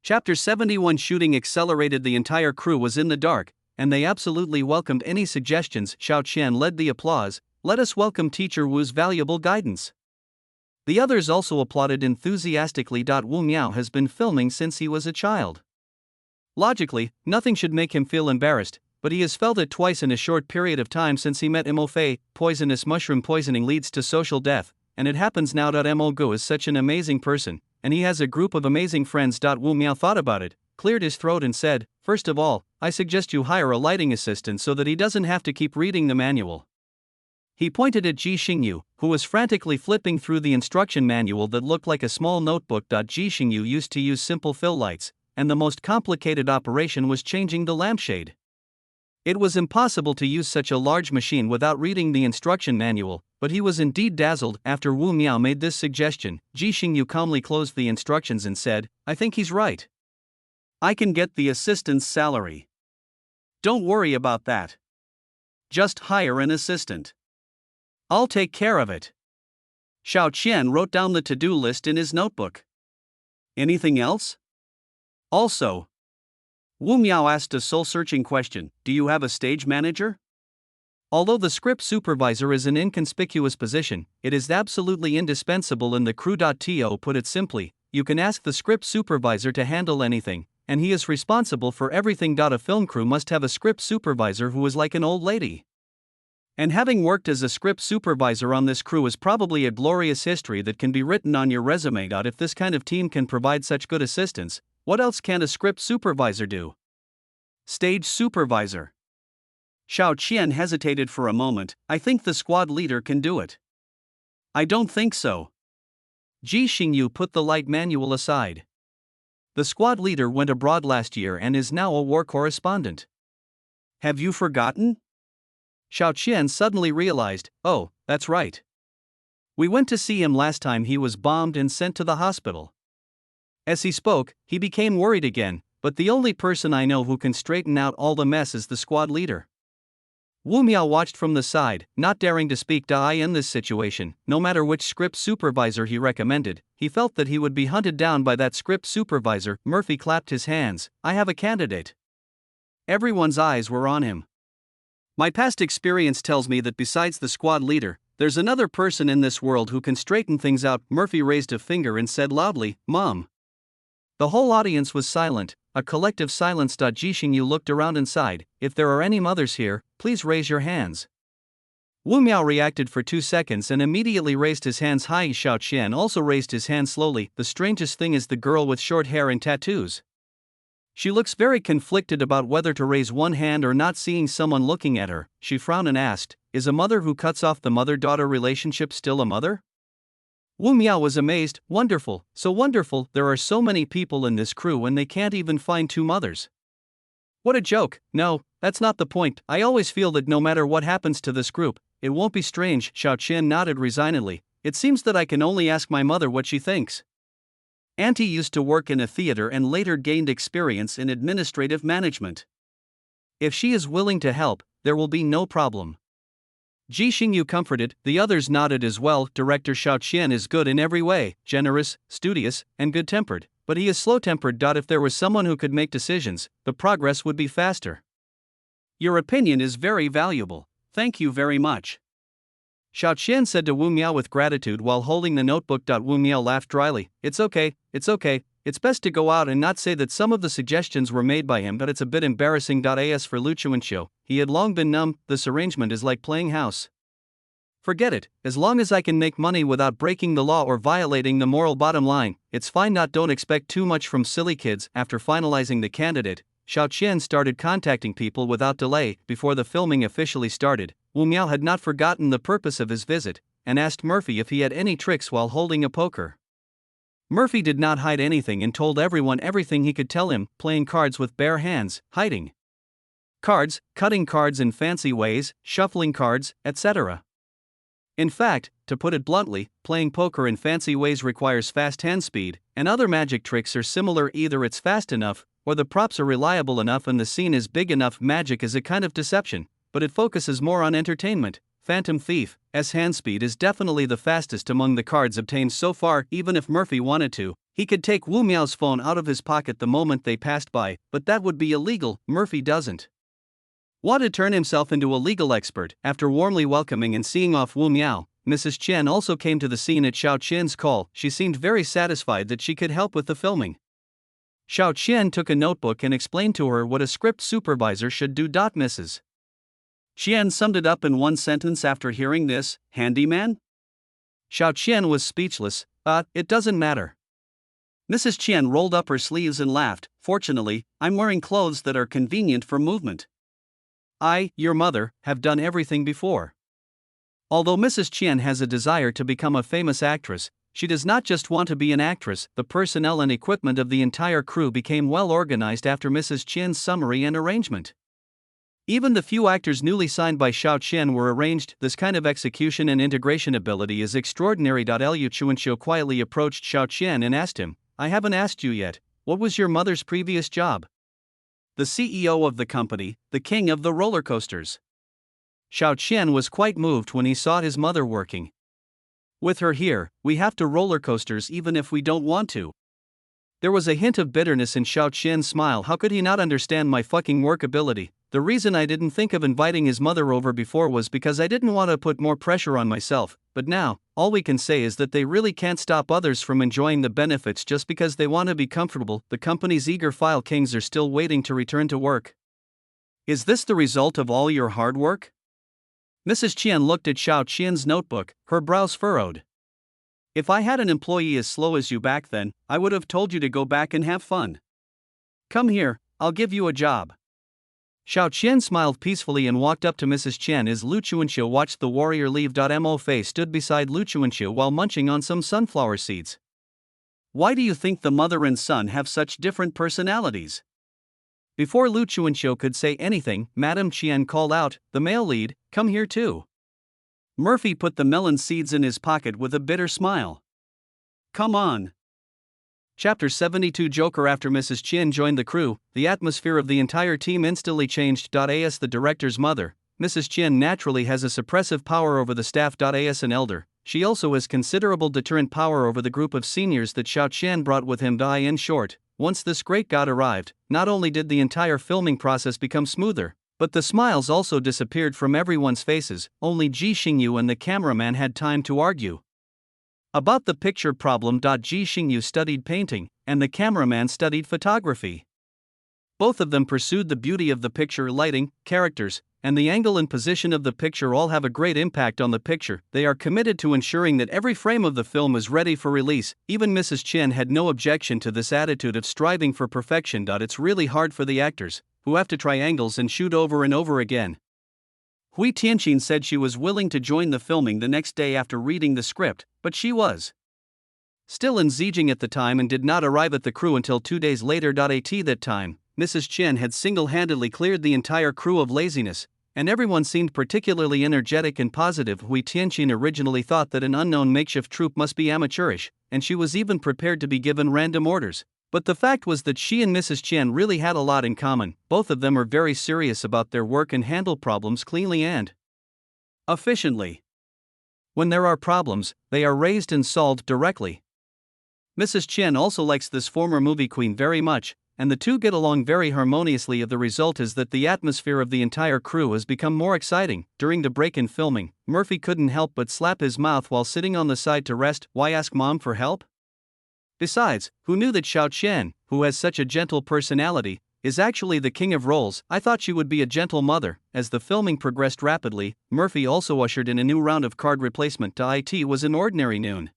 S1: Chapter 71. Shooting accelerated. The entire crew was in the dark, and they absolutely welcomed any suggestions. Xiao Qian led the applause. Let us welcome Teacher Wu's valuable guidance. The others also applauded enthusiastically. Wu Miao has been filming since he was a child. Logically, nothing should make him feel embarrassed, but he has felt it twice in a short period of time since he met Mo Fei. Poisonous mushroom poisoning leads to social death, and it happens now. Mo Gu is such an amazing person, and he has a group of amazing friends. Wu Miao thought about it, cleared his throat and said, first of all, I suggest you hire a lighting assistant so that he doesn't have to keep reading the manual. He pointed at Ji Xingyu, who was frantically flipping through the instruction manual that looked like a small notebook. Ji Xingyu used to use simple fill lights, and the most complicated operation was changing the lampshade. It was impossible to use such a large machine without reading the instruction manual, but he was indeed dazzled. After Wu Miao made this suggestion, Ji Xingyu calmly closed the instructions and said, I think he's right. I can get the assistant's salary. Don't worry about that. Just hire an assistant. I'll take care of it. Xiao Qian wrote down the to-do list in his notebook. Anything else? Also, Wu Miao asked a soul-searching question, do you have a stage manager? Although the script supervisor is an inconspicuous position, it is absolutely indispensable in the crew. To put it simply, you can ask the script supervisor to handle anything, and he is responsible for everything. A film crew must have a script supervisor who is like an old lady. And having worked as a script supervisor on this crew is probably a glorious history that can be written on your resume. If this kind of team can provide such good assistance, what else can a script supervisor do? Stage supervisor. Xiao Qian hesitated for a moment. I think the squad leader can do it. I don't think so. Ji Xingyu put the light manual aside. The squad leader went abroad last year and is now a war correspondent. Have you forgotten? Xiao Qian suddenly realized, oh, that's right. We went to see him last time he was bombed and sent to the hospital. As he spoke, he became worried again, but the only person I know who can straighten out all the mess is the squad leader. Wu Miao watched from the side, not daring to speak. In this situation, no matter which script supervisor he recommended, he felt that he would be hunted down by that script supervisor. Murphy clapped his hands. I have a candidate. Everyone's eyes were on him. My past experience tells me that besides the squad leader, there's another person in this world who can straighten things out. Murphy raised a finger and said loudly, Mom. The whole audience was silent, a collective silence. Ji Xingyu looked around and sighed. If there are any mothers here, please raise your hands. Wu Miao reacted for 2 seconds and immediately raised his hands high. Xiao Qian also raised his hand slowly. The strangest thing is the girl with short hair and tattoos. She looks very conflicted about whether to raise one hand or not. Seeing someone looking at her, she frowned and asked, is a mother who cuts off the mother-daughter relationship still a mother? Wu Miao was amazed. Wonderful, so wonderful, there are so many people in this crew and they can't even find two mothers. What a joke. No, that's not the point. I always feel that no matter what happens to this group, it won't be strange. Xiao Qian nodded resignedly. It seems that I can only ask my mother what she thinks. Auntie used to work in a theater and later gained experience in administrative management. If she is willing to help, there will be no problem. Ji Xingyu comforted, the others nodded as well. Director Xiao Qian is good in every way, generous, studious, and good-tempered, but he is slow-tempered. If there was someone who could make decisions, the progress would be faster. Your opinion is very valuable. Thank you very much. Xiao Qian said to Wu Miao with gratitude while holding the notebook. Wu Miao laughed dryly. It's okay, it's best to go out and not say that some of the suggestions were made by him, but it's a bit embarrassing. As for Lu Chuanxiu, he had long been numb. This arrangement is like playing house. Forget it, as long as I can make money without breaking the law or violating the moral bottom line, it's fine. Don't expect too much from silly kids. After finalizing the candidate, Xiao Qian started contacting people without delay. Before the filming officially started, Wu Miao had not forgotten the purpose of his visit, and asked Murphy if he had any tricks while holding a poker. Murphy did not hide anything and told everyone everything he could tell him: playing cards with bare hands, hiding cards, cutting cards in fancy ways, shuffling cards, etc. In fact, to put it bluntly, playing poker in fancy ways requires fast hand speed, and other magic tricks are similar. Either it's fast enough, or the props are reliable enough and the scene is big enough. Magic is a kind of deception, but it focuses more on entertainment. Phantom Thief's hand speed is definitely the fastest among the cards obtained so far. Even if Murphy wanted to, he could take Wu Miao's phone out of his pocket the moment they passed by, but that would be illegal. Murphy doesn't want to turn himself into a legal expert. After warmly welcoming and seeing off Wu Miao, Mrs. Chen also came to the scene at Xiao Qian's call. She seemed very satisfied that she could help with the filming. Xiao Qian took a notebook and explained to her what a script supervisor should do. Mrs. Qian summed it up in one sentence after hearing this: handyman? Xiao Qian was speechless. It doesn't matter. Mrs. Qian rolled up her sleeves and laughed. Fortunately, I'm wearing clothes that are convenient for movement. I, your mother, have done everything before. Although Mrs. Qian has a desire to become a famous actress, she does not just want to be an actress. The personnel and equipment of the entire crew became well organized after Mrs. Qian's summary and arrangement. Even the few actors newly signed by Xiao Qian were arranged. This kind of execution and integration ability is extraordinary. Lu Chuanxiu quietly approached Xiao Qian and asked him, I haven't asked you yet, what was your mother's previous job? The CEO of the company, the king of the roller coasters. Xiao Qian was quite moved when he saw his mother working. With her here, we have to roller coasters even if we don't want to. There was a hint of bitterness in Xiao Qian's smile. How could he not understand my fucking work ability? The reason I didn't think of inviting his mother over before was because I didn't want to put more pressure on myself, but now, all we can say is that they really can't stop others from enjoying the benefits just because they want to be comfortable. The company's eager file kings are still waiting to return to work. Is this the result of all your hard work? Mrs. Qian looked at Xiao Qian's notebook, her brows furrowed. If I had an employee as slow as you back then, I would have told you to go back and have fun. Come here, I'll give you a job. Xiao Qian smiled peacefully and walked up to Mrs. Chen as Lu Chuanxiu watched the warrior leave. Mo Fei stood beside Lu Chuanxiu while munching on some sunflower seeds. Why do you think the mother and son have such different personalities? Before Lu Chuanxiu could say anything, Madame Qian called out, the male lead, come here too. Murphy put the melon seeds in his pocket with a bitter smile. Come on. Chapter 72 Joker. After Mrs. Qian joined the crew, the atmosphere of the entire team instantly changed. As the director's mother, Mrs. Qian naturally has a suppressive power over the staff. As an elder, she also has considerable deterrent power over the group of seniors that Xiao Qian brought with him. In short, once this great god arrived, not only did the entire filming process become smoother, but the smiles also disappeared from everyone's faces. Only Ji Xingyu and the cameraman had time to argue about the picture problem. Ji Xingyu studied painting, and the cameraman studied photography. Both of them pursued the beauty of the picture. Lighting, characters, and the angle and position of the picture all have a great impact on the picture. They are committed to ensuring that every frame of the film is ready for release. Even Mrs. Chen had no objection to this attitude of striving for perfection. It's really hard for the actors, who have to try angles and shoot over and over again. Hui Tianqin said she was willing to join the filming the next day after reading the script, but she was still in Zhejiang at the time and did not arrive at the crew until 2 days later. At that time, Mrs. Chen had single-handedly cleared the entire crew of laziness, and everyone seemed particularly energetic and positive. Hui Tianqin originally thought that an unknown makeshift troop must be amateurish, and she was even prepared to be given random orders. But the fact was that she and Mrs. Chen really had a lot in common. Both of them are very serious about their work and handle problems cleanly and efficiently. When there are problems, they are raised and solved directly. Mrs. Chen also likes this former movie queen very much, and the two get along very harmoniously. The result is that the atmosphere of the entire crew has become more exciting. During the break in filming, Murphy couldn't help but slap his mouth while sitting on the side to rest. Why ask mom for help? Besides, who knew that Xiao Chen, who has such a gentle personality, is actually the king of roles? I thought she would be a gentle mother. As the filming progressed rapidly, Murphy also ushered in a new round of card replacement. It was an ordinary noon.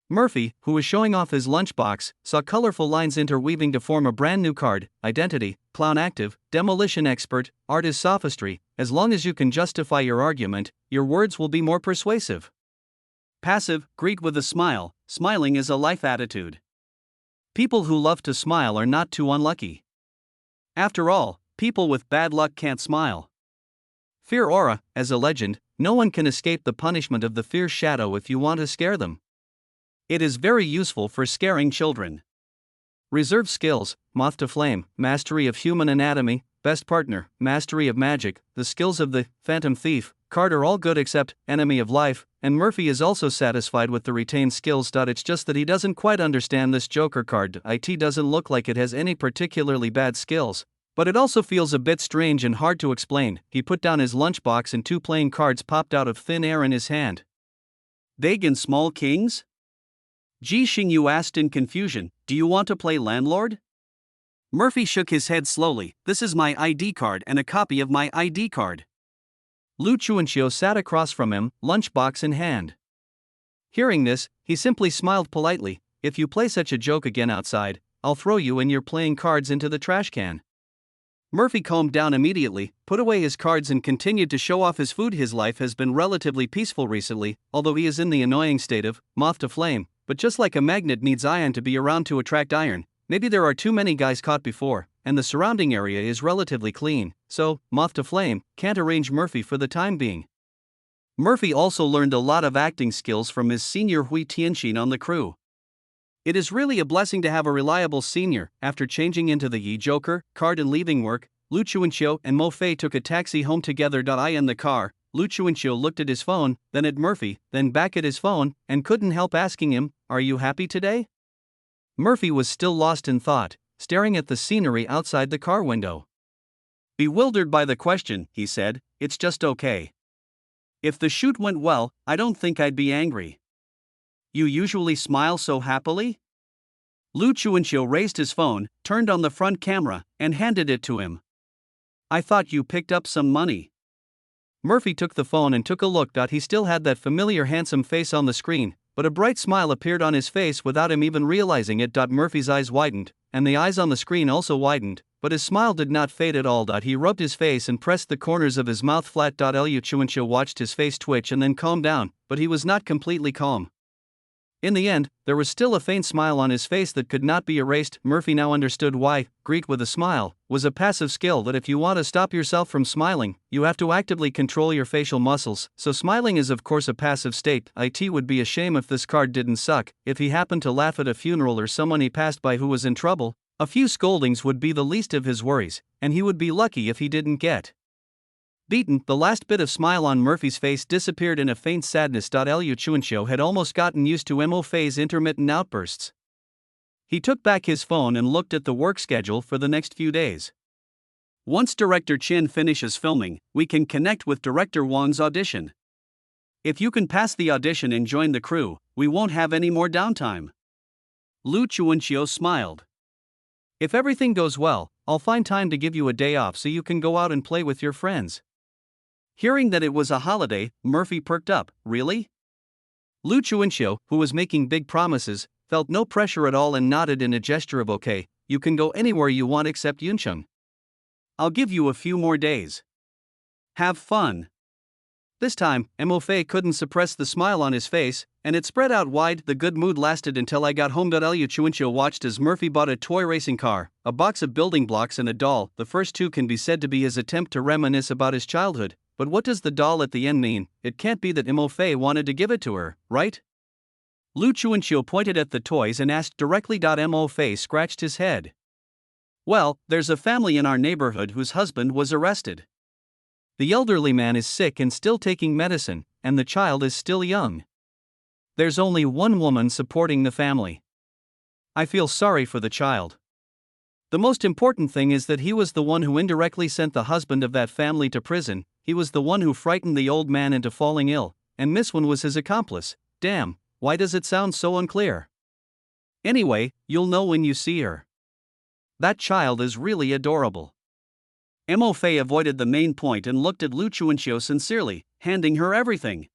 S1: Murphy, who was showing off his lunchbox, saw colorful lines interweaving to form a brand new card: identity, clown active, demolition expert, art is sophistry. As long as you can justify your argument, your words will be more persuasive. Passive, greet with a smile. Smiling is a life attitude. People who love to smile are not too unlucky. After all, people with bad luck can't smile. Fear aura, as a legend, no one can escape the punishment of the fear shadow if you want to scare them. It is very useful for scaring children. Reserve skills: moth to flame, mastery of human anatomy, best partner, mastery of magic, the skills of the phantom thief card are all good except enemy of life, and Murphy is also satisfied with the retained skills. It's just that he doesn't quite understand this Joker card. It doesn't look like it has any particularly bad skills, but it also feels a bit strange and hard to explain. He put down his lunchbox and two playing cards popped out of thin air in his hand. Big and small kings? Ji Xingyu asked in confusion, do you want to play landlord? Murphy shook his head slowly. This is my ID card and a copy of my ID card. Lu Chuanxiu sat across from him, lunchbox in hand. Hearing this, he simply smiled politely. If you play such a joke again outside, I'll throw you and your playing cards into the trash can. Murphy calmed down immediately, put away his cards and continued to show off his food. His life has been relatively peaceful recently, although he is in the annoying state of moth to flame. But just like a magnet needs iron to be around to attract iron, maybe there are too many guys caught before, and the surrounding area is relatively clean, so moth to flame can't arrange Murphy for the time being. Murphy also learned a lot of acting skills from his senior Hui Tianqin on the crew. It is really a blessing to have a reliable senior. After changing into the Yi Joker card and leaving work, Lu Chuanxiu and Mo Fei took a taxi home together. In the car, Lu Chuanxiu looked at his phone, then at Murphy, then back at his phone, and couldn't help asking him, "Are you happy today?" Murphy was still lost in thought, staring at the scenery outside the car window. Bewildered by the question, he said, "It's just okay. If the shoot went well, I don't think I'd be angry." "You usually smile so happily?" Lu Chuanxiu raised his phone, turned on the front camera, and handed it to him. "I thought you picked up some money." Murphy took the phone and took a look. He still had that familiar handsome face on the screen, but a bright smile appeared on his face without him even realizing it. Murphy's eyes widened, and the eyes on the screen also widened, but his smile did not fade at all. He rubbed his face and pressed the corners of his mouth flat. Lu Chuanxiu watched his face twitch and then calm down, but he was not completely calm. In the end, there was still a faint smile on his face that could not be erased. Murphy now understood why greet with a smile was a passive skill. That if you want to stop yourself from smiling, you have to actively control your facial muscles. So smiling is of course a passive state. It would be a shame if this card didn't suck. If he happened to laugh at a funeral or someone he passed by who was in trouble, a few scoldings would be the least of his worries, and he would be lucky if he didn't get beaten. The last bit of smile on Murphy's face disappeared in a faint sadness. Lu Chuanxiu had almost gotten used to Mo Fei's intermittent outbursts. He took back his phone and looked at the work schedule for the next few days. Once Director Chin finishes filming, we can connect with Director Wang's audition. If you can pass the audition and join the crew, we won't have any more downtime. Lu Chuanxiu smiled. If everything goes well, I'll find time to give you a day off so you can go out and play with your friends. Hearing that it was a holiday, Murphy perked up. Really? Lu Chuanxiu, who was making big promises, felt no pressure at all and nodded in a gesture of okay. You can go anywhere you want except Yuncheng. I'll give you a few more days. Have fun. This time, Mo couldn't suppress the smile on his face, and it spread out wide. The good mood lasted until I got home. Liu Chuanqiu watched as Murphy bought a toy racing car, a box of building blocks, and a doll. The first two can be said to be his attempt to reminisce about his childhood, but what does the doll at the end mean? It can't be that Mo wanted to give it to her, right? Lu Chuanqiu pointed at the toys and asked directly. Mo scratched his head. Well, there's a family in our neighborhood whose husband was arrested. The elderly man is sick and still taking medicine, and the child is still young. There's only one woman supporting the family. I feel sorry for the child. The most important thing is that he was the one who indirectly sent the husband of that family to prison. He was the one who frightened the old man into falling ill, and Miss Wen was his accomplice. Damn, why does it sound so unclear? Anyway, you'll know when you see her. That child is really adorable. Mo avoided the main point and looked at Lu Chuanqiu sincerely, handing her everything.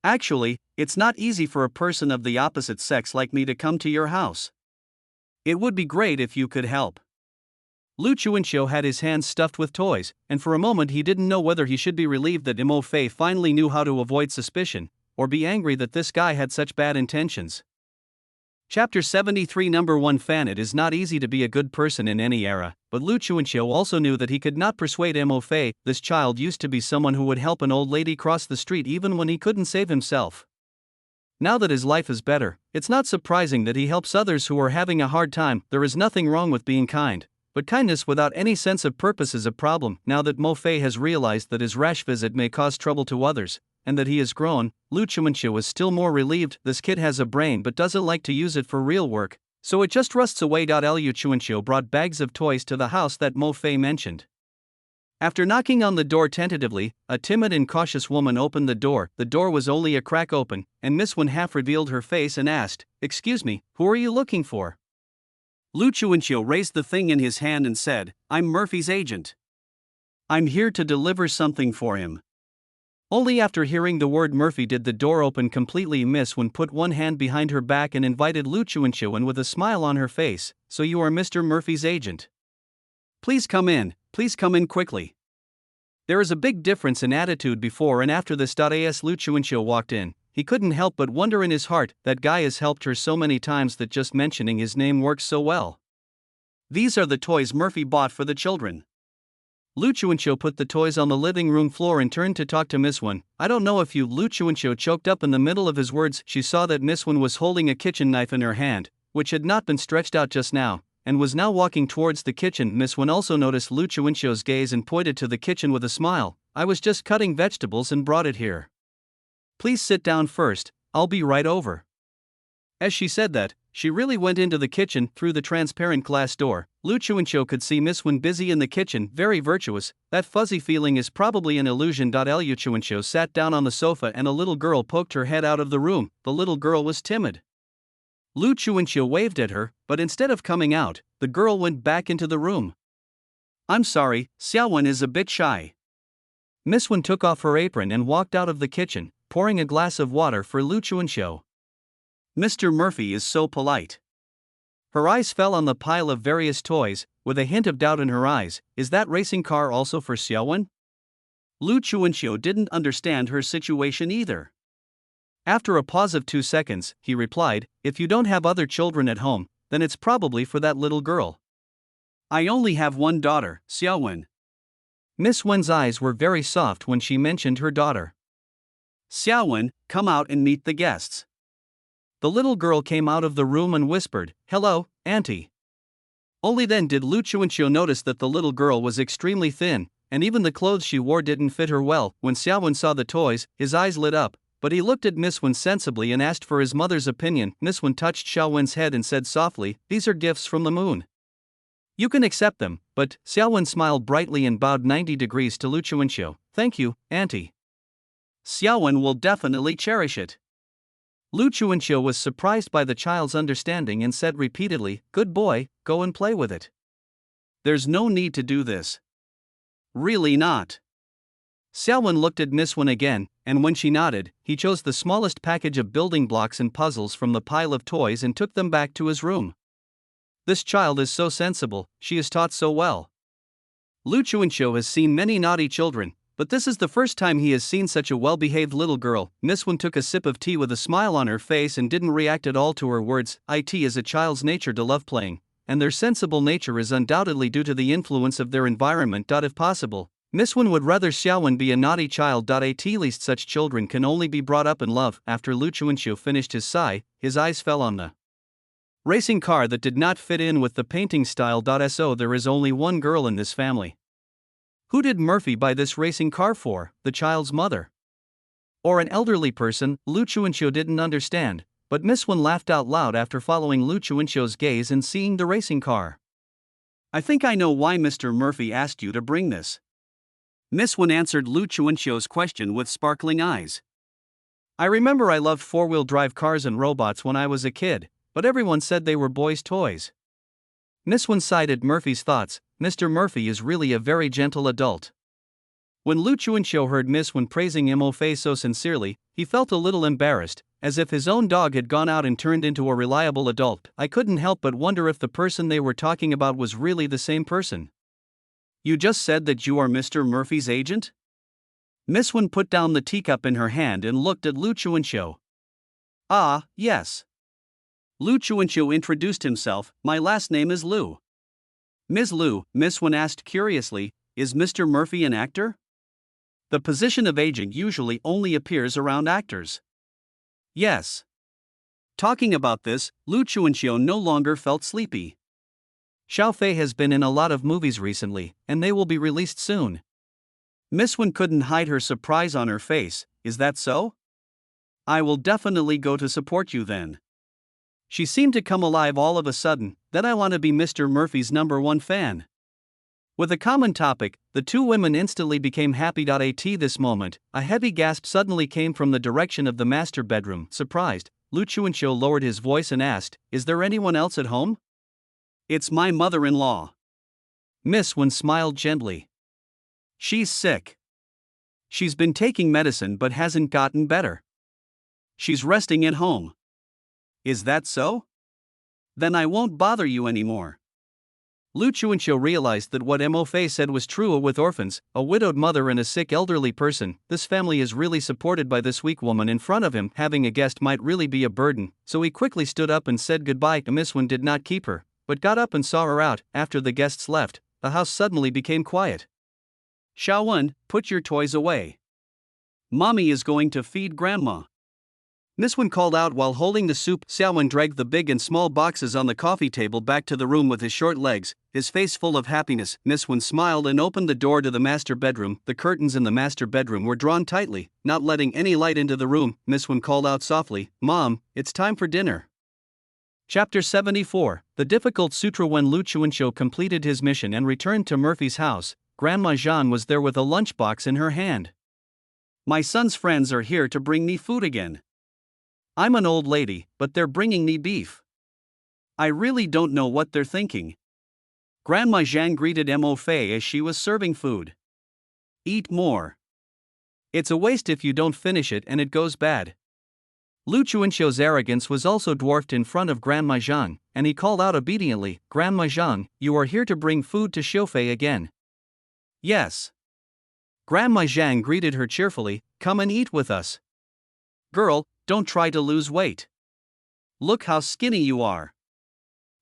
S1: Actually, it's not easy for a person of the opposite sex like me to come to your house. It would be great if you could help. Lu Chuanqiu had his hands stuffed with toys, and for a moment he didn't know whether he should be relieved that Mo finally knew how to avoid suspicion, or be angry that this guy had such bad intentions. Chapter 73 Number 1 Fan. It is not easy to be a good person in any era, but Lu Chuanqiu also knew that he could not persuade Mo. This child used to be someone who would help an old lady cross the street even when he couldn't save himself. Now that his life is better, it's not surprising that he helps others who are having a hard time. There is nothing wrong with being kind, but kindness without any sense of purpose is a problem. Now that Mo has realized that his rash visit may cause trouble to others, and that he has grown, Lu Chuanqiu is still more relieved. This kid has a brain but doesn't like to use it for real work, so it just rusts away. Lu Chuanqiu brought bags of toys to the house that Mo mentioned. After knocking on the door tentatively, a timid and cautious woman opened the door. The door was only a crack open, and Miss Wen half revealed her face and asked, "Excuse me, who are you looking for?" Lu Chuanqiu raised the thing in his hand and said, "I'm Murphy's agent. I'm here to deliver something for him." Only after hearing the word Murphy did the door open completely. Miss Wen put one hand behind her back and invited Lu Chuanqiu in with a smile on her face. "So you are Mr. Murphy's agent? Please come in quickly." There is a big difference in attitude before and after this. As Lu Chuanqiu walked in, he couldn't help but wonder in his heart, that guy has helped her so many times that just mentioning his name works so well. These are the toys Murphy bought for the children. Lu Chuanqiu put the toys on the living room floor and turned to talk to Miss Wen. "I don't know if you..." Lu Chuanqiu choked up in the middle of his words. She saw that Miss Wen was holding a kitchen knife in her hand, which had not been stretched out just now, and was now walking towards the kitchen. Miss Wen also noticed Lu Chuanqiu's gaze and pointed to the kitchen with a smile. "I was just cutting vegetables and brought it here. Please sit down first, I'll be right over." As she said that, she really went into the kitchen. Through the transparent glass door, Lu Chuanqiu could see Miss Wen busy in the kitchen, very virtuous. That fuzzy feeling is probably an illusion. Lu Chuanqiu sat down on the sofa and a little girl poked her head out of the room. The little girl was timid. Lu Chuanqiu waved at her, but instead of coming out, the girl went back into the room. "I'm sorry, Xiaowen is a bit shy." Miss Wen took off her apron and walked out of the kitchen, pouring a glass of water for Lu Chuanqiu. "Mr. Murphy is so polite." Her eyes fell on the pile of various toys, with a hint of doubt in her eyes. "Is that racing car also for Xiaowen?" Lu Chuanqiu didn't understand her situation either. After a pause of 2 seconds, he replied, "If you don't have other children at home, then it's probably for that little girl." "I only have one daughter, Xiaowen." Miss Wen's eyes were very soft when she mentioned her daughter. "Xiaowen, come out and meet the guests." The little girl came out of the room and whispered, "Hello, Auntie." Only then did Lu Chuanqiu notice that the little girl was extremely thin, and even the clothes she wore didn't fit her well. When Xiaowen saw the toys, his eyes lit up, but he looked at Miss Wen sensibly and asked for his mother's opinion. Miss Wen touched Xiaowen's head and said softly, "These are gifts from the moon. You can accept them," but Xiaowen smiled brightly and bowed 90 degrees to Lu Chuanqiu. "Thank you, Auntie. Xiaowen will definitely cherish it." Lu Chuanqiu was surprised by the child's understanding and said repeatedly, "Good boy, go and play with it. There's no need to do this." "Really not." Xiaowen looked at Miss Wen again, and when she nodded, he chose the smallest package of building blocks and puzzles from the pile of toys and took them back to his room. This child is so sensible, she is taught so well. Lu Chuanqiu has seen many naughty children, But this is the first time he has seen such a well-behaved little girl. Miss Wan took a sip of tea with a smile on her face and didn't react at all to her words. It is a child's nature to love playing, and their sensible nature is undoubtedly due to the influence of their environment. If possible, Miss Wan would rather Xiaowen be a naughty child. At least such children can only be brought up in love. After Lu Chuanxiu finished his sigh, his eyes fell on the racing car that did not fit in with the painting style. So there is only one girl in this family. Who did Murphy buy this racing car for, the child's mother? Or an elderly person? Lu Chuanxiu didn't understand, but Miss Wan laughed out loud after following Lu Chuanxiu's gaze and seeing the racing car. I think I know why Mr. Murphy asked you to bring this. Miss Wan answered Lu Chuanxiu's question with sparkling eyes. I remember I loved four-wheel drive cars and robots when I was a kid, but everyone said they were boys' toys. Miss Wan sighed at Murphy's thoughts. Mr. Murphy is really a very gentle adult. When Lu Chuanxiu heard Miss Wan praising Mo Fei so sincerely, he felt a little embarrassed, as if his own dog had gone out and turned into a reliable adult. I couldn't help but wonder if the person they were talking about was really the same person. You just said that you are Mr. Murphy's agent? Miss Wan put down the teacup in her hand and looked at Lu Chuanxiu. Ah, yes. Lu Chuanxiu introduced himself. My last name is Lu. Ms. Lu, Miss Wan asked curiously, is Mr. Murphy an actor? The position of agent usually only appears around actors. Yes. Talking about this, Lu Chuanxiu no longer felt sleepy. Xiao Fei has been in a lot of movies recently, and they will be released soon. Miss Wan couldn't hide her surprise on her face. Is that so? I will definitely go to support you then. She seemed to come alive all of a sudden. Then I want to be Mr. Murphy's #1 fan. With a common topic, the two women instantly became happy. At this moment, a heavy gasp suddenly came from the direction of the master bedroom. Surprised, Lu Chuanxiu lowered his voice and asked, is there anyone else at home? It's my mother-in-law. Miss Wan smiled gently. She's sick. She's been taking medicine but hasn't gotten better. She's resting at home. Is that so? Then I won't bother you anymore. Lu Chuanxiu realized that what Mo Fei said was true. With orphans, a widowed mother and a sick elderly person, this family is really supported by this weak woman in front of him. Having a guest might really be a burden, so he quickly stood up and said goodbye. Miss Wan did not keep her, but got up and saw her out. After the guests left, the house suddenly became quiet. Xiaowen, put your toys away. Mommy is going to feed Grandma. Miss Wan called out while holding the soup. Xiaowen dragged the big and small boxes on the coffee table back to the room with his short legs, his face full of happiness. Miss Wan smiled and opened the door to the master bedroom. The curtains in the master bedroom were drawn tightly, not letting any light into the room. Miss Wan called out softly, Mom, it's time for dinner. Chapter 74, The Difficult Sutra. When Lu Chuanxiu completed his mission and returned to Murphy's house, Grandma Jean was there with a lunchbox in her hand. My son's friends are here to bring me food again. I'm an old lady, but they're bringing me beef. I really don't know what they're thinking. Grandma Zhang greeted Mo Fei as she was serving food. Eat more. It's a waste if you don't finish it and it goes bad. Lu Chuanxiu's arrogance was also dwarfed in front of Grandma Zhang, and he called out obediently, Grandma Zhang, you are here to bring food to Xiao Fei again. Yes. Grandma Zhang greeted her cheerfully, come and eat with us. Girl, don't try to lose weight. Look how skinny you are.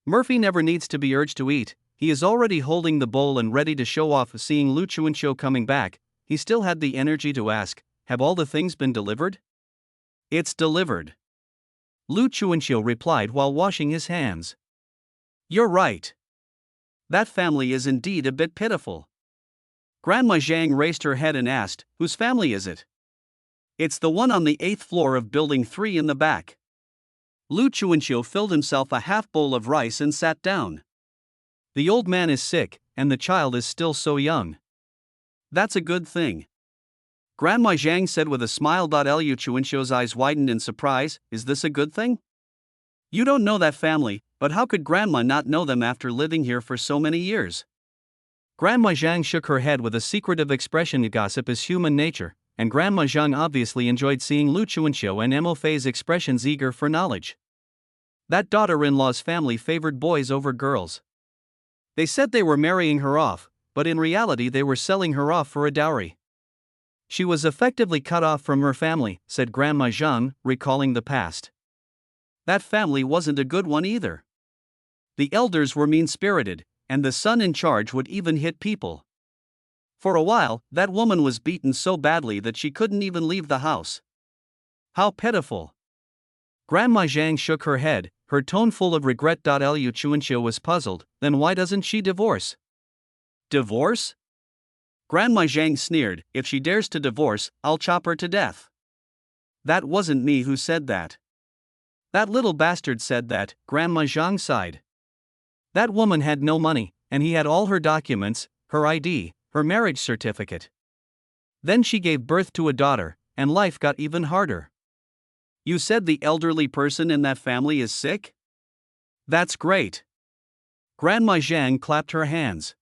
S1: Murphy never needs to be urged to eat, he is already holding the bowl and ready to show off. Seeing Lu Chuanxiu coming back, he still had the energy to ask, have all the things been delivered? It's delivered. Lu Chuanxiu replied while washing his hands. You're right. That family is indeed a bit pitiful. Grandma Zhang raised her head and asked, whose family is it? It's the one on the 8th floor of Building 3 in the back. Lu Chuanxiu filled himself a half bowl of rice and sat down. The old man is sick, and the child is still so young. That's a good thing. Grandma Zhang said with a smile. Lu Chuanxiu's eyes widened in surprise, is this a good thing? You don't know that family, but how could Grandma not know them after living here for so many years? Grandma Zhang shook her head with a secretive expression. Gossip is human nature, and Grandma Zhang obviously enjoyed seeing Lu Chuanxiu and Mo Fei's expressions eager for knowledge. That daughter-in-law's family favored boys over girls. They said they were marrying her off, but in reality they were selling her off for a dowry. She was effectively cut off from her family, said Grandma Zhang, recalling the past. That family wasn't a good one either. The elders were mean-spirited, and the son in charge would even hit people. For a while, that woman was beaten so badly that she couldn't even leave the house. How pitiful. Grandma Zhang shook her head, her tone full of regret. Liu Chuanxiu was puzzled. Then why doesn't she divorce? Divorce? Grandma Zhang sneered, if she dares to divorce, I'll chop her to death. That wasn't me who said that. That little bastard said that, Grandma Zhang sighed. That woman had no money, and he had all her documents, her ID, her marriage certificate. Then she gave birth to a daughter, and life got even harder. You said the elderly person in that family is sick? That's great. Grandma Zhang clapped her hands.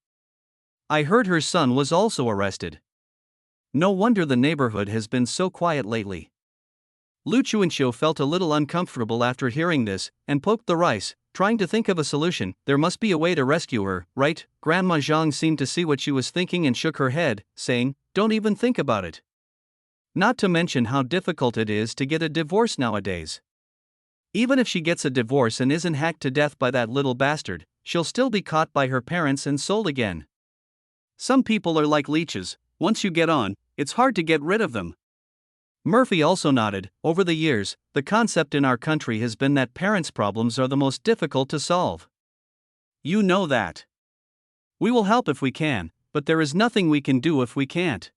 S1: I heard her son was also arrested. No wonder the neighborhood has been so quiet lately. Lu Chuanxiu felt a little uncomfortable after hearing this, and poked the rice, trying to think of a solution. There must be a way to rescue her, right? Grandma Zhang seemed to see what she was thinking and shook her head, saying, don't even think about it. Not to mention how difficult it is to get a divorce nowadays. Even if she gets a divorce and isn't hacked to death by that little bastard, she'll still be caught by her parents and sold again. Some people are like leeches, once you get on, it's hard to get rid of them. Murphy also nodded. Over the years, the concept in our country has been that parents' problems are the most difficult to solve. You know that. We will help if we can, but there is nothing we can do if we can't.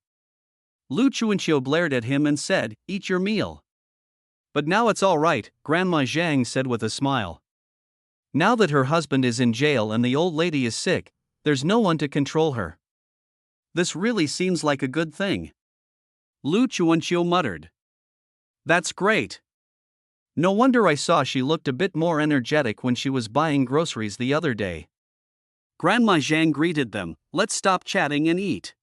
S1: Lu Chuanxiu blared at him and said, eat your meal. But now it's all right, Grandma Zhang said with a smile. Now that her husband is in jail and the old lady is sick, there's no one to control her. This really seems like a good thing. Lu Chuanxiu muttered. That's great. No wonder I saw she looked a bit more energetic when she was buying groceries the other day. Grandma Zhang greeted them, let's stop chatting and eat.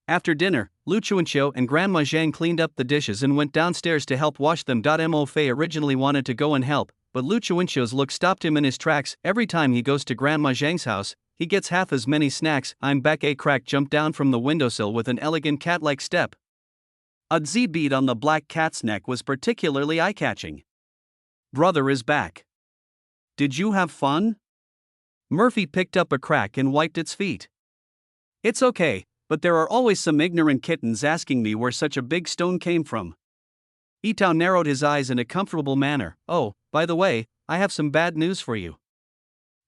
S1: After dinner, Lu Chuanxiu and Grandma Zhang cleaned up the dishes and went downstairs to help wash them. Mo Fei originally wanted to go and help, but Lu Chuanxiu's look stopped him in his tracks. Every time he goes to Grandma Zhang's house, he gets half as many snacks. I'm back. A crack jumped down from the windowsill with an elegant cat-like step. A Z bead on the black cat's neck was particularly eye-catching. Brother is back. Did you have fun? Murphy picked up a crack and wiped its feet. It's okay, but there are always some ignorant kittens asking me where such a big stone came from. Itao narrowed his eyes in a comfortable manner. Oh, by the way, I have some bad news for you.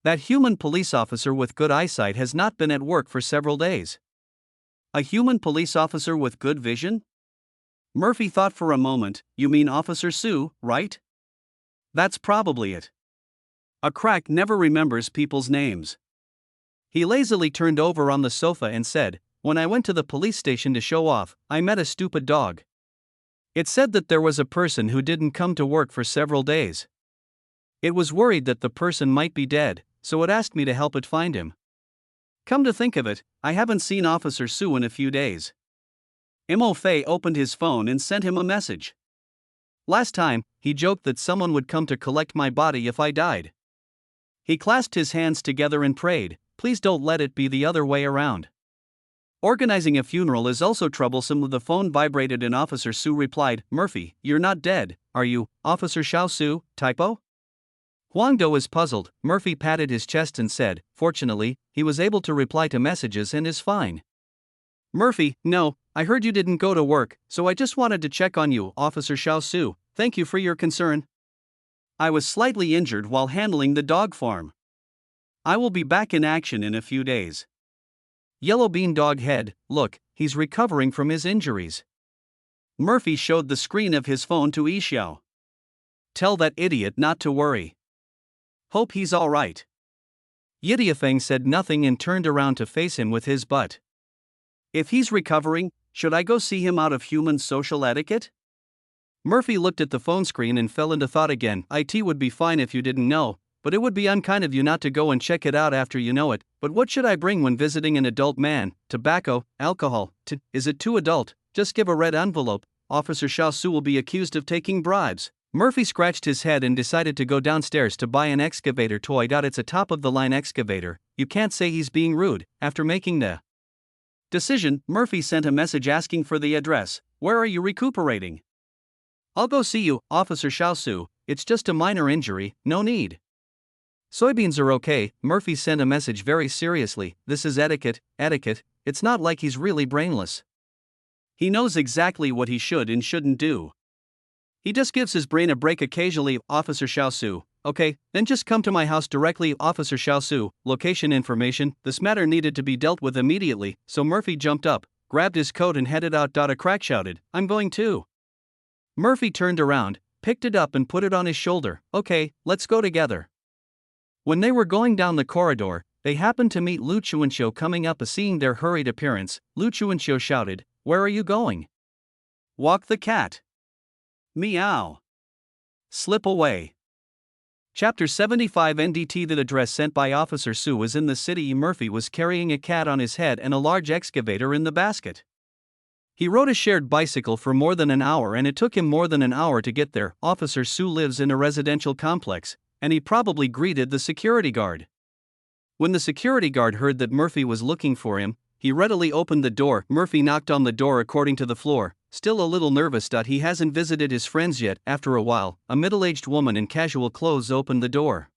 S1: That human police officer with good eyesight has not been at work for several days. A human police officer with good vision? Murphy thought for a moment. You mean Officer Su, right? That's probably it. A crack never remembers people's names. He lazily turned over on the sofa and said, when I went to the police station to show off, I met a stupid dog. It said that there was a person who didn't come to work for several days. It was worried that the person might be dead, so it asked me to help it find him. Come to think of it, I haven't seen Officer Su in a few days. Mo Fei opened his phone and sent him a message. Last time, he joked that someone would come to collect my body if I died. He clasped his hands together and prayed, please don't let it be the other way around. Organizing a funeral is also troublesome. The phone vibrated and Officer Su replied, Murphy, you're not dead, are you, Officer Xiao Su, typo? Huangdo is puzzled. Murphy patted his chest and said, fortunately, he was able to reply to messages and is fine. Murphy, no, I heard you didn't go to work, so I just wanted to check on you, Officer Xiao Su. Thank you for your concern. I was slightly injured while handling the dog farm. I will be back in action in a few days. Yellow Bean Dog Head, look, he's recovering from his injuries. Murphy showed the screen of his phone to Yixiao. Tell that idiot not to worry. Hope he's all right. Yidiafeng said nothing and turned around to face him with his butt. If he's recovering, should I go see him out of human social etiquette? Murphy looked at the phone screen and fell into thought again. It would be fine if you didn't know, but it would be unkind of you not to go and check it out after you know it. But what should I bring when visiting an adult man? Tobacco, alcohol, is it too adult? Just give a red envelope. Officer Xiao Su will be accused of taking bribes. Murphy scratched his head and decided to go downstairs to buy an excavator toy. It's a top-of-the-line excavator. You can't say he's being rude, after making the Decision. Murphy sent a message asking for the address. Where are you recuperating? I'll go see you, Officer Xiaosu. It's just a minor injury, no need. Soybeans are okay. Murphy sent a message very seriously. This is etiquette. It's not like he's really brainless. He knows exactly what he should and shouldn't do. He just gives his brain a break occasionally, Officer Xiaosu. Okay, then just come to my house directly, Officer Xiaosu. Location information. This matter needed to be dealt with immediately, so Murphy jumped up, grabbed his coat and headed out. A crack shouted, I'm going too. Murphy turned around, picked it up and put it on his shoulder. Okay, let's go together. When they were going down the corridor, they happened to meet Lu Chuanxiu coming up. Seeing their hurried appearance, Lu Chuanxiu shouted, Where are you going? Walk the cat. Meow. Slip away. Chapter 75 NDT. The address sent by Officer Su was in the city. Murphy was carrying a cat on his head and a large excavator in the basket. He rode a shared bicycle for more than an hour and it took him more than an hour to get there. Officer Su lives in a residential complex, and he probably greeted the security guard. When the security guard heard that Murphy was looking for him, he readily opened the door. Murphy knocked on the door according to the floor, still a little nervous. He hasn't visited his friends yet. After a while, a middle-aged woman in casual clothes opened the door.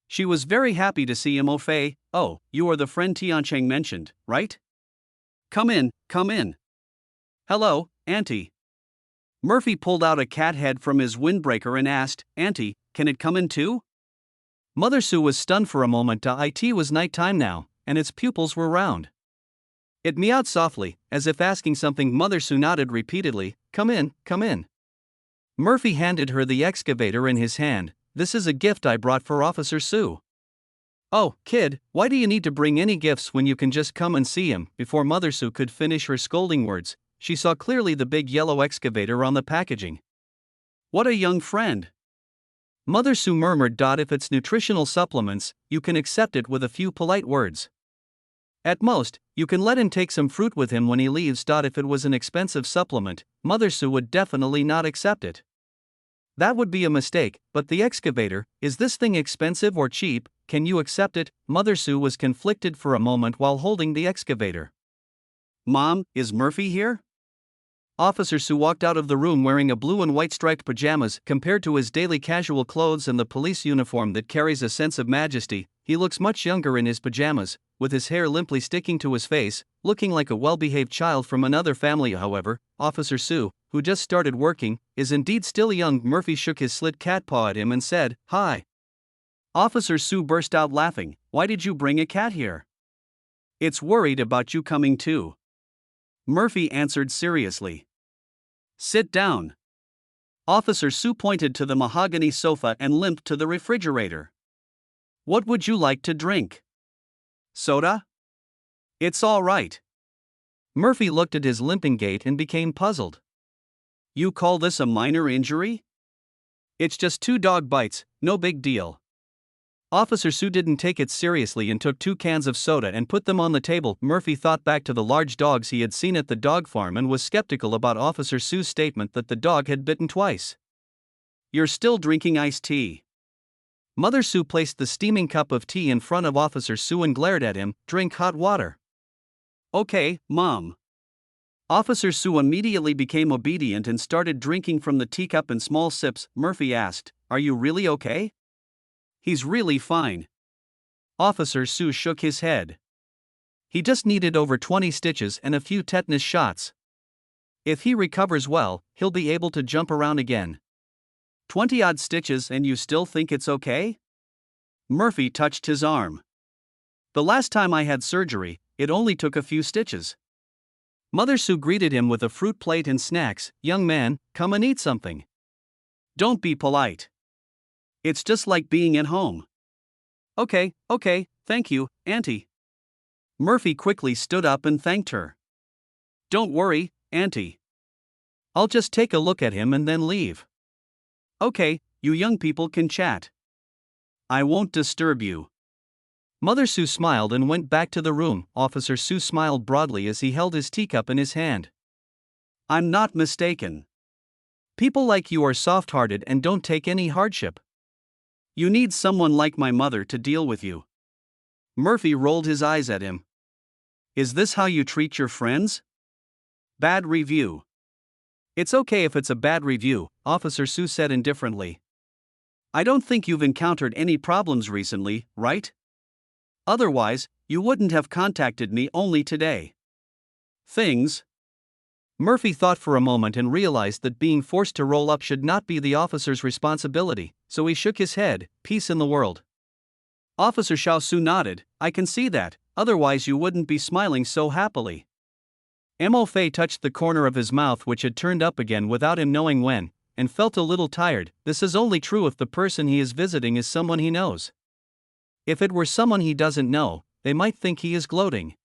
S1: She was very happy to see him. Oh Fei, oh, you are the friend Tiancheng mentioned, right? Come in, come in. Hello, Auntie. Murphy pulled out a cat head from his windbreaker and asked, Auntie, can it come in too? Mother Su was stunned for a moment. It was nighttime now, and its pupils were round. It meowed softly, as if asking something. Mother Su nodded repeatedly. Come in, come in. Murphy handed her the excavator in his hand. This is a gift I brought for Officer Su. Oh, kid, why do you need to bring any gifts when you can just come and see him? Before Mother Su could finish her scolding words, she saw clearly the big yellow excavator on the packaging. What a young friend. Mother Su murmured. If it's nutritional supplements, you can accept it with a few polite words. At most, you can let him take some fruit with him when he leaves. If it was an expensive supplement, Mother Su would definitely not accept it. That would be a mistake. But the excavator, is this thing expensive or cheap? Can you accept it? Mother Su was conflicted for a moment while holding the excavator. Mom, is Murphy here? Officer Su walked out of the room wearing a blue and white striped pajamas. Compared to his daily casual clothes and the police uniform that carries a sense of majesty, he looks much younger in his pajamas, with his hair limply sticking to his face, looking like a well-behaved child from another family. However, Officer Su, who just started working, is indeed still young. Murphy shook his slit cat paw at him and said, Hi. Officer Su burst out laughing. Why did you bring a cat here? It's worried about you coming too. Murphy answered seriously. Sit down. Officer Su pointed to the mahogany sofa and limped to the refrigerator. What would you like to drink? Soda? It's all right. Murphy looked at his limping gait and became puzzled. You call this a minor injury? It's just 2 dog bites, no big deal. Officer Su didn't take it seriously and took 2 cans of soda and put them on the table. Murphy thought back to the large dogs he had seen at the dog farm and was skeptical about Officer Su's statement that the dog had bitten twice. You're still drinking iced tea. Mother Su placed the steaming cup of tea in front of Officer Su and glared at him. Drink hot water. Okay, Mom. Officer Su immediately became obedient and started drinking from the teacup in small sips. Murphy asked, Are you really okay? He's really fine. Officer Su shook his head. He just needed over 20 stitches and a few tetanus shots. If he recovers well, he'll be able to jump around again. 20-odd stitches and you still think it's okay? Murphy touched his arm. The last time I had surgery, it only took a few stitches. Mother Su greeted him with a fruit plate and snacks. Young man, come and eat something. Don't be polite. It's just like being at home. Okay, thank you, Auntie. Murphy quickly stood up and thanked her. Don't worry, Auntie. I'll just take a look at him and then leave. Okay, you young people can chat. I won't disturb you. Mother Su smiled and went back to the room. Officer Su smiled broadly as he held his teacup in his hand. I'm not mistaken. People like you are soft-hearted and don't take any hardship. You need someone like my mother to deal with you. Murphy rolled his eyes at him. Is this how you treat your friends? Bad review. It's okay if it's a bad review, Officer Sue said indifferently. I don't think you've encountered any problems recently, right? Otherwise, you wouldn't have contacted me only today. Things. Murphy thought for a moment and realized that being forced to roll up should not be the officer's responsibility, so he shook his head. Peace in the world. Officer Xiao Su nodded. I can see that, otherwise you wouldn't be smiling so happily. Mo Fei touched the corner of his mouth, which had turned up again without him knowing when, and felt a little tired. This is only true if the person he is visiting is someone he knows. If it were someone he doesn't know, they might think he is gloating.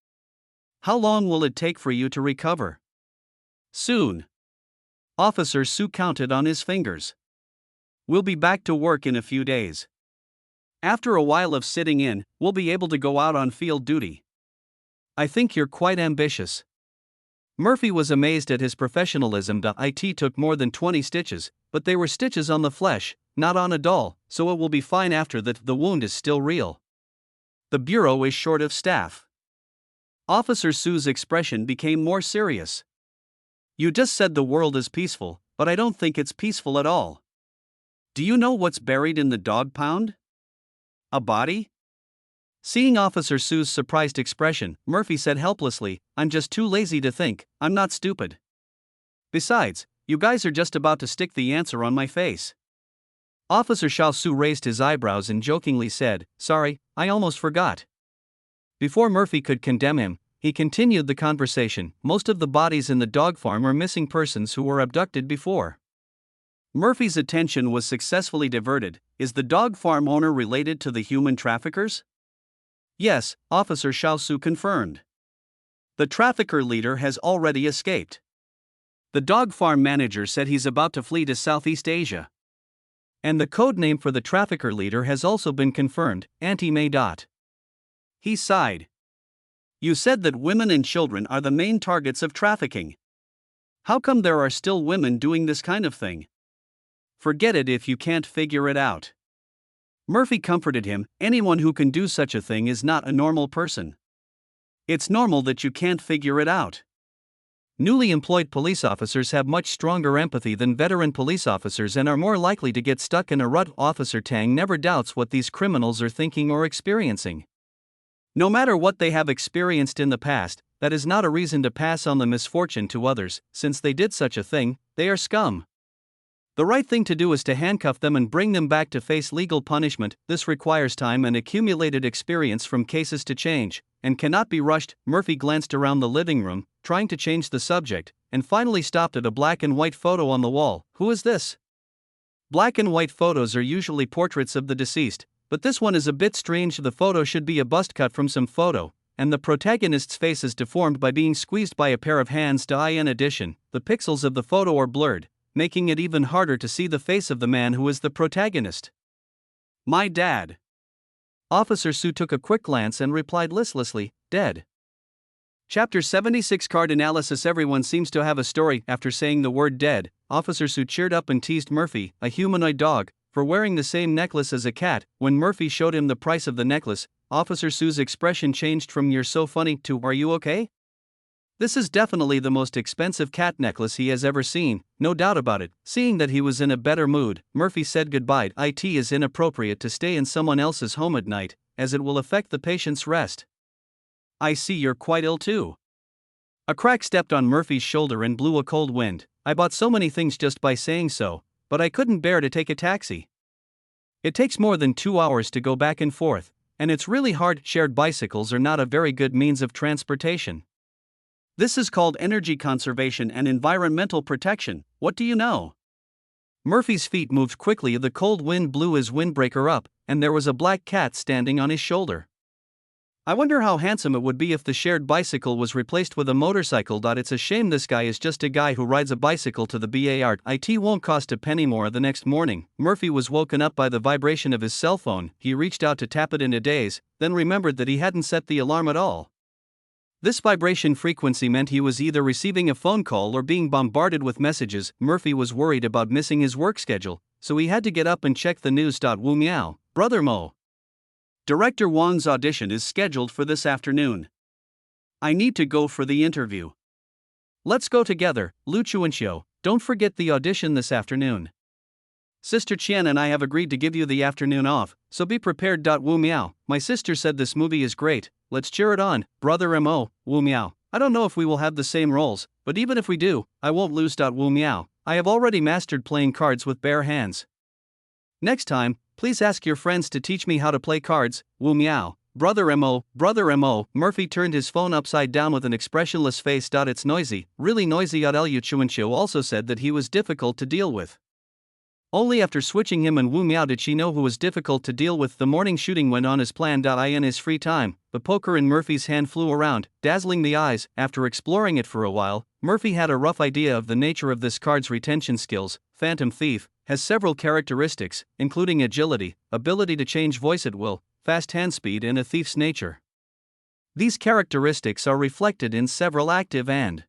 S1: How long will it take for you to recover? Soon. Officer Su counted on his fingers. We'll be back to work in a few days. After a while of sitting in, we'll be able to go out on field duty. I think you're quite ambitious. Murphy was amazed at his professionalism. It took more than 20 stitches, but they were stitches on the flesh, not on a doll, so it will be fine after that. The wound is still real. The bureau is short of staff. Officer Su's expression became more serious. You just said the world is peaceful, but I don't think it's peaceful at all. Do you know what's buried in the dog pound? A body? Seeing Officer Su's surprised expression, Murphy said helplessly, I'm just too lazy to think, I'm not stupid. Besides, you guys are just about to stick the answer on my face. Officer Xiao Su raised his eyebrows and jokingly said, Sorry, I almost forgot. Before Murphy could condemn him, he continued the conversation. Most of the bodies in the dog farm are missing persons who were abducted before. Murphy's attention was successfully diverted. Is the dog farm owner related to the human traffickers? Yes, Officer Xiao Su confirmed. The trafficker leader has already escaped. The dog farm manager said he's about to flee to Southeast Asia. And the code name for the trafficker leader has also been confirmed, Auntie May. He sighed. You said that women and children are the main targets of trafficking. How come there are still women doing this kind of thing? Forget it if you can't figure it out. Murphy comforted him. Anyone who can do such a thing is not a normal person. It's normal that you can't figure it out. Newly employed police officers have much stronger empathy than veteran police officers and are more likely to get stuck in a rut. Officer Tang never doubts what these criminals are thinking or experiencing. No matter what they have experienced in the past, that is not a reason to pass on the misfortune to others. Since they did such a thing, they are scum. The right thing to do is to handcuff them and bring them back to face legal punishment. This requires time and accumulated experience from cases to change, and cannot be rushed. Murphy glanced around the living room, trying to change the subject, and finally stopped at a black and white photo on the wall. Who is this? Black and white photos are usually portraits of the deceased, but this one is a bit strange. The photo should be a bust cut from some photo, and the protagonist's face is deformed by being squeezed by a pair of hands. In addition, the pixels of the photo are blurred, making it even harder to see the face of the man who is the protagonist. My dad. Officer Su took a quick glance and replied listlessly, dead. Chapter 76 Card Analysis. Everyone seems to have a story. After saying the word dead, Officer Su cheered up and teased Murphy, a humanoid dog, for wearing the same necklace as a cat. When Murphy showed him the price of the necklace, Officer Su's expression changed from "you're so funny" to "are you okay?" This is definitely the most expensive cat necklace he has ever seen, no doubt about it. Seeing that he was in a better mood, Murphy said goodbye. It is inappropriate to stay in someone else's home at night, as it will affect the patient's rest. I see you're quite ill too. A crack stepped on Murphy's shoulder and blew a cold wind. I bought so many things just by saying so, but I couldn't bear to take a taxi. It takes more than 2 hours to go back and forth, and it's really hard. Shared bicycles are not a very good means of transportation. This is called energy conservation and environmental protection. What do you know? Murphy's feet moved quickly. The cold wind blew his windbreaker up, and there was a black cat standing on his shoulder. I wonder how handsome it would be if the shared bicycle was replaced with a motorcycle. It's a shame this guy is just a guy who rides a bicycle to the bar. It won't cost a penny more. The next morning, Murphy was woken up by the vibration of his cell phone. He reached out to tap it in a daze, then remembered that he hadn't set the alarm at all. This vibration frequency meant he was either receiving a phone call or being bombarded with messages. Murphy was worried about missing his work schedule, so he had to get up and check the news. Wu Miao, Brother Mo. Director Wang's audition is scheduled for this afternoon. I need to go for the interview. Let's go together, Lu Chuanxiu. Don't forget the audition this afternoon. Sister Qian and I have agreed to give you the afternoon off, so be prepared. Wu Miao, my sister said this movie is great, let's cheer it on, brother Mo, Wu Miao. I don't know if we will have the same roles, but even if we do, I won't lose. Wu Miao, I have already mastered playing cards with bare hands. Next time, please ask your friends to teach me how to play cards, Wu Miao. Brother Mo, Murphy turned his phone upside down with an expressionless face. It's noisy, really noisy. Lu Chuanxiu also said that he was difficult to deal with. Only after switching him and Wu Miao did she know who was difficult to deal with. The morning shooting went on as planned. In his free time, the poker in Murphy's hand flew around, dazzling the eyes. After exploring it for a while, Murphy had a rough idea of the nature of this card's retention skills. Phantom Thief has several characteristics, including agility, ability to change voice at will, fast hand speed, and a thief's nature. These characteristics are reflected in several active and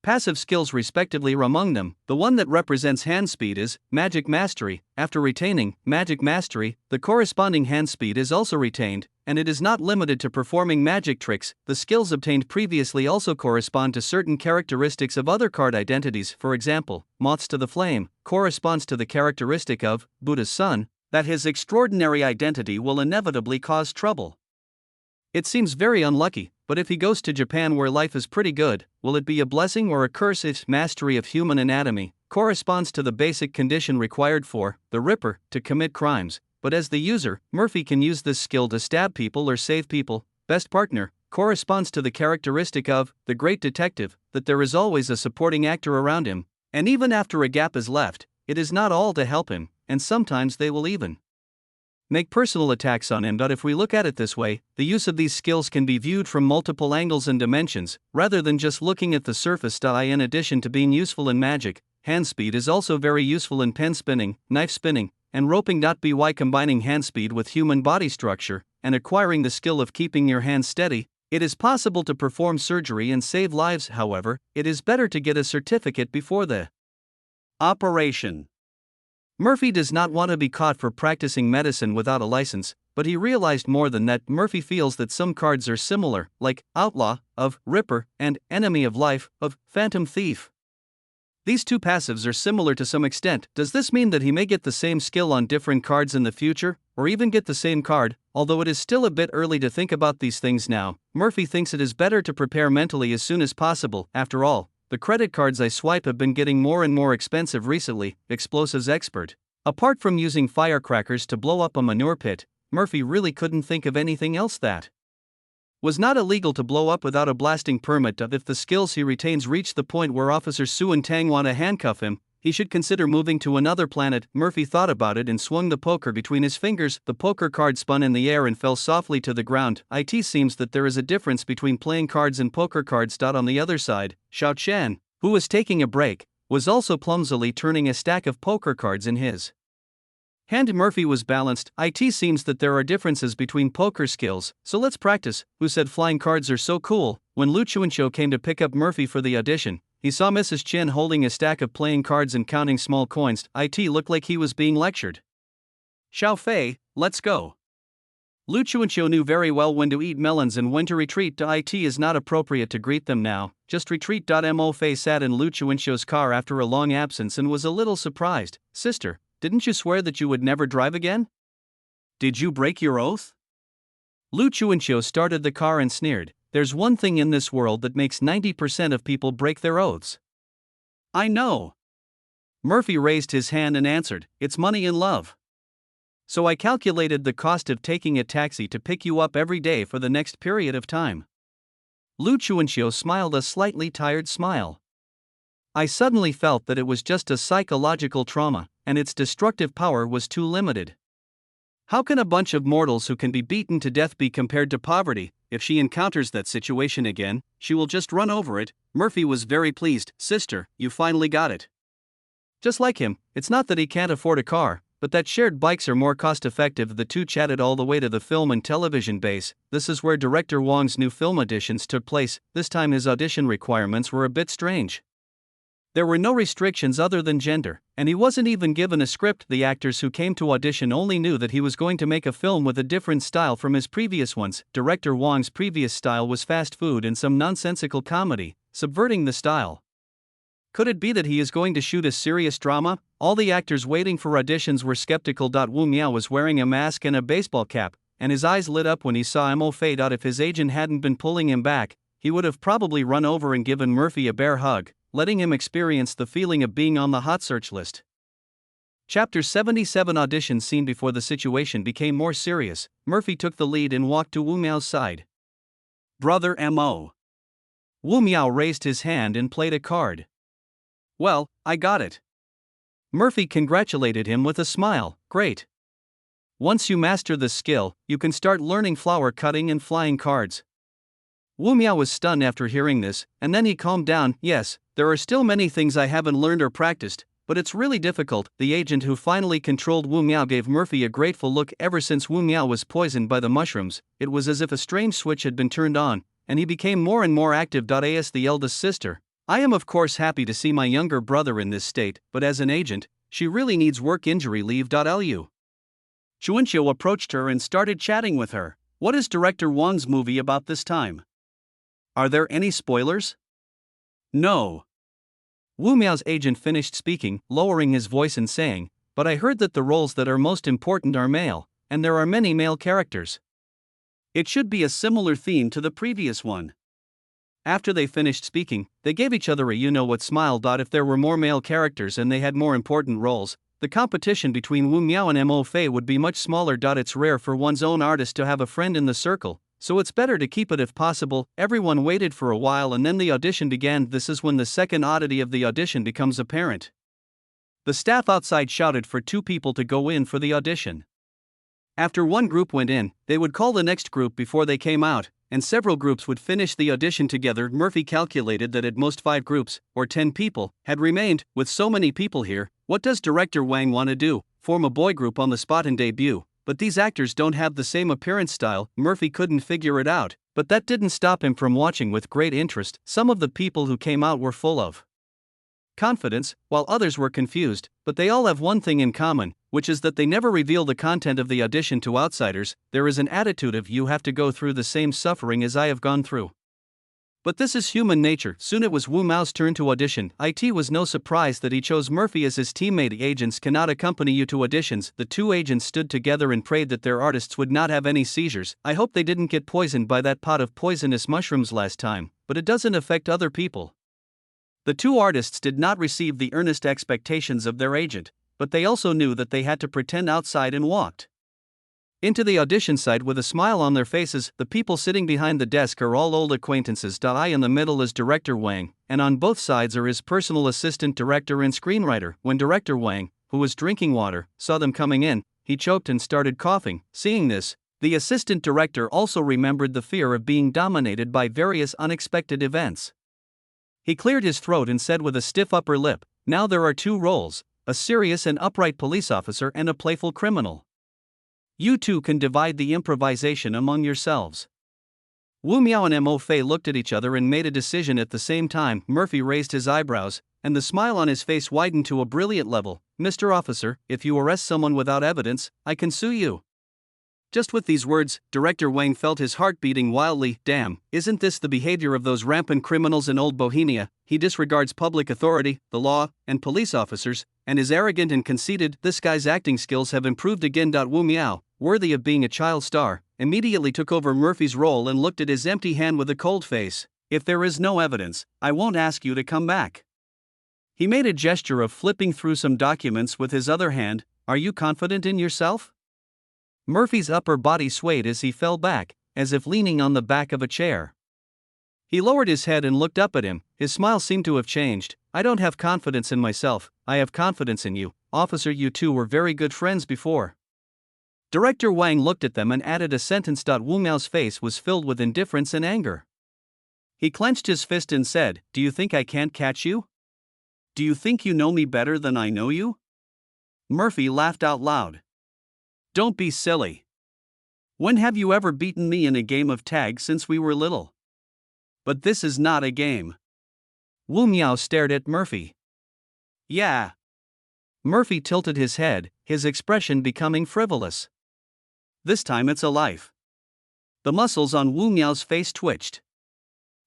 S1: passive skills respectively. Among them, the one that represents hand speed is Magic Mastery. After retaining Magic Mastery, the corresponding hand speed is also retained, and it is not limited to performing magic tricks. The skills obtained previously also correspond to certain characteristics of other card identities. For example, Moths to the Flame corresponds to the characteristic of Buddha's son, that his extraordinary identity will inevitably cause trouble. It seems very unlucky, but if he goes to Japan where life is pretty good, will it be a blessing or a curse? Its mastery of human anatomy corresponds to the basic condition required for the Ripper to commit crimes, but as the user, Murphy can use this skill to stab people or save people. Best partner corresponds to the characteristic of the great detective, that there is always a supporting actor around him, and even after a gap is left, it is not all to help him, and sometimes they will even make personal attacks on him. If we look at it this way, the use of these skills can be viewed from multiple angles and dimensions, rather than just looking at the surface. In addition to being useful in magic, hand speed is also very useful in pen spinning, knife spinning, and roping. By combining hand speed with human body structure, and acquiring the skill of keeping your hands steady, it is possible to perform surgery and save lives. However, it is better to get a certificate before the operation. Murphy does not want to be caught for practicing medicine without a license, but he realized more than that. Murphy feels that some cards are similar, like Outlaw, of Ripper, and Enemy of Life, of Phantom Thief. These two passives are similar to some extent. Does this mean that he may get the same skill on different cards in the future, or even get the same card? Although it is still a bit early to think about these things now, Murphy thinks it is better to prepare mentally as soon as possible. After all, the credit cards I swipe have been getting more and more expensive recently. Explosives expert. Apart from using firecrackers to blow up a manure pit, Murphy really couldn't think of anything else that was not illegal to blow up without a blasting permit. If the skills he retains reach the point where Officer Su and Tang want to handcuff him, he should consider moving to another planet. Murphy thought about it and swung the poker between his fingers. The poker card spun in the air and fell softly to the ground. It seems that there is a difference between playing cards and poker cards. On the other side, Xiao Chen, who was taking a break, was also clumsily turning a stack of poker cards in his hand. Murphy was balanced. It seems that there are differences between poker skills, so let's practice. Who said flying cards are so cool? When Lu Chuanxiu came to pick up Murphy for the audition, he saw Mrs. Chen holding a stack of playing cards and counting small coins. It looked like he was being lectured. Xiao Fei, let's go. Lu Chuanxiu knew very well when to eat melons and when to retreat. It is not appropriate to greet them now, just retreat. Mo Fei sat in Lu Chuanxiu's car after a long absence and was a little surprised. Sister, didn't you swear that you would never drive again? Did you break your oath? Lu Chuanxiu started the car and sneered. There's one thing in this world that makes 90% of people break their oaths. I know. Murphy raised his hand and answered, it's money and love. So I calculated the cost of taking a taxi to pick you up every day for the next period of time. Lu Chuanxiu smiled a slightly tired smile. I suddenly felt that it was just a psychological trauma, and its destructive power was too limited. How can a bunch of mortals who can be beaten to death be compared to poverty? If she encounters that situation again, she will just run over it. Murphy was very pleased. Sister, you finally got it. Just like him, it's not that he can't afford a car, but that shared bikes are more cost-effective. The two chatted all the way to the film and television base. This is where director Wong's new film auditions took place. This time his audition requirements were a bit strange. There were no restrictions other than gender, and he wasn't even given a script. The actors who came to audition only knew that he was going to make a film with a different style from his previous ones. Director Wang's previous style was fast food and some nonsensical comedy, subverting the style. Could it be that he is going to shoot a serious drama? All the actors waiting for auditions were skeptical. Wu Miao was wearing a mask and a baseball cap, and his eyes lit up when he saw Mo Fei. If his agent hadn't been pulling him back, he would have probably run over and given Murphy a bear hug, letting him experience the feeling of being on the hot search list. Chapter 77 Audition scene. Before the situation became more serious, Murphy took the lead and walked to Wu Miao's side. "Brother Mo." Wu Miao raised his hand and played a card. "Well, I got it." Murphy congratulated him with a smile. "Great. Once you master this skill, you can start learning flower cutting and flying cards." Wu Miao was stunned after hearing this, and then he calmed down. "Yes, there are still many things I haven't learned or practiced, but it's really difficult." The agent who finally controlled Wu Miao gave Murphy a grateful look. Ever since Wu Miao was poisoned by the mushrooms, it was as if a strange switch had been turned on, and he became more and more active. As the eldest sister, I am of course happy to see my younger brother in this state, but as an agent, she really needs work injury leave. Lu Chuanqiu approached her and started chatting with her. "What is Director Wang's movie about this time? Are there any spoilers?" "No." Wu Miao's agent finished speaking, lowering his voice and saying, "But I heard that the roles that are most important are male, and there are many male characters. It should be a similar theme to the previous one." After they finished speaking, they gave each other a you-know-what smile. If there were more male characters and they had more important roles, the competition between Wu Miao and Mo Fei would be much smaller. It's rare for one's own artist to have a friend in the circle, so it's better to keep it if possible. Everyone waited for a while and then the audition began. This is when the second oddity of the audition becomes apparent. The staff outside shouted for two people to go in for the audition. After one group went in, they would call the next group before they came out, and several groups would finish the audition together. Murphy calculated that at most 5 groups, or 10 people, had remained. With so many people here, what does Director Wang want to do? Form a boy group on the spot and debut? But these actors don't have the same appearance style. Murphy couldn't figure it out, but that didn't stop him from watching with great interest. Some of the people who came out were full of confidence, while others were confused, but they all have one thing in common, which is that they never reveal the content of the audition to outsiders. There is an attitude of "you have to go through the same suffering as I have gone through." But this is human nature. Soon it was Wu Miao's turn to audition. It was no surprise that he chose Murphy as his teammate. Agents cannot accompany you to auditions. The two agents stood together and prayed that their artists would not have any seizures. "I hope they didn't get poisoned by that pot of poisonous mushrooms last time, but it doesn't affect other people." The two artists did not receive the earnest expectations of their agent, but they also knew that they had to pretend outside and walked into the audition site with a smile on their faces. The people sitting behind the desk are all old acquaintances. In the middle is Director Wang, and on both sides are his personal assistant director and screenwriter. When Director Wang, who was drinking water, saw them coming in, he choked and started coughing. Seeing this, the assistant director also remembered the fear of being dominated by various unexpected events. He cleared his throat and said with a stiff upper lip, "Now there are 2 roles, a serious and upright police officer and a playful criminal. You two can divide the improvisation among yourselves." Wu Miao and Mo Fei looked at each other and made a decision at the same time. Murphy raised his eyebrows, and the smile on his face widened to a brilliant level. "Mr. Officer, if you arrest someone without evidence, I can sue you." Just with these words, Director Wang felt his heart beating wildly. Damn, isn't this the behavior of those rampant criminals in old Bohemia? He disregards public authority, the law, and police officers, and is arrogant and conceited. This guy's acting skills have improved again. Wu Miao, worthy of being a child star, immediately took over Murphy's role and looked at his empty hand with a cold face. "If there is no evidence, I won't ask you to come back." He made a gesture of flipping through some documents with his other hand. "Are you confident in yourself?" Murphy's upper body swayed as he fell back, as if leaning on the back of a chair. He lowered his head and looked up at him. His smile seemed to have changed. "I don't have confidence in myself, I have confidence in you, officer. You two were very good friends before." Director Wang looked at them and added a sentence. Wu Miao's face was filled with indifference and anger. He clenched his fist and said, "Do you think I can't catch you? Do you think you know me better than I know you?" Murphy laughed out loud. "Don't be silly. When have you ever beaten me in a game of tag since we were little? But this is not a game." Wu Miao stared at Murphy. Yeah. Murphy tilted his head, his expression becoming frivolous. This time it's a life. The muscles on Wu Miao's face twitched.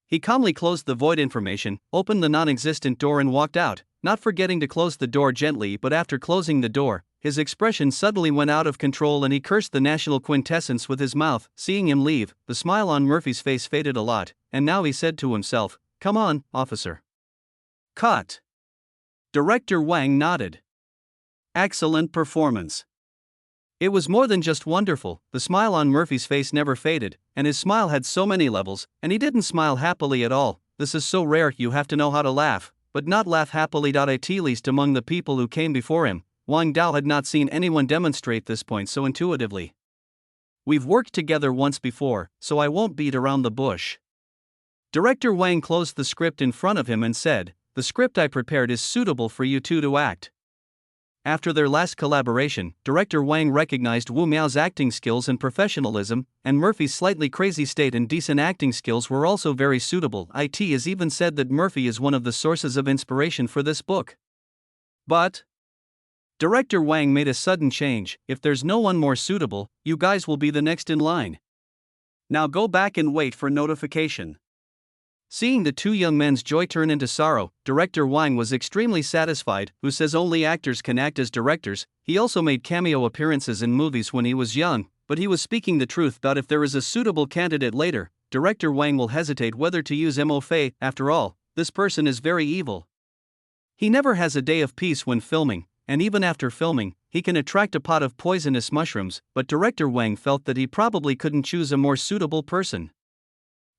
S1: He calmly closed the void information, opened the non-existent door and walked out, not forgetting to close the door gently, but after closing the door, his expression suddenly went out of control and he cursed the national quintessence with his mouth. Seeing him leave, the smile on Murphy's face faded a lot, and now he said to himself, "Come on, officer." Cut. Director Wang nodded. Excellent performance. It was more than just wonderful. The smile on Murphy's face never faded, and his smile had so many levels, and he didn't smile happily at all. This is so rare, you have to know how to laugh, but not laugh happily. At least among the people who came before him, Wang Dao had not seen anyone demonstrate this point so intuitively. We've worked together once before, so I won't beat around the bush. Director Wang closed the script in front of him and said, "The script I prepared is suitable for you two to act." After their last collaboration, Director Wang recognized Wu Miao's acting skills and professionalism, and Murphy's slightly crazy state and decent acting skills were also very suitable. It is even said that Murphy is one of the sources of inspiration for this book. But Director Wang made a sudden change. "If there's no one more suitable, you guys will be the next in line. Now go back and wait for notification." Seeing the two young men's joy turn into sorrow, Director Wang was extremely satisfied. Who says only actors can act as directors? He also made cameo appearances in movies when he was young, but he was speaking the truth. If there is a suitable candidate later, Director Wang will hesitate whether to use Mo Fei. After all, this person is very evil. He never has a day of peace when filming, and even after filming, he can attract a pot of poisonous mushrooms, but Director Wang felt that he probably couldn't choose a more suitable person.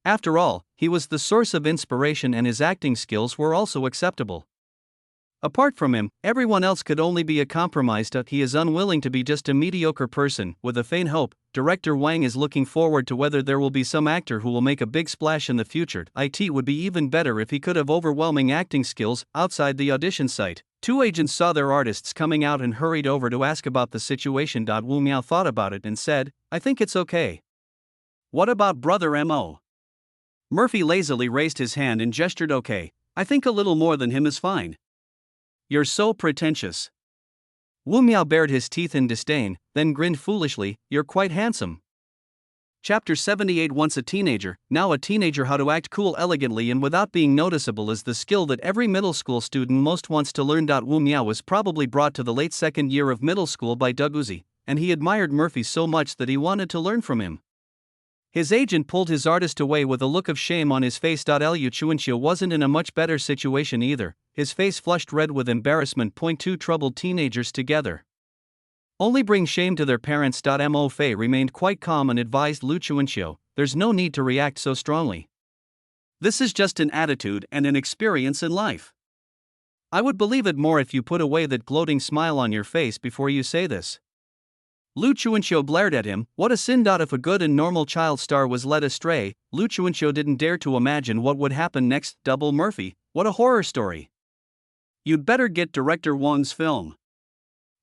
S1: After all, he was the source of inspiration and his acting skills were also acceptable. Apart from him, everyone else could only be a compromise. He is unwilling to be just a mediocre person. With a faint hope, Director Wang is looking forward to whether there will be some actor who will make a big splash in the future. It would be even better if he could have overwhelming acting skills. Outside the audition site, two agents saw their artists coming out and hurried over to ask about the situation. Wu Miao thought about it and said, "I think it's okay." "What about Brother Mo?" Murphy lazily raised his hand and gestured okay. "I think a little more than him is fine." "You're so pretentious." Wu Miao bared his teeth in disdain, then grinned foolishly. "You're quite handsome." Chapter 78. Once a teenager, now a teenager. How to act cool elegantly and without being noticeable is the skill that every middle school student most wants to learn. Wu Miao was probably brought to the late second year of middle school by Doug Uzi, and he admired Murphy so much that he wanted to learn from him. His agent pulled his artist away with a look of shame on his face. Liu Chuanxiu wasn't in a much better situation either, his face flushed red with embarrassment. Two troubled teenagers together only bring shame to their parents. Mo Fei remained quite calm and advised Liu Chuanxiu, "There's no need to react so strongly. This is just an attitude and an experience in life. I would believe it more if you put away that gloating smile on your face before you say this." Liu Chuanxiu glared at him. What a sin! If a good and normal child star was led astray, Liu Chuanxiu didn't dare to imagine what would happen next. Double Murphy, what a horror story. You'd better get Director Wang's film.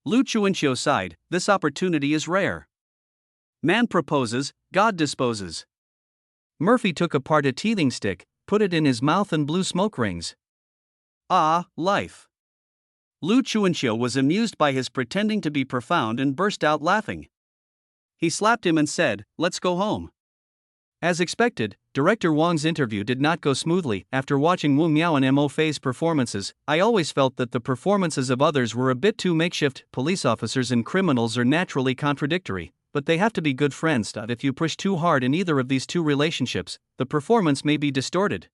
S1: Liu Chuanxiu sighed. This opportunity is rare. Man proposes, God disposes. Murphy took apart a teething stick, put it in his mouth and blew smoke rings. Ah, life. Liu Chuanxiu was amused by his pretending to be profound and burst out laughing. He slapped him and said, "Let's go home." As expected, Director Wang's interview did not go smoothly. After watching Wu Miao and Mo Fei's performances, I always felt that the performances of others were a bit too makeshift. Police officers and criminals are naturally contradictory, but they have to be good friends. If you push too hard in either of these two relationships, the performance may be distorted.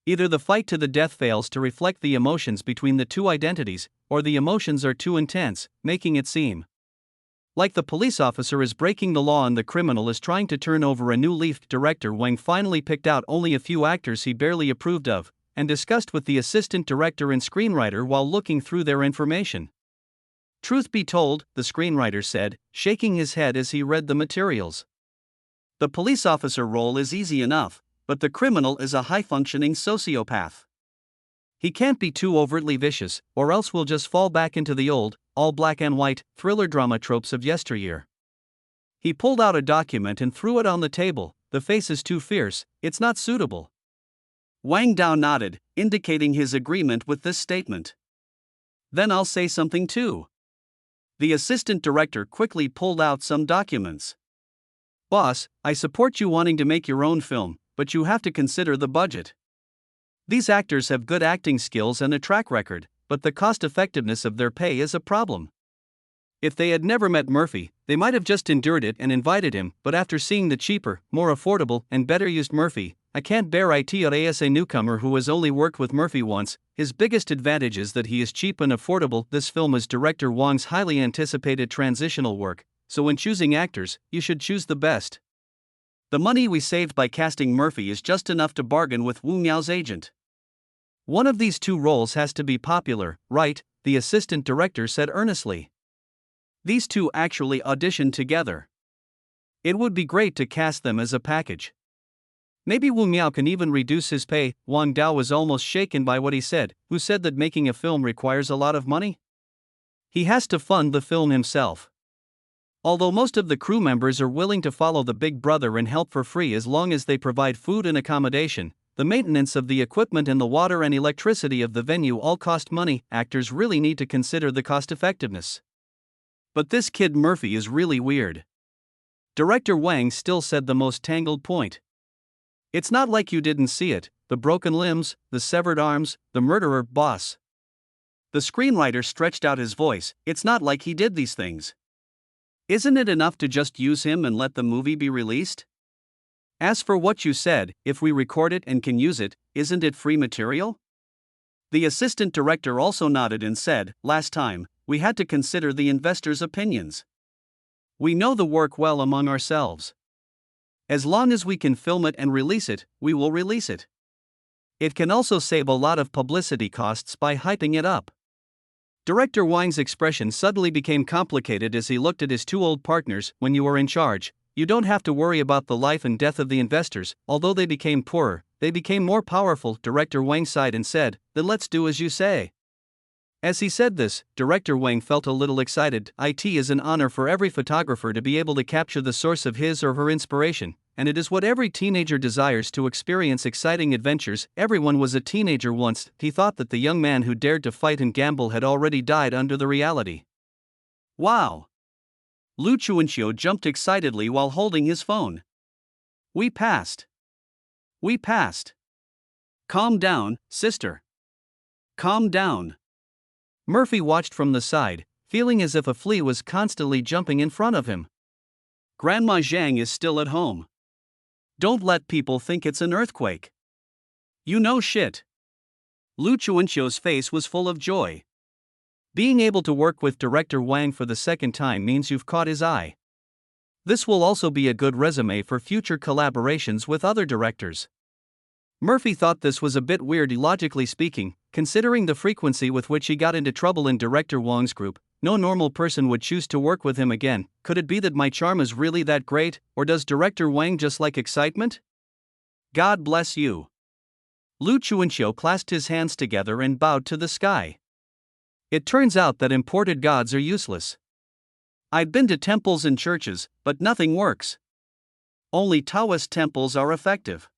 S1: Either the fight to the death fails to reflect the emotions between the two identities, or the emotions are too intense, making it seem like the police officer is breaking the law and the criminal is trying to turn over a new leaf. Director Wang finally picked out only a few actors he barely approved of, and discussed with the assistant director and screenwriter while looking through their information. "Truth be told," the screenwriter said, shaking his head as he read the materials, "the police officer role is easy enough, but the criminal is a high-functioning sociopath. He can't be too overtly vicious, or else we'll just fall back into the old, all black and white, thriller drama tropes of yesteryear." He pulled out a document and threw it on the table. "The face is too fierce, it's not suitable." Wang Dao nodded, indicating his agreement with this statement. Then I'll say something too. The assistant director quickly pulled out some documents. Boss, I support you wanting to make your own film, but you have to consider the budget. These actors have good acting skills and a track record, but the cost effectiveness of their pay is a problem. If they had never met Murphy, they might have just endured it and invited him, but after seeing the cheaper, more affordable, and better used Murphy, I can't bear it as a newcomer who has only worked with Murphy once. His biggest advantage is that he is cheap and affordable. This film is director Wong's highly anticipated transitional work, so when choosing actors, you should choose the best. The money we saved by casting Murphy is just enough to bargain with Wu Miao's agent. One of these two roles has to be popular, right? The assistant director said earnestly. These two actually auditioned together. It would be great to cast them as a package. Maybe Wu Miao can even reduce his pay. Wang Dao was almost shaken by what he said. Who said that making a film requires a lot of money? He has to fund the film himself. Although most of the crew members are willing to follow the big brother and help for free as long as they provide food and accommodation, the maintenance of the equipment and the water and electricity of the venue all cost money. Actors really need to consider the cost effectiveness. But this kid Murphy is really weird. Director Wang still said the most tangled point. It's not like you didn't see it, the broken limbs, the severed arms, the murderer, boss. The screenwriter stretched out his voice. It's not like he did these things. Isn't it enough to just use him and let the movie be released? As for what you said, if we record it and can use it, isn't it free material? The assistant director also nodded and said, last time, we had to consider the investors' opinions. We know the work well among ourselves. As long as we can film it and release it, we will release it. It can also save a lot of publicity costs by hyping it up. Director Wang's expression suddenly became complicated as he looked at his two old partners. When you are in charge, you don't have to worry about the life and death of the investors. Although they became poorer, they became more powerful. Director Wang sighed and said, then let's do as you say. As he said this, Director Wang felt a little excited. It is an honor for every photographer to be able to capture the source of his or her inspiration, and it is what every teenager desires, to experience exciting adventures. Everyone was a teenager once. He thought that the young man who dared to fight and gamble had already died under the reality. Wow! Lu Chuanxiu jumped excitedly while holding his phone. We passed. We passed. Calm down, sister. Calm down. Murphy watched from the side, feeling as if a flea was constantly jumping in front of him. Grandma Zhang is still at home. Don't let people think it's an earthquake. You know shit. Lu Chuanxiu's face was full of joy. Being able to work with Director Wang for the second time means you've caught his eye. This will also be a good resume for future collaborations with other directors. Murphy thought this was a bit weird, logically speaking, considering the frequency with which he got into trouble in Director Wang's group. No normal person would choose to work with him again. Could it be that my charm is really that great, or does Director Wang just like excitement? God bless you. Lu Chuanxiu clasped his hands together and bowed to the sky. It turns out that imported gods are useless. I'd been to temples and churches, but nothing works. Only Taoist temples are effective.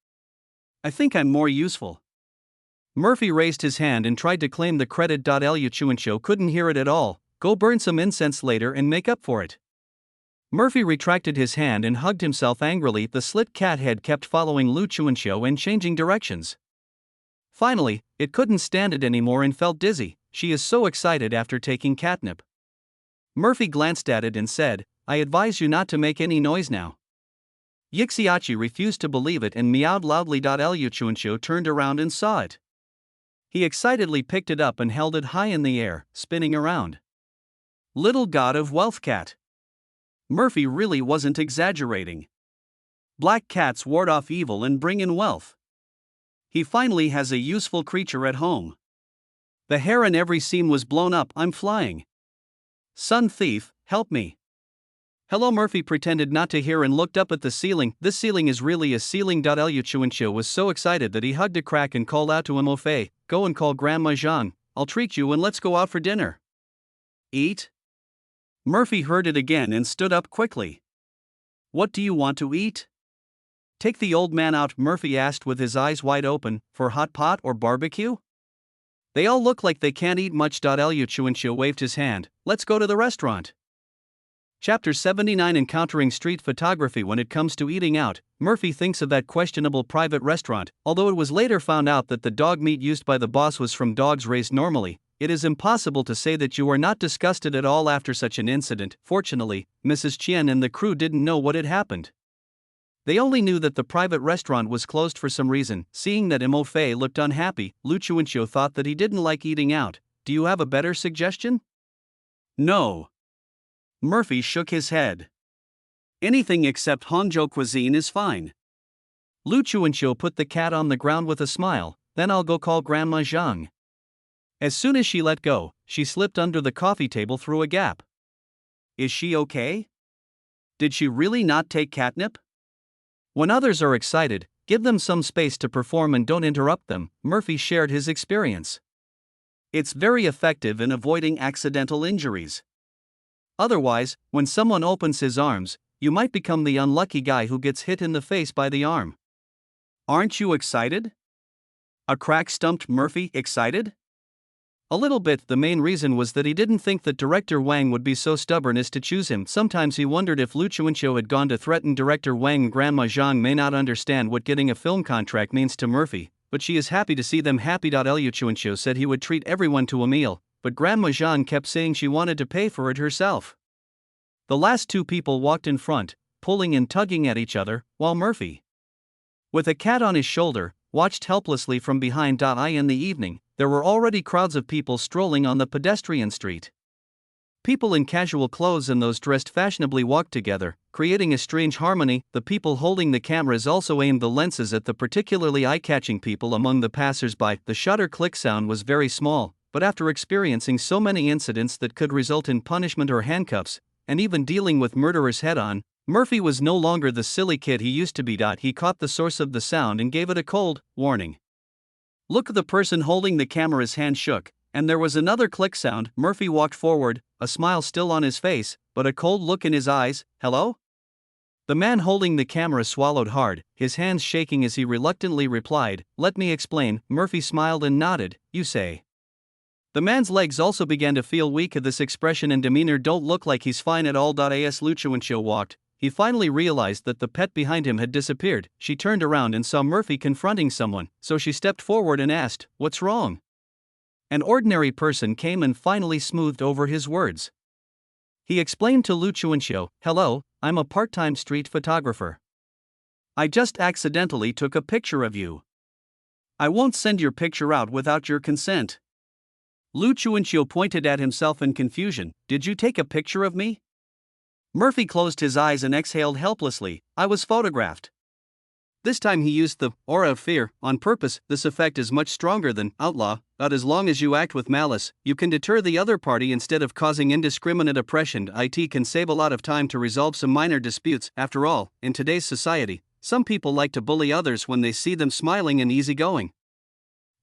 S1: I think I'm more useful. Murphy raised his hand and tried to claim the credit. Lu Chuanxiu couldn't hear it at all. Go burn some incense later and make up for it. Murphy retracted his hand and hugged himself angrily. The slit cat head kept following Lu Chuanxiu and changing directions. Finally, it couldn't stand it anymore and felt dizzy. She is so excited after taking catnip. Murphy glanced at it and said, I advise you not to make any noise now. Yixiachi refused to believe it and meowed loudly. Lu Chuanxiu turned around and saw it. He excitedly picked it up and held it high in the air, spinning around. Little god of wealth cat. Murphy really wasn't exaggerating. Black cats ward off evil and bring in wealth. He finally has a useful creature at home. The hair in every seam was blown up. I'm flying. Sun thief, help me. Hello. Murphy pretended not to hear and looked up at the ceiling. This ceiling is really a ceiling. Lu Chuanxiu was so excited that he hugged a crack and called out to him, Fei, go and call Grandma Zhang. I'll treat you and let's go out for dinner. Eat? Murphy heard it again and stood up quickly. What do you want to eat? Take the old man out, Murphy asked with his eyes wide open. For hot pot or barbecue? They all look like they can't eat much. Liu Chuanxiu waved his hand. Let's go to the restaurant. Chapter 79 Encountering Street Photography. When it comes to eating out, Murphy thinks of that questionable private restaurant. Although it was later found out that the dog meat used by the boss was from dogs raised normally, it is impossible to say that you are not disgusted at all after such an incident. Fortunately, Mrs. Qian and the crew didn't know what had happened. They only knew that the private restaurant was closed for some reason. Seeing that Mo Fei looked unhappy, Lu Chuanxiu thought that he didn't like eating out. Do you have a better suggestion? No. Murphy shook his head. Anything except Hangzhou cuisine is fine. Lu Chuanxiu put the cat on the ground with a smile. Then I'll go call Grandma Zhang. As soon as she let go, she slipped under the coffee table through a gap. Is she okay? Did she really not take catnip? When others are excited, give them some space to perform and don't interrupt them. Murphy shared his experience. It's very effective in avoiding accidental injuries. Otherwise, when someone opens his arms, you might become the unlucky guy who gets hit in the face by the arm. Aren't you excited? A crack stumped Murphy. Excited? A little bit. The main reason was that he didn't think that director Wang would be so stubborn as to choose him. Sometimes he wondered if Lu Chuanxiu had gone to threaten director Wang. Grandma Zhang may not understand what getting a film contract means to Murphy, but she is happy to see them happy. Liu Chuanxiu said he would treat everyone to a meal, but Grandma Zhang kept saying she wanted to pay for it herself. The last two people walked in front, pulling and tugging at each other, while Murphy, with a cat on his shoulder, watched helplessly from behind. In the evening, there were already crowds of people strolling on the pedestrian street. People in casual clothes and those dressed fashionably walked together, creating a strange harmony. The people holding the cameras also aimed the lenses at the particularly eye-catching people among the passers-by. The shutter click sound was very small, but after experiencing so many incidents that could result in punishment or handcuffs, and even dealing with murderers head-on, Murphy was no longer the silly kid he used to be. He caught the source of the sound and gave it a cold warning look. The person holding the camera's hand shook, and there was another click sound. Murphy walked forward, a smile still on his face, but a cold look in his eyes. Hello? The man holding the camera swallowed hard, his hands shaking as he reluctantly replied, Let me explain. Murphy smiled and nodded. You say. The man's legs also began to feel weak. This expression and demeanor don't look like he's fine at all. As Lu Chuanxiu walked, he finally realized that the pet behind him had disappeared. She turned around and saw Murphy confronting someone, so she stepped forward and asked, What's wrong? An ordinary person came and finally smoothed over his words. He explained to Lu Chuanxiu, Hello, I'm a part-time street photographer. I just accidentally took a picture of you. I won't send your picture out without your consent. Lu Chuanxiu pointed at himself in confusion. Did you take a picture of me? Murphy closed his eyes and exhaled helplessly. I was photographed. This time he used the aura of fear on purpose. This effect is much stronger than outlaw, but as long as you act with malice, you can deter the other party instead of causing indiscriminate oppression. It can save a lot of time to resolve some minor disputes. After all, in today's society, some people like to bully others when they see them smiling and easygoing.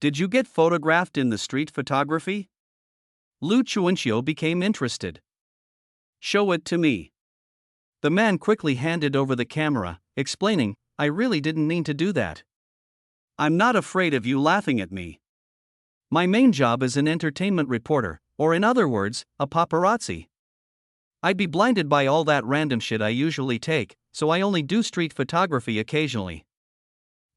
S1: Did you get photographed in the street photography? Lu Chuanxiu became interested. Show it to me. The man quickly handed over the camera, explaining, I really didn't mean to do that. I'm not afraid of you laughing at me. My main job is an entertainment reporter, or in other words, a paparazzi. I'd be blinded by all that random shit I usually take, so I only do street photography occasionally.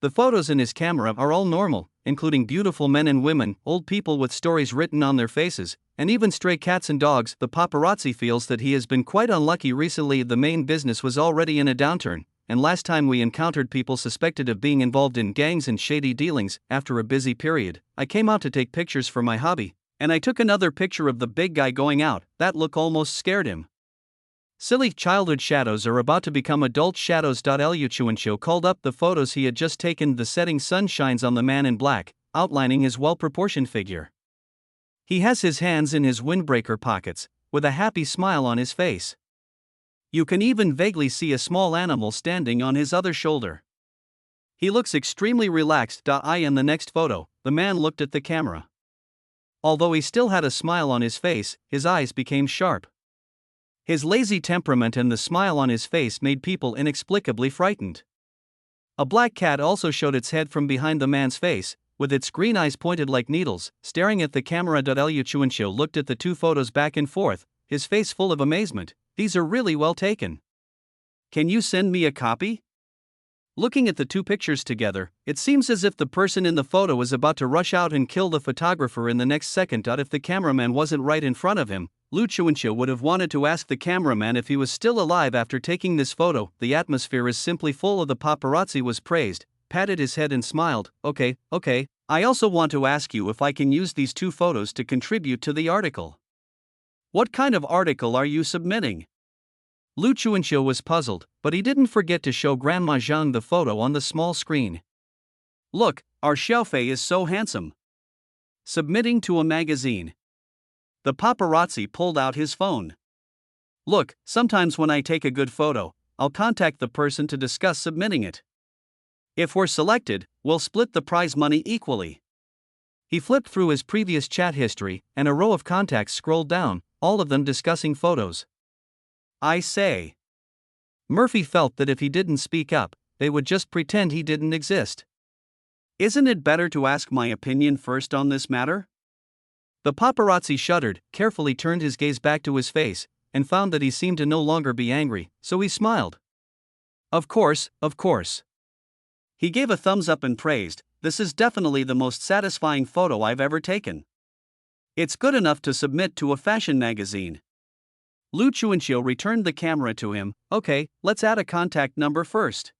S1: The photos in his camera are all normal, including beautiful men and women, old people with stories written on their faces, and even stray cats and dogs. The paparazzi feels that he has been quite unlucky recently. The main business was already in a downturn, and last time we encountered people suspected of being involved in gangs and shady dealings. After a busy period, I came out to take pictures for my hobby, and I took another picture of the big guy going out. That look almost scared him. Silly childhood shadows are about to become adult shadows. Liu Chuanxiu called up the photos he had just taken. The setting sun shines on the man in black, outlining his well-proportioned figure. He has his hands in his windbreaker pockets, with a happy smile on his face. You can even vaguely see a small animal standing on his other shoulder. He looks extremely relaxed. In the next photo, the man looked at the camera. Although he still had a smile on his face, his eyes became sharp. His lazy temperament and the smile on his face made people inexplicably frightened. A black cat also showed its head from behind the man's face, with its green eyes pointed like needles, staring at the camera. Liu Chuanxiu looked at the two photos back and forth, his face full of amazement. These are really well taken. Can you send me a copy? Looking at the two pictures together, it seems as if the person in the photo is about to rush out and kill the photographer in the next second. If the cameraman wasn't right in front of him, Liu Chuanxiu would have wanted to ask the cameraman if he was still alive after taking this photo. The atmosphere is simply full of the paparazzi. Was praised, patted his head and smiled. Okay. I also want to ask you if I can use these two photos to contribute to the article. What kind of article are you submitting? Liu Chuanxiu was puzzled, but he didn't forget to show Grandma Zhang the photo on the small screen. Look, our Xiaofei is so handsome. Submitting to a magazine. The paparazzi pulled out his phone. Look, sometimes when I take a good photo, I'll contact the person to discuss submitting it. If we're selected, we'll split the prize money equally. He flipped through his previous chat history, and a row of contacts scrolled down, all of them discussing photos. I say. Murphy felt that if he didn't speak up, they would just pretend he didn't exist. Isn't it better to ask my opinion first on this matter? The paparazzi shuddered, carefully turned his gaze back to his face, and found that he seemed to no longer be angry, so he smiled. Of course. He gave a thumbs up and praised, this is definitely the most satisfying photo I've ever taken. It's good enough to submit to a fashion magazine. Liu Chuanxiu returned the camera to him. Okay, let's add a contact number first.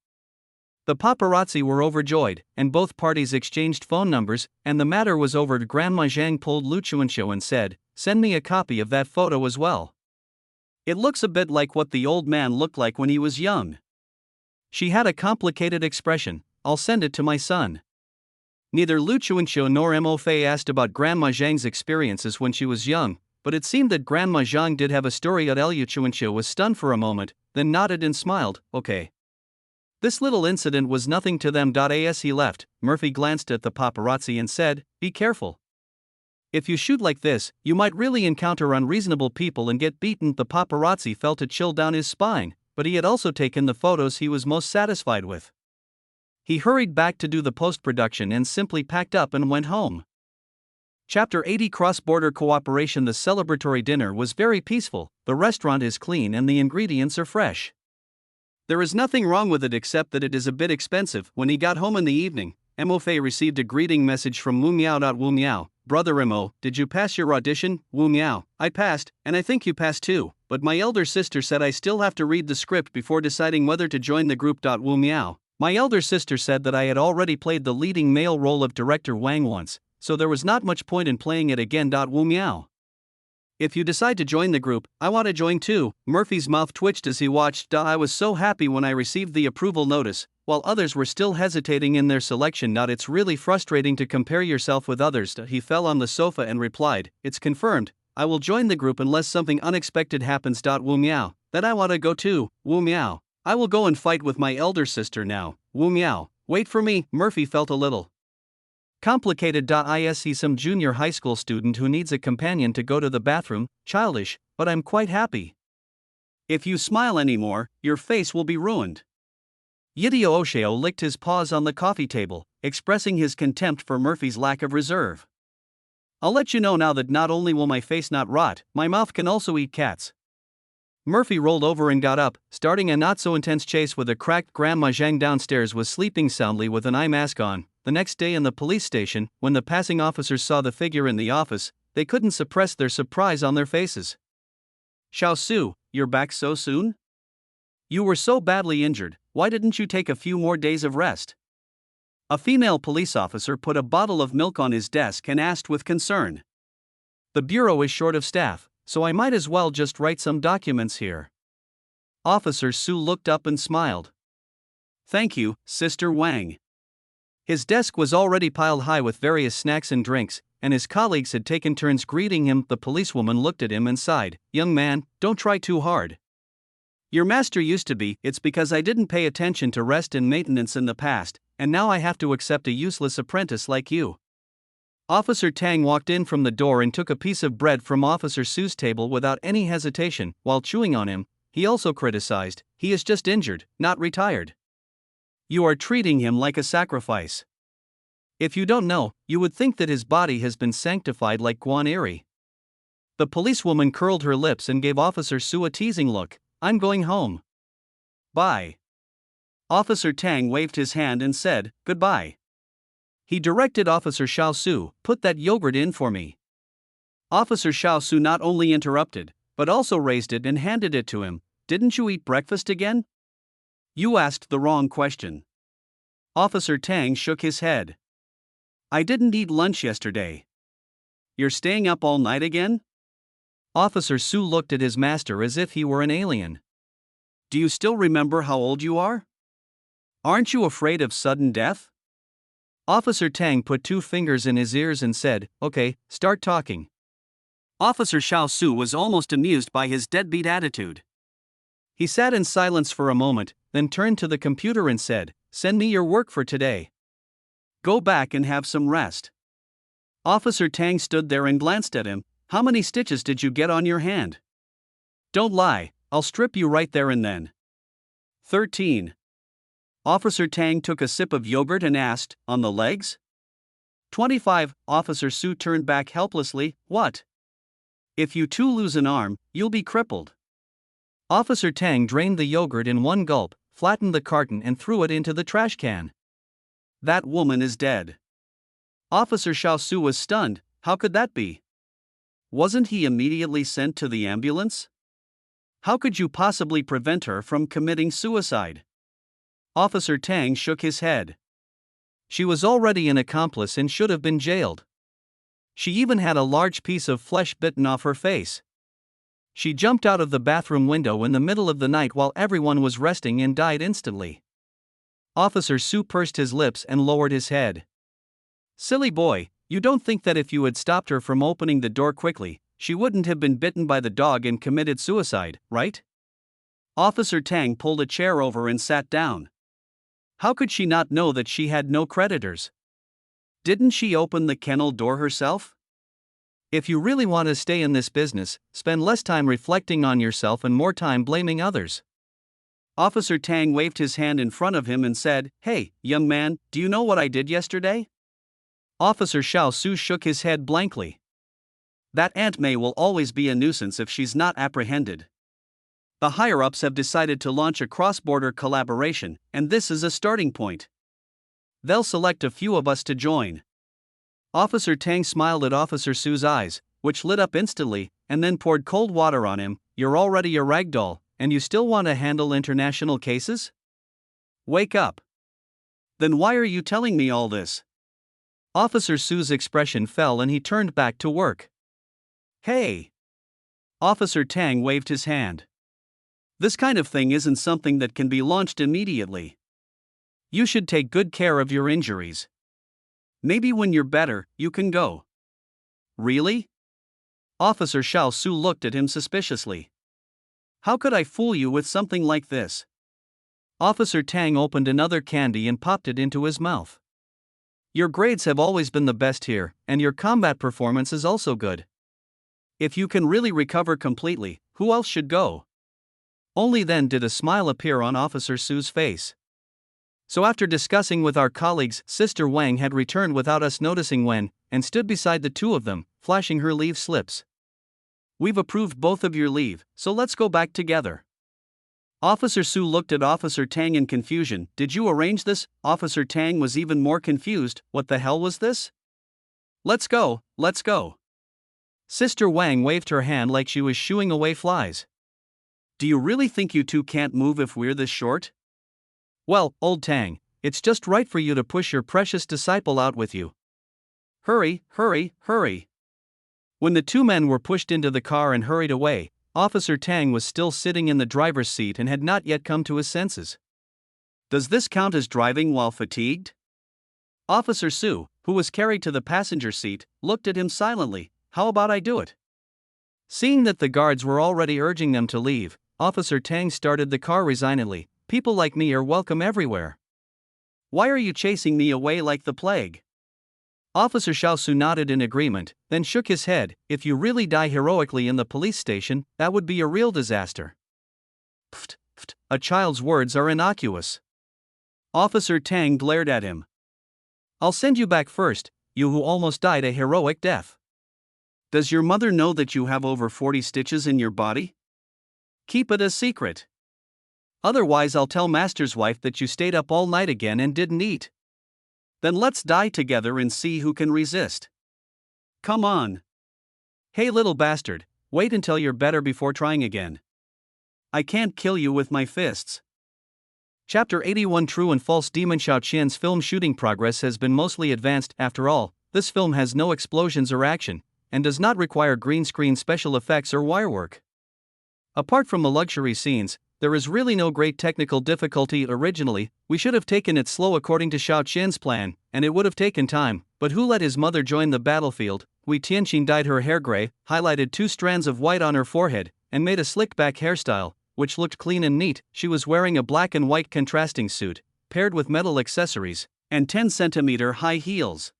S1: The paparazzi were overjoyed, and both parties exchanged phone numbers, and the matter was over. Grandma Zhang pulled Liu Chuanxiu and said, send me a copy of that photo as well. It looks a bit like what the old man looked like when he was young. She had a complicated expression. I'll send it to my son. Neither Liu Chuanxiu nor Mo Fei asked about Grandma Zhang's experiences when she was young, but it seemed that Grandma Zhang did have a story. Liu Chuanxiu was stunned for a moment, then nodded and smiled. Okay. This little incident was nothing to them. As he left, Murphy glanced at the paparazzi and said, be careful. If you shoot like this, you might really encounter unreasonable people and get beaten. The paparazzi felt a chill down his spine, but he had also taken the photos he was most satisfied with. He hurried back to do the post-production and simply packed up and went home. Chapter 80 Cross-Border Cooperation. The celebratory dinner was very peaceful, the restaurant is clean and the ingredients are fresh. There is nothing wrong with it except that it is a bit expensive. When he got home in the evening, Mo Fei received a greeting message from Wu Miao. Wu Miao, brother Mo, did you pass your audition? Wu Miao, I passed, and I think you passed too, but my elder sister said I still have to read the script before deciding whether to join the group. Wu Miao, my elder sister said that I had already played the leading male role of director Wang once, so there was not much point in playing it again. Wu Miao. If you decide to join the group, I want to join too. Murphy's mouth twitched as he watched. I was so happy when I received the approval notice, while others were still hesitating in their selection. It's really frustrating to compare yourself with others. He fell on the sofa and replied, it's confirmed, I will join the group unless something unexpected happens. Wu Miao, then I want to go too. Wu Miao, I will go and fight with my elder sister now. Wu Miao, wait for me. Murphy felt a little complicated. I see some junior high school student who needs a companion to go to the bathroom, childish, but I'm quite happy. If you smile anymore, your face will be ruined. Yidio Oshio licked his paws on the coffee table, expressing his contempt for Murphy's lack of reserve. I'll let you know now that not only will my face not rot, my mouth can also eat cats. Murphy rolled over and got up, starting a not-so-intense chase with a cracked. Grandma Zhang downstairs was sleeping soundly with an eye mask on. The next day in the police station, when the passing officers saw the figure in the office, they couldn't suppress their surprise on their faces. Xiao Su, you're back so soon? You were so badly injured, why didn't you take a few more days of rest? A female police officer put a bottle of milk on his desk and asked with concern. The bureau is short of staff, so I might as well just write some documents here. Officer Su looked up and smiled. Thank you, Sister Wang. His desk was already piled high with various snacks and drinks, and his colleagues had taken turns greeting him. The policewoman looked at him and sighed. Young man, don't try too hard. Your master used to be. It's because I didn't pay attention to rest and maintenance in the past, and now I have to accept a useless apprentice like you. Officer Tang walked in from the door and took a piece of bread from Officer Su's table without any hesitation. While chewing on him, he also criticized, he is just injured, not retired. You are treating him like a sacrifice. If you don't know, you would think that his body has been sanctified like Guan Eri. The policewoman curled her lips and gave Officer Su a teasing look. I'm going home. Bye. Officer Tang waved his hand and said, goodbye. He directed Officer Xiao Su, put that yogurt in for me. Officer Xiao Su not only interrupted, but also raised it and handed it to him. Didn't you eat breakfast again? You asked the wrong question. Officer Tang shook his head. I didn't eat lunch yesterday. You're staying up all night again? Officer Su looked at his master as if he were an alien. Do you still remember how old you are? Aren't you afraid of sudden death? Officer Tang put 2 fingers in his ears and said, okay, start talking. Officer Xiao Su was almost amused by his deadbeat attitude. He sat in silence for a moment, then turned to the computer and said, send me your work for today. Go back and have some rest. Officer Tang stood there and glanced at him. How many stitches did you get on your hand? Don't lie, I'll strip you right there and then. 13. Officer Tang took a sip of yogurt and asked, on the legs? 25. Officer Su turned back helplessly, what? If you too lose an arm, you'll be crippled. Officer Tang drained the yogurt in one gulp, flattened the carton and threw it into the trash can. That woman is dead. Officer Xiao Su was stunned. How could that be? Wasn't he immediately sent to the ambulance? How could you possibly prevent her from committing suicide? Officer Tang shook his head. She was already an accomplice and should have been jailed. She even had a large piece of flesh bitten off her face. She jumped out of the bathroom window in the middle of the night while everyone was resting and died instantly. Officer Su pursed his lips and lowered his head. Silly boy, you don't think that if you had stopped her from opening the door quickly, she wouldn't have been bitten by the dog and committed suicide, right? Officer Tang pulled a chair over and sat down. How could she not know that she had no creditors? Didn't she open the kennel door herself? If you really want to stay in this business, spend less time reflecting on yourself and more time blaming others. Officer Tang waved his hand in front of him and said, Hey, young man, do you know what I did yesterday? Officer Xiao Su shook his head blankly. That Aunt May will always be a nuisance if she's not apprehended. The higher-ups have decided to launch a cross-border collaboration, and this is a starting point. They'll select a few of us to join. Officer Tang smiled at Officer Su's eyes, which lit up instantly, and then poured cold water on him. You're already a ragdoll, and you still want to handle international cases? Wake up. Then why are you telling me all this? Officer Su's expression fell and he turned back to work. Hey! Officer Tang waved his hand. This kind of thing isn't something that can be launched immediately. You should take good care of your injuries. Maybe when you're better, you can go. Really? Officer Xiao Su looked at him suspiciously. How could I fool you with something like this? Officer Tang opened another candy and popped it into his mouth. Your grades have always been the best here, and your combat performance is also good. If you can really recover completely, who else should go? Only then did a smile appear on Officer Su's face. So after discussing with our colleagues, Sister Wang had returned without us noticing when, and stood beside the two of them, flashing her leave slips. We've approved both of your leave, so let's go back together. Officer Su looked at Officer Tang in confusion. Did you arrange this? Officer Tang was even more confused. What the hell was this? Let's go, let's go. Sister Wang waved her hand like she was shooing away flies. Do you really think you two can't move if we're this short? Well, old Tang, it's just right for you to push your precious disciple out with you. Hurry, hurry, hurry. When the two men were pushed into the car and hurried away, Officer Tang was still sitting in the driver's seat and had not yet come to his senses. Does this count as driving while fatigued? Officer Su, who was carried to the passenger seat, looked at him silently. How about I do it? Seeing that the guards were already urging them to leave, Officer Tang started the car resignedly. People like me are welcome everywhere. Why are you chasing me away like the plague? Officer Xiao Su nodded in agreement, then shook his head. If you really die heroically in the police station, that would be a real disaster. Pft, pft, a child's words are innocuous. Officer Tang glared at him. I'll send you back first, you who almost died a heroic death. Does your mother know that you have over 40 stitches in your body? Keep it a secret. Otherwise, I'll tell Master's wife that you stayed up all night again and didn't eat. Then let's die together and see who can resist. Come on. Hey, little bastard, wait until you're better before trying again. I can't kill you with my fists. Chapter 81 True and False Demon Xiao Qian's film shooting progress has been mostly advanced. After all, this film has no explosions or action, and does not require green screen special effects or wirework. Apart from the luxury scenes, there is really no great technical difficulty. Originally, we should have taken it slow according to Xiao Qian's plan, and it would have taken time, but who let his mother join the battlefield? Hui Tianqing dyed her hair gray, highlighted 2 strands of white on her forehead, and made a slick back hairstyle, which looked clean and neat. She was wearing a black and white contrasting suit, paired with metal accessories, and 10-centimeter high heels.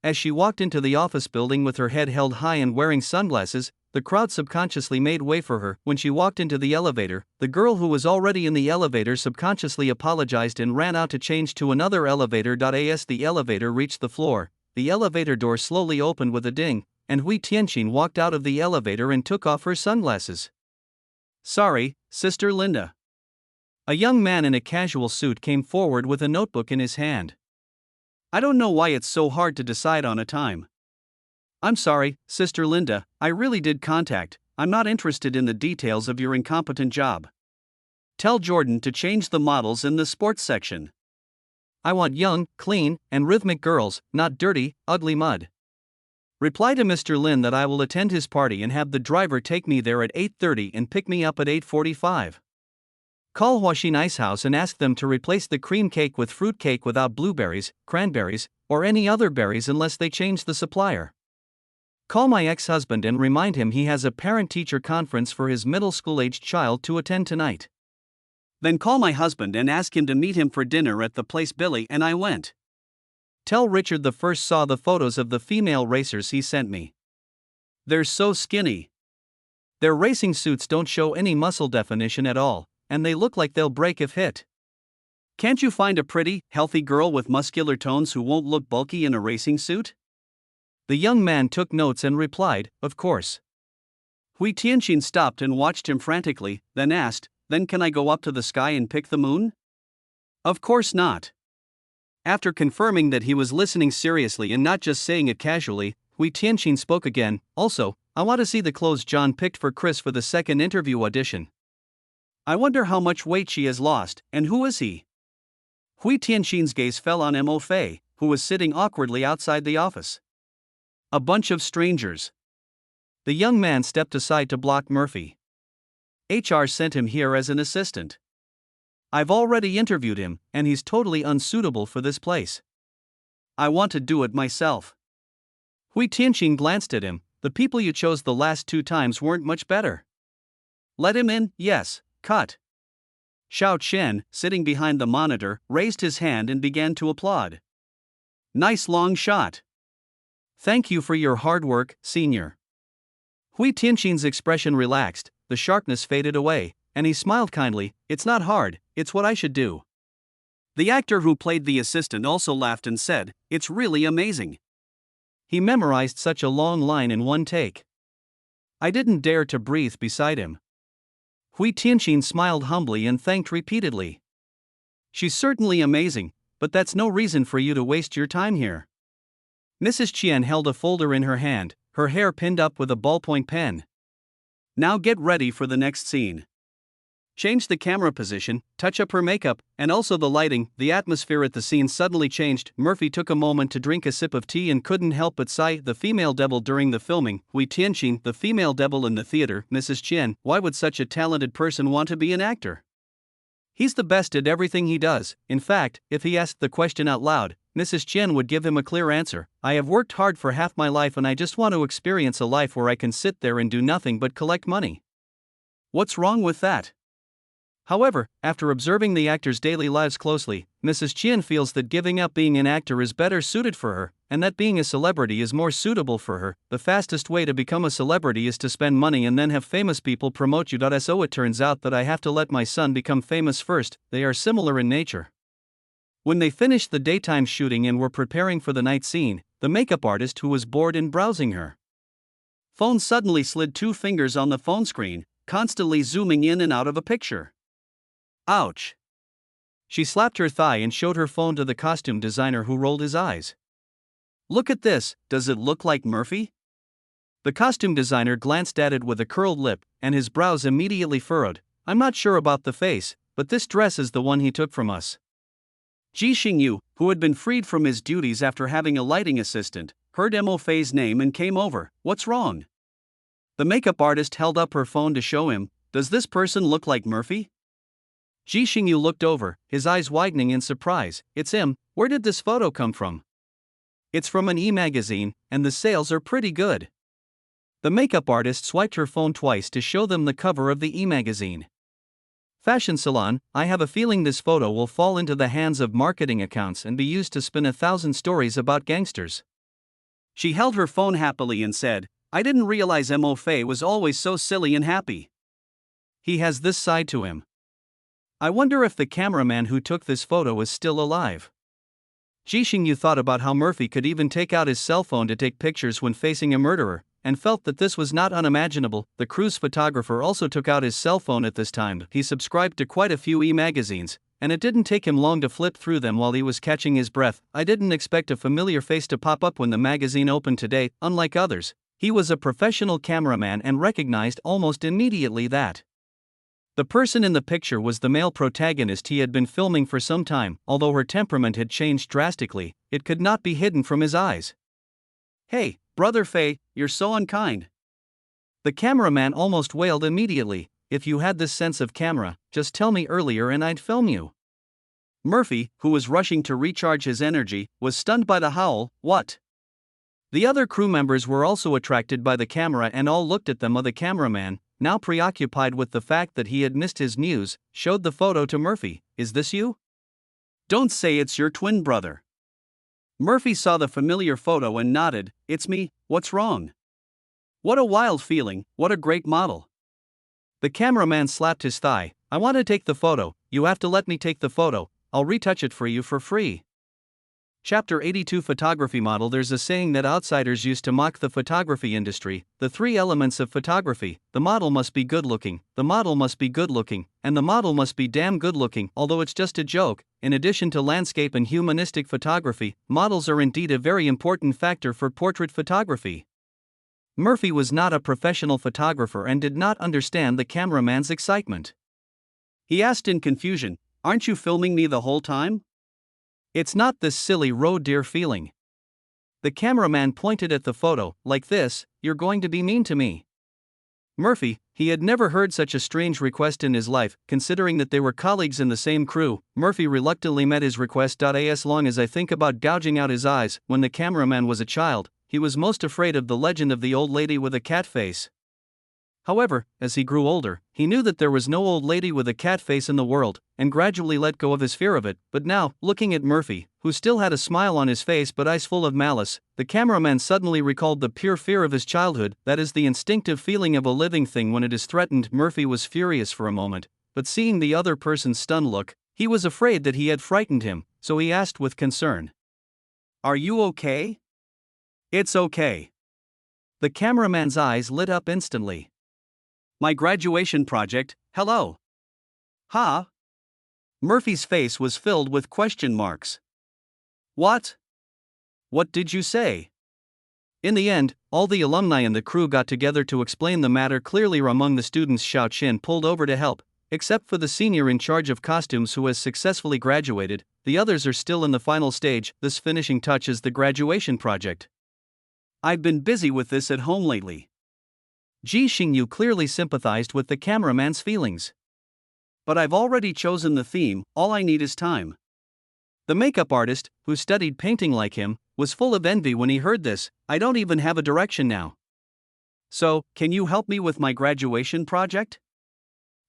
S1: As she walked into the office building with her head held high and wearing sunglasses, the crowd subconsciously made way for her. When she walked into the elevator, the girl who was already in the elevator subconsciously apologized and ran out to change to another elevator. As the elevator reached the floor, the elevator door slowly opened with a ding, and Hui Tianqing walked out of the elevator and took off her sunglasses. Sorry, Sister Linda. A young man in a casual suit came forward with a notebook in his hand. I don't know why it's so hard to decide on a time. I'm sorry, Sister Linda, I really did contact. I'm not interested in the details of your incompetent job. Tell Jordan to change the models in the sports section. I want young, clean, and rhythmic girls, not dirty, ugly mud. Reply to Mr. Lin that I will attend his party and have the driver take me there at 8:30 and pick me up at 8:45. Call Huaxin Ice House and ask them to replace the cream cake with fruit cake without blueberries, cranberries, or any other berries unless they change the supplier. Call my ex-husband and remind him he has a parent-teacher conference for his middle school-aged child to attend tonight. Then call my husband and ask him to meet him for dinner at the place Billy and I went. Tell Richard the first saw the photos of the female racers he sent me. They're so skinny. Their racing suits don't show any muscle definition at all, and they look like they'll break if hit. Can't you find a pretty, healthy girl with muscular tones who won't look bulky in a racing suit? The young man took notes and replied, of course. Hui Tianqing stopped and watched him frantically, then asked, then can I go up to the sky and pick the moon? Of course not. After confirming that he was listening seriously and not just saying it casually, Hui Tianqing spoke again, also, I want to see the clothes John picked for Chris for the second interview audition. I wonder how much weight she has lost, and who is he? Hui Tianqing's gaze fell on Mo Fei, who was sitting awkwardly outside the office. A bunch of strangers. The young man stepped aside to block Murphy. HR sent him here as an assistant. I've already interviewed him, and he's totally unsuitable for this place. I want to do it myself. Hui Tianqing glanced at him. The people you chose the last 2 times weren't much better. Let him in, yes. Cut. Xiao Qian, sitting behind the monitor, raised his hand and began to applaud. Nice long shot. Thank you for your hard work, senior. Hui Tianqing's expression relaxed, the sharpness faded away, and he smiled kindly. It's not hard, it's what I should do. The actor who played the assistant also laughed and said, it's really amazing. He memorized such a long line in one take. I didn't dare to breathe beside him. Hui Tianqing smiled humbly and thanked repeatedly. She's certainly amazing, but that's no reason for you to waste your time here. Mrs. Qian held a folder in her hand, her hair pinned up with a ballpoint pen. Now get ready for the next scene. Change the camera position, touch up her makeup, and also the lighting. The atmosphere at the scene suddenly changed. Murphy took a moment to drink a sip of tea and couldn't help but sigh. The female devil during the filming. Hui Tianqing, the female devil in the theater. Mrs. Qian, why would such a talented person want to be an actor? He's the best at everything he does. In fact, if he asked the question out loud, Mrs. Qian would give him a clear answer. I have worked hard for half my life and I just want to experience a life where I can sit there and do nothing but collect money. What's wrong with that? However, after observing the actors' daily lives closely, Mrs. Qian feels that giving up being an actor is better suited for her, and that being a celebrity is more suitable for her. The fastest way to become a celebrity is to spend money and then have famous people promote you. So it turns out that I have to let my son become famous first. They are similar in nature. When they finished the daytime shooting and were preparing for the night scene, the makeup artist, who was bored in browsing her phone, suddenly slid 2 fingers on the phone screen, constantly zooming in and out of a picture. Ouch! She slapped her thigh and showed her phone to the costume designer, who rolled his eyes. Look at this, does it look like Murphy? The costume designer glanced at it with a curled lip, and his brows immediately furrowed. I'm not sure about the face, but this dress is the one he took from us. Ji Xingyu, who had been freed from his duties after having a lighting assistant, heard Mo Fei's name and came over. What's wrong? The makeup artist held up her phone to show him. Does this person look like Murphy? Ji Xingyu looked over, his eyes widening in surprise. It's him. Where did this photo come from? It's from an e-magazine, and the sales are pretty good. The makeup artist swiped her phone twice to show them the cover of the e-magazine. Fashion salon. I have a feeling this photo will fall into the hands of marketing accounts and be used to spin 1,000 stories about gangsters. She held her phone happily and said, I didn't realize Mo Fei was always so silly and happy. He has this side to him. I wonder if the cameraman who took this photo is still alive. Ji Xingyu thought about how Murphy could even take out his cell phone to take pictures when facing a murderer, and felt that this was not unimaginable. The cruise photographer also took out his cell phone at this time. He subscribed to quite a few e-magazines, and it didn't take him long to flip through them while he was catching his breath. I didn't expect a familiar face to pop up when the magazine opened today. Unlike others, he was a professional cameraman and recognized almost immediately that the person in the picture was the male protagonist he had been filming for some time. Although her temperament had changed drastically, it could not be hidden from his eyes. Hey, Brother Fei, you're so unkind. The cameraman almost wailed immediately. If you had this sense of camera, just tell me earlier and I'd film you. Murphy, who was rushing to recharge his energy, was stunned by the howl. What? The other crew members were also attracted by the camera and all looked at them. The cameraman, now preoccupied with the fact that he had missed his news, showed the photo to Murphy. Is this you? Don't say it's your twin brother. Murphy saw the familiar photo and nodded. It's me. What's wrong? What a wild feeling, what a great model. The cameraman slapped his thigh. I want to take the photo. You have to let me take the photo. I'll retouch it for you for free. Chapter 82 Photography Model. There's a saying that outsiders used to mock the photography industry. The 3 elements of photography: the model must be good looking, the model must be good looking, and the model must be damn good looking. Although it's just a joke, in addition to landscape and humanistic photography, models are indeed a very important factor for portrait photography. Murphy was not a professional photographer and did not understand the cameraman's excitement. He asked in confusion, Aren't you filming me the whole time? It's not this silly road deer feeling. The cameraman pointed at the photo. Like this, you're going to be mean to me. Murphy, he had never heard such a strange request in his life, considering that they were colleagues in the same crew. Murphy reluctantly met his request. As long as I think about gouging out his eyes. When the cameraman was a child, he was most afraid of the legend of the old lady with a cat face. However, as he grew older, he knew that there was no old lady with a cat face in the world, and gradually let go of his fear of it. But now, looking at Murphy, who still had a smile on his face but eyes full of malice, the cameraman suddenly recalled the pure fear of his childhood. That is the instinctive feeling of a living thing when it is threatened. Murphy was furious for a moment, but seeing the other person's stunned look, he was afraid that he had frightened him, so he asked with concern, Are you okay? It's okay. The cameraman's eyes lit up instantly. My graduation project, hello. Huh? Murphy's face was filled with question marks. What? What did you say? In the end, all the alumni and the crew got together to explain the matter clearly. Among the students, Xiao Qin pulled over to help, except for the senior in charge of costumes who has successfully graduated. The others are still in the final stage. This finishing touch is the graduation project. I've been busy with this at home lately. Ji Xingyu clearly sympathized with the cameraman's feelings. But I've already chosen the theme, all I need is time. The makeup artist, who studied painting like him, was full of envy when he heard this. I don't even have a direction now. So, can you help me with my graduation project?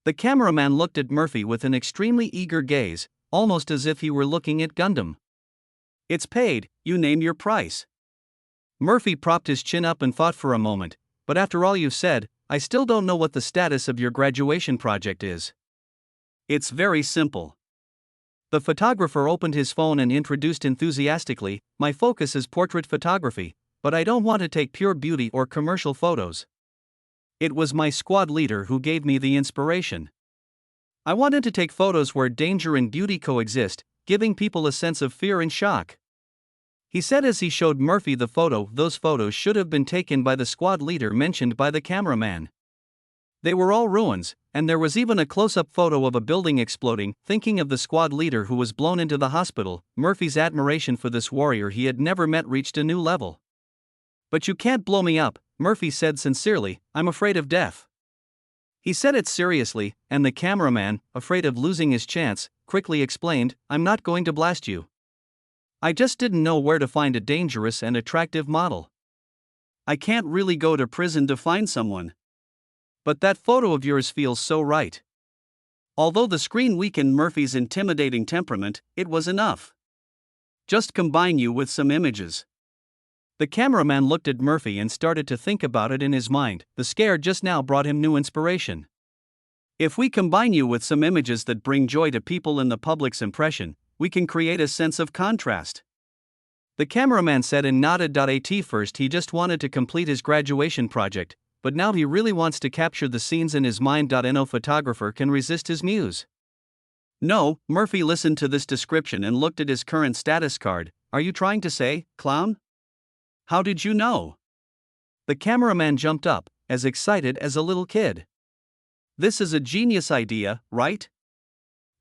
S1: The cameraman looked at Murphy with an extremely eager gaze, almost as if he were looking at Gundam. It's paid, you name your price. Murphy propped his chin up and thought for a moment. But after all you've said, I still don't know what the status of your graduation project is. It's very simple. The photographer opened his phone and introduced enthusiastically, "My focus is portrait photography, but I don't want to take pure beauty or commercial photos." It was my squad leader who gave me the inspiration. I wanted to take photos where danger and beauty coexist, giving people a sense of fear and shock. He said as he showed Murphy the photo. Those photos should have been taken by the squad leader mentioned by the cameraman. They were all ruins, and there was even a close-up photo of a building exploding. Thinking of the squad leader who was blown into the hospital, Murphy's admiration for this warrior he had never met reached a new level. "But you can't blow me up," Murphy said sincerely, "I'm afraid of death." He said it seriously, and the cameraman, afraid of losing his chance, quickly explained, "I'm not going to blast you. I just didn't know where to find a dangerous and attractive model. I can't really go to prison to find someone. But that photo of yours feels so right." Although the screen weakened Murphy's intimidating temperament, it was enough. "Just combine you with some images." The cameraman looked at Murphy and started to think about it in his mind. The scare just now brought him new inspiration. "If we combine you with some images that bring joy to people in the public's impression, we can create a sense of contrast." The cameraman said and nodded. At first he just wanted to complete his graduation project, but now he really wants to capture the scenes in his mind. No photographer can resist his muse. "No," Murphy listened to this description and looked at his current status card. "Are you trying to say, clown? How did you know?" The cameraman jumped up, as excited as a little kid. "This is a genius idea, right?"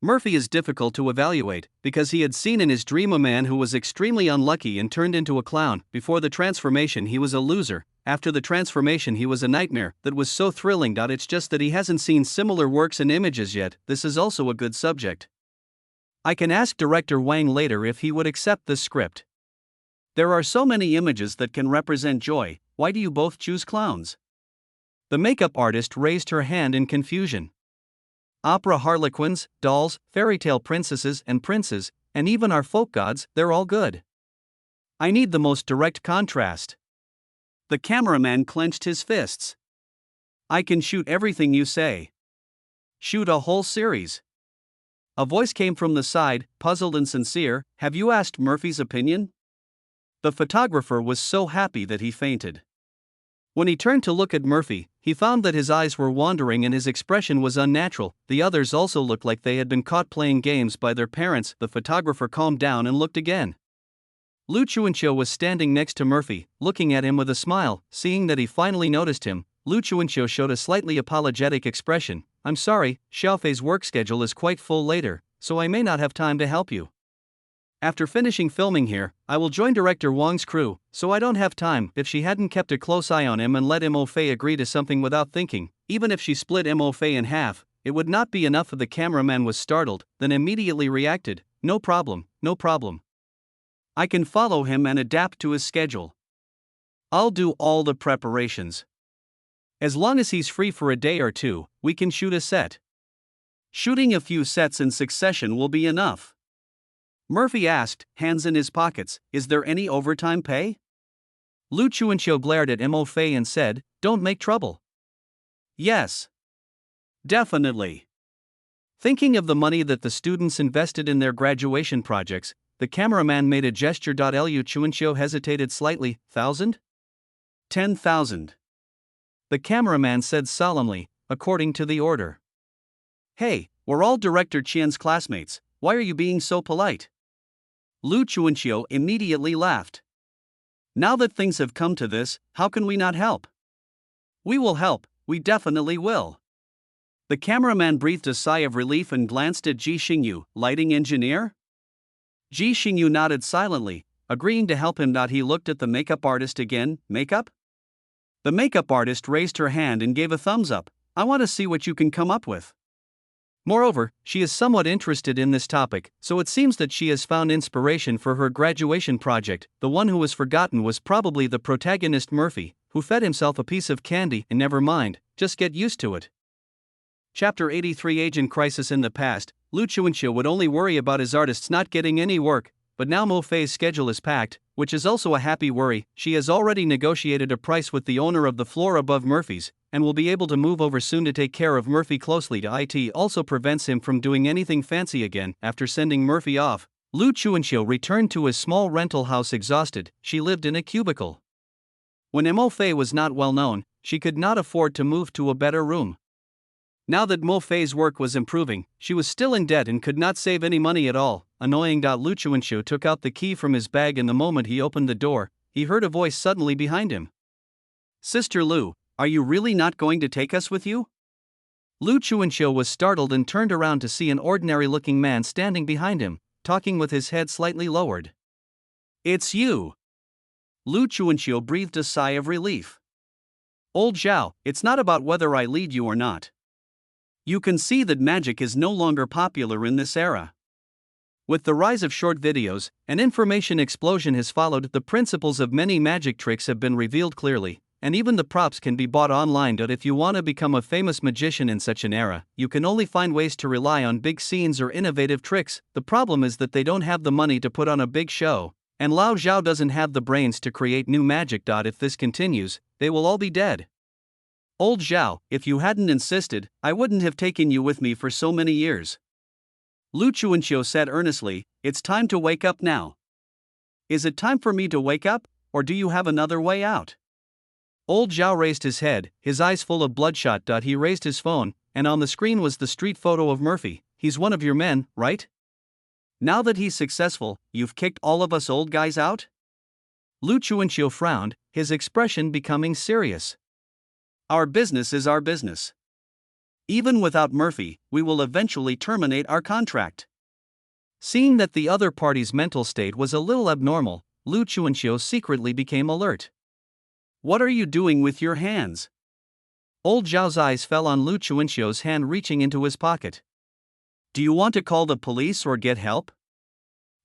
S1: Murphy is difficult to evaluate, because he had seen in his dream a man who was extremely unlucky and turned into a clown. Before the transformation he was a loser, after the transformation he was a nightmare. That was so thrilling. It's just that he hasn't seen similar works and images yet. This is also a good subject. I can ask director Wang later if he would accept this script. There are so many images that can represent joy. Why do you both choose clowns?" The makeup artist raised her hand in confusion. "Opera harlequins, dolls, fairy tale princesses and princes, and even our folk gods, they're all good. I need the most direct contrast." The cameraman clenched his fists. "I can shoot everything you say. Shoot a whole series." A voice came from the side, puzzled and sincere. "Have you asked Murphy's opinion?" The photographer was so happy that he fainted. When he turned to look at Murphy, he found that his eyes were wandering and his expression was unnatural. The others also looked like they had been caught playing games by their parents. The photographer calmed down and looked again. Lu Chuanqiu was standing next to Murphy, looking at him with a smile. Seeing that he finally noticed him, Lu Chuanqiu showed a slightly apologetic expression. "I'm sorry, Xiaofei's work schedule is quite full later, so I may not have time to help you. After finishing filming here, I will join director Wang's crew, so I don't have time." If she hadn't kept a close eye on him and let Mo Fei agree to something without thinking, even if she split Mo Fei in half, it would not be enough. The cameraman was startled, then immediately reacted, "No problem, no problem. I can follow him and adapt to his schedule. I'll do all the preparations. As long as he's free for a day or two, we can shoot a set. Shooting a few sets in succession will be enough." Murphy asked, hands in his pockets, "Is there any overtime pay?" Lu Chuanqiu glared at Mo Fei and said, "Don't make trouble." "Yes. Definitely." Thinking of the money that the students invested in their graduation projects, the cameraman made a gesture. Lu Chuanqiu hesitated slightly. "1,000? 10,000. The cameraman said solemnly, "According to the order." "Hey, we're all Director Qian's classmates, why are you being so polite?" Lu Chuanqiu immediately laughed. "Now that things have come to this, how can we not help?" "We will help, we definitely will." The cameraman breathed a sigh of relief and glanced at Ji Xingyu, lighting engineer. Ji Xingyu nodded silently, agreeing to help him. He looked at the makeup artist again. "Makeup?" The makeup artist raised her hand and gave a thumbs up. "I want to see what you can come up with." Moreover, she is somewhat interested in this topic, so it seems that she has found inspiration for her graduation project. The one who was forgotten was probably the protagonist Murphy, who fed himself a piece of candy. And never mind, just get used to it. Chapter 83 Agent Crisis. In the past, Lu Chuanqiu would only worry about his artists not getting any work, but now Mo Fei's schedule is packed, which is also a happy worry. She has already negotiated a price with the owner of the floor above Murphy's, and will be able to move over soon to take care of Murphy closely. It also prevents him from doing anything fancy again. After sending Murphy off, Lu Chuanxiu returned to his small rental house exhausted. She lived in a cubicle. When Mo Fei was not well known, she could not afford to move to a better room. Now that Mo Fei's work was improving, she was still in debt and could not save any money at all. Annoying. Lu Chuanxiu took out the key from his bag, and the moment he opened the door, he heard a voice suddenly behind him. "Sister Lu, are you really not going to take us with you?" Lu Chuanxiu was startled and turned around to see an ordinary-looking man standing behind him, talking with his head slightly lowered. "It's you!" Lu Chuanxiu breathed a sigh of relief. "Old Zhao, it's not about whether I lead you or not. You can see that magic is no longer popular in this era. With the rise of short videos, an information explosion has followed. The principles of many magic tricks have been revealed clearly, and even the props can be bought online. But if you want to become a famous magician in such an era, you can only find ways to rely on big scenes or innovative tricks. The problem is that they don't have the money to put on a big show, and Lao Zhao doesn't have the brains to create new magic. If this continues, they will all be dead. Old Zhao, if you hadn't insisted, I wouldn't have taken you with me for so many years." Lu Chuanxiu said earnestly, "It's time to wake up now." "Is it time for me to wake up, or do you have another way out?" Old Zhao raised his head, his eyes full of bloodshot. He raised his phone, and on the screen was the street photo of Murphy. "He's one of your men, right? Now that he's successful, you've kicked all of us old guys out?" Lu Chuanxiu frowned, his expression becoming serious. "Our business is our business. Even without Murphy, we will eventually terminate our contract." Seeing that the other party's mental state was a little abnormal, Lu Chuanxiu secretly became alert. "What are you doing with your hands?" Old Zhao's eyes fell on Lu Chuanxiu's hand reaching into his pocket. "Do you want to call the police or get help?"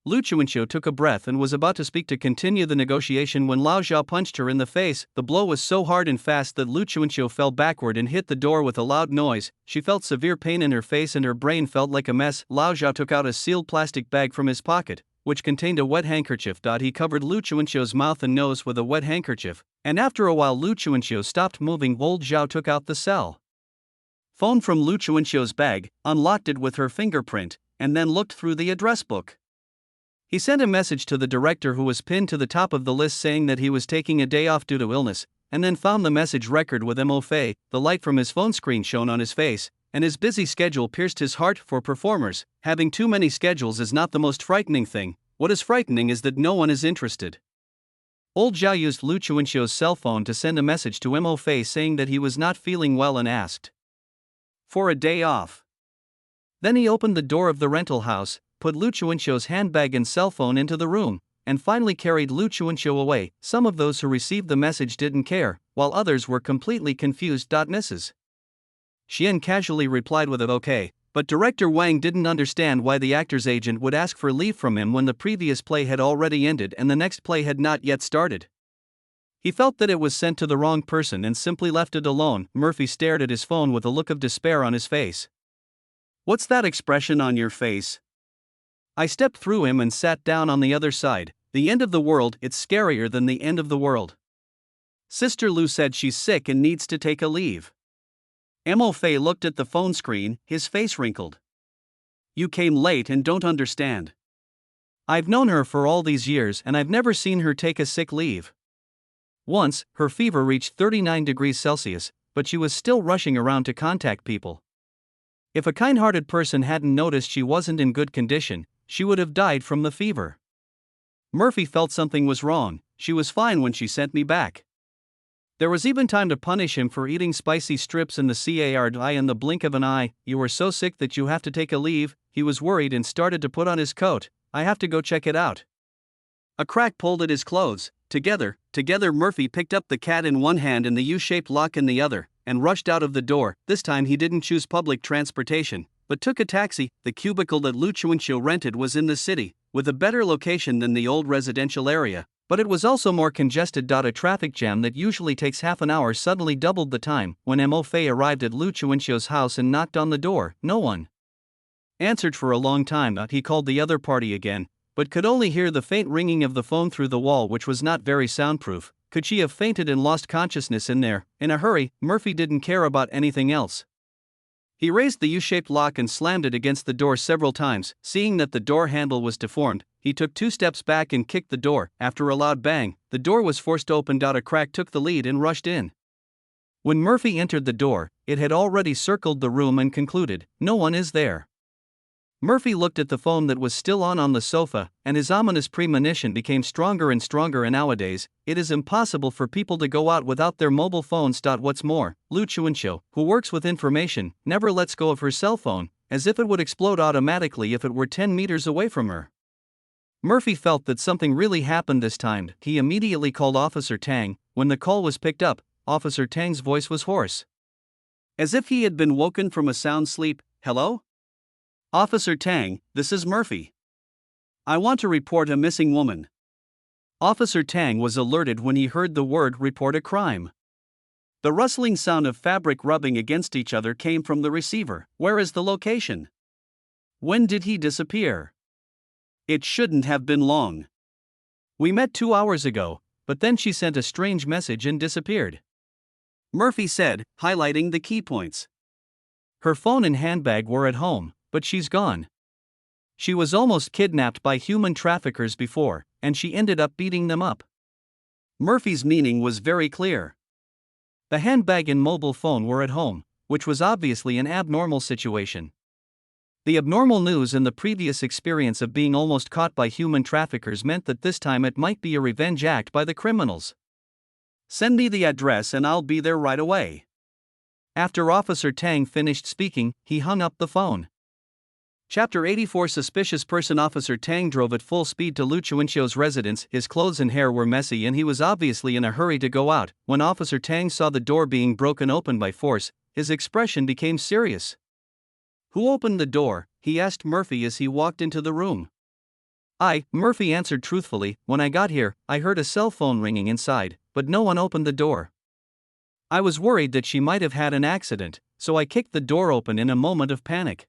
S1: Lu Chuanxiu took a breath and was about to speak to continue the negotiation when Lao Zhao punched her in the face. The blow was so hard and fast that Lu Chuanxiu fell backward and hit the door with a loud noise. She felt severe pain in her face and her brain felt like a mess. Lao Zhao took out a sealed plastic bag from his pocket, which contained a wet handkerchief. He covered Lu Chuanxiu's mouth and nose with a wet handkerchief, and after a while Lu Chuanxiu stopped moving. Old Zhao took out the cell phone from Lu Chuanxiu's bag, unlocked it with her fingerprint, and then looked through the address book. He sent a message to the director who was pinned to the top of the list saying that he was taking a day off due to illness, and then found the message record with Mo Fei. The light from his phone screen shone on his face, and his busy schedule pierced his heart. For performers, having too many schedules is not the most frightening thing. What is frightening is that no one is interested. Old Zhao used Lu Chuanxiu's cell phone to send a message to Mo Fei saying that he was not feeling well and asked for a day off. Then he opened the door of the rental house, put Lu Chuanxiu's handbag and cell phone into the room, and finally carried Lu Chuanxiu away. Some of those who received the message didn't care, while others were completely confused. Mrs. Xian casually replied with an okay, but director Wang didn't understand why the actor's agent would ask for leave from him when the previous play had already ended and the next play had not yet started. He felt that it was sent to the wrong person and simply left it alone. Murphy stared at his phone with a look of despair on his face. "What's that expression on your face?" I stepped through him and sat down on the other side. "The end of the world, it's scarier than the end of the world. Sister Lu said she's sick and needs to take a leave." Mo Fei looked at the phone screen, his face wrinkled. "You came late and don't understand. I've known her for all these years and I've never seen her take a sick leave. Once, her fever reached 39 degrees Celsius, but she was still rushing around to contact people. If a kind-hearted person hadn't noticed she wasn't in good condition, she would have died from the fever. Murphy felt something was wrong. She was fine when she sent me back. There was even time to punish him for eating spicy strips in the CARDI in the blink of an eye. You were so sick that you have to take a leave." He was worried and started to put on his coat. "I have to go check it out." A crack pulled at his clothes. Together, Murphy picked up the cat in one hand and the U-shaped lock in the other, and rushed out of the door. This time he didn't choose public transportation, but took a taxi. The cubicle that Lu Chuanxiu rented was in the city, with a better location than the old residential area, but it was also more congested. A traffic jam that usually takes half an hour suddenly doubled the time. When Mo Fei arrived at Lu Chuanxiu's house and knocked on the door, no one answered for a long time. He called the other party again, but could only hear the faint ringing of the phone through the wall, which was not very soundproof. Could she have fainted and lost consciousness in there? In a hurry, Murphy didn't care about anything else. He raised the U-shaped lock and slammed it against the door several times. Seeing that the door handle was deformed, he took 2 steps back and kicked the door. After a loud bang, the door was forced open. A crack took the lead and rushed in. When Murphy entered the door, it had already circled the room and concluded, "No one is there." Murphy looked at the phone that was still on the sofa, and his ominous premonition became stronger and stronger. And nowadays, it is impossible for people to go out without their mobile phones. What's more, Lu Chuanxiu, who works with information, never lets go of her cell phone, as if it would explode automatically if it were 10 meters away from her. Murphy felt that something really happened this time. He immediately called Officer Tang. When the call was picked up, Officer Tang's voice was hoarse, as if he had been woken from a sound sleep. "Hello? Officer Tang, this is Murphy. I want to report a missing woman." Officer Tang was alerted when he heard the word "report a crime." The rustling sound of fabric rubbing against each other came from the receiver. "Where is the location? When did he disappear? It shouldn't have been long. We met 2 hours ago, but then she sent a strange message and disappeared," Murphy said, highlighting the key points. "Her phone and handbag were at home, but she's gone. She was almost kidnapped by human traffickers before, and she ended up beating them up." Murphy's meaning was very clear. The handbag and mobile phone were at home, which was obviously an abnormal situation. The abnormal news and the previous experience of being almost caught by human traffickers meant that this time it might be a revenge act by the criminals. "Send me the address and I'll be there right away." After Officer Tang finished speaking, he hung up the phone. Chapter 84. Suspicious person. Officer Tang drove at full speed to Lu Chuanxiu's residence. His clothes and hair were messy and he was obviously in a hurry to go out. When Officer Tang saw the door being broken open by force, his expression became serious. "Who opened the door?" he asked Murphy as he walked into the room. Murphy answered truthfully. "When I got here, I heard a cell phone ringing inside, but no one opened the door. I was worried that she might have had an accident, so I kicked the door open in a moment of panic."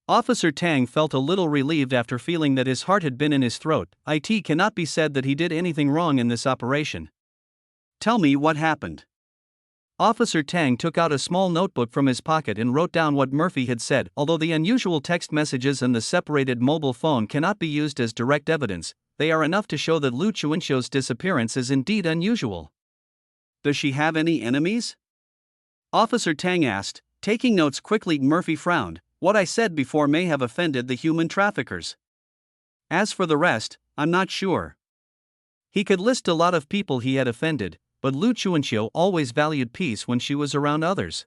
S1: Officer Tang felt a little relieved after feeling that his heart had been in his throat. It cannot be said that he did anything wrong in this operation. "Tell me what happened." Officer Tang took out a small notebook from his pocket and wrote down what Murphy had said. Although the unusual text messages and the separated mobile phone cannot be used as direct evidence, they are enough to show that Lu Chuanxiu's disappearance is indeed unusual. "Does she have any enemies?" Officer Tang asked, taking notes quickly. Murphy frowned. "What I said before may have offended the human traffickers. As for the rest, I'm not sure." He could list a lot of people he had offended, but Lu Chuanxiu always valued peace when she was around others.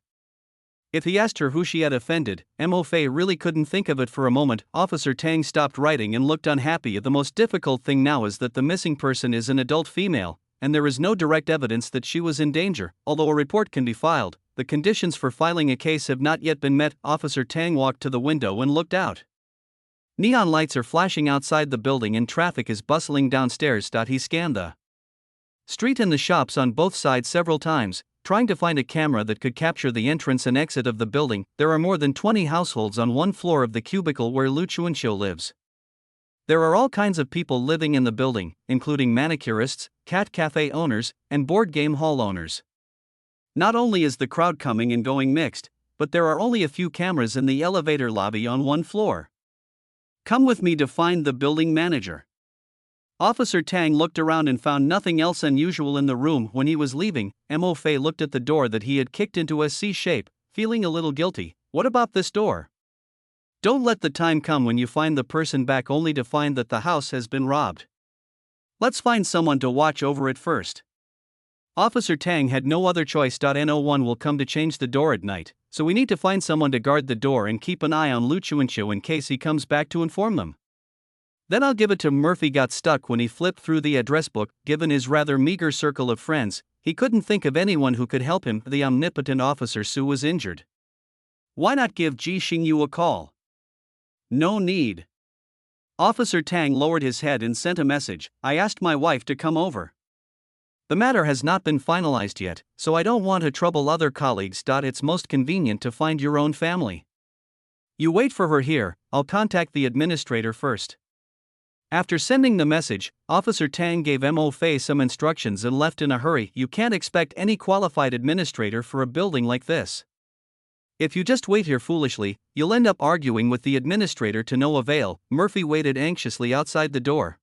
S1: If he asked her who she had offended, Mo Fei really couldn't think of it for a moment. Officer Tang stopped writing and looked unhappy. The most difficult thing now is that the missing person is an adult female, and there is no direct evidence that she was in danger. Although a report can be filed, the conditions for filing a case have not yet been met. Officer Tang walked to the window and looked out. Neon lights are flashing outside the building and traffic is bustling downstairs. He scanned the street and the shops on both sides several times, trying to find a camera that could capture the entrance and exit of the building. There are more than 20 households on one floor of the cubicle where Lu Chuanxiu lives. There are all kinds of people living in the building, including manicurists, cat cafe owners, and board game hall owners. Not only is the crowd coming and going mixed, but there are only a few cameras in the elevator lobby on one floor. "Come with me to find the building manager." Officer Tang looked around and found nothing else unusual in the room. When he was leaving, Mo Fei looked at the door that he had kicked into a C shape, feeling a little guilty. "What about this door? Don't let the time come when you find the person back only to find that the house has been robbed. Let's find someone to watch over it first." Officer Tang had no other choice. No one will come to change the door at night, so we need to find someone to guard the door and keep an eye on Lu Chuanxiu in case he comes back to inform them. Then I'll give it to Murphy. Got stuck when he flipped through the address book. Given his rather meager circle of friends, he couldn't think of anyone who could help him. The omnipotent Officer Su was injured. Why not give Ji Xingyu a call? No need. Officer Tang lowered his head and sent a message. "I asked my wife to come over. The matter has not been finalized yet, so I don't want to trouble other colleagues. It's most convenient to find your own family. You wait for her here, I'll contact the administrator first." After sending the message, Officer Tang gave Mo Fei some instructions and left in a hurry. You can't expect any qualified administrator for a building like this. If you just wait here foolishly, you'll end up arguing with the administrator to no avail. Murphy waited anxiously outside the door.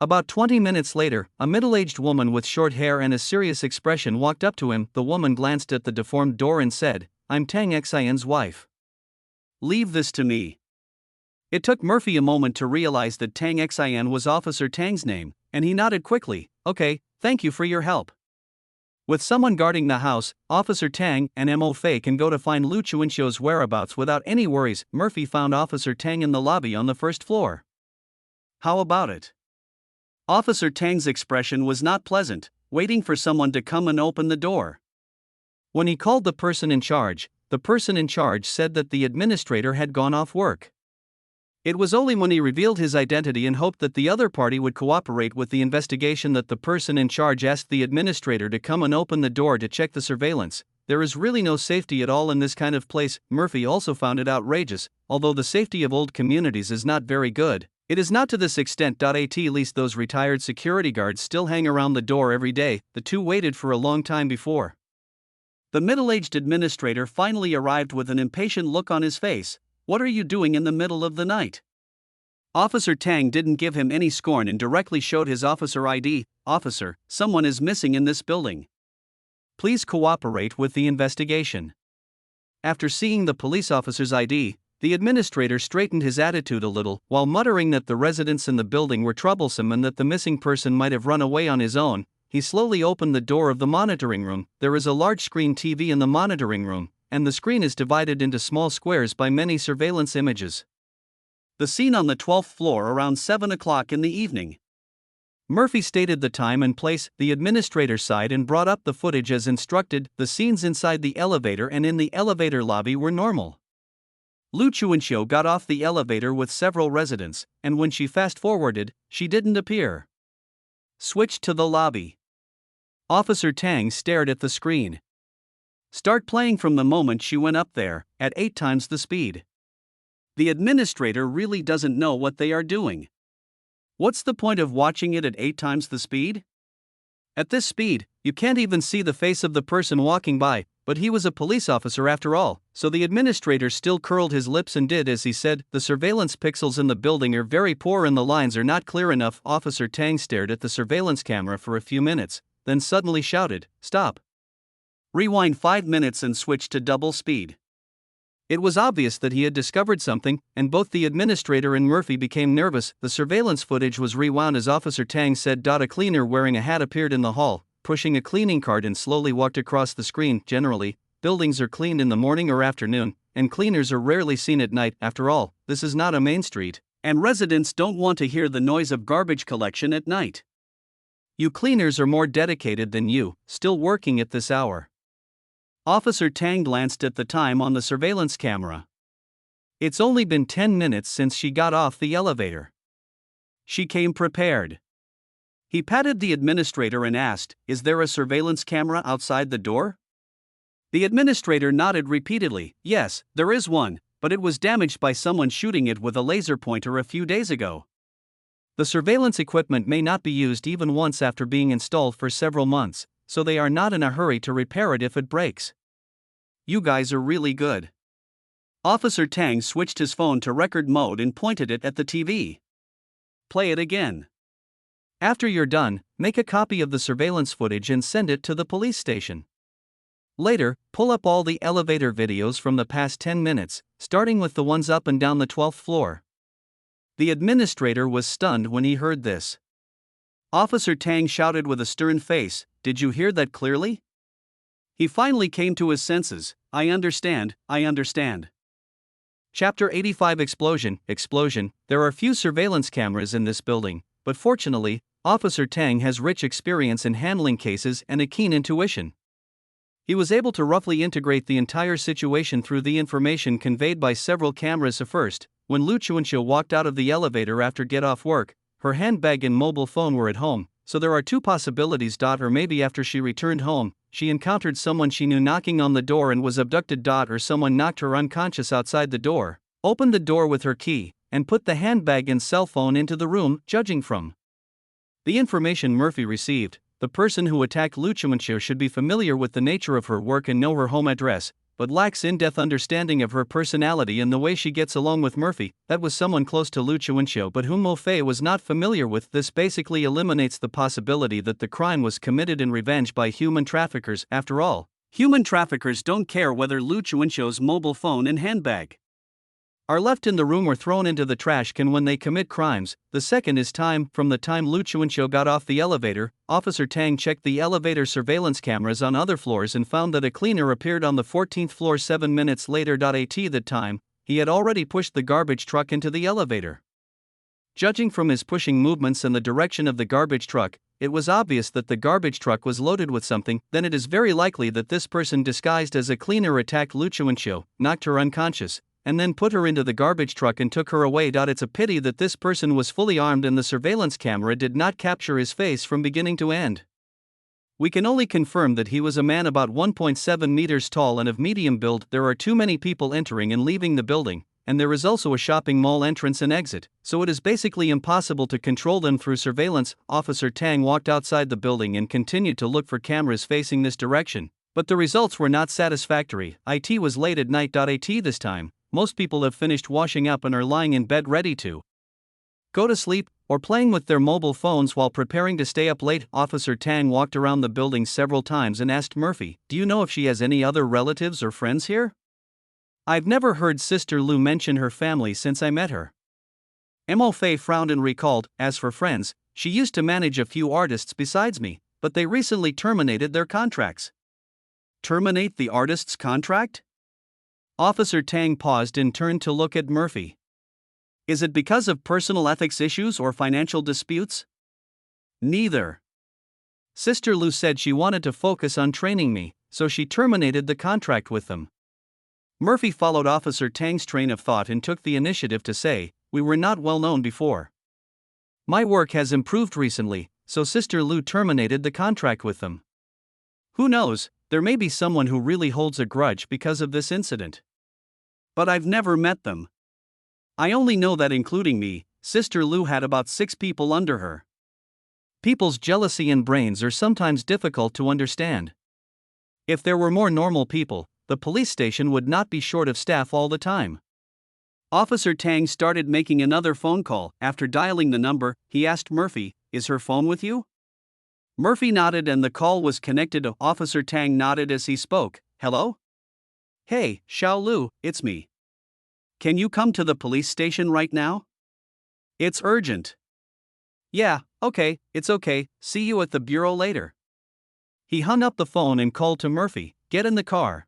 S1: About 20 minutes later, a middle-aged woman with short hair and a serious expression walked up to him. The woman glanced at the deformed door and said, "I'm Tang Xian's wife. Leave this to me." It took Murphy a moment to realize that Tang Xian was Officer Tang's name, and he nodded quickly. "Okay, thank you for your help." With someone guarding the house, Officer Tang and Mo Fei can go to find Lu Chuanxiu's whereabouts without any worries. Murphy found Officer Tang in the lobby on the first floor. How about it? Officer Tang's expression was not pleasant, waiting for someone to come and open the door. When he called the person in charge said that the administrator had gone off work. It was only when he revealed his identity and hoped that the other party would cooperate with the investigation that the person in charge asked the administrator to come and open the door to check the surveillance. There is really no safety at all in this kind of place. Murphy also found it outrageous. Although the safety of old communities is not very good, it is not to this extent. At least those retired security guards still hang around the door every day. The two waited for a long time before the middle-aged administrator finally arrived with an impatient look on his face. "What are you doing in the middle of the night?" Officer Tang didn't give him any scorn and directly showed his officer ID. "Officer, someone is missing in this building. Please cooperate with the investigation." After seeing the police officer's ID, the administrator straightened his attitude a little, while muttering that the residents in the building were troublesome and that the missing person might have run away on his own. He slowly opened the door of the monitoring room. There is a large screen TV in the monitoring room, and the screen is divided into small squares by many surveillance images. The scene on the 12th floor around 7 o'clock in the evening. Murphy stated the time and place. The administrator sighed and brought up the footage as instructed. The scenes inside the elevator and in the elevator lobby were normal. Lu Chuanxiu got off the elevator with several residents, and when she fast-forwarded, she didn't appear. Switch to the lobby. Officer Tang stared at the screen. Start playing from the moment she went up there, at 8 times the speed. The administrator really doesn't know what they are doing. What's the point of watching it at 8 times the speed? At this speed, you can't even see the face of the person walking by, but he was a police officer after all, so the administrator still curled his lips and did as he said. "The surveillance pixels in the building are very poor and the lines are not clear enough." Officer Tang stared at the surveillance camera for a few minutes, then suddenly shouted, "Stop! Rewind 5 minutes and switch to double speed." It was obvious that he had discovered something, and both the administrator and Murphy became nervous. The surveillance footage was rewound as Officer Tang said. A cleaner wearing a hat appeared in the hall, pushing a cleaning cart and slowly walked across the screen. Generally, buildings are cleaned in the morning or afternoon, and cleaners are rarely seen at night. After all, this is not a main street, and residents don't want to hear the noise of garbage collection at night. You cleaners are more dedicated than you, still working at this hour. Officer Tang glanced at the time on the surveillance camera. It's only been 10 minutes since she got off the elevator. She came prepared. He patted the administrator and asked, "Is there a surveillance camera outside the door?" The administrator nodded repeatedly. "Yes, there is one, but it was damaged by someone shooting it with a laser pointer a few days ago. The surveillance equipment may not be used even once after being installed for several months, so they are not in a hurry to repair it if it breaks." "You guys are really good." Officer Tang switched his phone to record mode and pointed it at the TV. "Play it again. After you're done, make a copy of the surveillance footage and send it to the police station. Later, pull up all the elevator videos from the past 10 minutes, starting with the ones up and down the 12th floor." The administrator was stunned when he heard this. Officer Tang shouted with a stern face, "Did you hear that clearly?" He finally came to his senses. I understand. Chapter 85 Explosion. There are few surveillance cameras in this building, but fortunately, Officer Tang has rich experience in handling cases and a keen intuition. He was able to roughly integrate the entire situation through the information conveyed by several cameras. First, when Lu Chuanxiu walked out of the elevator after get off work, her handbag and mobile phone were at home, so there are two possibilities. Or maybe after she returned home, she encountered someone she knew knocking on the door and was abducted. Or someone knocked her unconscious outside the door, opened the door with her key, and put the handbag and cell phone into the room, judging from the information Murphy received. The person who attacked Luciencio should be familiar with the nature of her work and know her home address, but lacks in-depth understanding of her personality and the way she gets along with Murphy. That was someone close to Luciencio but whom Moffat was not familiar with. This basically eliminates the possibility that the crime was committed in revenge by human traffickers. After all, human traffickers don't care whether Luciancio's mobile phone and handbag are left in the room or thrown into the trash can when they commit crimes. The second is time. From the time Luciencio got off the elevator, Officer Tang checked the elevator surveillance cameras on other floors and found that a cleaner appeared on the 14th floor 7 minutes later. At that time, he had already pushed the garbage truck into the elevator. Judging from his pushing movements and the direction of the garbage truck, it was obvious that the garbage truck was loaded with something. Then it is very likely that this person disguised as a cleaner attacked Luciencio, knocked her unconscious, and then put her into the garbage truck and took her away. It's a pity that this person was fully armed and the surveillance camera did not capture his face from beginning to end. We can only confirm that he was a man about 1.7 meters tall and of medium build. There are too many people entering and leaving the building, and there is also a shopping mall entrance and exit, so it is basically impossible to control them through surveillance. Officer Tang walked outside the building and continued to look for cameras facing this direction, but the results were not satisfactory. It was late at night. This time, most people have finished washing up and are lying in bed ready to go to sleep, or playing with their mobile phones while preparing to stay up late. Officer Tang walked around the building several times and asked Murphy, "Do you know if she has any other relatives or friends here? I've never heard Sister Lou mention her family since I met her." Moffat frowned and recalled, "As for friends, she used to manage a few artists besides me, but they recently terminated their contracts." Terminate the artist's contract? Officer Tang paused and turned to look at Murphy. Is it because of personal ethics issues or financial disputes? Neither. Sister Lou said she wanted to focus on training me, so she terminated the contract with them. Murphy followed Officer Tang's train of thought and took the initiative to say, "We were not well known before. My work has improved recently, so Sister Lou terminated the contract with them. Who knows, there may be someone who really holds a grudge because of this incident. But I've never met them. I only know that including me, Sister Lou had about 6 people under her." People's jealousy and brains are sometimes difficult to understand. If there were more normal people, the police station would not be short of staff all the time. Officer Tang started making another phone call. After dialing the number, he asked Murphy, "Is her phone with you?" Murphy nodded and the call was connected. Officer Tang nodded as he spoke. "Hello? Hey, Xiao Lu, it's me. Can you come to the police station right now? It's urgent." "Yeah, okay, it's okay, see you at the bureau later." He hung up the phone and called to Murphy, "Get in the car."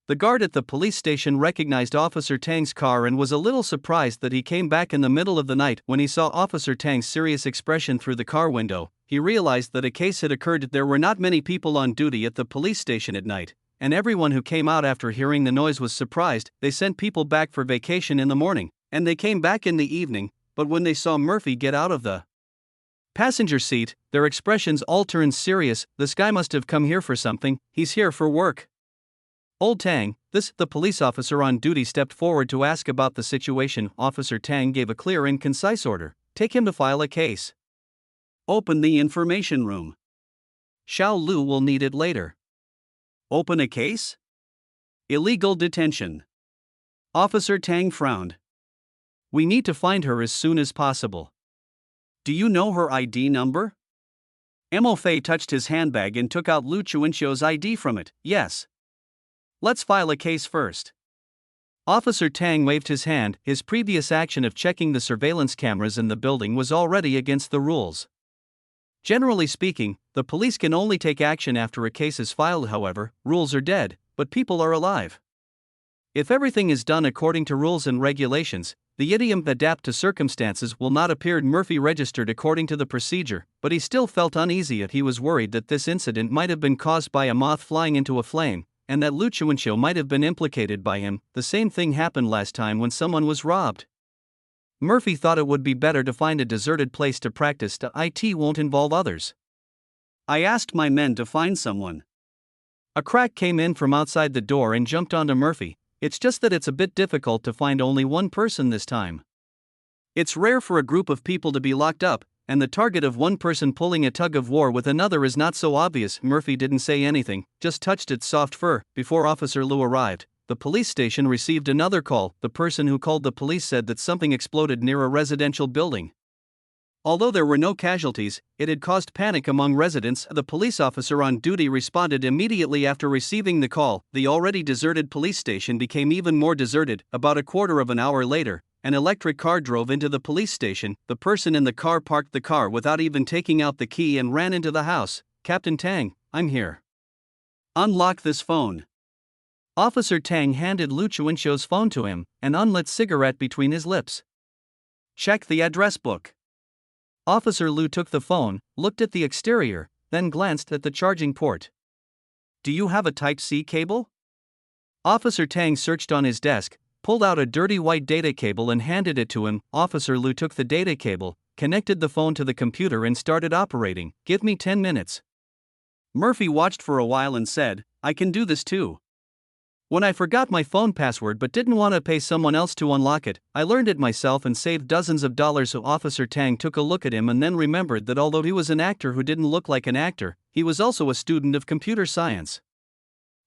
S1: The guard at the police station recognized Officer Tang's car and was a little surprised that he came back in the middle of the night. When he saw Officer Tang's serious expression through the car window, he realized that a case had occurred. There were not many people on duty at the police station at night, and everyone who came out after hearing the noise was surprised. They sent people back for vacation in the morning, and they came back in the evening, but when they saw Murphy get out of the passenger seat, their expressions all turned serious. "This guy must have come here for something, he's here for work." "Old Tang, the police officer on duty stepped forward to ask about the situation." Officer Tang gave a clear and concise order, "Take him to file a case. Open the information room. Xiao Lu will need it later." "Open a case? Illegal detention." Officer Tang frowned. "We need to find her as soon as possible." "Do you know her ID number?" Moffat touched his handbag and took out Luciancio's ID from it. "Yes. Let's file a case first." Officer Tang waved his hand. His previous action of checking the surveillance cameras in the building was already against the rules. Generally speaking, the police can only take action after a case is filed. However, rules are dead, but people are alive. If everything is done according to rules and regulations, the idiom "adapt to circumstances" will not appear. Murphy registered according to the procedure, but he still felt uneasy. He was worried that this incident might have been caused by a moth flying into a flame, and that Luciencio might have been implicated by him. The same thing happened last time when someone was robbed. Murphy thought it would be better to find a deserted place to practice. It won't involve others. "I asked my men to find someone." A crack came in from outside the door and jumped onto Murphy. "It's just that it's a bit difficult to find only one person this time." It's rare for a group of people to be locked up, and the target of one person pulling a tug of war with another is not so obvious. Murphy didn't say anything, just touched its soft fur. Before Officer Liu arrived, the police station received another call. The person who called the police said that something exploded near a residential building. Although there were no casualties, it had caused panic among residents. The police officer on duty responded immediately after receiving the call. The already deserted police station became even more deserted. About a quarter of an hour later, an electric car drove into the police station. The person in the car parked the car without even taking out the key and ran into the house. "Captain Tang, I'm here. Unlock this phone." Officer Tang handed Liu Chuanxiu's phone to him, an unlit cigarette between his lips. "Check the address book." Officer Liu took the phone, looked at the exterior, then glanced at the charging port. "Do you have a Type-C cable?" Officer Tang searched on his desk, pulled out a dirty white data cable and handed it to him. Officer Liu took the data cable, connected the phone to the computer and started operating. "Give me 10 minutes. Murphy watched for a while and said, "I can do this too. When I forgot my phone password but didn't want to pay someone else to unlock it, I learned it myself and saved dozens of dollars." So Officer Tang took a look at him and then remembered that although he was an actor who didn't look like an actor, he was also a student of computer science.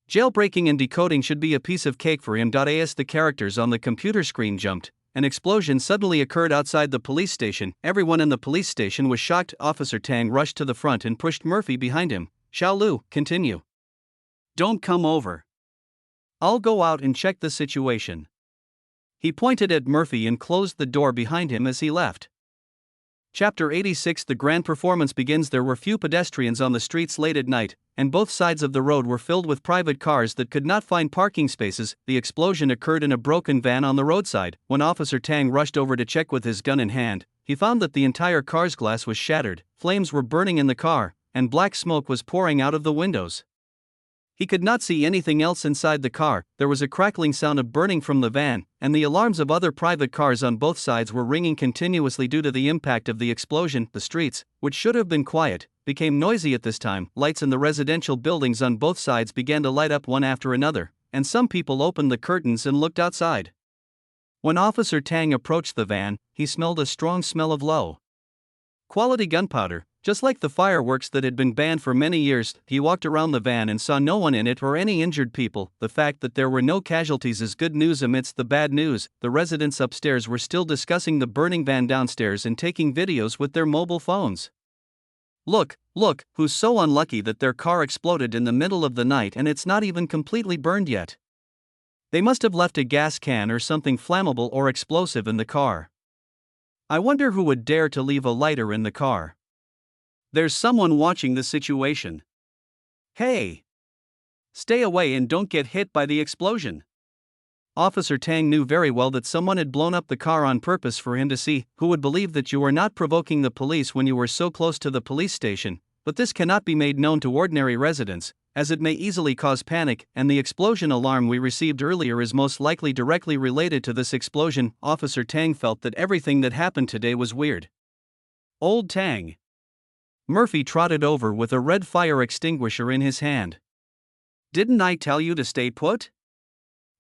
S1: Jailbreaking and decoding should be a piece of cake for him. As the characters on the computer screen jumped, an explosion suddenly occurred outside the police station. Everyone in the police station was shocked. Officer Tang rushed to the front and pushed Murphy behind him. "Xiao Lu, continue. Don't come over. I'll go out and check the situation." He pointed at Murphy and closed the door behind him as he left. Chapter 86. The grand performance begins. There were few pedestrians on the streets late at night, and both sides of the road were filled with private cars that could not find parking spaces. The explosion occurred in a broken van on the roadside. When Officer Tang rushed over to check with his gun in hand, he found that the entire car's glass was shattered, flames were burning in the car, and black smoke was pouring out of the windows. He could not see anything else inside the car. There was a crackling sound of burning from the van, and the alarms of other private cars on both sides were ringing continuously due to the impact of the explosion. The streets, which should have been quiet, became noisy at this time. Lights in the residential buildings on both sides began to light up one after another, and some people opened the curtains and looked outside. When Officer Tang approached the van, he smelled a strong smell of low-quality gunpowder, just like the fireworks that had been banned for many years. He walked around the van and saw no one in it or any injured people. The fact that there were no casualties is good news amidst the bad news. The residents upstairs were still discussing the burning van downstairs and taking videos with their mobile phones. Look, who's so unlucky that their car exploded in the middle of the night and it's not even completely burned yet. They must have left a gas can or something flammable or explosive in the car. I wonder who would dare to leave a lighter in the car. There's someone watching the situation. Hey! Stay away and don't get hit by the explosion. Officer Tang knew very well that someone had blown up the car on purpose for him to see. Who would believe that you were not provoking the police when you were so close to the police station? But this cannot be made known to ordinary residents, as it may easily cause panic, and the explosion alarm we received earlier is most likely directly related to this explosion. Officer Tang felt that everything that happened today was weird. Old Tang. Murphy trotted over with a red fire extinguisher in his hand. "Didn't I tell you to stay put?"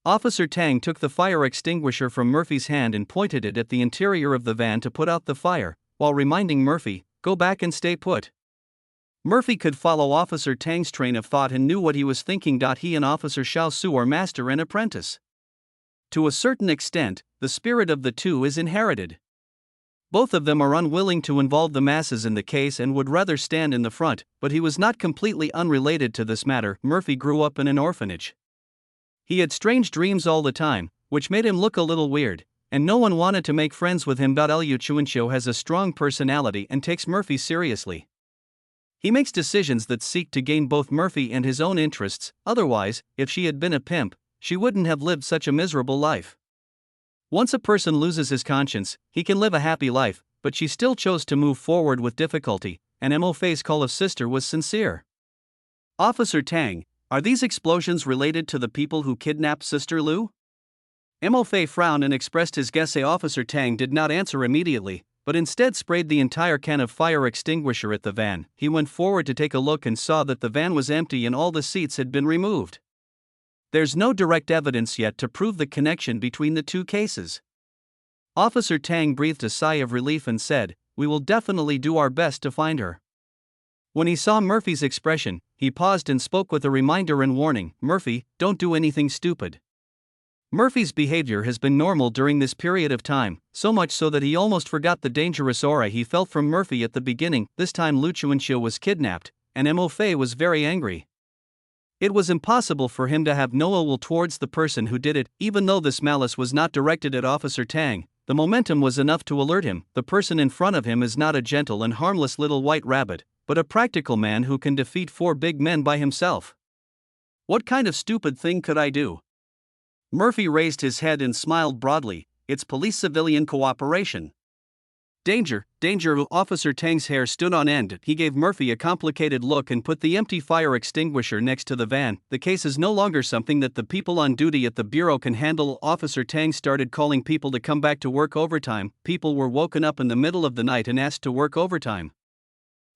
S1: Officer Tang took the fire extinguisher from Murphy's hand and pointed it at the interior of the van to put out the fire, while reminding Murphy, "Go back and stay put." Murphy could follow Officer Tang's train of thought and knew what he was thinking. He and Officer Xiao Su are master and apprentice. To a certain extent, the spirit of the two is inherited. Both of them are unwilling to involve the masses in the case and would rather stand in the front, but he was not completely unrelated to this matter. Murphy grew up in an orphanage. He had strange dreams all the time, which made him look a little weird, and no one wanted to make friends with him. Liu Chuanxiu has a strong personality and takes Murphy seriously. He makes decisions that seek to gain both Murphy and his own interests. Otherwise, if she had been a pimp, she wouldn't have lived such a miserable life. Once a person loses his conscience, he can live a happy life, but she still chose to move forward with difficulty, and Mo Fei's call of sister was sincere. "Officer Tang, are these explosions related to the people who kidnapped Sister Liu?" Mo Fei frowned and expressed his guess. Officer Tang did not answer immediately, but instead sprayed the entire can of fire extinguisher at the van. He went forward to take a look and saw that the van was empty and all the seats had been removed. There's no direct evidence yet to prove the connection between the two cases. Officer Tang breathed a sigh of relief and said, "We will definitely do our best to find her." When he saw Murphy's expression, he paused and spoke with a reminder and warning, "Murphy, don't do anything stupid." Murphy's behavior has been normal during this period of time, so much so that he almost forgot the dangerous aura he felt from Murphy at the beginning. This time Lu Chuanxiu was kidnapped, and Mo Fei was very angry. It was impossible for him to have no ill will towards the person who did it, even though this malice was not directed at Officer Tang. The momentum was enough to alert him. The person in front of him is not a gentle and harmless little white rabbit, but a practical man who can defeat 4 big men by himself. What kind of stupid thing could I do? Murphy raised his head and smiled broadly. It's police-civilian cooperation. Danger, danger! Officer Tang's hair stood on end. He gave Murphy a complicated look and put the empty fire extinguisher next to the van. The case is no longer something that the people on duty at the bureau can handle. Officer Tang started calling people to come back to work overtime. People were woken up in the middle of the night and asked to work overtime.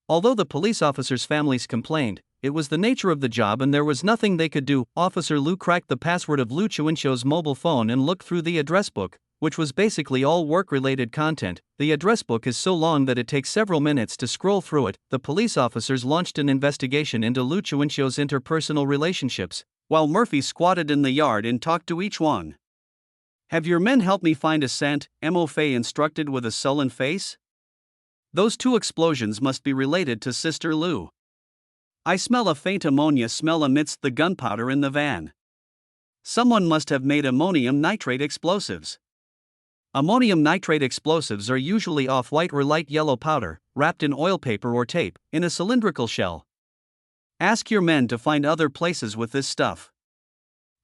S1: Although the police officers' families complained, it was the nature of the job and there was nothing they could do. Officer Lu cracked the password of Lu Chuanxiu's mobile phone and looked through the address book, which was basically all work-related content. The address book is so long that it takes several minutes to scroll through it. The police officers launched an investigation into Lu Chuanxiu's interpersonal relationships, while Murphy squatted in the yard and talked to each one. "Have your men help me find a scent?" Mo Fei instructed with a sullen face. "Those 2 explosions must be related to Sister Lu. I smell a faint ammonia smell amidst the gunpowder in the van. Someone must have made ammonium nitrate explosives." Ammonium nitrate explosives are usually off-white or light yellow powder, wrapped in oil paper or tape, in a cylindrical shell. Ask your men to find other places with this stuff.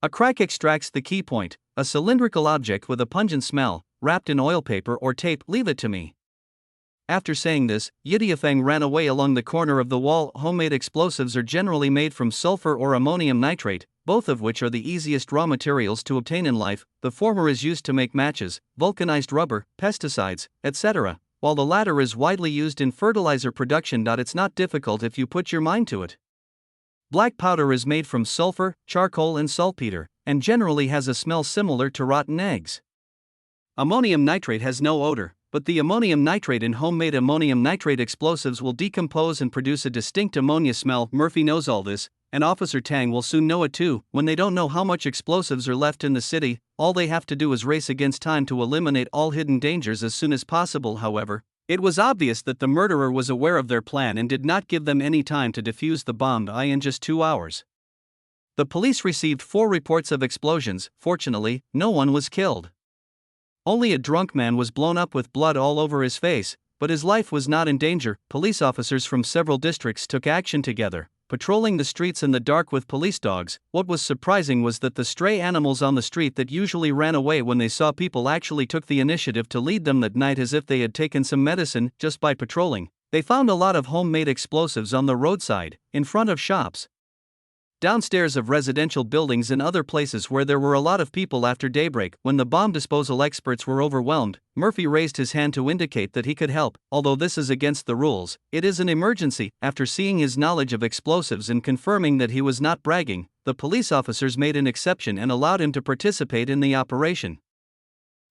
S1: A crack extracts the key point, a cylindrical object with a pungent smell, wrapped in oil paper or tape. Leave it to me. After saying this, Yidiafeng ran away along the corner of the wall. Homemade explosives are generally made from sulfur or ammonium nitrate, both of which are the easiest raw materials to obtain in life. The former is used to make matches, vulcanized rubber, pesticides, etc., while the latter is widely used in fertilizer production. It's not difficult if you put your mind to it. Black powder is made from sulfur, charcoal and saltpeter, and generally has a smell similar to rotten eggs. Ammonium nitrate has no odor, but the ammonium nitrate in homemade ammonium nitrate explosives will decompose and produce a distinct ammonia smell. Murphy knows all this, and Officer Tang will soon know it too. When they don't know how much explosives are left in the city, all they have to do is race against time to eliminate all hidden dangers as soon as possible. However, it was obvious that the murderer was aware of their plan and did not give them any time to defuse the bomb. In just 2 hours, the police received 4 reports of explosions. Fortunately, no one was killed. Only a drunk man was blown up with blood all over his face, but his life was not in danger. Police officers from several districts took action together, patrolling the streets in the dark with police dogs. What was surprising was that the stray animals on the street that usually ran away when they saw people actually took the initiative to lead them that night as if they had taken some medicine. Just by patrolling, they found a lot of homemade explosives on the roadside, in front of shops, downstairs of residential buildings and other places where there were a lot of people after daybreak. When the bomb disposal experts were overwhelmed, Murphy raised his hand to indicate that he could help. Although this is against the rules, it is an emergency. After seeing his knowledge of explosives and confirming that he was not bragging, the police officers made an exception and allowed him to participate in the operation.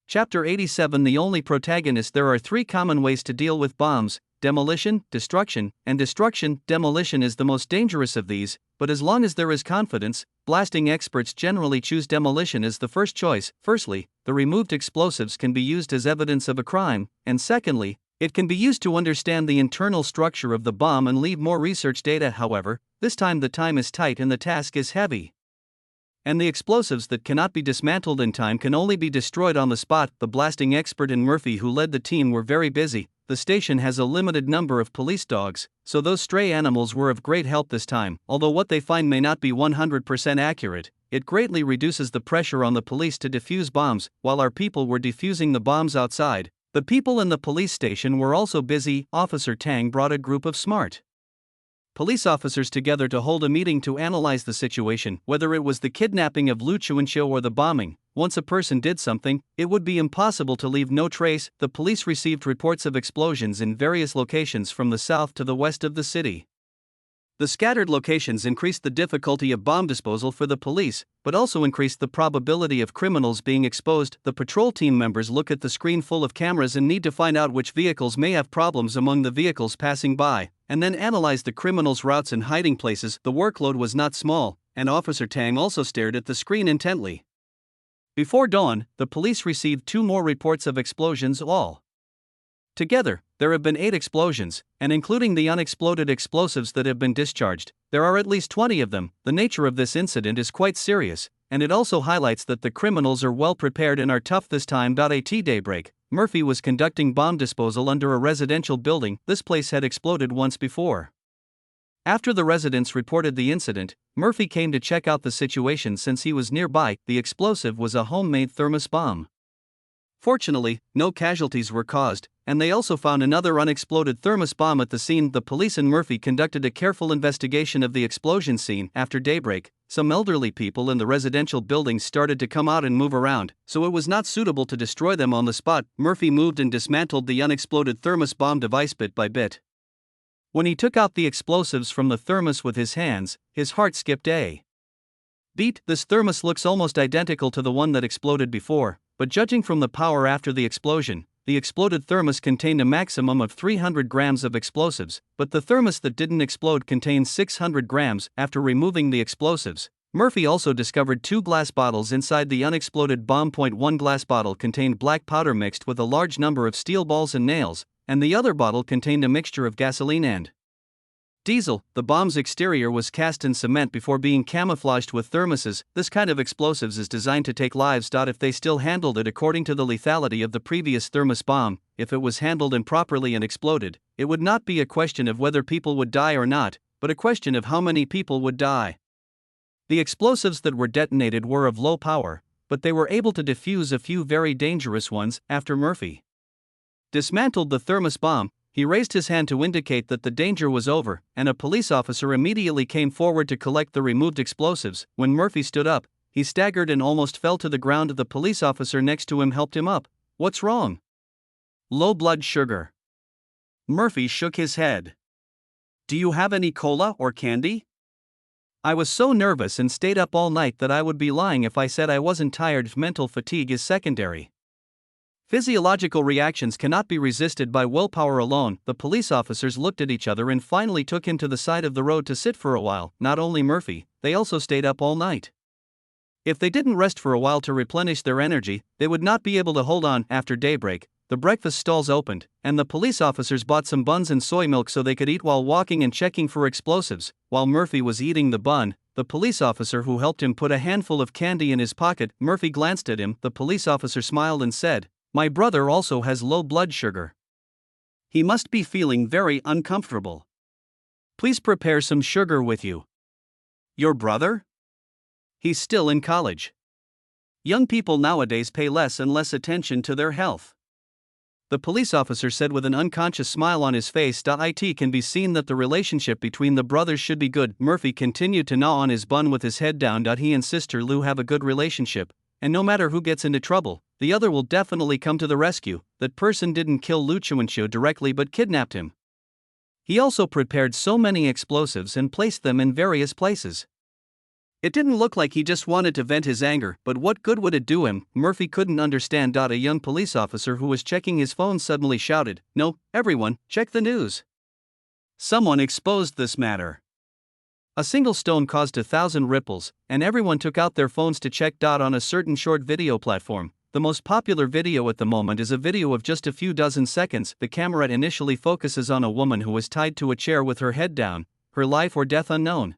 S1: Chapter 87. The only protagonist. There are 3 common ways to deal with bombs: demolition, destruction, and destruction. Demolition is the most dangerous of these, but as long as there is confidence, blasting experts generally choose demolition as the first choice. Firstly, the removed explosives can be used as evidence of a crime, and secondly, it can be used to understand the internal structure of the bomb and leave more research data. However, this time the time is tight and the task is heavy, and the explosives that cannot be dismantled in time can only be destroyed on the spot. The blasting expert and Murphy, who led the team, were very busy. The station has a limited number of police dogs, so those stray animals were of great help this time. Although what they find may not be 100% accurate, it greatly reduces the pressure on the police to defuse bombs. While our people were defusing the bombs outside, the people in the police station were also busy. Officer Tang brought a group of smart police officers together to hold a meeting to analyze the situation. Whether it was the kidnapping of Lu Chuanxiu or the bombing, once a person did something, it would be impossible to leave no trace. The police received reports of explosions in various locations from the south to the west of the city. The scattered locations increased the difficulty of bomb disposal for the police, but also increased the probability of criminals being exposed. The patrol team members look at the screen full of cameras and need to find out which vehicles may have problems among the vehicles passing by, and then analyze the criminals' routes and hiding places. The workload was not small, and Officer Tang also stared at the screen intently. Before dawn, the police received 2 more reports of explosions all. Together, there have been 8 explosions, and including the unexploded explosives that have been discharged, there are at least 20 of them. The nature of this incident is quite serious, and it also highlights that the criminals are well prepared and are tough this time. At daybreak, Murphy was conducting bomb disposal under a residential building. This place had exploded once before. After the residents reported the incident, Murphy came to check out the situation since he was nearby. The explosive was a homemade thermos bomb. Fortunately, no casualties were caused, and they also found another unexploded thermos bomb at the scene. The police and Murphy conducted a careful investigation of the explosion scene. After daybreak, some elderly people in the residential buildings started to come out and move around, so it was not suitable to destroy them on the spot. Murphy moved and dismantled the unexploded thermos bomb device bit by bit. When he took out the explosives from the thermos with his hands, his heart skipped a beat. This thermos looks almost identical to the one that exploded before, but judging from the power after the explosion, the exploded thermos contained a maximum of 300 grams of explosives, but the thermos that didn't explode contained 600 grams. After removing the explosives, Murphy also discovered 2 glass bottles inside the unexploded bomb. One glass bottle contained black powder mixed with a large number of steel balls and nails, and the other bottle contained a mixture of gasoline and diesel. The bomb's exterior was cast in cement before being camouflaged with thermoses. This kind of explosives is designed to take lives. If they still handled it according to the lethality of the previous thermos bomb, if it was handled improperly and exploded, it would not be a question of whether people would die or not, but a question of how many people would die. The explosives that were detonated were of low power, but they were able to defuse a few very dangerous ones. After Murphy dismantled the thermos bomb, he raised his hand to indicate that the danger was over, and a police officer immediately came forward to collect the removed explosives. When Murphy stood up, he staggered and almost fell to the ground. The police officer next to him helped him up. "What's wrong?" "Low blood sugar." Murphy shook his head. "Do you have any cola or candy?" "I was so nervous and stayed up all night that I would be lying if I said I wasn't tired. Mental fatigue is secondary. Physiological reactions cannot be resisted by willpower alone." The police officers looked at each other and finally took him to the side of the road to sit for a while. Not only Murphy, they also stayed up all night. If they didn't rest for a while to replenish their energy, they would not be able to hold on. After daybreak, the breakfast stalls opened, and the police officers bought some buns and soy milk so they could eat while walking and checking for explosives. While Murphy was eating the bun, the police officer who helped him put a handful of candy in his pocket. Murphy glanced at him. The police officer smiled and said, "My brother also has low blood sugar. He must be feeling very uncomfortable. Please prepare some sugar with you." "Your brother? He's still in college." Young people nowadays pay less and less attention to their health. The police officer said with an unconscious smile on his face. It can be seen that the relationship between the brothers should be good. Murphy continued to gnaw on his bun with his head down. He and Sister Lou have a good relationship, and no matter who gets into trouble, the other will definitely come to the rescue. That person didn't kill Lu Chuanxiu directly but kidnapped him. He also prepared so many explosives and placed them in various places. It didn't look like he just wanted to vent his anger, but what good would it do him? Murphy couldn't understand. A young police officer who was checking his phone suddenly shouted, "No, everyone, check the news. Someone exposed this matter." A single stone caused 1,000 ripples, and everyone took out their phones to check. On a certain short video platform, the most popular video at the moment is a video of just a few dozen seconds. The camera initially focuses on a woman who is tied to a chair with her head down, her life or death unknown.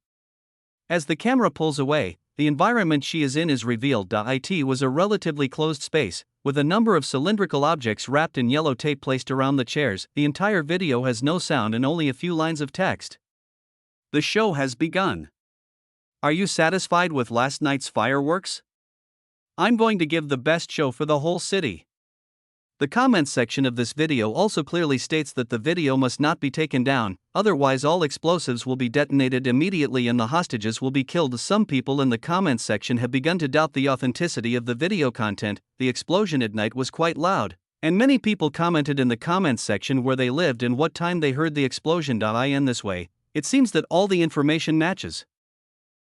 S1: As the camera pulls away, the environment she is in is revealed. It was a relatively closed space, with a number of cylindrical objects wrapped in yellow tape placed around the chairs. The entire video has no sound and only a few lines of text. The show has begun. Are you satisfied with last night's fireworks? I'm going to give the best show for the whole city. The comments section of this video also clearly states that the video must not be taken down, otherwise all explosives will be detonated immediately and the hostages will be killed. Some people in the comments section have begun to doubt the authenticity of the video content. The explosion at night was quite loud, and many people commented in the comments section where they lived and what time they heard the explosion. In this way, It seems that all the information matches.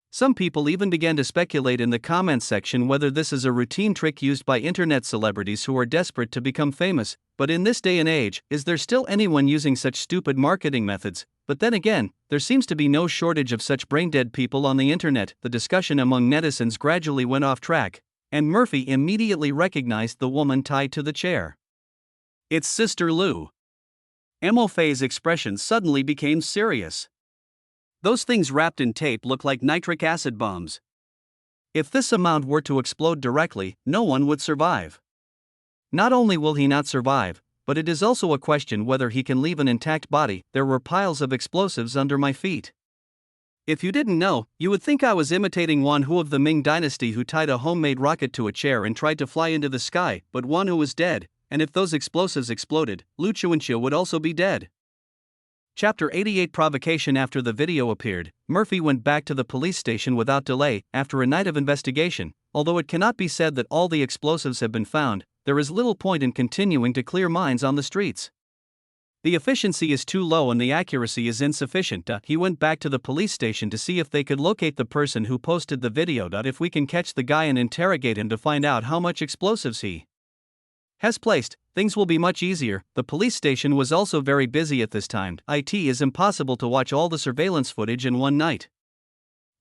S1: Some people even began to speculate in the comments section whether this is a routine trick used by internet celebrities who are desperate to become famous. But in this day and age, is there still anyone using such stupid marketing methods? But then again, there seems to be no shortage of such brain-dead people on the internet. The discussion among netizens gradually went off track, and Murphy immediately recognized the woman tied to the chair. It's Sister Lou. Mo Fei's expression suddenly became serious. Those things wrapped in tape look like nitric acid bombs. If this amount were to explode directly, no one would survive. Not only will he not survive, but it is also a question whether he can leave an intact body. There were piles of explosives under my feet. If you didn't know, you would think I was imitating Wan Hu of the Ming Dynasty, who tied a homemade rocket to a chair and tried to fly into the sky, but Wan Hu was dead, and if those explosives exploded, Lu Chuanxia would also be dead. Chapter 88 Provocation. After the video appeared, Murphy went back to the police station without delay. After a night of investigation, although it cannot be said that all the explosives have been found, there is little point in continuing to clear mines on the streets. The efficiency is too low and the accuracy is insufficient. He went back to the police station to see if they could locate the person who posted the video. If we can catch the guy and interrogate him to find out how much explosives he has placed, things will be much easier. The police station was also very busy at this time. It is impossible to watch all the surveillance footage in one night.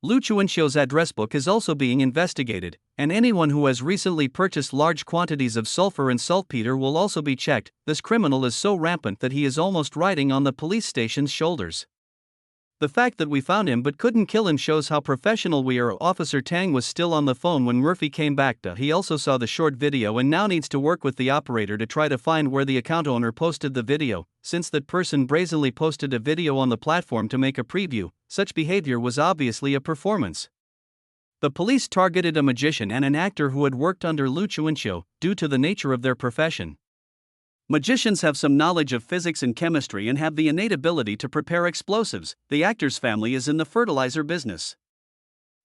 S1: Lu Chuanxia's address book is also being investigated, and anyone who has recently purchased large quantities of sulfur and saltpeter will also be checked. This criminal is so rampant that he is almost riding on the police station's shoulders. The fact that we found him but couldn't kill him shows how professional we are. Officer Tang was still on the phone when Murphy came back. He also saw the short video and now needs to work with the operator to try to find where the account owner posted the video. Since that person brazenly posted a video on the platform to make a preview, such behavior was obviously a performance. The police targeted a magician and an actor who had worked under Lu Chuanxia, due to the nature of their profession. Magicians have some knowledge of physics and chemistry and have the innate ability to prepare explosives. The actor's family is in the fertilizer business.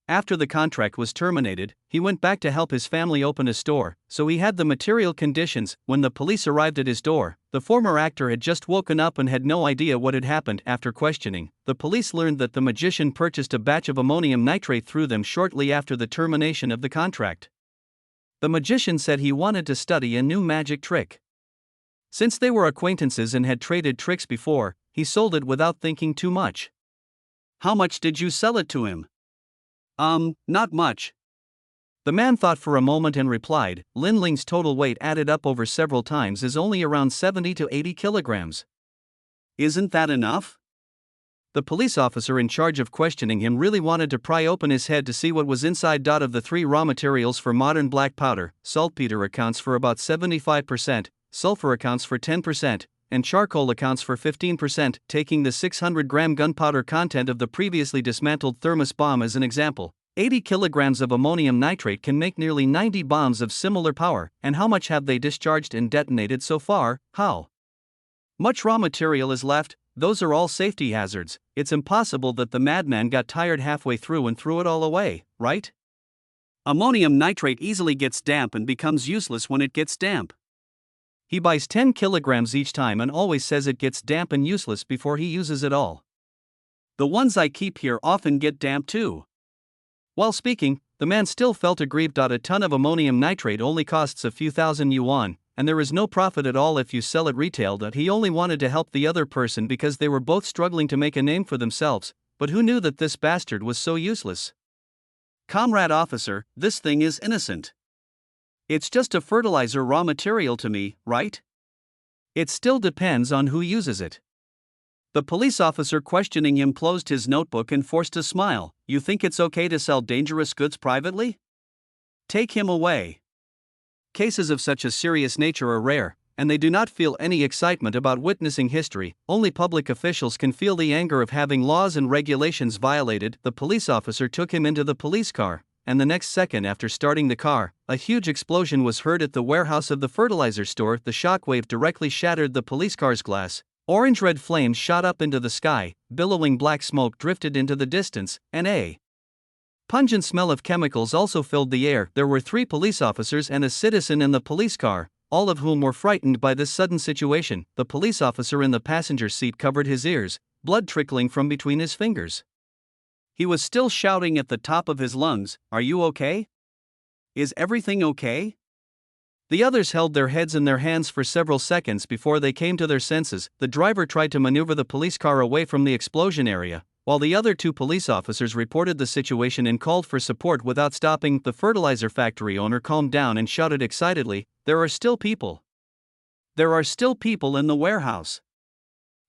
S1: After the contract was terminated, he went back to help his family open a store, so he had the material conditions. When the police arrived at his door, the former actor had just woken up and had no idea what had happened. After questioning, the police learned that the magician purchased a batch of ammonium nitrate through them shortly after the termination of the contract. The magician said he wanted to study a new magic trick. Since they were acquaintances and had traded tricks before, he sold it without thinking too much. How much did you sell it to him? Not much. The man thought for a moment and replied, Lin Ling's total weight added up over several times is only around 70 to 80 kilograms. Isn't that enough? The police officer in charge of questioning him really wanted to pry open his head to see what was inside. Of the three raw materials for modern black powder, saltpeter accounts for about 75%, sulfur accounts for 10%, and charcoal accounts for 15%. Taking the 600-gram gunpowder content of the previously dismantled thermos bomb as an example, 80 kilograms of ammonium nitrate can make nearly 90 bombs of similar power. And how much have they discharged and detonated so far? How much raw material is left? Those are all safety hazards. It's impossible that the madman got tired halfway through and threw it all away, right? Ammonium nitrate easily gets damp and becomes useless when it gets damp. He buys 10 kilograms each time and always says it gets damp and useless before he uses it all. The ones I keep here often get damp too. While speaking, the man still felt aggrieved. A ton of ammonium nitrate only costs a few thousand yuan, and there is no profit at all if you sell it retail. He only wanted to help the other person because they were both struggling to make a name for themselves, but who knew that this bastard was so useless? Comrade officer, this thing is innocent. It's just a fertilizer raw material to me, right? It still depends on who uses it. The police officer questioning him closed his notebook and forced a smile. You think it's okay to sell dangerous goods privately? Take him away. Cases of such a serious nature are rare, and they do not feel any excitement about witnessing history. Only public officials can feel the anger of having laws and regulations violated. The police officer took him into the police car, and the next second after starting the car, a huge explosion was heard at the warehouse of the fertilizer store. The shockwave directly shattered the police car's glass. Orange-red flames shot up into the sky, billowing black smoke drifted into the distance, and a pungent smell of chemicals also filled the air. There were 3 police officers and a citizen in the police car, all of whom were frightened by this sudden situation. The police officer in the passenger seat covered his ears, blood trickling from between his fingers. He was still shouting at the top of his lungs, "Are you okay? Is everything okay?" The others held their heads in their hands for several seconds before they came to their senses. The driver tried to maneuver the police car away from the explosion area, while the other two police officers reported the situation and called for support without stopping. The fertilizer factory owner calmed down and shouted excitedly, "There are still people. There are still people in the warehouse."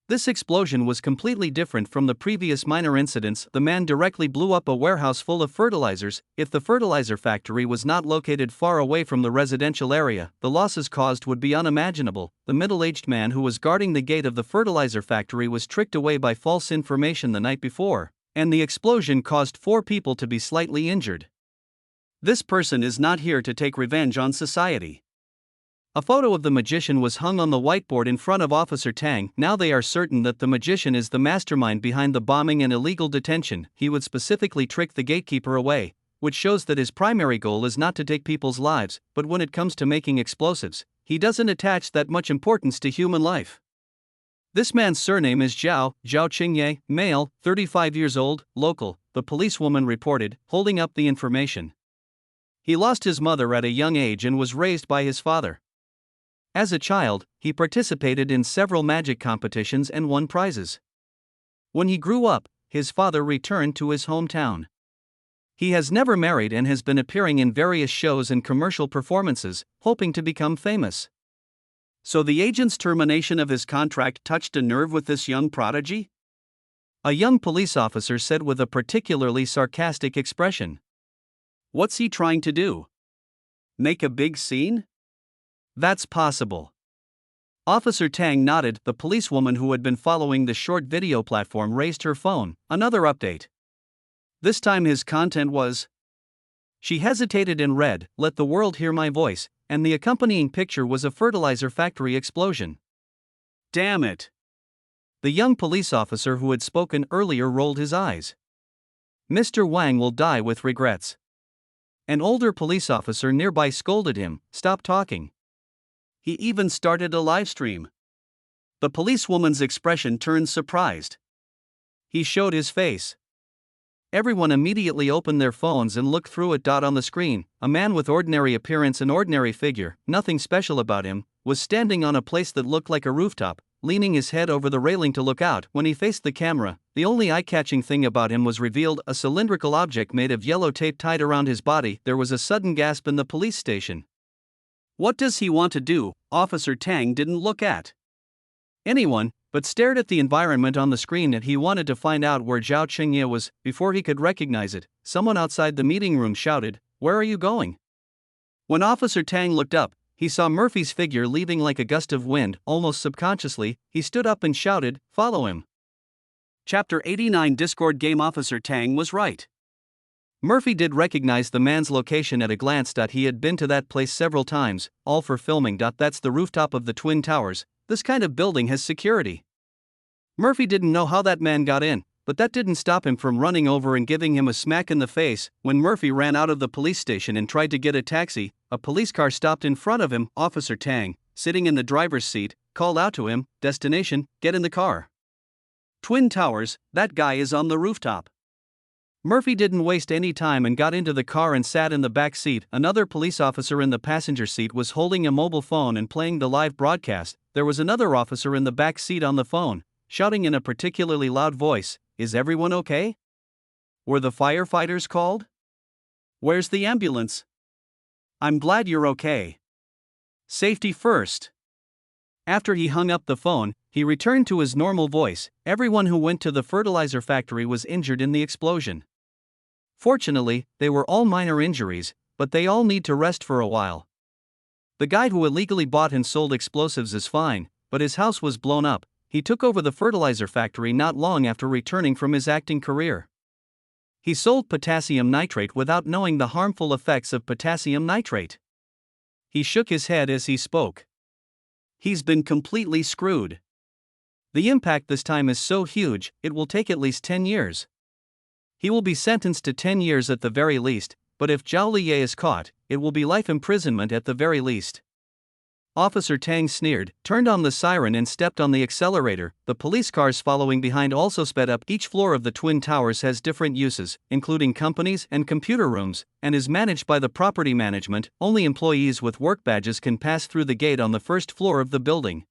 S1: This explosion was completely different from the previous minor incidents. The man directly blew up a warehouse full of fertilizers. If the fertilizer factory was not located far away from the residential area, the losses caused would be unimaginable. The middle-aged man who was guarding the gate of the fertilizer factory was tricked away by false information the night before, and the explosion caused 4 people to be slightly injured. This person is not here to take revenge on society. A photo of the magician was hung on the whiteboard in front of Officer Tang. Now they are certain that the magician is the mastermind behind the bombing and illegal detention. He would specifically trick the gatekeeper away, which shows that his primary goal is not to take people's lives, but when it comes to making explosives, he doesn't attach that much importance to human life. This man's surname is Zhao Qingye, male, 35 years old, local, the policewoman reported, holding up the information. He lost his mother at a young age and was raised by his father. As a child, he participated in several magic competitions and won prizes. When he grew up, his father returned to his hometown. He has never married and has been appearing in various shows and commercial performances, hoping to become famous. So the agent's termination of his contract touched a nerve with this young prodigy? A young police officer said with a particularly sarcastic expression. What's he trying to do? Make a big scene? That's possible. Officer Tang nodded. The policewoman who had been following the short video platform raised her phone. Another update. This time his content was. She hesitated and read, "Let the world hear my voice," and the accompanying picture was a fertilizer factory explosion. Damn it. The young police officer who had spoken earlier rolled his eyes. Mr. Wang will die with regrets. An older police officer nearby scolded him, "Stop talking." He even started a live stream. The policewoman's expression turned surprised. He showed his face. Everyone immediately opened their phones and looked through it. On the screen, a man with ordinary appearance and ordinary figure, nothing special about him, was standing on a place that looked like a rooftop, leaning his head over the railing to look out. When he faced the camera, the only eye-catching thing about him was revealed: a cylindrical object made of yellow tape tied around his body. There was a sudden gasp in the police station. What does he want to do? Officer Tang didn't look at anyone, but stared at the environment on the screen, and he wanted to find out where Zhao Qingye was. Before he could recognize it, someone outside the meeting room shouted, "Where are you going?" When Officer Tang looked up, he saw Murphy's figure leaving like a gust of wind. Almost subconsciously, he stood up and shouted, "Follow him." Chapter 89 Discord game. Officer Tang was right. Murphy did recognize the man's location at a glance. He had been to that place several times, all for filming. That's the rooftop of the Twin Towers. This kind of building has security. Murphy didn't know how that man got in, but that didn't stop him from running over and giving him a smack in the face. When Murphy ran out of the police station and tried to get a taxi, a police car stopped in front of him. Officer Tang, sitting in the driver's seat, called out to him, "Destination, get in the car." Twin Towers, that guy is on the rooftop. Murphy didn't waste any time and got into the car and sat in the back seat. Another police officer in the passenger seat was holding a mobile phone and playing the live broadcast. There was another officer in the back seat on the phone, shouting in a particularly loud voice, "Is everyone okay? Were the firefighters called? Where's the ambulance? I'm glad you're okay. Safety first." After he hung up the phone, he returned to his normal voice. Everyone who went to the fertilizer factory was injured in the explosion. Fortunately, they were all minor injuries, but they all need to rest for a while. The guy who illegally bought and sold explosives is fine, but his house was blown up. He took over the fertilizer factory not long after returning from his acting career. He sold potassium nitrate without knowing the harmful effects of potassium nitrate. He shook his head as he spoke. He's been completely screwed. The impact this time is so huge, it will take at least 10 years. He will be sentenced to 10 years at the very least, but if Zhao Liye is caught, it will be life imprisonment at the very least. Officer Tang sneered, turned on the siren and stepped on the accelerator. The police cars following behind also sped up. Each floor of the Twin Towers has different uses, including companies and computer rooms, and is managed by the property management. Only employees with work badges can pass through the gate on the first floor of the building.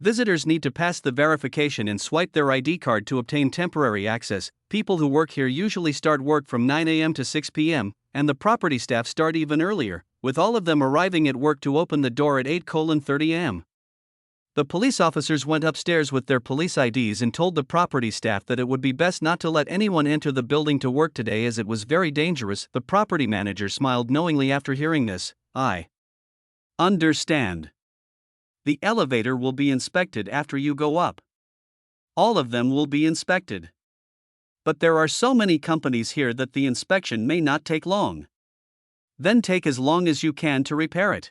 S1: Visitors need to pass the verification and swipe their ID card to obtain temporary access. People who work here usually start work from 9 a.m. to 6 p.m., and the property staff start even earlier, with all of them arriving at work to open the door at 8:30 a.m. The police officers went upstairs with their police IDs and told the property staff that it would be best not to let anyone enter the building to work today as it was very dangerous. The property manager smiled knowingly after hearing this. I understand. The elevator will be inspected after you go up. All of them will be inspected. But there are so many companies here that the inspection may not take long. Then take as long as you can to repair it.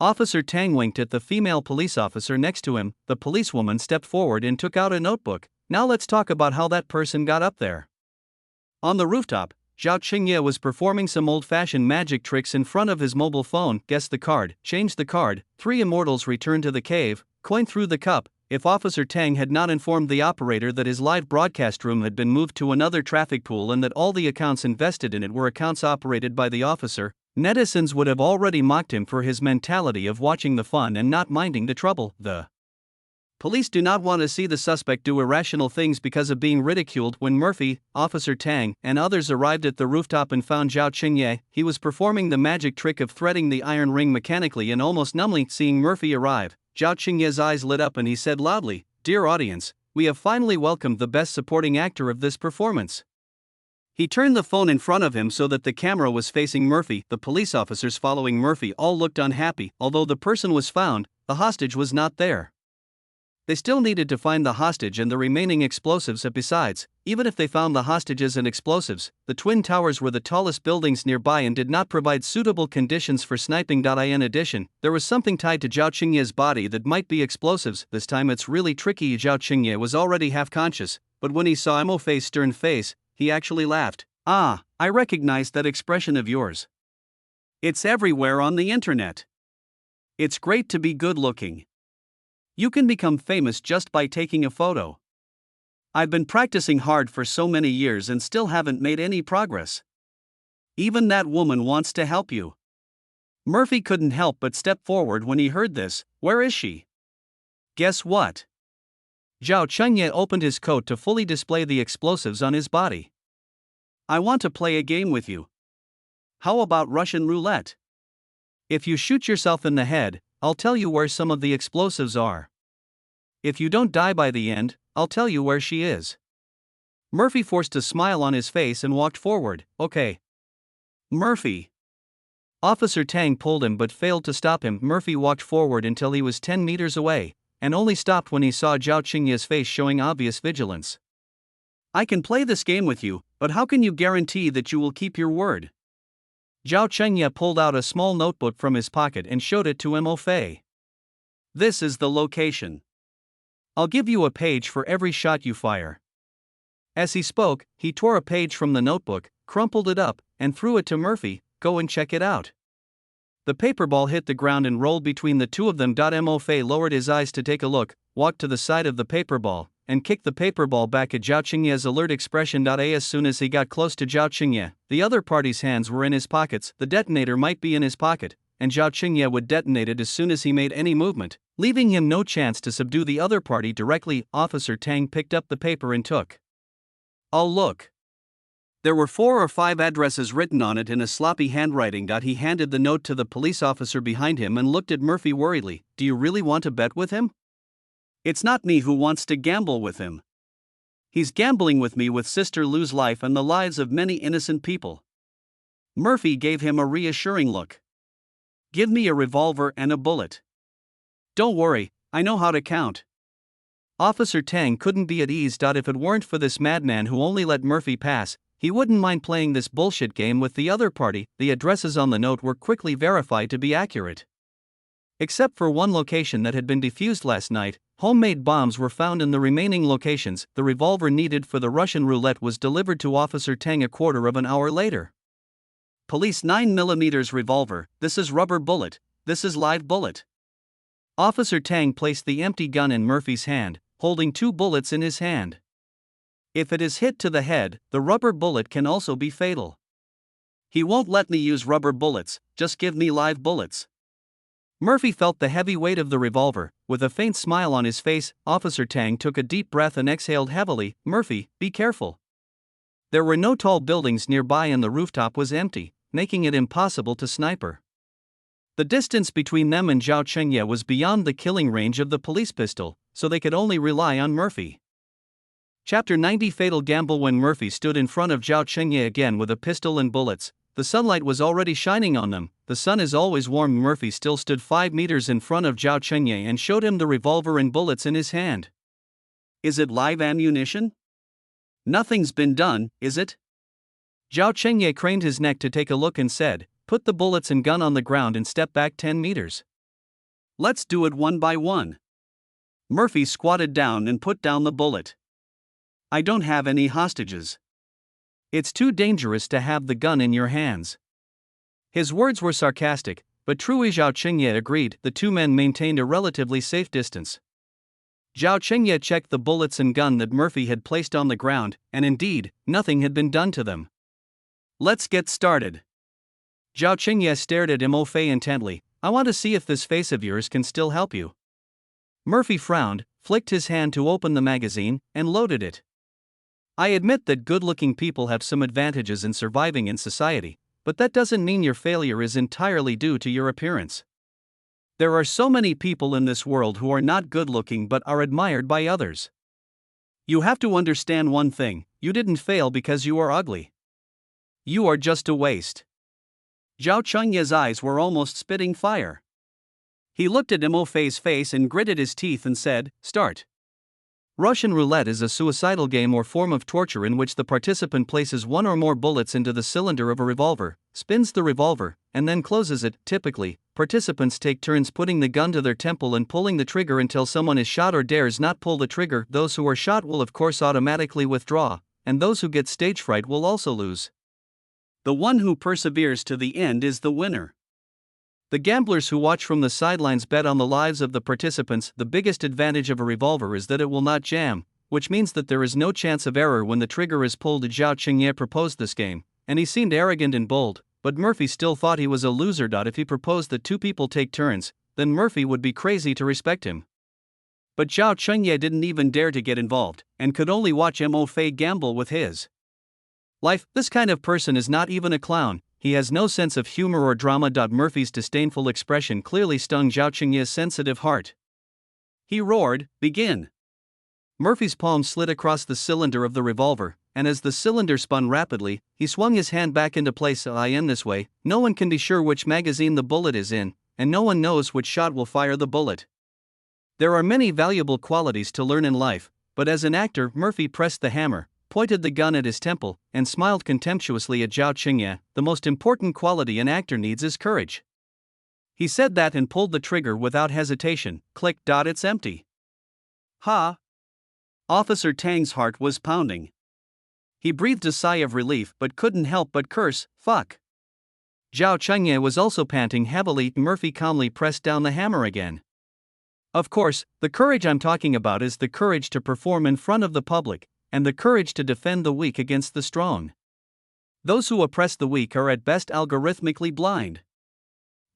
S1: Officer Tang winked at the female police officer next to him. The policewoman stepped forward and took out a notebook. Now let's talk about how that person got up there. On the rooftop, Zhao Qingye was performing some old-fashioned magic tricks in front of his mobile phone. Guess the card, change the card, 3 immortals return to the cave, coin through the cup. If Officer Tang had not informed the operator that his live broadcast room had been moved to another traffic pool and that all the accounts invested in it were accounts operated by the officer, netizens would have already mocked him for his mentality of watching the fun and not minding the trouble. The police do not want to see the suspect do irrational things because of being ridiculed. When Murphy, Officer Tang, and others arrived at the rooftop and found Zhao Qingye, he was performing the magic trick of threading the iron ring mechanically and almost numbly. Seeing Murphy arrive, Zhao Qingye's eyes lit up and he said loudly, "Dear audience, we have finally welcomed the best supporting actor of this performance." He turned the phone in front of him so that the camera was facing Murphy. The police officers following Murphy all looked unhappy. Although the person was found, the hostage was not there. They still needed to find the hostage and the remaining explosives. Besides, even if they found the hostages and explosives, the Twin Towers were the tallest buildings nearby and did not provide suitable conditions for sniping. In addition, there was something tied to Zhao Qingye's body that might be explosives. This time it's really tricky. Zhao Qingye was already half conscious, but when he saw Mo Fei's stern face, he actually laughed. "Ah, I recognize that expression of yours. It's everywhere on the internet. It's great to be good looking. You can become famous just by taking a photo. I've been practicing hard for so many years and still haven't made any progress. Even that woman wants to help you." Murphy couldn't help but step forward when he heard this. "Where is she?" Guess what? Zhao Qingye opened his coat to fully display the explosives on his body. "I want to play a game with you. How about Russian roulette? If you shoot yourself in the head, I'll tell you where some of the explosives are. If you don't die by the end, I'll tell you where she is." Murphy forced a smile on his face and walked forward. "Okay, Murphy." Officer Tang pulled him but failed to stop him. Murphy walked forward until he was 10 meters away, and only stopped when he saw Zhao Qingye's face showing obvious vigilance. "I can play this game with you, but how can you guarantee that you will keep your word?" Zhao Qingye pulled out a small notebook from his pocket and showed it to Mo Fei. "This is the location. I'll give you a page for every shot you fire." As he spoke, he tore a page from the notebook, crumpled it up, and threw it to Murphy. "Go and check it out." The paper ball hit the ground and rolled between the two of them. Mo Fei lowered his eyes to take a look, walked to the side of the paper ball, and kicked the paper ball back at Zhao Qingye's alert expression. As soon as he got close to Zhao Qingye, the other party's hands were in his pockets. The detonator might be in his pocket, and Zhao Qingye would detonate it as soon as he made any movement, leaving him no chance to subdue the other party directly. Officer Tang picked up the paper and took a look. There were 4 or 5 addresses written on it in a sloppy handwriting. He handed the note to the police officer behind him and looked at Murphy worriedly. "Do you really want to bet with him? It's not me who wants to gamble with him. He's gambling with me with Sister Lou's life and the lives of many innocent people." Murphy gave him a reassuring look. "Give me a revolver and a bullet. Don't worry, I know how to count." Officer Tang couldn't be at ease. If it weren't for this madman who only let Murphy pass, he wouldn't mind playing this bullshit game with the other party. The addresses on the note were quickly verified to be accurate. Except for one location that had been defused last night, homemade bombs were found in the remaining locations. The revolver needed for the Russian roulette was delivered to Officer Tang a quarter of an hour later. "Police 9mm revolver, this is rubber bullet, this is live bullet. Officer Tang placed the empty gun in Murphy's hand, holding 2 bullets in his hand. If it is hit to the head, the rubber bullet can also be fatal. He won't let me use rubber bullets, just give me live bullets. Murphy felt the heavy weight of the revolver. With a faint smile on his face, Officer Tang took a deep breath and exhaled heavily. Murphy, be careful. There were no tall buildings nearby and the rooftop was empty, making it impossible to sniper. The distance between them and Zhao Chengye was beyond the killing range of the police pistol, so they could only rely on Murphy. Chapter 90 Fatal Gamble. When Murphy stood in front of Zhao Chengye again with a pistol and bullets, the sunlight was already shining on them. The sun is always warm. Murphy still stood 5 meters in front of Zhao Chengye and showed him the revolver and bullets in his hand. Is it live ammunition? Nothing's been done, is it? Zhao Chengye craned his neck to take a look and said, put the bullets and gun on the ground and step back 10 meters. Let's do it one by one. Murphy squatted down and put down the bullet. I don't have any hostages. It's too dangerous to have the gun in your hands. His words were sarcastic, but truly Zhao Chengye agreed. The 2 men maintained a relatively safe distance. Zhao Chengye checked the bullets and gun that Murphy had placed on the ground, and indeed, nothing had been done to them. Let's get started. Zhao Chengye stared at Mo Fei intently. I want to see if this face of yours can still help you. Murphy frowned, flicked his hand to open the magazine, and loaded it. I admit that good-looking people have some advantages in surviving in society, but that doesn't mean your failure is entirely due to your appearance. There are so many people in this world who are not good-looking but are admired by others. You have to understand one thing, you didn't fail because you are ugly. You are just a waste. Zhao Chengye's eyes were almost spitting fire. He looked at Mo Fei's face and gritted his teeth and said, start. Russian roulette is a suicidal game or form of torture in which the participant places 1 or more bullets into the cylinder of a revolver, spins the revolver, and then closes it. Typically, participants take turns putting the gun to their temple and pulling the trigger until someone is shot or dares not pull the trigger. Those who are shot will of course automatically withdraw, and those who get stage fright will also lose. The one who perseveres to the end is the winner. The gamblers who watch from the sidelines bet on the lives of the participants. The biggest advantage of a revolver is that it will not jam, which means that there is no chance of error when the trigger is pulled. Zhao Chengye proposed this game, and he seemed arrogant and bold, but Murphy still thought he was a loser. If he proposed that 2 people take turns, then Murphy would be crazy to respect him. But Zhao Chengye didn't even dare to get involved, and could only watch Mo Fei gamble with his life. This kind of person is not even a clown. He has no sense of humor or drama. Murphy's disdainful expression clearly stung Zhao Chengye's sensitive heart. He roared, begin. Murphy's palm slid across the cylinder of the revolver, and as the cylinder spun rapidly, he swung his hand back into place. In this way, no one can be sure which magazine the bullet is in, and no one knows which shot will fire the bullet. There are many valuable qualities to learn in life, but as an actor, Murphy pressed the hammer, pointed the gun at his temple, and smiled contemptuously at Zhao Chengye. The most important quality an actor needs is courage. He said that and pulled the trigger without hesitation. Click. It's empty. Ha! Officer Tang's heart was pounding. He breathed a sigh of relief but couldn't help but curse, fuck. Zhao Chengye was also panting heavily. Murphy calmly pressed down the hammer again. Of course, the courage I'm talking about is the courage to perform in front of the public, and the courage to defend the weak against the strong. Those who oppress the weak are at best algorithmically blind.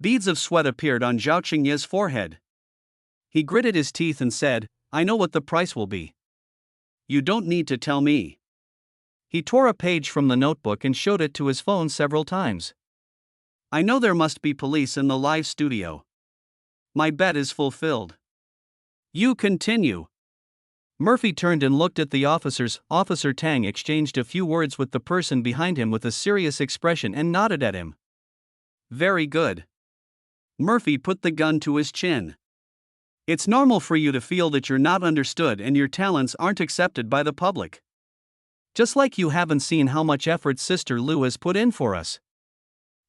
S1: Beads of sweat appeared on Zhao Chengye's forehead. He gritted his teeth and said, I know what the price will be. You don't need to tell me. He tore a page from the notebook and showed it to his phone several times. I know there must be police in the live studio. My bet is fulfilled. You continue. Murphy turned and looked at the officers. Officer Tang exchanged a few words with the person behind him with a serious expression and nodded at him. Very good. Murphy put the gun to his chin. It's normal for you to feel that you're not understood and your talents aren't accepted by the public. Just like you haven't seen how much effort Sister Lu has put in for us.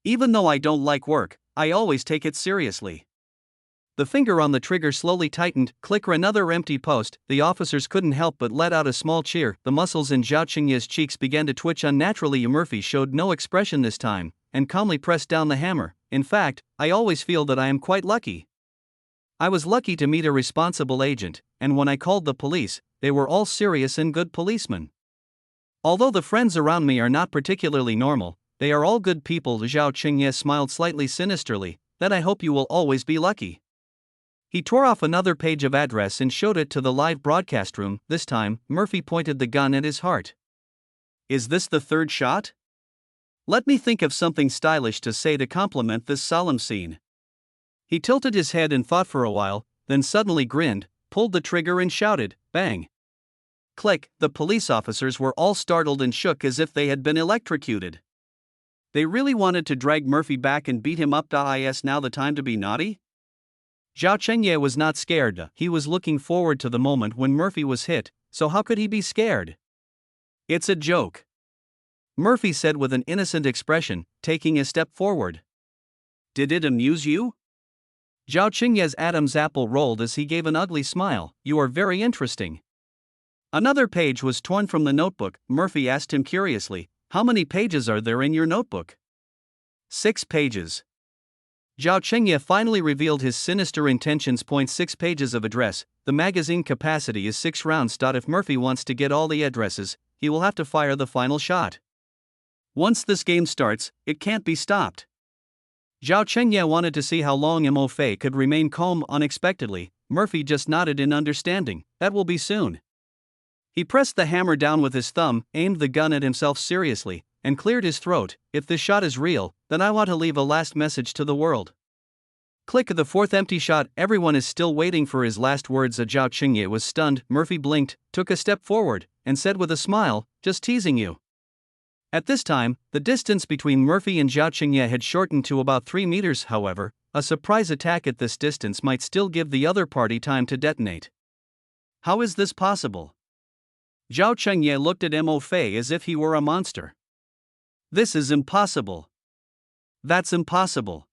S1: Even though I don't like work, I always take it seriously. The finger on the trigger slowly tightened. Click. Another empty post. The officers couldn't help but let out a small cheer. The muscles in Zhao Chengye's cheeks began to twitch unnaturally. Murphy showed no expression this time, and calmly pressed down the hammer. In fact, I always feel that I am quite lucky. I was lucky to meet a responsible agent, and when I called the police, they were all serious and good policemen. Although the friends around me are not particularly normal, they are all good people. Zhao Qingye smiled slightly sinisterly. Then I hope you will always be lucky. He tore off another page of address and showed it to the live broadcast room. This time, Murphy pointed the gun at his heart. Is this the third shot? Let me think of something stylish to say to compliment this solemn scene. He tilted his head and thought for a while, then suddenly grinned, pulled the trigger and shouted, "Bang!" Click. The police officers were all startled and shook as if they had been electrocuted. They really wanted to drag Murphy back and beat him up. Is now the time to be naughty? Zhao Qingye was not scared. He was looking forward to the moment when Murphy was hit, so how could he be scared? It's a joke, Murphy said with an innocent expression, taking a step forward. Did it amuse you? Zhao Qingye's Adam's apple rolled as he gave an ugly smile. You are very interesting. Another page was torn from the notebook. Murphy asked him curiously, how many pages are there in your notebook? 6 pages. Zhao Qingye finally revealed his sinister intentions. 6 pages of address. The magazine capacity is 6 rounds. If Murphy wants to get all the addresses, he will have to fire the final shot. Once this game starts, it can't be stopped. Zhao Qingye wanted to see how long Mo Fei could remain calm. Unexpectedly, Murphy just nodded in understanding. That will be soon. He pressed the hammer down with his thumb, aimed the gun at himself seriously, and cleared his throat. If this shot is real, then I want to leave a last message to the world. Click. The fourth empty shot. Everyone is still waiting for his last words. Zhao Qingye was stunned. Murphy blinked, took a step forward, and said with a smile, just teasing you. At this time, the distance between Murphy and Zhao Qingye had shortened to about 3 meters. However, a surprise attack at this distance might still give the other party time to detonate. How is this possible? Zhao Qingye looked at Mo Fei as if he were a monster. This is impossible. That's impossible.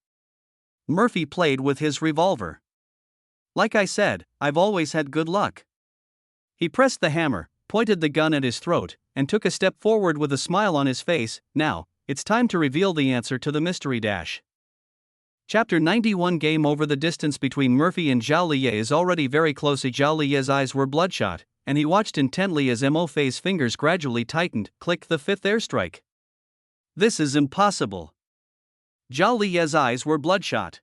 S1: Murphy played with his revolver. Like I said, I've always had good luck. He pressed the hammer, pointed the gun at his throat, and took a step forward with a smile on his face. Now, it's time to reveal the answer to the mystery. Chapter 91. Game over. The distance between Murphy and Zhao Liye is already very close. Zhao Liye's eyes were bloodshot, and he watched intently as Mo Fei's fingers gradually tightened. Click. The fifth airstrike. This is impossible. Zhao Liye's eyes were bloodshot.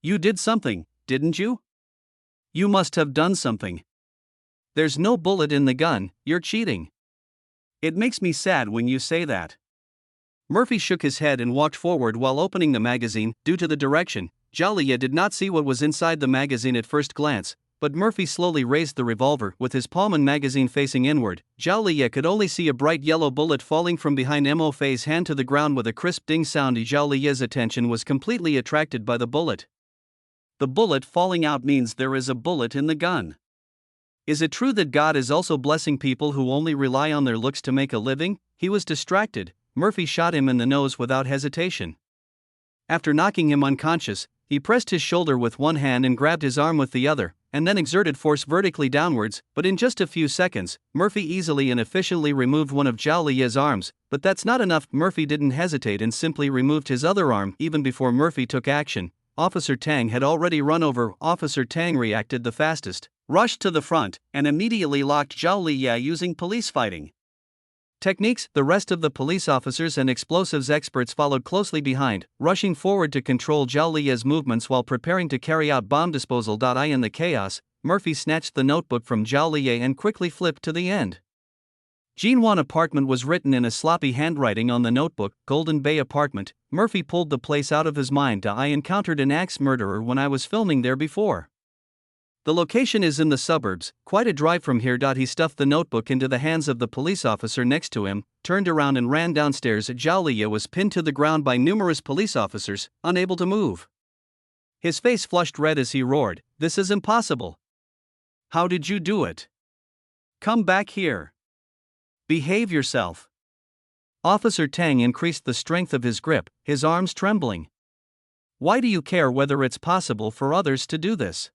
S1: You did something, didn't you? You must have done something. There's no bullet in the gun, you're cheating. It makes me sad when you say that. Murphy shook his head and walked forward while opening the magazine. Due to the direction, Zhao Liye did not see what was inside the magazine at first glance, but Murphy slowly raised the revolver with his palm and magazine facing inward. Zhao Liye could only see a bright yellow bullet falling from behind Mo Fei's hand to the ground with a crisp ding sound. Zhao Liye's attention was completely attracted by the bullet. The bullet falling out means there is a bullet in the gun. Is it true that God is also blessing people who only rely on their looks to make a living? He was distracted. Murphy shot him in the nose without hesitation. After knocking him unconscious, he pressed his shoulder with one hand and grabbed his arm with the other, and then exerted force vertically downwards. But in just a few seconds, Murphy easily and efficiently removed one of Zhao Liye's arms. But that's not enough. Murphy didn't hesitate and simply removed his other arm. Even before Murphy took action, Officer Tang had already run over. Officer Tang reacted the fastest, rushed to the front, and immediately locked Zhao Liye using police fighting techniques. The rest of the police officers and explosives experts followed closely behind, rushing forward to control Zhao Liye's movements while preparing to carry out bomb disposal. In the chaos, Murphy snatched the notebook from Zhao Liye and quickly flipped to the end. Jinwan apartment was written in a sloppy handwriting on the notebook. Golden Bay apartment. Murphy pulled the place out of his mind. I encountered an axe murderer when I was filming there before. The location is in the suburbs, quite a drive from here. He stuffed the notebook into the hands of the police officer next to him, turned around and ran downstairs. Zhao Liye was pinned to the ground by numerous police officers, unable to move. His face flushed red as he roared, "This is impossible. How did you do it? Come back here. Behave yourself." Officer Tang increased the strength of his grip, his arms trembling. "Why do you care whether it's possible for others to do this?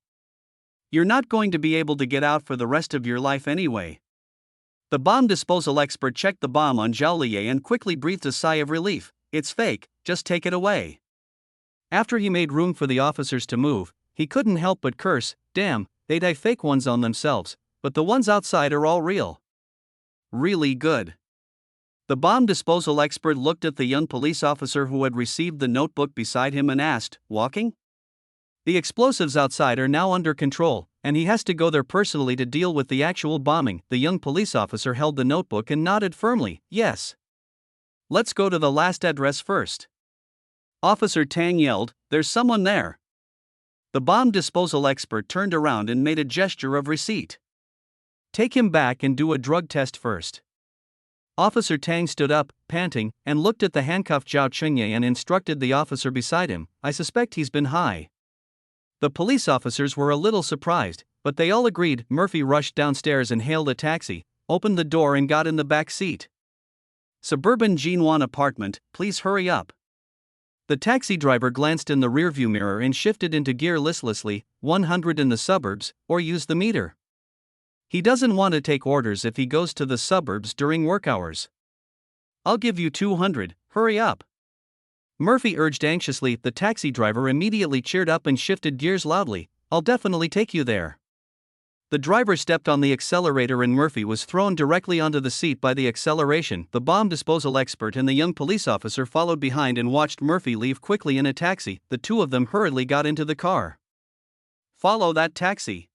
S1: You're not going to be able to get out for the rest of your life anyway." The bomb disposal expert checked the bomb on Zhao Liye and quickly breathed a sigh of relief. "It's fake, just take it away." After he made room for the officers to move, he couldn't help but curse, "Damn, they'd have fake ones on themselves, but the ones outside are all real. Really good." The bomb disposal expert looked at the young police officer who had received the notebook beside him and asked, "Walking?" "The explosives outside are now under control, and he has to go there personally to deal with the actual bombing." The young police officer held the notebook and nodded firmly, "Yes. Let's go to the last address first." Officer Tang yelled, "There's someone there." The bomb disposal expert turned around and made a gesture of receipt. "Take him back and do a drug test first." Officer Tang stood up, panting, and looked at the handcuffed Zhao Chengye and instructed the officer beside him, "I suspect he's been high." The police officers were a little surprised, but they all agreed. Murphy rushed downstairs and hailed a taxi, opened the door and got in the back seat. "Suburban Jinwan apartment, please hurry up." The taxi driver glanced in the rearview mirror and shifted into gear listlessly. 100 in the suburbs, or use the meter. He doesn't want to take orders if he goes to the suburbs during work hours. "I'll give you 200, hurry up." Murphy urged anxiously. The taxi driver immediately cheered up and shifted gears loudly, "I'll definitely take you there." The driver stepped on the accelerator and Murphy was thrown directly onto the seat by the acceleration. The bomb disposal expert and the young police officer followed behind and watched Murphy leave quickly in a taxi. The two of them hurriedly got into the car. "Follow that taxi."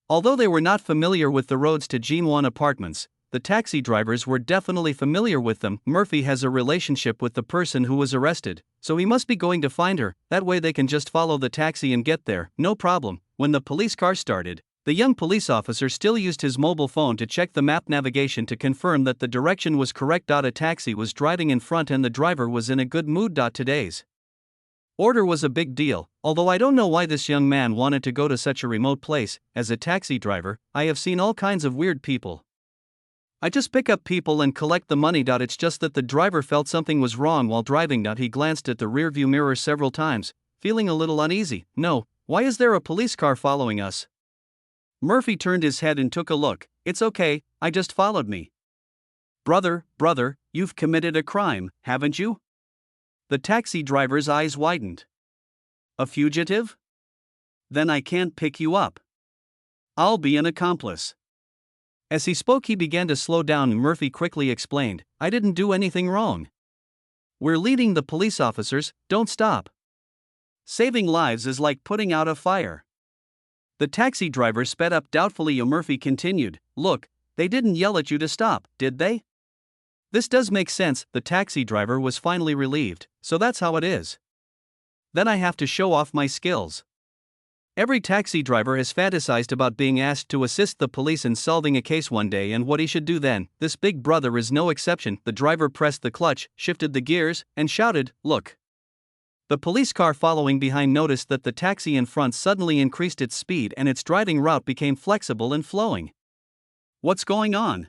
S1: Although they were not familiar with the roads to Jinwan apartments, the taxi drivers were definitely familiar with them. Murphy has a relationship with the person who was arrested, so he must be going to find her. That way they can just follow the taxi and get there, no problem. When the police car started, the young police officer still used his mobile phone to check the map navigation to confirm that the direction was correct. A taxi was driving in front and the driver was in a good mood. Today's order was a big deal, although I don't know why this young man wanted to go to such a remote place. As a taxi driver, I have seen all kinds of weird people. I just pick up people and collect the money. It's just that the driver felt something was wrong while driving. He glanced at the rearview mirror several times, feeling a little uneasy. "No, why is there a police car following us?" Murphy turned his head and took a look. "It's okay, I just followed me." Brother, you've committed a crime, haven't you?" The taxi driver's eyes widened. "A fugitive? Then I can't pick you up. I'll be an accomplice." As he spoke, he began to slow down. Murphy quickly explained, "I didn't do anything wrong. We're leading the police officers, don't stop. Saving lives is like putting out a fire." The taxi driver sped up doubtfully. Murphy continued, "Look, they didn't yell at you to stop, did they?" "This does make sense." The taxi driver was finally relieved. "So that's how it is. Then I have to show off my skills." Every taxi driver has fantasized about being asked to assist the police in solving a case one day and what he should do then. This big brother is no exception. The driver pressed the clutch, shifted the gears, and shouted, "Look." The police car following behind noticed that the taxi in front suddenly increased its speed and its driving route became flexible and flowing. "What's going on?"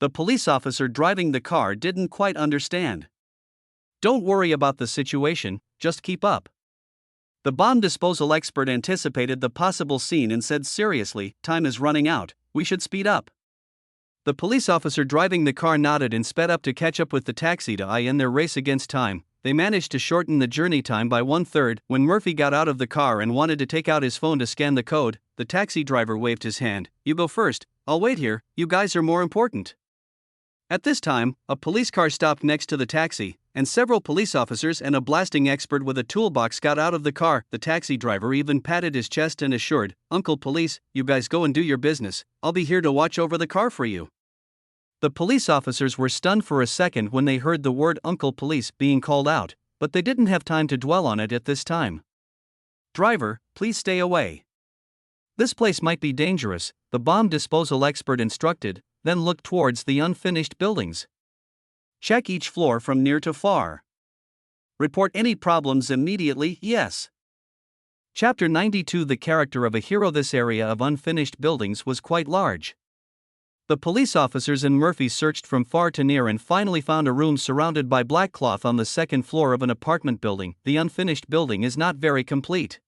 S1: The police officer driving the car didn't quite understand. "Don't worry about the situation, just keep up." The bomb disposal expert anticipated the possible scene and said seriously, "Time is running out, we should speed up." The police officer driving the car nodded and sped up to catch up with the taxi. In their race against time, they managed to shorten the journey time by 1/3. When Murphy got out of the car and wanted to take out his phone to scan the code, the taxi driver waved his hand. "You go first, I'll wait here, you guys are more important." At this time, a police car stopped next to the taxi, and several police officers and a blasting expert with a toolbox got out of the car. The taxi driver even patted his chest and assured, "Uncle Police, you guys go and do your business, I'll be here to watch over the car for you." The police officers were stunned for a second when they heard the word "Uncle Police" being called out, but they didn't have time to dwell on it at this time. "Driver, please stay away. This place might be dangerous," the bomb disposal expert instructed, then looked towards the unfinished buildings. "Check each floor from near to far. Report any problems immediately, yes." Chapter 92. The character of a hero. This area of unfinished buildings was quite large. The police officers and Murphy searched from far to near and finally found a room surrounded by black cloth on the second floor of an apartment building. The unfinished building is not very complete.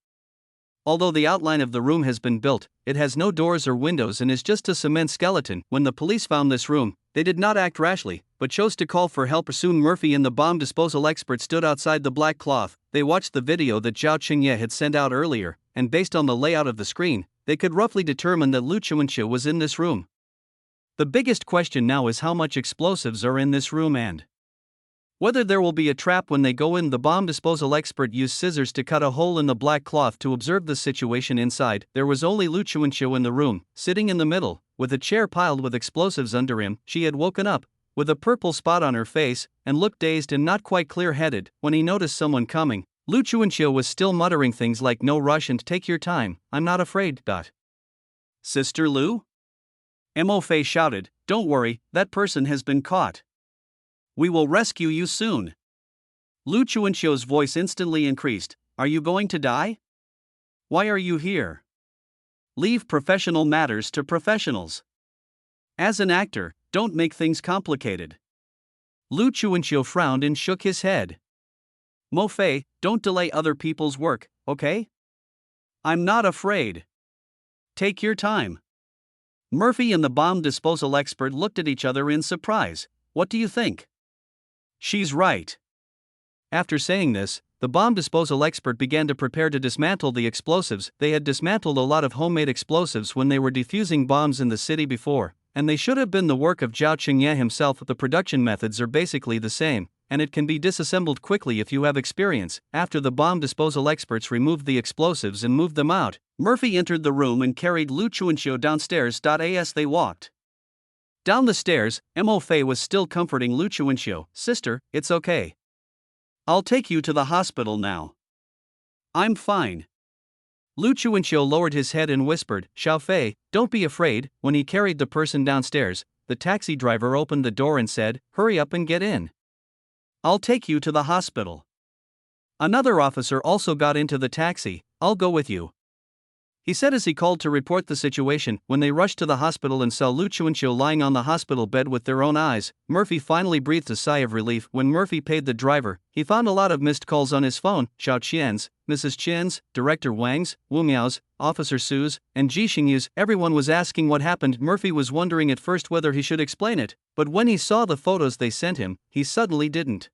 S1: Although the outline of the room has been built, it has no doors or windows and is just a cement skeleton. When the police found this room, They did not act rashly, but chose to call for help. Soon Murphy and the bomb disposal expert stood outside the black cloth. They watched the video that Zhao Qingye had sent out earlier, and based on the layout of the screen, they could roughly determine that Lu Chuanxue was in this room. The biggest question now is how much explosives are in this room and whether there will be a trap when they go in. The bomb disposal expert used scissors to cut a hole in the black cloth to observe the situation inside. There was only Lu Chuanxue in the room, sitting in the middle, with a chair piled with explosives under him. She had woken up, with a purple spot on her face, and looked dazed and not quite clear-headed. When he noticed someone coming, Lu Chuanxue was still muttering things like "No rush and take your time, I'm not afraid." Sister Lu? Mo Fei shouted, "Don't worry, that person has been caught. We will rescue you soon." Lu Chuanxue's voice instantly increased. "Are you going to die? Why are you here? Leave professional matters to professionals. As an actor, don't make things complicated." Lu Chuanxue frowned and shook his head. "Mo Fei, don't delay other people's work, okay? I'm not afraid. Take your time." Murphy and the bomb disposal expert looked at each other in surprise. "What do you think?" "She's right." After saying this, the bomb disposal expert began to prepare to dismantle the explosives. They had dismantled a lot of homemade explosives when they were defusing bombs in the city before, and they should have been the work of Zhao Qingye himself. The production methods are basically the same, and it can be disassembled quickly if you have experience. After the bomb disposal experts removed the explosives and moved them out, Murphy entered the room and carried Lu Chuanxue downstairs. As they walked down the stairs, Mo Fei was still comforting Lu Chuanxue. "Sister, it's okay. I'll take you to the hospital now. I'm fine." Lu Chuanxue lowered his head and whispered, "Xiao Fei, don't be afraid." When he carried the person downstairs, the taxi driver opened the door and said, "Hurry up and get in. I'll take you to the hospital." Another officer also got into the taxi. "I'll go with you," he said as he called to report the situation. When they rushed to the hospital and saw Lu Chuanxue lying on the hospital bed with their own eyes, Murphy finally breathed a sigh of relief. When Murphy paid the driver, he found a lot of missed calls on his phone: Xiao Qian's, Mrs. Qian's, Director Wang's, Wu Miao's, Officer Su's, and Ji Xingyu's. Everyone was asking what happened. Murphy was wondering at first whether he should explain it, but when he saw the photos they sent him, he suddenly didn't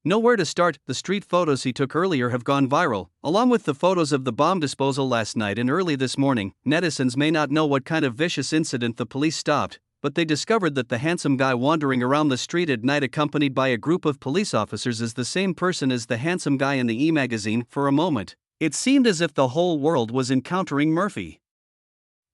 S1: know where to start. The street photos he took earlier have gone viral, along with the photos of the bomb disposal last night and early this morning. Netizens may not know what kind of vicious incident the police stopped, but they discovered that the handsome guy wandering around the street at night accompanied by a group of police officers is the same person as the handsome guy in the e-magazine. For a moment, it seemed as if the whole world was encountering Murphy.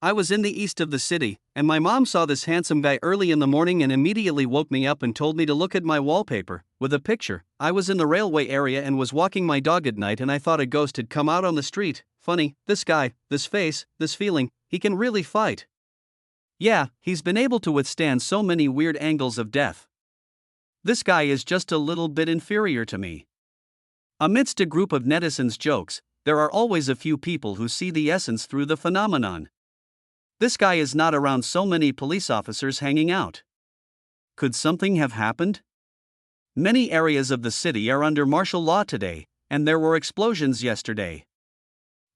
S1: "I was in the east of the city, and my mom saw this handsome guy early in the morning and immediately woke me up and told me to look at my wallpaper, with a picture. I was in the railway area and was walking my dog at night and I thought a ghost had come out on the street. Funny, this guy, this face, this feeling, he can really fight. Yeah, he's been able to withstand so many weird angles of death. This guy is just a little bit inferior to me." Amidst a group of netizens' jokes, there are always a few people who see the essence through the phenomenon. This guy is not around so many police officers hanging out. Could something have happened? Many areas of the city are under martial law today, and there were explosions yesterday.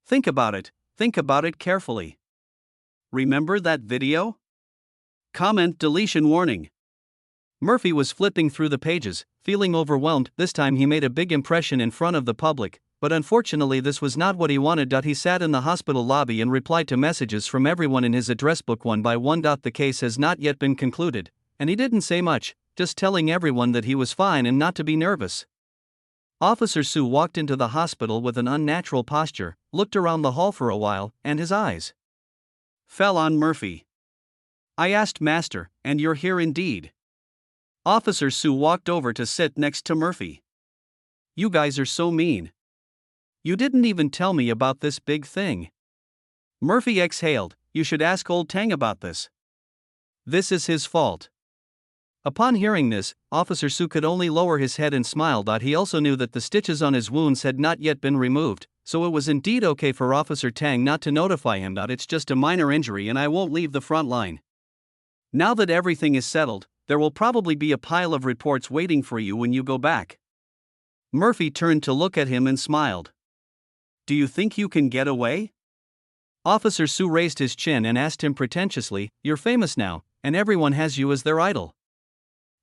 S1: Think about it carefully. Remember that video? Comment deletion warning. Murphy was flipping through the pages, feeling overwhelmed. This time he made a big impression in front of the public, but unfortunately this was not what he wanted. He sat in the hospital lobby and replied to messages from everyone in his address book one by one. The case has not yet been concluded, and he didn't say much, just telling everyone that he was fine and not to be nervous. Officer Su walked into the hospital with an unnatural posture, looked around the hall for a while, and his eyes fell on Murphy. "I asked Master, and you're here indeed." Officer Su walked over to sit next to Murphy. "You guys are so mean. You didn't even tell me about this big thing." Murphy exhaled. "You should ask old Tang about this. This is his fault." Upon hearing this, Officer Su could only lower his head and smile. He also knew that the stitches on his wounds had not yet been removed, so it was indeed okay for Officer Tang not to notify him that it's just a minor injury and I won't leave the front line. Now that everything is settled, there will probably be a pile of reports waiting for you when you go back. Murphy turned to look at him and smiled. "Do you think you can get away?" Officer Su raised his chin and asked him pretentiously, "You're famous now, and everyone has you as their idol.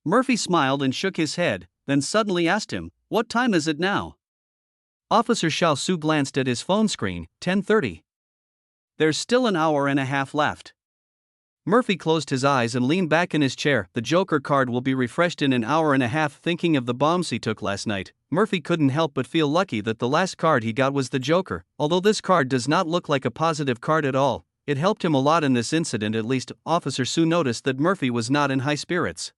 S1: Murphy smiled and shook his head, then suddenly asked him, "What time is it now?" Officer Xiao Su glanced at his phone screen, 10:30. "There's still an hour and a half left." Murphy closed his eyes and leaned back in his chair. The Joker card will be refreshed in an hour and a half. Thinking of the bombs he took last night, Murphy couldn't help but feel lucky that the last card he got was the Joker. Although this card does not look like a positive card at all, it helped him a lot in this incident. At least, Officer Su noticed that Murphy was not in high spirits.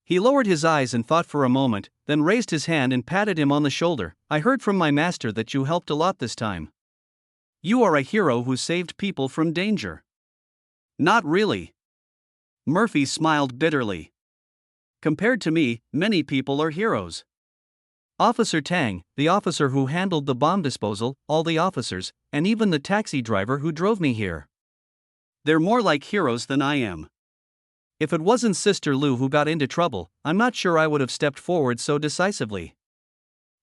S1: He lowered his eyes and thought for a moment, then raised his hand and patted him on the shoulder. "I heard from my master that you helped a lot this time. You are a hero who saved people from danger." "Not really." Murphy smiled bitterly. "Compared to me, many people are heroes. Officer Tang, the officer who handled the bomb disposal, all the officers, and even the taxi driver who drove me here. They're more like heroes than I am. If it wasn't Sister Lu who got into trouble, I'm not sure I would have stepped forward so decisively."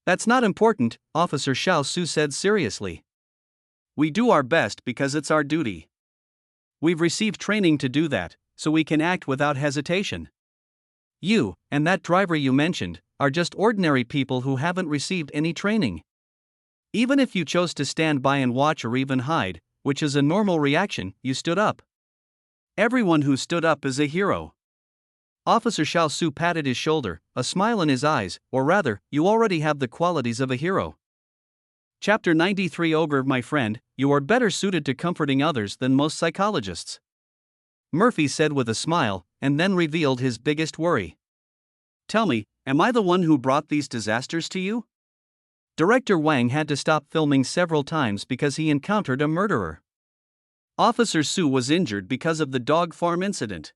S1: "That's not important," Officer Xiao Su said seriously. "We do our best because it's our duty. We've received training to do that, so we can act without hesitation. You, and that driver you mentioned, are just ordinary people who haven't received any training. Even if you chose to stand by and watch or even hide, which is a normal reaction, you stood up. Everyone who stood up is a hero." Officer Xiao Su patted his shoulder, a smile in his eyes. "Or rather, you already have the qualities of a hero." Chapter 93. Ogre, my friend, you are better suited to comforting others than most psychologists," Murphy said with a smile, and then revealed his biggest worry. "Tell me, am I the one who brought these disasters to you?" Director Wang had to stop filming several times because he encountered a murderer. Officer Su was injured because of the dog farm incident.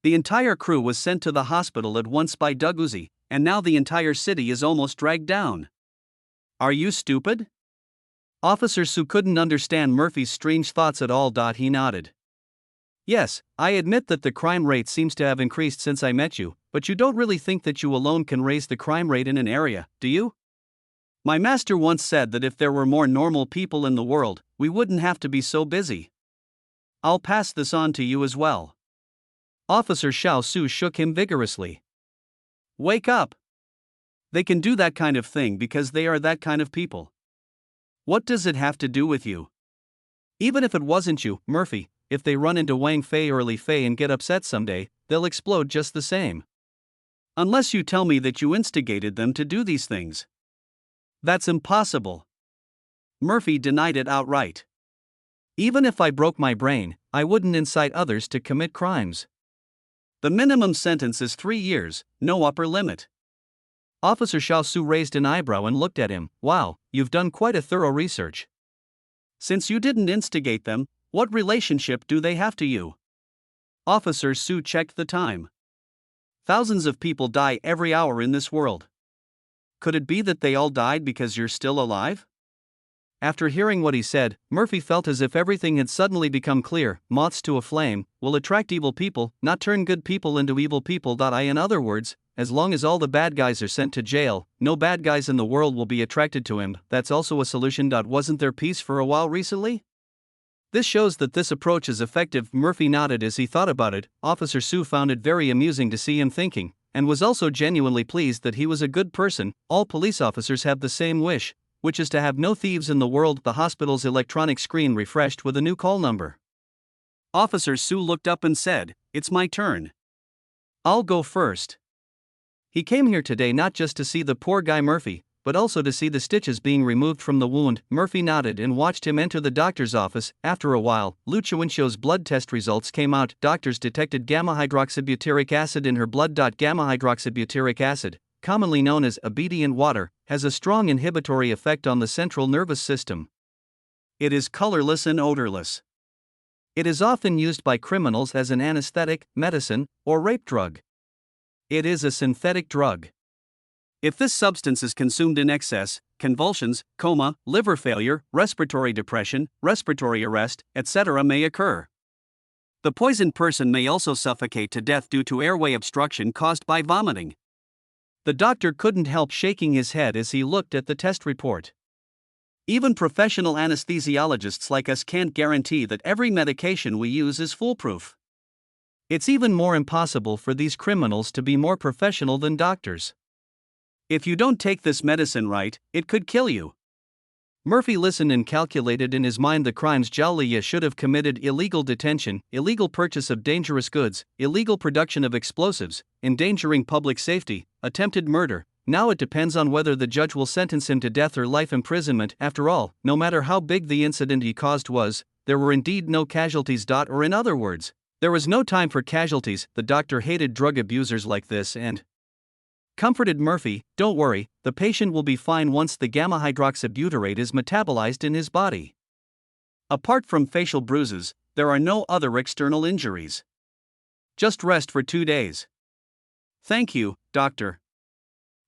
S1: The entire crew was sent to the hospital at once by Doug Uzi, and now the entire city is almost dragged down. Are you stupid? Officer Su couldn't understand Murphy's strange thoughts at all. He nodded. Yes, I admit that the crime rate seems to have increased since I met you, but you don't really think that you alone can raise the crime rate in an area, do you? My master once said that if there were more normal people in the world, we wouldn't have to be so busy. I'll pass this on to you as well. Officer Xiao Su shook him vigorously. Wake up! They can do that kind of thing because they are that kind of people. What does it have to do with you? Even if it wasn't you, Murphy, if they run into Wang Fei or Li Fei and get upset someday, they'll explode just the same. Unless you tell me that you instigated them to do these things. That's impossible. Murphy denied it outright. Even if I broke my brain, I wouldn't incite others to commit crimes. The minimum sentence is 3 years, no upper limit. Officer Xiao Su raised an eyebrow and looked at him. Wow, you've done quite a thorough research. Since you didn't instigate them, what relationship do they have to you? Officer Su checked the time. Thousands of people die every hour in this world. Could it be that they all died because you're still alive? After hearing what he said, Murphy felt as if everything had suddenly become clear. Moths to a flame will attract evil people, not turn good people into evil people. In other words, as long as all the bad guys are sent to jail, no bad guys in the world will be attracted to him. That's also a solution. Wasn't there peace for a while recently? This shows that this approach is effective. Murphy nodded as he thought about it. Officer Su found it very amusing to see him thinking, and was also genuinely pleased that he was a good person. All police officers have the same wish, which is to have no thieves in the world. The hospital's electronic screen refreshed with a new call number. Officer Su looked up and said, "It's my turn. I'll go first." He came here today not just to see the poor guy Murphy, but also to see the stitches being removed from the wound. Murphy nodded and watched him enter the doctor's office. After a while, Lu Chuanxiu's blood test results came out. Doctors detected gamma-hydroxybutyric acid in her blood. Gamma-hydroxybutyric acid, commonly known as obedient water, has a strong inhibitory effect on the central nervous system. It is colorless and odorless. It is often used by criminals as an anesthetic, medicine, or rape drug. It is a synthetic drug. If this substance is consumed in excess, convulsions, coma, liver failure, respiratory depression, respiratory arrest, etc. may occur. The poisoned person may also suffocate to death due to airway obstruction caused by vomiting. The doctor couldn't help shaking his head as he looked at the test report. Even professional anesthesiologists like us can't guarantee that every medication we use is foolproof. It's even more impossible for these criminals to be more professional than doctors. If you don't take this medicine right, it could kill you. Murphy listened and calculated in his mind the crimes Jaulia should have committed: illegal detention, illegal purchase of dangerous goods, illegal production of explosives, endangering public safety, attempted murder. Now it depends on whether the judge will sentence him to death or life imprisonment. After all, no matter how big the incident he caused was, there were indeed no casualties. Or in other words, there was no time for casualties. The doctor hated drug abusers like this and comforted Murphy, "Don't worry, the patient will be fine once the gamma hydroxybutyrate is metabolized in his body. Apart from facial bruises, there are no other external injuries. Just rest for 2 days." "Thank you, doctor."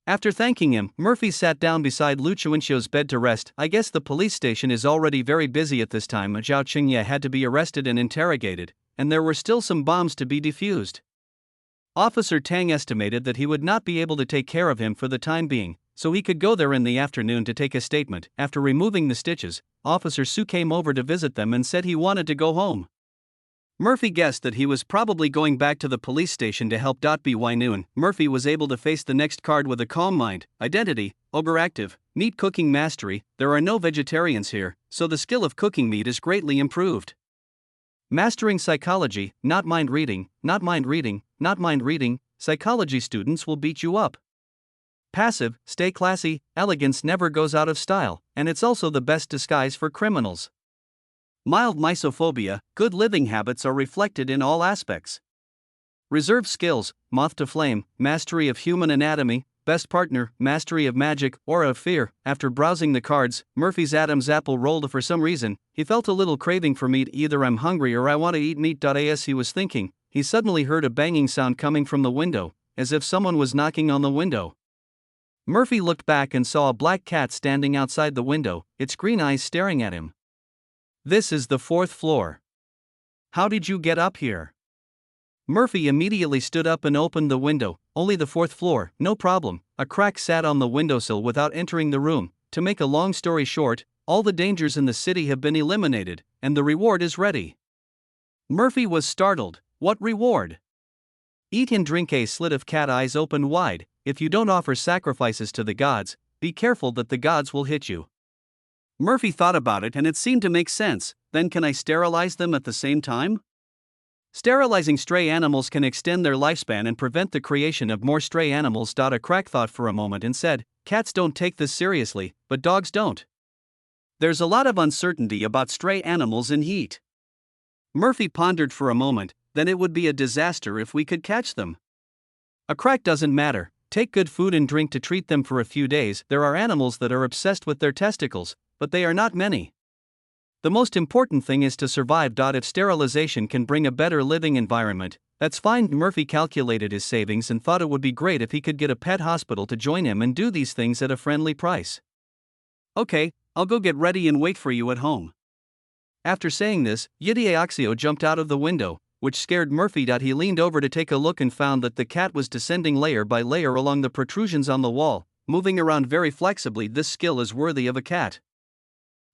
S1: After thanking him, Murphy sat down beside Luciuncio's bed to rest. "I guess the police station is already very busy at this time." Zhao Qingye had to be arrested and interrogated, and there were still some bombs to be defused. Officer Tang estimated that he would not be able to take care of him for the time being, so he could go there in the afternoon to take a statement. After removing the stitches, Officer Su came over to visit them and said he wanted to go home. Murphy guessed that he was probably going back to the police station to help. By noon, Murphy was able to face the next card with a calm mind. Identity, overactive, meat cooking mastery. There are no vegetarians here, so the skill of cooking meat is greatly improved. Mastering psychology, not mind reading, not mind reading, not mind reading. Psychology students will beat you up. Passive, stay classy. Elegance never goes out of style, and it's also the best disguise for criminals. Mild misophobia, good living habits are reflected in all aspects. Reserve skills, moth to flame, mastery of human anatomy, best partner, mastery of magic, aura of fear. After browsing the cards, Murphy's Adam's apple rolled. For some reason, he felt a little craving for meat. Either I'm hungry or I want to eat meat. As he was thinking, he suddenly heard a banging sound coming from the window, as if someone was knocking on the window. Murphy looked back and saw a black cat standing outside the window, its green eyes staring at him. "This is the 4th floor. How did you get up here?" Murphy immediately stood up and opened the window. "Only the 4th floor, no problem." A crack sat on the windowsill without entering the room. To make a long story short, all the dangers in the city have been eliminated, and the reward is ready. Murphy was startled. What reward? Eat and drink. A slit of cat eyes opened wide. If you don't offer sacrifices to the gods, be careful that the gods will hit you. Murphy thought about it and it seemed to make sense. Then can I sterilize them at the same time? Sterilizing stray animals can extend their lifespan and prevent the creation of more stray animals. A crack thought for a moment and said, "Cats don't take this seriously, but dogs don't. There's a lot of uncertainty about stray animals in heat." Murphy pondered for a moment. Then it would be a disaster if we could catch them. A crack doesn't matter. Take good food and drink to treat them for a few days. There are animals that are obsessed with their testicles, but they are not many. The most important thing is to survive. If sterilization can bring a better living environment, that's fine. Murphy calculated his savings and thought it would be great if he could get a pet hospital to join him and do these things at a friendly price. "Okay, I'll go get ready and wait for you at home." After saying this, Yidieoxio jumped out of the window, which scared Murphy. He leaned over to take a look and found that the cat was descending layer by layer along the protrusions on the wall, moving around very flexibly. This skill is worthy of a cat.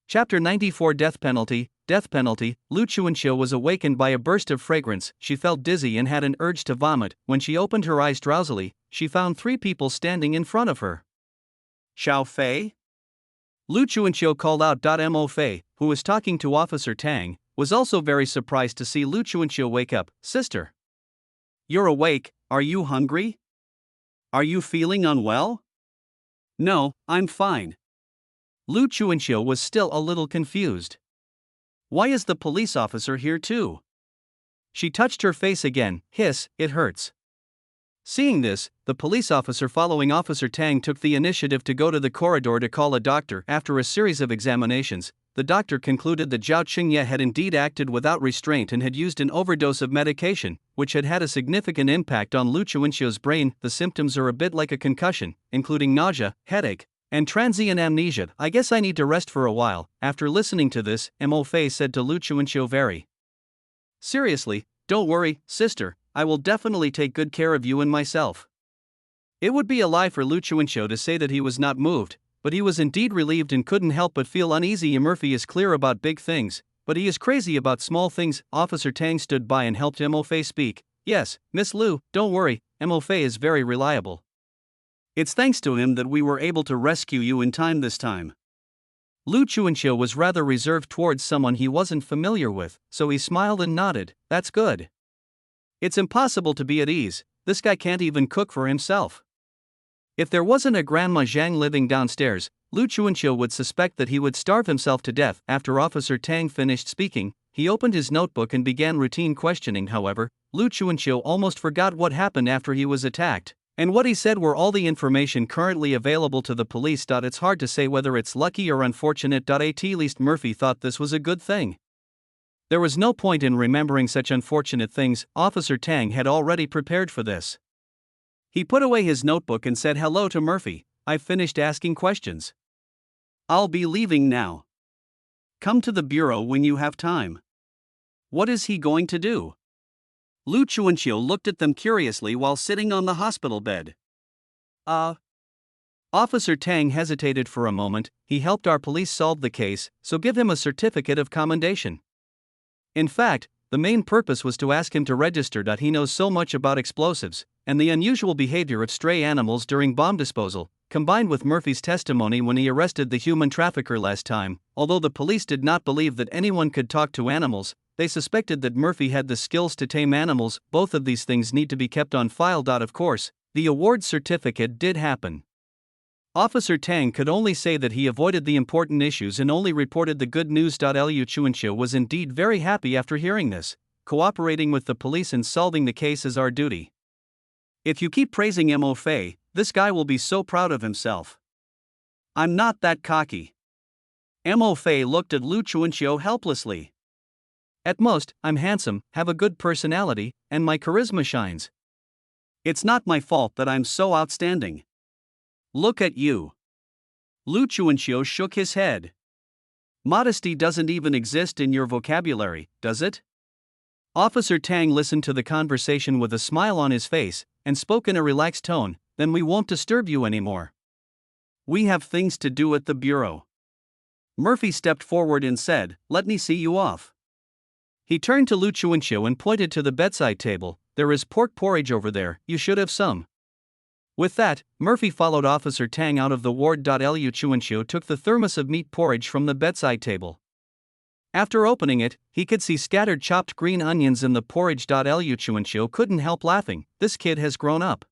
S1: Chapter 94. Death Penalty. Death Penalty. Luciuncio was awakened by a burst of fragrance. She felt dizzy and had an urge to vomit. When she opened her eyes drowsily, she found 3 people standing in front of her. "Xiao Fei?" Luciuncio called out. Mo Fei, who was talking to Officer Tang, was also very surprised to see Luciuncio wake up. "Sister, you're awake. Are you hungry? Are you feeling unwell?" "No, I'm fine." Luciuncio was still a little confused. "Why is the police officer here too?" She touched her face again. "Hiss, it hurts." Seeing this, the police officer following Officer Tang took the initiative to go to the corridor to call a doctor. After a series of examinations, the doctor concluded that Zhao Qingye had indeed acted without restraint and had used an overdose of medication, which had had a significant impact on Luciuncio's brain. The symptoms are a bit like a concussion, including nausea, headache, and transient amnesia. "I guess I need to rest for a while." After listening to this, Mo Fei said to Luciuncio very seriously, "Don't worry, sister, I will definitely take good care of you and myself." It would be a lie for Luciuncio to say that he was not moved, but he was indeed relieved and couldn't help but feel uneasy. Murphy is clear about big things, but he is crazy about small things. Officer Tang stood by and helped Mo Fei speak. Yes, Miss Liu, don't worry, Mo Fei is very reliable. It's thanks to him that we were able to rescue you in time this time. Lu Chuanqiu was rather reserved towards someone he wasn't familiar with, so he smiled and nodded. That's good. It's impossible to be at ease, this guy can't even cook for himself. If there wasn't a Grandma Zhang living downstairs, Lu Chuanqiu would suspect that he would starve himself to death. After Officer Tang finished speaking, he opened his notebook and began routine questioning. However, Lu Chuanqiu almost forgot what happened after he was attacked, and what he said were all the information currently available to the police. It's hard to say whether it's lucky or unfortunate. At least Murphy thought this was a good thing. There was no point in remembering such unfortunate things, Officer Tang had already prepared for this. He put away his notebook and said hello to Murphy. I've finished asking questions. I'll be leaving now. Come to the bureau when you have time. What is he going to do? Lu Chuanqiu looked at them curiously while sitting on the hospital bed. Officer Tang hesitated for a moment. He helped our police solve the case, so give him a certificate of commendation. In fact, the main purpose was to ask him to register. He knows so much about explosives, and the unusual behavior of stray animals during bomb disposal, combined with Murphy's testimony when he arrested the human trafficker last time. Although the police did not believe that anyone could talk to animals, they suspected that Murphy had the skills to tame animals. Both of these things need to be kept on file. Of course, the award certificate did happen. Officer Tang could only say that he avoided the important issues and only reported the good news. Lu Chuanqiu was indeed very happy after hearing this. Cooperating with the police and solving the case is our duty. If you keep praising Mo Fei, this guy will be so proud of himself. I'm not that cocky. Mo Fei looked at Lu Chuanqiu helplessly. At most, I'm handsome, have a good personality, and my charisma shines. It's not my fault that I'm so outstanding. Look at you. Lu Chuanqiu shook his head. Modesty doesn't even exist in your vocabulary, does it? Officer Tang listened to the conversation with a smile on his face, and spoke in a relaxed tone. Then we won't disturb you anymore. We have things to do at the bureau. Murphy stepped forward and said, let me see you off. He turned to Lu Chuanqiu and pointed to the bedside table. There is pork porridge over there, you should have some. With that, Murphy followed Officer Tang out of the ward. Lu Chuanqiu took the thermos of meat porridge from the bedside table. After opening it, he could see scattered chopped green onions in the porridge. Lu Chuanqiu couldn't help laughing. This kid has grown up.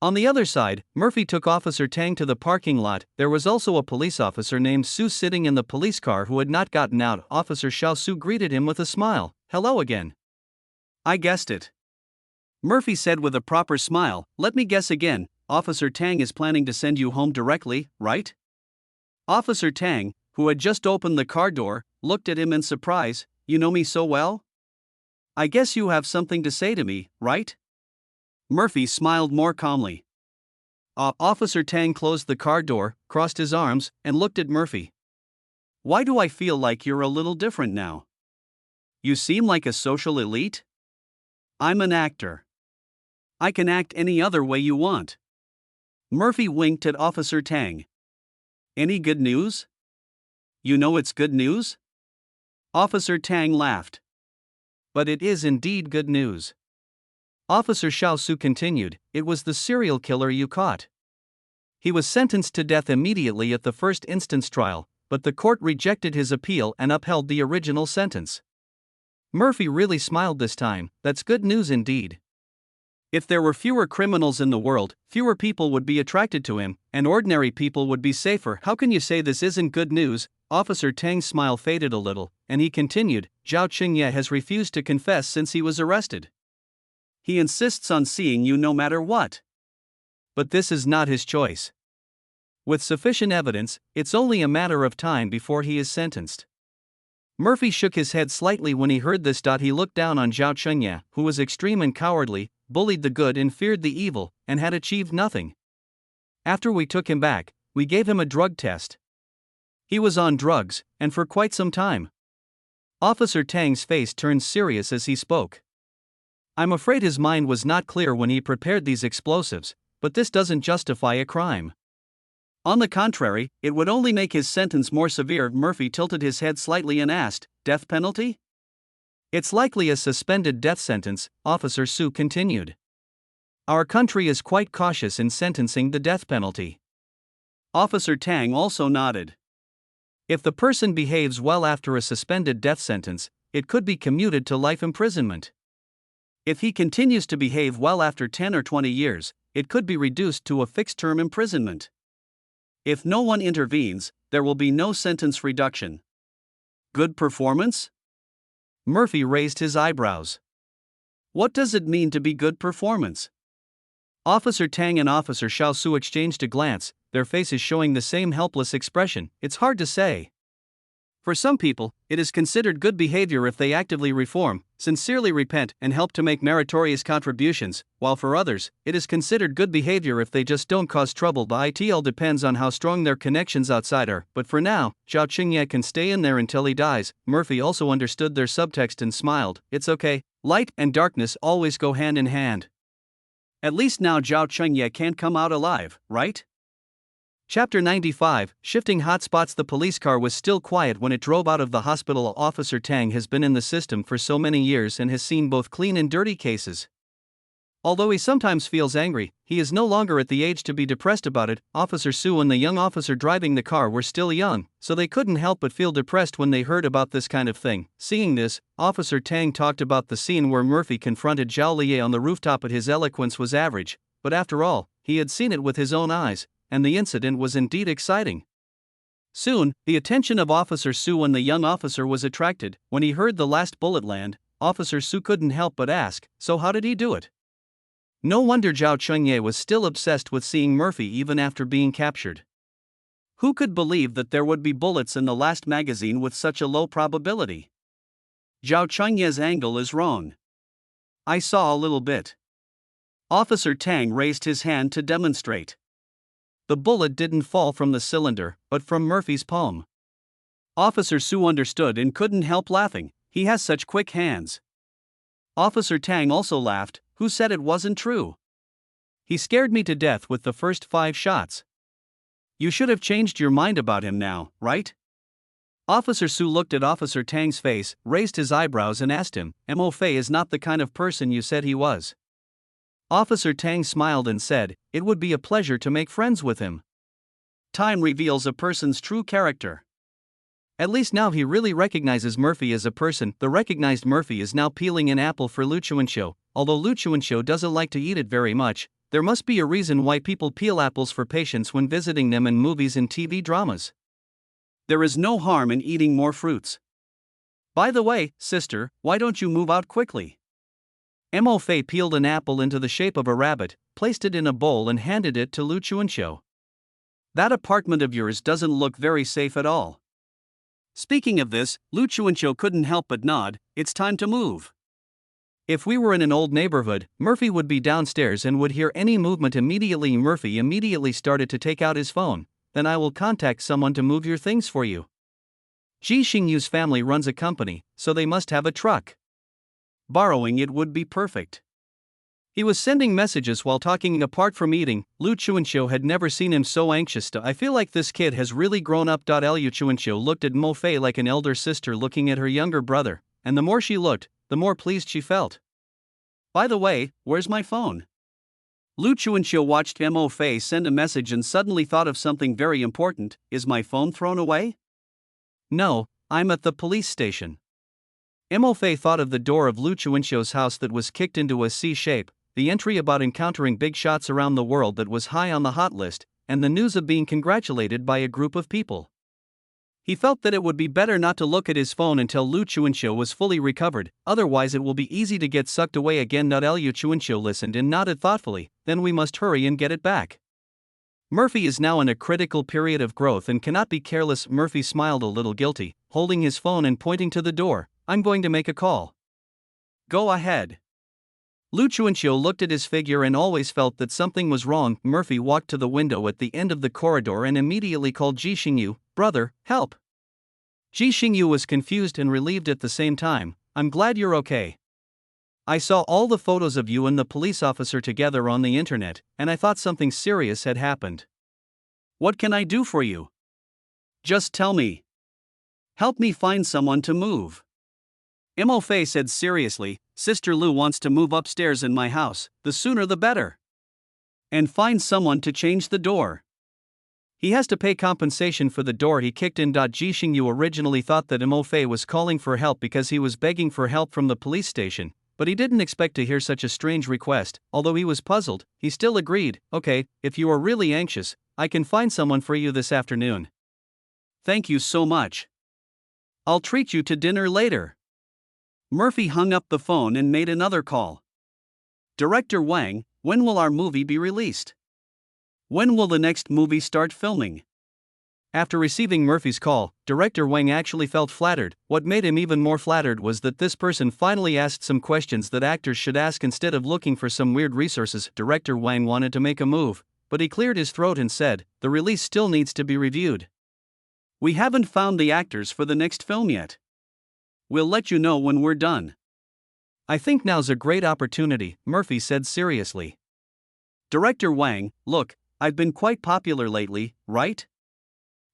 S1: On the other side, Murphy took Officer Tang to the parking lot. There was also a police officer named Su sitting in the police car who had not gotten out. Officer Xiao Su greeted him with a smile. Hello again. I guessed it. Murphy said with a proper smile. Let me guess again, Officer Tang is planning to send you home directly, right? Officer Tang, who had just opened the car door, looked at him in surprise. You know me so well? I guess you have something to say to me, right? Murphy smiled more calmly. Officer Tang closed the car door, crossed his arms, and looked at Murphy. Why do I feel like you're a little different now? You seem like a social elite? I'm an actor. I can act any other way you want. Murphy winked at Officer Tang. Any good news? You know it's good news? Officer Tang laughed. But it is indeed good news. Officer Xiao Su continued, it was the serial killer you caught. He was sentenced to death immediately at the first instance trial, but the court rejected his appeal and upheld the original sentence. Murphy really smiled this time. That's good news indeed. If there were fewer criminals in the world, fewer people would be attracted to him, and ordinary people would be safer. How can you say this isn't good news? Officer Tang's smile faded a little, and he continued, Zhao Qingye has refused to confess since he was arrested. He insists on seeing you no matter what. But this is not his choice. With sufficient evidence, it's only a matter of time before he is sentenced. Murphy shook his head slightly when he heard this. He looked down on Zhao Qingye, who was extreme and cowardly, bullied the good and feared the evil, and had achieved nothing. After we took him back, we gave him a drug test. He was on drugs, and for quite some time. Officer Tang's face turned serious as he spoke. I'm afraid his mind was not clear when he prepared these explosives, but this doesn't justify a crime. On the contrary, it would only make his sentence more severe. Murphy tilted his head slightly and asked, death penalty? It's likely a suspended death sentence, Officer Su continued. Our country is quite cautious in sentencing the death penalty. Officer Tang also nodded. If the person behaves well after a suspended death sentence, it could be commuted to life imprisonment. If he continues to behave well after 10 or 20 years, it could be reduced to a fixed-term imprisonment. If no one intervenes, there will be no sentence reduction. Good performance? Murphy raised his eyebrows. What does it mean to be good performance? Officer Tang and Officer Xiao Su exchanged a glance, their faces showing the same helpless expression. It's hard to say. For some people, it is considered good behavior if they actively reform, sincerely repent, and help to make meritorious contributions, while for others, it is considered good behavior if they just don't cause trouble. The ITL depends on how strong their connections outside are, but for now, Zhao Qingye can stay in there until he dies. Murphy also understood their subtext and smiled. It's okay, light and darkness always go hand in hand. At least now Zhao Qingye can't come out alive, right? Chapter 95, Shifting Hotspots. The police car was still quiet when it drove out of the hospital. Officer Tang has been in the system for so many years and has seen both clean and dirty cases. Although he sometimes feels angry, he is no longer at the age to be depressed about it. Officer Su and the young officer driving the car were still young, so they couldn't help but feel depressed when they heard about this kind of thing. Seeing this, Officer Tang talked about the scene where Murphy confronted Zhao Liye on the rooftop. His eloquence was average, but after all, he had seen it with his own eyes, and the incident was indeed exciting. Soon, the attention of Officer Su and the young officer was attracted. When he heard the last bullet land, Officer Su couldn't help but ask, so how did he do it? No wonder Zhao Qingye was still obsessed with seeing Murphy even after being captured. Who could believe that there would be bullets in the last magazine with such a low probability? Zhao Qingye's angle is wrong. I saw a little bit. Officer Tang raised his hand to demonstrate. The bullet didn't fall from the cylinder, but from Murphy's palm. Officer Su understood and couldn't help laughing. He has such quick hands. Officer Tang also laughed. Who said it wasn't true? He scared me to death with the first 5 shots. You should have changed your mind about him now, right? Officer Su looked at Officer Tang's face, raised his eyebrows and asked him, Mo Fei is not the kind of person you said he was. Officer Tang smiled and said, it would be a pleasure to make friends with him. Time reveals a person's true character. At least now he really recognizes Murphy as a person. The recognized Murphy is now peeling an apple for Lu Chuanxiu. Although Lu Chuanxiu doesn't like to eat it very much, there must be a reason why people peel apples for patients when visiting them in movies and TV dramas. There is no harm in eating more fruits. By the way, sister, why don't you move out quickly? Mo Fei peeled an apple into the shape of a rabbit, placed it in a bowl and handed it to Lu Chuanxiu. That apartment of yours doesn't look very safe at all. Speaking of this, Lu Chuanxiu couldn't help but nod. It's time to move. If we were in an old neighborhood, Murphy would be downstairs and would hear any movement immediately. Murphy immediately started to take out his phone. Then I will contact someone to move your things for you. Ji Xingyu's family runs a company, so they must have a truck. Borrowing it would be perfect. He was sending messages while talking. Apart from eating, Lu Chuanxiu had never seen him so anxious. I feel like this kid has really grown up. Lu Chuanxiu looked at Mo Fei like an elder sister looking at her younger brother, and the more she looked, the more pleased she felt. By the way, where's my phone? Lu Chuanxiu watched Mo Fei send a message and suddenly thought of something very important. Is my phone thrown away? No, I'm at the police station. Mo Fei thought of the door of Lu Chuanxiu's house that was kicked into a C shape, the entry about encountering big shots around the world that was high on the hot list, and the news of being congratulated by a group of people. He felt that it would be better not to look at his phone until Lu Chuanxiu was fully recovered, otherwise it will be easy to get sucked away again. Lu Chuanxiu listened and nodded thoughtfully. Then we must hurry and get it back. Murphy is now in a critical period of growth and cannot be careless. Murphy smiled a little guilty, holding his phone and pointing to the door. I'm going to make a call. Go ahead. Lu Chuanxiu looked at his figure and always felt that something was wrong. Murphy walked to the window at the end of the corridor and immediately called Ji Xingyu, brother, help. Ji Xingyu was confused and relieved at the same time. I'm glad you're okay. I saw all the photos of you and the police officer together on the internet, and I thought something serious had happened. What can I do for you? Just tell me. Help me find someone to move. Mo Fei said seriously, Sister Lu wants to move upstairs in my house, the sooner the better. And find someone to change the door. He has to pay compensation for the door he kicked in. Ji Xingyu originally thought that Mo Fei was calling for help because he was begging for help from the police station, but he didn't expect to hear such a strange request. Although he was puzzled, he still agreed, okay, if you are really anxious, I can find someone for you this afternoon. Thank you so much. I'll treat you to dinner later. Murphy hung up the phone and made another call. Director Wang, when will our movie be released? When will the next movie start filming? After receiving Murphy's call, Director Wang actually felt flattered. What made him even more flattered was that this person finally asked some questions that actors should ask instead of looking for some weird resources. Director Wang wanted to make a move, but he cleared his throat and said, the release still needs to be reviewed. We haven't found the actors for the next film yet. We'll let you know when we're done. I think now's a great opportunity, Murphy said seriously. Director Wang, look, I've been quite popular lately, right?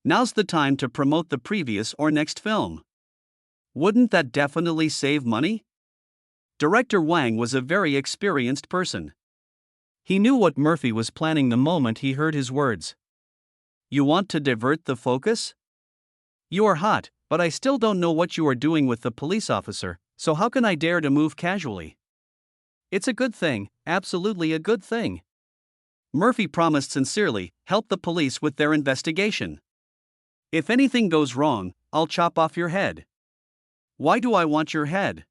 S1: Now's the time to promote the previous or next film. Wouldn't that definitely save money? Director Wang was a very experienced person. He knew what Murphy was planning the moment he heard his words. You want to divert the focus? You are hot, but I still don't know what you are doing with the police officer, so how can I dare to move casually? It's a good thing, absolutely a good thing. Murphy promised sincerely, help the police with their investigation. If anything goes wrong, I'll chop off your head. Why do I want your head?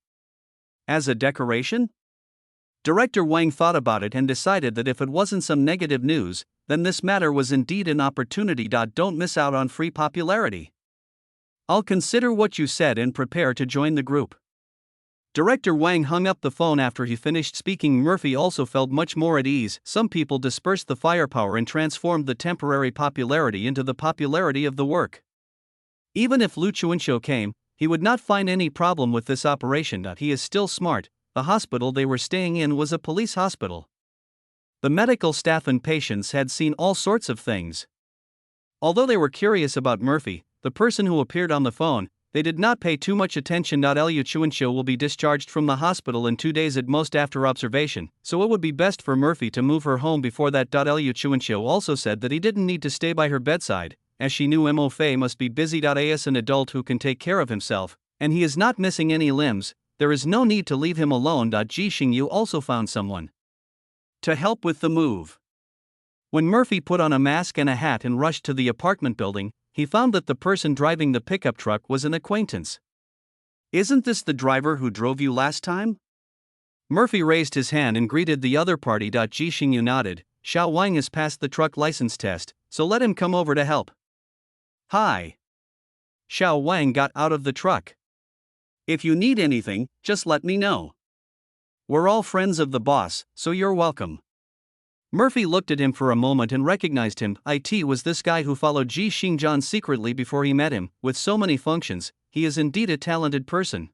S1: As a decoration? Director Wang thought about it and decided that if it wasn't some negative news, then this matter was indeed an opportunity. Don't miss out on free popularity. I'll consider what you said and prepare to join the group. Director Wang hung up the phone after he finished speaking. Murphy also felt much more at ease. Some people dispersed the firepower and transformed the temporary popularity into the popularity of the work. Even if Lu Chuanxiu came, he would not find any problem with this operation. He is still smart. The hospital they were staying in was a police hospital. The medical staff and patients had seen all sorts of things. Although they were curious about Murphy, the person who appeared on the phone, they did not pay too much attention. Liu Chuanxiu will be discharged from the hospital in 2 days at most after observation, so it would be best for Murphy to move her home before that. Liu Chuanxiu also said that he didn't need to stay by her bedside, as she knew Mo Fei must be busy. As an adult who can take care of himself, and he is not missing any limbs, there is no need to leave him alone. Ji Xingyu also found someone to help with the move. When Murphy put on a mask and a hat and rushed to the apartment building, he found that the person driving the pickup truck was an acquaintance. Isn't this the driver who drove you last time? Murphy raised his hand and greeted the other party. Ji Xingyu nodded. Xiao Wang has passed the truck license test, so let him come over to help. Hi. Xiao Wang got out of the truck. If you need anything, just let me know. We're all friends of the boss, so you're welcome. Murphy looked at him for a moment and recognized him. It was this guy who followed Ji Xingjian secretly before he met him. With so many functions, he is indeed a talented person.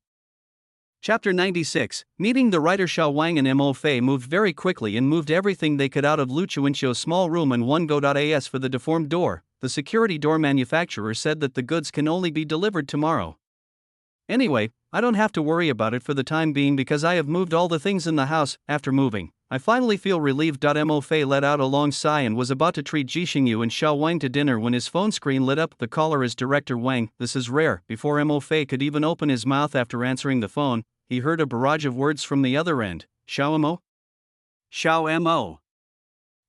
S1: Chapter 96. Meeting the writer. Xiao Wang and Mo Fei moved very quickly and moved everything they could out of Lu Chuanxiu's small room in one go. As for the deformed door, the security door manufacturer said that the goods can only be delivered tomorrow. Anyway, I don't have to worry about it for the time being because I have moved all the things in the house. After moving, I finally feel relieved. Mo Fei let out a long sigh and was about to treat Ji Xingyu and Xiao Wang to dinner when his phone screen lit up. The caller is Director Wang. This is rare. Before Mo Fei could even open his mouth after answering the phone, he heard a barrage of words from the other end. Xiao Mo? Xiao Mo.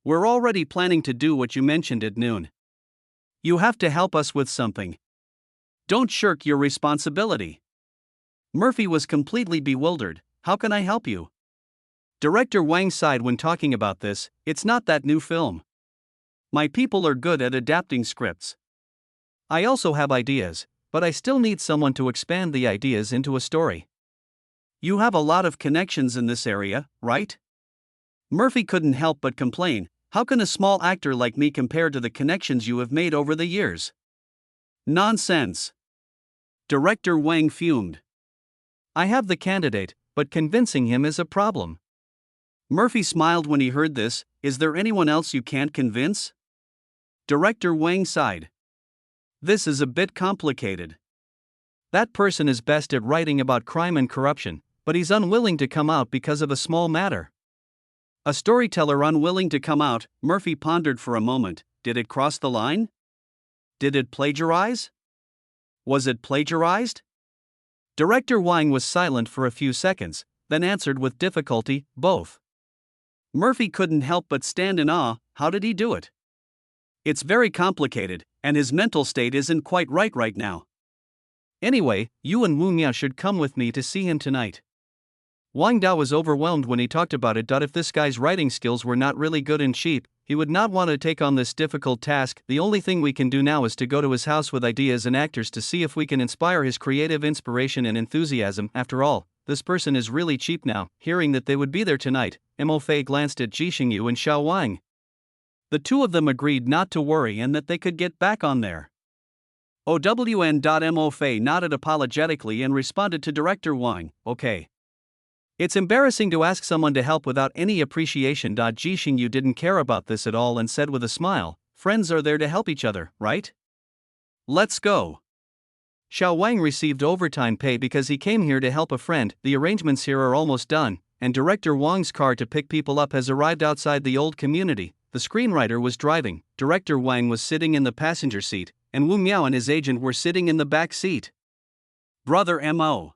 S1: We're already planning to do what you mentioned at noon. You have to help us with something. Don't shirk your responsibility. Murphy was completely bewildered. How can I help you? Director Wang sighed when talking about this. It's not that new film. My people are good at adapting scripts. I also have ideas, but I still need someone to expand the ideas into a story. You have a lot of connections in this area, right? Murphy couldn't help but complain. How can a small actor like me compare to the connections you have made over the years? Nonsense. Director Wang fumed. I have the candidate, but convincing him is a problem. Murphy smiled when he heard this. Is there anyone else you can't convince? Director Wang sighed. This is a bit complicated. That person is best at writing about crime and corruption, but he's unwilling to come out because of a small matter. A storyteller unwilling to come out, Murphy pondered for a moment. Did it cross the line? Did it plagiarize? Was it plagiarized? Director Wang was silent for a few seconds, then answered with difficulty, both. Murphy couldn't help but stand in awe. How did he do it? It's very complicated, and his mental state isn't quite right now. Anyway, you and Wu Miao should come with me to see him tonight. Wang Dao was overwhelmed when he talked about it. If this guy's writing skills were not really good and cheap, he would not want to take on this difficult task. The only thing we can do now is to go to his house with ideas and actors to see if we can inspire his creative inspiration and enthusiasm. After all, this person is really cheap now. Hearing that they would be there tonight, Mo Fei glanced at Ji Xingyu and Xiao Wang. The two of them agreed not to worry and that they could get back on there. Mo Fei nodded apologetically and responded to Director Wang, okay. It's embarrassing to ask someone to help without any appreciation. Ji Xingyu didn't care about this at all and said with a smile, friends are there to help each other, right? Let's go. Xiao Wang received overtime pay because he came here to help a friend. The arrangements here are almost done, and Director Wang's car to pick people up has arrived outside the old community. The screenwriter was driving, Director Wang was sitting in the passenger seat, and Wu Miao and his agent were sitting in the back seat. Brother Mo.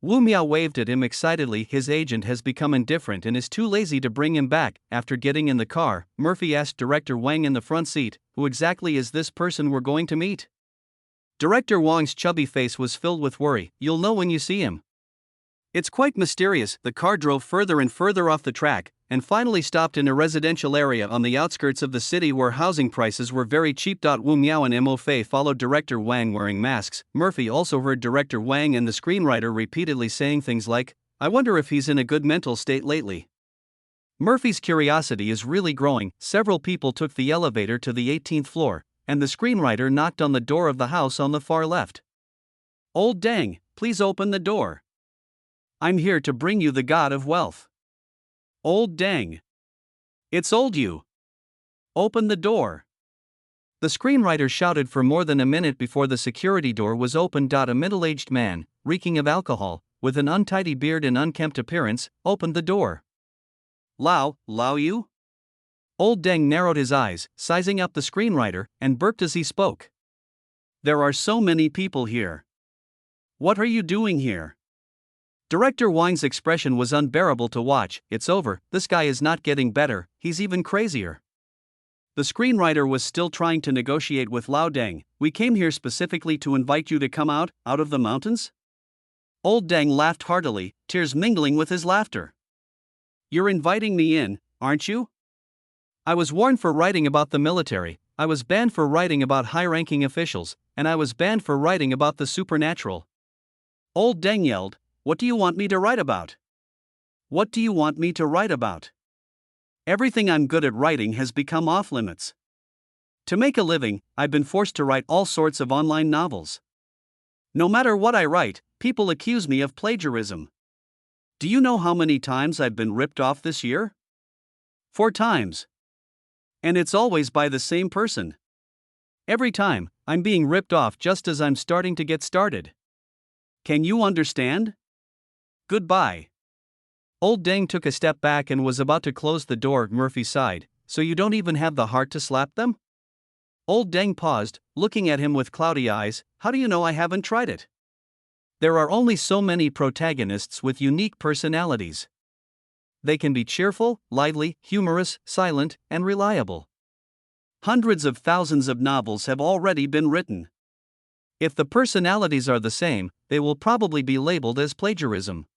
S1: Wu Miao waved at him excitedly. His agent has become indifferent and is too lazy to bring him back. After getting in the car, Murphy asked Director Wang in the front seat, who exactly is this person we're going to meet? Director Wang's chubby face was filled with worry. You'll know when you see him. It's quite mysterious. The car drove further and further off the track, and finally stopped in a residential area on the outskirts of the city where housing prices were very cheap. Wu Miao and Mo Fei followed Director Wang wearing masks. Murphy also heard Director Wang and the screenwriter repeatedly saying things like, I wonder if he's in a good mental state lately. Murphy's curiosity is really growing. Several people took the elevator to the 18th floor, and the screenwriter knocked on the door of the house on the far left. Old Deng, please open the door. I'm here to bring you the god of wealth. Old Deng. It's old you. Open the door. The screenwriter shouted for more than a minute before the security door was opened. A middle-aged man, reeking of alcohol, with an untidy beard and unkempt appearance, opened the door. Lao you? Old Deng narrowed his eyes, sizing up the screenwriter, and burped as he spoke. There are so many people here. What are you doing here? Director Wang's expression was unbearable to watch. It's over, this guy is not getting better, he's even crazier. The screenwriter was still trying to negotiate with Lao Deng. We came here specifically to invite you to come out of the mountains? Old Deng laughed heartily, tears mingling with his laughter. You're inviting me in, aren't you? I was warned for writing about the military, I was banned for writing about high-ranking officials, and I was banned for writing about the supernatural. Old Deng yelled, what do you want me to write about? What do you want me to write about? Everything I'm good at writing has become off-limits. To make a living, I've been forced to write all sorts of online novels. No matter what I write, people accuse me of plagiarism. Do you know how many times I've been ripped off this year? 4 times. And it's always by the same person. Every time, I'm being ripped off just as I'm starting to get started. Can you understand? Goodbye. Old Deng took a step back and was about to close the door. Murphy sighed, so you don't even have the heart to slap them? Old Deng paused, looking at him with cloudy eyes. How do you know I haven't tried it? There are only so many protagonists with unique personalities. They can be cheerful, lively, humorous, silent, and reliable. Hundreds of thousands of novels have already been written. If the personalities are the same, they will probably be labeled as plagiarism.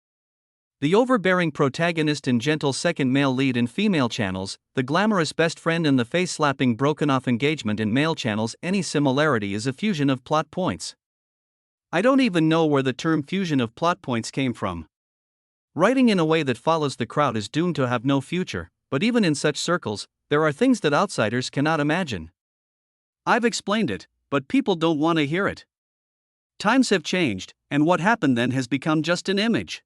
S1: The overbearing protagonist and gentle second male lead in female channels, the glamorous best friend and the face-slapping broken-off engagement in male channels. Any similarity is a fusion of plot points. I don't even know where the term fusion of plot points came from. Writing in a way that follows the crowd is doomed to have no future, but even in such circles, there are things that outsiders cannot imagine. I've explained it, but people don't want to hear it. Times have changed, and what happened then has become just an image.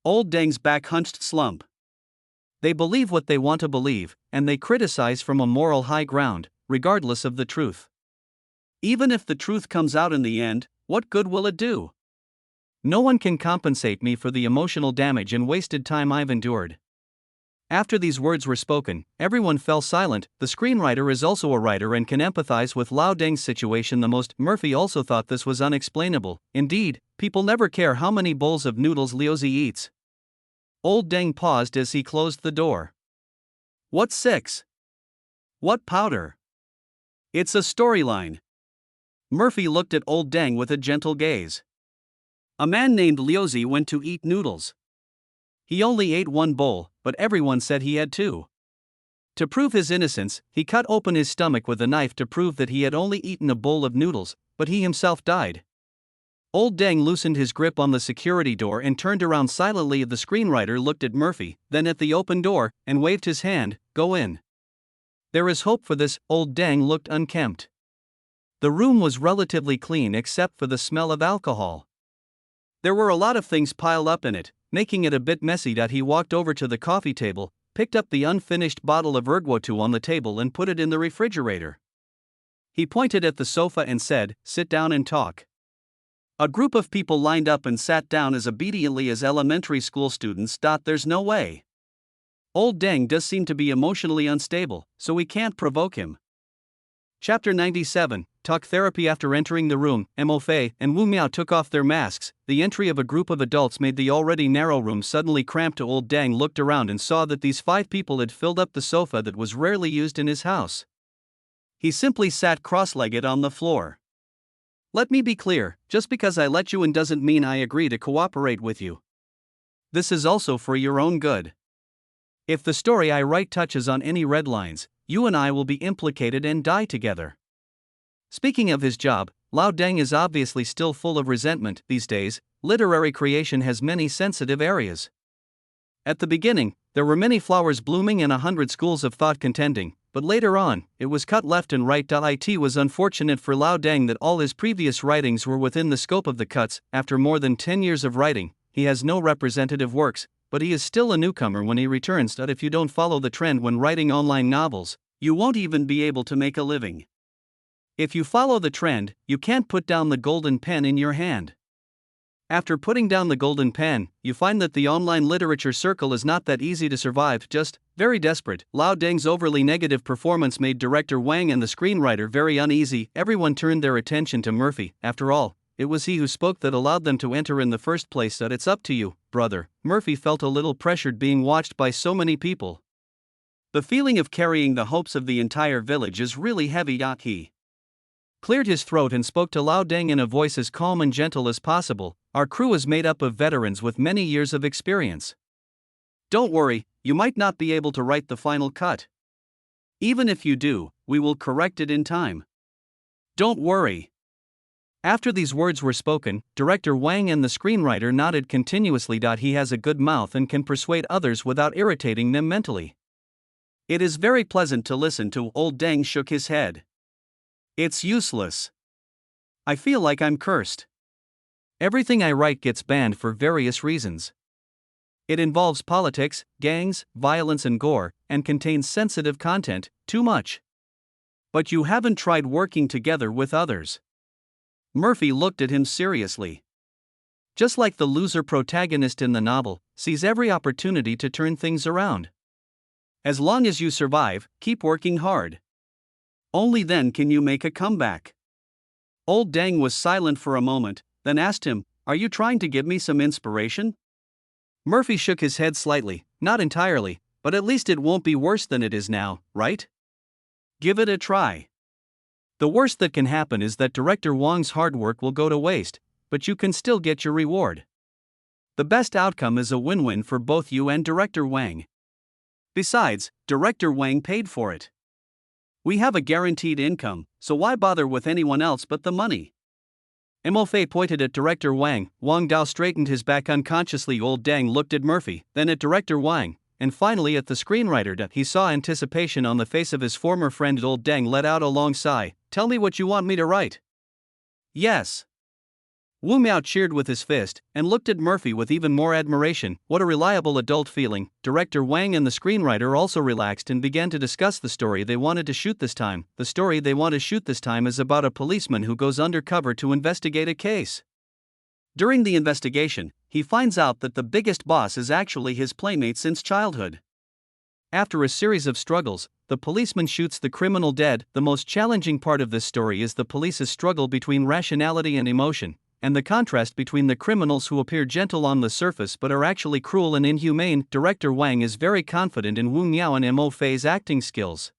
S1: Old Deng's back hunched slump. They believe what they want to believe, and they criticize from a moral high ground, regardless of the truth. Even if the truth comes out in the end, What good will it do? No one can compensate me for the emotional damage and wasted time I've endured. After these words were spoken, everyone fell silent. The screenwriter is also a writer and can empathize with Lao Deng's situation the most. Murphy also thought this was unexplainable. Indeed, people never care how many bowls of noodles Liuzi eats. Old Deng paused as he closed the door. What 6? What powder? It's a storyline. Murphy looked at Old Deng with a gentle gaze. A man named Liuzi went to eat noodles. He only ate one bowl, but everyone said he had 2. To prove his innocence, he cut open his stomach with a knife to prove that he had only eaten a bowl of noodles, but he himself died. Old Deng loosened his grip on the security door and turned around silently. The screenwriter looked at Murphy, then at the open door, and waved his hand. Go in. There is hope for this. Old Deng looked unkempt. The room was relatively clean except for the smell of alcohol. There were a lot of things piled up in it, making it a bit messy. He walked over to the coffee table, picked up the unfinished bottle of ergotu on the table and put it in the refrigerator. He pointed at the sofa and said, "Sit down and talk." A group of people lined up and sat down as obediently as elementary school students. There's no way. Old Deng does seem to be emotionally unstable, so we can't provoke him. Chapter 97, Talk Therapy. After entering the room, Mo Fei and Wu Miao took off their masks. The entry of a group of adults made the already narrow room suddenly cramped. Old Deng looked around and saw that these 5 people had filled up the sofa that was rarely used in his house. He simply sat cross-legged on the floor. Let me be clear, just because I let you in doesn't mean I agree to cooperate with you. This is also for your own good. If the story I write touches on any red lines, you and I will be implicated and die together. Speaking of his job, Lao Deng is obviously still full of resentment. These days, literary creation has many sensitive areas. At the beginning, there were many flowers blooming and 100 schools of thought contending, but later on, it was cut left and right. It was unfortunate for Lao Deng that all his previous writings were within the scope of the cuts. After more than 10 years of writing, he has no representative works, but he is still a newcomer when he returns. If you don't follow the trend when writing online novels, you won't even be able to make a living. If you follow the trend, you can't put down the golden pen in your hand. After putting down the golden pen, you find that the online literature circle is not that easy to survive, just very desperate. Lao Deng's overly negative performance made director Wang and the screenwriter very uneasy. Everyone turned their attention to Murphy. After all, it was he who spoke that allowed them to enter in the first place. It's up to you, brother. Murphy felt a little pressured being watched by so many people. The feeling of carrying the hopes of the entire village is really heavy. He cleared his throat and spoke to Lao Deng in a voice as calm and gentle as possible. Our crew is made up of veterans with many years of experience. Don't worry, you might not be able to write the final cut. Even if you do, we will correct it in time. Don't worry. After these words were spoken, director Wang and the screenwriter nodded continuously. He has a good mouth and can persuade others without irritating them mentally. It is very pleasant to listen to. Old Deng shook his head. It's useless. I feel like I'm cursed. Everything I write gets banned for various reasons. It involves politics, gangs, violence and gore, and contains sensitive content, too much. But you haven't tried working together with others. Murphy looked at him seriously. Just like the loser protagonist in the novel, sees every opportunity to turn things around. As long as you survive, keep working hard. Only then can you make a comeback. Old Deng was silent for a moment, then asked him, "Are you trying to give me some inspiration?" Murphy shook his head slightly, "Not entirely, but at least it won't be worse than it is now, right? Give it a try. The worst that can happen is that director Wang's hard work will go to waste, but you can still get your reward. The best outcome is a win-win for both you and director Wang. Besides, director Wang paid for it. We have a guaranteed income, so why bother with anyone else but the money?" Mo Fei pointed at director Wang. Wang Dao straightened his back unconsciously. Old Deng looked at Murphy, then at director Wang, and finally at the screenwriter. He saw anticipation on the face of his former friend. Old Deng let out a long sigh. "Tell me what you want me to write." "Yes. Wu Miao cheered with his fist and looked at Murphy with even more admiration. What a reliable adult feeling. Director Wang and the screenwriter also relaxed and began to discuss the story they wanted to shoot this time. The story they want to shoot this time is about a policeman who goes undercover to investigate a case. During the investigation, he finds out that the biggest boss is actually his playmate since childhood. After a series of struggles, the policeman shoots the criminal dead. The most challenging part of this story is the police's struggle between rationality and emotion, and the contrast between the criminals who appear gentle on the surface but are actually cruel and inhumane. Director Wang is very confident in Wu Miao and Mo Fei's acting skills.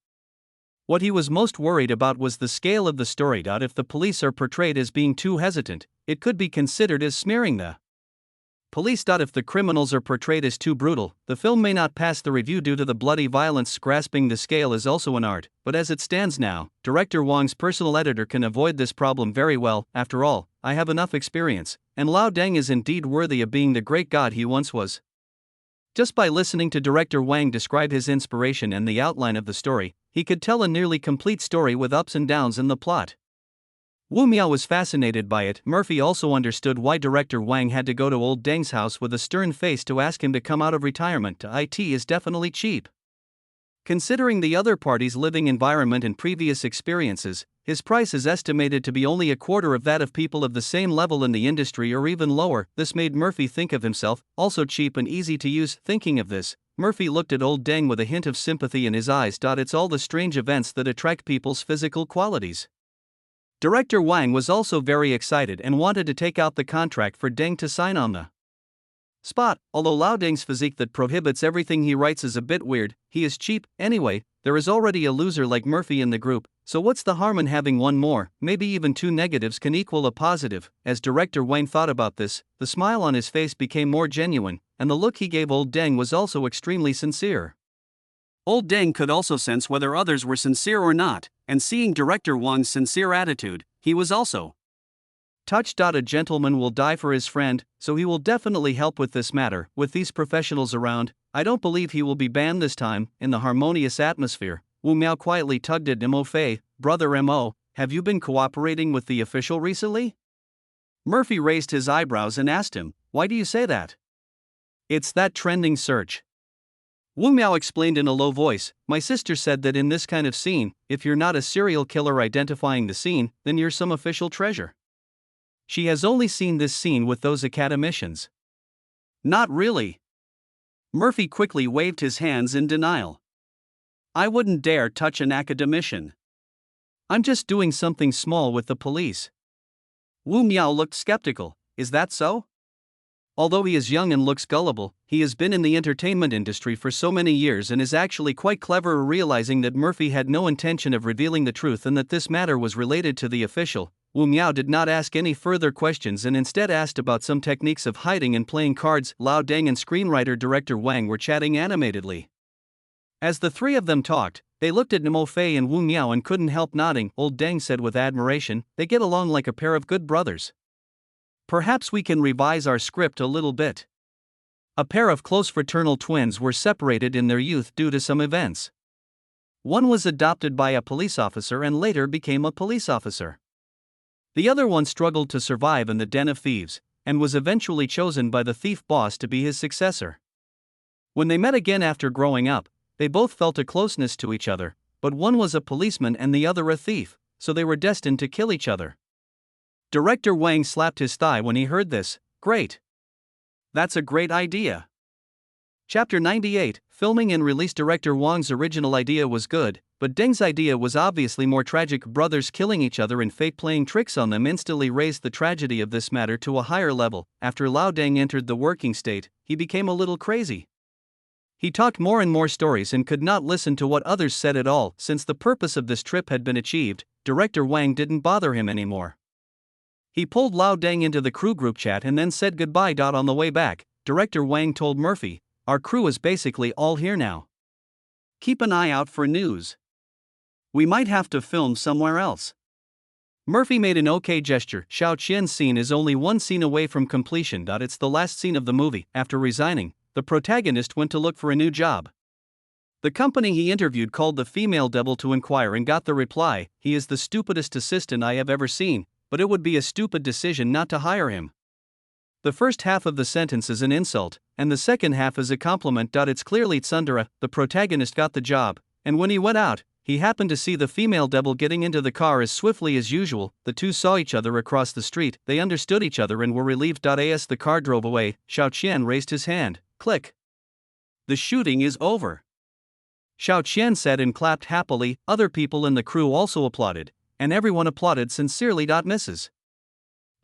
S1: What he was most worried about was the scale of the story. If the police are portrayed as being too hesitant, it could be considered as smearing the police. If the criminals are portrayed as too brutal, the film may not pass the review due to the bloody violence. Grasping the scale is also an art, but as it stands now, Director Wang's personal editor can avoid this problem very well. After all, I have enough experience, and Lao Deng is indeed worthy of being the great god he once was. Just by listening to Director Wang describe his inspiration and the outline of the story, he could tell a nearly complete story with ups and downs in the plot. Wu Miao was fascinated by it. Murphy also understood why Director Wang had to go to old Deng's house with a stern face to ask him to come out of retirement. IT is definitely cheap. Considering the other party's living environment and previous experiences, his price is estimated to be only a quarter of that of people of the same level in the industry or even lower. This made Murphy think of himself, also cheap and easy to use. Thinking of this, Murphy looked at old Deng with a hint of sympathy in his eyes. It's all the strange events that attract people's physical qualities. Director Wang was also very excited and wanted to take out the contract for Deng to sign on the spot. Although Lao Deng's physique that prohibits everything he writes is a bit weird, he is cheap. Anyway, there is already a loser like Murphy in the group, so what's the harm in having one more? Maybe even two negatives can equal a positive. As Director Wang thought about this, the smile on his face became more genuine, and the look he gave old Deng was also extremely sincere. Old Deng could also sense whether others were sincere or not, and seeing Director Wang's sincere attitude, he was also touched. A gentleman will die for his friend, so he will definitely help with this matter. With these professionals around, I don't believe he will be banned this time. In the harmonious atmosphere, Wu Miao quietly tugged at Mo Fei. Brother Mo, have you been cooperating with the official recently? Murphy raised his eyebrows and asked him, why do you say that? It's that trending search. Wu Miao explained in a low voice, my sister said that in this kind of scene, if you're not a serial killer identifying the scene, then you're some official treasure. She has only seen this scene with those academicians. Not really. Murphy quickly waved his hands in denial. I wouldn't dare touch an academician. I'm just doing something small with the police. Wu Miao looked skeptical. Is that so? Although he is young and looks gullible, he has been in the entertainment industry for so many years and is actually quite clever. Realizing that Murphy had no intention of revealing the truth and that this matter was related to the official, Wu Miao did not ask any further questions and instead asked about some techniques of hiding and playing cards. Lao Deng and screenwriter Director Wang were chatting animatedly. As the three of them talked, they looked at Mo Fei and Wu Miao and couldn't help nodding. Old Deng said with admiration, they get along like a pair of good brothers. Perhaps we can revise our script a little bit. A pair of close fraternal twins were separated in their youth due to some events. One was adopted by a police officer and later became a police officer. The other one struggled to survive in the den of thieves, and was eventually chosen by the thief boss to be his successor. When they met again after growing up, they both felt a closeness to each other, but one was a policeman and the other a thief, so they were destined to kill each other. Director Wang slapped his thigh when he heard this. Great. That's a great idea. Chapter 98, Filming and Release. Director Wang's original idea was good, but Deng's idea was obviously more tragic. Brothers killing each other and fate playing tricks on them instantly raised the tragedy of this matter to a higher level. After Lao Deng entered the working state, he became a little crazy. He talked more and more stories and could not listen to what others said at all. Since the purpose of this trip had been achieved, Director Wang didn't bother him anymore. He pulled Lao Deng into the crew group chat and then said goodbye. On the way back, Director Wang told Murphy, our crew is basically all here now. Keep an eye out for news. We might have to film somewhere else. Murphy made an okay gesture. Xiao Qian's scene is only one scene away from completion. It's the last scene of the movie. After resigning, the protagonist went to look for a new job. The company he interviewed called the female devil to inquire and got the reply, he is the stupidest assistant I have ever seen. but it would be a stupid decision not to hire him. The first half of the sentence is an insult, and the second half is a compliment. It's clearly tsundere, the protagonist got the job, and when he went out, he happened to see the female devil getting into the car as swiftly as usual. The two saw each other across the street, they understood each other and were relieved. As the car drove away, Xiao Qian raised his hand. Click. The shooting is over. Xiao Qian said and clapped happily. Other people in the crew also applauded, and everyone applauded sincerely. Mrs.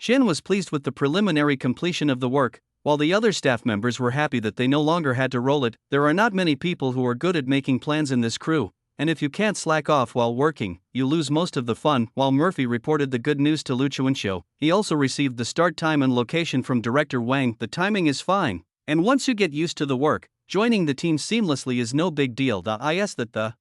S1: Qian was pleased with the preliminary completion of the work, while the other staff members were happy that they no longer had to roll it. There are not many people who are good at making plans in this crew, and if you can't slack off while working, you lose most of the fun. While Murphy reported the good news to Lu Chuanxiu, he also received the start time and location from director Wang. The timing is fine, and once you get used to the work, joining the team seamlessly is no big deal. The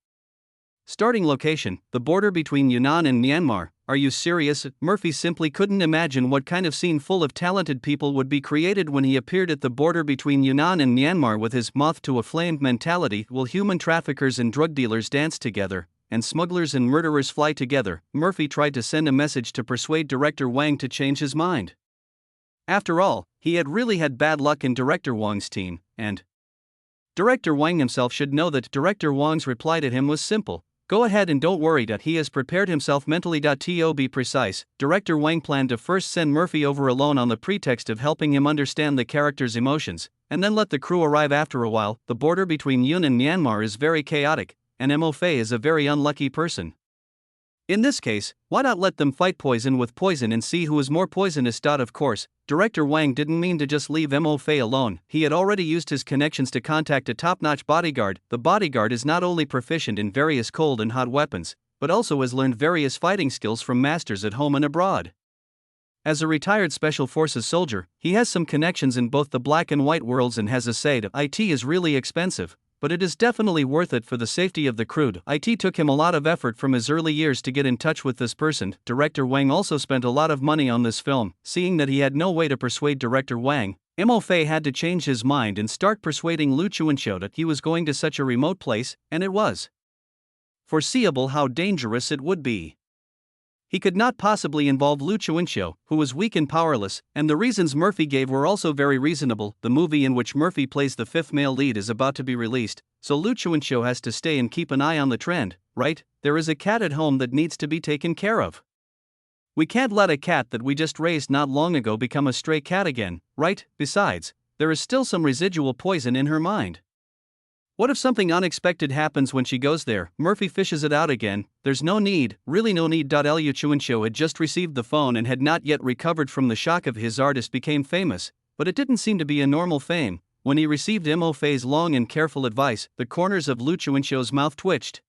S1: starting location, the border between Yunnan and Myanmar. Are you serious? Murphy simply couldn't imagine what kind of scene full of talented people would be created when he appeared at the border between Yunnan and Myanmar with his moth to a flame mentality. Will human traffickers and drug dealers dance together, and smugglers and murderers fly together? Murphy tried to send a message to persuade director Wang to change his mind. After all, he had really had bad luck in director Wang's team, and director Wang himself should know that. Director Wang's reply to him was simple. Go ahead and don't worry. He has prepared himself mentally. To be precise, director Wang planned to first send Murphy over alone on the pretext of helping him understand the character's emotions, and then let the crew arrive after a while. The border between Yun and Myanmar is very chaotic, and Mo Fei is a very unlucky person. In this case, why not let them fight poison with poison and see who is more poisonous? Of course, director Wang didn't mean to just leave Mo Fei alone. He had already used his connections to contact a top-notch bodyguard. The bodyguard is not only proficient in various cold and hot weapons, but also has learned various fighting skills from masters at home and abroad. As a retired Special Forces soldier, he has some connections in both the black and white worlds and has a say. It is really expensive, but it is definitely worth it for the safety of the crew. It took him a lot of effort from his early years to get in touch with this person. Director Wang also spent a lot of money on this film. Seeing that he had no way to persuade director Wang, Mo Fei had to change his mind and start persuading Lu Chuanxiu that he was going to such a remote place, and it was foreseeable how dangerous it would be. He could not possibly involve Lu Chuanxiu, who was weak and powerless, and the reasons Murphy gave were also very reasonable. The movie in which Murphy plays the fifth male lead is about to be released, so Lu Chuanxiu has to stay and keep an eye on the trend, right? There is a cat at home that needs to be taken care of. We can't let a cat that we just raised not long ago become a stray cat again, right? Besides, there is still some residual poison in her mind. What if something unexpected happens when she goes there? Murphy fishes it out again. There's no need, really no need. Lu Chuanxiu had just received the phone and had not yet recovered from the shock of his artist became famous, but it didn't seem to be a normal fame. When he received Mo Fei's long and careful advice, the corners of Lu Chuanxiu's mouth twitched.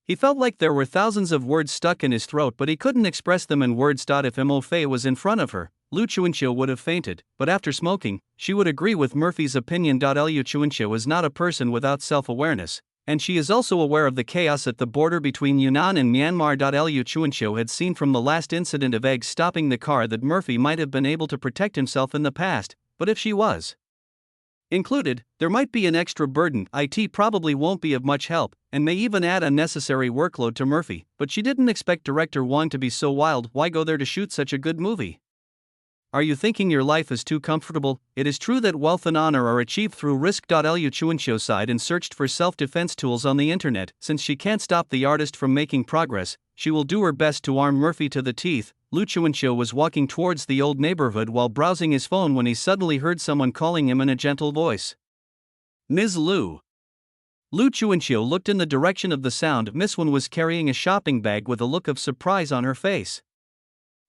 S1: He felt like there were thousands of words stuck in his throat, but he couldn't express them in words. If Mo Fei was in front of her, Lu Chuanxiu would have fainted, but after smoking, she would agree with Murphy's opinion. Lu Chuanxiu is not a person without self-awareness, and she is also aware of the chaos at the border between Yunnan and Myanmar. Lu Chuanxiu had seen from the last incident of eggs stopping the car that Murphy might have been able to protect himself in the past, but if she was included, there might be an extra burden. It probably won't be of much help, and may even add unnecessary workload to Murphy, but she didn't expect director Wang to be so wild. Why go there to shoot such a good movie? Are you thinking your life is too comfortable? It is true that wealth and honor are achieved through risk. Lu Chuanxiu sighed and searched for self-defense tools on the internet. Since she can't stop the artist from making progress, she will do her best to arm Murphy to the teeth. Lu Chuanxiu was walking towards the old neighborhood while browsing his phone when he suddenly heard someone calling him in a gentle voice. Ms. Lu. Lu Chuanxiu looked in the direction of the sound. Miss Wen was carrying a shopping bag with a look of surprise on her face.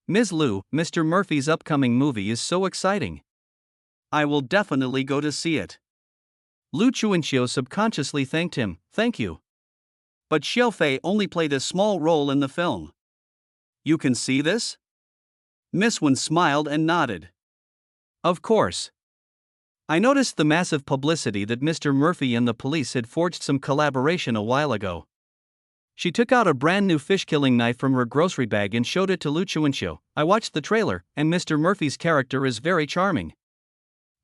S1: Ms. Lu, Mr. Murphy's upcoming movie is so exciting. I will definitely go to see it. Lu Chuanxiu subconsciously thanked him. Thank you. But Xiao Fei only played a small role in the film. You can see this? Miss Wen smiled and nodded. Of course. I noticed the massive publicity that Mr. Murphy and the police had forged some collaboration a while ago. She took out a brand new fish-killing knife from her grocery bag and showed it to Lu Chuanxiu. I watched the trailer, and Mr. Murphy's character is very charming.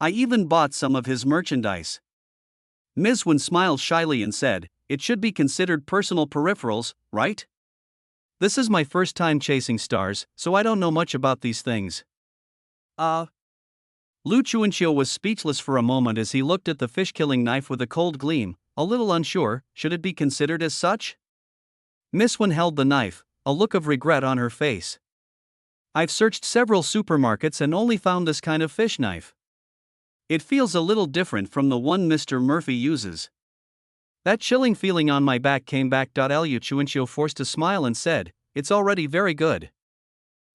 S1: I even bought some of his merchandise. Ms. Wen smiled shyly and said, it should be considered personal peripherals, right? This is my first time chasing stars, so I don't know much about these things. Lu Chuanqiu was speechless for a moment as he looked at the fish-killing knife with a cold gleam, a little unsure, should it be considered as such? Miss Wen held the knife, a look of regret on her face. I've searched several supermarkets and only found this kind of fish knife. It feels a little different from the one Mr. Murphy uses. That chilling feeling on my back came back. Lu Chuanqiu forced a smile and said, it's already very good.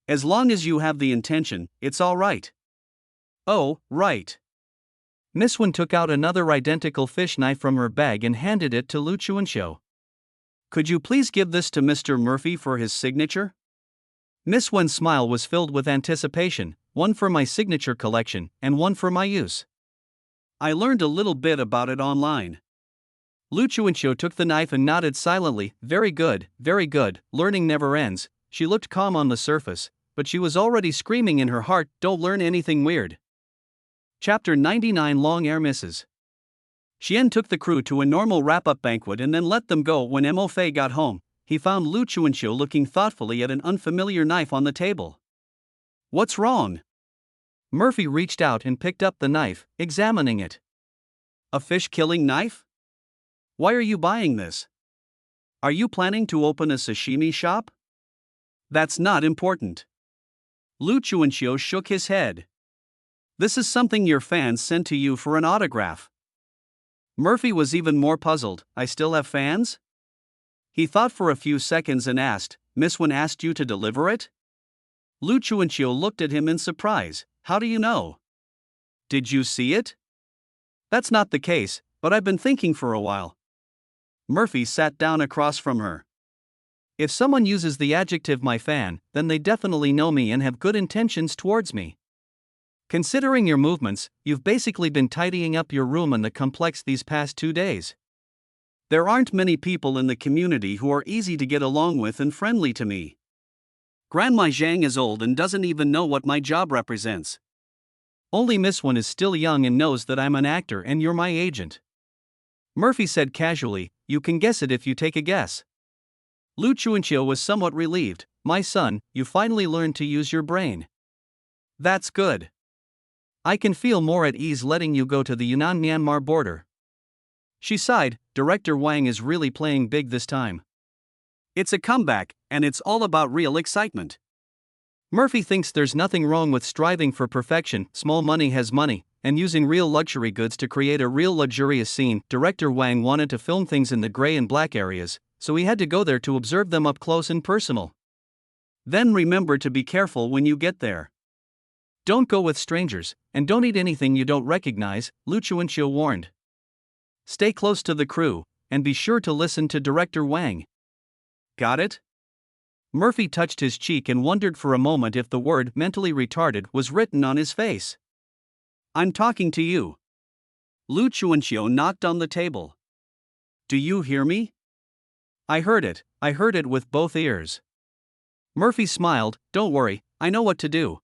S1: As long as you have the intention, it's all right. Oh, right. Miss Wen took out another identical fish knife from her bag and handed it to Lu Chuanqiu. Could you please give this to Mr. Murphy for his signature? Miss Wen's smile was filled with anticipation, one for my signature collection and one for my use. I learned a little bit about it online. Lu Chuanqiu took the knife and nodded silently. Very good, learning never ends. She looked calm on the surface, but she was already screaming in her heart, don't learn anything weird. Chapter 99 Long Air Misses. Xian took the crew to a normal wrap-up banquet and then let them go. When Mo Fei got home, he found Lu Chuanqiu looking thoughtfully at an unfamiliar knife on the table. What's wrong? Murphy reached out and picked up the knife, examining it. A fish-killing knife? Why are you buying this? Are you planning to open a sashimi shop? That's not important. Lu Chuanqiu shook his head. This is something your fans sent to you for an autograph. Murphy was even more puzzled. I still have fans? He thought for a few seconds and asked, Miss Wen asked you to deliver it? Lu Chuanqiu looked at him in surprise. How do you know? Did you see it? That's not the case, but I've been thinking for a while. Murphy sat down across from her. If someone uses the adjective my fan, then they definitely know me and have good intentions towards me. Considering your movements, you've basically been tidying up your room and the complex these past 2 days. There aren't many people in the community who are easy to get along with and friendly to me. Grandma Zhang is old and doesn't even know what my job represents. Only Miss Wen is still young and knows that I'm an actor and you're my agent. Murphy said casually, you can guess it if you take a guess. Lu Chuanqiu was somewhat relieved. My son, you finally learned to use your brain. That's good. I can feel more at ease letting you go to the Yunnan-Myanmar border. She sighed. Director Wang is really playing big this time. It's a comeback, and it's all about real excitement. Murphy thinks there's nothing wrong with striving for perfection. Small money has money, and using real luxury goods to create a real luxurious scene. Director Wang wanted to film things in the gray and black areas, so he had to go there to observe them up close and personal. Then remember to be careful when you get there. Don't go with strangers, and don't eat anything you don't recognize, Lu Chuanqiu warned. Stay close to the crew, and be sure to listen to Director Wang. Got it? Murphy touched his cheek and wondered for a moment if the word mentally retarded was written on his face. I'm talking to you. Lu Chuanqiu knocked on the table. Do you hear me? I heard it with both ears. Murphy smiled. Don't worry, I know what to do.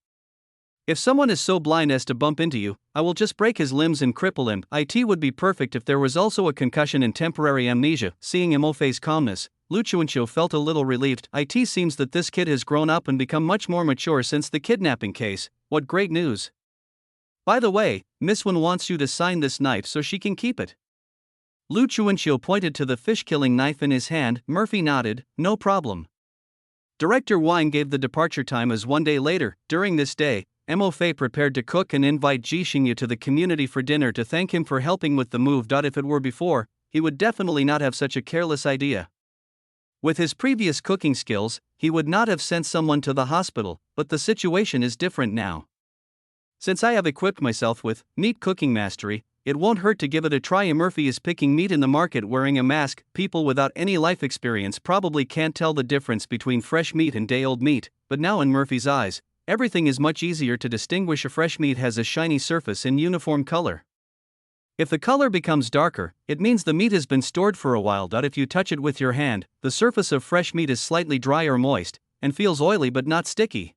S1: If someone is so blind as to bump into you, I will just break his limbs and cripple him. It would be perfect if there was also a concussion and temporary amnesia. Seeing Mo Fei's calmness, Lu Chuanqiu felt a little relieved. It seems that this kid has grown up and become much more mature since the kidnapping case. What great news. By the way, Miss Wen wants you to sign this knife so she can keep it. Lu Chuanqiu pointed to the fish-killing knife in his hand. Murphy nodded, no problem. Director Wang gave the departure time as 1 day later. During this day, Mo Fei prepared to cook and invite Ji Xingyu to the community for dinner to thank him for helping with the move. If it were before, he would definitely not have such a careless idea. With his previous cooking skills, he would not have sent someone to the hospital, but the situation is different now. Since I have equipped myself with meat cooking mastery, it won't hurt to give it a try. Murphy is picking meat in the market wearing a mask. People without any life experience probably can't tell the difference between fresh meat and day-old meat, but now in Murphy's eyes, everything is much easier to distinguish. A fresh meat has a shiny surface and uniform color. If the color becomes darker, it means the meat has been stored for a while. If you touch it with your hand, the surface of fresh meat is slightly dry or moist, and feels oily but not sticky.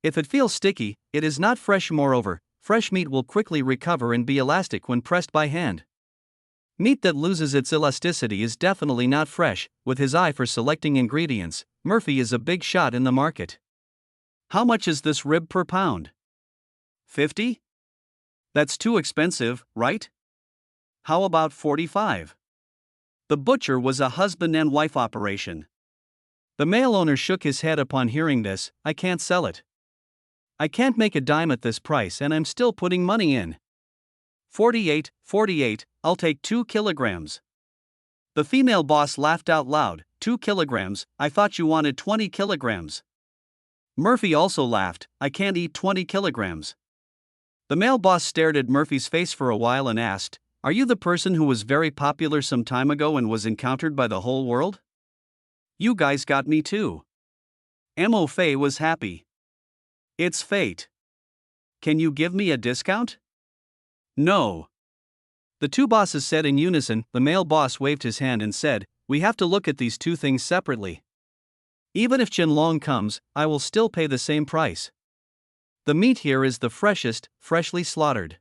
S1: If it feels sticky, it is not fresh. Moreover, fresh meat will quickly recover and be elastic when pressed by hand. Meat that loses its elasticity is definitely not fresh. With his eye for selecting ingredients, Murphy is a big shot in the market. How much is this rib per pound? 50? That's too expensive, right? How about 45? The butcher was a husband and wife operation. The male owner shook his head upon hearing this. I can't sell it. I can't make a dime at this price and I'm still putting money in. 48, I'll take 2 kilograms. The female boss laughed out loud. 2 kilograms, I thought you wanted 20 kilograms. Murphy also laughed. I can't eat 20 kilograms. The male boss stared at Murphy's face for a while and asked, are you the person who was very popular some time ago and was encountered by the whole world? You guys got me too. Mo Fei was happy. It's fate. Can you give me a discount? No. The two bosses said in unison. The male boss waved his hand and said, we have to look at these two things separately. Even if Qianlong comes, I will still pay the same price. The meat here is the freshest, freshly slaughtered.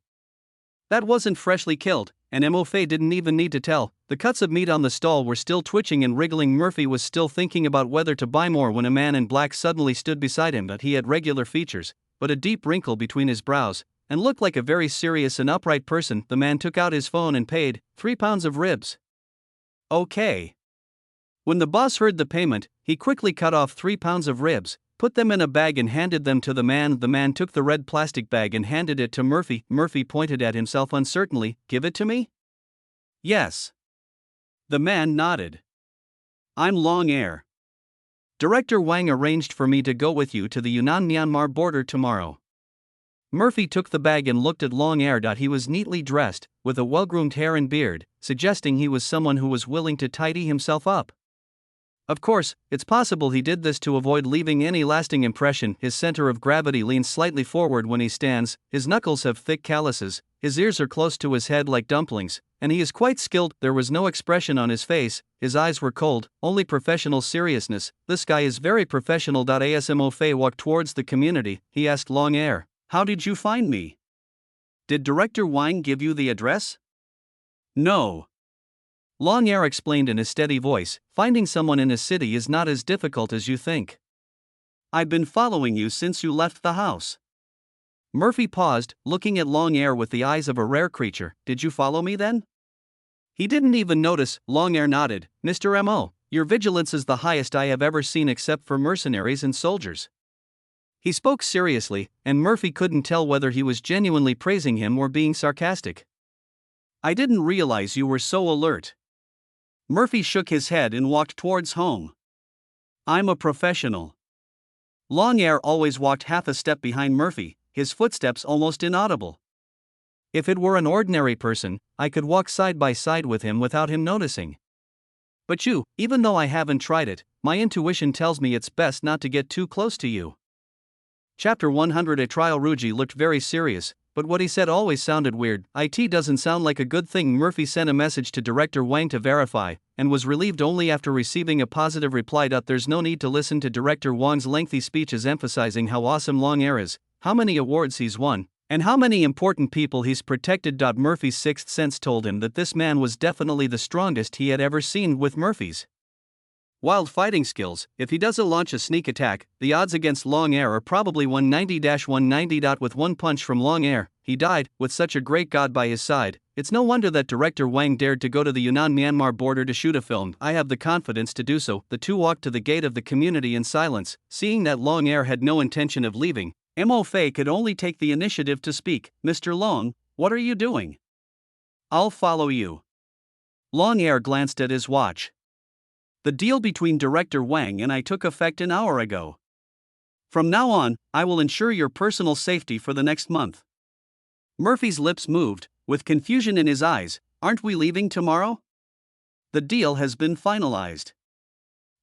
S1: That wasn't freshly killed, and Mo Fei didn't even need to tell. The cuts of meat on the stall were still twitching and wriggling. Murphy was still thinking about whether to buy more when a man in black suddenly stood beside him. But he had regular features, but a deep wrinkle between his brows, and looked like a very serious and upright person. The man took out his phone and paid 3 pounds of ribs. Okay. When the boss heard the payment, he quickly cut off 3 pounds of ribs, put them in a bag and handed them to the man. The man took the red plastic bag and handed it to Murphy. Murphy pointed at himself uncertainly. Give it to me? Yes. The man nodded. I'm Long Air. Director Wang arranged for me to go with you to the Yunnan-Myanmar border tomorrow. Murphy took the bag and looked at Long Air. He was neatly dressed, with a well-groomed hair and beard, suggesting he was someone who was willing to tidy himself up. Of course, it's possible he did this to avoid leaving any lasting impression. His center of gravity leans slightly forward when he stands, his knuckles have thick calluses, his ears are close to his head like dumplings, and he is quite skilled. There was no expression on his face, his eyes were cold, only professional seriousness. This guy is very professional. Mo Fei walked towards the community. He asked Long Air, how did you find me? Did Director Wang give you the address? No. Long Air explained in a steady voice, finding someone in a city is not as difficult as you think. I've been following you since you left the house. Murphy paused, looking at Long Air with the eyes of a rare creature. Did you follow me then? He didn't even notice. Long Air nodded. Mr. M.O., your vigilance is the highest I have ever seen except for mercenaries and soldiers. He spoke seriously, and Murphy couldn't tell whether he was genuinely praising him or being sarcastic. I didn't realize you were so alert. Murphy shook his head and walked towards home. I'm a professional. Long Air always walked half a step behind Murphy, his footsteps almost inaudible. If it were an ordinary person, I could walk side by side with him without him noticing. But you, even though I haven't tried it, my intuition tells me it's best not to get too close to you. Chapter 100. A trial. Ruji looked very serious, but what he said always sounded weird. It doesn't sound like a good thing. Murphy sent a message to Director Wang to verify, and was relieved only after receiving a positive reply. There's no need to listen to Director Wang's lengthy speeches emphasizing how awesome Long Air is, how many awards he's won, and how many important people he's protected. Murphy's sixth sense told him that this man was definitely the strongest he had ever seen. With Murphy's wild fighting skills, if he doesn't launch a sneak attack, the odds against Long Air are probably 190-190. With one punch from Long Air, he died. With such a great god by his side, it's no wonder that Director Wang dared to go to the Yunnan-Myanmar border to shoot a film. I have the confidence to do so. The two walked to the gate of the community in silence. Seeing that Long Air had no intention of leaving, Mo Fei could only take the initiative to speak. Mr. Long, what are you doing? I'll follow you. Long Air glanced at his watch. The deal between Director Wang and I took effect an hour ago. From now on, I will ensure your personal safety for the next month. Murphy's lips moved, with confusion in his eyes. Aren't we leaving tomorrow? The deal has been finalized.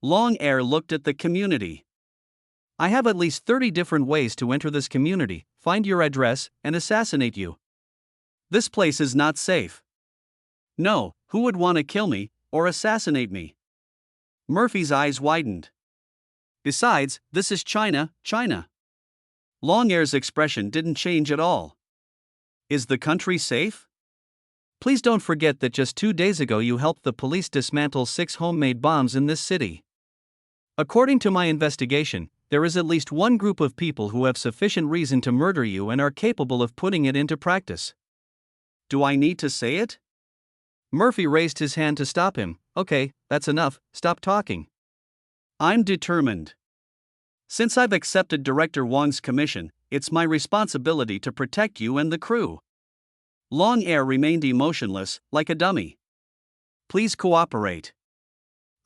S1: Long Air looked at the community. I have at least 30 different ways to enter this community, find your address, and assassinate you. This place is not safe. No, who would want to kill me, or assassinate me? Murphy's eyes widened. Besides, this is China. Long Air's expression didn't change at all. Is the country safe? Please don't forget that just 2 days ago you helped the police dismantle 6 homemade bombs in this city. According to my investigation, there is at least one group of people who have sufficient reason to murder you and are capable of putting it into practice. Do I need to say it? Murphy raised his hand to stop him. Okay, that's enough, stop talking. I'm determined. Since I've accepted Director Wong's commission, it's my responsibility to protect you and the crew. Long Air remained emotionless, like a dummy. Please cooperate.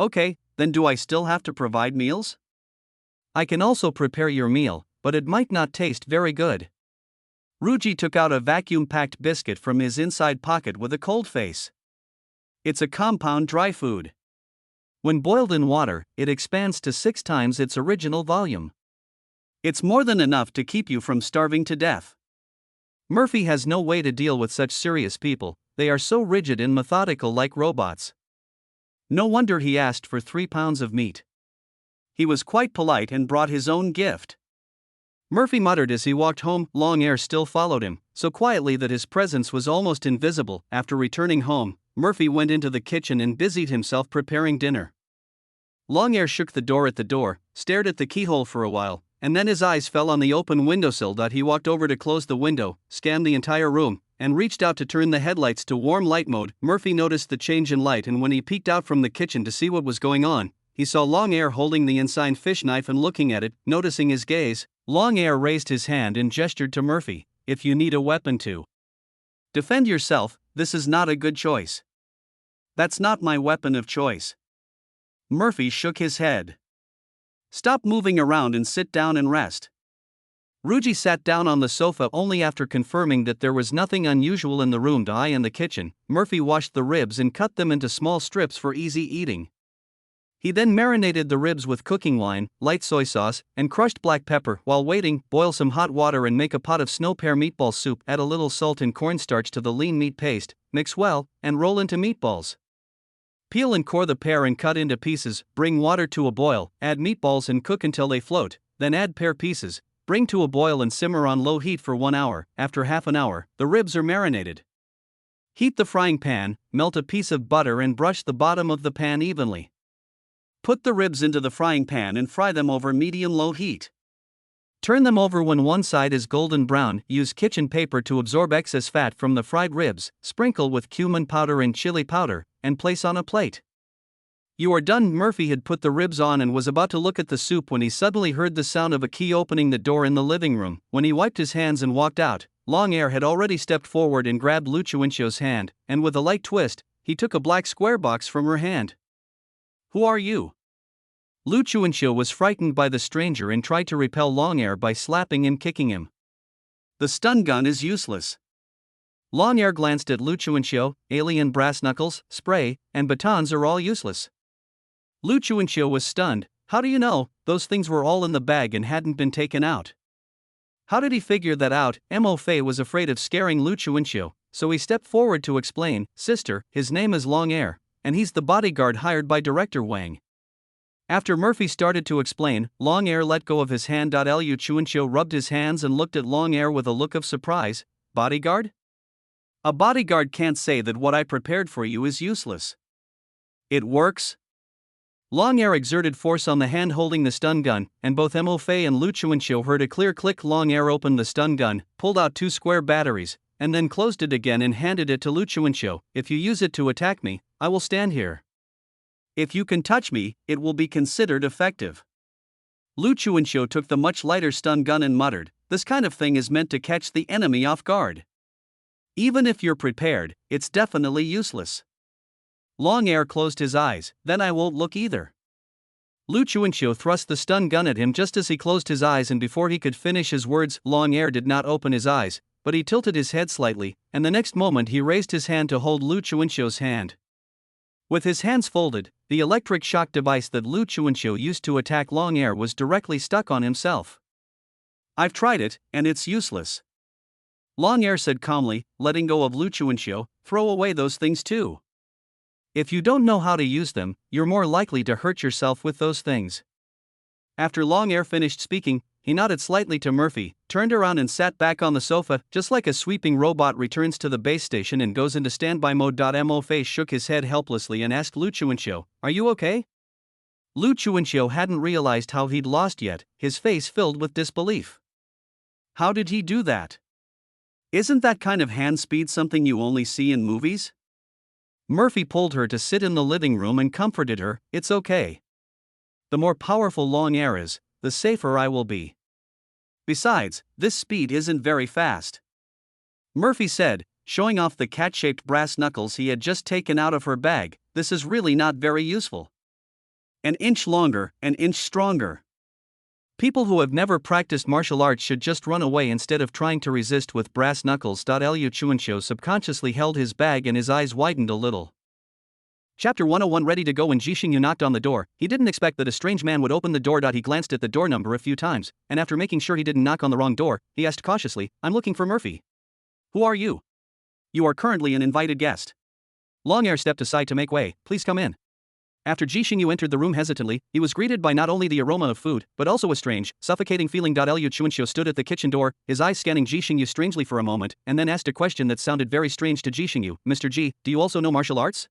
S1: Okay, then do I still have to provide meals? I can also prepare your meal, but it might not taste very good. Ruji took out a vacuum-packed biscuit from his inside pocket with a cold face. It's a compound dry food. When boiled in water, it expands to 6 times its original volume. It's more than enough to keep you from starving to death. Murphy has no way to deal with such serious people, they are so rigid and methodical like robots. No wonder he asked for 3 pounds of meat. He was quite polite and brought his own gift. Murphy muttered as he walked home. Long Air still followed him, so quietly that his presence was almost invisible. After returning home, Murphy went into the kitchen and busied himself preparing dinner. Long Air shook the door, stared at the keyhole for a while, and then his eyes fell on the open windowsill. He walked over to close the window, scanned the entire room, and reached out to turn the headlights to warm light mode. Murphy noticed the change in light, and when he peeked out from the kitchen to see what was going on, he saw Long Air holding the ensigned fish knife and looking at it. Noticing his gaze, Long Air raised his hand and gestured to Murphy. If you need a weapon to defend yourself, this is not a good choice. That's not my weapon of choice. Murphy shook his head. Stop moving around and sit down and rest. Ruji sat down on the sofa only after confirming that there was nothing unusual in the room. In the kitchen, Murphy washed the ribs and cut them into small strips for easy eating. He then marinated the ribs with cooking wine, light soy sauce, and crushed black pepper. While waiting, boil some hot water and make a pot of snow pear meatball soup. Add a little salt and cornstarch to the lean meat paste, mix well, and roll into meatballs. Peel and core the pear and cut into pieces. Bring water to a boil, add meatballs and cook until they float, then add pear pieces, bring to a boil and simmer on low heat for 1 hour. After half an hour, the ribs are marinated. Heat the frying pan, melt a piece of butter and brush the bottom of the pan evenly. Put the ribs into the frying pan and fry them over medium-low heat. Turn them over when one side is golden brown. Use kitchen paper to absorb excess fat from the fried ribs, sprinkle with cumin powder and chili powder, and place on a plate. You are done. Murphy had put the ribs on and was about to look at the soup when he suddenly heard the sound of a key opening the door in the living room. When he wiped his hands and walked out, Long Air had already stepped forward and grabbed Lu Chuanxiu's hand, and with a light twist, he took a black square box from her hand. Who are you? Lu Chuanxiu was frightened by the stranger and tried to repel Long Air by slapping and kicking him. The stun gun is useless. Long Air glanced at Lu Chuanxiu. Alien brass knuckles, spray, and batons are all useless. Lu Chuanxiu was stunned. How do you know? Those things were all in the bag and hadn't been taken out. How did he figure that out? Mo Fei was afraid of scaring Lu Chuanxiu, so he stepped forward to explain. Sister, his name is Long Air, and he's the bodyguard hired by Director Wang. After Murphy started to explain, Long Air let go of his hand. Lu Chuanxiu rubbed his hands and looked at Long Air with a look of surprise. Bodyguard? A bodyguard can't say that what I prepared for you is useless. It works? Long Air exerted force on the hand holding the stun gun, and both Mo Fei and Lu Chuanxiu heard a clear click. Long Air opened the stun gun, pulled out 2 square batteries, and then closed it again and handed it to Lu Chuanxiu. If you use it to attack me, I will stand here. If you can touch me, it will be considered effective. Lu Chuanxiu took the much lighter stun gun and muttered, this kind of thing is meant to catch the enemy off guard. Even if you're prepared, it's definitely useless. Long Air closed his eyes. Then I won't look either. Lu Chuanxiu thrust the stun gun at him just as he closed his eyes, and before he could finish his words, Long Air did not open his eyes, but he tilted his head slightly, and the next moment he raised his hand to hold Lu Chuanxiu's hand. With his hands folded, the electric shock device that Lu Chuanxiu used to attack Long Air was directly stuck on himself. I've tried it, and it's useless. Long Air said calmly, letting go of Lu Chuanxiu. Throw away those things too. If you don't know how to use them, you're more likely to hurt yourself with those things. After Long Air finished speaking, He nodded slightly to Murphy, turned around and sat back on the sofa, just like a sweeping robot returns to the base station and goes into standby mode. Mo Fei shook his head helplessly and asked Lu Chuanxiu, "Are you okay?" Lu Chuanxiu hadn't realized how he'd lost yet, his face filled with disbelief. How did he do that? Isn't that kind of hand speed something you only see in movies? Murphy pulled her to sit in the living room and comforted her, "It's okay. The more powerful Long Air is, the safer I will be. Besides, this speed isn't very fast," Murphy said, showing off the cat-shaped brass knuckles he had just taken out of her bag. "This is really not very useful. An inch longer, an inch stronger. People who have never practiced martial arts should just run away instead of trying to resist with brass knuckles." Liu Chuanxiu subconsciously held his bag and his eyes widened a little. Chapter 101. Ready to go. When Jixingyu knocked on the door, he didn't expect that a strange man would open the door. He glanced at the door number a few times, and after making sure he didn't knock on the wrong door, he asked cautiously, "I'm looking for Murphy." "Who are you?" "You are currently an invited guest." Long Air stepped aside to make way. "Please come in." After Jixingyu entered the room hesitantly, he was greeted by not only the aroma of food, but also a strange, suffocating feeling. Liu Chuanxiu stood at the kitchen door, his eyes scanning Jixingyu strangely for a moment, and then asked a question that sounded very strange to Jixingyu. "Mr. Ji, do you also know martial arts?"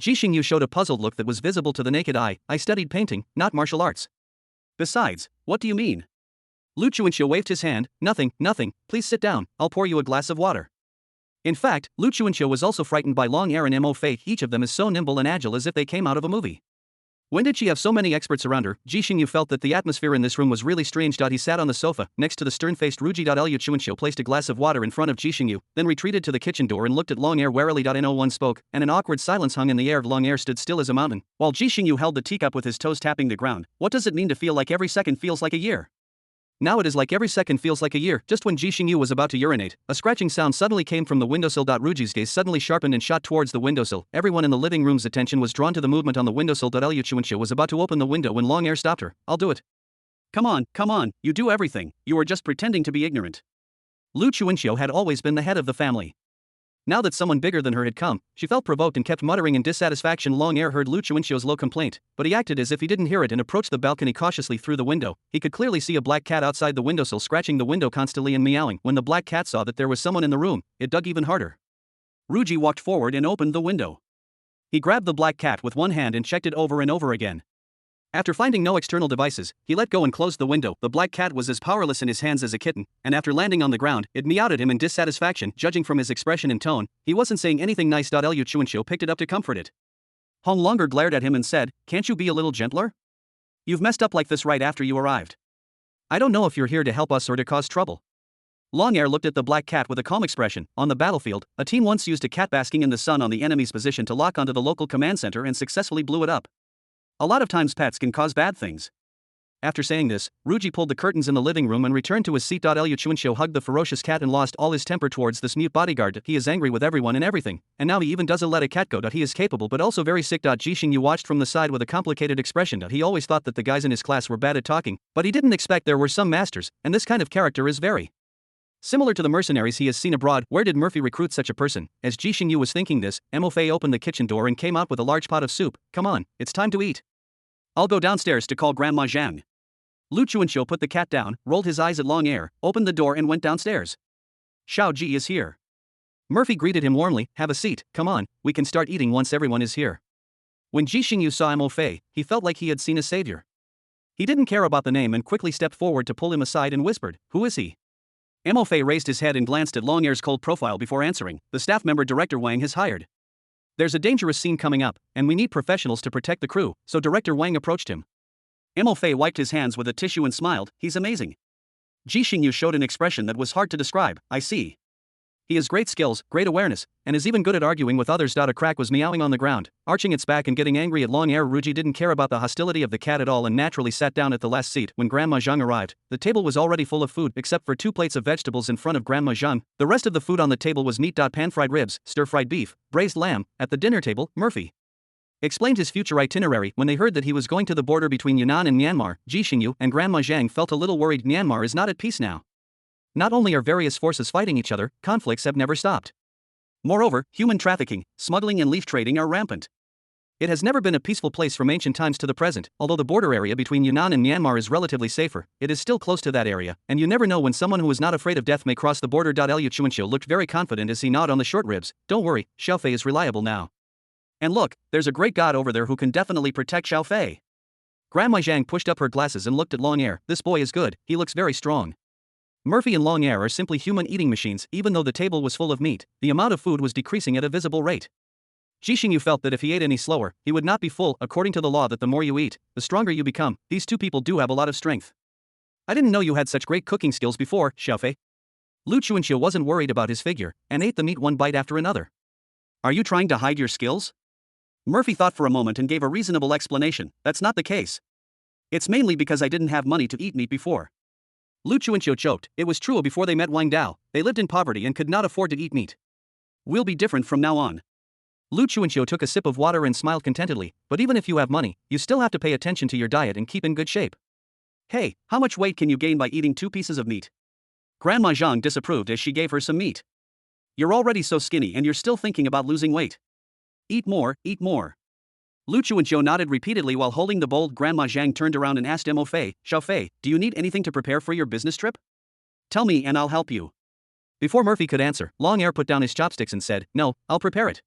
S1: Jixingyu showed a puzzled look that was visible to the naked eye. "I studied painting, not martial arts." "Besides, what do you mean?" Lu Chuanxiu waved his hand. Nothing, please sit down, I'll pour you a glass of water." In fact, Lu Chuanxiu was also frightened by Long Air and Mo Fei. Each of them is so nimble and agile as if they came out of a movie. When did she have so many experts around her? Jixingyu felt that the atmosphere in this room was really strange. He sat on the sofa, next to the stern-faced Ruji. Liu Chuanxiu placed a glass of water in front of Jixingyu, then retreated to the kitchen door and looked at Long Air warily. No one spoke, and an awkward silence hung in the air. Long Air stood still as a mountain, while Jixingyu held the teacup with his toes tapping the ground. What does it mean to feel like every second feels like a year? Now it is like every second feels like a year. Just when Jixingyu was about to urinate, a scratching sound suddenly came from the windowsill. Ruji's gaze suddenly sharpened and shot towards the windowsill. Everyone in the living room's attention was drawn to the movement on the windowsill. Liu Chuanxiu was about to open the window when Long Air stopped her. "I'll do it." Come on, you do everything, you are just pretending to be ignorant." Lu Chuanxiu had always been the head of the family. Now that someone bigger than her had come, she felt provoked and kept muttering in dissatisfaction. Long Air heard Lu Chuanxiu's low complaint, but he acted as if he didn't hear it and approached the balcony cautiously through the window. He could clearly see a black cat outside the windowsill scratching the window constantly and meowing. When the black cat saw that there was someone in the room, it dug even harder. Ruji walked forward and opened the window. He grabbed the black cat with one hand and checked it over and over again. After finding no external devices, he let go and closed the window. The black cat was as powerless in his hands as a kitten, and after landing on the ground, it meowed at him in dissatisfaction. Judging from his expression and tone, he wasn't saying anything nice. Liu Chuanxiu picked it up to comfort it. Hong Longer glared at him and said, "Can't you be a little gentler? You've messed up like this right after you arrived. I don't know if you're here to help us or to cause trouble." Long Air looked at the black cat with a calm expression. On the battlefield, a team once used a cat basking in the sun on the enemy's position to lock onto the local command center and successfully blew it up. A lot of times pets can cause bad things. After saying this, Ruji pulled the curtains in the living room and returned to his seat. Liu Chuanxiu hugged the ferocious cat and lost all his temper towards this mute bodyguard. He is angry with everyone and everything, and now he even doesn't let a cat go. He is capable but also very sick. Jixingyu watched from the side with a complicated expression. He always thought that the guys in his class were bad at talking, but he didn't expect there were some masters, and this kind of character is very similar to the mercenaries he has seen abroad. Where did Murphy recruit such a person? As Jixingyu was thinking this, Mo Fei opened the kitchen door and came out with a large pot of soup. "Come on, it's time to eat. I'll go downstairs to call Grandma Zhang." Lu Chuanxiu put the cat down, rolled his eyes at Long Air, opened the door and went downstairs. "Xiao Ji is here." Murphy greeted him warmly. "Have a seat, come on, we can start eating once everyone is here." When Jixingyu saw Mo Fei, he felt like he had seen a savior. He didn't care about the name and quickly stepped forward to pull him aside and whispered, "Who is he?" Mo Fei raised his head and glanced at Long Air's cold profile before answering, "The staff member Director Wang has hired. There's a dangerous scene coming up, and we need professionals to protect the crew, so Director Wang approached him." Mo Fei wiped his hands with a tissue and smiled. "He's amazing." Jixingyu showed an expression that was hard to describe. "I see. He has great skills, great awareness, and is even good at arguing with others." A crack was meowing on the ground, arching its back and getting angry at Long Air. Ruji didn't care about the hostility of the cat at all and naturally sat down at the last seat. When Grandma Zhang arrived, the table was already full of food except for 2 plates of vegetables in front of Grandma Zhang. The rest of the food on the table was meat. Pan-fried ribs, stir-fried beef, braised lamb. At the dinner table, Murphy explained his future itinerary. When they heard that he was going to the border between Yunnan and Myanmar, Jixingyu and Grandma Zhang felt a little worried. Myanmar is not at peace now. Not only are various forces fighting each other, conflicts have never stopped. Moreover, human trafficking, smuggling and leaf trading are rampant. It has never been a peaceful place from ancient times to the present. Although the border area between Yunnan and Myanmar is relatively safer, it is still close to that area, and you never know when someone who is not afraid of death may cross the border. Liu Chuanqiu looked very confident as he gnawed on the short ribs. Don't worry, Xiaofei is reliable now. And look, there's a great god over there who can definitely protect Xiaofei. Grandma Zhang pushed up her glasses and looked at Long Air. This boy is good, he looks very strong. Murphy and Long Air are simply human eating machines. Even though the table was full of meat, the amount of food was decreasing at a visible rate. Jixingyu felt that if he ate any slower, he would not be full. According to the law that the more you eat, the stronger you become, these two people do have a lot of strength. I didn't know you had such great cooking skills before, Xiaofei. Lu Chuanqiu wasn't worried about his figure, and ate the meat one bite after another. Are you trying to hide your skills? Murphy thought for a moment and gave a reasonable explanation. That's not the case. It's mainly because I didn't have money to eat meat before. Lu Chuanqiu choked. It was true before they met Wang Dao. They lived in poverty and could not afford to eat meat. We'll be different from now on. Lu Chuanqiu took a sip of water and smiled contentedly. But even if you have money, you still have to pay attention to your diet and keep in good shape. Hey, how much weight can you gain by eating 2 pieces of meat? Grandma Zhang disapproved as she gave her some meat. You're already so skinny and you're still thinking about losing weight. Eat more, eat more. Lu Chuanqiu nodded repeatedly while holding the bowl. Grandma Zhang turned around and asked Xiaofei, do you need anything to prepare for your business trip? Tell me and I'll help you. Before Murphy could answer, Long Air put down his chopsticks and said, no, I'll prepare it.